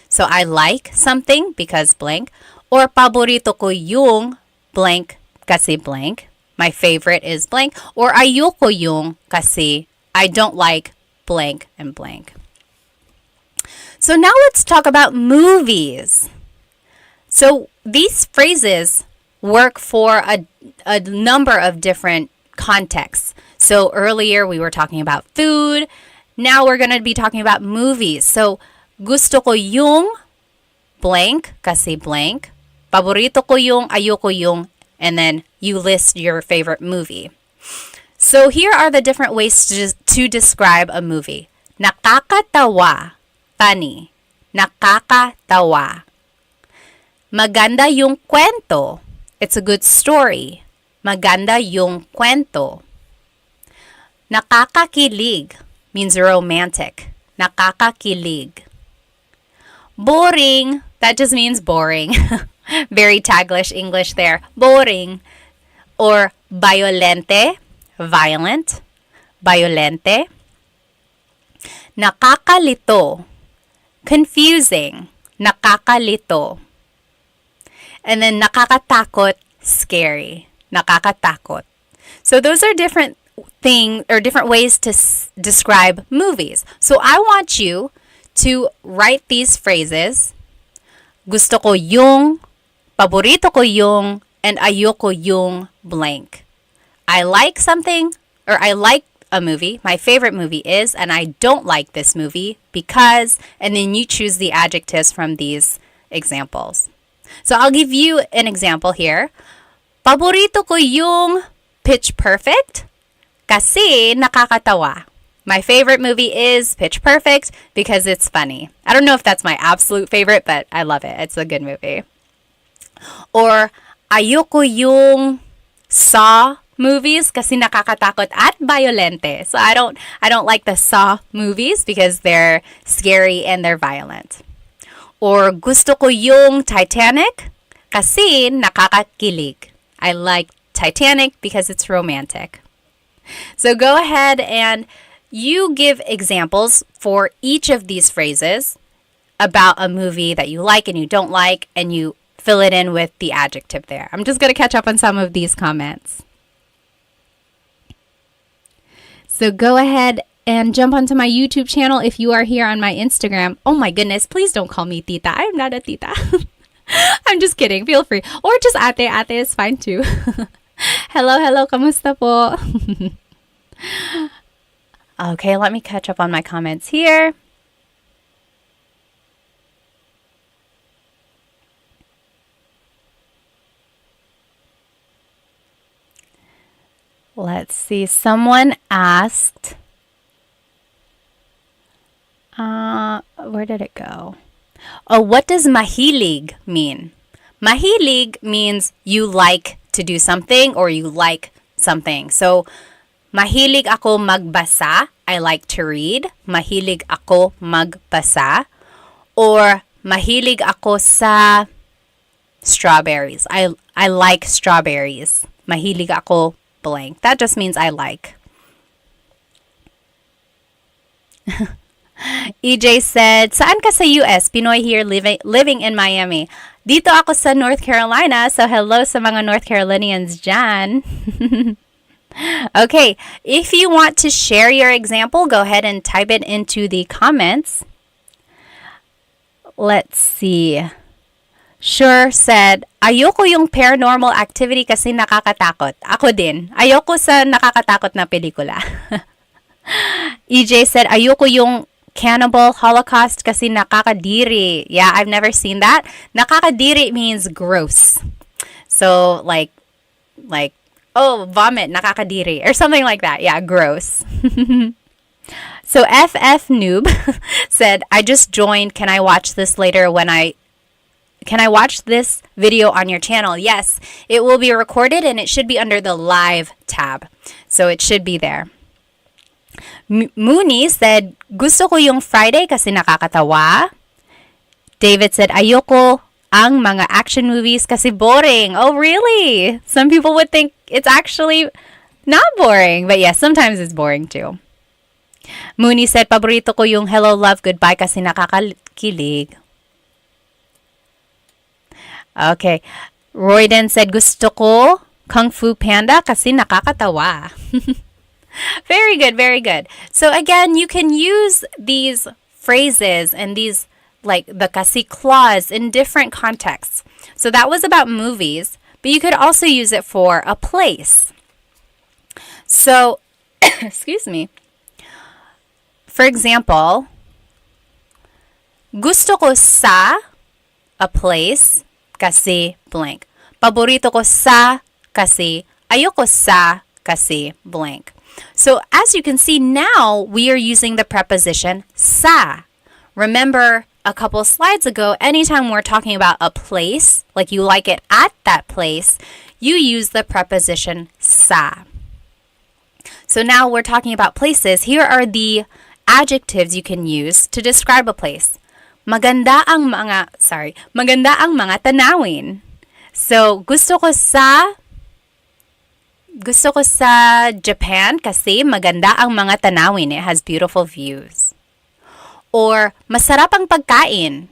So I like something because blank. Or paborito ko yung blank kasi blank. My favorite is blank. Or ayoko yung kasi I don't like blank and blank. So now let's talk about movies. So these phrases work for a number of different contexts. So earlier we were talking about food. Now we're going to be talking about movies. So gusto ko yung blank kasi blank. Paborito ko yung, ayoko yung, and then you list your favorite movie. So here are the different ways to describe a movie. Nakakatawa. Funny. Nakakatawa. Maganda yung kwento. It's a good story. Maganda yung kwento. Nakakakilig means romantic. Nakakakilig. Boring. That just means boring. Very Taglish English there. Boring. Or violente. Violent. Violente. Nakakalito. Confusing. Nakakalito. And then nakakatakot, scary. Nakakatakot. So those are different things or different ways to describe movies. So I want you to write these phrases. Gusto ko yung, paborito ko yung, and ayoko yung blank. I like something, or I like a movie. My favorite movie is, and I don't like this movie because, and then you choose the adjectives from these examples. So I'll give you an example here. Paborito ko yung Pitch Perfect kasi nakakatawa. My favorite movie is Pitch Perfect because it's funny. I don't know if that's my absolute favorite, but I love it. It's a good movie. Or ayoko yung Saw movies kasi nakakatakot at violente. So I don't like the Saw movies because they're scary and they're violent. Or gusto ko yung Titanic kasi nakakakilig. I like Titanic because it's romantic. So go ahead and you give examples for each of these phrases about a movie that you like and you don't like, and you fill it in with the adjective there. I'm just going to catch up on some of these comments. So go ahead and jump onto my YouTube channel if you are here on my Instagram. Oh my goodness, please don't call me tita. I'm not a tita. I'm just kidding. Feel free. Or just ate. Ate is fine too. Hello. Kamusta po? Okay, let me catch up on my comments here. Let's see. Someone asked, where did it go? Oh, what does mahilig mean? Mahilig means you like to do something or you like something. So, mahilig ako magbasa. I like to read. Mahilig ako magbasa. Or mahilig ako sa strawberries. I like strawberries. Mahilig ako blank. That just means I like. EJ said, saan ka sa US? Pinoy here living in Miami. Dito ako sa North Carolina. So hello sa mga North Carolinians dyan. Okay, if you want to share your example, go ahead and type it into the comments. Let's see. Sure said, ayoko yung paranormal activity kasi nakakatakot. Ako din. Ayoko sa nakakatakot na pelikula. EJ said, ayoko yung Cannibal Holocaust kasi nakakadiri. Yeah, I've never seen that. Nakakadiri means gross. So, like, oh, vomit, nakakadiri, or something like that. Yeah, gross. So FF Noob said, I just joined. Can I watch this later when I Can I watch this video on your channel? Yes, it will be recorded and it should be under the live tab. So it should be there. Mooney said, gusto ko yung Friday kasi nakakatawa. David said, ayoko ang mga action movies kasi boring. Oh, really? Some people would think it's actually not boring. But yes, sometimes it's boring too. Mooney said, paborito ko yung hello, love, goodbye kasi nakakakilig. Okay. Royden said, gusto ko Kung Fu Panda kasi nakakatawa. Very good, very good. So again, you can use these phrases and these, like the kasi clause, in different contexts. So that was about movies, but you could also use it for a place. So, excuse me. For example, gusto ko sa a place kasi blank. Paborito ko sa kasi ayoko sa kasi blank. So as you can see now, we are using the preposition sa. Remember a couple slides ago, anytime we're talking about a place, like you like it at that place, you use the preposition sa. So now we're talking about places. Here are the adjectives you can use to describe a place. Maganda ang mga tanawin. So, gusto ko sa Japan kasi maganda ang mga tanawin. It has beautiful views. Or, masarap ang pagkain.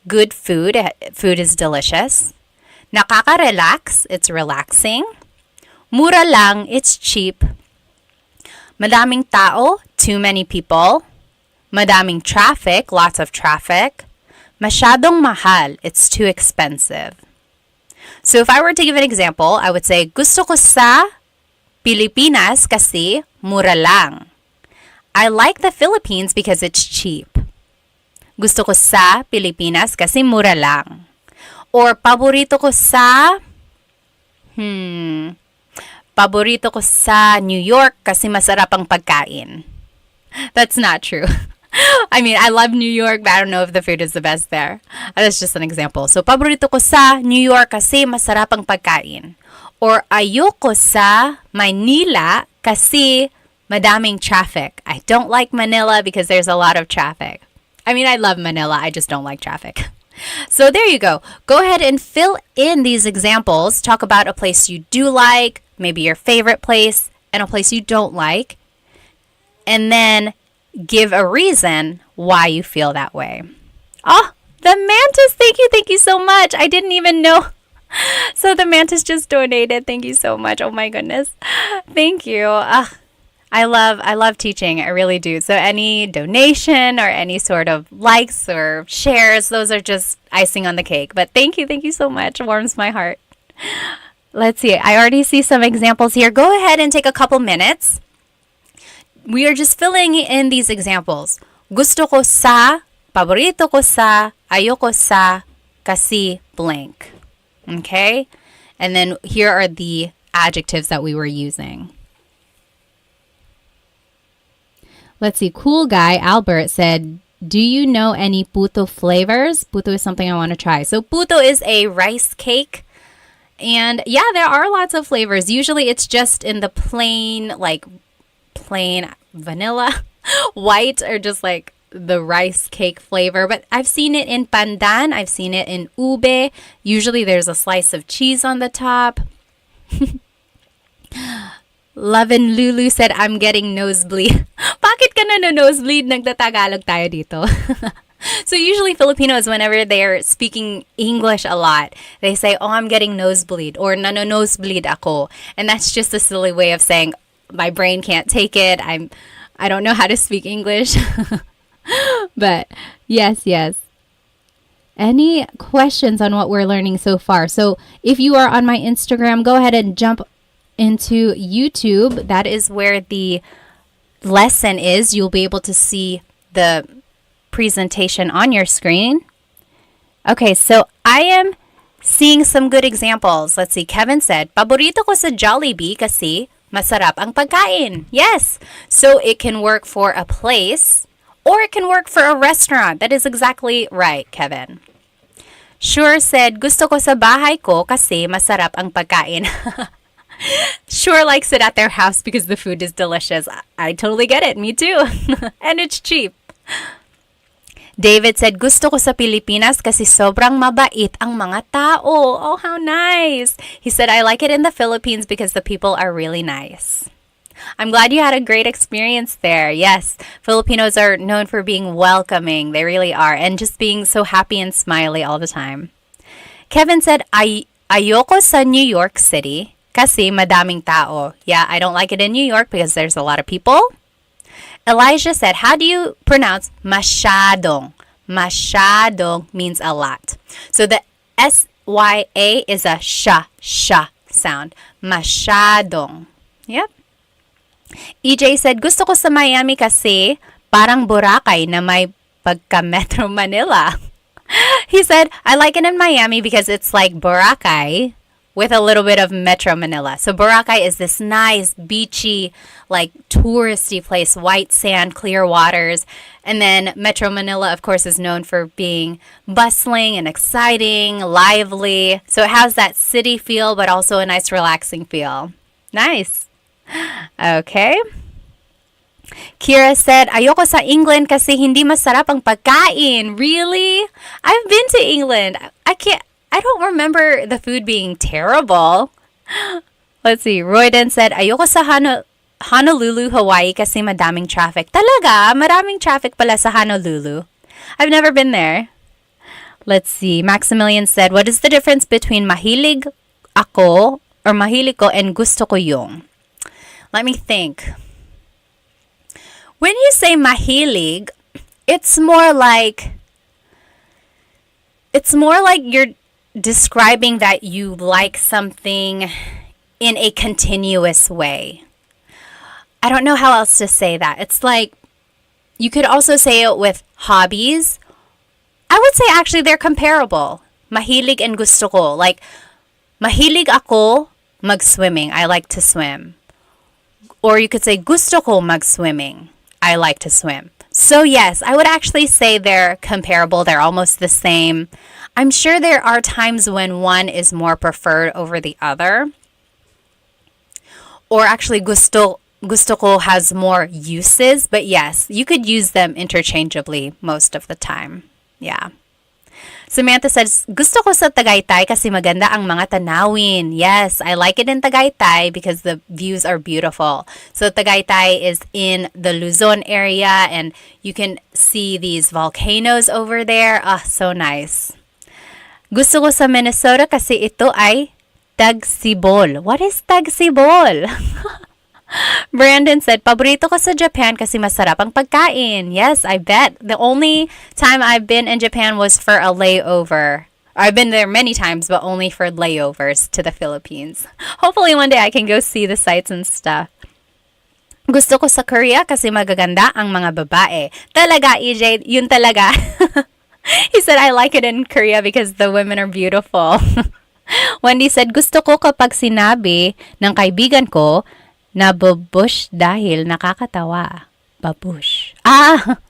Good food. Food is delicious. Nakaka-relax. It's relaxing. Mura lang. It's cheap. Madaming tao. Too many people. Madaming traffic. Lots of traffic. Masyadong mahal. It's too expensive. So if I were to give an example, I would say, gusto ko sa Pilipinas kasi mura lang. I like the Philippines because it's cheap. Gusto ko sa Pilipinas kasi mura lang. Or paborito ko sa New York kasi masarap ang pagkain. That's not true. I mean, I love New York, but I don't know if the food is the best there. That's just an example. So, paborito ko sa New York kasi masarap ang pagkain. Or ayoko sa Manila kasi madaming traffic. I don't like Manila because there's a lot of traffic. I mean, I love Manila. I just don't like traffic. So there you go. Go ahead and fill in these examples. Talk about a place you do like, maybe your favorite place, and a place you don't like. And then give a reason why you feel that way. Oh, the mantis. Thank you so much. I didn't even know. So the mantis just donated. Thank you so much. Oh my goodness. Thank you. I love teaching. I really do. So any donation or any sort of likes or shares, those are just icing on the cake. But thank you so much. It warms my heart. Let's see. I already see some examples here. Go ahead and take a couple minutes. We are just filling in these examples. Gusto ko sa, paborito ko sa, ayoko sa, kasi blank. Okay? And then here are the adjectives that we were using. Let's see. Cool guy, Albert, said, do you know any puto flavors? Puto is something I want to try. So puto is a rice cake. And yeah, there are lots of flavors. Usually it's just in the plain vanilla, white, or just like the rice cake flavor. But I've seen it in pandan. I've seen it in ube. Usually there's a slice of cheese on the top. Love and Lulu said, I'm getting nosebleed. Bakit ka na nosebleed? Nagtatagalog tayo dito. So usually Filipinos, whenever they're speaking English a lot, they say, oh, I'm getting nosebleed, or nosebleed ako. And that's just a silly way of saying, my brain can't take it. I don't know how to speak English. But yes. Any questions on what we're learning so far? So if you are on my Instagram, go ahead and jump into YouTube. That is where the lesson is. You'll be able to see the presentation on your screen. Okay, so I am seeing some good examples. Let's see. Kevin said, paborito ko sa Jollibee kasi masarap ang pagkain. Yes. So it can work for a place or it can work for a restaurant. That is exactly right, Kevin. Sure said, gusto ko sa bahay ko kasi masarap ang pagkain. Sure likes it at their house because the food is delicious. I totally get it. Me too. And it's cheap. David said, gusto ko sa Pilipinas kasi sobrang mabait ang mga tao. Oh, how nice. He said, I like it in the Philippines because the people are really nice. I'm glad you had a great experience there. Yes, Filipinos are known for being welcoming. They really are. And just being so happy and smiley all the time. Kevin said, ayoko sa New York City kasi madaming tao. Yeah, I don't like it in New York because there's a lot of people. Elijah said, how do you pronounce masyadong? Masyadong means a lot. So the S-Y-A is a sh sound. Masyadong. Yep. EJ said, gusto ko sa Miami kasi parang Boracay na may pagka-Metro Manila. He said, I like it in Miami because it's like Boracay with a little bit of Metro Manila. So Boracay is this nice, beachy, like touristy place, white sand, clear waters. And then Metro Manila, of course, is known for being bustling and exciting, lively. So it has that city feel, but also a nice, relaxing feel. Nice. Okay. Kira said, ayoko sa England kasi hindi masarap ang pagkain. Really? I've been to England. I don't remember the food being terrible. Let's see. Royden said, ayoko sa Honolulu, Hawaii kasi madaming traffic. Talaga? Maraming traffic pala sa Honolulu. I've never been there. Let's see. Maximilian said, what is the difference between mahilig ako or mahilig ko and gusto ko yung? Let me think. When you say mahilig, it's more like you're describing that you like something in a continuous way. I don't know how else to say that. It's like you could also say it with hobbies. I would say actually they're comparable. Mahilig and gusto ko. Like mahilig ako mag-swimming. I like to swim. Or you could say gusto ko mag-swimming. I like to swim. So yes, I would actually say they're comparable. They're almost the same. I'm sure there are times when one is more preferred over the other. Or actually gusto ko has more uses, but yes, you could use them interchangeably most of the time. Yeah. Samantha says, gusto ko sa Tagaytay kasi maganda ang mga tanawin. Yes, I like it in Tagaytay because the views are beautiful. So Tagaytay is in the Luzon area and you can see these volcanoes over there. Ah, so nice. Gusto ko sa Minnesota kasi ito ay tagsibol. What is tagsibol? Brandon said, paborito ko sa Japan kasi masarap ang pagkain. Yes, I bet. The only time I've been in Japan was for a layover. I've been there many times, but only for layovers to the Philippines. Hopefully one day I can go see the sights and stuff. Gusto ko sa Korea kasi magaganda ang mga babae. Talaga, EJ, yun talaga. He said, I like it in Korea because the women are beautiful. Wendy said, gusto ko kapag sinabi ng kaibigan ko, na babush dahil nakakatawa. Babush. Ah!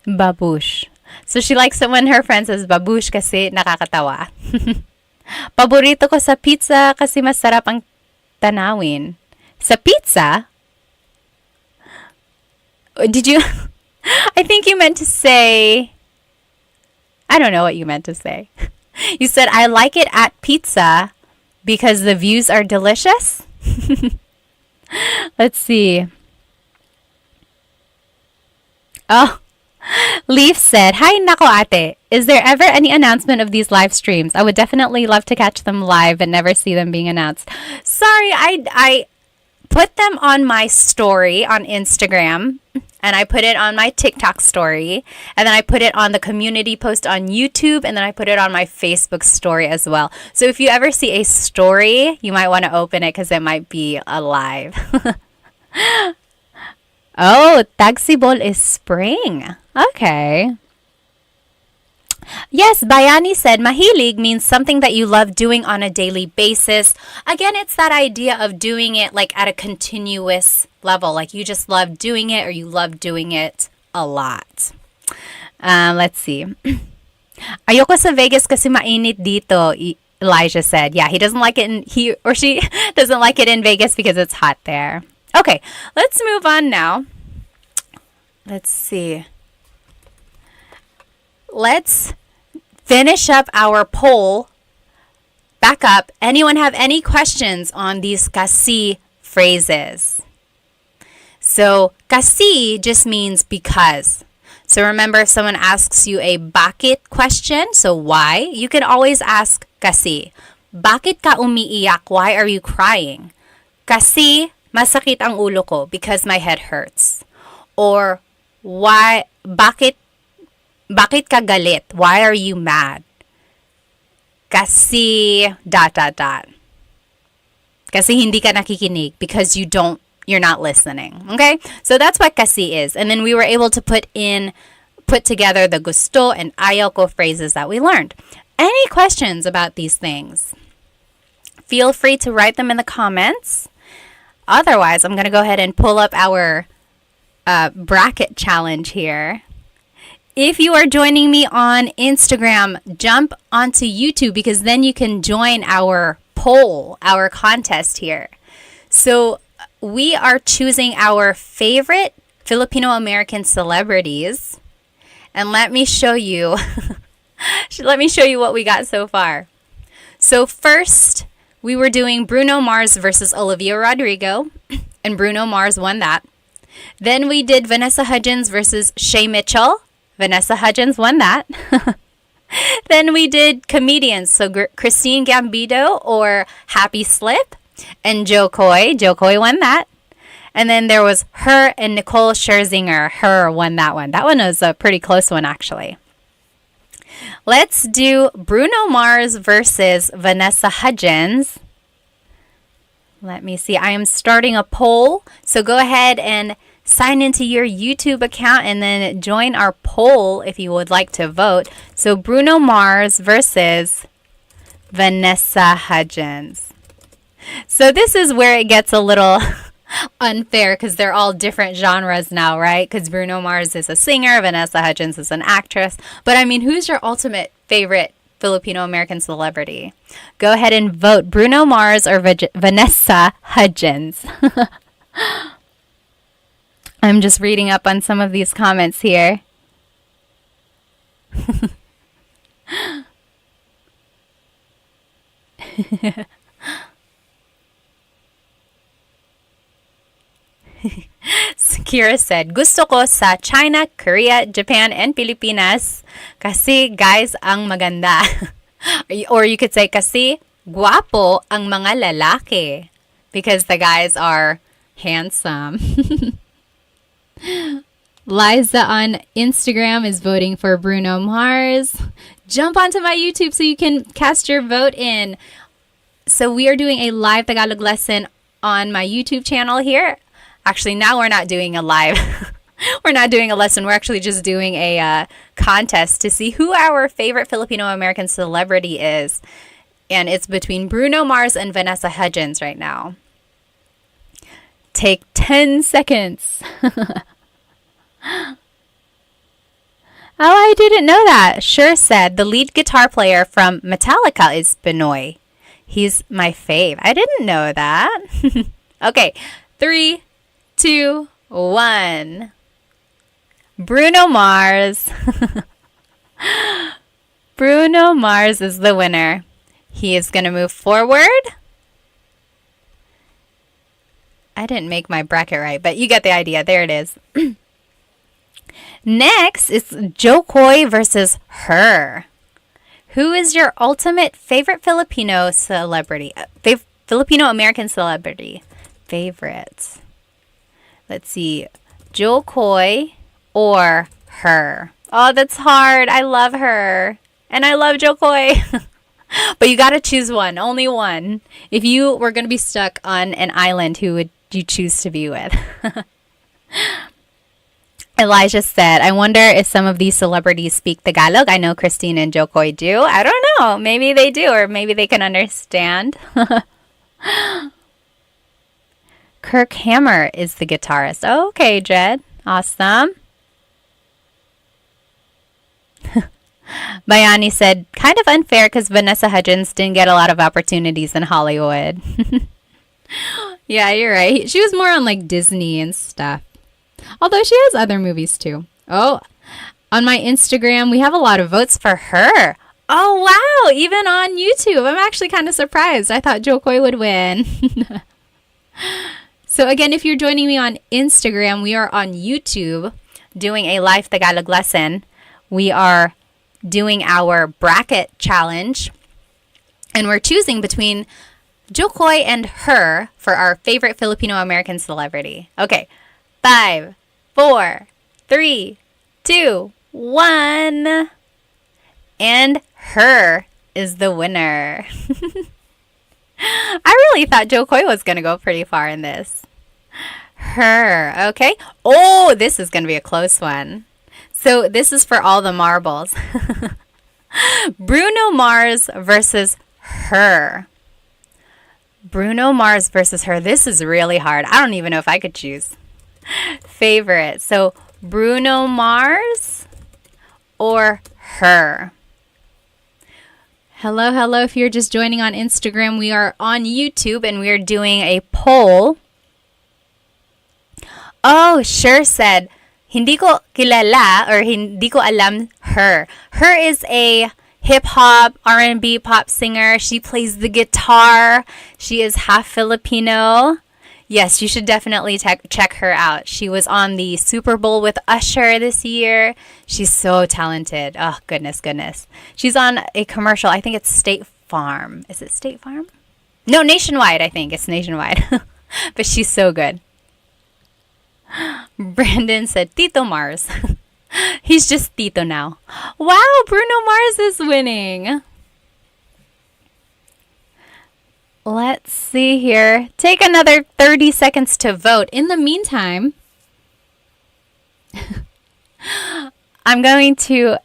Babush. So she likes it when her friend says babush kasi nakakatawa. Paborito ko sa pizza kasi masarap ang tanawin. Sa pizza? Did you... I think you meant to say... I don't know what you meant to say. You said, I like it at pizza because the views are delicious? Let's see. Oh, Leaf said, hi, nako ate. Is there ever any announcement of these live streams? I would definitely love to catch them live and never see them being announced. Sorry, I put them on my story on Instagram, and I put it on my TikTok story, and then I put it on the community post on YouTube, and then I put it on my Facebook story as well. So if you ever see a story, you might want to open it because it might be alive. Oh, tagsibol is spring. Okay. Yes, Bayani said, mahilig means something that you love doing on a daily basis. Again, it's that idea of doing it like at a continuous level. Like you just love doing it or you love doing it a lot. Let's see. Ayoko sa Vegas kasi mainit dito, Elijah said. Yeah, he doesn't like it he or she doesn't like it in Vegas because it's hot there. Okay, let's move on now. Let's see. Let's finish up our poll. Back up. Anyone have any questions on these kasi phrases? So, kasi just means because. So remember, if someone asks you a bakit question, so why, you can always ask kasi. Bakit ka umiiyak? Why are you crying? Kasi masakit ang ulo ko because my head hurts. Or bakit ka galit? Why are you mad? Kasi dot dot dot. Kasi hindi ka nakikinig because you're not listening. Okay? So that's what kasi is. And then we were able to put together the gusto and ayoko phrases that we learned. Any questions about these things? Feel free to write them in the comments. Otherwise, I'm going to go ahead and pull up our bracket challenge here. If you are joining me on Instagram, jump onto YouTube because then you can join our poll, our contest here. So we are choosing our favorite Filipino American celebrities. And let me show you what we got so far. So first, we were doing Bruno Mars versus Olivia Rodrigo, and Bruno Mars won that. Then we did Vanessa Hudgens versus Shay Mitchell. Vanessa Hudgens won that. Then we did comedians, so Christine Gambino or Happy Slip, and Joe Coy. Joe Coy won that. And then there was her and Nicole Scherzinger. Her won that one. That one was a pretty close one, actually. Let's do Bruno Mars versus Vanessa Hudgens. Let me see. I am starting a poll. So go ahead and sign into your YouTube account and then join our poll if you would like to vote. So Bruno Mars versus Vanessa Hudgens. So this is where it gets a little unfair because they're all different genres now, right? Because Bruno Mars is a singer, Vanessa Hudgens is an actress. But I mean, who's your ultimate favorite Filipino American celebrity? Go ahead and vote Bruno Mars or Vanessa Hudgens. I'm just reading up on some of these comments here. Kira said, gusto ko sa China, Korea, Japan, and Pilipinas kasi guys ang maganda. Or you could say kasi guwapo ang mga lalaki because the guys are handsome. Liza on Instagram is voting for Bruno Mars. Jump onto my YouTube so you can cast your vote in. So we are doing a live Tagalog lesson on my YouTube channel here. Actually, now we're not doing a live. We're not doing a lesson. We're actually just doing a contest to see who our favorite Filipino American celebrity is. And it's between Bruno Mars and Vanessa Hudgens right now. Take 10 seconds. Oh, I didn't know that. Sure said the lead guitar player from Metallica is Benoy. He's my fave. I didn't know that. Okay, 3, 2, 1. Bruno Mars. Bruno Mars is the winner. He is going to move forward. I didn't make my bracket right, but you get the idea. There it is. Next is Joe Coy versus her. Who is your ultimate favorite Filipino celebrity? Filipino American celebrity. Favorites. Let's see. Joe Coy or her. Oh, that's hard. I love her. And I love Joe Coy. But you got to choose one. Only one. If you were going to be stuck on an island, who would you choose to be with? Elijah said, I wonder if some of these celebrities speak Tagalog. I know Christine and Joe Coy do. I don't know. Maybe they do, or maybe they can understand. Kirk Hammer is the guitarist. Oh, okay, Jed. Awesome. Bayani said, kind of unfair because Vanessa Hudgens didn't get a lot of opportunities in Hollywood. Yeah, you're right. She was more on like Disney and stuff. Although she has other movies too. Oh, on my Instagram, we have a lot of votes for her. Oh, wow. Even on YouTube. I'm actually kind of surprised. I thought Jo Koy would win. So again, if you're joining me on Instagram, we are on YouTube doing a live Tagalog lesson. We are doing our bracket challenge. And we're choosing between Jo Koy and her for our favorite Filipino-American celebrity. Okay, 5, 4, 3, 2, 1. And her is the winner. I really thought Jo Koy was going to go pretty far in this. Her, okay. Oh, this is going to be a close one. So this is for all the marbles. Bruno Mars versus her. Bruno Mars versus her. This is really hard. I don't even know if I could choose. Favorite. So Bruno Mars or her. Hello, hello. If you're just joining on Instagram, we are on YouTube and we are doing a poll. Oh, sure said, hindi ko kilala or hindi ko alam her. Her is a hip-hop, R&B pop singer. She plays the guitar. She is half Filipino. Yes, you should definitely check her out. She was on the Super Bowl with Usher this year. She's so talented. Oh, goodness, goodness. She's on a commercial. I think it's State Farm. Is it State Farm? No, Nationwide, I think. It's Nationwide. But she's so good. Brandon said, Tito Mars. He's just Tito now. Wow, Bruno Mars is winning. Let's see here. Take another 30 seconds to vote. In the meantime, I'm going to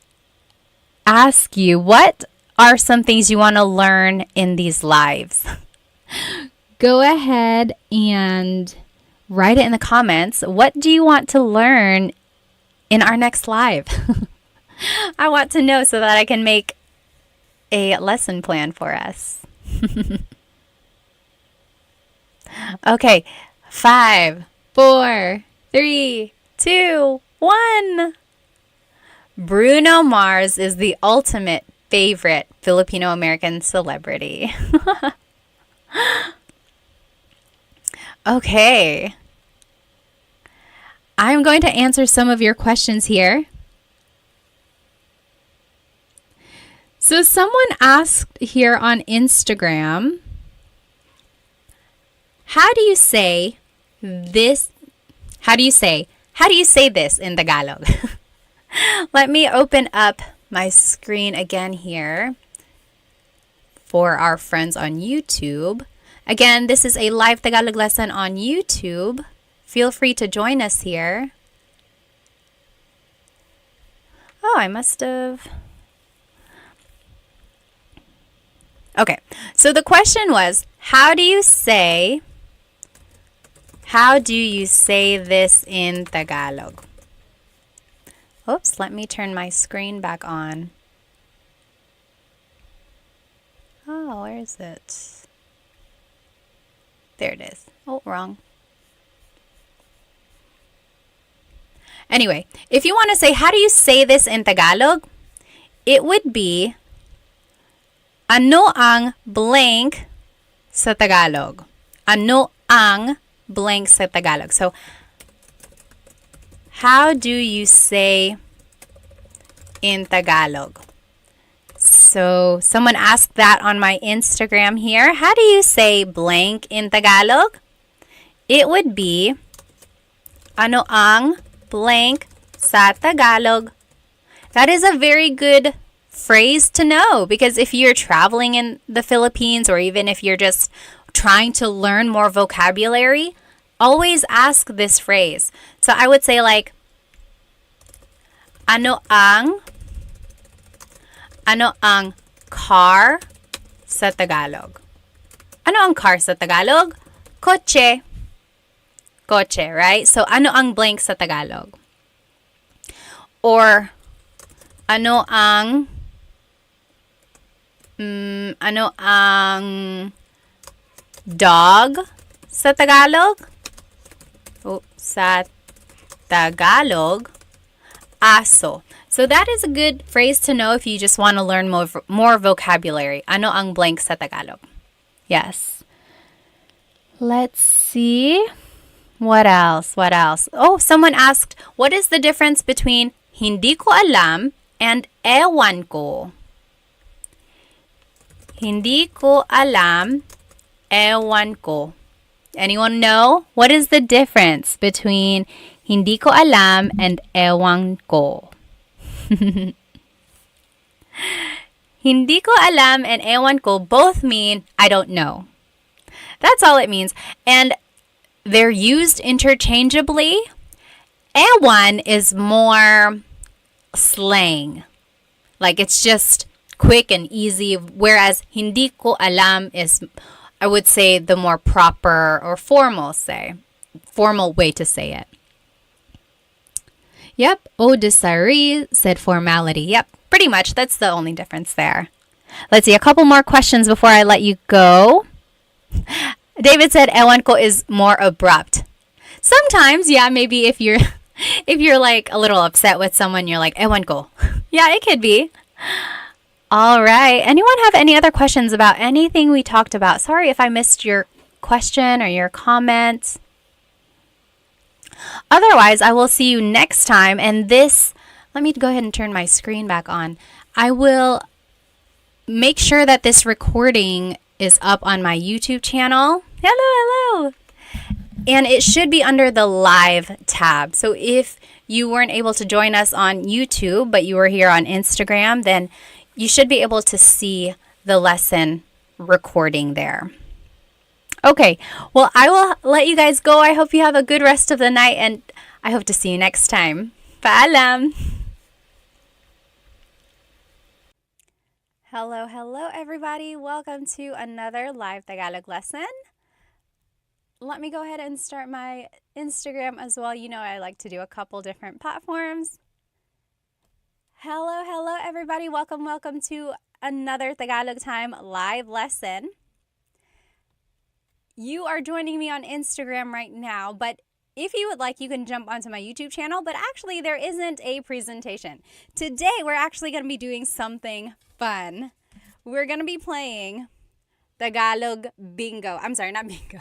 ask you, what are some things you want to learn in these lives? Go ahead and write it in the comments. What do you want to learn in our next live? I want to know so that I can make a lesson plan for us. Okay, 5, 4, 3, 2, 1. Bruno Mars is the ultimate favorite Filipino-American celebrity. Okay. I'm going to answer some of your questions here. So someone asked here on Instagram, how do you say this? How do you say this in Tagalog? Let me open up my screen again here for our friends on YouTube. Again, this is a live Tagalog lesson on YouTube. Feel free to join us here. Oh, I must have... Okay, so the question was, how do you say this in Tagalog? Oops, let me turn my screen back on. Oh, where is it? There it is. Oh, wrong. Anyway, if you want to say, how do you say this in Tagalog? It would be, ano ang blank sa Tagalog? Ano ang blank sa Tagalog? So, how do you say in Tagalog? So, someone asked that on my Instagram here. How do you say blank in Tagalog? It would be, ano ang blank sa Tagalog? That is a very good phrase to know, because if you're traveling in the Philippines or even if you're just trying to learn more vocabulary, always ask this phrase. So I would say like, ano ang car sa Tagalog? Ano ang car sa Tagalog? Kotse. Kotse, right? So ano ang blank sa Tagalog? Or Ano ang ano ang dog sa Tagalog? Oh, sa Tagalog, aso. So that is a good phrase to know if you just want to learn more vocabulary. Ano ang blank sa Tagalog? Yes. Let's see. What else? What else? Oh, someone asked, what is the difference between hindi ko alam and ewan ko? Hindi ko alam, ewan ko. Anyone know? What is the difference between hindi ko alam and ewan ko? Hindi ko alam and ewan ko both mean I don't know. That's all it means. And they're used interchangeably. Ewan is more slang. Like it's just quick and easy, whereas hindi ko alam is, I would say, the more proper or formal way to say it. Yep, Odisari said formality. Yep, pretty much. That's the only difference there. Let's see, a couple more questions before I let you go. David said ewan ko is more abrupt. Sometimes, yeah, maybe if you're like a little upset with someone, you're like ewan ko. Yeah, it could be. All right. Anyone have any other questions about anything we talked about? Sorry if I missed your question or your comment. Otherwise, I will see you next time. And this, let me go ahead and turn my screen back on. I will make sure that this recording is up on my YouTube channel. Hello. And it should be under the live tab. So if you weren't able to join us on YouTube, but you were here on Instagram, then you should be able to see the lesson recording there. Okay, well, I will let you guys go. I hope you have a good rest of the night, and I hope to see you next time. Paalam! Hello, everybody. Welcome to another live Tagalog lesson. Let me go ahead and start my Instagram as well. You know I like to do a couple different platforms. Hello, everybody. Welcome to another Tagalog Time live lesson. You are joining me on Instagram right now, but if you would like, you can jump onto my YouTube channel, but actually there isn't a presentation. Today, we're actually going to be doing something fun. We're going to be playing Tagalog Bingo. I'm sorry, not Bingo.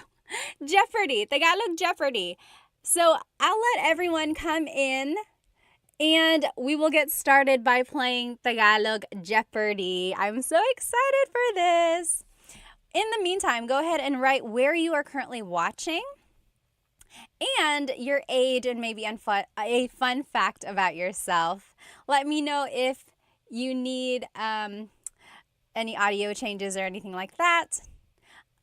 Jeopardy, Tagalog Jeopardy. So I'll let everyone come in and we will get started by playing Tagalog Jeopardy. I'm so excited for this. In the meantime, go ahead and write where you are currently watching and your age and maybe a fun fact about yourself. Let me know if you need any audio changes or anything like that.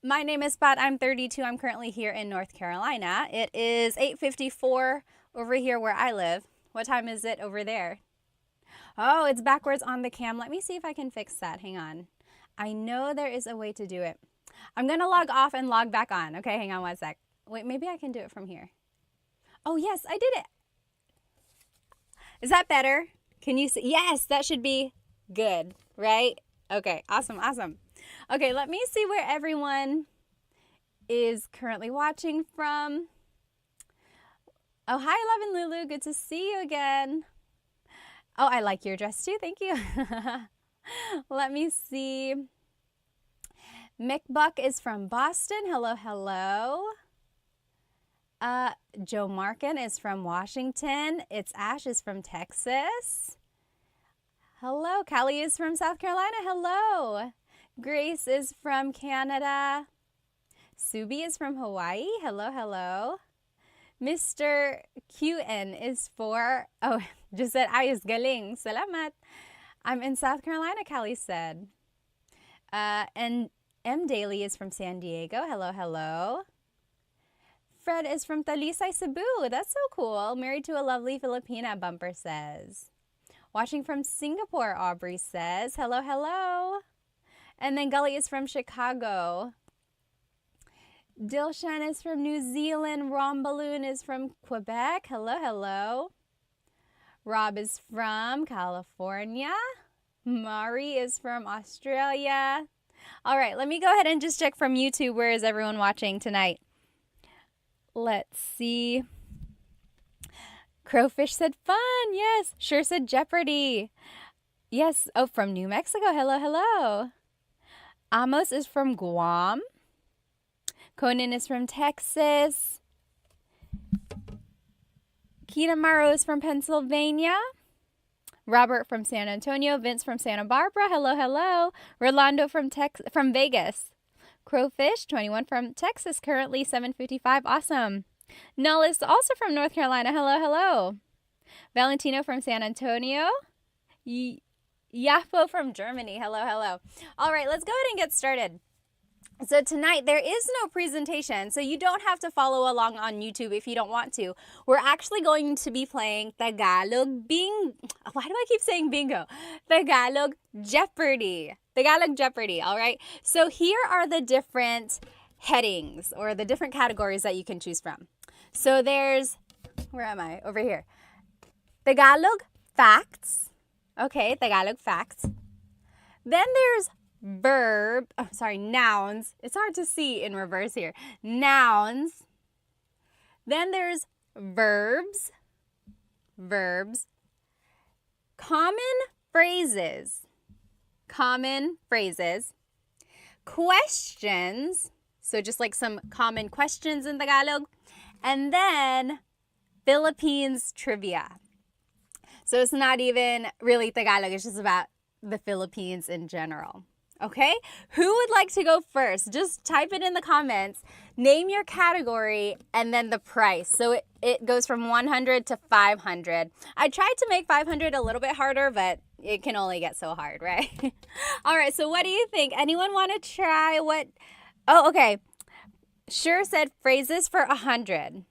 My name is Pat. I'm 32. I'm currently here in North Carolina. It is 8:54 over here where I live. What time is it over there? Oh, it's backwards on the cam. Let me see if I can fix that. Hang on. I know there is a way to do it. I'm going to log off and log back on. Okay, hang on one sec. Wait, maybe I can do it from here. Oh, yes, I did it. Is that better? Can you see? Yes, that should be good, right? Okay, awesome. Okay, let me see where everyone is currently watching from. Oh, hi, Love and Lulu. Good to see you again. Oh, I like your dress too. Thank you. Let me see. Mick Buck is from Boston. Hello. Joe Markin is from Washington. It's Ash is from Texas. Hello. Callie is from South Carolina. Hello. Grace is from Canada. Subi is from Hawaii. Hello. Mr. QN is for, just said, ayos galing. Salamat. I'm in South Carolina, Callie said. And M. Daly is from San Diego. Hello. Fred is from Talisay, Cebu. That's so cool. Married to a lovely Filipina, Bumper says. Watching from Singapore, Aubrey says. Hello. And then Gully is from Chicago. Dilshan is from New Zealand. Romballoon is from Quebec. Hello. Rob is from California. Mari is from Australia. All right, let me go ahead and just check from YouTube. Where is everyone watching tonight? Let's see. Crowfish said fun. Yes. Sure said Jeopardy. Yes. Oh, from New Mexico. Hello, hello. Amos is from Guam. Conan is from Texas. Kinamaro is from Pennsylvania. Robert from San Antonio. Vince from Santa Barbara. Hello, hello. Rolando from Vegas. Crowfish, 21 from Texas. Currently 7:55. Awesome. Null is also from North Carolina. Hello, hello. Valentino from San Antonio. Yafo from Germany. Hello, hello. All right, let's go ahead and get started. So tonight there is no presentation, so you don't have to follow along on YouTube if you don't want to. We're actually going to be playing Tagalog Bingo. Why do I keep saying bingo? Tagalog Jeopardy. Tagalog Jeopardy, all right? So here are the different headings or the different categories that you can choose from. So there's, where am I? Over here. Tagalog facts. Okay, Tagalog facts. Then there's nouns. It's hard to see in reverse here. Nouns. Then there's verbs. Common phrases. Questions. So just like some common questions in Tagalog. And then Philippines trivia. So it's not even really Tagalog. It's just about the Philippines in general. Okay, who would like to go first? Just type it in the comments. Name your category and then the price. So it goes from 100 to 500. I tried to make 500 a little bit harder, but it can only get so hard, right? All right, so what do you think? Anyone want to try what? Oh, okay. Sure said phrases for 100.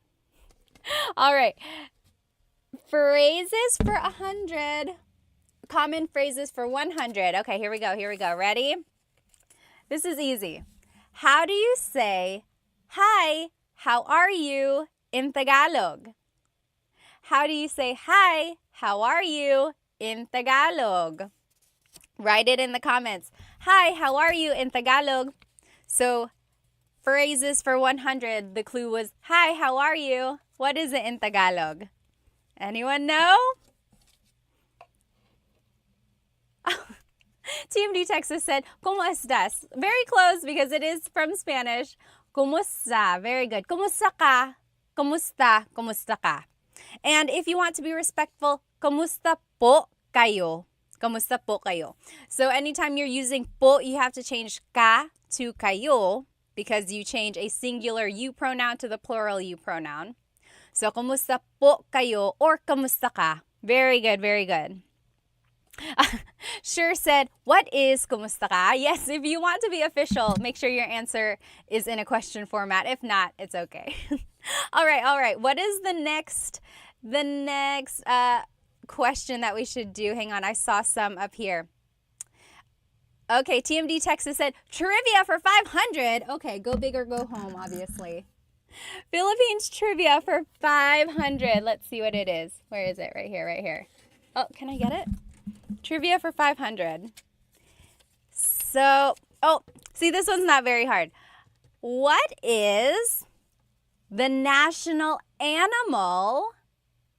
All right. Phrases for 100. Common phrases for 100. Okay, here we go. Ready? This is easy. How do you say, hi, how are you in Tagalog? How do you say, hi, how are you in Tagalog? Write it in the comments. Hi, how are you in Tagalog? So, phrases for 100. The clue was, hi, how are you? What is it in Tagalog? Anyone know? TMD Texas said, ¿Cómo estás? Very close because it is from Spanish. ¿Cómo Very good. ¿Cómo ka? ¿Cómo ka? And if you want to be respectful, ¿Cómo po kayo? ¿Cómo po kayo? So anytime you're using po, you have to change ka to kayo because you change a singular you pronoun to the plural you pronoun. So, ¿Cómo po kayo or ¿Cómo ka? Very good. Sure said, what is kumusta ka? Yes, if you want to be official, make sure your answer is in a question format. If not, it's okay. All right. What is the next question that we should do? Hang on, I saw some up here. Okay, TMD Texas said, trivia for 500. Okay, go big or go home, obviously. Philippines trivia for 500. Let's see what it is. Where is it? Right here. Oh, can I get it? Trivia for 500. So, see, this one's not very hard. What is the national animal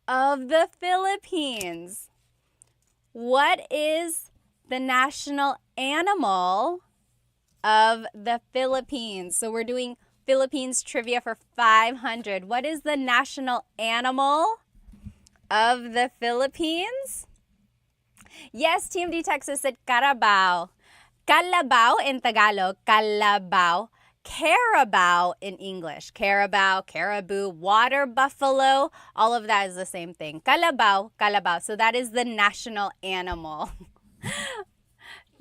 of the Philippines? What is the national animal of the Philippines? So we're doing Philippines trivia for 500. What is the national animal of the Philippines? Yes, TMD Texas said carabao. Calabao in Tagalog, calabao. Carabao in English. Carabao, caribou, water buffalo, all of that is the same thing. Calabao. So that is the national animal.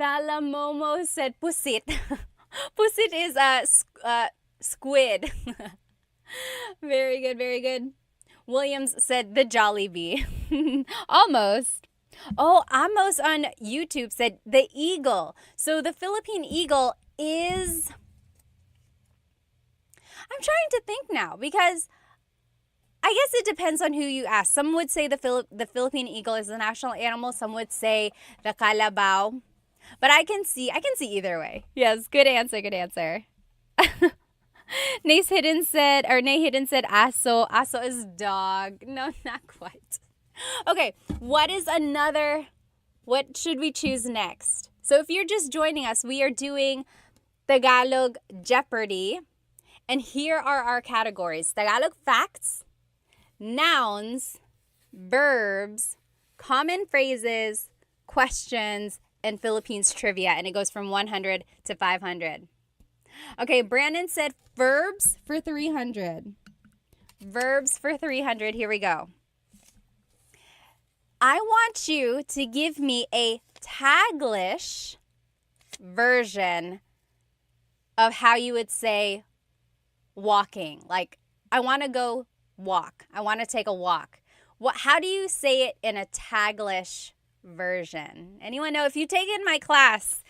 Thalamomo said pusit. Pusit is squid. Very good. Williams said the Jollibee. Almost. Oh, Amos on YouTube said the eagle. So the Philippine eagle is... I'm trying to think now because I guess it depends on who you ask. Some would say the Philippine eagle is the national animal. Some would say the kalabaw. But I can see either way. Yes, good answer, good answer. Nay Hidden said aso. Aso is dog. No, not quite. Okay, what should we choose next? So if you're just joining us, we are doing Tagalog Jeopardy. And here are our categories: Tagalog facts, nouns, verbs, common phrases, questions, and Philippines trivia. And it goes from 100 to 500. Okay, Brandon said verbs for 300. Verbs for 300. Here we go. I want you to give me a Taglish version of how you would say walking. Like, I want to go walk. I want to take a walk. How do you say it in a Taglish version? Anyone know? If you've taken my class,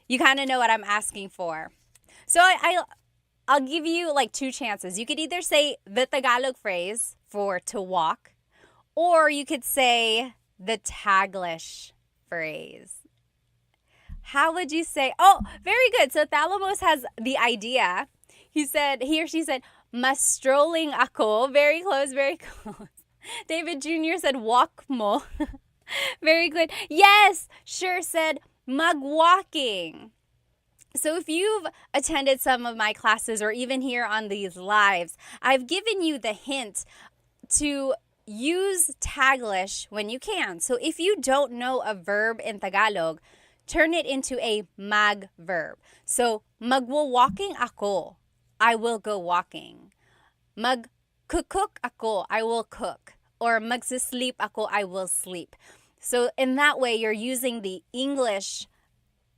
you kind of know what I'm asking for. So I'll give you like two chances. You could either say the Tagalog phrase for to walk, or you could say the Taglish phrase. How would you say? Oh, very good. So Thalamos has the idea. He or she said, mas strolling ako. Very close, very close. David Jr. said, walk mo. Very good. Yes, sure said, magwalking. So if you've attended some of my classes or even here on these lives, I've given you the hint to use Taglish when you can. So if you don't know a verb in Tagalog, turn it into a mag verb. So magwo-walking ako. I will go walking. Mag-cook ako. I will cook. Or magsisleep ako. I will sleep. So in that way, you're using the English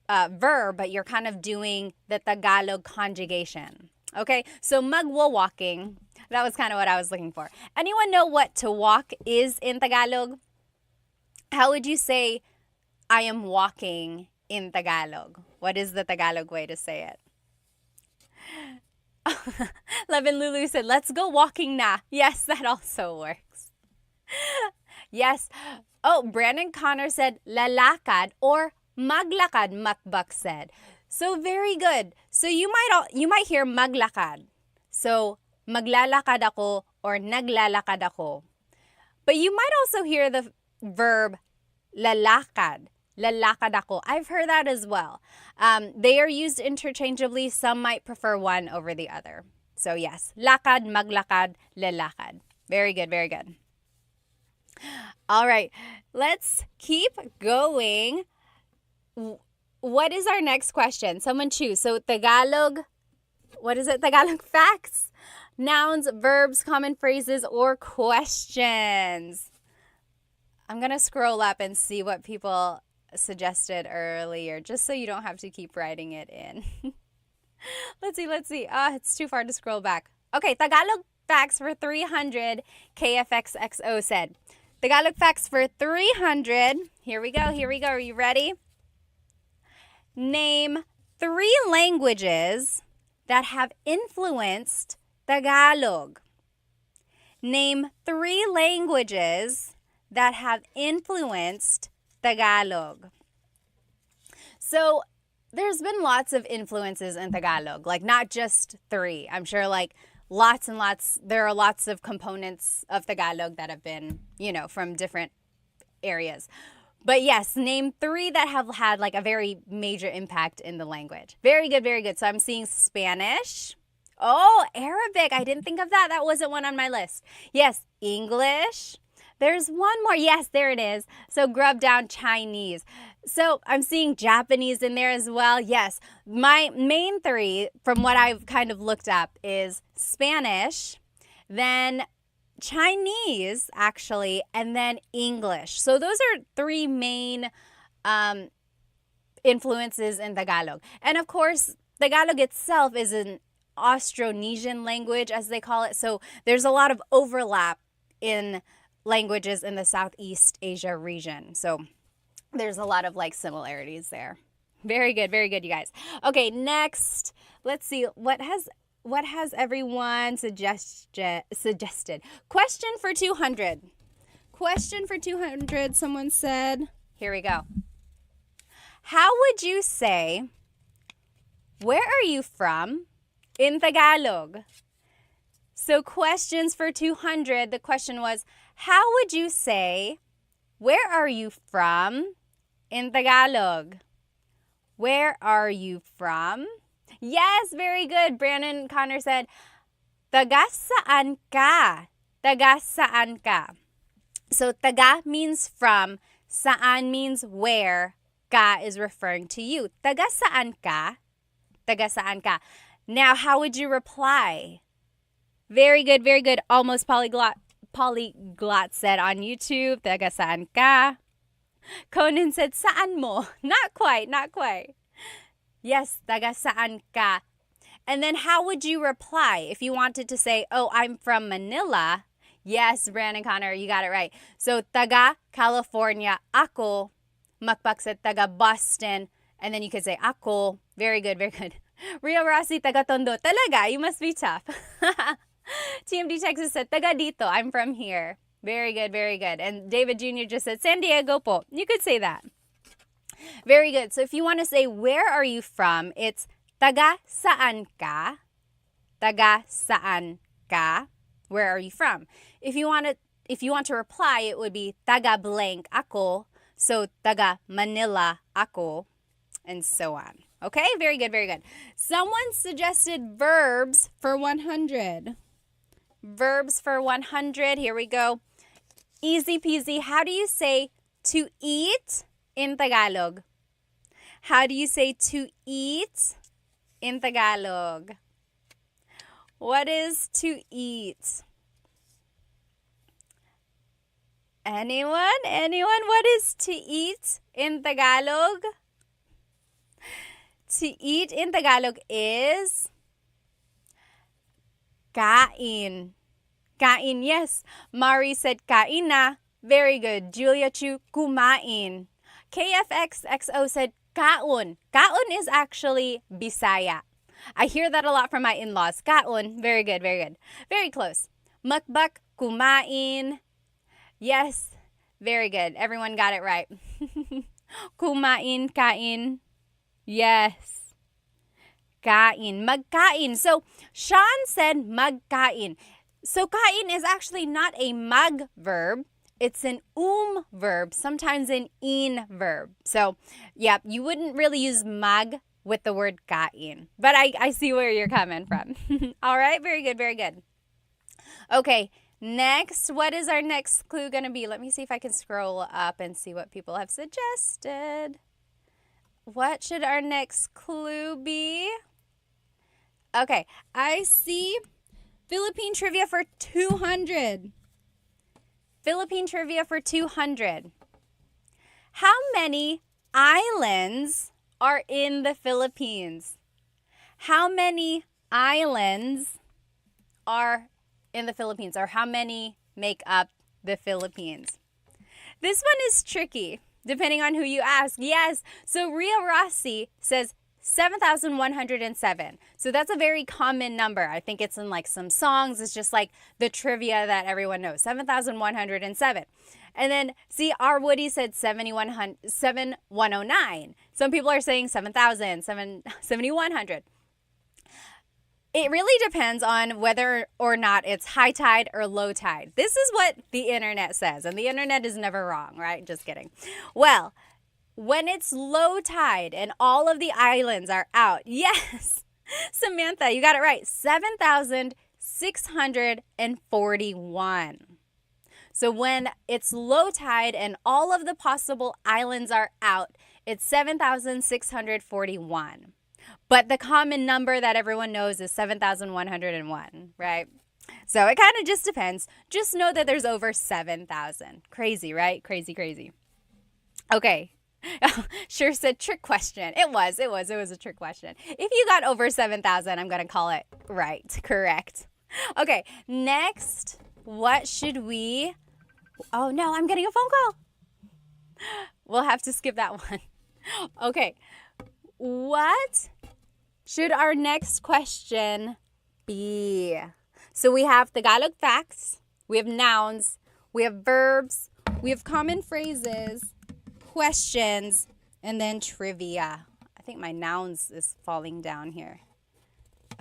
verb, but you're kind of doing the Tagalog conjugation. Okay, so magwo-walking. That was kind of what I was looking for. Anyone know what to walk is in Tagalog? How would you say I am walking in Tagalog? What is the Tagalog way to say it? Levin Lulu said, let's go walking na. Yes, that also works. Yes. Oh, Brandon Connor said, lalakad or maglakad, Makbak said. So very good. So you might hear maglakad. So maglalakad ako or naglalakad ako. But you might also hear the verb lalakad. Lalakad ako. I've heard that as well. They are used interchangeably. Some might prefer one over the other. So yes, lakad, maglakad, lalakad. Very good, very good. All right, let's keep going. What is our next question? Someone choose. So Tagalog, what is it? Tagalog facts, nouns, verbs, common phrases, or questions. I'm going to scroll up and see what people suggested earlier, just so you don't have to keep writing it in. Let's see. It's too far to scroll back. Okay, Tagalog facts for 300, KFXXO said. Tagalog facts for 300. Here we go. Are you ready? Name 3 languages that have influenced Tagalog. Name 3 languages that have influenced Tagalog. So there's been lots of influences in Tagalog, like not just 3. I'm sure like lots and lots, there are lots of components of Tagalog that have been, from different areas. But yes, name 3 that have had like a very major impact in the language. Very good, very good. So I'm seeing Spanish. Oh, Arabic. I didn't think of that. That wasn't one on my list. Yes, English. There's one more. Yes, there it is. So grub down Chinese. So I'm seeing Japanese in there as well. Yes, my main 3 from what I've kind of looked up is Spanish, then Chinese actually, and then English. So those are 3 main influences in Tagalog. And of course, Tagalog itself is an Austronesian language, as they call it. So there's a lot of overlap in languages in the Southeast Asia region. So there's a lot of like similarities there. Very good, you guys. Okay, next, let's see. What has What has everyone suggested? Question for 200. Question for 200, someone said. Here we go. How would you say, where are you from in Tagalog? So questions for 200, the question was, how would you say, where are you from in Tagalog? Where are you from? Yes, very good. Brandon Connor said, taga saan ka? Taga saan ka? So taga means from, saan means where, ka is referring to you. Taga saan ka? Taga saan ka? Now, how would you reply? Very good, very good. Almost polyglot said on YouTube, taga saan ka? Conan said, saan mo? Not quite, not quite. Yes, taga saan ka? And then how would you reply if you wanted to say, oh, I'm from Manila? Yes, Brandon Connor, you got it right. So, taga California ako. Makpak said taga Boston. And then you could say ako. Very good, very good. Ria Rossi, taga Tondo. Talaga, you must be tough. TMD Texas said, taga dito. I'm from here. Very good, very good. And David Jr. just said, San Diego po. You could say that. Very good. So if you want to say, where are you from? It's taga saan ka? Taga saan ka? Where are you from? If you want to reply, it would be taga blank ako. So taga Manila ako, and so on. Okay, very good, very good. Someone suggested verbs for 100. Verbs for 100. Here we go. Easy peasy. How do you say to eat in Tagalog? How do you say to eat in Tagalog? What is to eat? Anyone? Anyone? What is to eat in Tagalog? To eat in Tagalog is kain. Kain, yes. Mari said kain na. Very good. Julia Chu, kumain. KFXXO said kaon. Kaon is actually Bisaya. I hear that a lot from my in-laws. Kaon. Very good, very good. Very close. Mukbak, kumain. Yes, very good. Everyone got it right. Kumain, kain. Yes. Kain, magkain. So, Sean said magkain. So, kain is actually not a mag verb. It's an verb, sometimes an in verb. So, yeah, you wouldn't really use mag with the word kain. But I see where you're coming from. All right, very good, very good. Okay, next, what is our next clue going to be? Let me see if I can scroll up and see what people have suggested. What should our next clue be? Okay, I see Philippine trivia for 200. Philippine trivia for 200. How many islands are in the Philippines? How many islands are in the Philippines, or how many make up the Philippines? This one is tricky, depending on who you ask. Yes, so Ria Rossi says 7,107. So that's a very common number. I think it's in like some songs. It's just like the trivia that everyone knows. 7,107. And then, see, R. Woody said 7,109. Some people are saying 7,000, 7,100. It really depends on whether or not it's high tide or low tide. This is what the internet says, and the internet is never wrong, right? Just kidding. Well, when it's low tide and all of the islands are out, yes, Samantha, you got it right, 7,641. So when it's low tide and all of the possible islands are out, it's 7,641. But the common number that everyone knows is 7,101, right? So it kind of just depends. Just know that there's over 7,000. Crazy, right? Crazy, crazy. Okay. Sure said trick question. It was a trick question. If you got over 7,000, I'm going to call it right, correct. Okay, next, what should we... Oh no, I'm getting a phone call. We'll have to skip that one. Okay, what should our next question B. So we have Tagalog facts, we have nouns, we have verbs, we have common phrases, questions, and then trivia. I think my nouns is falling down here.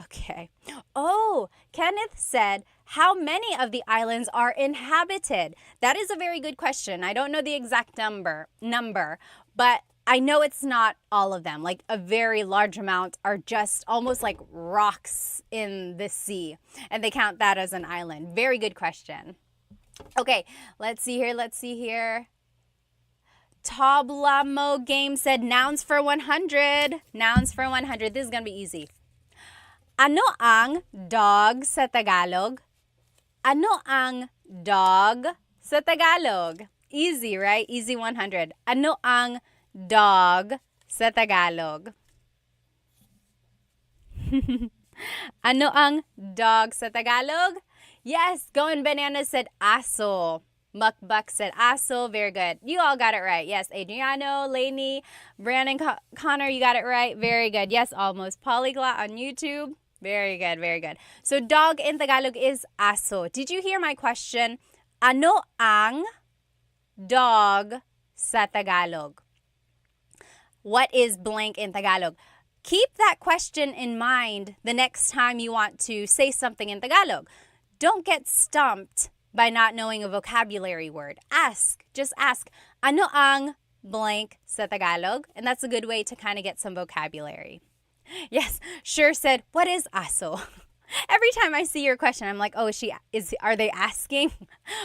Okay. Oh, Kenneth said, how many of the islands are inhabited? That is a very good question. I don't know the exact number, but I know it's not all of them. Like a very large amount are just almost like rocks in the sea, and they count that as an island. Very good question. Okay, let's see here. Tablamo Game said nouns for 100. Nouns for 100. This is going to be easy. Ano ang dog sa Tagalog? Ano ang dog sa Tagalog? Easy, right? Easy 100. Ano ang dog sa Tagalog? Ano ang dog sa Tagalog? Yes, Going Banana said aso. Mukbuk said aso. Very good. You all got it right. Yes, Adriano, Lainey, Brandon, Connor, you got it right. Very good. Yes, almost polyglot on YouTube. Very good, very good. So dog in Tagalog is aso. Did you hear my question? Ano ang dog sa Tagalog? What is blank in Tagalog? Keep that question in mind the next time you want to say something in Tagalog. Don't get stumped by not knowing a vocabulary word. Just ask, ano ang blank sa Tagalog? And that's a good way to kind of get some vocabulary. Yes, Sure said, what is aso? Every time I see your question, I'm like, oh, are they asking?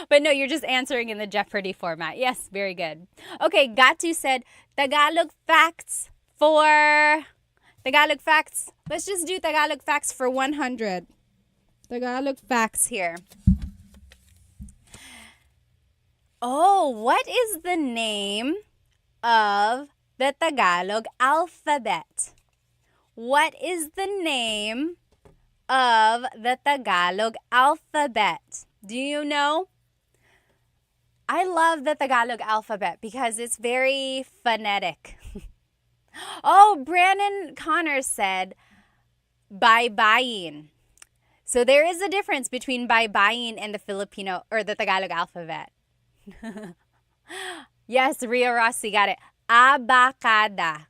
But no, you're just answering in the Jeopardy format. Yes, very good. Okay, Gatu said, Tagalog facts. Let's just do Tagalog facts for 100. Tagalog facts here. Oh, what is the name of the Tagalog alphabet? What is the name of the Tagalog alphabet? Do you know? I love the Tagalog alphabet because it's very phonetic. Oh, Brandon Connor said, baybayin. So there is a difference between baybayin and the Filipino or the Tagalog alphabet. Yes, Rio Rossi got it. Abacada.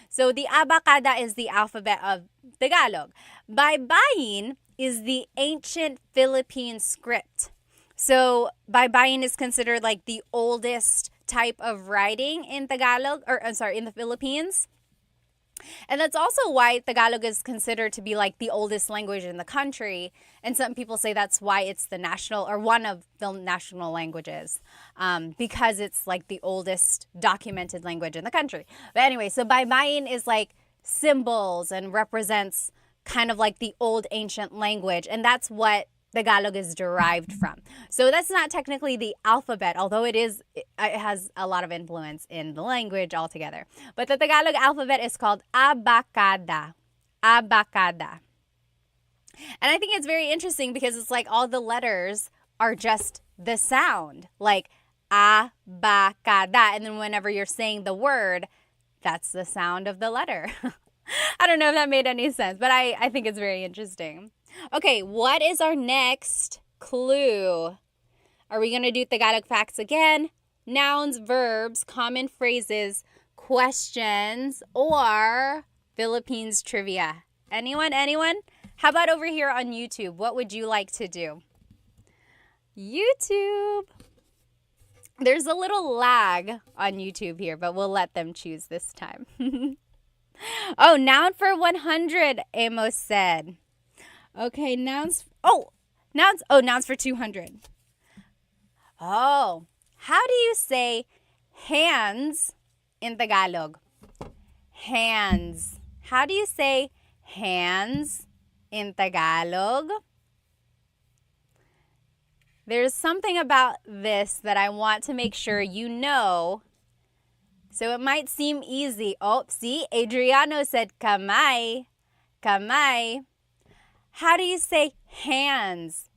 So the abacada is the alphabet of Tagalog. Baybayin is the ancient Philippine script. So baybayin is considered like the oldest type of writing in Tagalog, in the Philippines. And that's also why Tagalog is considered to be like the oldest language in the country. And some people say that's why it's the national or one of the national languages, because it's like the oldest documented language in the country. But anyway, so baybayin is like symbols and represents kind of like the old ancient language. And that's what Tagalog is derived from. So that's not technically the alphabet, although it has a lot of influence in the language altogether. But the Tagalog alphabet is called abacada. Abacada. And I think it's very interesting because it's like all the letters are just the sound, like abacada. And then whenever you're saying the word, that's the sound of the letter. I don't know if that made any sense, but I think it's very interesting. Okay, what is our next clue? Are we going to do Tagalog facts again? Nouns, verbs, common phrases, questions, or Philippines trivia? Anyone? How about over here on YouTube? What would you like to do? YouTube. There's a little lag on YouTube here, but we'll let them choose this time. Oh, noun for 100, Amos said. Okay, nouns for 200. Oh, how do you say hands in Tagalog? Hands. How do you say hands in Tagalog? There's something about this that I want to make sure you know. So it might seem easy. Oh, see, Adriano said kamay. Kamay. How do you say hands?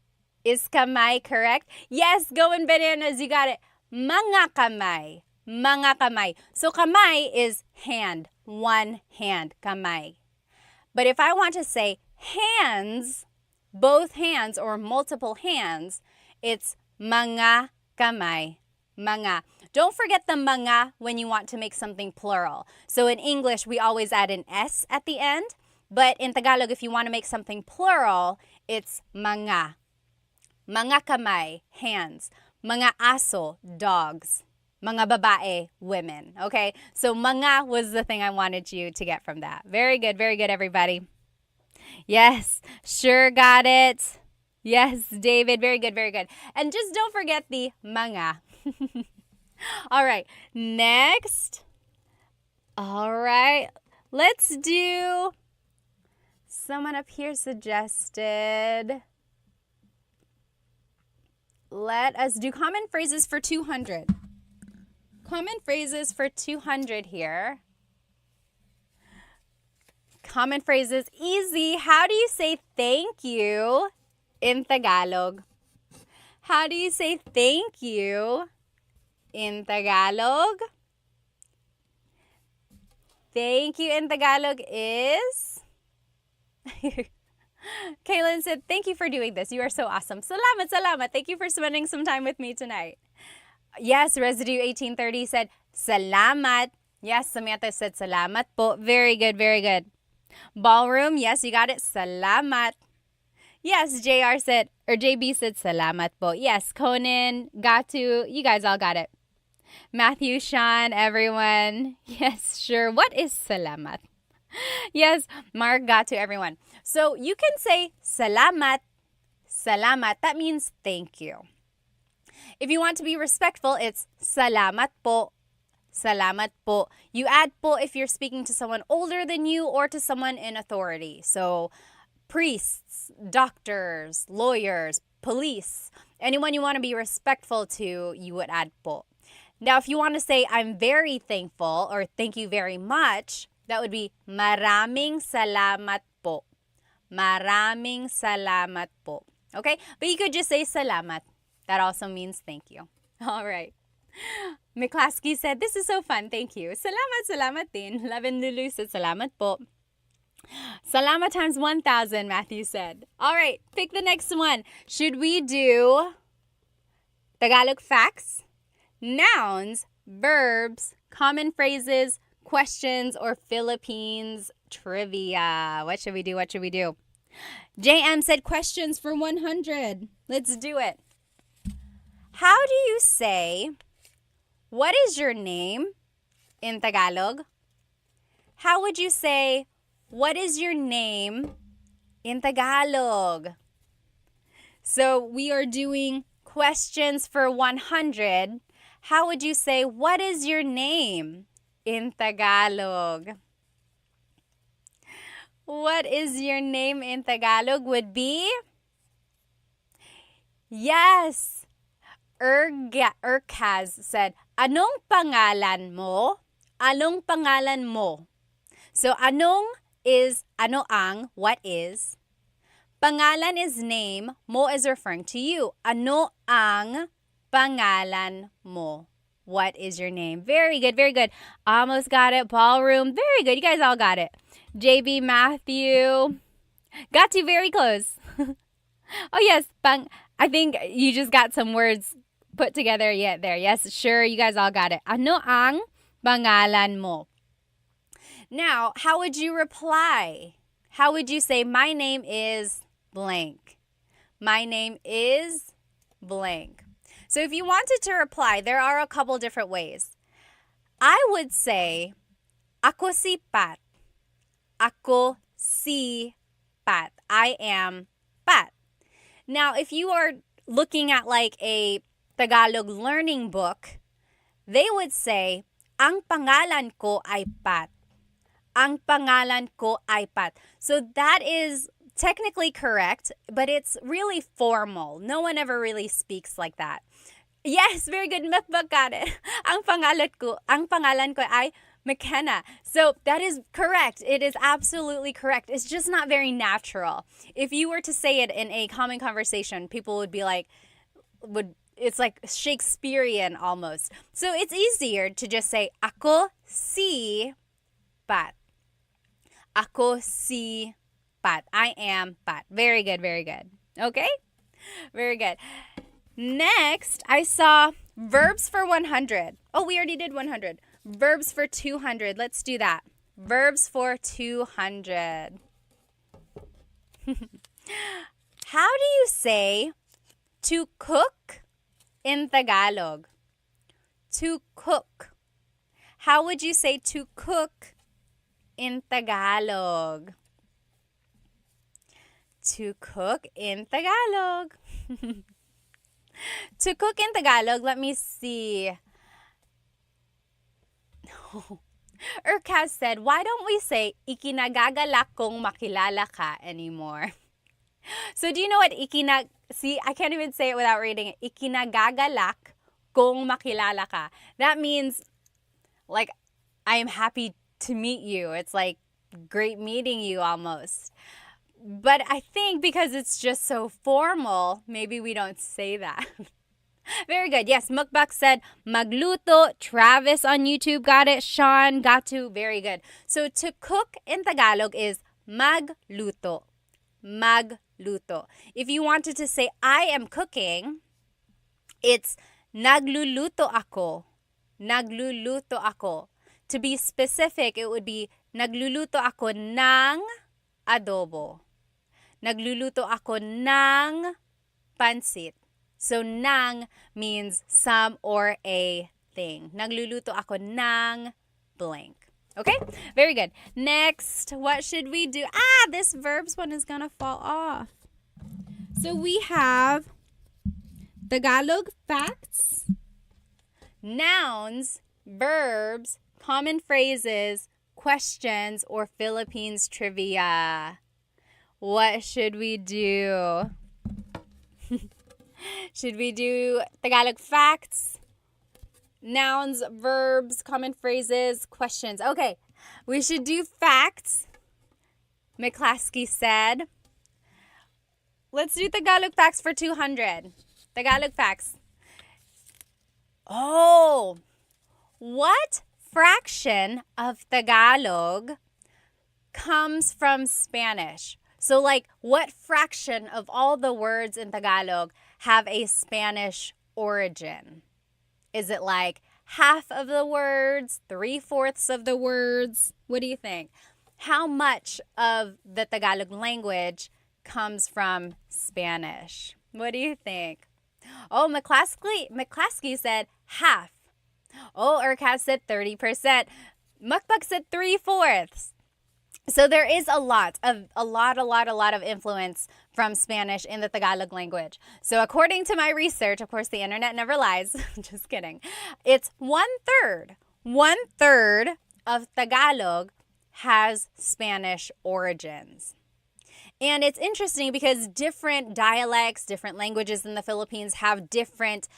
Is kamay correct? Yes, Going Bananas, you got it. Mga kamay. Mga kamay. So kamay is hand. One hand, kamay. But if I want to say hands, both hands or multiple hands, it's mga kamay. Mga. Don't forget the mga when you want to make something plural. So in English, we always add an S at the end. But in Tagalog, if you want to make something plural, it's mga. Mga kamay, hands. Mga aso, dogs. Mga babae, women. Okay? So mga was the thing I wanted you to get from that. Very good, everybody. Yes, sure got it. Yes, David, very good, very good. And just don't forget the mga. All right, next. All right, let's do, someone up here suggested, let us do common phrases for 200. Common phrases for 200 here. Common phrases, easy. How do you say thank you in Tagalog? How do you say thank you in Tagalog? Thank you in Tagalog is... Kaylin said, thank you for doing this. You are so awesome. Salamat, salamat. Thank you for spending some time with me tonight. Yes, Residue 1830 said, salamat. Yes, Samantha said, salamat po. Very good, very good. Ballroom, yes, you got it. Salamat. Yes, JR said, or JB said, salamat po. Yes, Conan, Gatu, you guys all got it. Matthew, Sean, everyone. Yes, sure. What is salamat? Yes, Mark, Gatu, everyone. So you can say salamat, salamat. That means thank you. If you want to be respectful, it's salamat po, salamat po. You add po if you're speaking to someone older than you or to someone in authority. So priests, doctors, lawyers, police, anyone you want to be respectful to, you would add po. Now, if you want to say I'm very thankful or thank you very much, that would be maraming salamat po. Maraming salamat po. Okay? But you could just say salamat. That also means thank you. All right. McClaskey said, this is so fun. Thank you. Salamat, salamat din. Levin Lulu said, salamat po. Salamat times 1,000, Matthew said. All right. Pick the next one. Should we do Tagalog facts, nouns, verbs, common phrases, questions, or Philippines trivia? What should we do? What should we do? JM said questions for 100. Let's do it. How do you say, what is your name in Tagalog? How would you say, what is your name in Tagalog? So we are doing questions for 100. How would you say, what is your name in Tagalog? What is your name in Tagalog would be? Yes. Urkaz said, anong pangalan mo? Anong pangalan mo? So anong is ano ang, what is. Pangalan is name, mo is referring to you. Ano ang pangalan mo? What is your name? Very good, very good. Almost got it. Ballroom, very good. You guys all got it. JB, Matthew, got to very close. Oh yes, I think you just got some words put together yet there. Yes, sure, you guys all got it. Ano ang pangalan mo? Now, how would you reply? How would you say, my name is blank? My name is blank. So if you wanted to reply, there are a couple different ways. I would say, ako si Pat. Ako si Pat. I am Pat. Now, if you are looking at like a Tagalog learning book, they would say, ang pangalan ko ay Pat. Ang pangalan ko ay Pat. So that is technically correct, but it's really formal. No one ever really speaks like that. Yes, very good. Methbug got it. Ang pangalan ko ay McKenna. So that is correct. It is absolutely correct. It's just not very natural. If you were to say it in a common conversation, people would be like, it's like Shakespearean almost. So it's easier to just say, ako si Pat. Ako si Pat. I am Pat. Very good, very good. Okay? Very good. Next, I saw verbs for 100. Oh, we already did 100. Verbs for 200. Let's do that. Verbs for 200. How do you say to cook in Tagalog? To cook. How would you say to cook in Tagalog? To cook in Tagalog. To cook in Tagalog, let me see. Urkaz said, why don't we say, ikinagagalak kong makilala ka anymore? So do you know what see, I can't even say it without reading it. Ikinagagalak kong makilala ka. That means, like, I am happy to meet you. It's like great meeting you almost. But I think because it's just so formal, maybe we don't say that. Very good. Yes, Mukbak said magluto. Travis on YouTube got it. Sean got to. Very good. So to cook in Tagalog is magluto. Magluto. If you wanted to say I am cooking, it's nagluluto ako. Nagluluto ako. To be specific, it would be nagluluto ako ng adobo. Nagluluto ako ng pansit. So, nang means some or a thing. Nagluluto ako ng blank. Okay? Very good. Next, what should we do? This verbs one is gonna fall off. So, we have Tagalog facts, nouns, verbs, common phrases, questions, or Philippines trivia. What should we do? Should we do Tagalog facts, nouns, verbs, common phrases, questions? Okay, we should do facts. McClaskey said. Let's do Tagalog facts for 200. Tagalog facts. Oh, what fraction of Tagalog comes from Spanish? So, like, what fraction of all the words in Tagalog have a Spanish origin? Is it like half of the words, 3/4 of the words? What do you think? How much of the Tagalog language comes from Spanish? What do you think? Oh, McClaskey said half. Oh, Urkaz said 30%. Mukbak said 3/4. So there is a lot of influence from Spanish in the Tagalog language. So according to my research, of course, the internet never lies. Just kidding. It's 1/3. 1/3 of Tagalog has Spanish origins. And it's interesting because different dialects, different languages in the Philippines have different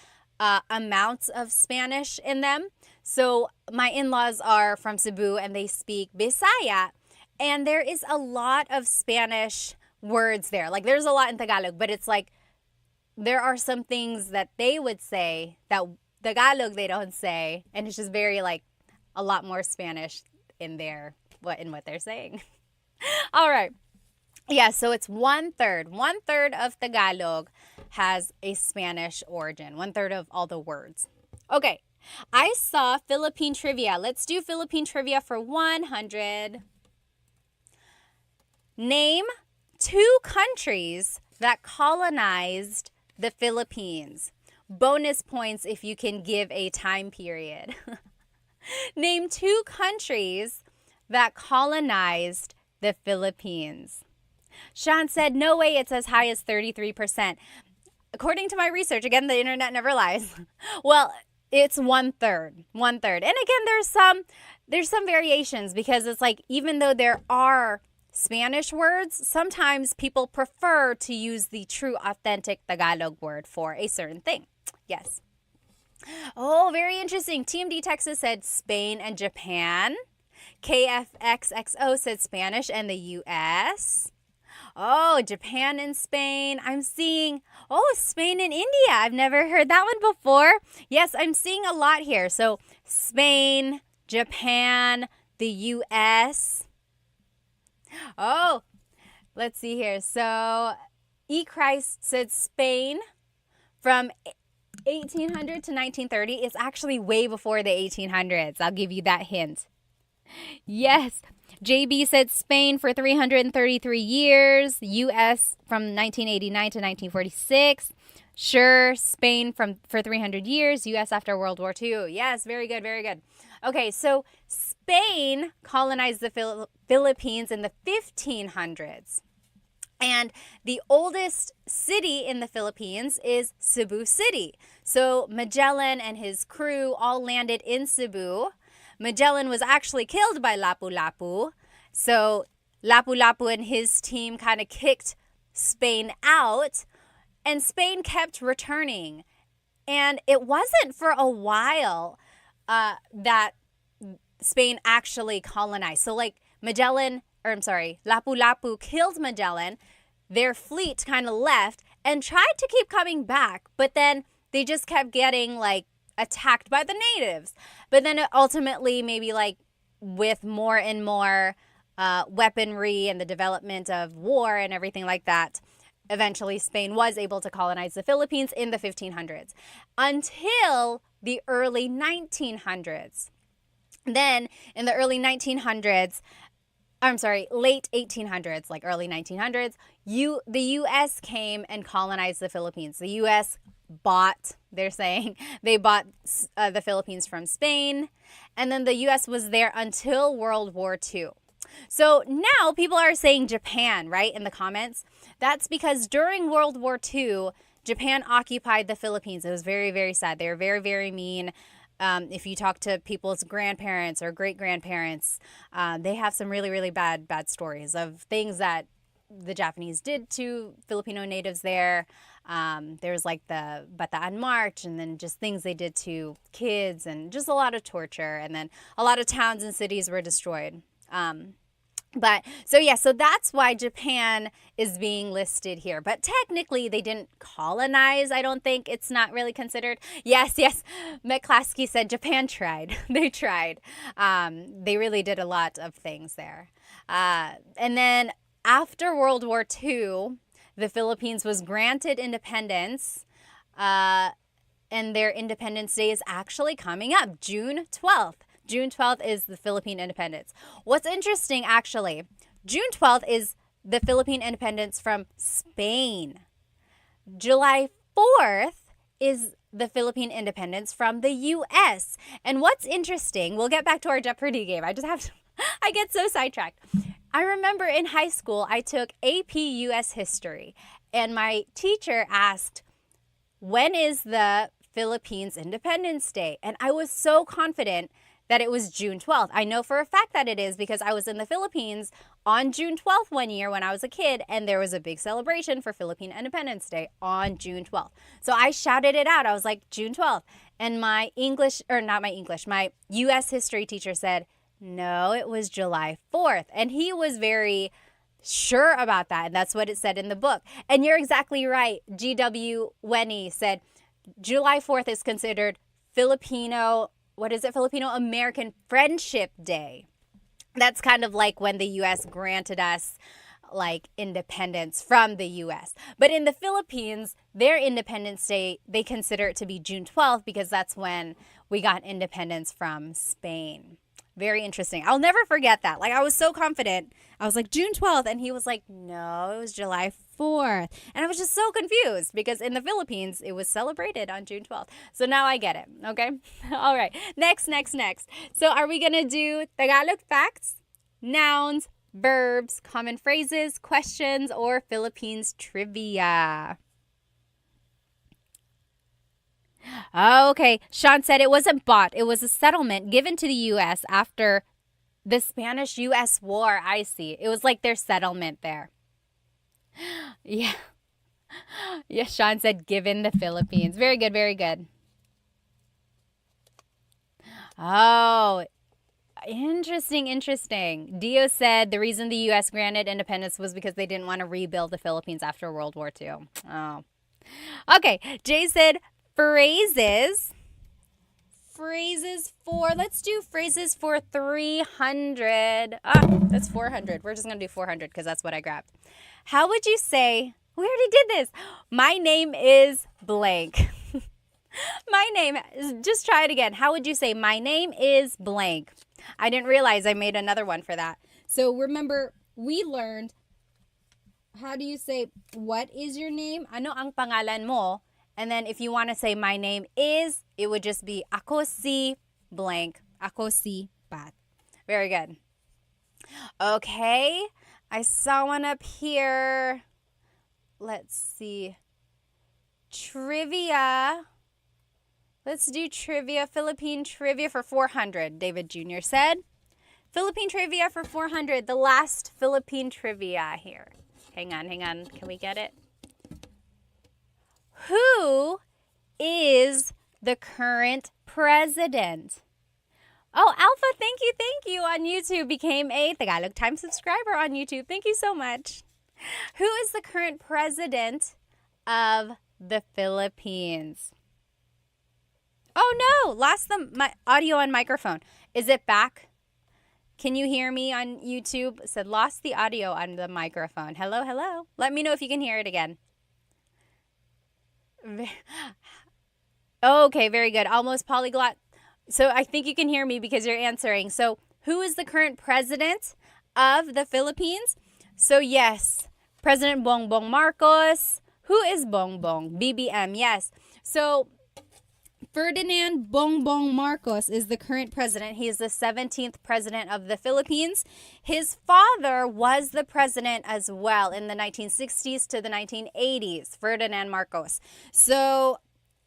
amounts of Spanish in them. So my in-laws are from Cebu and they speak Bisaya. And there is a lot of Spanish words there. Like, there's a lot in Tagalog, but it's like there are some things that they would say that Tagalog they don't say. And it's just very, like, a lot more Spanish in what they're saying. All right. Yeah, so it's 1/3. 1/3 of Tagalog has a Spanish origin. 1/3 of all the words. Okay. I saw Philippine trivia. Let's do Philippine trivia for 100. Name 2 countries that colonized the Philippines. Bonus points if you can give a time period. Name 2 countries that colonized the Philippines. Sean said, no way, it's as high as 33%. According to my research, again, the internet never lies. Well, it's 1/3. 1/3. And again, there's some variations because it's like, even though there are Spanish words, sometimes people prefer to use the true authentic Tagalog word for a certain thing. Yes. Oh, very interesting. TMD Texas said Spain and Japan. KFXXO said Spanish and the US. Oh, Japan and Spain. I'm seeing, Spain and India. I've never heard that one before. Yes, I'm seeing a lot here. So Spain, Japan, the US. Oh, Let's see here. So, E. Christ said Spain from 1800 to 1930 is actually way before the 1800s. I'll give you that hint. Yes. JB said Spain for 333 years, US from 1989 to 1946. Sure, Spain for 300 years, US after World War II. Yes, very good, very good. Okay, so Spain colonized the Philippines in the 1500s. And the oldest city in the Philippines is Cebu City. So Magellan and his crew all landed in Cebu. Magellan was actually killed by Lapu-Lapu. So Lapu-Lapu and his team kind of kicked Spain out. And Spain kept returning. And it wasn't for a while that Spain actually colonized. So like Lapu-Lapu killed Magellan. Their fleet kind of left and tried to keep coming back, but then they just kept getting like attacked by the natives. But then ultimately, maybe like with more and more weaponry and the development of war and everything like that, eventually Spain was able to colonize the Philippines in the 1500s until the early 1900s. Then in the early 1900s, late 1800s, like early 1900s, the U.S. came and colonized the Philippines. The U.S. they bought the Philippines from Spain, and then the U.S. was there until World War II. So now people are saying Japan, right, in the comments. That's because during World War II, Japan occupied the Philippines. It was very, very sad. They were very, very mean. If you talk to people's grandparents or great-grandparents, they have some really, really bad stories of things that the Japanese did to Filipino natives there. There's like the Bataan March, and then just things they did to kids, and just a lot of torture. And then a lot of towns and cities were destroyed. So that's why Japan is being listed here. But technically, they didn't colonize. I don't think it's not really considered. Yes. McClaskey said Japan tried. They tried. They really did a lot of things there. And then after World War II, the Philippines was granted independence. And their Independence Day is actually coming up, June 12th. June 12th is the Philippine independence. What's interesting, actually, June 12th is the Philippine independence from Spain. July 4th is the Philippine independence from the U.S. And what's interesting, we'll get back to our Jeopardy game. I get so sidetracked. I remember in high school, I took AP U.S. history, and my teacher asked, when is the Philippines Independence Day? And I was so confident that it was June 12th. I know for a fact that it is because I was in the Philippines on June 12th one year when I was a kid, and there was a big celebration for Philippine Independence Day on June 12th. So I shouted it out. I was like, June 12th. And my U.S. history teacher said, no, it was July 4th. And he was very sure about that, and that's what it said in the book. And you're exactly right. G.W. Wenny said July 4th is considered Filipino American Friendship Day. That's kind of like when the U.S. granted us like independence from the U.S. But in the Philippines, their Independence Day, they consider it to be June 12th because that's when we got independence from Spain. Very interesting. I'll never forget that. Like, I was so confident. I was like, June 12th. And he was like, no, it was July 4th. And I was just so confused because in the Philippines, it was celebrated on June 12th. So now I get it. Okay. All right. Next. So are we going to do Tagalog facts, nouns, verbs, common phrases, questions, or Philippines trivia? Okay. Sean said it wasn't bought. It was a settlement given to the U.S. after the Spanish-U.S. War. I see. It was like their settlement there. Yeah. Yes, Sean said given the Philippines. Very good, very good. Oh, interesting. Dio said the reason the U.S. granted independence was because they didn't want to rebuild the Philippines after World War II. Oh. Okay. Jay said phrases phrases for, let's do phrases for 300. That's 400. We're just going to do 400 because that's what I grabbed. How would you say, we already did this. My name is blank. My name, just try it again. How would you say, my name is blank? I didn't realize I made another one for that. So remember, we learned, how do you say, what is your name? Ano ang pangalan mo? And then if you want to say my name is, it would just be ako si blank. Ako si Pat. Very good. Okay. I saw one up here. Let's see. Trivia. Let's do trivia. Philippine trivia for 400, David Jr. said. Philippine trivia for 400. The last Philippine trivia here. Hang on. Can we get it? Who is the current president? Oh, Alpha, thank you on YouTube. Became a Tagalog Time subscriber on YouTube. Thank you so much. Who is the current president of the Philippines? Oh no, lost my audio and microphone. Is it back? Can you hear me on YouTube? It said lost the audio on the microphone. Hello. Let me know if you can hear it again. Okay, very good. Almost polyglot. So I think you can hear me because you're answering. So who is the current president of the Philippines? So yes, President Bongbong Marcos. Who is Bongbong? BBM, yes. So Ferdinand Bongbong Marcos is the current president. He is the 17th president of the Philippines. His father was the president as well in the 1960s to the 1980s, Ferdinand Marcos. So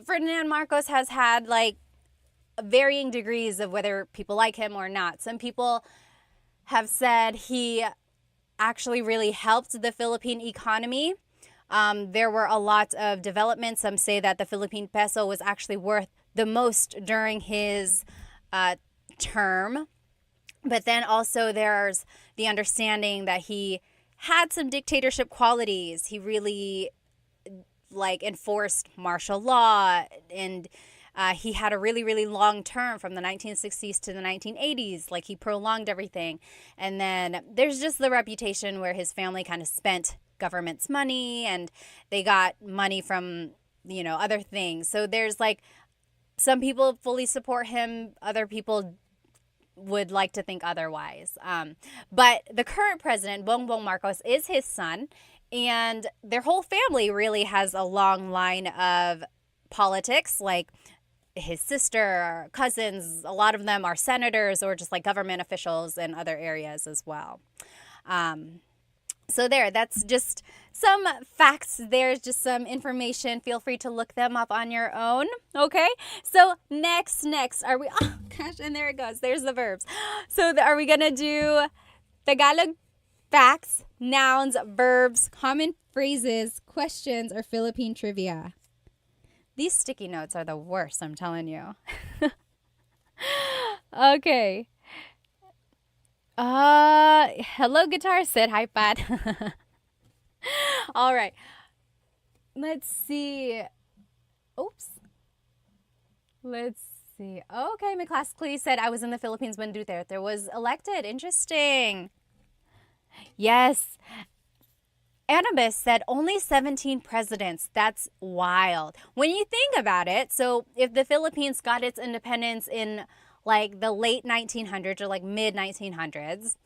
Ferdinand Marcos has had like varying degrees of whether people like him or not. Some people have said he actually really helped the Philippine economy. There were a lot of developments. Some say that the Philippine peso was actually worth the most during his term. But then also there's the understanding that he had some dictatorship qualities. He really enforced martial law, and he had a really, really long term from the 1960s to the 1980s. Like, he prolonged everything. And then there's just the reputation where his family kind of spent government's money and they got money from, other things. So there's some people fully support him. Other people would like to think otherwise. But the current president, Bongbong Marcos, is his son. And their whole family really has a long line of politics. Like his sister, cousins, a lot of them are senators or just government officials in other areas as well. So that's just some facts. There's just some information. Feel free to look them up on your own. Okay. So next are we, oh gosh, and there it goes. There's the verbs. So are we going to do Tagalog facts, nouns, verbs, common phrases, questions, or Philippine trivia? These sticky notes are the worst, I'm telling you. Okay. Hello, guitar. Said hi, Pat. All right. Let's see. Oops. Let's see. Okay, my class Clee said I was in the Philippines when Duterte was elected. Interesting. Yes. Annabis said only 17 presidents. That's wild. When you think about it, so if the Philippines got its independence in the late 1900s or mid 1900s,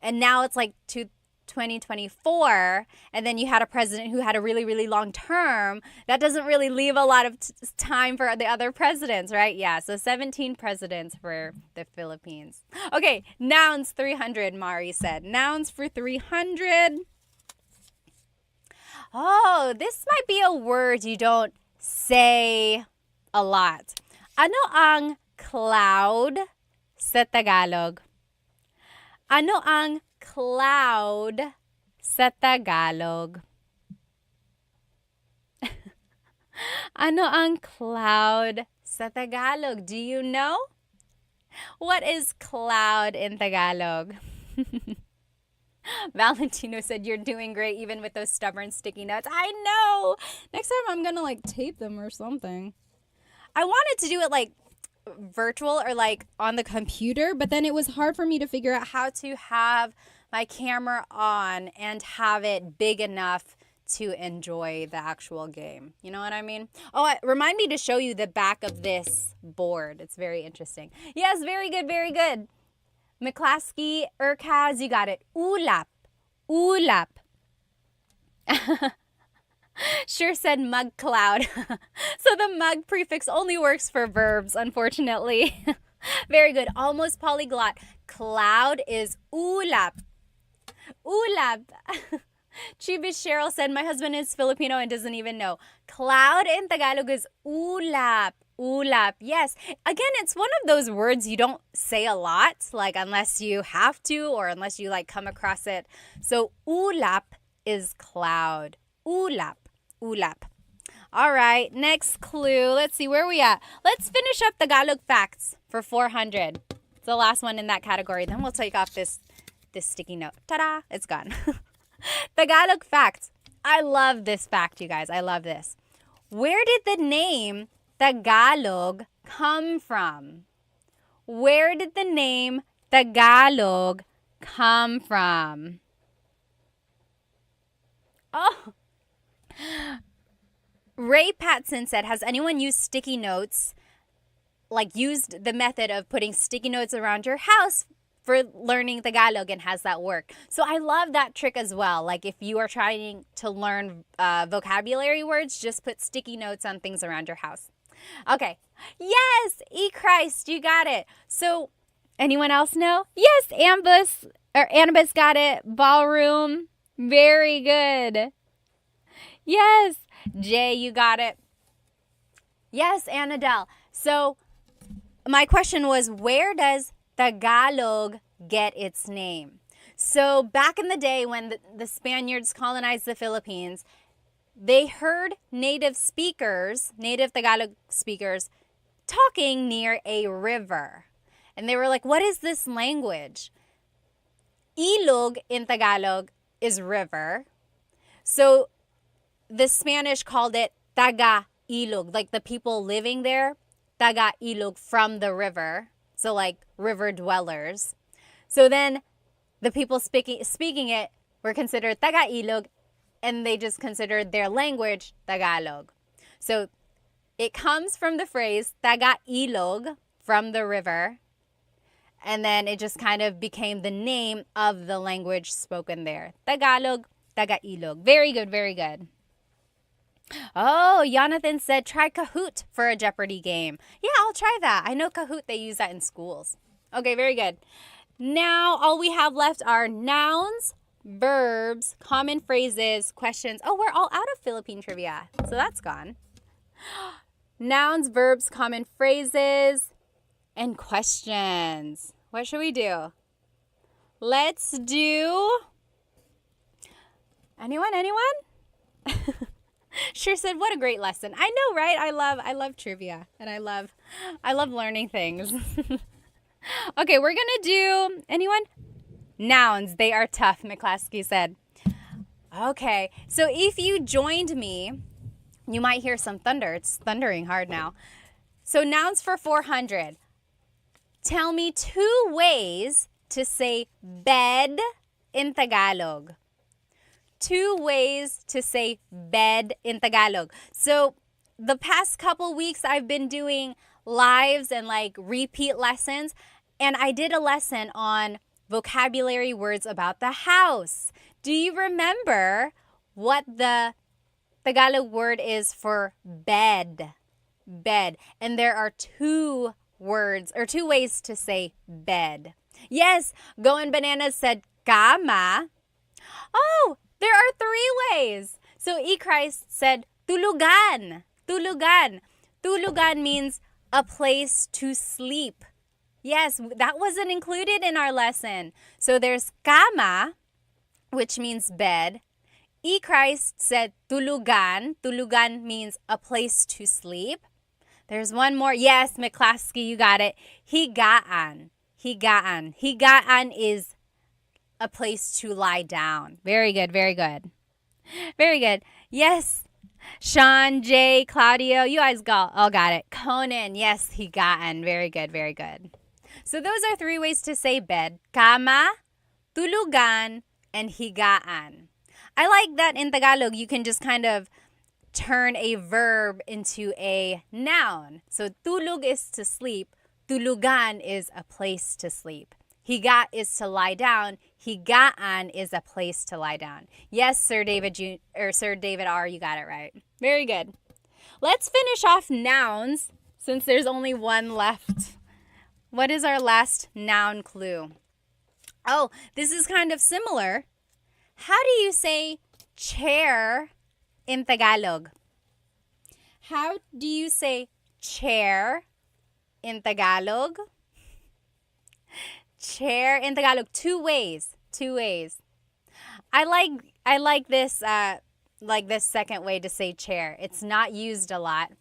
and now it's 2024, and then you had a president who had a really, really long term, that doesn't really leave a lot of time for the other presidents, right? Yeah, so 17 presidents for the Philippines. Okay, nouns 300, Mari said. Nouns for 300. Oh, this might be a word you don't say a lot. Ano ang cloud sa Tagalog? Ano ang cloud sa Tagalog? Ano ang cloud sa Tagalog? Do you know? What is cloud in Tagalog? Valentino said, you're doing great even with those stubborn sticky notes. I know. Next time I'm going to tape them or something. I wanted to do it virtual or like on the computer, but then it was hard for me to figure out how to have my camera on and have it big enough to enjoy the actual game. You know what I mean? Oh, remind me to show you the back of this board. It's very interesting. Yes, very good, very good. McClaskey, Urkaz, you got it. Ulap. Ulap. Sure said mug cloud. So the mug prefix only works for verbs, unfortunately. Very good. Almost polyglot. Cloud is ulap. Ulap. Chibis Cheryl said, my husband is Filipino and doesn't even know. Cloud in Tagalog is ulap. Ulap. Yes. Again, it's one of those words you don't say a lot, like unless you have to or unless you like come across it. So ulap is cloud. Ulap. Ulap. All right, next clue. Let's see, where are we at? Let's finish up Tagalog facts for 400. It's the last one in that category. Then we'll take off this sticky note. Ta-da! It's gone. Tagalog facts. I love this fact, you guys. I love this. Where did the name Tagalog come from? Where did the name Tagalog come from? Oh. Ray Patson said, has anyone used sticky notes, like used the method of putting sticky notes around your house for learning Tagalog, and has that worked? So I love that trick as well. Like if you are trying to learn vocabulary words, just put sticky notes on things around your house. Okay. Yes, Christ, you got it. So anyone else know? Yes, Annabus got it. Ballroom. Very good. Yes. Jay, you got it. Yes, Annadelle. So my question was, where does Tagalog get its name? So back in the day when the Spaniards colonized the Philippines, they heard native Tagalog speakers, talking near a river. And they were like, what is this language? Ilog in Tagalog is river. So the Spanish called it Taga-ilog, like the people living there, Taga-ilog, from the river. So like river dwellers. So then the people speaking it were considered Taga-ilog, and they just considered their language Tagalog. So it comes from the phrase Taga-ilog, from the river, and then it just kind of became the name of the language spoken there. Tagalog, Taga-ilog. Very good, very good. Oh, Jonathan said try Kahoot for a Jeopardy game. Yeah, I'll try that. I know Kahoot, they use that in schools. Okay, very good. Now, all we have left are nouns, verbs, common phrases, questions. Oh, we're all out of Philippine trivia, so that's gone. Nouns, verbs, common phrases, and questions. What should we do? Let's do... Anyone? Sure said, what a great lesson. I know, right? I love trivia, and I love learning things. Okay, we're gonna do, anyone? Nouns, they are tough, McClaskey said. Okay, so if you joined me, you might hear some thunder. It's thundering hard now. So nouns for 400. Tell me 2 ways to say bed in Tagalog. 2 ways to say bed in Tagalog. So the past couple weeks I've been doing lives and like repeat lessons, and I did a lesson on vocabulary words about the house. Do you remember what the Tagalog word is for bed? Bed. And there are 2 words or 2 ways to say bed. Yes, Going Bananas said kama. Oh, there are 3 ways. So Christ said tulugan. Tulugan. Tulugan means a place to sleep. Yes, that wasn't included in our lesson. So there's kama, which means bed. Christ said tulugan. Tulugan means a place to sleep. There's one more. Yes, McClaskey, you got it. Higaan. Higaan. Higaan is a place to lie down. Very good, very good. Very good. Yes. Sean, Jay, Claudio, you guys all got it. Conan, yes, higaan. Very good, very good. So those are three ways to say bed. Kama, tulugan, and higaan. I like that in Tagalog, you can just kind of turn a verb into a noun. So tulog is to sleep. Tulugan is a place to sleep. Higa is to lie down. Higaan is a place to lie down. Yes, Sir David Sir David R, you got it right. Very good. Let's finish off nouns since there's only one left. What is our last noun clue? Oh, this is kind of similar. How do you say chair in Tagalog? How do you say chair in Tagalog? Chair in Tagalog, two ways. I like this second way to say chair. It's not used a lot.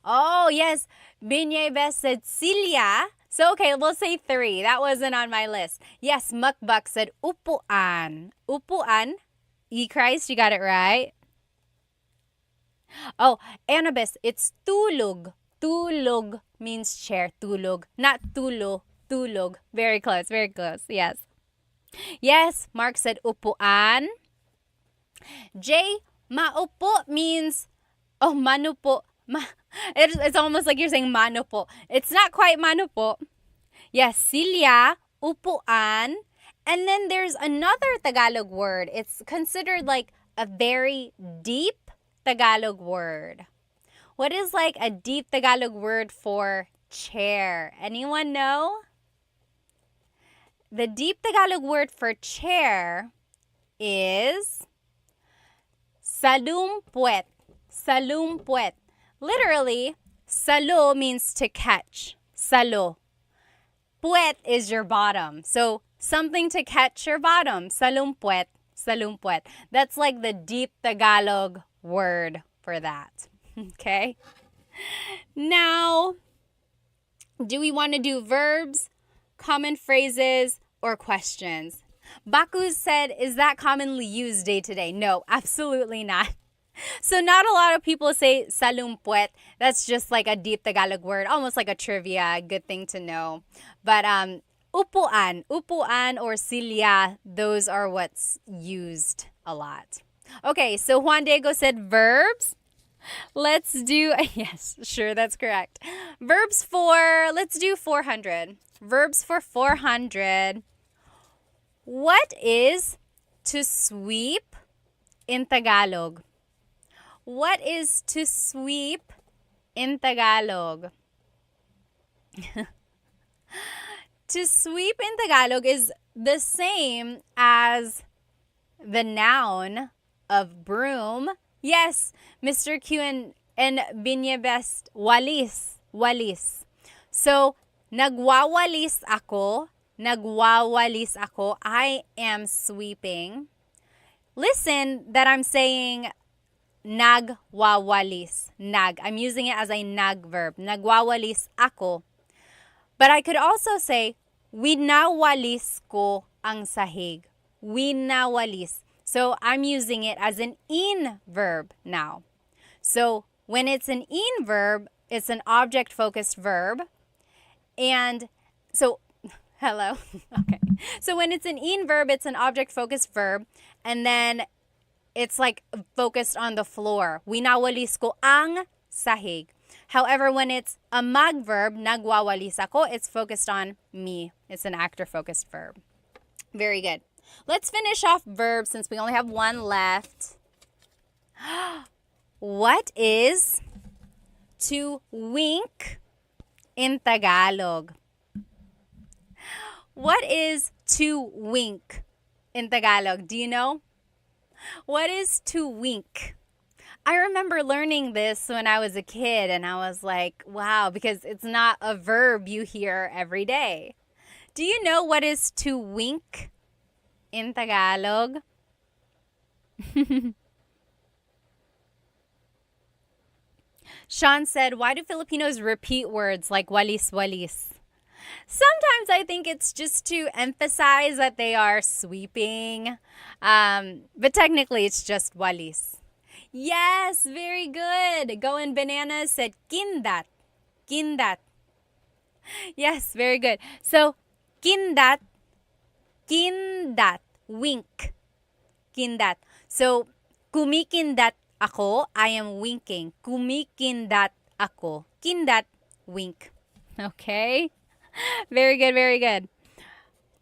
Oh, yes. Binyeves said silya. So, okay, we'll say three. That wasn't on my list. Yes, Mukbak said upuan. Upuan. Christ, you got it right. Oh, Annabis, it's tulog. Tulog means chair. Tulog. Not tulo. Tulog. Very close. Very close. Yes. Yes, Mark said upuan. Jay, maupo means, oh, manupo. It's almost like you're saying manupo. It's not quite manupo. Yes, silya, upuan. And then there's another Tagalog word. It's considered like a very deep Tagalog word. What is like a deep Tagalog word for chair? Anyone know? The deep Tagalog word for chair is salumpuet. Salumpuet. Literally, salo means to catch. Salo. Puet is your bottom. So something to catch your bottom. Salumpuet. Salumpuet. That's like the deep Tagalog word for that. Okay? Now, do we want to do verbs, common phrases, or questions? Baku said, is that commonly used day to day? No, absolutely not. So not a lot of people say salumpuet. That's just like a deep Tagalog word, almost like a trivia, good thing to know. But upuan or silya, those are what's used a lot. Okay, so Juan Diego said verbs. Let's do, yes, sure, that's correct. Verbs for, let's do 400. Verbs for 400. What is to sweep in Tagalog? What is to sweep in Tagalog? To sweep in Tagalog is the same as the noun of broom. Yes, Mr. Q and Binyebest, walis. Walis. So, nagwawalis ako. Nagwawalis ako. I am sweeping. Listen that I'm saying nagwawalis. Nag. I'm using it as a nag verb. Nagwawalis ako. But I could also say, winawalis ko ang sahig. Winawalis. So I'm using it as an in verb now. So when it's an in verb, it's an object-focused verb. And so, hello? Okay. So when it's an in verb, it's an object-focused verb. And then it's like focused on the floor. Winawalis ko ang sahig. However, when it's a mag verb, nagwawalis ako, it's focused on me. It's an actor-focused verb. Very good. Let's finish off verbs since we only have one left. What is to wink in Tagalog? What is to wink in Tagalog? Do you know? What is to wink? I remember learning this when I was a kid and I was like, wow, because it's not a verb you hear every day. Do you know what is to wink in Tagalog? Sean said, why do Filipinos repeat words like walis-walis? Sometimes I think it's just to emphasize that they are sweeping, but technically it's just walis. Yes, very good. Going Bananas said kindat. Kindat. Yes, very good. So, kindat, kindat, wink. Kindat. So, kumikindat ako, I am winking. Kumikindat ako. Kindat, wink. Okay? Very good, very good.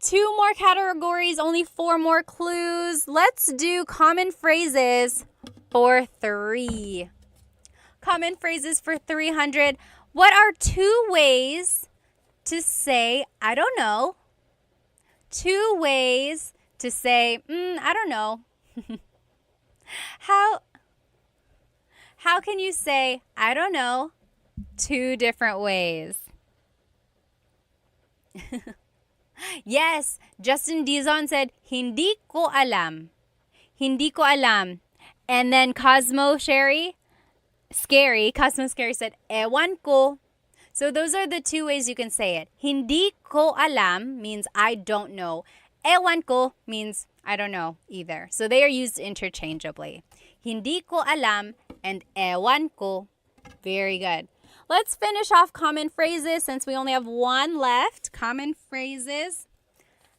2 more categories, only 4 more clues. Let's do common phrases for 3. Common phrases for 300. What are 2 ways to say, I don't know? 2 ways to say, I don't know. How can you say, I don't know, 2 different ways? Yes, Justin Dizon said, hindi ko alam. Hindi ko alam. And then Cosmo Scary said, ewan ko. So those are the 2 ways you can say it. Hindi ko alam means I don't know. Ewan ko means I don't know either. So they are used interchangeably. Hindi ko alam and ewan ko. Very good. Let's finish off common phrases since we only have 1 left. Common phrases.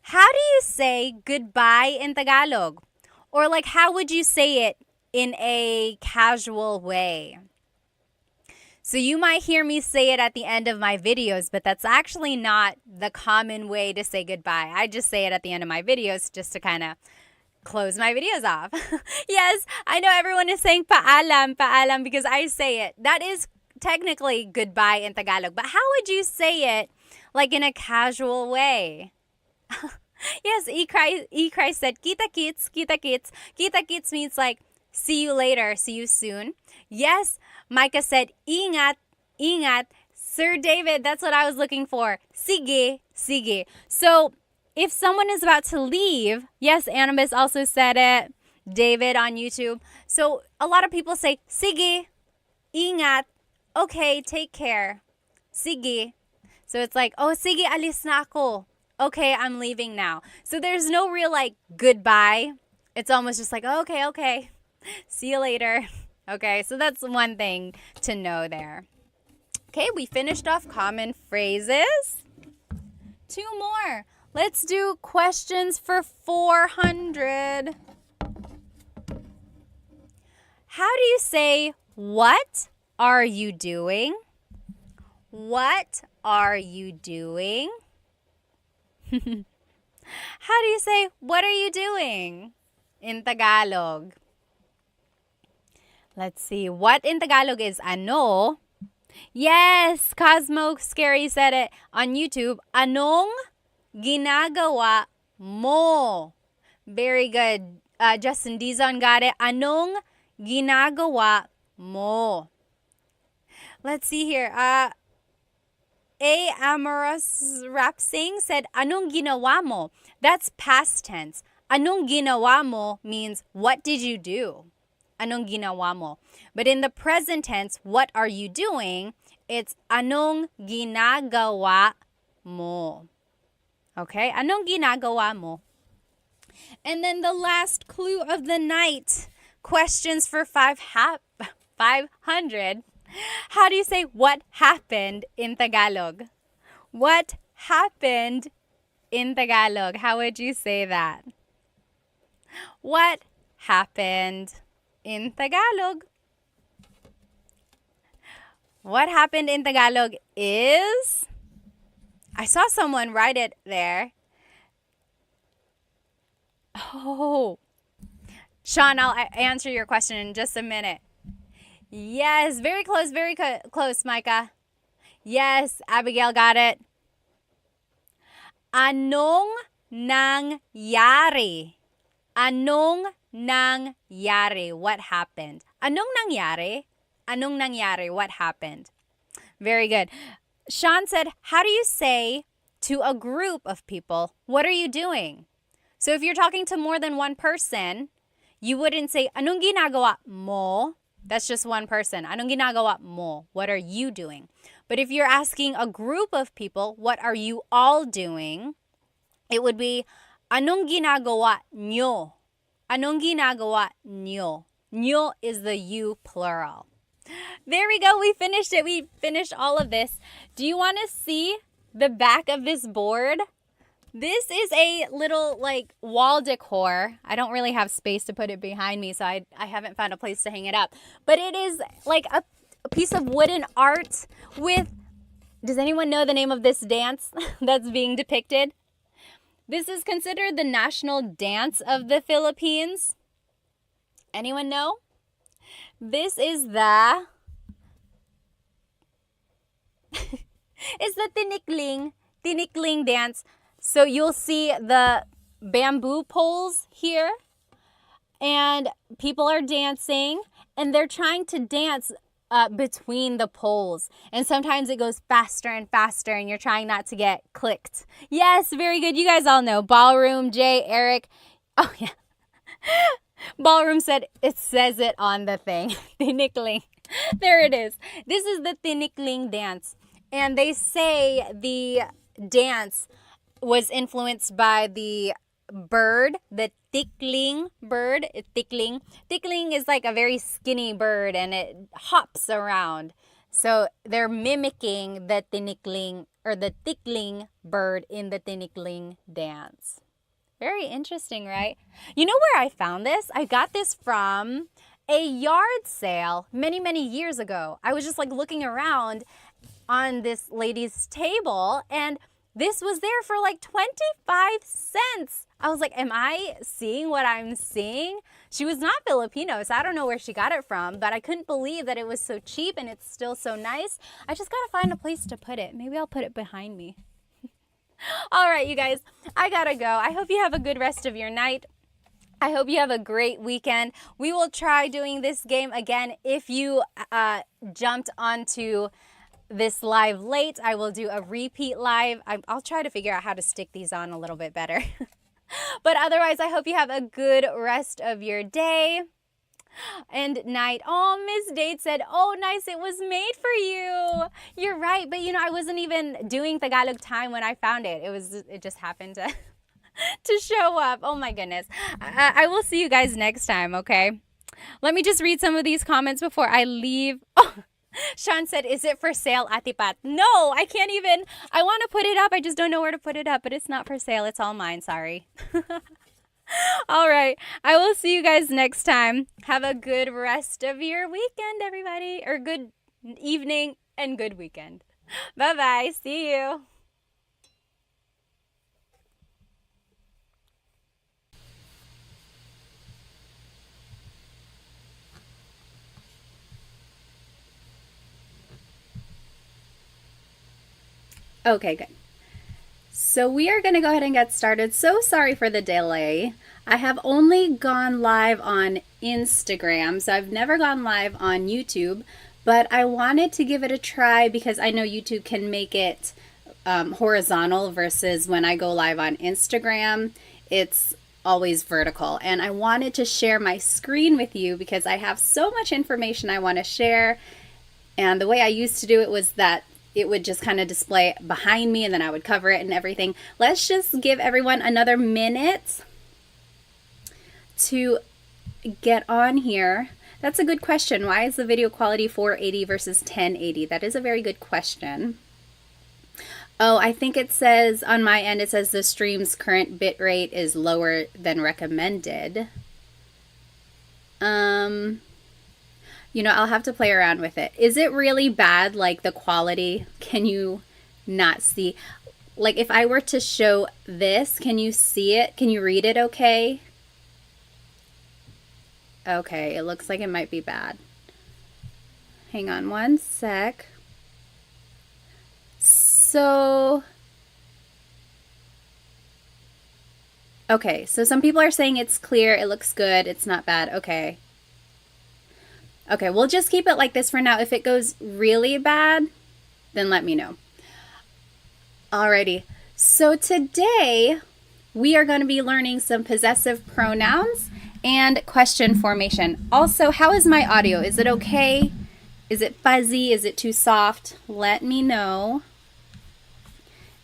How do you say goodbye in Tagalog? Or like how would you say it in a casual way? So you might hear me say it at the end of my videos, but that's actually not the common way to say goodbye. I just say it at the end of my videos just to kind of close my videos off. Yes, I know everyone is saying paalam, paalam because I say it. That is technically goodbye in Tagalog, but how would you say it like in a casual way? Yes, E-Cry said, kita kits, kita kits. Kita kits means like, see you later, see you soon. Yes, Micah said, ingat, ingat. Sir David, that's what I was looking for. Sige, sige. So, if someone is about to leave, yes, Annabis also said it. David on YouTube. So, a lot of people say, sige, ingat. Okay, take care. Sige. So, it's like, oh, sige, alis na ako. Okay, I'm leaving now. So there's no real like goodbye. It's almost just like, okay, okay. See you later. Okay, so that's one thing to know there. Okay, we finished off common phrases. 2 more. Let's do questions for 400. How do you say, what are you doing? What are you doing? How do you say, what are you doing in Tagalog? Let's see. What in Tagalog is ano? Yes, Cosmo Scary said it on YouTube. Anong ginagawa mo? Very good. Justin Dizon got it. Anong ginagawa mo? Let's see here. A Amorous Rap Sing said, anong ginawa mo? That's past tense. Anong ginawa mo means, what did you do? Anong ginawa mo? But in the present tense, what are you doing? It's anong ginagawa mo. Okay? Anong ginagawa mo? And then the last clue of the night. Questions for 500. How do you say what happened in Tagalog? What happened in Tagalog? How would you say that? What happened in Tagalog? What happened in Tagalog is... I saw someone write it there. Oh. Sean, I'll answer your question in just a minute. Yes, very close, close, Micah. Yes, Abigail got it. Anong nangyari? Anong nangyari? What happened? Anong nangyari? Anong nangyari? What happened? Very good. Sean said, how do you say to a group of people, what are you doing? So if you're talking to more than one person, you wouldn't say, anong ginagawa mo? That's just one person. Anong ginagawa mo? What are you doing? But if you're asking a group of people, what are you all doing? It would be, anong ginagawa nyo? Anong ginagawa nyo? Nyo is the you plural. There we go. We finished it. We finished all of this. Do you want to see the back of this board? This is a little like wall decor. I don't really have space to put it behind me, so I haven't found a place to hang it up. But it is like a piece of wooden art with, does anyone know the name of this dance that's being depicted? This is considered the national dance of the Philippines. Anyone know? This is the it's the tinikling dance. So you'll see the bamboo poles here, and people are dancing, and they're trying to dance between the poles. And sometimes it goes faster and faster, and you're trying not to get clicked. Yes, very good. You guys all know. Ballroom, Jay, Eric. Oh, yeah. Ballroom said, it says it on the thing. Tinikling. There it is. This is the tinikling dance. And they say the dance was influenced by the bird, the tickling bird. Tickling is like a very skinny bird, and it hops around. So they're mimicking the tinikling or the tickling bird in the tinikling dance. Very interesting, right? You know where I found this? I got this from a yard sale many, many years ago. I was just like looking around on this lady's table, and this was there for like 25 cents. I was like, am I seeing what I'm seeing? She was not Filipino, so I don't know where she got it from, but I couldn't believe that it was so cheap and it's still so nice. I just gotta find a place to put it. Maybe I'll put it behind me. All right, you guys, I gotta go. I hope you have a good rest of your night. I hope you have a great weekend. We will try doing this game again. If you jumped onto this live late, I will do a repeat live. I'll try to figure out how to stick these on a little bit better. But otherwise, I hope you have a good rest of your day and night. Oh, Miss Date said, oh, nice, it was made for you. You're right, but you know, I wasn't even doing Tagalog Time when I found it. It just happened to to show up. Oh my goodness. I will see you guys next time, okay? Let me just read some of these comments before I leave. Oh, Sean said, is it for sale, Ate Pat? No, I can't even. I want to put it up. I just don't know where to put it up, but it's not for sale. It's all mine. Sorry. All right. I will see you guys next time. Have a good rest of your weekend, everybody. Or good evening and good weekend. Bye-bye. See you. Okay, good. So we are going to go ahead and get started. So sorry for the delay. I have only gone live on Instagram, so I've never gone live on YouTube, but I wanted to give it a try because I know YouTube can make it horizontal versus when I go live on Instagram, it's always vertical. And I wanted to share my screen with you because I have so much information I want to share. And the way I used to do it was that it would just kind of display behind me and then I would cover it and everything. Let's just give everyone another minute to get on here. That's a good question. Why is the video quality 480 versus 1080? That is a very good question. Oh, I think it says on my end, it says the stream's current bit rate is lower than recommended. You know, I'll have to play around with it. Is it really bad, like the quality? Can you not see? Like if I were to show this, can you see it? Can you read it okay? Okay, it looks like it might be bad. Hang on one sec. So, okay, so some people are saying it's clear, it looks good, it's not bad. Okay. Okay, we'll just keep it like this for now. If it goes really bad, then let me know. Alrighty, so today we are going to be learning some possessive pronouns and question formation. Also, how is my audio? Is it okay? Is it fuzzy? Is it too soft? Let me know.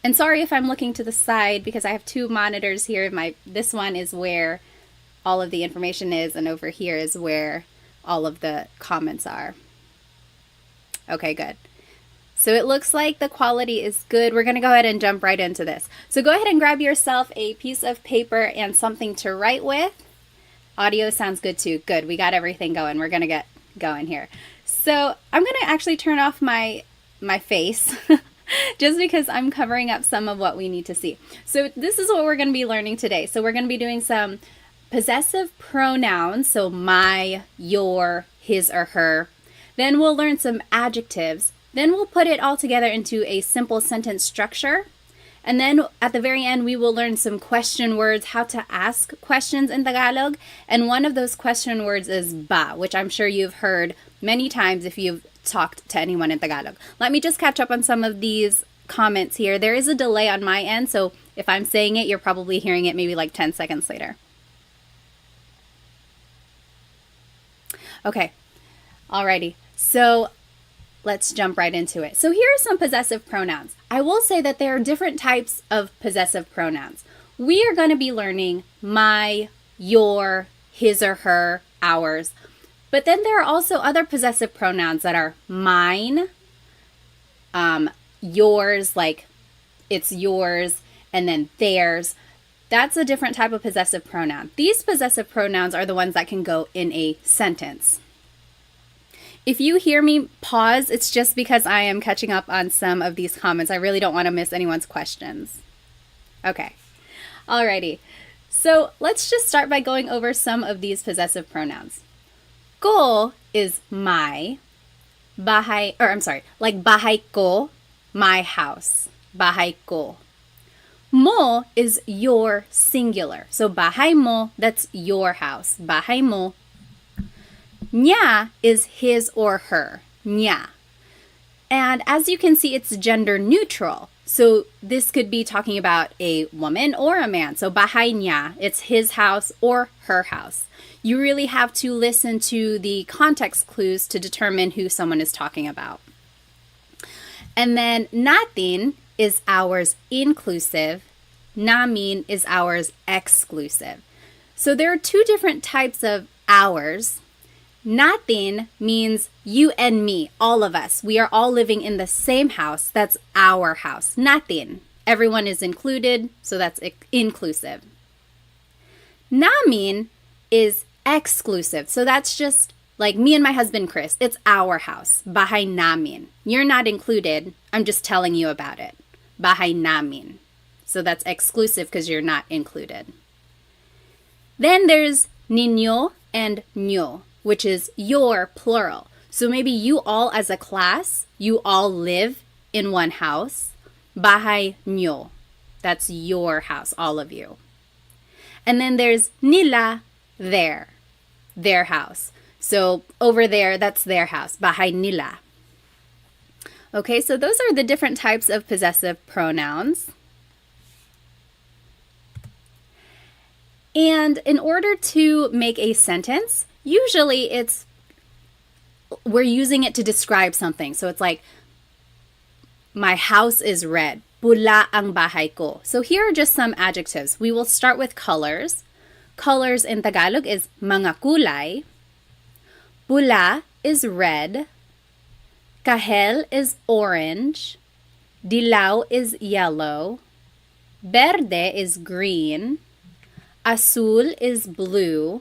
And sorry if I'm looking to the side because I have two monitors here. This one is where all of the information is, and over here is where all of the comments are. Okay, good. So it looks like the quality is good. We're going to go ahead and jump right into this. So go ahead and grab yourself a piece of paper and something to write with. Audio sounds good too. Good. We got everything going. We're going to get going here. So I'm going to actually turn off my face just because I'm covering up some of what we need to see. So this is what we're going to be learning today. So we're going to be doing some possessive pronouns. So my, your, his or her. Then we'll learn some adjectives. Then we'll put it all together into a simple sentence structure. And then at the very end, we will learn some question words, how to ask questions in Tagalog. And one of those question words is ba, which I'm sure you've heard many times if you've talked to anyone in Tagalog. Let me just catch up on some of these comments here. There is a delay on my end, so if I'm saying it, you're probably hearing it maybe like 10 seconds later. Okay, alrighty. So let's jump right into it. So here are some possessive pronouns. I will say that there are different types of possessive pronouns. We are going to be learning my, your, his or her, ours. But then there are also other possessive pronouns that are mine, yours, like it's yours, and then theirs. That's a different type of possessive pronoun. These possessive pronouns are the ones that can go in a sentence. If you hear me pause, it's just because I am catching up on some of these comments. I really don't want to miss anyone's questions. Okay, alrighty. So let's just start by going over some of these possessive pronouns. Ko is my, bahay, or I'm sorry, like bahay ko, my house, bahay ko. Mo is your singular. So bahay mo, that's your house, bahay mo. Nya is his or her, nya. And as you can see, it's gender neutral. So this could be talking about a woman or a man. So bahay nya, it's his house or her house. You really have to listen to the context clues to determine who someone is talking about. And then natin is ours inclusive, namin is ours exclusive. So there are two different types of ours. Natin means you and me, all of us. We are all living in the same house. That's our house. Natin. Everyone is included, so that's inclusive. Namin is exclusive. So that's just like me and my husband, Chris. It's our house. Bahay namin. You're not included. I'm just telling you about it. Bahay namin. So that's exclusive because you're not included. Then there's ninyo and nyo, which is your plural. So maybe you all as a class, you all live in one house. Bahay nyo. That's your house, all of you. And then there's nila, their house. So over there, that's their house. Bahay nila. Okay, so those are the different types of possessive pronouns. And in order to make a sentence, usually we're using it to describe something. So it's like, my house is red. Pula ang bahay ko. So here are just some adjectives. We will start with colors. Colors in Tagalog is mga kulay. Pula is red. Kahel is orange. Dilaw is yellow. Verde is green. Azul is blue.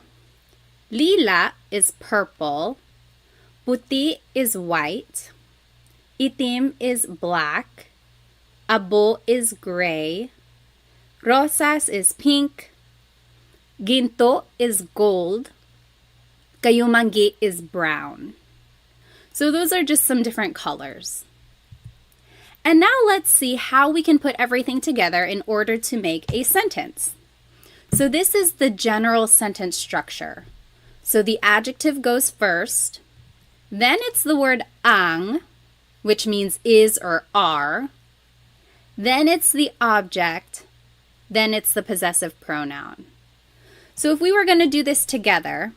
Lila is purple. Puti is white. Itim is black. Abo is gray. Rosas is pink. Ginto is gold. Kayumangi is brown. So those are just some different colors. And now let's see how we can put everything together in order to make a sentence. So this is the general sentence structure. So the adjective goes first. Then it's the word ang, which means is or are. Then it's the object. Then it's the possessive pronoun. So if we were going to do this together,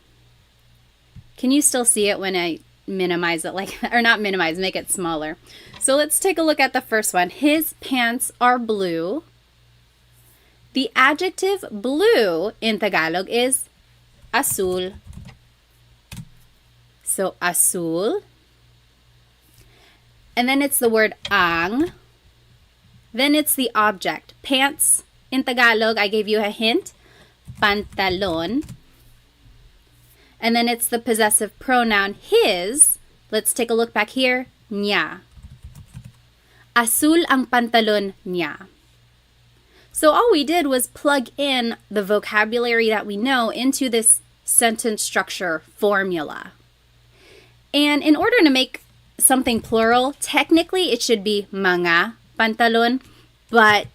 can you still see it when I minimize it, or not minimize, make it smaller? So let's take a look at the first one. His pants are blue. The adjective blue in Tagalog is azul. So azul. And then it's the word ang. Then it's the object. Pants, in Tagalog, I gave you a hint. Pantalon. And then it's the possessive pronoun his. Let's take a look back here. Niya. Azul ang pantalon niya. So all we did was plug in the vocabulary that we know into this sentence structure formula. And in order to make something plural, technically it should be mga pantalon, but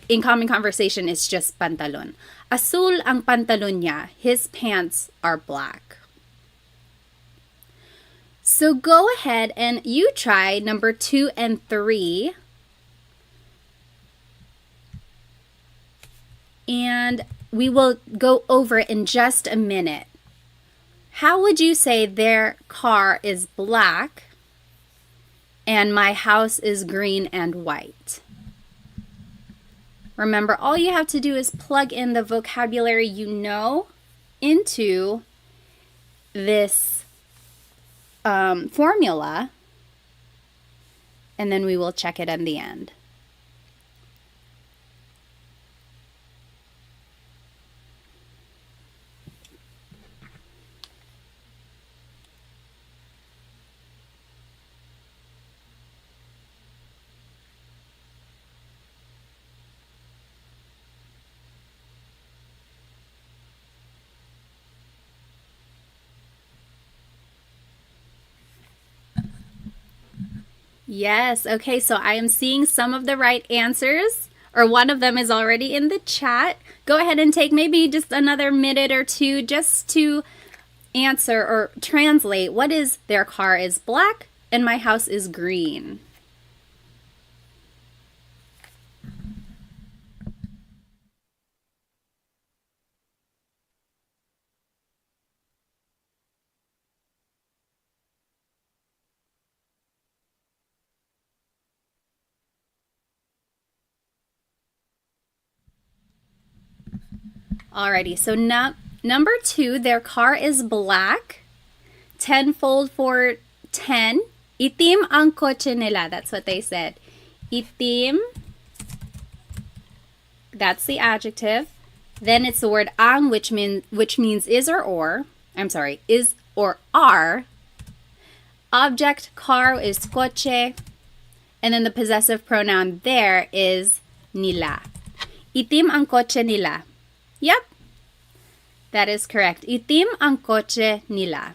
in common conversation, it's just pantalon. Azul ang pantalon niya. His pants are black. So go ahead and you try number 2 and 3. And we will go over it in just a minute. How would you say their car is black and my house is green and white? Remember, all you have to do is plug in the vocabulary you know into this formula, and then we will check it in the end. Yes, okay, so I am seeing some of the right answers, or one of them is already in the chat. Go ahead and take maybe just another minute or two just to answer or translate what is their car is black and my house is green. Alrighty, so number 2, their car is black. Tenfold for 10. Itim ang kotse nila. That's what they said. Itim. That's the adjective. Then it's the word ang, which means is or. I'm sorry, is or are. Object car is kotse. And then the possessive pronoun there is nila. Itim ang kotse nila. Yep, that is correct. Itim ang kotse nila.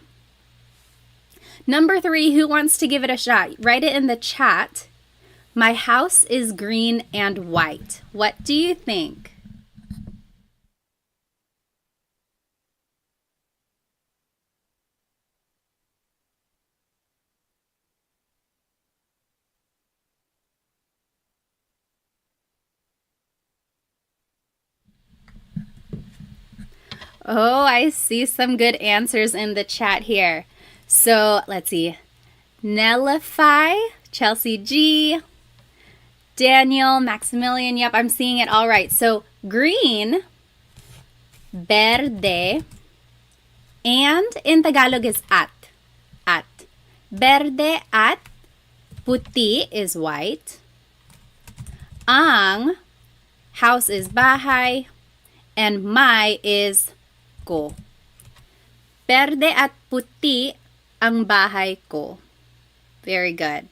Number 3, who wants to give it a shot? Write it in the chat. My house is green and white. What do you think? Oh, I see some good answers in the chat here. So let's see. Nellify, Chelsea G, Daniel, Maximilian. Yep, I'm seeing it all right. So green, verde, and in Tagalog is at. At. Verde at, puti is white. Ang, house is bahay, and my is ko. Verde at puti ang bahay ko. Very good.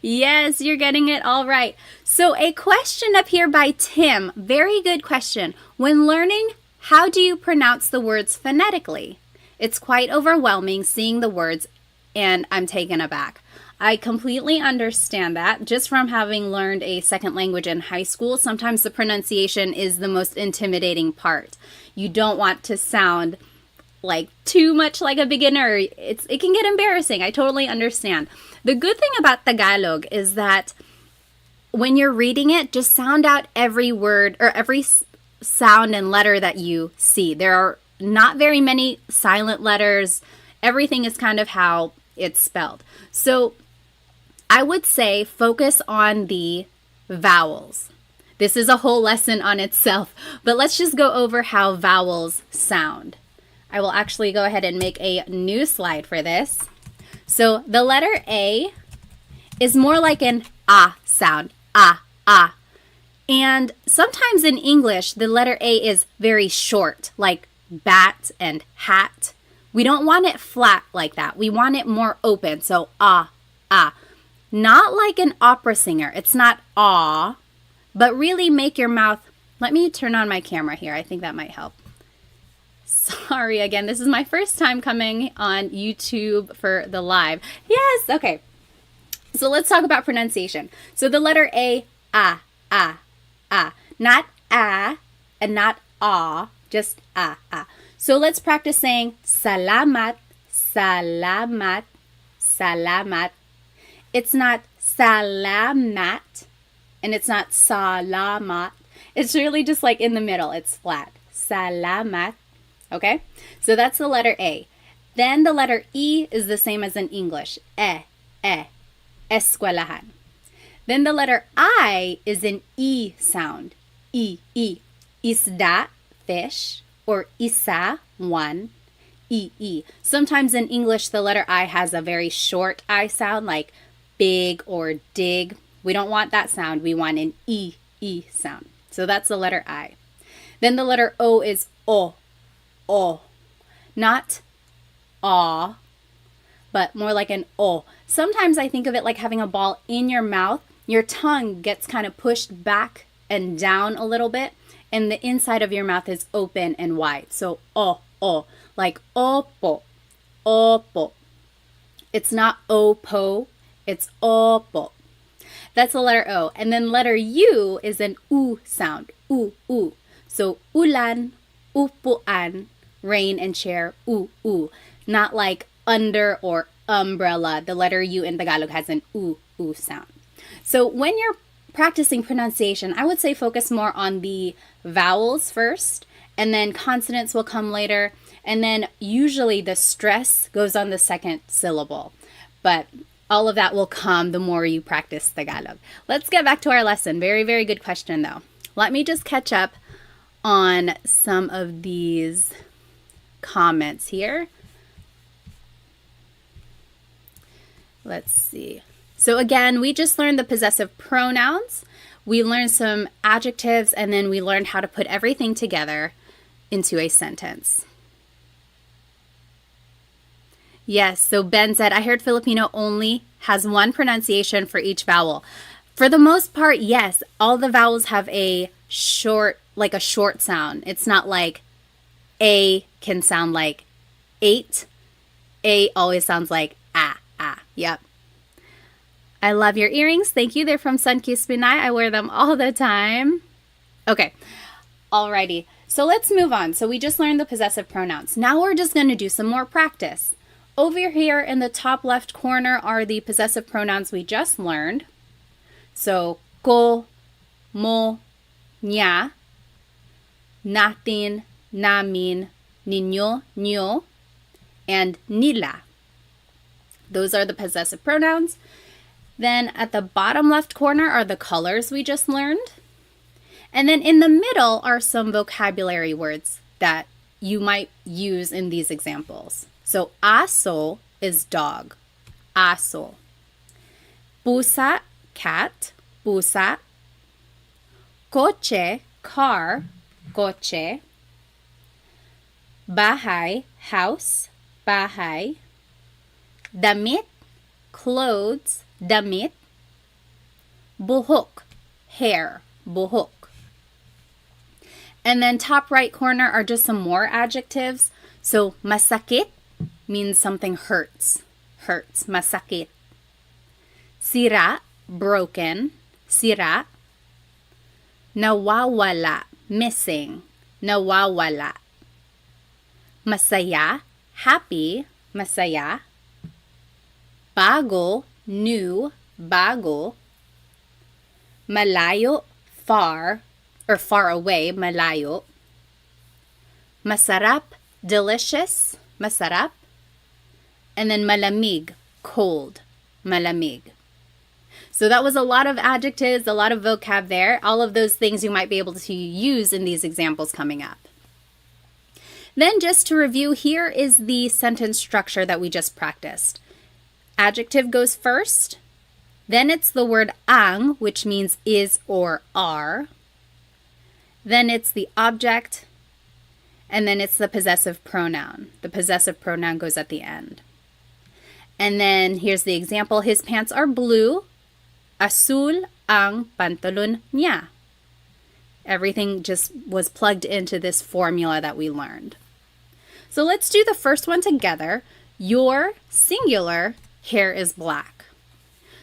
Yes, you're getting it all right. So a question up here by Tim. Very good question. When learning, how do you pronounce the words phonetically? It's quite overwhelming seeing the words, and I'm taken aback. I completely understand that. Just from having learned a second language in high school, sometimes the pronunciation is the most intimidating part. You don't want to sound like too much like a beginner. It can get embarrassing. I totally understand. The good thing about Tagalog is that when you're reading it, just sound out every word or every sound and letter that you see. There are not very many silent letters. Everything is kind of how it's spelled. So I would say focus on the vowels. This is a whole lesson on itself, but let's just go over how vowels sound. I will actually go ahead and make a new slide for this. So the letter A is more like an ah sound, ah, ah. And sometimes in English, the letter A is very short, like bat and hat. We don't want it flat like that. We want it more open. So ah, ah. Not like an opera singer. It's not ah, but really make your mouth. Let me turn on my camera here. I think that might help. Sorry again. This is my first time coming on YouTube for the live. Yes. Okay. So let's talk about pronunciation. So the letter A, ah, ah, ah. Not ah and not ah, just ah, ah. So let's practice saying salamat, salamat, salamat. It's not salamat and it's not salamat. It's really just like in the middle. It's flat. Salamat. Okay? So that's the letter A. Then the letter E is the same as in English. Eskwelahan. Then the letter I is an E sound. E. Isda, fish, or isa, one. E. Sometimes in English, the letter I has a very short I sound, like big or dig. We don't want that sound. We want an E sound. So that's the letter I. Then the letter O is O. Not aw, but more like an O. Sometimes I think of it like having a ball in your mouth. Your tongue gets kind of pushed back and down a little bit, and the inside of your mouth is open and wide. So O, like opo. It's not opo, it's opo. That's the letter O. And then letter U is an U sound, U. So ulan, upuan, rain and chair, U. Not like under or umbrella. The letter U in Tagalog has an U sound. So when you're practicing pronunciation, I would say focus more on the vowels first, and then consonants will come later, and then usually the stress goes on the second syllable. But all of that will come the more you practice Tagalog. Let's get back to our lesson. Very, very good question though. Let me just catch up on some of these comments here. Let's see. So again, we just learned the possessive pronouns. We learned some adjectives, and then we learned how to put everything together into a sentence. Yes, so Ben said, I heard Filipino only has one pronunciation for each vowel. For the most part, yes, all the vowels have a short sound. It's not like A can sound like 8. A always sounds like ah. Yep. I love your earrings. Thank you. They're from Sunkissed Pinay. I wear them all the time. Okay. Alrighty. So let's move on. So we just learned the possessive pronouns. Now we're just going to do some more practice. Over here in the top left corner are the possessive pronouns we just learned. So ko, mo, niya, natin, namin, ninyo, nyo, and nila. Those are the possessive pronouns. Then at the bottom left corner are the colors we just learned. And then in the middle are some vocabulary words that you might use in these examples. So aso is dog. Aso. Pusa, cat. Pusa. Coche, car. Coche. Bahay, house. Bahay. Damit, clothes. Damit. Buhok, hair. Buhok. And then top right corner are just some more adjectives. So masakit means something hurts. Hurts. Masakit. Sira, broken. Sira. Nawawala, missing. Nawawala. Masaya, happy. Masaya. Bago, new. Bago. Malayo, far or far away. Malayo. Masarap, delicious. Masarap. And then malamig, cold. Malamig. So that was a lot of adjectives, a lot of vocab there. All of those things you might be able to use in these examples coming up. Then just to review, here is the sentence structure that we just practiced. Adjective goes first. Then it's the word ang, which means is or are. Then it's the object. And then it's the possessive pronoun. The possessive pronoun goes at the end. And then here's the example. His pants are blue. Azul ang pantalon niya. Everything just was plugged into this formula that we learned. So let's do the first one together. Your singular hair is black.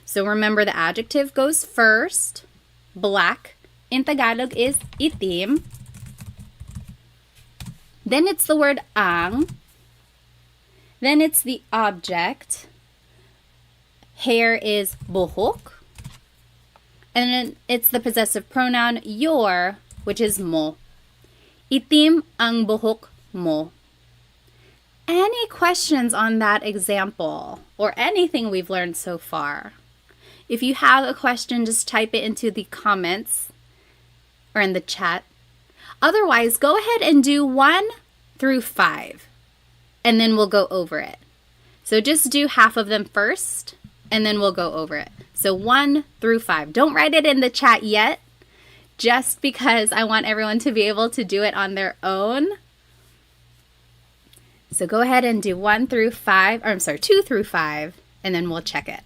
So remember the adjective goes first. Black in Tagalog is itim. Then it's the word ang. Then it's the object. Hair is buhok. And then it's the possessive pronoun your, which is mo. Itim ang buhok mo. Any questions on that example or anything we've learned so far? If you have a question, just type it into the comments or in the chat. Otherwise, go ahead and do 1 through 5, and then we'll go over it. So just do half of them first, and then we'll go over it. So 1 through 5. Don't write it in the chat yet, just because I want everyone to be able to do it on their own. So go ahead and do 1 through 5, or I'm sorry, 2 through 5, and then we'll check it.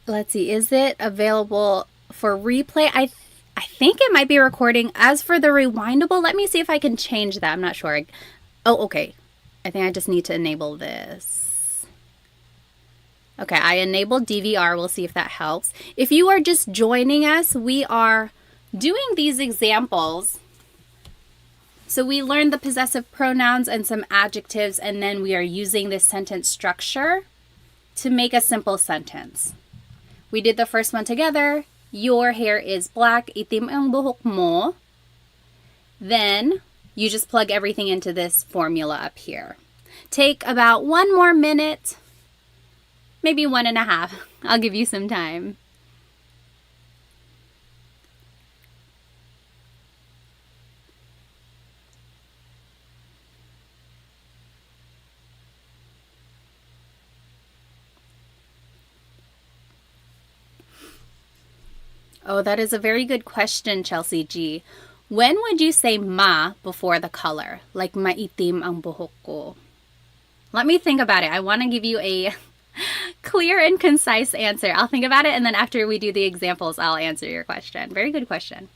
Let's see, is it available for replay? I think it might be recording. As for the rewindable, let me see if I can change that. I'm not sure. Oh, okay. I think I just need to enable this. Okay, I enabled DVR. We'll see if that helps. If you are just joining us, we are doing these examples. So we learned the possessive pronouns and some adjectives, and then we are using this sentence structure to make a simple sentence. We did the first one together. Your hair is black. Itim ang buhok mo. Then you just plug everything into this formula up here. Take about 1 more minute, maybe 1.5. I'll give you some time. Oh, that is a very good question, Chelsea G. When would you say ma before the color? Like maitim ang buhok ko. Let me think about it. I want to give you a clear and concise answer. I'll think about it, and then after we do the examples, I'll answer your question. Very good question.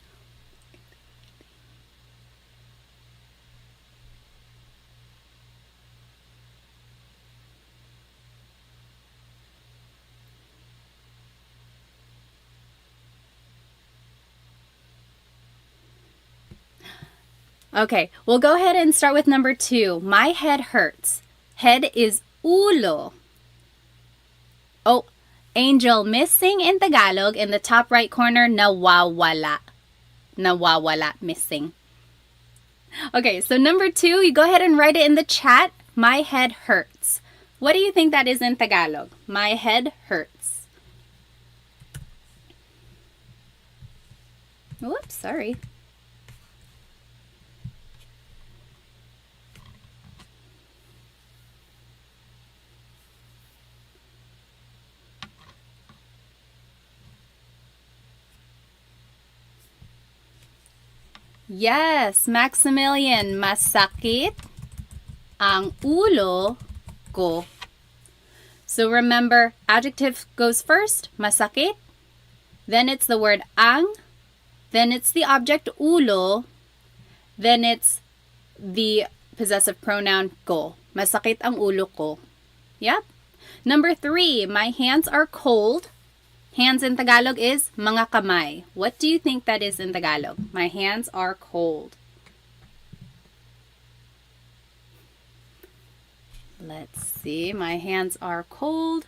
Okay, we'll go ahead and start with number 2. My head hurts. Head is ulo. Oh, Angel, missing in Tagalog in the top right corner, nawawala. Nawawala, missing. Okay, so number 2, you go ahead and write it in the chat. My head hurts. What do you think that is in Tagalog? My head hurts. Whoops, sorry. Yes, Maximilian, masakit ang ulo ko. So remember, adjective goes first, masakit. Then it's the word ang. Then it's the object ulo. Then it's the possessive pronoun ko. Masakit ang ulo ko. Yep. Number 3, my hands are cold. Hands in Tagalog is mga kamay. What do you think that is in Tagalog? My hands are cold. Let's see. My hands are cold.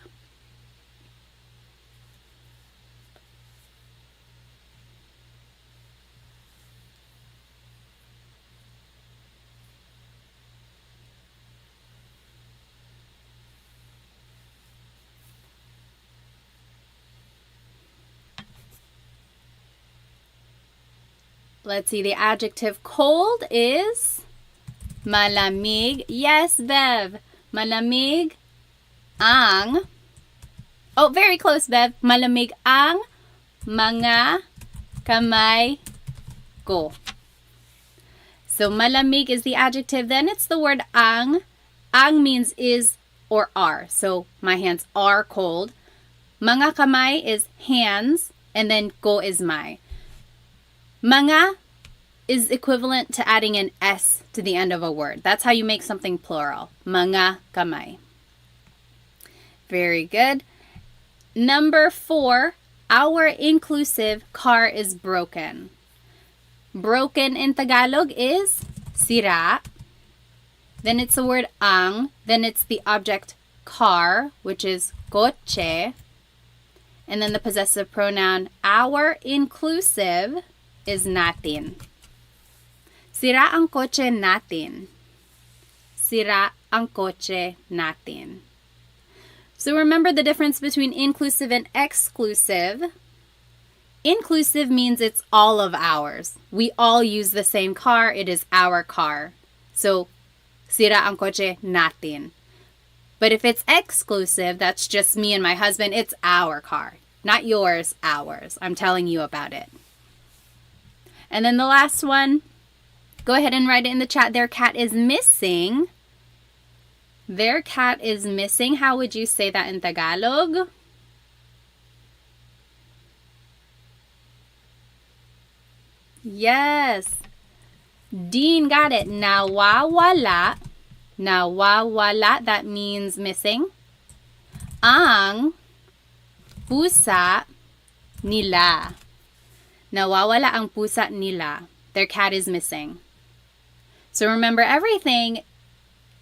Let's see. The adjective cold is malamig. Yes, Bev. Malamig ang. Oh, very close, Bev. Malamig ang mga kamay ko. So malamig is the adjective. Then it's the word ang. Ang means is or are. So my hands are cold. Mga kamay is hands. And then ko is my. Mga is equivalent to adding an S to the end of a word. That's how you make something plural. Mga kamay. Very good. Number 4, our inclusive car is broken. Broken in Tagalog is sira. Then it's the word ang. Then it's the object car, which is kotse. And then the possessive pronoun our inclusive is natin. Sira ang kotse natin. Sira ang kotse natin. So remember the difference between inclusive and exclusive. Inclusive means it's all of ours. We all use the same car. It is our car. So, sira ang kotse natin. But if it's exclusive, that's just me and my husband, it's our car. Not yours, ours. I'm telling you about it. And then the last one, go ahead and write it in the chat. Their cat is missing. Their cat is missing. How would you say that in Tagalog? Yes. Dean got it. Nawawala. Nawawala, that means missing. Ang pusa nila. Nawawala ang pusa nila. Their cat is missing. So remember everything,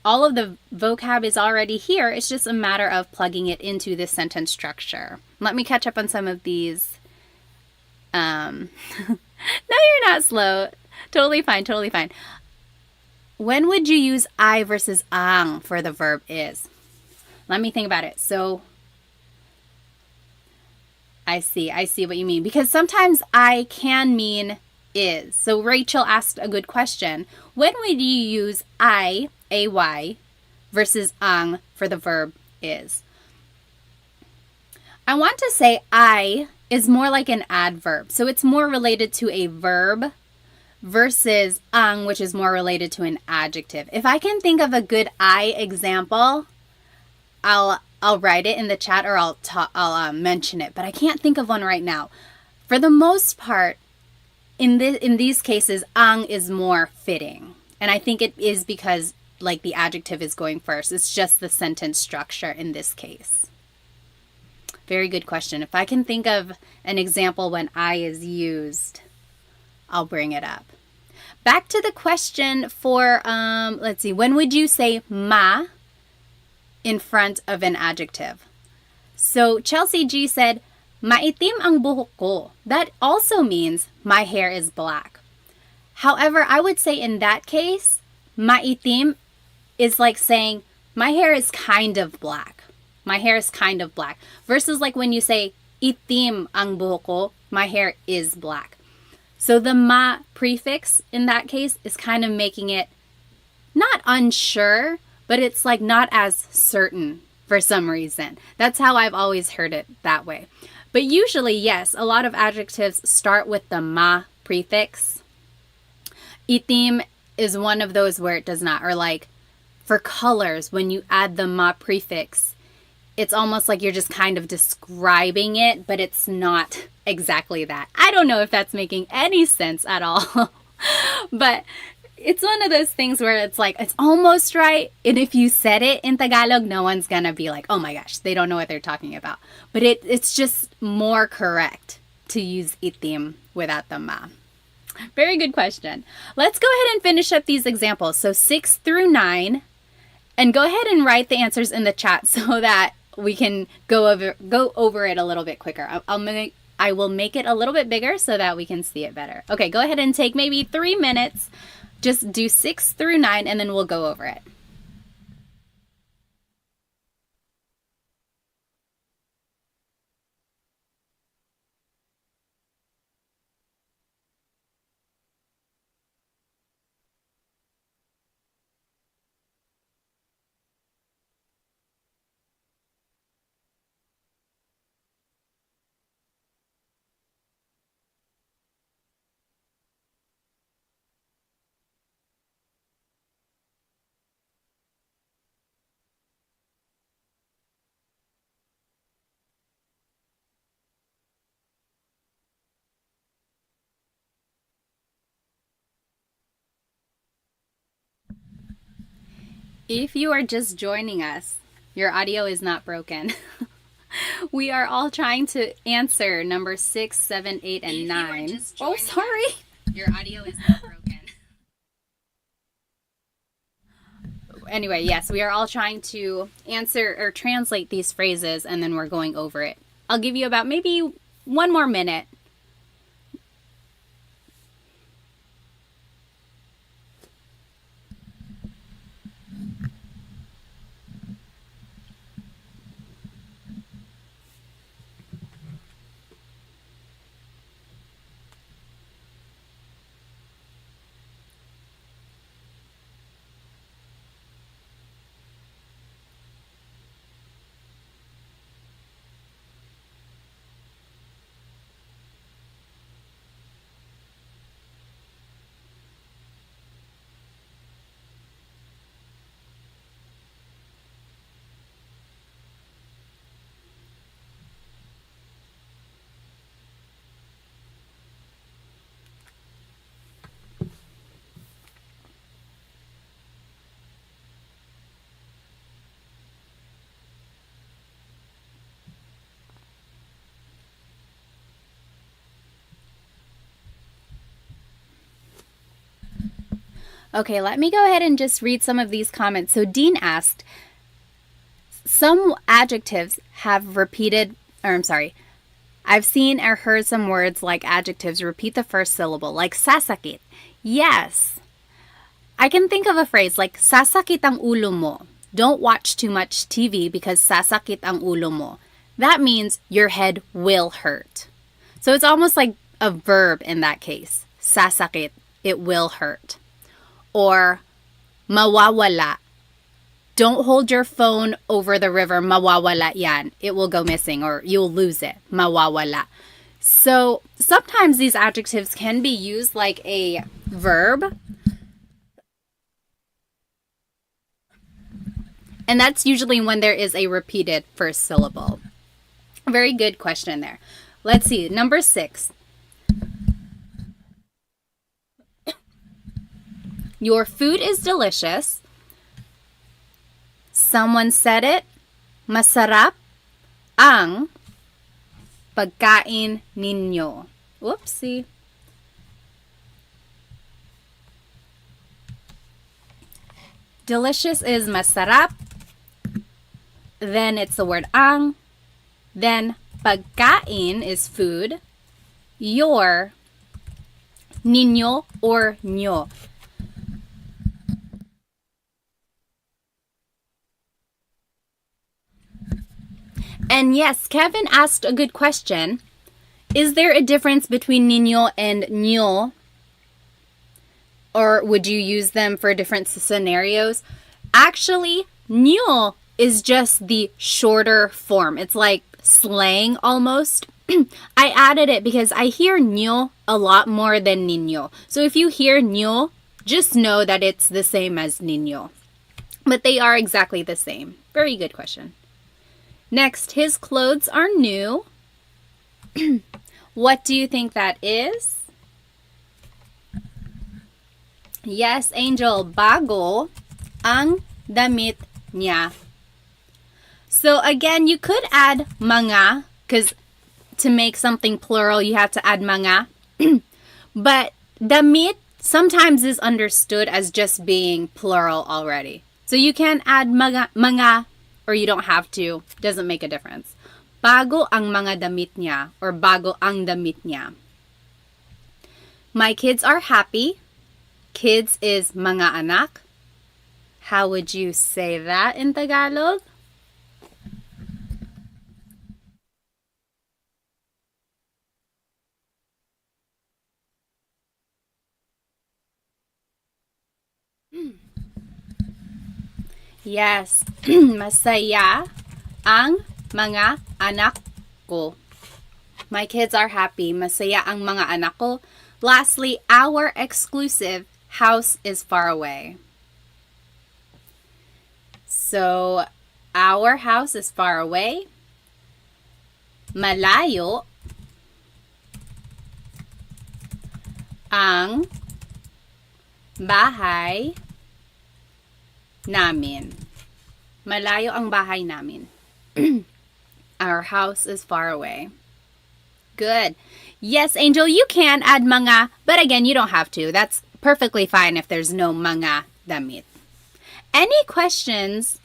all of the vocab is already here. It's just a matter of plugging it into this sentence structure. Let me catch up on some of these. No, you're not slow. Totally fine, totally fine. When would you use I versus ang for the verb is? Let me think about it. So, I see what you mean. Because sometimes I can mean is. So Rachel asked a good question. When would you use I, ay, versus ang for the verb is? I want to say I is more like an adverb. So it's more related to a verb versus ang, which is more related to an adjective. If I can think of a good I example, I'll write it in the chat or I'll mention it, but I can't think of one right now. For the most part, in these cases, ang is more fitting. And I think it is because like the adjective is going first. It's just the sentence structure in this case. Very good question. If I can think of an example when I is used, I'll bring it up. Back to the question for, let's see, when would you say ma in front of an adjective? So Chelsea G said, maitim ang buhok ko. That also means my hair is black. However, I would say in that case, maitim is like saying my hair is kind of black. My hair is kind of black. Versus like when you say itim ang buhok ko, my hair is black. So the ma prefix in that case is kind of making it not unsure, but it's like not as certain for some reason. That's how I've always heard it that way. But usually, yes, a lot of adjectives start with the ma prefix. Itim is one of those where it does not. Or like for colors, when you add the ma prefix, it's almost like you're just kind of describing it, but it's not exactly that. I don't know if that's making any sense at all. But it's one of those things where it's like, it's almost right. And if you said it in Tagalog, no one's going to be like, oh my gosh, they don't know what they're talking about. But it's just more correct to use itim without the ma. Very good question. Let's go ahead and finish up these examples. So 6 through 9. And go ahead and write the answers in the chat so that we can go over it a little bit quicker. I will make it a little bit bigger so that we can see it better. Okay, go ahead and take maybe 3 minutes. Just do 6 through 9 and then we'll go over it. If you are just joining us, your audio is not broken. We are all trying to answer number 6, 7, 8, and 9. Oh, sorry. Your audio is not broken. Anyway, yes, we are all trying to answer or translate these phrases, and then we're going over it. I'll give you about maybe 1 more minute. Okay, let me go ahead and just read some of these comments. So Dean asked, some adjectives have repeated, I've seen or heard some words like adjectives repeat the first syllable, like sasakit. Yes. I can think of a phrase like sasakit ang ulo mo. Don't watch too much TV because sasakit ang ulo mo. That means your head will hurt. So it's almost like a verb in that case. Sasakit, it will hurt. Or mawawala. Don't hold your phone over the river. Mawawala yan. It will go missing or you'll lose it. Mawawala. So sometimes these adjectives can be used like a verb. And that's usually when there is a repeated first syllable. Very good question there. Let's see. Number 6. Your food is delicious. Someone said it. Masarap ang pagkain ninyo. Whoopsie. Delicious is masarap. Then it's the word ang. Then pagkain is food. Your, ninyo or nyo. And yes, Kevin asked a good question. Is there a difference between niño and ño? Or would you use them for different scenarios? Actually, ño is just the shorter form. It's like slang almost, I added it because I hear nyo a lot more than niño. So if you hear nyo, just know that it's the same as niño. But they are exactly the same. Very good question. Next, his clothes are new. What do you think that is? Yes, Angel, bago ang damit niya. So again, you could add mga, because to make something plural, you have to add mga. But damit sometimes is understood as just being plural already. So you can add mga, or you don't have to. Doesn't make a difference. Bago ang mga damit niya, or bago ang damit niya. My kids are happy. Kids is mga anak. How would you say that in Tagalog? Yes, masaya ang mga anak ko. My kids are happy. Masaya ang mga anak ko. Lastly, our exclusive house is far away. So, our house is far away. Malayo ang bahay namin. Malayo ang bahay namin. Our house is far away. Good. Yes, Angel, you can add mga, but again, you don't have to. That's perfectly fine if there's no mga damit. Any questions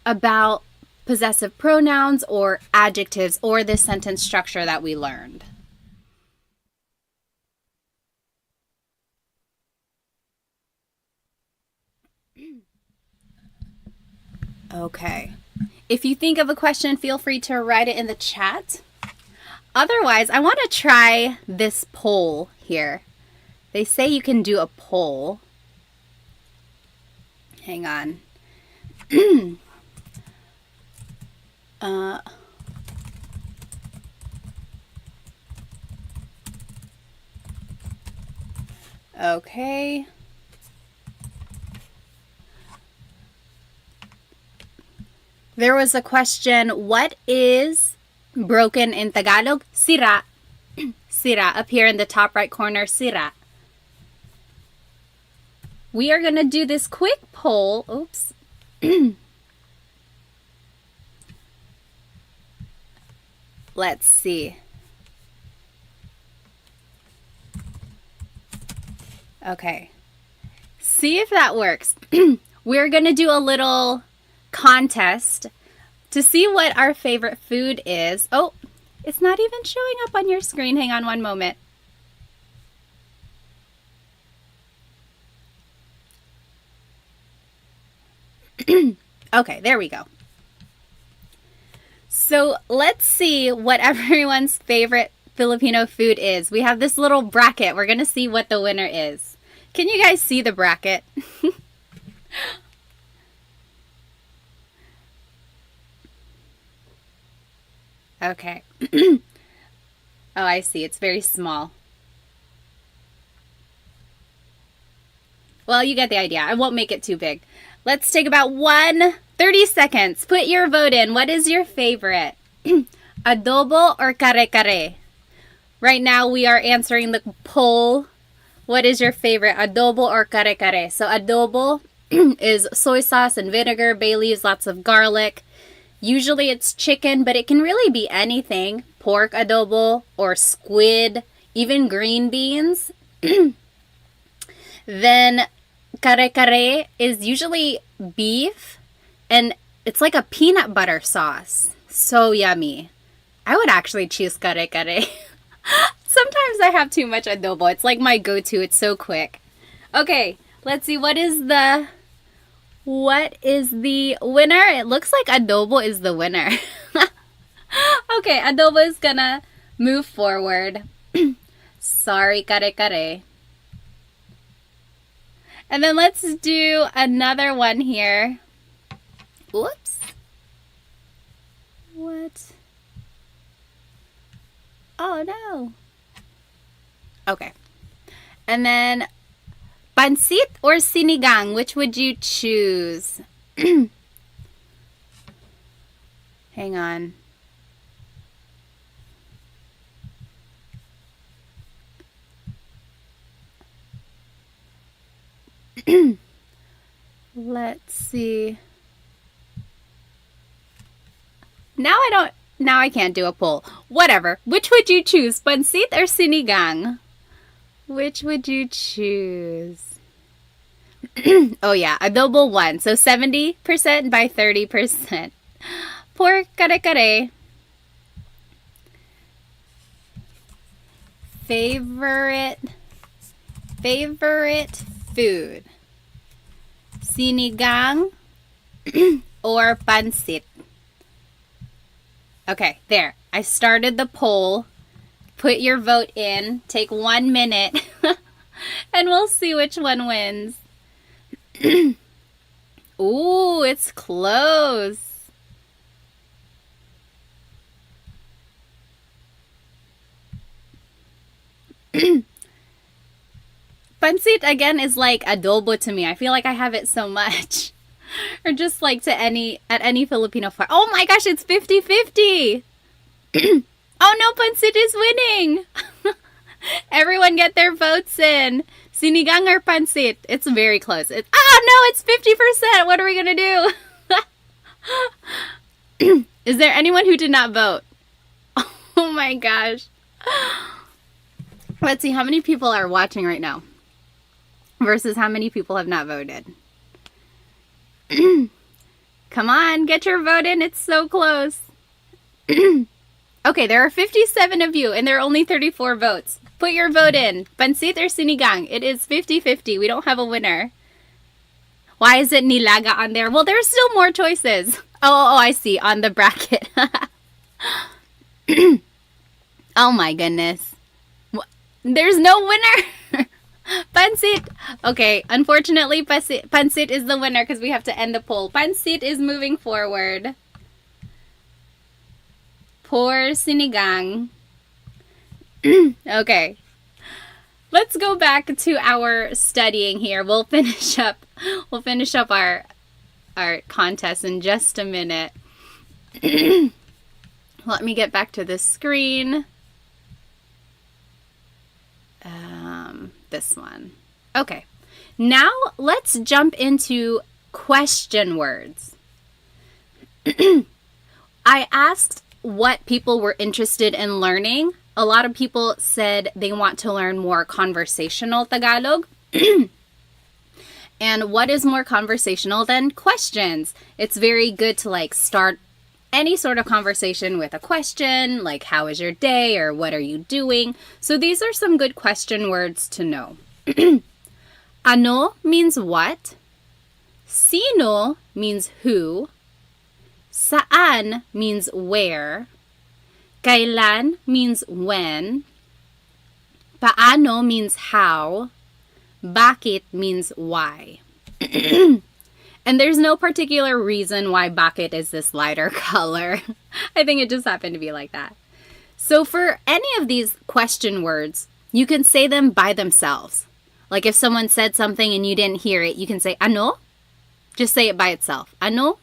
about possessive pronouns or adjectives or this sentence structure that we learned? Okay. If you think of a question, feel free to write it in the chat. Otherwise, I want to try this poll here. They say you can do a poll. Hang on. Okay. There was a question, what is broken in Tagalog? Sira. Sira, up here in the top right corner, sira. We are going to do this quick poll. Oops. Let's see. Okay. See if that works. We're going to do a little contest to see what our favorite food is. Oh, it's not even showing up on your screen. Hang on one moment. Okay, there we go. So let's see what everyone's favorite Filipino food is. We have this little bracket. We're going to see what the winner is. Can you guys see the bracket? Okay. Oh, I see. It's very small. Well, you get the idea. I won't make it too big. Let's take about 30 seconds. Put your vote in. What is your favorite? Adobo or kare-kare? Right now, we are answering the poll. What is your favorite, adobo or kare-kare? So adobo is soy sauce and vinegar, bay leaves, lots of garlic. Usually it's chicken, but it can really be anything. Pork adobo or squid, even green beans. Then kare-kare is usually beef, and it's like a peanut butter sauce. So yummy. I would actually choose kare-kare. Sometimes I have too much adobo. It's like my go-to. It's so quick. Okay, let's see. What is the winner? It looks like adobo is the winner. Okay, adobo is gonna move forward. Sorry, kare-kare. And then let's do another one here. Oops. What? Oh no. Okay. And then pansit or sinigang, which would you choose? Hang on. Let's see. Now I can't do a poll. Whatever. Which would you choose? Pansit or sinigang? Which would you choose? Oh yeah, adobo 1. So 70% by 30%. Por kare-kare. Favorite food. Sinigang or pansit? Okay, there. I started the poll. Put your vote in. Take 1 minute. And we'll see which one wins. Ooh, it's close. Pansit, again, is like adobo to me. I feel like I have it so much. Or just like at any Filipino farm. Oh my gosh, it's 50-50. Oh no, pansit is winning. Everyone get their votes in. Sinigang or pansit? It's very close. No, it's 50%. What are we going to do? Is there anyone who did not vote? Oh my gosh. Let's see how many people are watching right now versus how many people have not voted. Come on, get your vote in. It's so close. Okay, there are 57 of you, and there are only 34 votes. Put your vote in. Pansit or sinigang? It is 50-50. We don't have a winner. Why is it nilaga on there? Well, there's still more choices. Oh, I see. On the bracket. Oh, my goodness. There's no winner. Pansit. Okay, unfortunately, pansit is the winner because we have to end the poll. Pansit is moving forward. Poor sinigang. Okay. Let's go back to our studying here. We'll finish up our contest in just a minute. Let me get back to this screen. This one. Okay. Now let's jump into question words. I asked what people were interested in learning. A lot of people said they want to learn more conversational Tagalog. And what is more conversational than questions? It's very good to start any sort of conversation with a question, like how is your day or what are you doing? So these are some good question words to know. Ano means what? Sino means who. Saan means where. Kailan means when. Paano means how. Bakit means why. And there's no particular reason why bakit is this lighter color. I think it just happened to be like that. So for any of these question words, you can say them by themselves. Like if someone said something and you didn't hear it, you can say ano. Just say it by itself. Ano.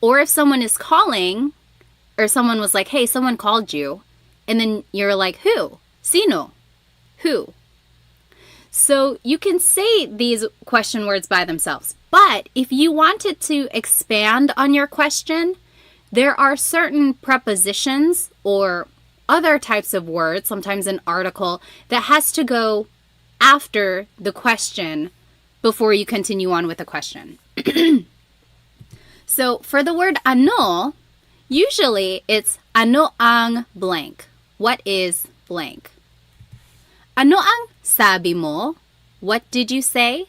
Or if someone is calling, or someone was like, hey, someone called you, and then you're like, who? Sino? Who? So you can say these question words by themselves. But if you wanted to expand on your question, there are certain prepositions or other types of words, sometimes an article, that has to go after the question before you continue on with the question. So for the word ano, usually it's ano ang blank. What is blank? Ano ang sabi mo? What did you say?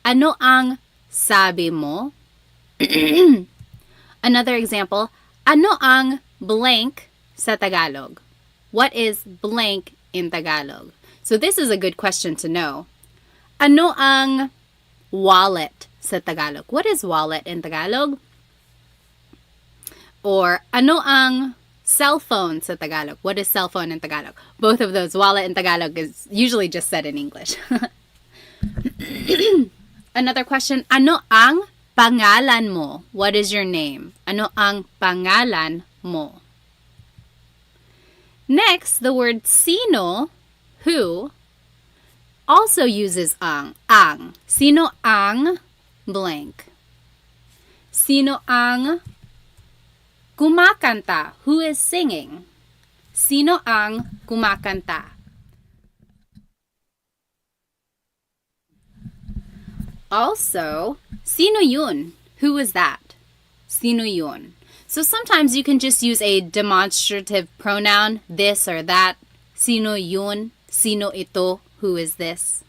Ano ang sabi mo? Another example, ano ang blank sa Tagalog? What is blank in Tagalog? So this is a good question to know. Ano ang wallet sa Tagalog? What is wallet in Tagalog? Or ano ang Cell phone sa Tagalog. What is cell phone in Tagalog? Both of those. Wallet in Tagalog is usually just said in English. Another question. Ano ang pangalan mo? What is your name? Ano ang pangalan mo? Next, the word sino, who, also uses ang. Ang. Sino ang blank? Sino ang kumakanta? Who is singing? Sino ang kumakanta? Also, sino yun? Who is that? Sino yun? So sometimes you can just use a demonstrative pronoun, this or that. Sino yun? Sino ito? Who is this?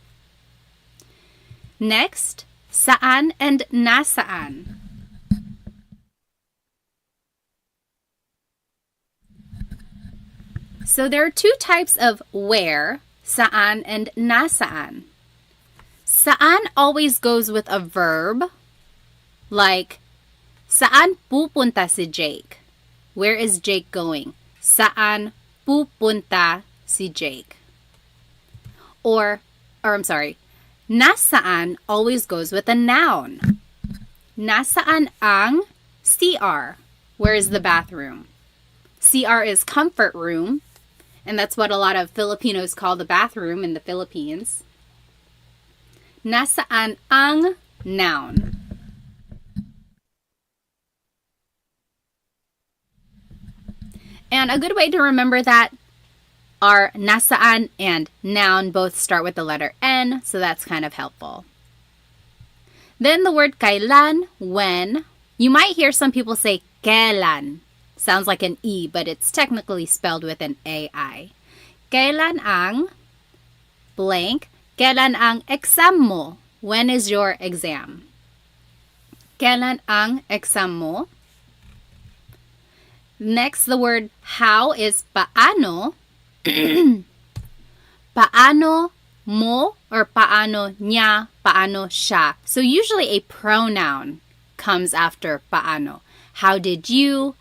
Next, saan and nasaan. So there are two types of where, saan and nasaan. Saan always goes with a verb, like, saan pupunta si Jake? Where is Jake going? Saan pupunta si Jake? Or I'm sorry, nasaan always goes with a noun. Nasaan ang CR? Where is the bathroom? CR is comfort room, and that's what a lot of Filipinos call the bathroom in the Philippines. Nasaan ang noun? And a good way to remember that are nasaan and noun both start with the letter N, so that's kind of helpful. Then the word kailan, when. You might hear some people say kailan. Sounds like an E, but it's technically spelled with an AI. Kailan ang blank. Kailan ang exam mo? When is your exam? Kailan ang exam mo? Next, the word how is paano. Paano mo or paano niya, paano siya. So usually a pronoun comes after paano. How did you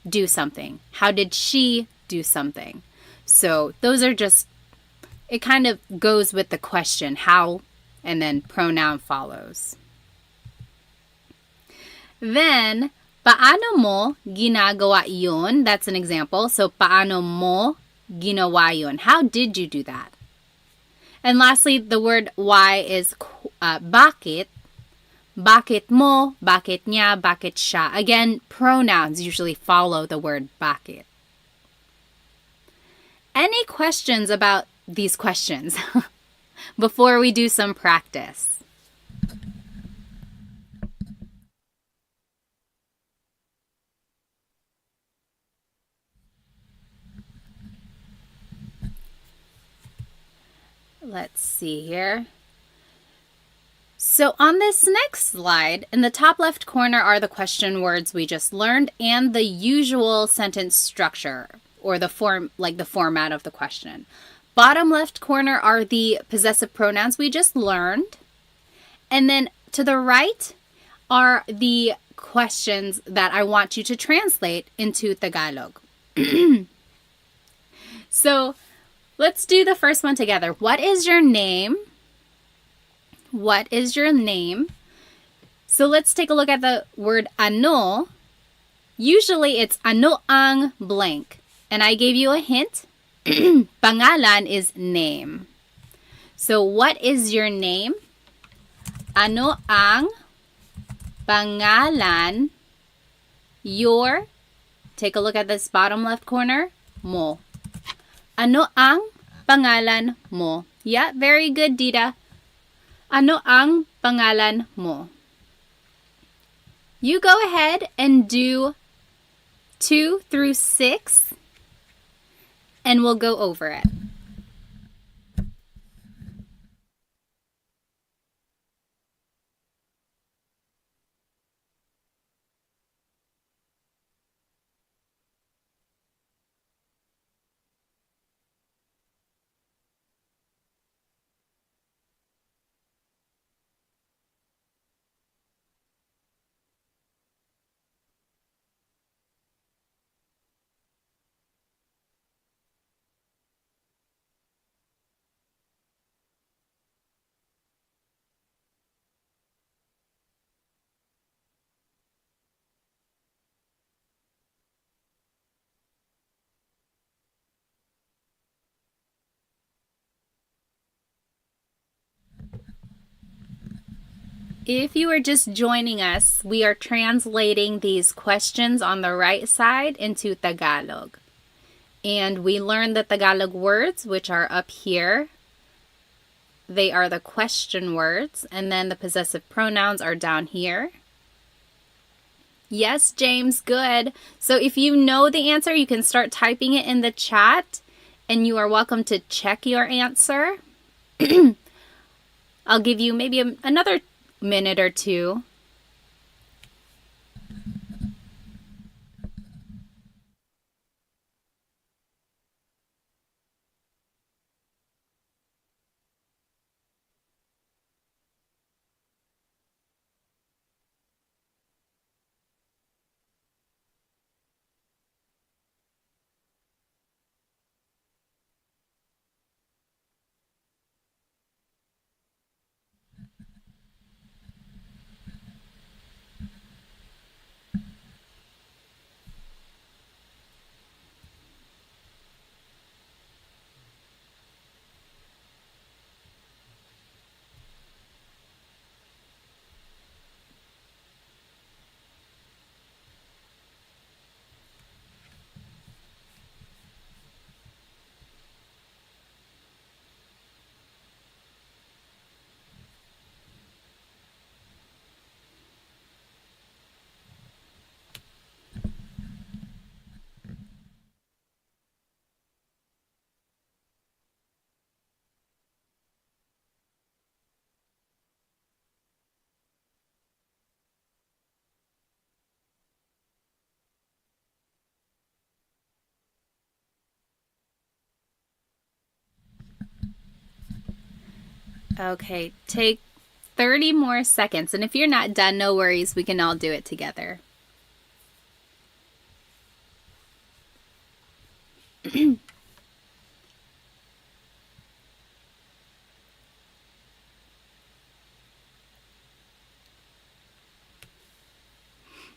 do something? How did she do something? So those are just, it kind of goes with the question, how, and then pronoun follows. Then, paano mo ginagawa yun? That's an example. So, paano mo ginawa yun? How did you do that? And lastly, the word why is bakit. Bakit mo, bakit niya, bakit siya. Again, pronouns usually follow the word bakit. Any questions about these questions before we do some practice? Let's see here. So on this next slide, in the top left corner are the question words we just learned and the usual sentence structure or the format of the question. Bottom left corner are the possessive pronouns we just learned. And then to the right are the questions that I want you to translate into Tagalog. So let's do the first one together. What is your name? What is your name? So let's take a look at the word ano. Usually it's ano ang blank. And I gave you a hint. Pangalan is name. So what is your name? Ano ang pangalan? Your, take a look at this bottom left corner, mo. Ano ang pangalan mo? Yeah, very good, Dita. Ano ang pangalan mo? You go ahead and do 2 through 6, and we'll go over it. If you are just joining us, we are translating these questions on the right side into Tagalog. And we learned the Tagalog words, which are up here. They are the question words, and then the possessive pronouns are down here. Yes, James, good. So if you know the answer, you can start typing it in the chat, and you are welcome to check your answer. I'll give you maybe another minute or two. Okay, take 30 more seconds. And if you're not done, no worries. We can all do it together.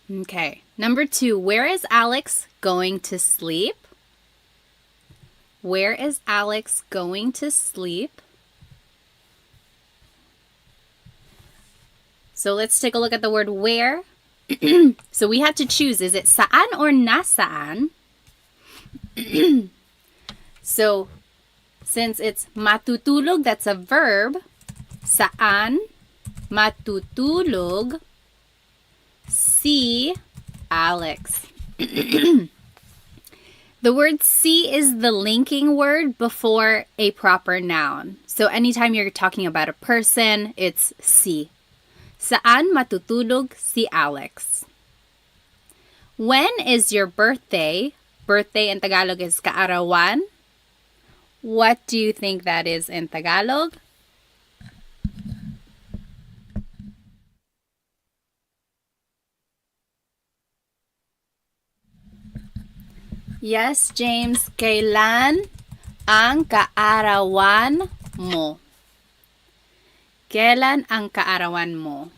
Okay, number 2. Where is Alex going to sleep? Where is Alex going to sleep? So let's take a look at the word where. So we have to choose, is it saan or nasaan? So since it's matutulog, that's a verb. Saan matutulog si Alex. The word si is the linking word before a proper noun. So anytime you're talking about a person, it's si. Saan matutulog si Alex? When is your birthday? Birthday in Tagalog is kaarawan. What do you think that is in Tagalog? Yes, James. Kailan ang kaarawan mo? Kailan ang kaarawan mo?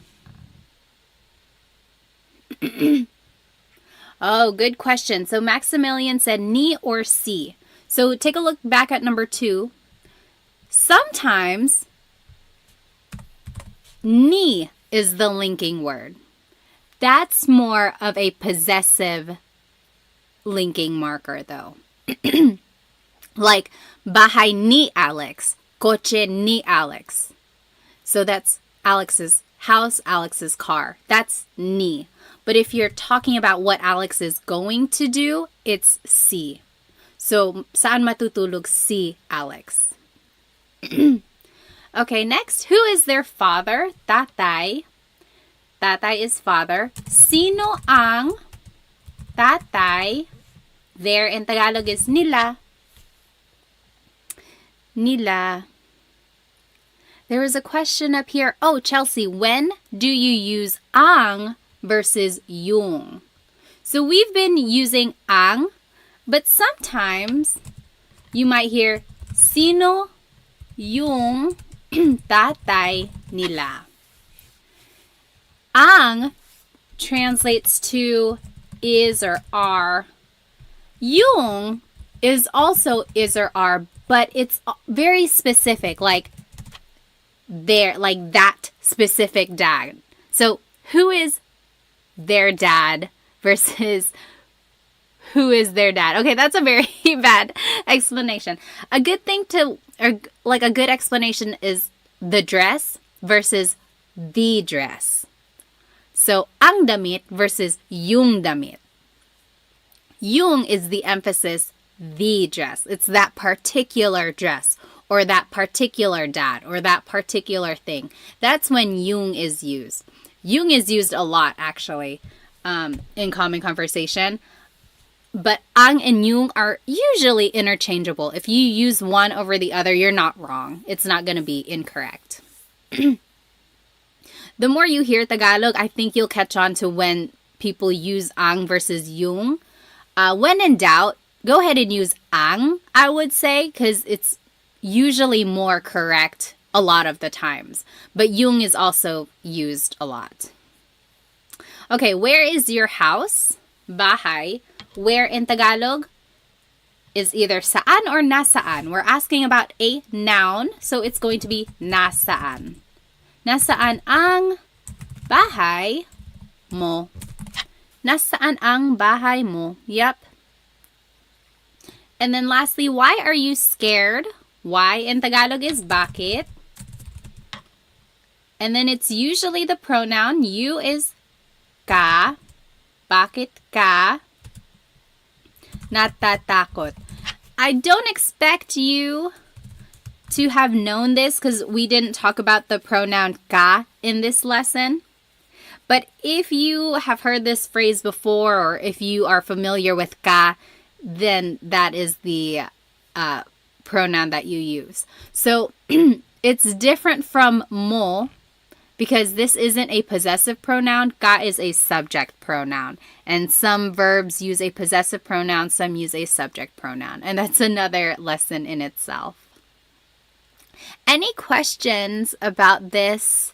Oh, good question. So Maximilian said ni or si. So take a look back at number 2. Sometimes ni is the linking word. That's more of a possessive linking marker though. Like bahay ni Alex, coche ni Alex. So that's Alex's house, Alex's car. That's ni. But if you're talking about what Alex is going to do, it's si. So saan matutulog si Alex? Okay, next. Who is their father? Tatay. Tatay is father. Sino ang tatay? There in Tagalog is nila. Nila. There is a question up here. Oh, Chelsea, when do you use ang versus yung? So we've been using ang, but sometimes you might hear sino yung tatay nila. Ang translates to is or are. Yung is also is or are, but it's very specific. Like like that specific dad. So who is their dad versus who is their dad? Okay, that's a very bad explanation. A good thing or like a good explanation is the dress versus the dress. So, ang damit versus yung damit. Yung is the emphasis, the dress. It's that particular dress or that particular dad or that particular thing. That's when yung is used. Yung is used a lot, actually, in common conversation. But ang and yung are usually interchangeable. If you use one over the other, you're not wrong. It's not going to be incorrect. The more you hear Tagalog, I think you'll catch on to when people use ang versus yung. When in doubt, go ahead and use ang, I would say, because it's usually more correct a lot of the times. But yung is also used a lot. Okay, where is your house? Bahay. Where in Tagalog is either saan or nasaan. We're asking about a noun, so it's going to be nasaan. Nasaan ang bahay mo? Nasaan ang bahay mo? Yep. And then lastly, why are you scared? Why in Tagalog is bakit. And then it's usually the pronoun. You is ka. Bakit ka natatakot? I don't expect you to have known this because we didn't talk about the pronoun ka in this lesson. But if you have heard this phrase before or if you are familiar with ka, then that is the pronoun that you use. So it's different from mo because this isn't a possessive pronoun. Ka is a subject pronoun. And some verbs use a possessive pronoun, some use a subject pronoun. And that's another lesson in itself. Any questions about this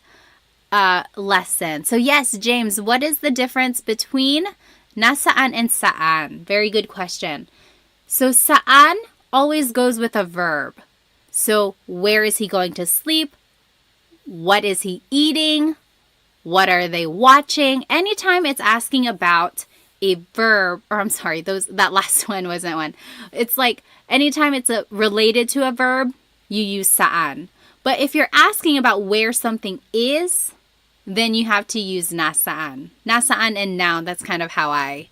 lesson? So yes, James, what is the difference between nasaan and saan? Very good question. So saan always goes with a verb. So where is he going to sleep? What is he eating? What are they watching? Anytime it's asking about a verb, or I'm sorry, that last one wasn't one. It's like anytime it's related to a verb, you use saan. But if you're asking about where something is, then you have to use nasaan. Nasaan and noun, that's kind of how I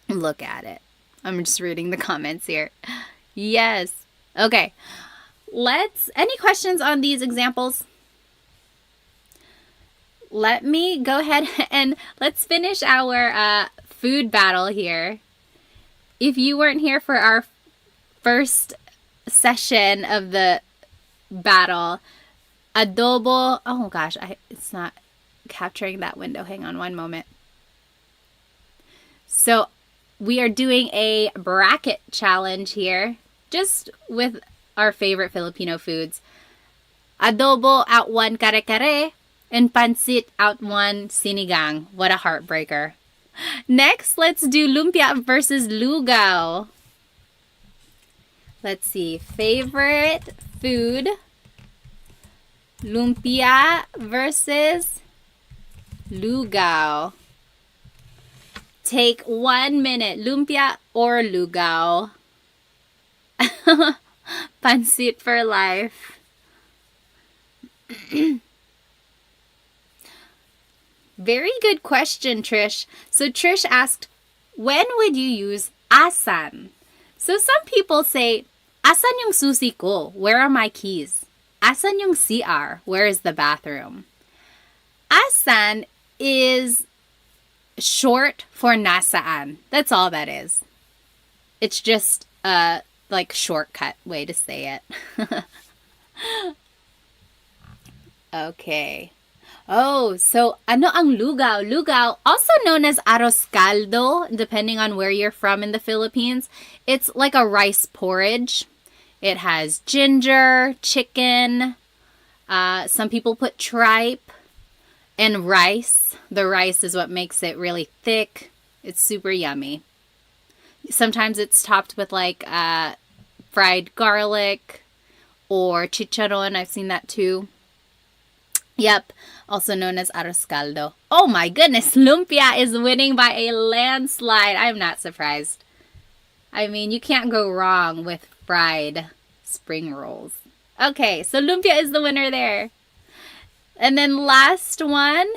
look at it. I'm just reading the comments here. Yes. Okay. Any questions on these examples? Let me go ahead and let's finish our food battle here. If you weren't here for our first session of the battle, adobo, oh gosh, it's not capturing that window. Hang on one moment. So we are doing a bracket challenge here, just with our favorite Filipino foods. Adobo out one kare-kare, and pansit out one sinigang. What a heartbreaker. Next, let's do lumpia versus lugaw. Let's see. Favorite food. Lumpia versus lugaw. Take 1 minute. Lumpia or lugaw? Pansit for life. Very good question, Trish. So Trish asked, when would you use asan? So some people say, asan yung susi ko? Where are my keys? Asan yung CR? Where is the bathroom? Asan is short for nasaan. That's all that is. It's just a shortcut way to say it. Okay. Oh, so ano ang lugaw? Lugaw, also known as arroz caldo, depending on where you're from in the Philippines. It's like a rice porridge. It has ginger, chicken. Some people put tripe and rice. The rice is what makes it really thick. It's super yummy. Sometimes it's topped with fried garlic or chicharon. I've seen that too. Yep, also known as arroz caldo. Oh my goodness, lumpia is winning by a landslide. I'm not surprised. I mean, you can't go wrong with fried spring rolls. Okay, so lumpia is the winner there. And then last one,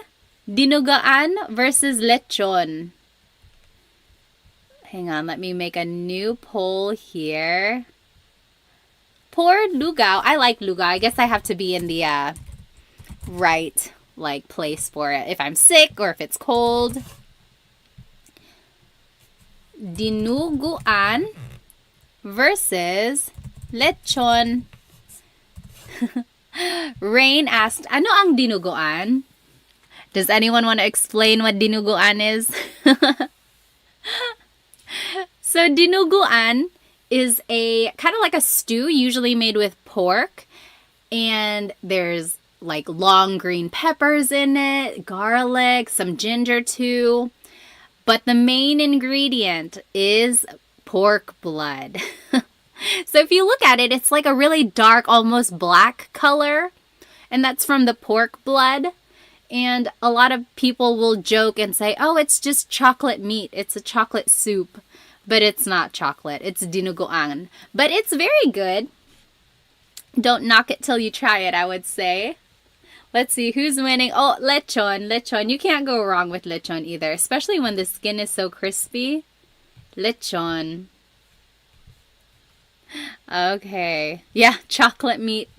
dinugaan versus lechon. Hang on, let me make a new poll here. Poor lugao. I like lugao. I guess I have to be in the right place for it. If I'm sick or if it's cold. Dinuguan versus lechon. Rain asked, ano ang dinuguan? Does anyone want to explain what dinuguan is? So dinuguan is a kind of like a stew, usually made with pork, and there's like long green peppers in it, garlic, some ginger too. But the main ingredient is pork blood. So if you look at it, it's like a really dark, almost black color, and that's from the pork blood. And a lot of people will joke and say, oh, it's just chocolate meat. It's a chocolate soup. But it's not chocolate. It's dinuguan. But it's very good. Don't knock it till you try it, I would say. Let's see, who's winning? Oh, lechon. Lechon. You can't go wrong with lechon either, especially when the skin is so crispy. Lechon. Okay. Yeah, chocolate meat.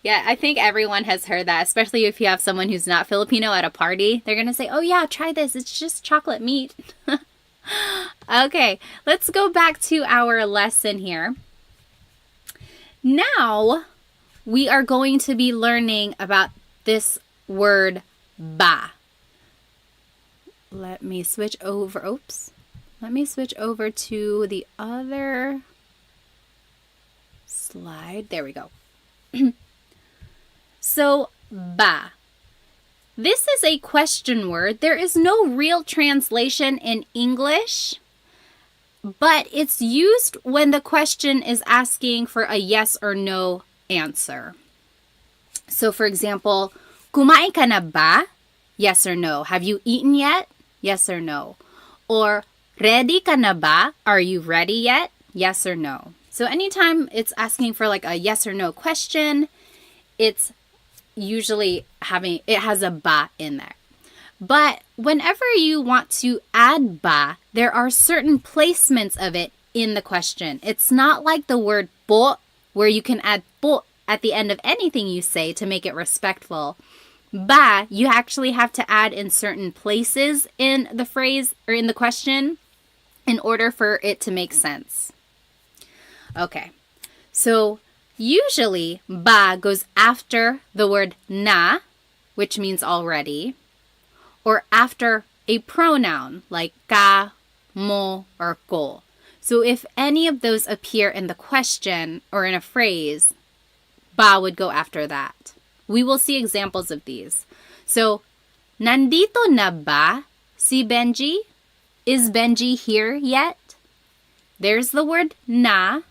Yeah, I think everyone has heard that, especially if you have someone who's not Filipino at a party. They're going to say, oh yeah, try this. It's just chocolate meat. Okay, let's go back to our lesson here. Now, we are going to be learning about this word ba. Let me switch over. Oops. Let me switch over to the other slide. There we go. So, ba. This is a question word. There is no real translation in English, but it's used when the question is asking for a yes or no answer. So, for example, kumain ka na ba? Yes or no. Have you eaten yet? Yes or no. Or, ready ka na ba? Are you ready yet? Yes or no. So, anytime it's asking for like a yes or no question, it's usually it has a ba in there. But whenever you want to add ba, there are certain placements of it in the question. It's not like the word po, where you can add po at the end of anything you say to make it respectful. Ba, you actually have to add in certain places in the phrase or in the question in order for it to make sense. Okay, so usually, ba goes after the word na, which means already, or after a pronoun like ka, mo, or ko. So if any of those appear in the question or in a phrase, ba would go after that. We will see examples of these. So, nandito na ba si Benji? Is Benji here yet? There's the word na.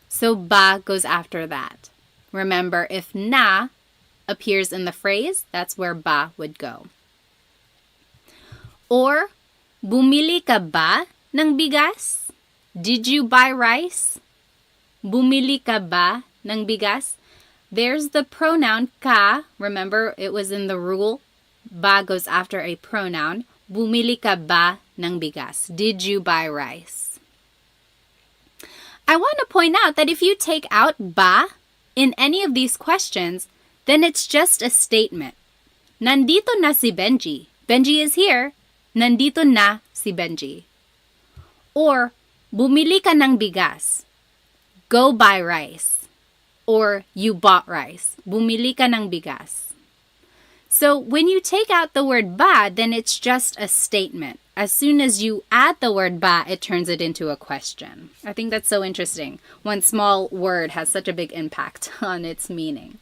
So ba goes after that. Remember, if na appears in the phrase, that's where ba would go. Or, bumili ka ba ng bigas? Did you buy rice? Bumili ka ba ng bigas? There's the pronoun ka. Remember, it was in the rule. Ba goes after a pronoun. Bumili ka ba ng bigas? Did you buy rice? I want to point out that if you take out ba in any of these questions, then it's just a statement. Nandito na si Benji. Benji is here. Nandito na si Benji. Or, bumili ka ng bigas. Go buy rice. Or, you bought rice. Bumili ka ng bigas. So, when you take out the word ba, then it's just a statement. As soon as you add the word ba, it turns it into a question. I think that's so interesting. One small word has such a big impact on its meaning.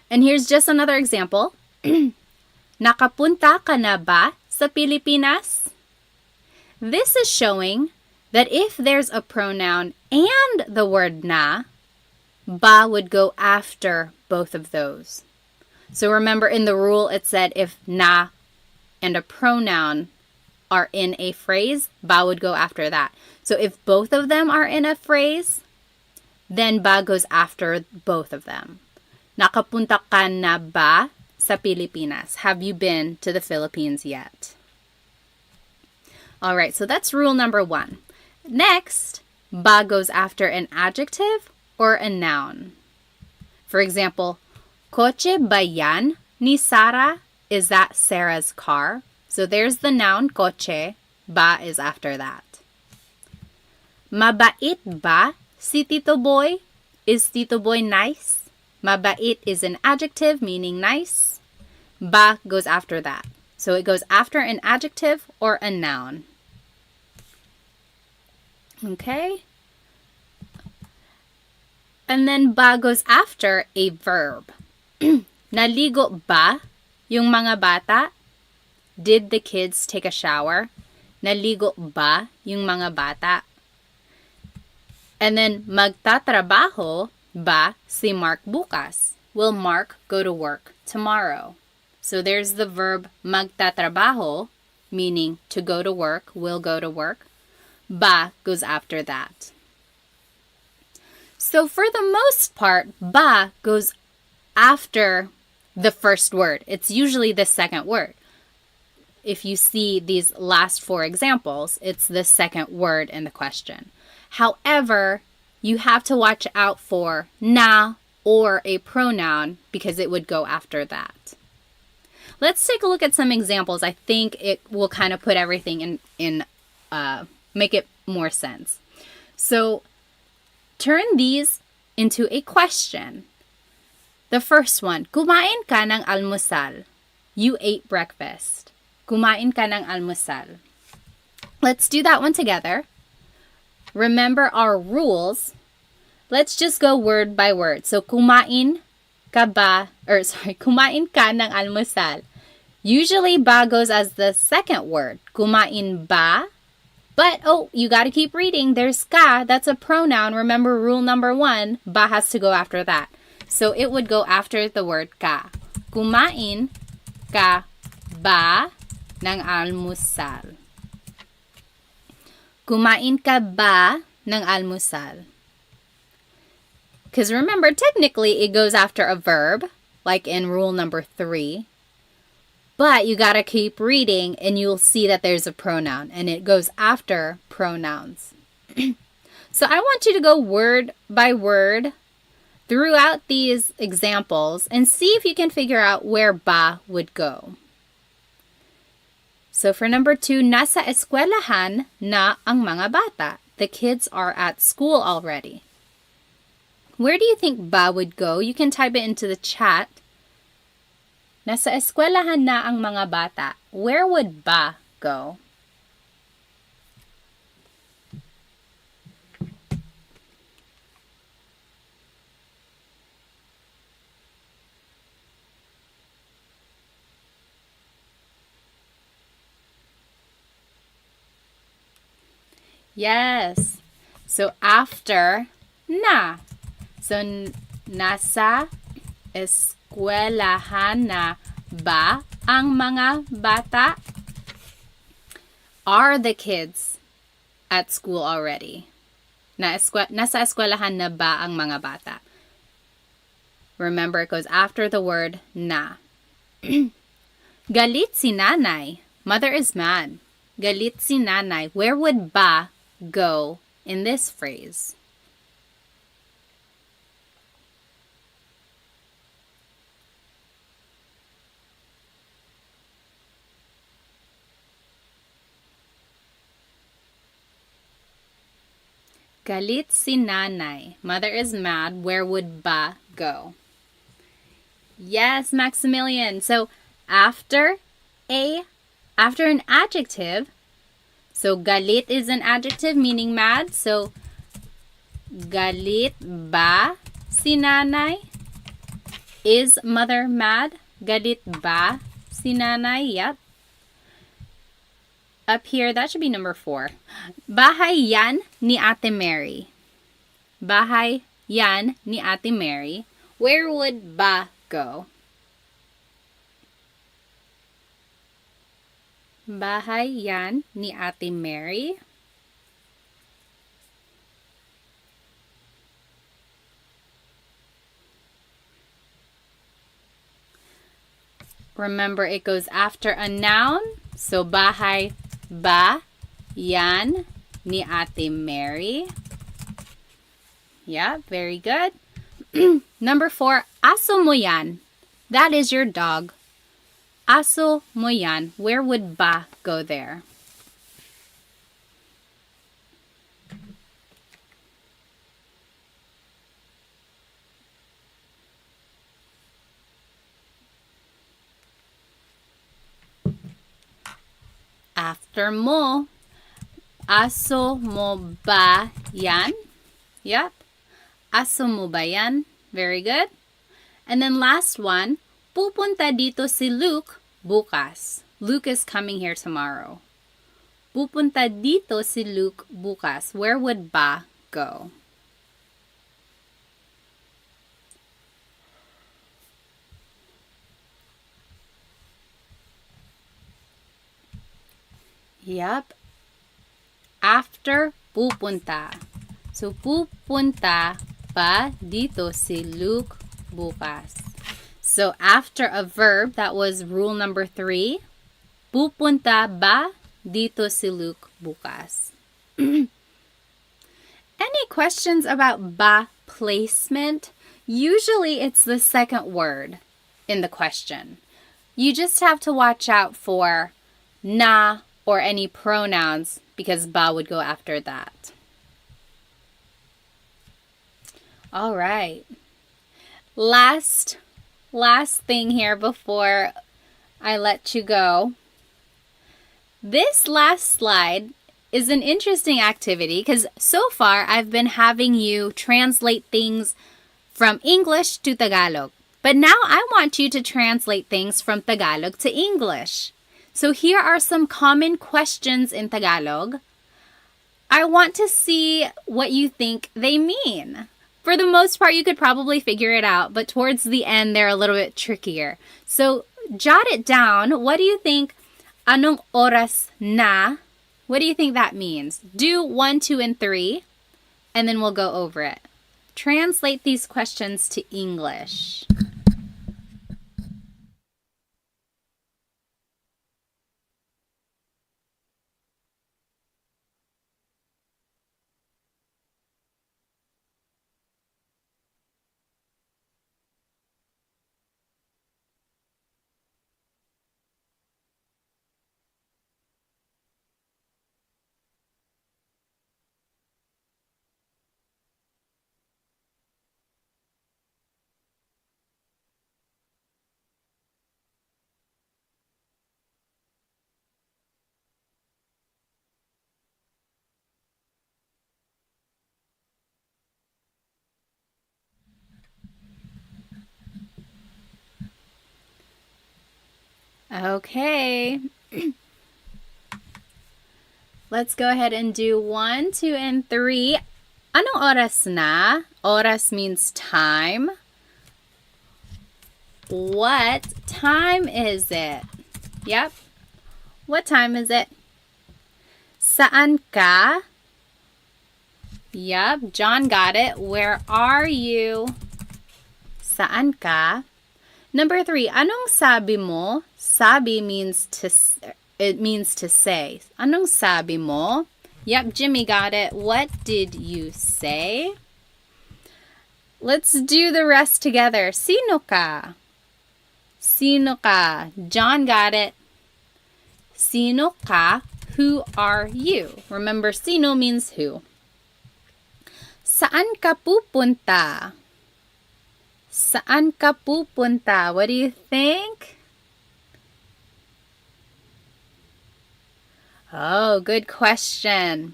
And here's just another example. Nakapunta ka na ba sa Pilipinas? This is showing that if there's a pronoun and the word na, ba would go after both of those. So remember in the rule it said if na and a pronoun are in a phrase, ba would go after that. So if both of them are in a phrase, then ba goes after both of them. Nakapunta ka na ba sa Pilipinas? Have you been to the Philippines yet? All right, so that's rule number 1. Next, ba goes after an adjective or a noun. For example, Kotse ba yan ni Sarah? Is that Sarah's car? So there's the noun kotse. Ba is after that. Mabait ba si Tito Boy? Is Tito Boy nice? Mabait is an adjective meaning nice. Ba goes after that. So it goes after an adjective or a noun. Okay? And then ba goes after a verb. Naligo ba yung mga bata? Did the kids take a shower? Naligo ba yung mga bata? And then magtatrabaho ba si Mark bukas? Will Mark go to work tomorrow? So there's the verb magtatrabaho, meaning to go to work, will go to work. Ba goes after that. So for the most part, ba goes after the first word. It's usually the second word. If you see these last 4 examples, it's the second word in the question. However, you have to watch out for na or a pronoun because it would go after that. Let's take a look at some examples. I think it will kind of put everything in make it more sense. So turn these into a question. The first one, kumain ka ng almusal. You ate breakfast. Kumain ka ng almusal. Let's do that one together. Remember our rules. Let's just go word by word. So kumain ka ng almusal. Usually ba goes as the second word. Kumain ba? But, you got to keep reading. There's ka. That's a pronoun. Remember rule number 1. Ba has to go after that. So it would go after the word ka. Kumain ka ba ng almusal? Kumain ka ba ng almusal? Because remember, technically it goes after a verb, like in rule number 3. But you got to keep reading and you'll see that there's a pronoun and it goes after pronouns. So I want you to go word by word throughout these examples and see if you can figure out where ba would go. So for number 2, nasa eskwelahan na ang mga bata. The kids are at school already. Where do you think ba would go? You can type it into the chat. Nasa eskwelahan na ang mga bata. Where would ba go? Yes. So after na. So nasa eskwelahan na ba ang mga bata? Are the kids at school already? Nasa eskwelahan na ba ang mga bata? Remember, it goes after the word na. Galit si nanay. Mother is mad. Galit si nanay. Where would ba go in this phrase? Galit si nanay. Mother is mad. Where would ba go? Yes, Maximilian. So after an adjective, so galit is an adjective meaning mad. So galit ba si nanay? Is mother mad? Galit ba si nanay? Yep. Up here, that should be number 4. Bahay yan ni Ate Mary. Bahay yan ni Ate Mary, where would ba go? Bahay yan ni Ate Mary. Remember, it goes after a noun. So, bahay ba yan ni Ate Mary. Yeah, very good. Number 4, aso mo yan. That is your dog. Aso mo yan. Where would ba go there? After mo. Aso mo ba yan? Yep. Aso mo ba yan? Very good. And then last one, pupunta dito si Luke bukas. Luke is coming here tomorrow. Pupunta dito si Luke bukas. Where would ba go? Yep. After pupunta. So, pupunta ba dito si Luke bukas. So, after a verb, that was rule number 3. Pupunta ba dito si Luke bukas. Any questions about ba placement? Usually, it's the second word in the question. You just have to watch out for na or any pronouns because ba would go after that. All right. Last thing here before I let you go. This last slide is an interesting activity because so far I've been having you translate things from English to Tagalog. But now I want you to translate things from Tagalog to English. So here are some common questions in Tagalog. I want to see what you think they mean. For the most part, you could probably figure it out, but towards the end, they're a little bit trickier. So jot it down. What do you think? Anong oras na? What do you think that means? Do 1, 2, and 3, and then we'll go over it. Translate these questions to English. Okay. Let's go ahead and do 1, 2, and 3. Anong oras na? Oras means time. What time is it? Yep. What time is it? Saan ka? Yep, John got it. Where are you? Saan ka? Number 3, anong sabi mo? Sabi means to say. Anong sabi mo? Yep, Jimmy got it. What did you say? Let's do the rest together. Sino ka? Sino ka? John got it. Sino ka? Who are you? Remember, sino means who. Saan ka pupunta? Saan ka pupunta? What do you think? Oh, good question.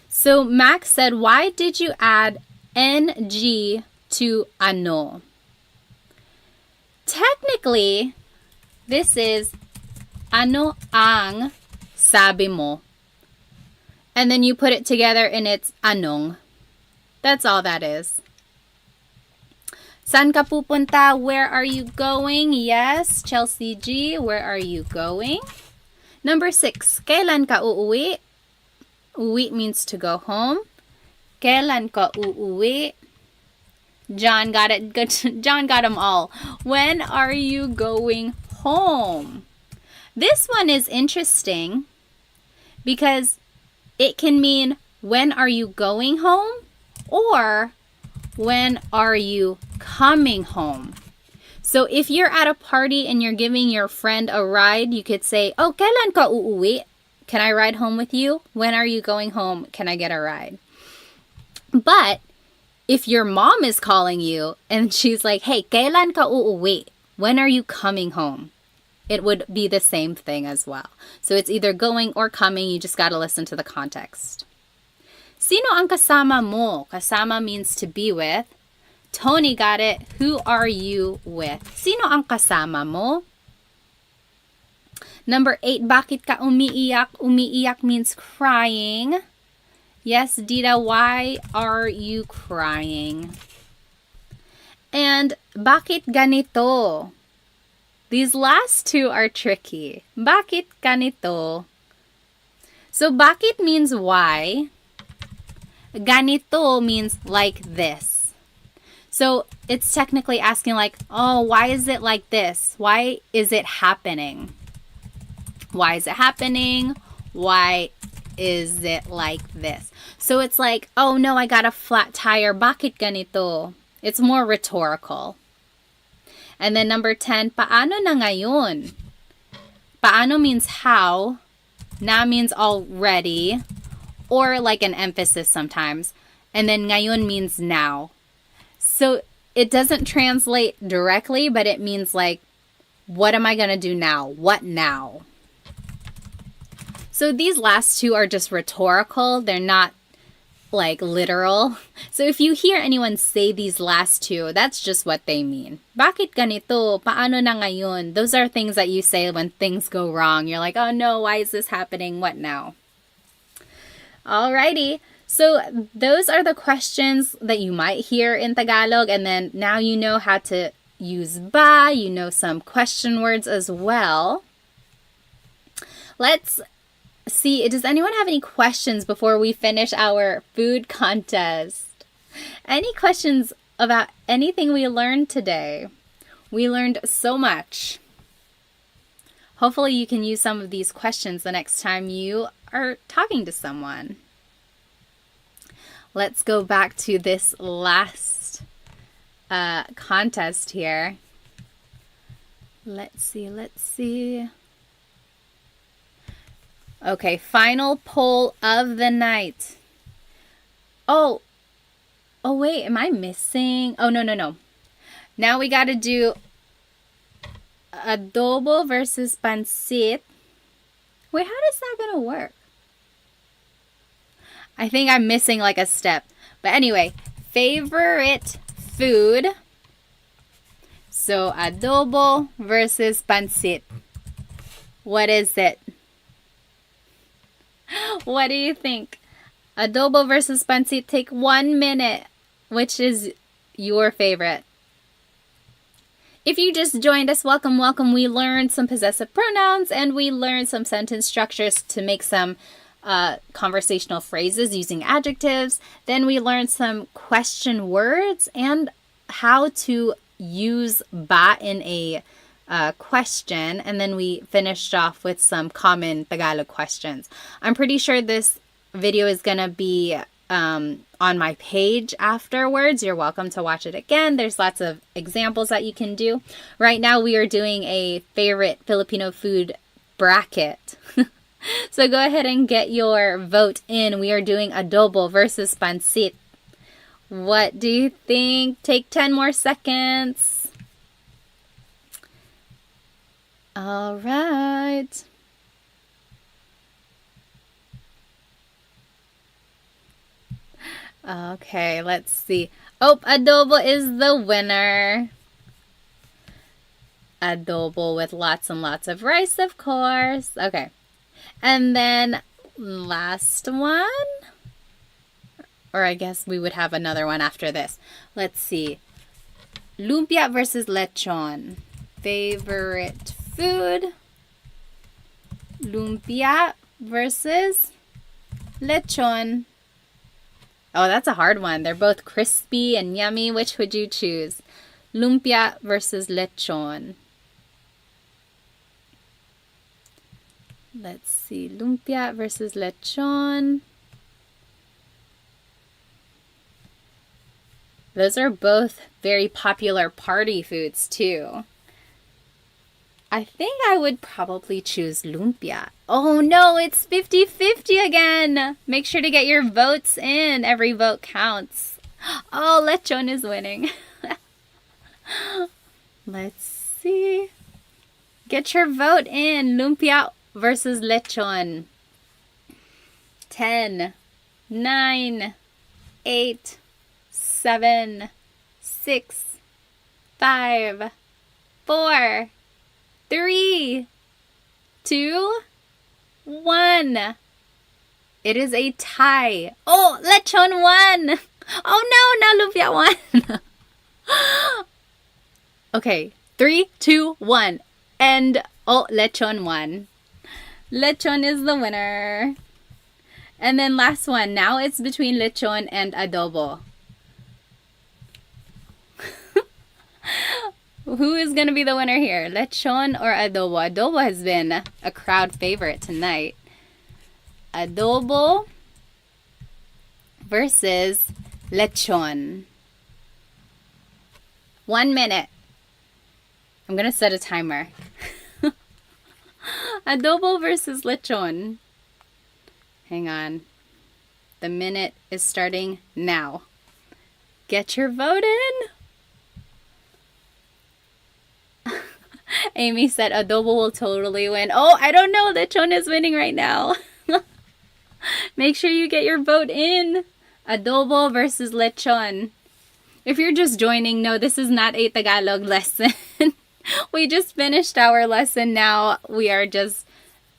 So Max said, why did you add ng to ano? Technically, this is ano ang sabi mo. And then you put it together and it's anong. That's all that is. Saan ka pupunta? Where are you going? Yes, Chelsea G, where are you going? Number 6, kailan ka uuwi? Uwi means to go home. Kailan ka uuwi? John got it. Good. John got them all. When are you going home? This one is interesting because it can mean when are you going home or when are you coming home. So if you're at a party and you're giving your friend a ride, you could say, oh, kailan ka uuwi? Can I ride home with you? When are you going home? Can I get a ride? But if your mom is calling you and she's like, hey, kailan ka uuwi? When are you coming home? It would be the same thing as well. So it's either going or coming. You just got to listen to the context. Sino ang kasama mo? Kasama means to be with. Tony got it. Who are you with? Sino ang kasama mo? Number 8, bakit ka umiiyak? Umiiyak means crying. Yes, Dita, why are you crying? And bakit ganito? These last two are tricky. Bakit ganito? So bakit means why. Ganito means like this. So it's technically asking like, oh, why is it like this? Why is it happening? Why is it happening? Why is it like this? So it's like, oh no, I got a flat tire. Bakit ganito? It's more rhetorical. And then number 10, paano na ngayon? Paano means how. Na means already. Or like an emphasis sometimes. And then ngayon means now. So it doesn't translate directly, but it means like, what am I going to do now? What now? So these last two are just rhetorical. They're not like literal. So if you hear anyone say these last two, that's just what they mean. Bakit ganito? Paano na ngayon? Those are things that you say when things go wrong. You're like, oh no, why is this happening? What now? Alrighty. So those are the questions that you might hear in Tagalog. And then now you know how to use ba. You know some question words as well. Let's see, does anyone have any questions before we finish our food contest? Any questions about anything we learned today? We learned so much. Hopefully you can use some of these questions the next time you are talking to someone. Let's go back to this last contest here. Let's see. Okay, final poll of the night. Oh wait, am I missing? Oh, no. Now we got to do adobo versus pancit. Wait, how is that going to work? I think I'm missing like a step. But anyway, favorite food. So adobo versus pancit. What is it? What do you think? Adobo versus pancit. Take 1 minute. Which is your favorite? If you just joined us, welcome. We learned some possessive pronouns and we learned some sentence structures to make some conversational phrases using adjectives. Then we learned some question words and how to use ba in a question, and then we finished off with some common Tagalog questions. I'm pretty sure this video is going to be on my page afterwards. You're welcome to watch it again. There's lots of examples that you can do. Right now we are doing a favorite Filipino food bracket. So go ahead and get your vote in. We are doing adobo versus pancit. What do you think? Take 10 more seconds. All right. Okay, let's see. Oh, adobo is the winner. Adobo with lots and lots of rice, of course. Okay. And then last one. Or I guess we would have another one after this. Let's see. Lumpia versus lechon. Favorite food. Lumpia versus lechon. Oh, that's a hard one. They're both crispy and yummy. Which would you choose? Lumpia versus lechon. Let's see. Lumpia versus lechon. Those are both very popular party foods, too. I think I would probably choose lumpia. Oh no, it's 50-50 again. Make sure to get your votes in. Every vote counts. Oh, lechon is winning. Let's see. Get your vote in. Lumpia versus lechon. 10, 9, 8, 7, 6, 5, 4, 3, 2, 1. It is a tie. Oh, lechon won. Oh no, now lumpia won. Okay, 3, 2, 1. And oh, lechon won. Lechon is the winner. And then last one. Now it's between lechon and adobo. Who is going to be the winner here? Lechon or adobo? Adobo has been a crowd favorite tonight. Adobo versus lechon. 1 minute. I'm going to set a timer. Adobo versus lechon. Hang on. The minute is starting now. Get your vote in. Amy said adobo will totally win. Oh, I don't know. Lechon is winning right now. Make sure you get your vote in. Adobo versus lechon. If you're just joining, no, this is not a Tagalog lesson. We just finished our lesson. Now we are just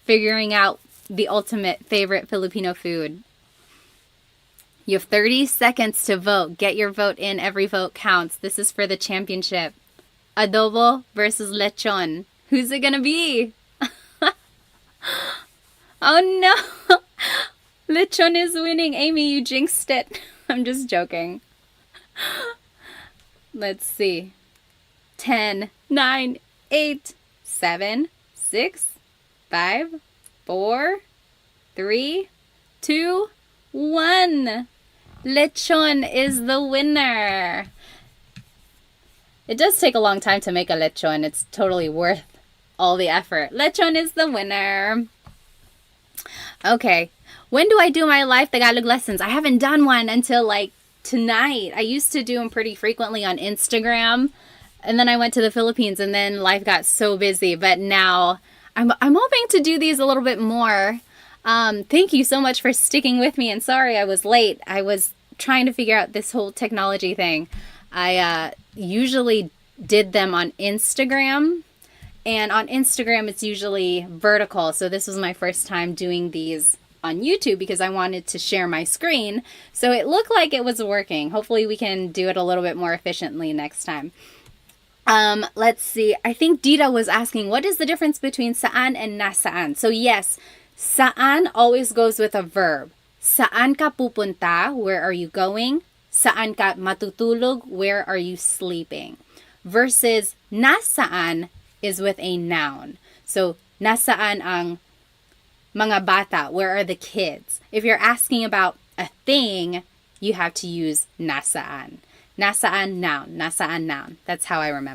figuring out the ultimate favorite Filipino food. You have 30 seconds to vote. Get your vote in. Every vote counts. This is for the championship. Adobo versus lechon. Who's it gonna be? Oh no! Lechon is winning. Amy, you jinxed it. I'm just joking. Let's see. 10, 9, 8, 7, 6, 5, 4, 3, 2, 1. Lechon is the winner. It does take a long time to make a lechon. It's totally worth all the effort. Lechon is the winner. Okay. When do I do my live Tagalog lessons? I haven't done one until like tonight. I used to do them pretty frequently on Instagram. And then I went to the Philippines and then life got so busy. But now I'm hoping to do these a little bit more. Thank you so much for sticking with me. And sorry I was late. I was trying to figure out this whole technology thing. I usually did them on Instagram. And on Instagram, it's usually vertical. So this was my first time doing these on YouTube because I wanted to share my screen. So it looked like it was working. Hopefully we can do it a little bit more efficiently next time. Let's see. I think Dita was asking, what is the difference between saan and nasaan? So yes, saan always goes with a verb. Saan ka pupunta? Where are you going? Saan ka matutulog? Where are you sleeping? Versus nasaan is with a noun. So nasaan ang mga bata? Where are the kids? If you're asking about a thing, you have to use nasaan. Nasaan noun. Nasaan noun. That's how I remember.